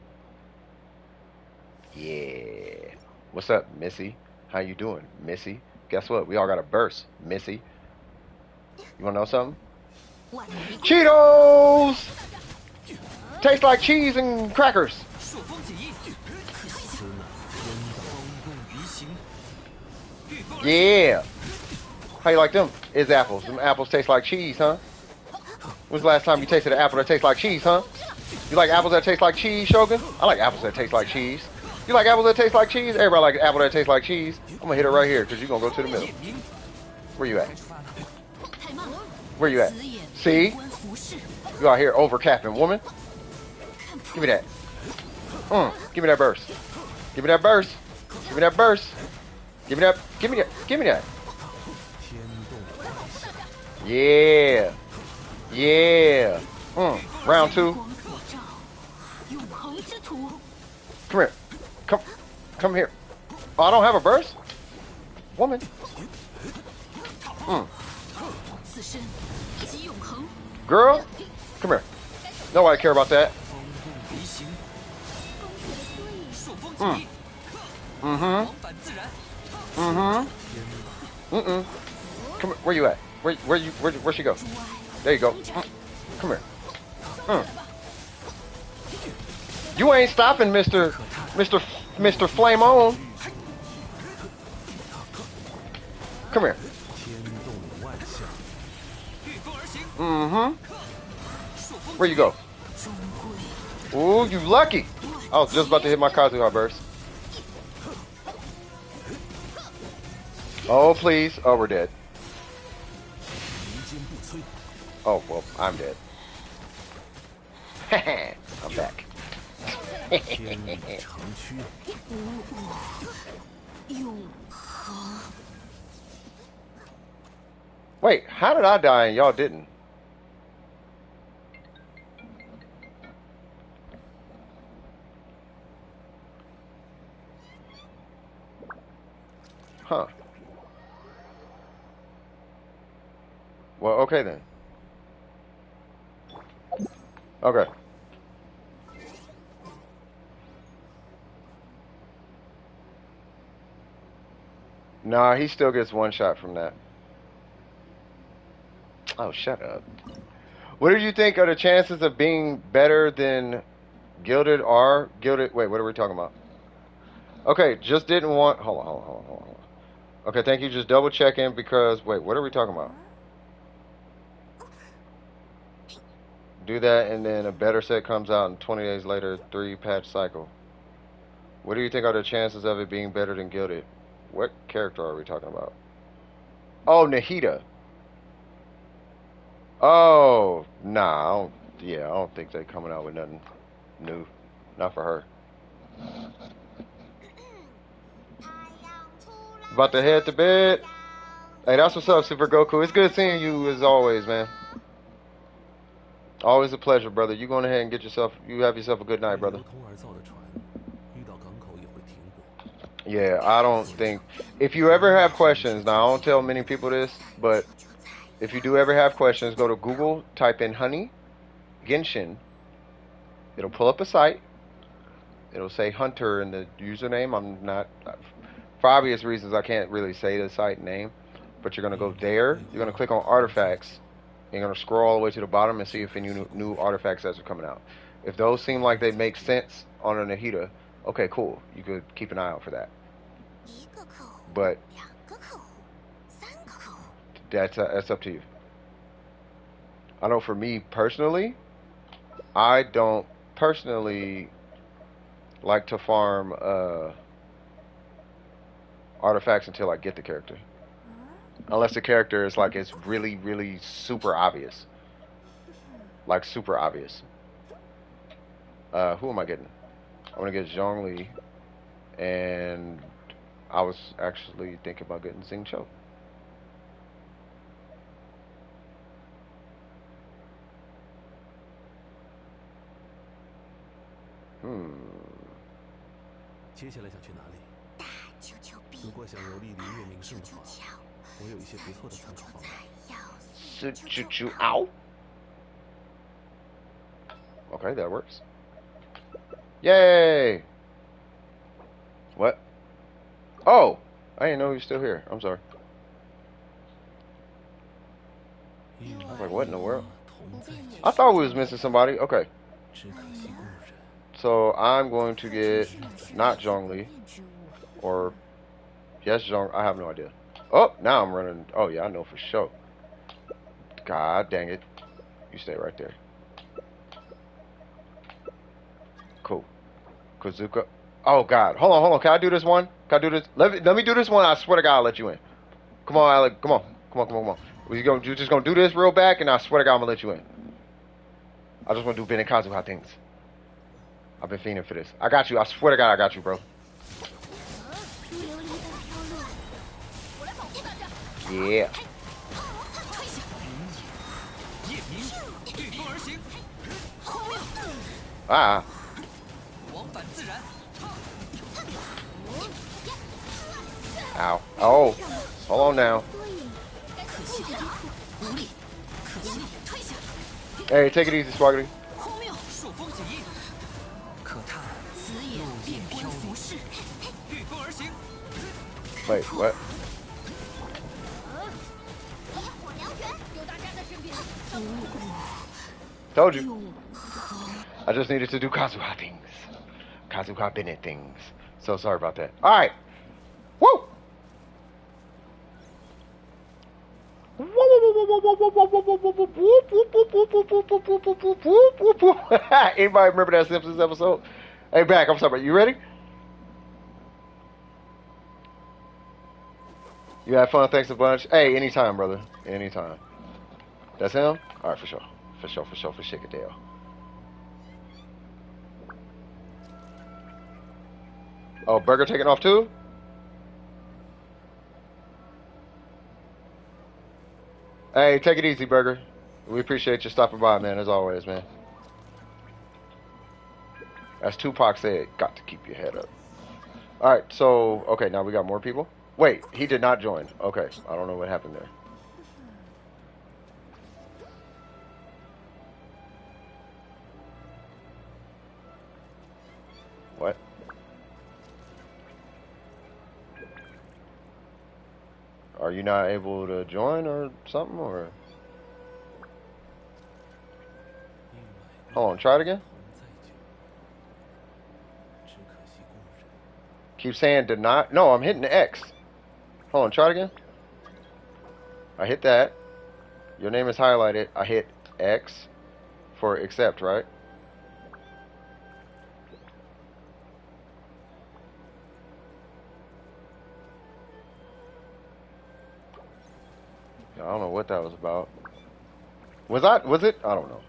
Yeah. What's up, Missy? How you doing, Missy? Guess what? We all got a burst, Missy. You wanna know something? Cheetos! Tastes like cheese and crackers. Yeah. How you like them? It's apples. Them apples taste like cheese, huh? When's the last time you tasted an apple that tastes like cheese, huh? You like apples that taste like cheese, Shogun? I like apples that taste like cheese. You like apples that taste like cheese? Everybody like an apple that tastes like cheese. I'm gonna hit it right here because you're gonna go to the middle. Where you at? Where you at? See? You out here overcapping, woman. Give me that. Give me that burst. Give me that burst. Give me that burst. Give me that. Give me that. Give me that. Yeah. Yeah. Round two. Come here. Come here. Oh, I don't have a burst? Woman. Girl, come here. Nobody care about that. Come here. Where you at? Where she go? There you go. Come here. You ain't stopping, Mr. Flame On. Come here. Where you go? Ooh, you lucky. I was just about to hit my Kazuha burst. Oh, please. Oh, we're dead. Oh, well, I'm dead. I'm back. Wait, how did I die and y'all didn't? Huh. Well, okay then. Okay. Nah, he still gets one shot from that. Oh, shut up. What do you think are the chances of being better than Gilded or Gilded? Wait, what are we talking about? Okay, just didn't want. Hold on. Okay, thank you. Just double checking because wait, what are we talking about? Do that and then a better set comes out and 20 days later, 3-patch cycle. What do you think are the chances of it being better than Gilded? What character are we talking about? Oh, Nahida. Oh, nah, I don't think they coming out with nothing new. Not for her. About to head to bed. Hey, that's what's up, Super Goku. It's good seeing you as always, man. Always a pleasure, brother. You going ahead and you have yourself a good night, brother. Yeah, I don't think, if you ever have questions, now I don't tell many people this, but if you do ever have questions, go to Google, type in honey, Genshin. It'll pull up a site. It'll say Hunter in the username. I'm not, for obvious reasons, I can't really say the site name, but you're going to go there. You're going to click on artifacts. You're going to scroll all the way to the bottom and see if any new artifact sets are coming out. If those seem like they make sense on a Nahida, okay, cool. You could keep an eye out for that. But that's up to you. I know for me personally, I don't personally like to farm artifacts until I get the character. Unless the character is like, it's really, really super obvious. Like super obvious. Who am I getting? I'm gonna get Zhongli, and I was actually thinking about getting Xingqiu. Hmm. 接下来想去哪里？如果想游历离月名胜的话，我有一些不错的参考方案。Ow. Okay, that works. Yay! What? Oh! I didn't know he was still here. I'm sorry. I was like, what in the world? I thought we was missing somebody. Okay. So I'm going to get not Zhongli. Or yes, Zhong. I have no idea. Oh, now I'm running. Oh yeah, I know for sure. God dang it. You stay right there. Cool. Kazuka. Oh God. Hold on. Can I do this one? Can I do this? Let me do this one. I swear to God, I'll let you in. Come on, Alec. Come on. You just gonna do this real back, and I swear to God, I'm gonna let you in. I just want to do Ben and Kazuha things. I've been fiending for this. I got you. I swear to God, I got you, bro. Yeah. Ah. Ow. Oh. Hold on now. Hey, take it easy, Swaggity. Wait, what? Told you. I just needed to do Kazuha things. Kazuha Bennett things. So sorry about that. Alright. Woo! Anybody remember that Simpsons episode? Hey, back. I'm sorry. You ready? You had fun? Thanks a bunch. Hey, anytime, brother. Anytime. That's him? Alright, for sure. For Chickadale. Oh, Burger taking off too? Hey, take it easy, Burger. We appreciate you stopping by, man, as always, man. As Tupac said, got to keep your head up. Alright, so, okay, now we got more people. Wait, he did not join. Okay, I don't know what happened there. What? Are you not able to join or something, or? Hold on, try it again. Keep saying did not. No, I'm hitting the X. Hold on, try it again. I hit that. Your name is highlighted. I hit X for accept, right? I don't know what that was about. Was it? I don't know.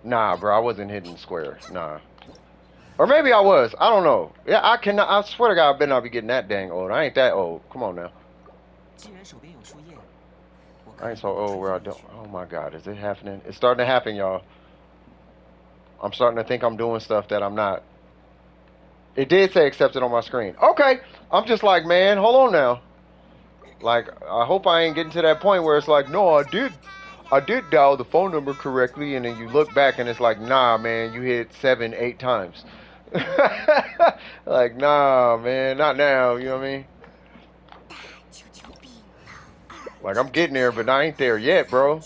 Nah, bro, I wasn't hitting square. Nah. Or maybe I was. I don't know. Yeah, I cannot. I swear to God, I better not be getting that dang old. I ain't that old. Come on now. I ain't so old where I don't. Oh my God, is it happening? It's starting to happen, y'all. I'm starting to think I'm doing stuff that I'm not. It did say accepted on my screen. Okay. I'm just like, man, hold on now. Like, I hope I ain't getting to that point where it's like, no, I did dial the phone number correctly, and then you look back and it's like, nah, man, you hit 7, 8 times. Like, nah, man, not now, you know what I mean? Like, I'm getting there, but I ain't there yet, bro.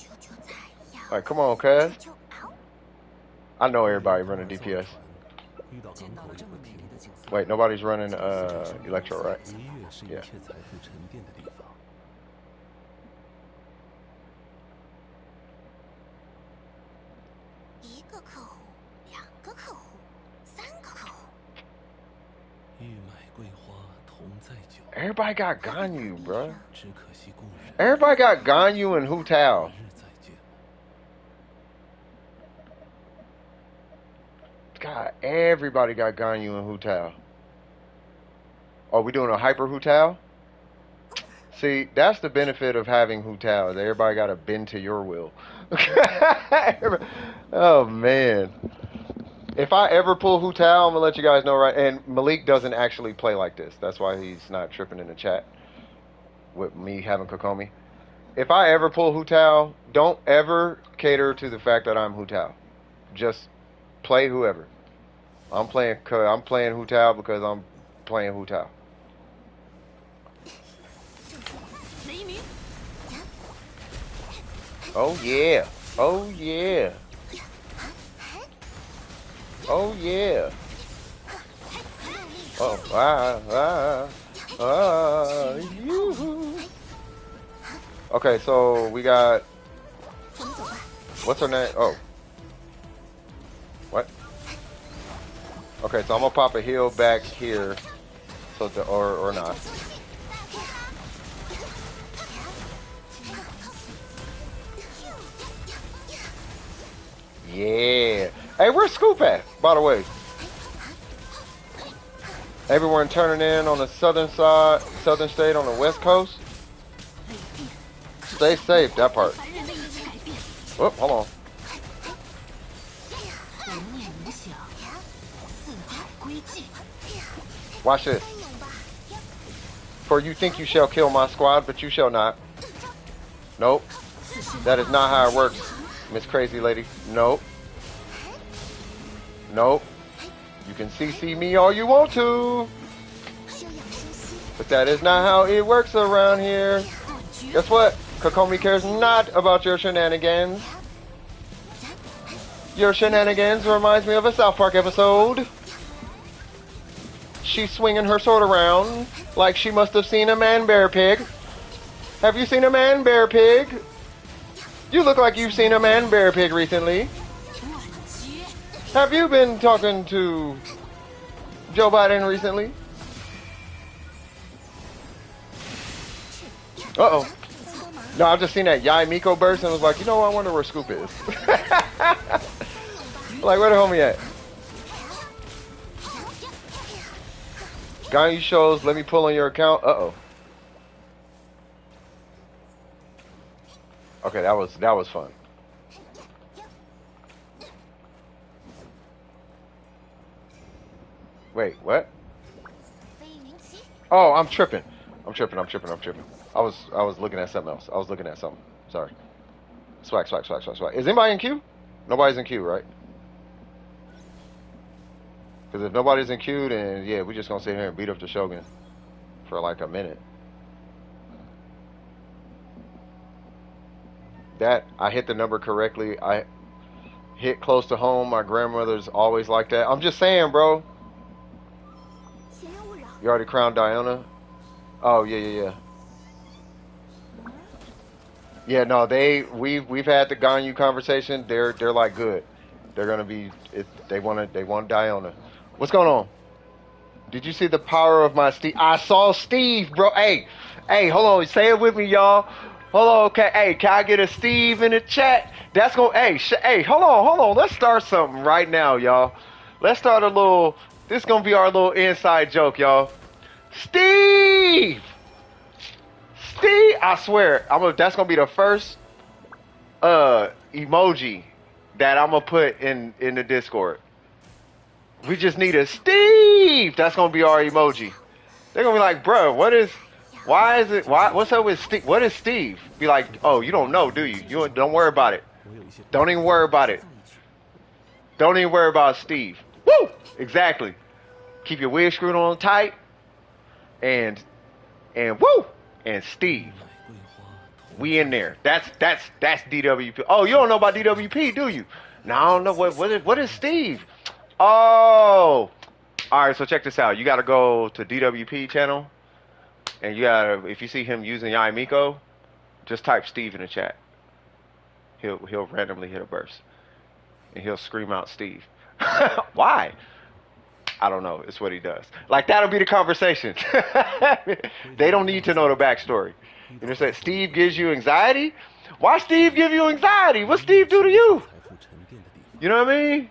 Like, come on, cuz. I know everybody running DPS. Wait, nobody's running Electro, right? Yeah. Everybody got Ganyu, bro. Everybody got Ganyu and Hu Tao. God, everybody got Ganyu and Hu Tao. Oh, we doing a hyper Hu Tao? See, that's the benefit of having Hu Tao. Everybody got to bend to your will. Oh, man. If I ever pull Hu Tao, I'm going to let you guys know, right? And Malik doesn't actually play like this. That's why he's not tripping in the chat with me having Kokomi. If I ever pull Hu Tao, don't ever cater to the fact that I'm Hu Tao. Just play whoever. I'm playing Hu Tao because I'm playing Hu Tao. Oh yeah. Oh yeah. Oh yeah. Oh you. Okay, so we got. What's her name? Oh. What? Okay, so I'm gonna pop a heal back here, so the or not. Yeah. Hey, where's Scoop at, by the way? Everyone turning in on the southern side, southern state on the west coast. Stay safe, that part. Whoop, hold on. Watch this. For you think you shall kill my squad, but you shall not. Nope. That is not how it works, Miss Crazy Lady. Nope. Nope. You can CC me all you want to. But that is not how it works around here. Guess what? Kokomi cares not about your shenanigans. Your shenanigans reminds me of a South Park episode. She's swinging her sword around like she must have seen a man-bear pig. Have you seen a man-bear pig? You look like you've seen a man-bear pig recently. Have you been talking to Joe Biden recently? Uh-oh. No, I've just seen that Yai Miko burst and was like, you know what, I wonder where Scoop is. Like, where the homie at? Ganyu shows, let me pull on your account. Uh-oh. Okay, that was fun. Wait, what? Oh, I'm tripping. I'm tripping. I was looking at something else. Sorry. Swag. Is anybody in queue? Nobody's in queue, right? Because if nobody's in queue, then yeah, we just gonna sit here and beat up the Shogun for like a minute. That I hit the number correctly. I hit close to home. My grandmother's always like that. I'm just saying, bro. You already crowned Diana? Oh yeah. Yeah, no, we've had the Ganyu conversation. They're like good. They're gonna be. They want Diana. What's going on? Did you see the power of my Steve? I saw Steve, bro. Hey, hold on. Say it with me, y'all. Hold on, okay. Hey, can I get a Steve in the chat? That's gonna. Hey, hold on. Let's start something right now, y'all. Let's start a little. This is gonna be our little inside joke, y'all. Steve, I swear, that's gonna be the first emoji that I'm gonna put in the Discord. We just need a Steve. That's gonna be our emoji. They're gonna be like, bro, what's up with Steve? What is Steve? Be like, oh, you don't know, do you? You don't worry about it. Don't even worry about it. Don't even worry about Steve. Woo! Exactly. Keep your wig screwed on tight. And woo! And Steve. We in there. That's DWP. Oh, you don't know about DWP, do you? No, I don't know what is Steve? Oh, all right. So check this out. You got to go to DWP channel, and you gotta, if you see him using Yaimiko, just type Steve in the chat. He'll randomly hit a burst, and he'll scream out Steve. Why? I don't know. It's what he does. Like that'll be the conversation. They don't need to know the backstory. You know, say Steve gives you anxiety. Why Steve give you anxiety? What Steve do to you? You know what I mean?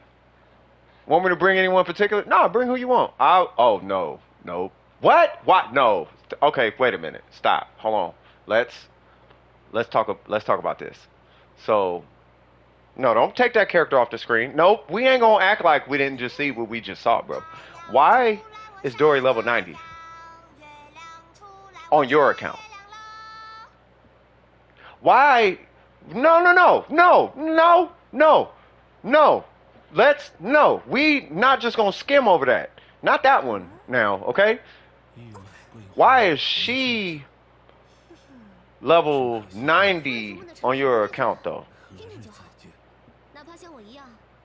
Want me to bring anyone particular? No, bring who you want. Oh no. What? No. Okay, wait a minute. Stop. Hold on. Let's talk about this. So, no, don't take that character off the screen. Nope, we ain't gonna act like we didn't just see what we just saw, bro. Why is Dory level 90 on your account? Why? No. We not just gonna skim over that. Not that one now, okay? Why is she level 90 on your account though?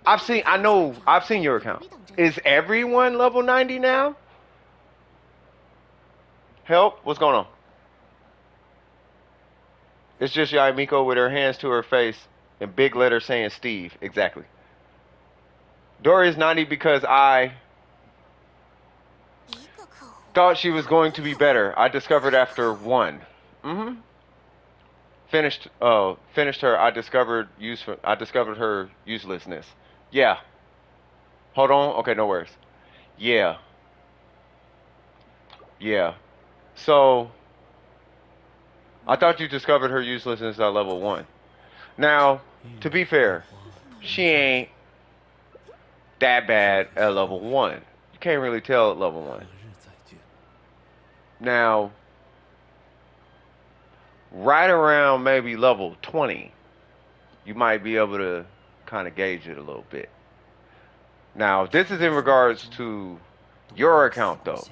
I've seen your account. Is everyone level 90 now? Help? What's going on? It's just Yaimiko with her hands to her face in big letters saying Steve. Exactly. Dory is 90 because I thought she was going to be better. I discovered after one. Finished her. I discovered her uselessness. Yeah. Hold on. Okay, no worries. Yeah. So I thought you discovered her uselessness at level 1. Now, to be fair, she ain't that bad at level 1. You can't really tell at level 1. Now, right around maybe level 20, you might be able to kind of gauge it a little bit. Now, this is in regards to your account, though.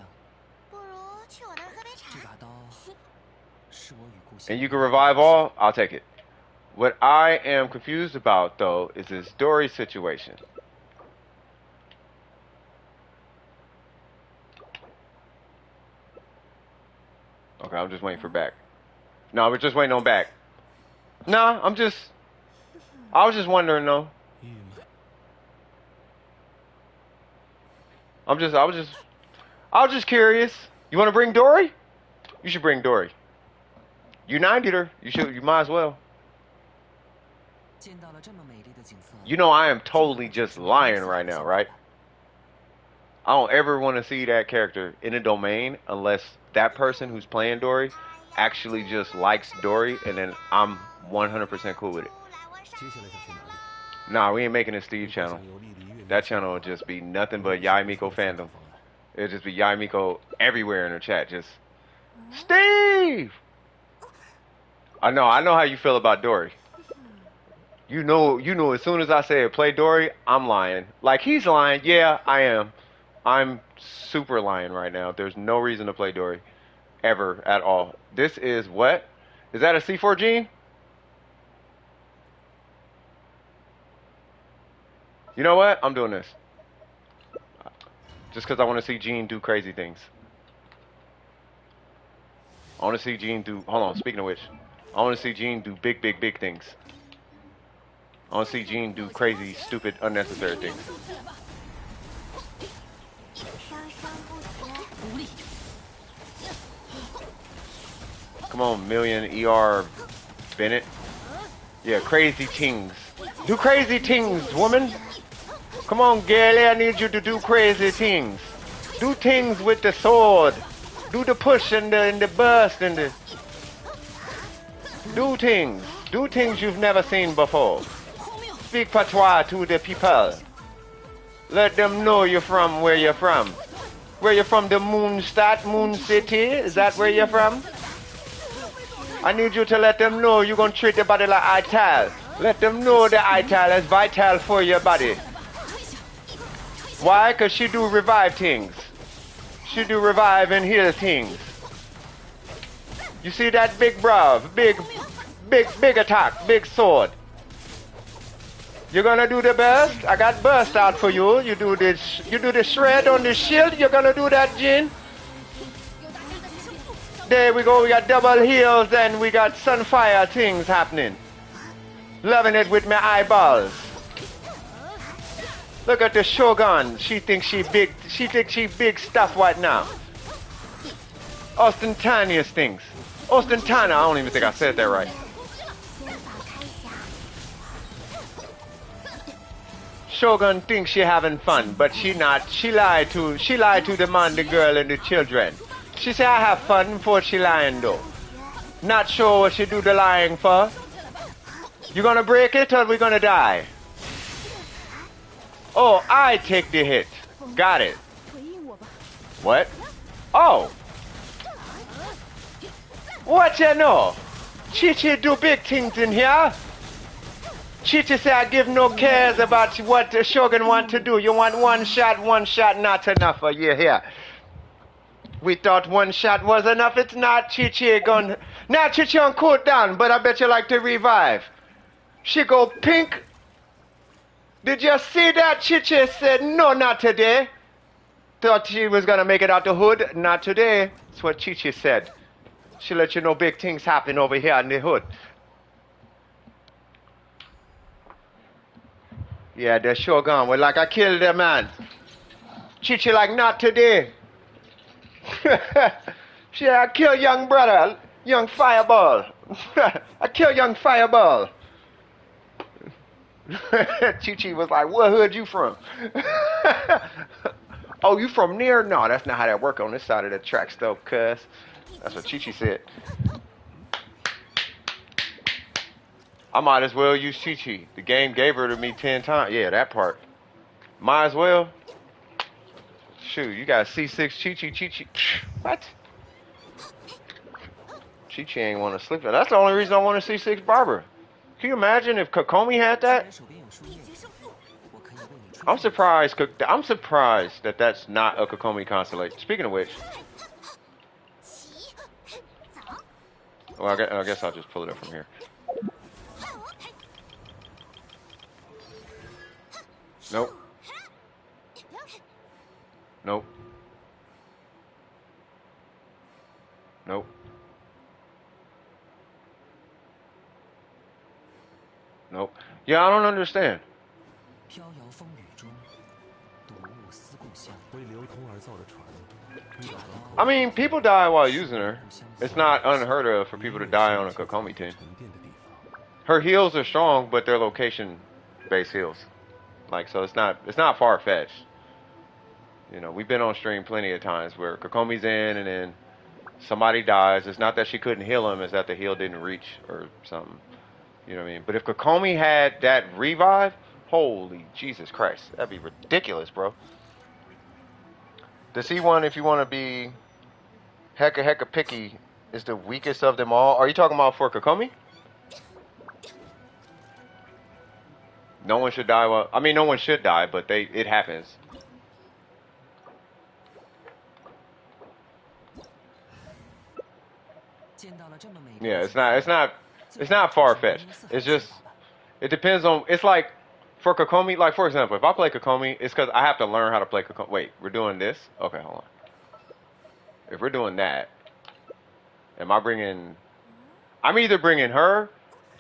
And you can revive all? I'll take it. What I am confused about, though, is this Dory situation. Okay, I'm just waiting for back. No, we're just waiting on back. Nah, I was just wondering though. I was just curious. You want to bring Dory? You should bring Dory. You 90'd her. You might as well. You know I am totally just lying right now, right? I don't ever want to see that character in a domain unless that person who's playing Dory actually just likes Dory, and then I'm 100% cool with it. Nah, we ain't making a Steve channel. That channel will just be nothing but Yai Miko fandom. It'll just be Yai Miko everywhere in the chat. Just Steve. I know how you feel about Dory. You know. As soon as I say play Dory, I'm lying. Like he's lying. Yeah, I am. I'm super lying right now. There's no reason to play Dory, ever at all. This is what? Is that a C4 gene? You know what? I'm doing this. Just because I want to see Gene do crazy things. I want to see Gene do... Hold on, speaking of which. I want to see Gene do big things. I want to see Gene do crazy, stupid, unnecessary things. Come on, Million ER Bennett. Yeah, crazy things. Do crazy things, woman. Come on, girlie, I need you to do crazy things. Do things with the sword. Do the push and the burst and the... Do things. Do things you've never seen before. Speak patois to the people. Let them know you're from where you're from. Where you're from, the Moonstadt, Moon City? Is that where you're from? I need you to let them know you're going to treat your body like Ital. Let them know the Ital is vital for your body. Why? Because she do revive things. She do revive and heal things. You see that big bruv? Big attack. Big sword. You're gonna do the burst? I got burst out for you. You do the shred on the shield. You're gonna do that, Jin? There we go. We got double heals and we got sunfire things happening. Loving it with my eyeballs. Look at the Shogun. She thinks she big. She thinks she big stuff right now. Ostentanious things. Ostentana. I don't even think I said that right. Shogun thinks she having fun, but she not. She lied to the man, the girl, and the children. She say I have fun before she lying though. Not sure what she do the lying for. You gonna break it or we gonna die? Oh, I take the hit. Got it. What? Oh. What you know? Chi-Chi do big things in here. Chi-Chi say I give no cares about what the Shogun want to do. You want one shot not enough for you here. We thought one shot was enough. It's not. Chi-Chi gonna... Now Chi-Chi on cool down, but I bet you like to revive. She go pink. Did you see that? Chi-Chi said, no, not today. Thought she was gonna make it out the hood. Not today. That's what Chi-Chi said. She let you know big things happen over here in the hood. Yeah, the Shogun was like, I killed the man. Chi-Chi like, not today. She, I kill young brother, young fireball. I kill young fireball. Chi-Chi was like, what hood you from? Oh, you from near? No, that's not how that work on this side of the tracks though, cuz. That's what Chi-Chi said. I might as well use Chi-Chi. The game gave her to me 10 times. Yeah, that part. Might as well. Shoot, you got C6 Chi-Chi, Chi-Chi. What? Chi-Chi ain't want to sleep. That's the only reason I want to C6 Barber. Can you imagine if Kokomi had that? I'm surprised that that's not a Kokomi constellation. Speaking of which. Well, I guess I'll just pull it up from here. Nope. Nope. Nope. Nope. Yeah, I don't understand. I mean, people die while using her. It's not unheard of for people to die on a Kokomi 10. Her heals are strong, but they're location-based heals. Like, so it's not far-fetched. You know, we've been on stream plenty of times where Kokomi's in and then somebody dies. It's not that she couldn't heal him, it's that the heal didn't reach or something. You know what I mean? But if Kokomi had that revive, holy Jesus Christ, that'd be ridiculous, bro. The C1, if you want to be hecka picky, is the weakest of them all. Are you talking about for Kokomi? No one should die. Well, I mean, no one should die, but it happens. Yeah, it's not far-fetched. It's just, it depends on, it's like, for Kokomi, like, for example, if I play Kokomi, it's because I have to learn how to play Kokomi. Wait, we're doing this? Okay, hold on. If we're doing that, am I bringing, I'm either bringing her,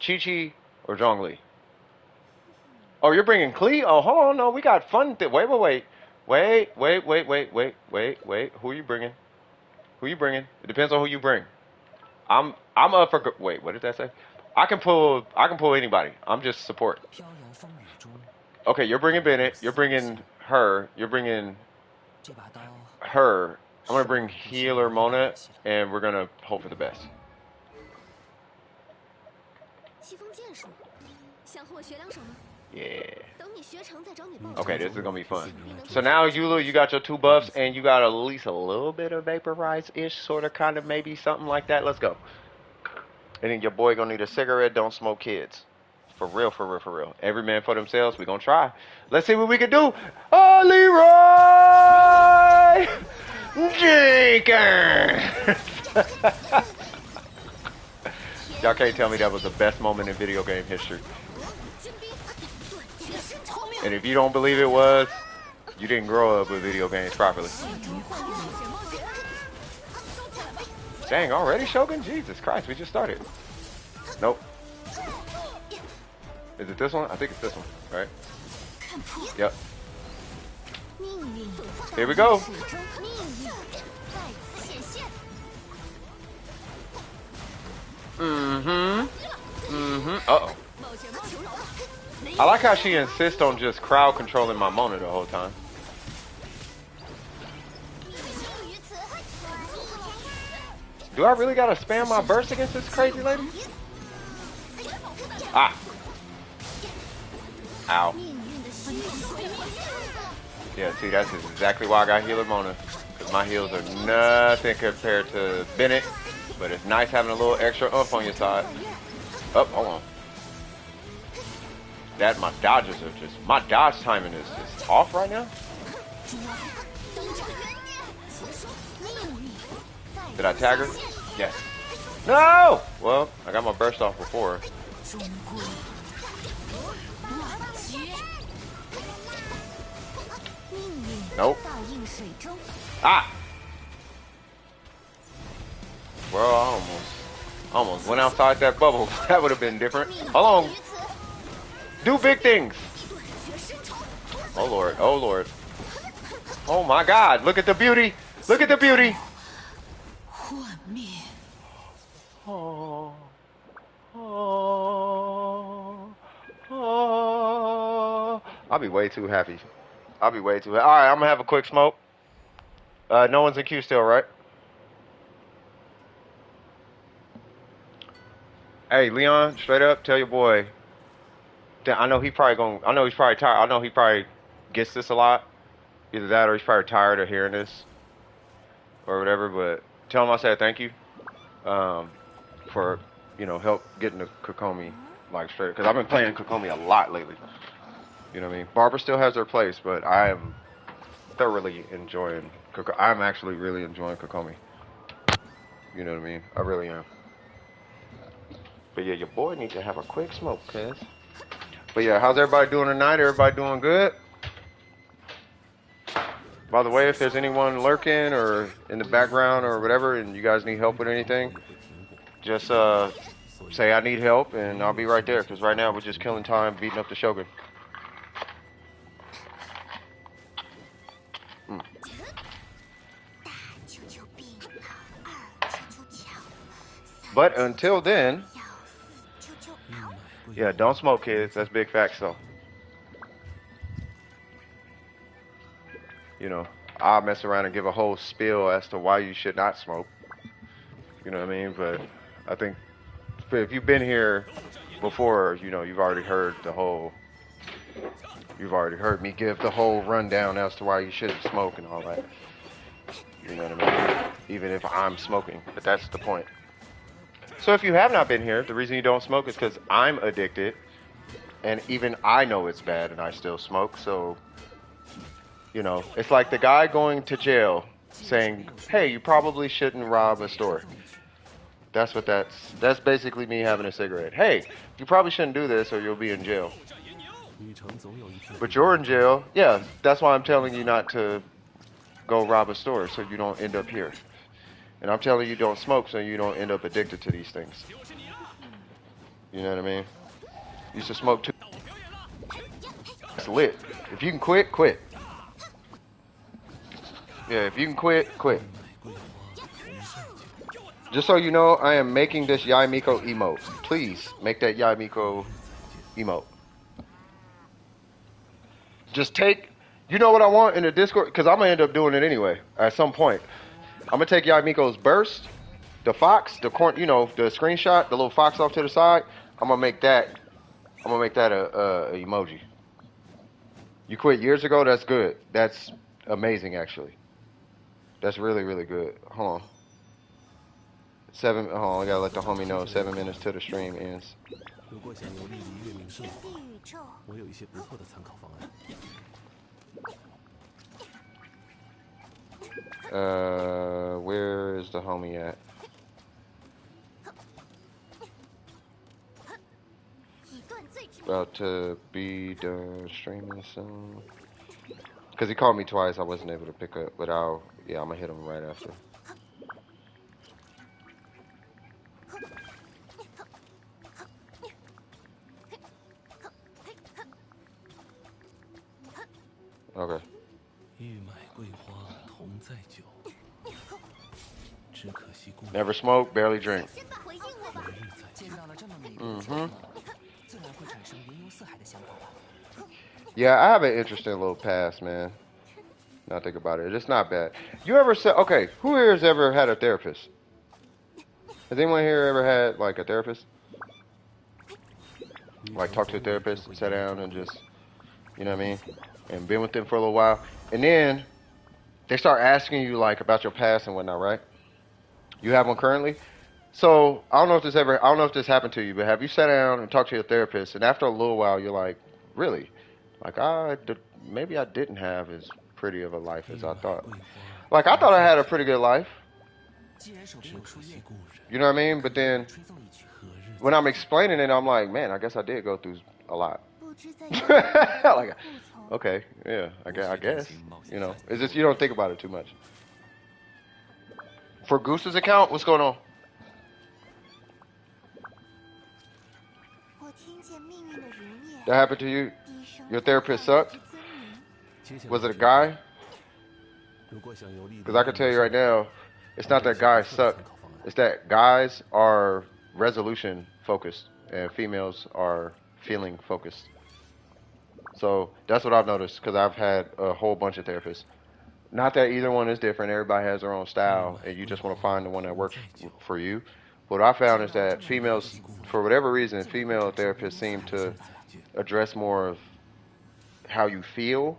Chi-Chi, or Zhongli. Oh, you're bringing Klee? Oh, hold on, no, we got fun. Wait. Who are you bringing? Who you bringing? It depends on who you bring. I'm up for. Wait, what did that say? I can pull anybody. I'm just support. Okay, you're bringing Bennett. You're bringing her. You're bringing her. I'm gonna bring healer Mona, and we're gonna hope for the best. Yeah. Okay, this is gonna be fun. So now, Eula, you got your 2 buffs, and you got at least a little bit of vaporize-ish, sort of, kind of, maybe something like that. Let's go. And then your boy gonna need a cigarette. Don't smoke kids. For real, for real, for real. Every man for themselves. We gonna try. Let's see what we can do. Oh, Leroy Jenkins. Y'all can't tell me that was the best moment in video game history. And if you don't believe it was, you didn't grow up with video games properly. Dang, already, Shogun? Jesus Christ, we just started. Nope. Is it this one? I think it's this one, right? Yep. Here we go. Uh-oh. I like how she insists on just crowd controlling my Mona the whole time. Do I really gotta spam my burst against this crazy lady? Ah. Ow. Yeah, see, that's exactly why I got healer Mona. Because my heals are nothing compared to Bennett. But it's nice having a little extra oomph on your side. Oh, hold on. My dodges are just, my dodge timing is just off right now. Did I tag her? Yes. No! Well, I got my burst off before. Nope. Ah! Bro, I almost went outside that bubble. That would have been different. Hold on. Do big things. Oh Lord, oh Lord. Oh my God, look at the beauty. Look at the beauty. Oh. Oh. Oh. I'll be way too happy. I'll be way too happy. Alright, I'm gonna have a quick smoke. No one's in queue still, right? Hey, Leon, straight up, tell your boy. I know he's probably tired. I know he probably gets this a lot. Either that or he's probably tired of hearing this. Or whatever, but tell him I said thank you. For, help getting the Kokomi, like, straight. Because I've been playing Kokomi a lot lately. You know what I mean? Barbara still has her place, but I am thoroughly enjoying Kokomi. I'm actually really enjoying Kokomi. You know what I mean? I really am. But yeah, your boy needs to have a quick smoke, cuz. But yeah, how's everybody doing tonight? Everybody doing good? By the way, if there's anyone lurking or in the background or whatever, and you guys need help with anything, just say I need help, and I'll be right there. Because right now we're just killing time, beating up the Shogun. But until then, yeah, don't smoke, kids. That's big facts, though. I'll mess around and give a whole spiel as to why you should not smoke. You know what I mean? But I think if you've been here before, you know, you've already heard me give the whole rundown as to why you shouldn't smoke and all that. You know what I mean? Even if I'm smoking, but that's the point. So if you have not been here, the reason you don't smoke is because I'm addicted, and even I know it's bad, and I still smoke. So, you know, it's like the guy going to jail saying, "Hey, you probably shouldn't rob a store." That's what that's basically me having a cigarette. Hey, you probably shouldn't do this, or you'll be in jail. But you're in jail. Yeah, that's why I'm telling you not to go rob a store, so you don't end up here. And I'm telling you don't smoke so you don't end up addicted to these things. You know what I mean? You should smoke too. It's lit. If you can quit, quit. Yeah, if you can quit, quit. Just so you know, I am making this Yai Miko emote. Please make that Yai Miko emote. Just take, you know what I want in the Discord? Because I'm going to end up doing it anyway at some point. I'm gonna take Yai Miko's burst, the fox, the corn, you know, the screenshot, the little fox off to the side. I'm gonna make that a emoji. You quit years ago. That's good. That's amazing, actually. That's really, really good. Hold on. Hold on. I gotta let the homie know. 7 minutes till the stream ends. Where is the homie at? About to be done streaming soon. Cause he called me twice, I wasn't able to pick up, but I'm gonna hit him right after. Okay. Never smoke, barely drink. Yeah, I have an interesting little past, man. Now think about it. It's not bad. You ever said, okay, who here has ever had a therapist? Has anyone here ever had, like, a therapist? Like, talk to a therapist and sit down and just, you know what I mean? And been with them for a little while. And then they start asking you, like, about your past and whatnot, right? You have one currently? So, I don't know if this happened to you, but have you sat down and talked to your therapist, and after a little while, you're like, really? Like, maybe I didn't have as pretty of a life as I thought. Like, I thought I had a pretty good life. You know what I mean? But then, when I'm explaining it, I'm like, man, I guess I did go through a lot. Like, okay, yeah, I guess. You know, it's just you don't think about it too much. For Goose's account, what's going on? That happened to you? Your therapist sucked? Was it a guy? Because I can tell you right now, it's not that guys suck. It's that guys are resolution focused and females are feeling focused. So that's what I've noticed because I've had a whole bunch of therapists. Not that either one is different. Everybody has their own style and you just want to find the one that works for you. What I found is that females, for whatever reason, female therapists seem to address more of how you feel,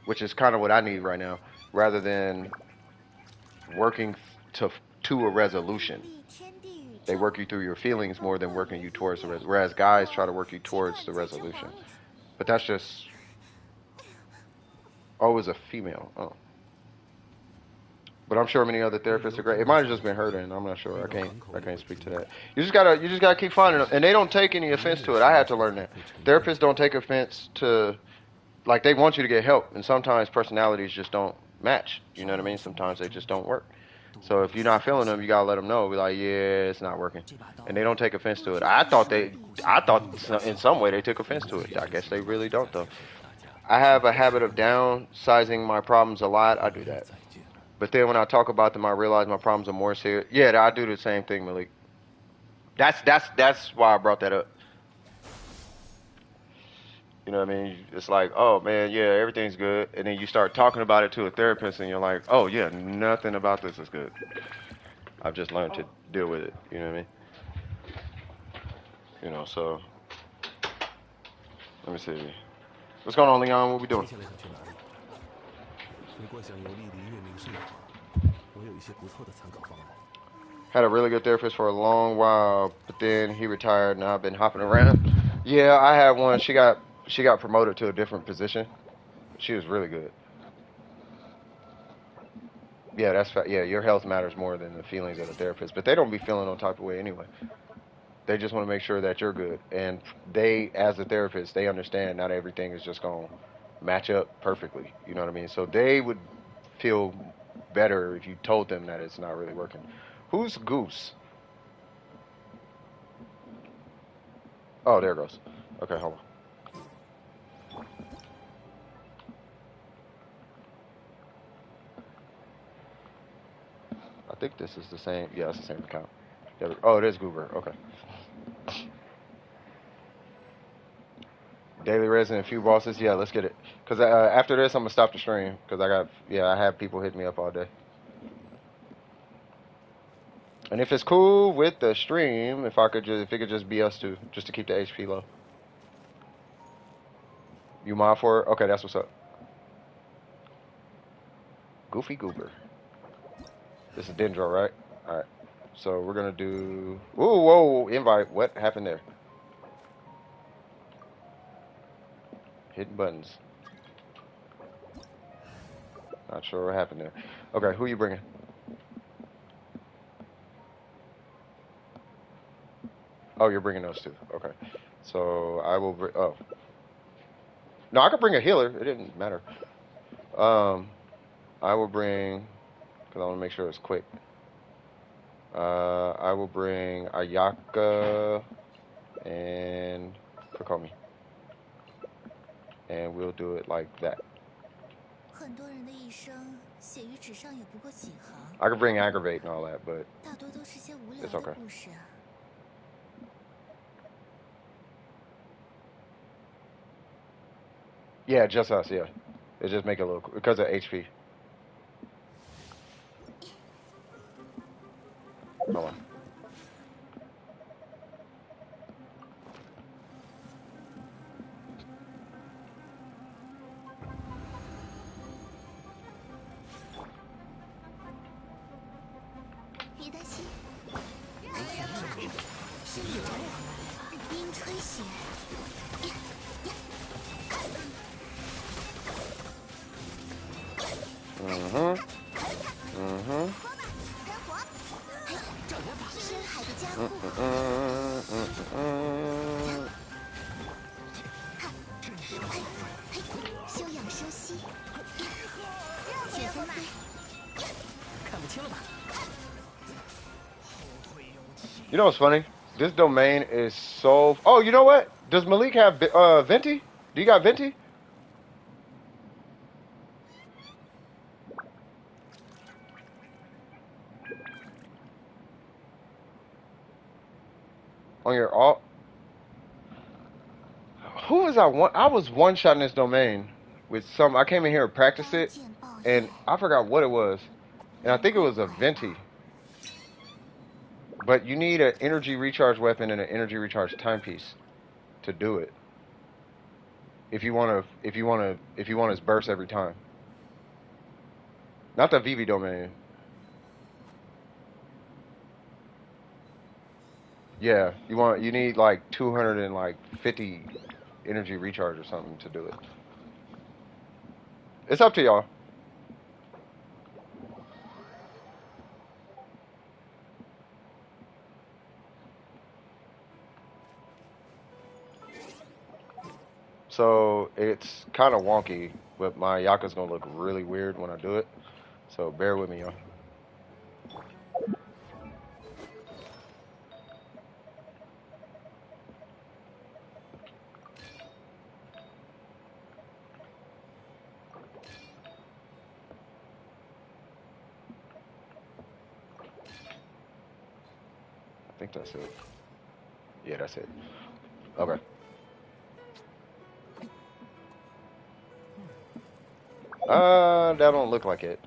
which is kind of what I need right now, rather than working to a resolution. They work you through your feelings more than working you towards the resolution, whereas guys try to work you towards the resolution. But that's just, oh, it's a female. Oh. But I'm sure many other therapists are great. It might have just been her then. I'm not sure. I can't speak to that. You just gotta keep finding them, and they don't take any offense to it. I had to learn that. Therapists don't take offense to, like, they want you to get help, and sometimes personalities just don't match. You know what I mean? Sometimes they just don't work. So if you're not feeling them, you gotta let them know. Be like, yeah, it's not working, and they don't take offense to it. I thought in some way they took offense to it. I guess they really don't though. I have a habit of downsizing my problems a lot. I do that. But then when I talk about them, I realize my problems are more serious. Yeah, I do the same thing, Malik. That's why I brought that up. You know what I mean? It's like, oh man, yeah, everything's good, and then you start talking about it to a therapist, and you're like, oh yeah, nothing about this is good. I've just learned to deal with it. You know what I mean? You know, so let me see. What's going on, Leon? What we doing? 接下来想去哪里？如果想游历离月明市的话，我有一些不错的参考方案。Had a really good therapist for a long while, but then he retired. Now I've been hopping around. Yeah, I had one. She got promoted to a different position. She was really good. Yeah, that's yeah. Your health matters more than the feelings of the therapist, but they don't be feeling no type of way anyway. They just want to make sure that you're good, and they, as a therapist, they understand not everything is just gonna match up perfectly. You know what I mean? So they would feel better if you told them that it's not really working. Who's Goose? Oh, there it goes. Okay, hold on. I think this is the same. Yeah, it's the same account. Oh, it is Goober. Okay. Daily Resin and a few bosses. Yeah, let's get it. Cause after this, I'm gonna stop the stream. Cause I have people hitting me up all day. And if it's cool with the stream, if it could just be us two, just to keep the HP low. You mod for it? Okay, that's what's up. Goofy Goober. This is Dendro, right? All right. So we're gonna do. Ooh, whoa! Invite. What happened there? Hitting buttons. Not sure what happened there. Okay, who you bringing? Oh, you're bringing those two. Okay. So I will bring. Oh. No, I could bring a healer. It didn't matter. I will bring. Because I want to make sure it's quick. I will bring Ayaka and Kokomi. And we'll do it like that. I could bring Aggravate and all that, but it's okay. Yeah, just us, yeah. It just make it a little, because of HP. Hold on. You know what's funny? This domain is so. Oh, you know what? Does Malik have Venti? Do you got Venti? On your alt? Who was I? I was one shot in this domain with some. I came in here and practiced it, and I forgot what it was, and I think it was a Venti. But you need an energy recharge weapon and an energy recharge timepiece to do it. If you want his burst every time. Not the VV domain. Yeah, you need like 250 energy recharge or something to do it. It's up to y'all. So it's kind of wonky, but my Yaka's gonna look really weird when I do it. So bear with me, y'all. I think that's it. Yeah, that's it. Okay. That don't look like it.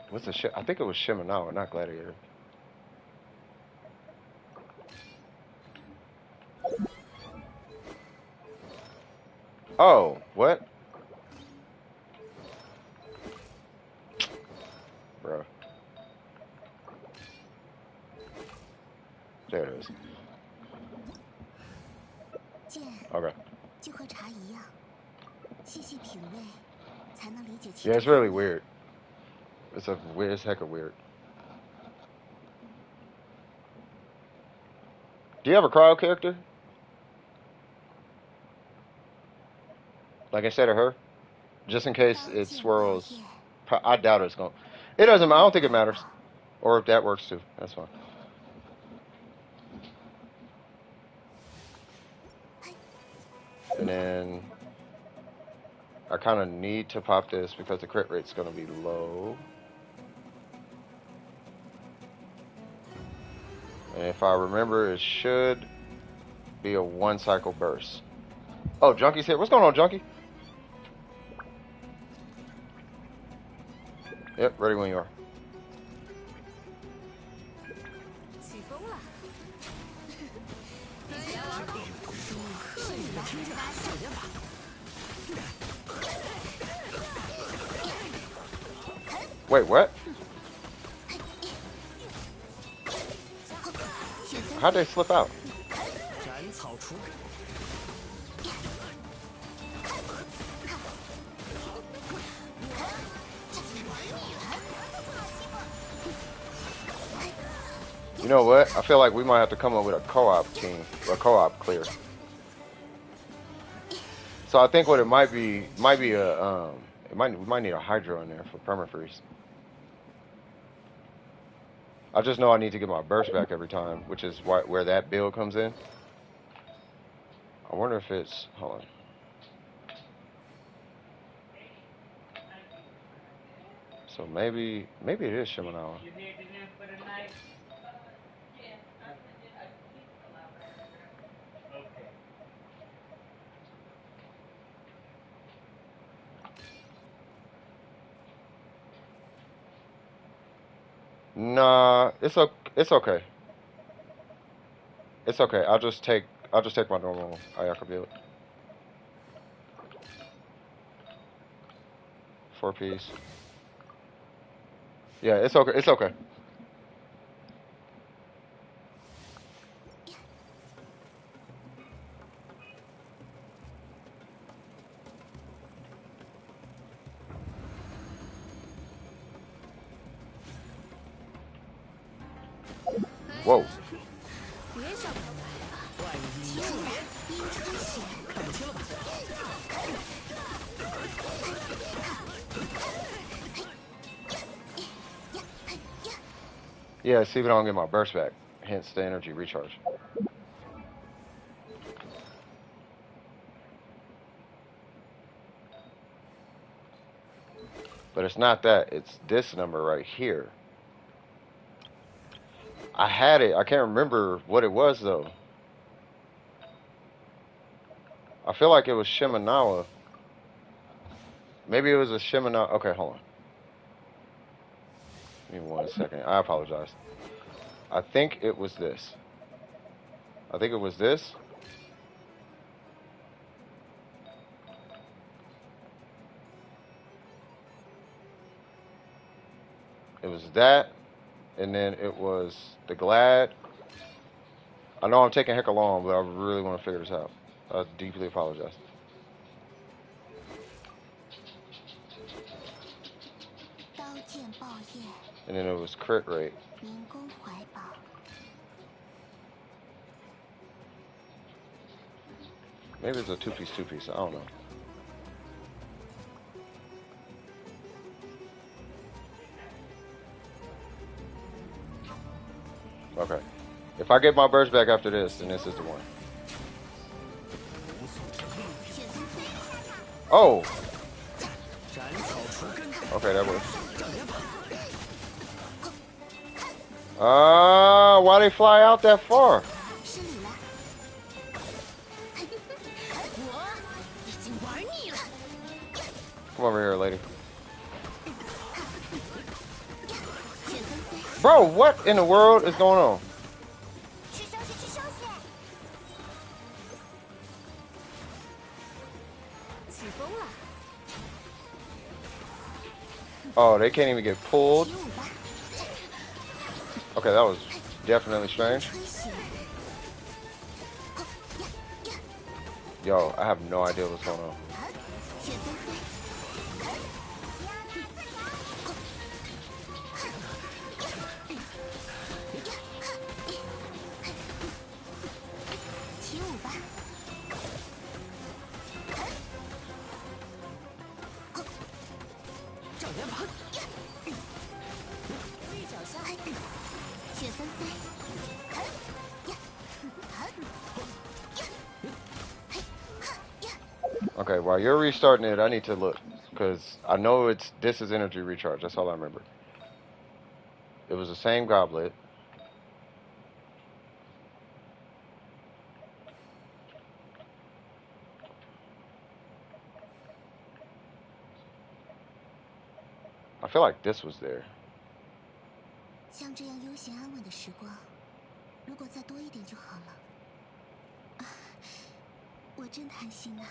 What's the shit? I think it was Shimenawa, not Gladiator. Oh, what? Bro. There it is. Okay. Yeah, it's really weird. It's a weird, it's hecka weird. Do you have a crowd character? Like instead of her? Just in case it swirls. I doubt it's going. It doesn't matter. I don't think it matters. Or if that works too. That's fine. And then I kind of need to pop this because the crit rate's going to be low. And if I remember, it should be a 1 cycle burst. Oh, Junkie's here. What's going on, Junkie? Yep, ready when you are. Wait, what? How'd they slip out? You know what? I feel like we might have to come up with a co-op team, a co-op clear. So I think what it might be a we might need a hydro in there for permafreeze. I just know I need to get my burst back every time, which is where that build comes in. I wonder if it's, hold on. So maybe it is Shimenawa. Nah, it's okay. It's okay. I'll just take my normal Ayaka build. 4-piece. Yeah, it's okay. It's okay. Whoa. Yeah, see if I don't get my burst back. Hence the energy recharge. But it's not that. It's this number right here. I had it. I can't remember what it was, though. I feel like it was Shimenawa. Maybe it was a Shimenawa. Okay, hold on. Give me 1 second. I apologize. I think it was this. I think it was this. It was that. And then it was the Glad. I know I'm taking hecka long, but I really want to figure this out. I deeply apologize. And then it was crit rate. Maybe it's a two-piece. I don't know. Okay. If I get my burst back after this, then this is the one. Oh! Okay, that works. Why they fly out that far? Come over here, lady. Bro, what in the world is going on? Oh, they can't even get pulled. Okay, that was definitely strange. Yo, I have no idea what's going on. Okay, while you're restarting it, I need to look. Because I know this is energy recharge. That's all I remember. It was the same goblet. I feel like this was there. 像这样悠闲安稳的时光，如果再多一点就好了。我真贪心啊！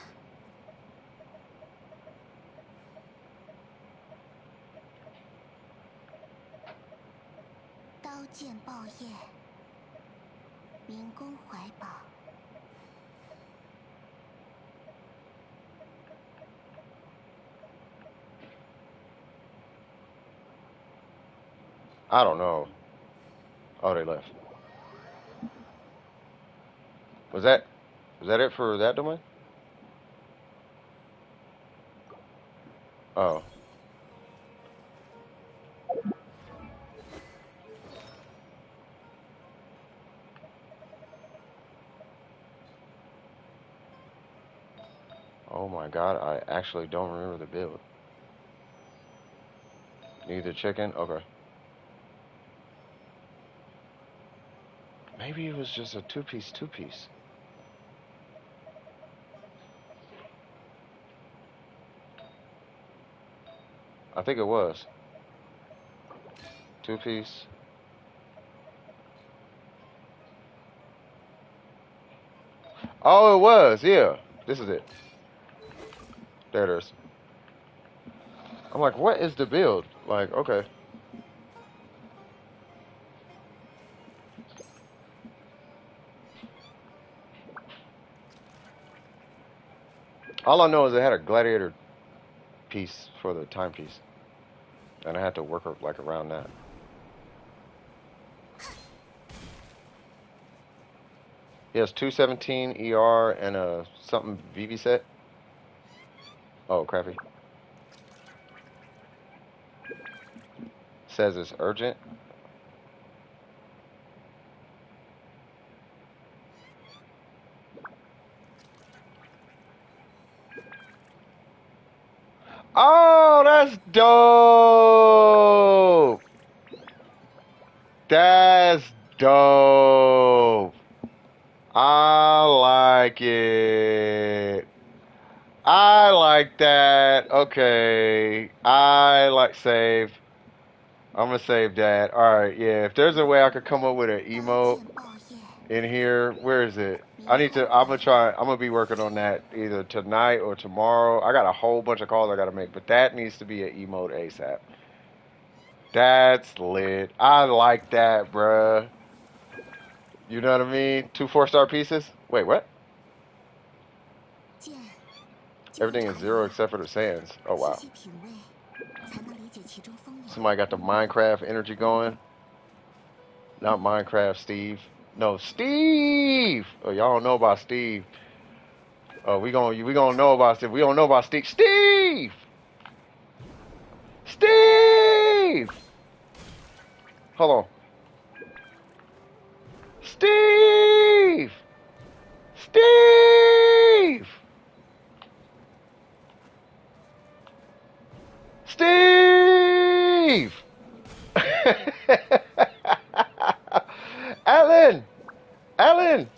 刀剑爆焰，民工怀宝。 I don't know. Oh, they left. Was that it for that domain? Oh. Oh my god, I actually don't remember the build. Neither chicken? Okay. Maybe it was just a two-piece. I think it was. Two-piece. Oh, it was, yeah. This is it. There it is. I'm like, what is the build? Like, okay. All I know is it had a gladiator piece for the timepiece. And I had to work like around that. He has 217 ER and a something VV set. Oh, crappy. Says it's urgent. Oh, that's dope. That's dope. I like it. I like that. Okay. I like save. I'm gonna save that. Alright, yeah. If there's a way I could come up with an emote in here, where is it? I'm gonna be working on that either tonight or tomorrow. I got a whole bunch of calls I gotta make, but that needs to be an emote ASAP. That's lit. I like that, bruh. You know what I mean? 2 4-star pieces? Wait, what? Everything is 0 except for the sands. Oh, wow. Somebody got the Minecraft energy going. Not Minecraft Steve. No, Steve! Oh, y'all don't know about Steve. Oh, we gonna know about Steve. We don't know about Steve. Steve! Steve! Hold on. Steve! Steve! Steve! Alan! Alan!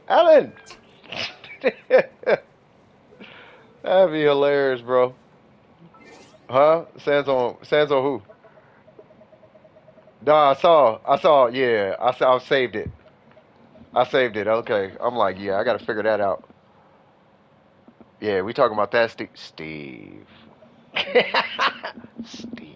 Alan! That'd be hilarious, bro. Huh? Sans on who? No, yeah. I saved it. I saved it. Okay. I'm like, yeah, I gotta figure that out. Yeah, we talking about that, Steve. Steve.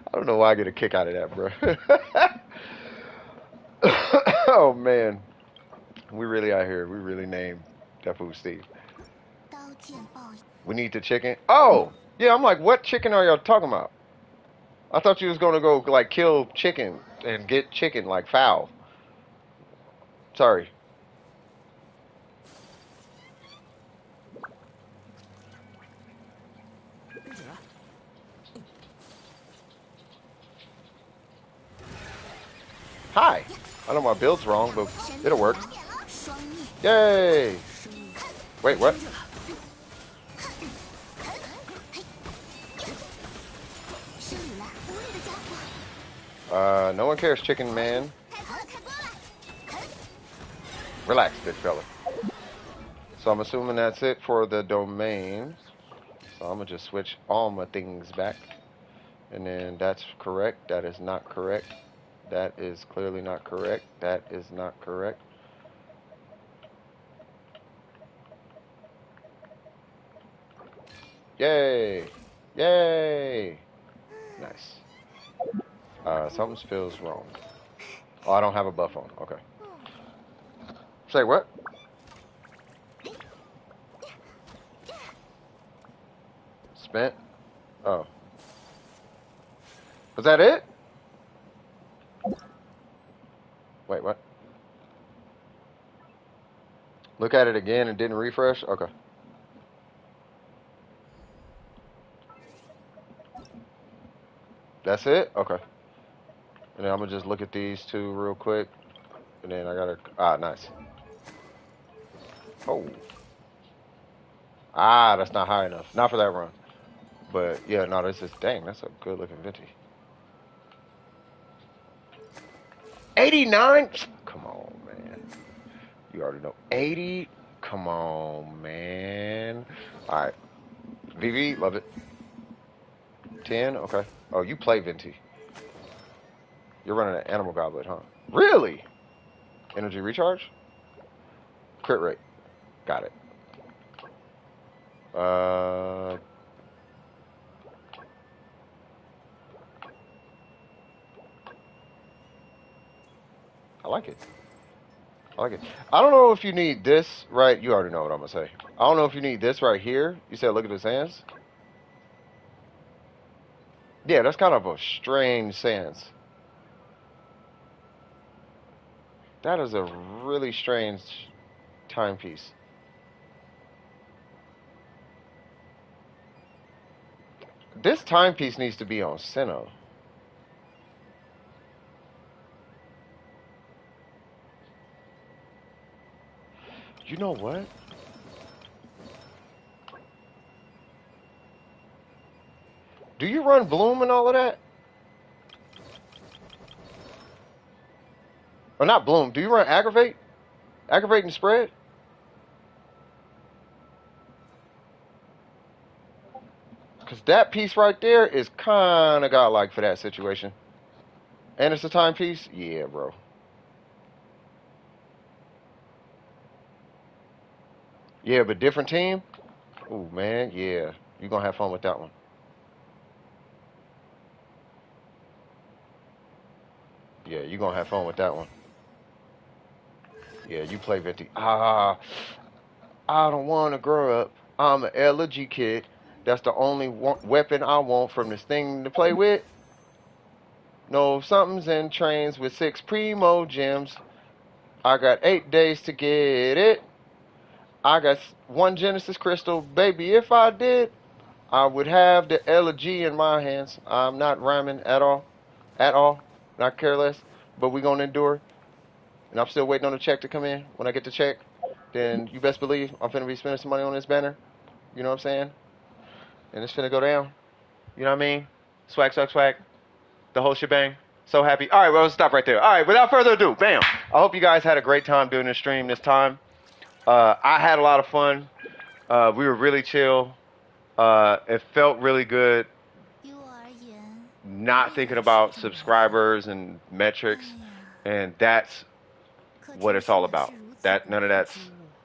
I don't know why I get a kick out of that, bro. Oh man, we really out here. We really named that food Steve. We need the chicken. Oh, yeah. I'm like, what chicken are y'all talking about? I thought you was gonna go like kill chicken and get chicken like fowl. Sorry. Hi. I know my build's wrong, but it'll work. Yay! Wait, what? No one cares, chicken man. Relax, big fella. So I'm assuming that's it for the domain. So I'm gonna just switch all my things back. And then that's correct. That is not correct. That is clearly not correct. That is not correct. Yay! Yay! Nice. Something feels wrong. Oh, I don't have a buff on. Okay. Say what? Spent? Oh. Was that it? Wait, what? Look at it again and didn't refresh? Okay. That's it? Okay. And then I'm gonna just look at these two real quick. And then I gotta, nice. Oh. That's not high enough. Not for that run. But yeah, no, this is, dang, that's a good looking Venti. 89? Come on, man. You already know. 80? Come on, man. Alright. VV, love it. 10? Okay. Oh, you play Venti. You're running an animal goblet, huh? Really? Energy recharge? Crit rate. Got it. I like it. I like it. I don't know if you need this, right? You already know what I'm going to say. I don't know if you need this right here. You said look at his hands. Yeah, that's kind of a strange stance. That is a really strange timepiece. This timepiece needs to be on Sinnoh. You know what? Do you run Bloom and all of that? Or not Bloom. Do you run Aggravate? Aggravate and Spread? Because that piece right there is kind of godlike for that situation. And it's a timepiece? Yeah, bro. Yeah, but different team? Ooh, man, yeah. You're going to have fun with that one. Yeah, you're going to have fun with that one. Yeah, you play Venti. I don't want to grow up. I'm an elegy kid. That's the only weapon I want from this thing to play with. No, something's in trains with 6 primo gems. I got 8 days to get it. I got one Genesis crystal. Baby, if I did, I would have the elegy in my hands. I'm not rhyming at all. At all. Not careless. But we're going to endure. And I'm still waiting on the check to come in. When I get the check, then you best believe I'm finna be spending some money on this banner. You know what I'm saying? And it's finna go down. You know what I mean? Swag, swag, swag. The whole shebang. So happy. All right, well, let's stop right there. All right, without further ado, bam. I hope you guys had a great time doing this stream this time. I had a lot of fun. We were really chill. It felt really good not thinking about subscribers and metrics, and that's what it's all about. That none of that's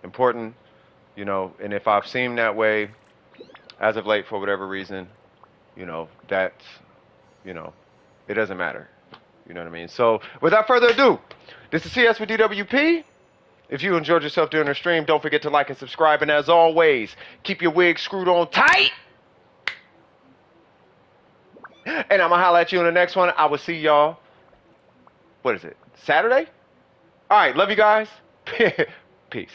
important, you know. And if I've seemed that way as of late for whatever reason, you know, that's, you know, it doesn't matter. You know what I mean? So without further ado, this is CS with DWP. If you enjoyed yourself during the stream, don't forget to like and subscribe. And as always, keep your wig screwed on tight. And I'm going to holler at you in the next one. I will see y'all, what is it, Saturday? All right, love you guys. Peace.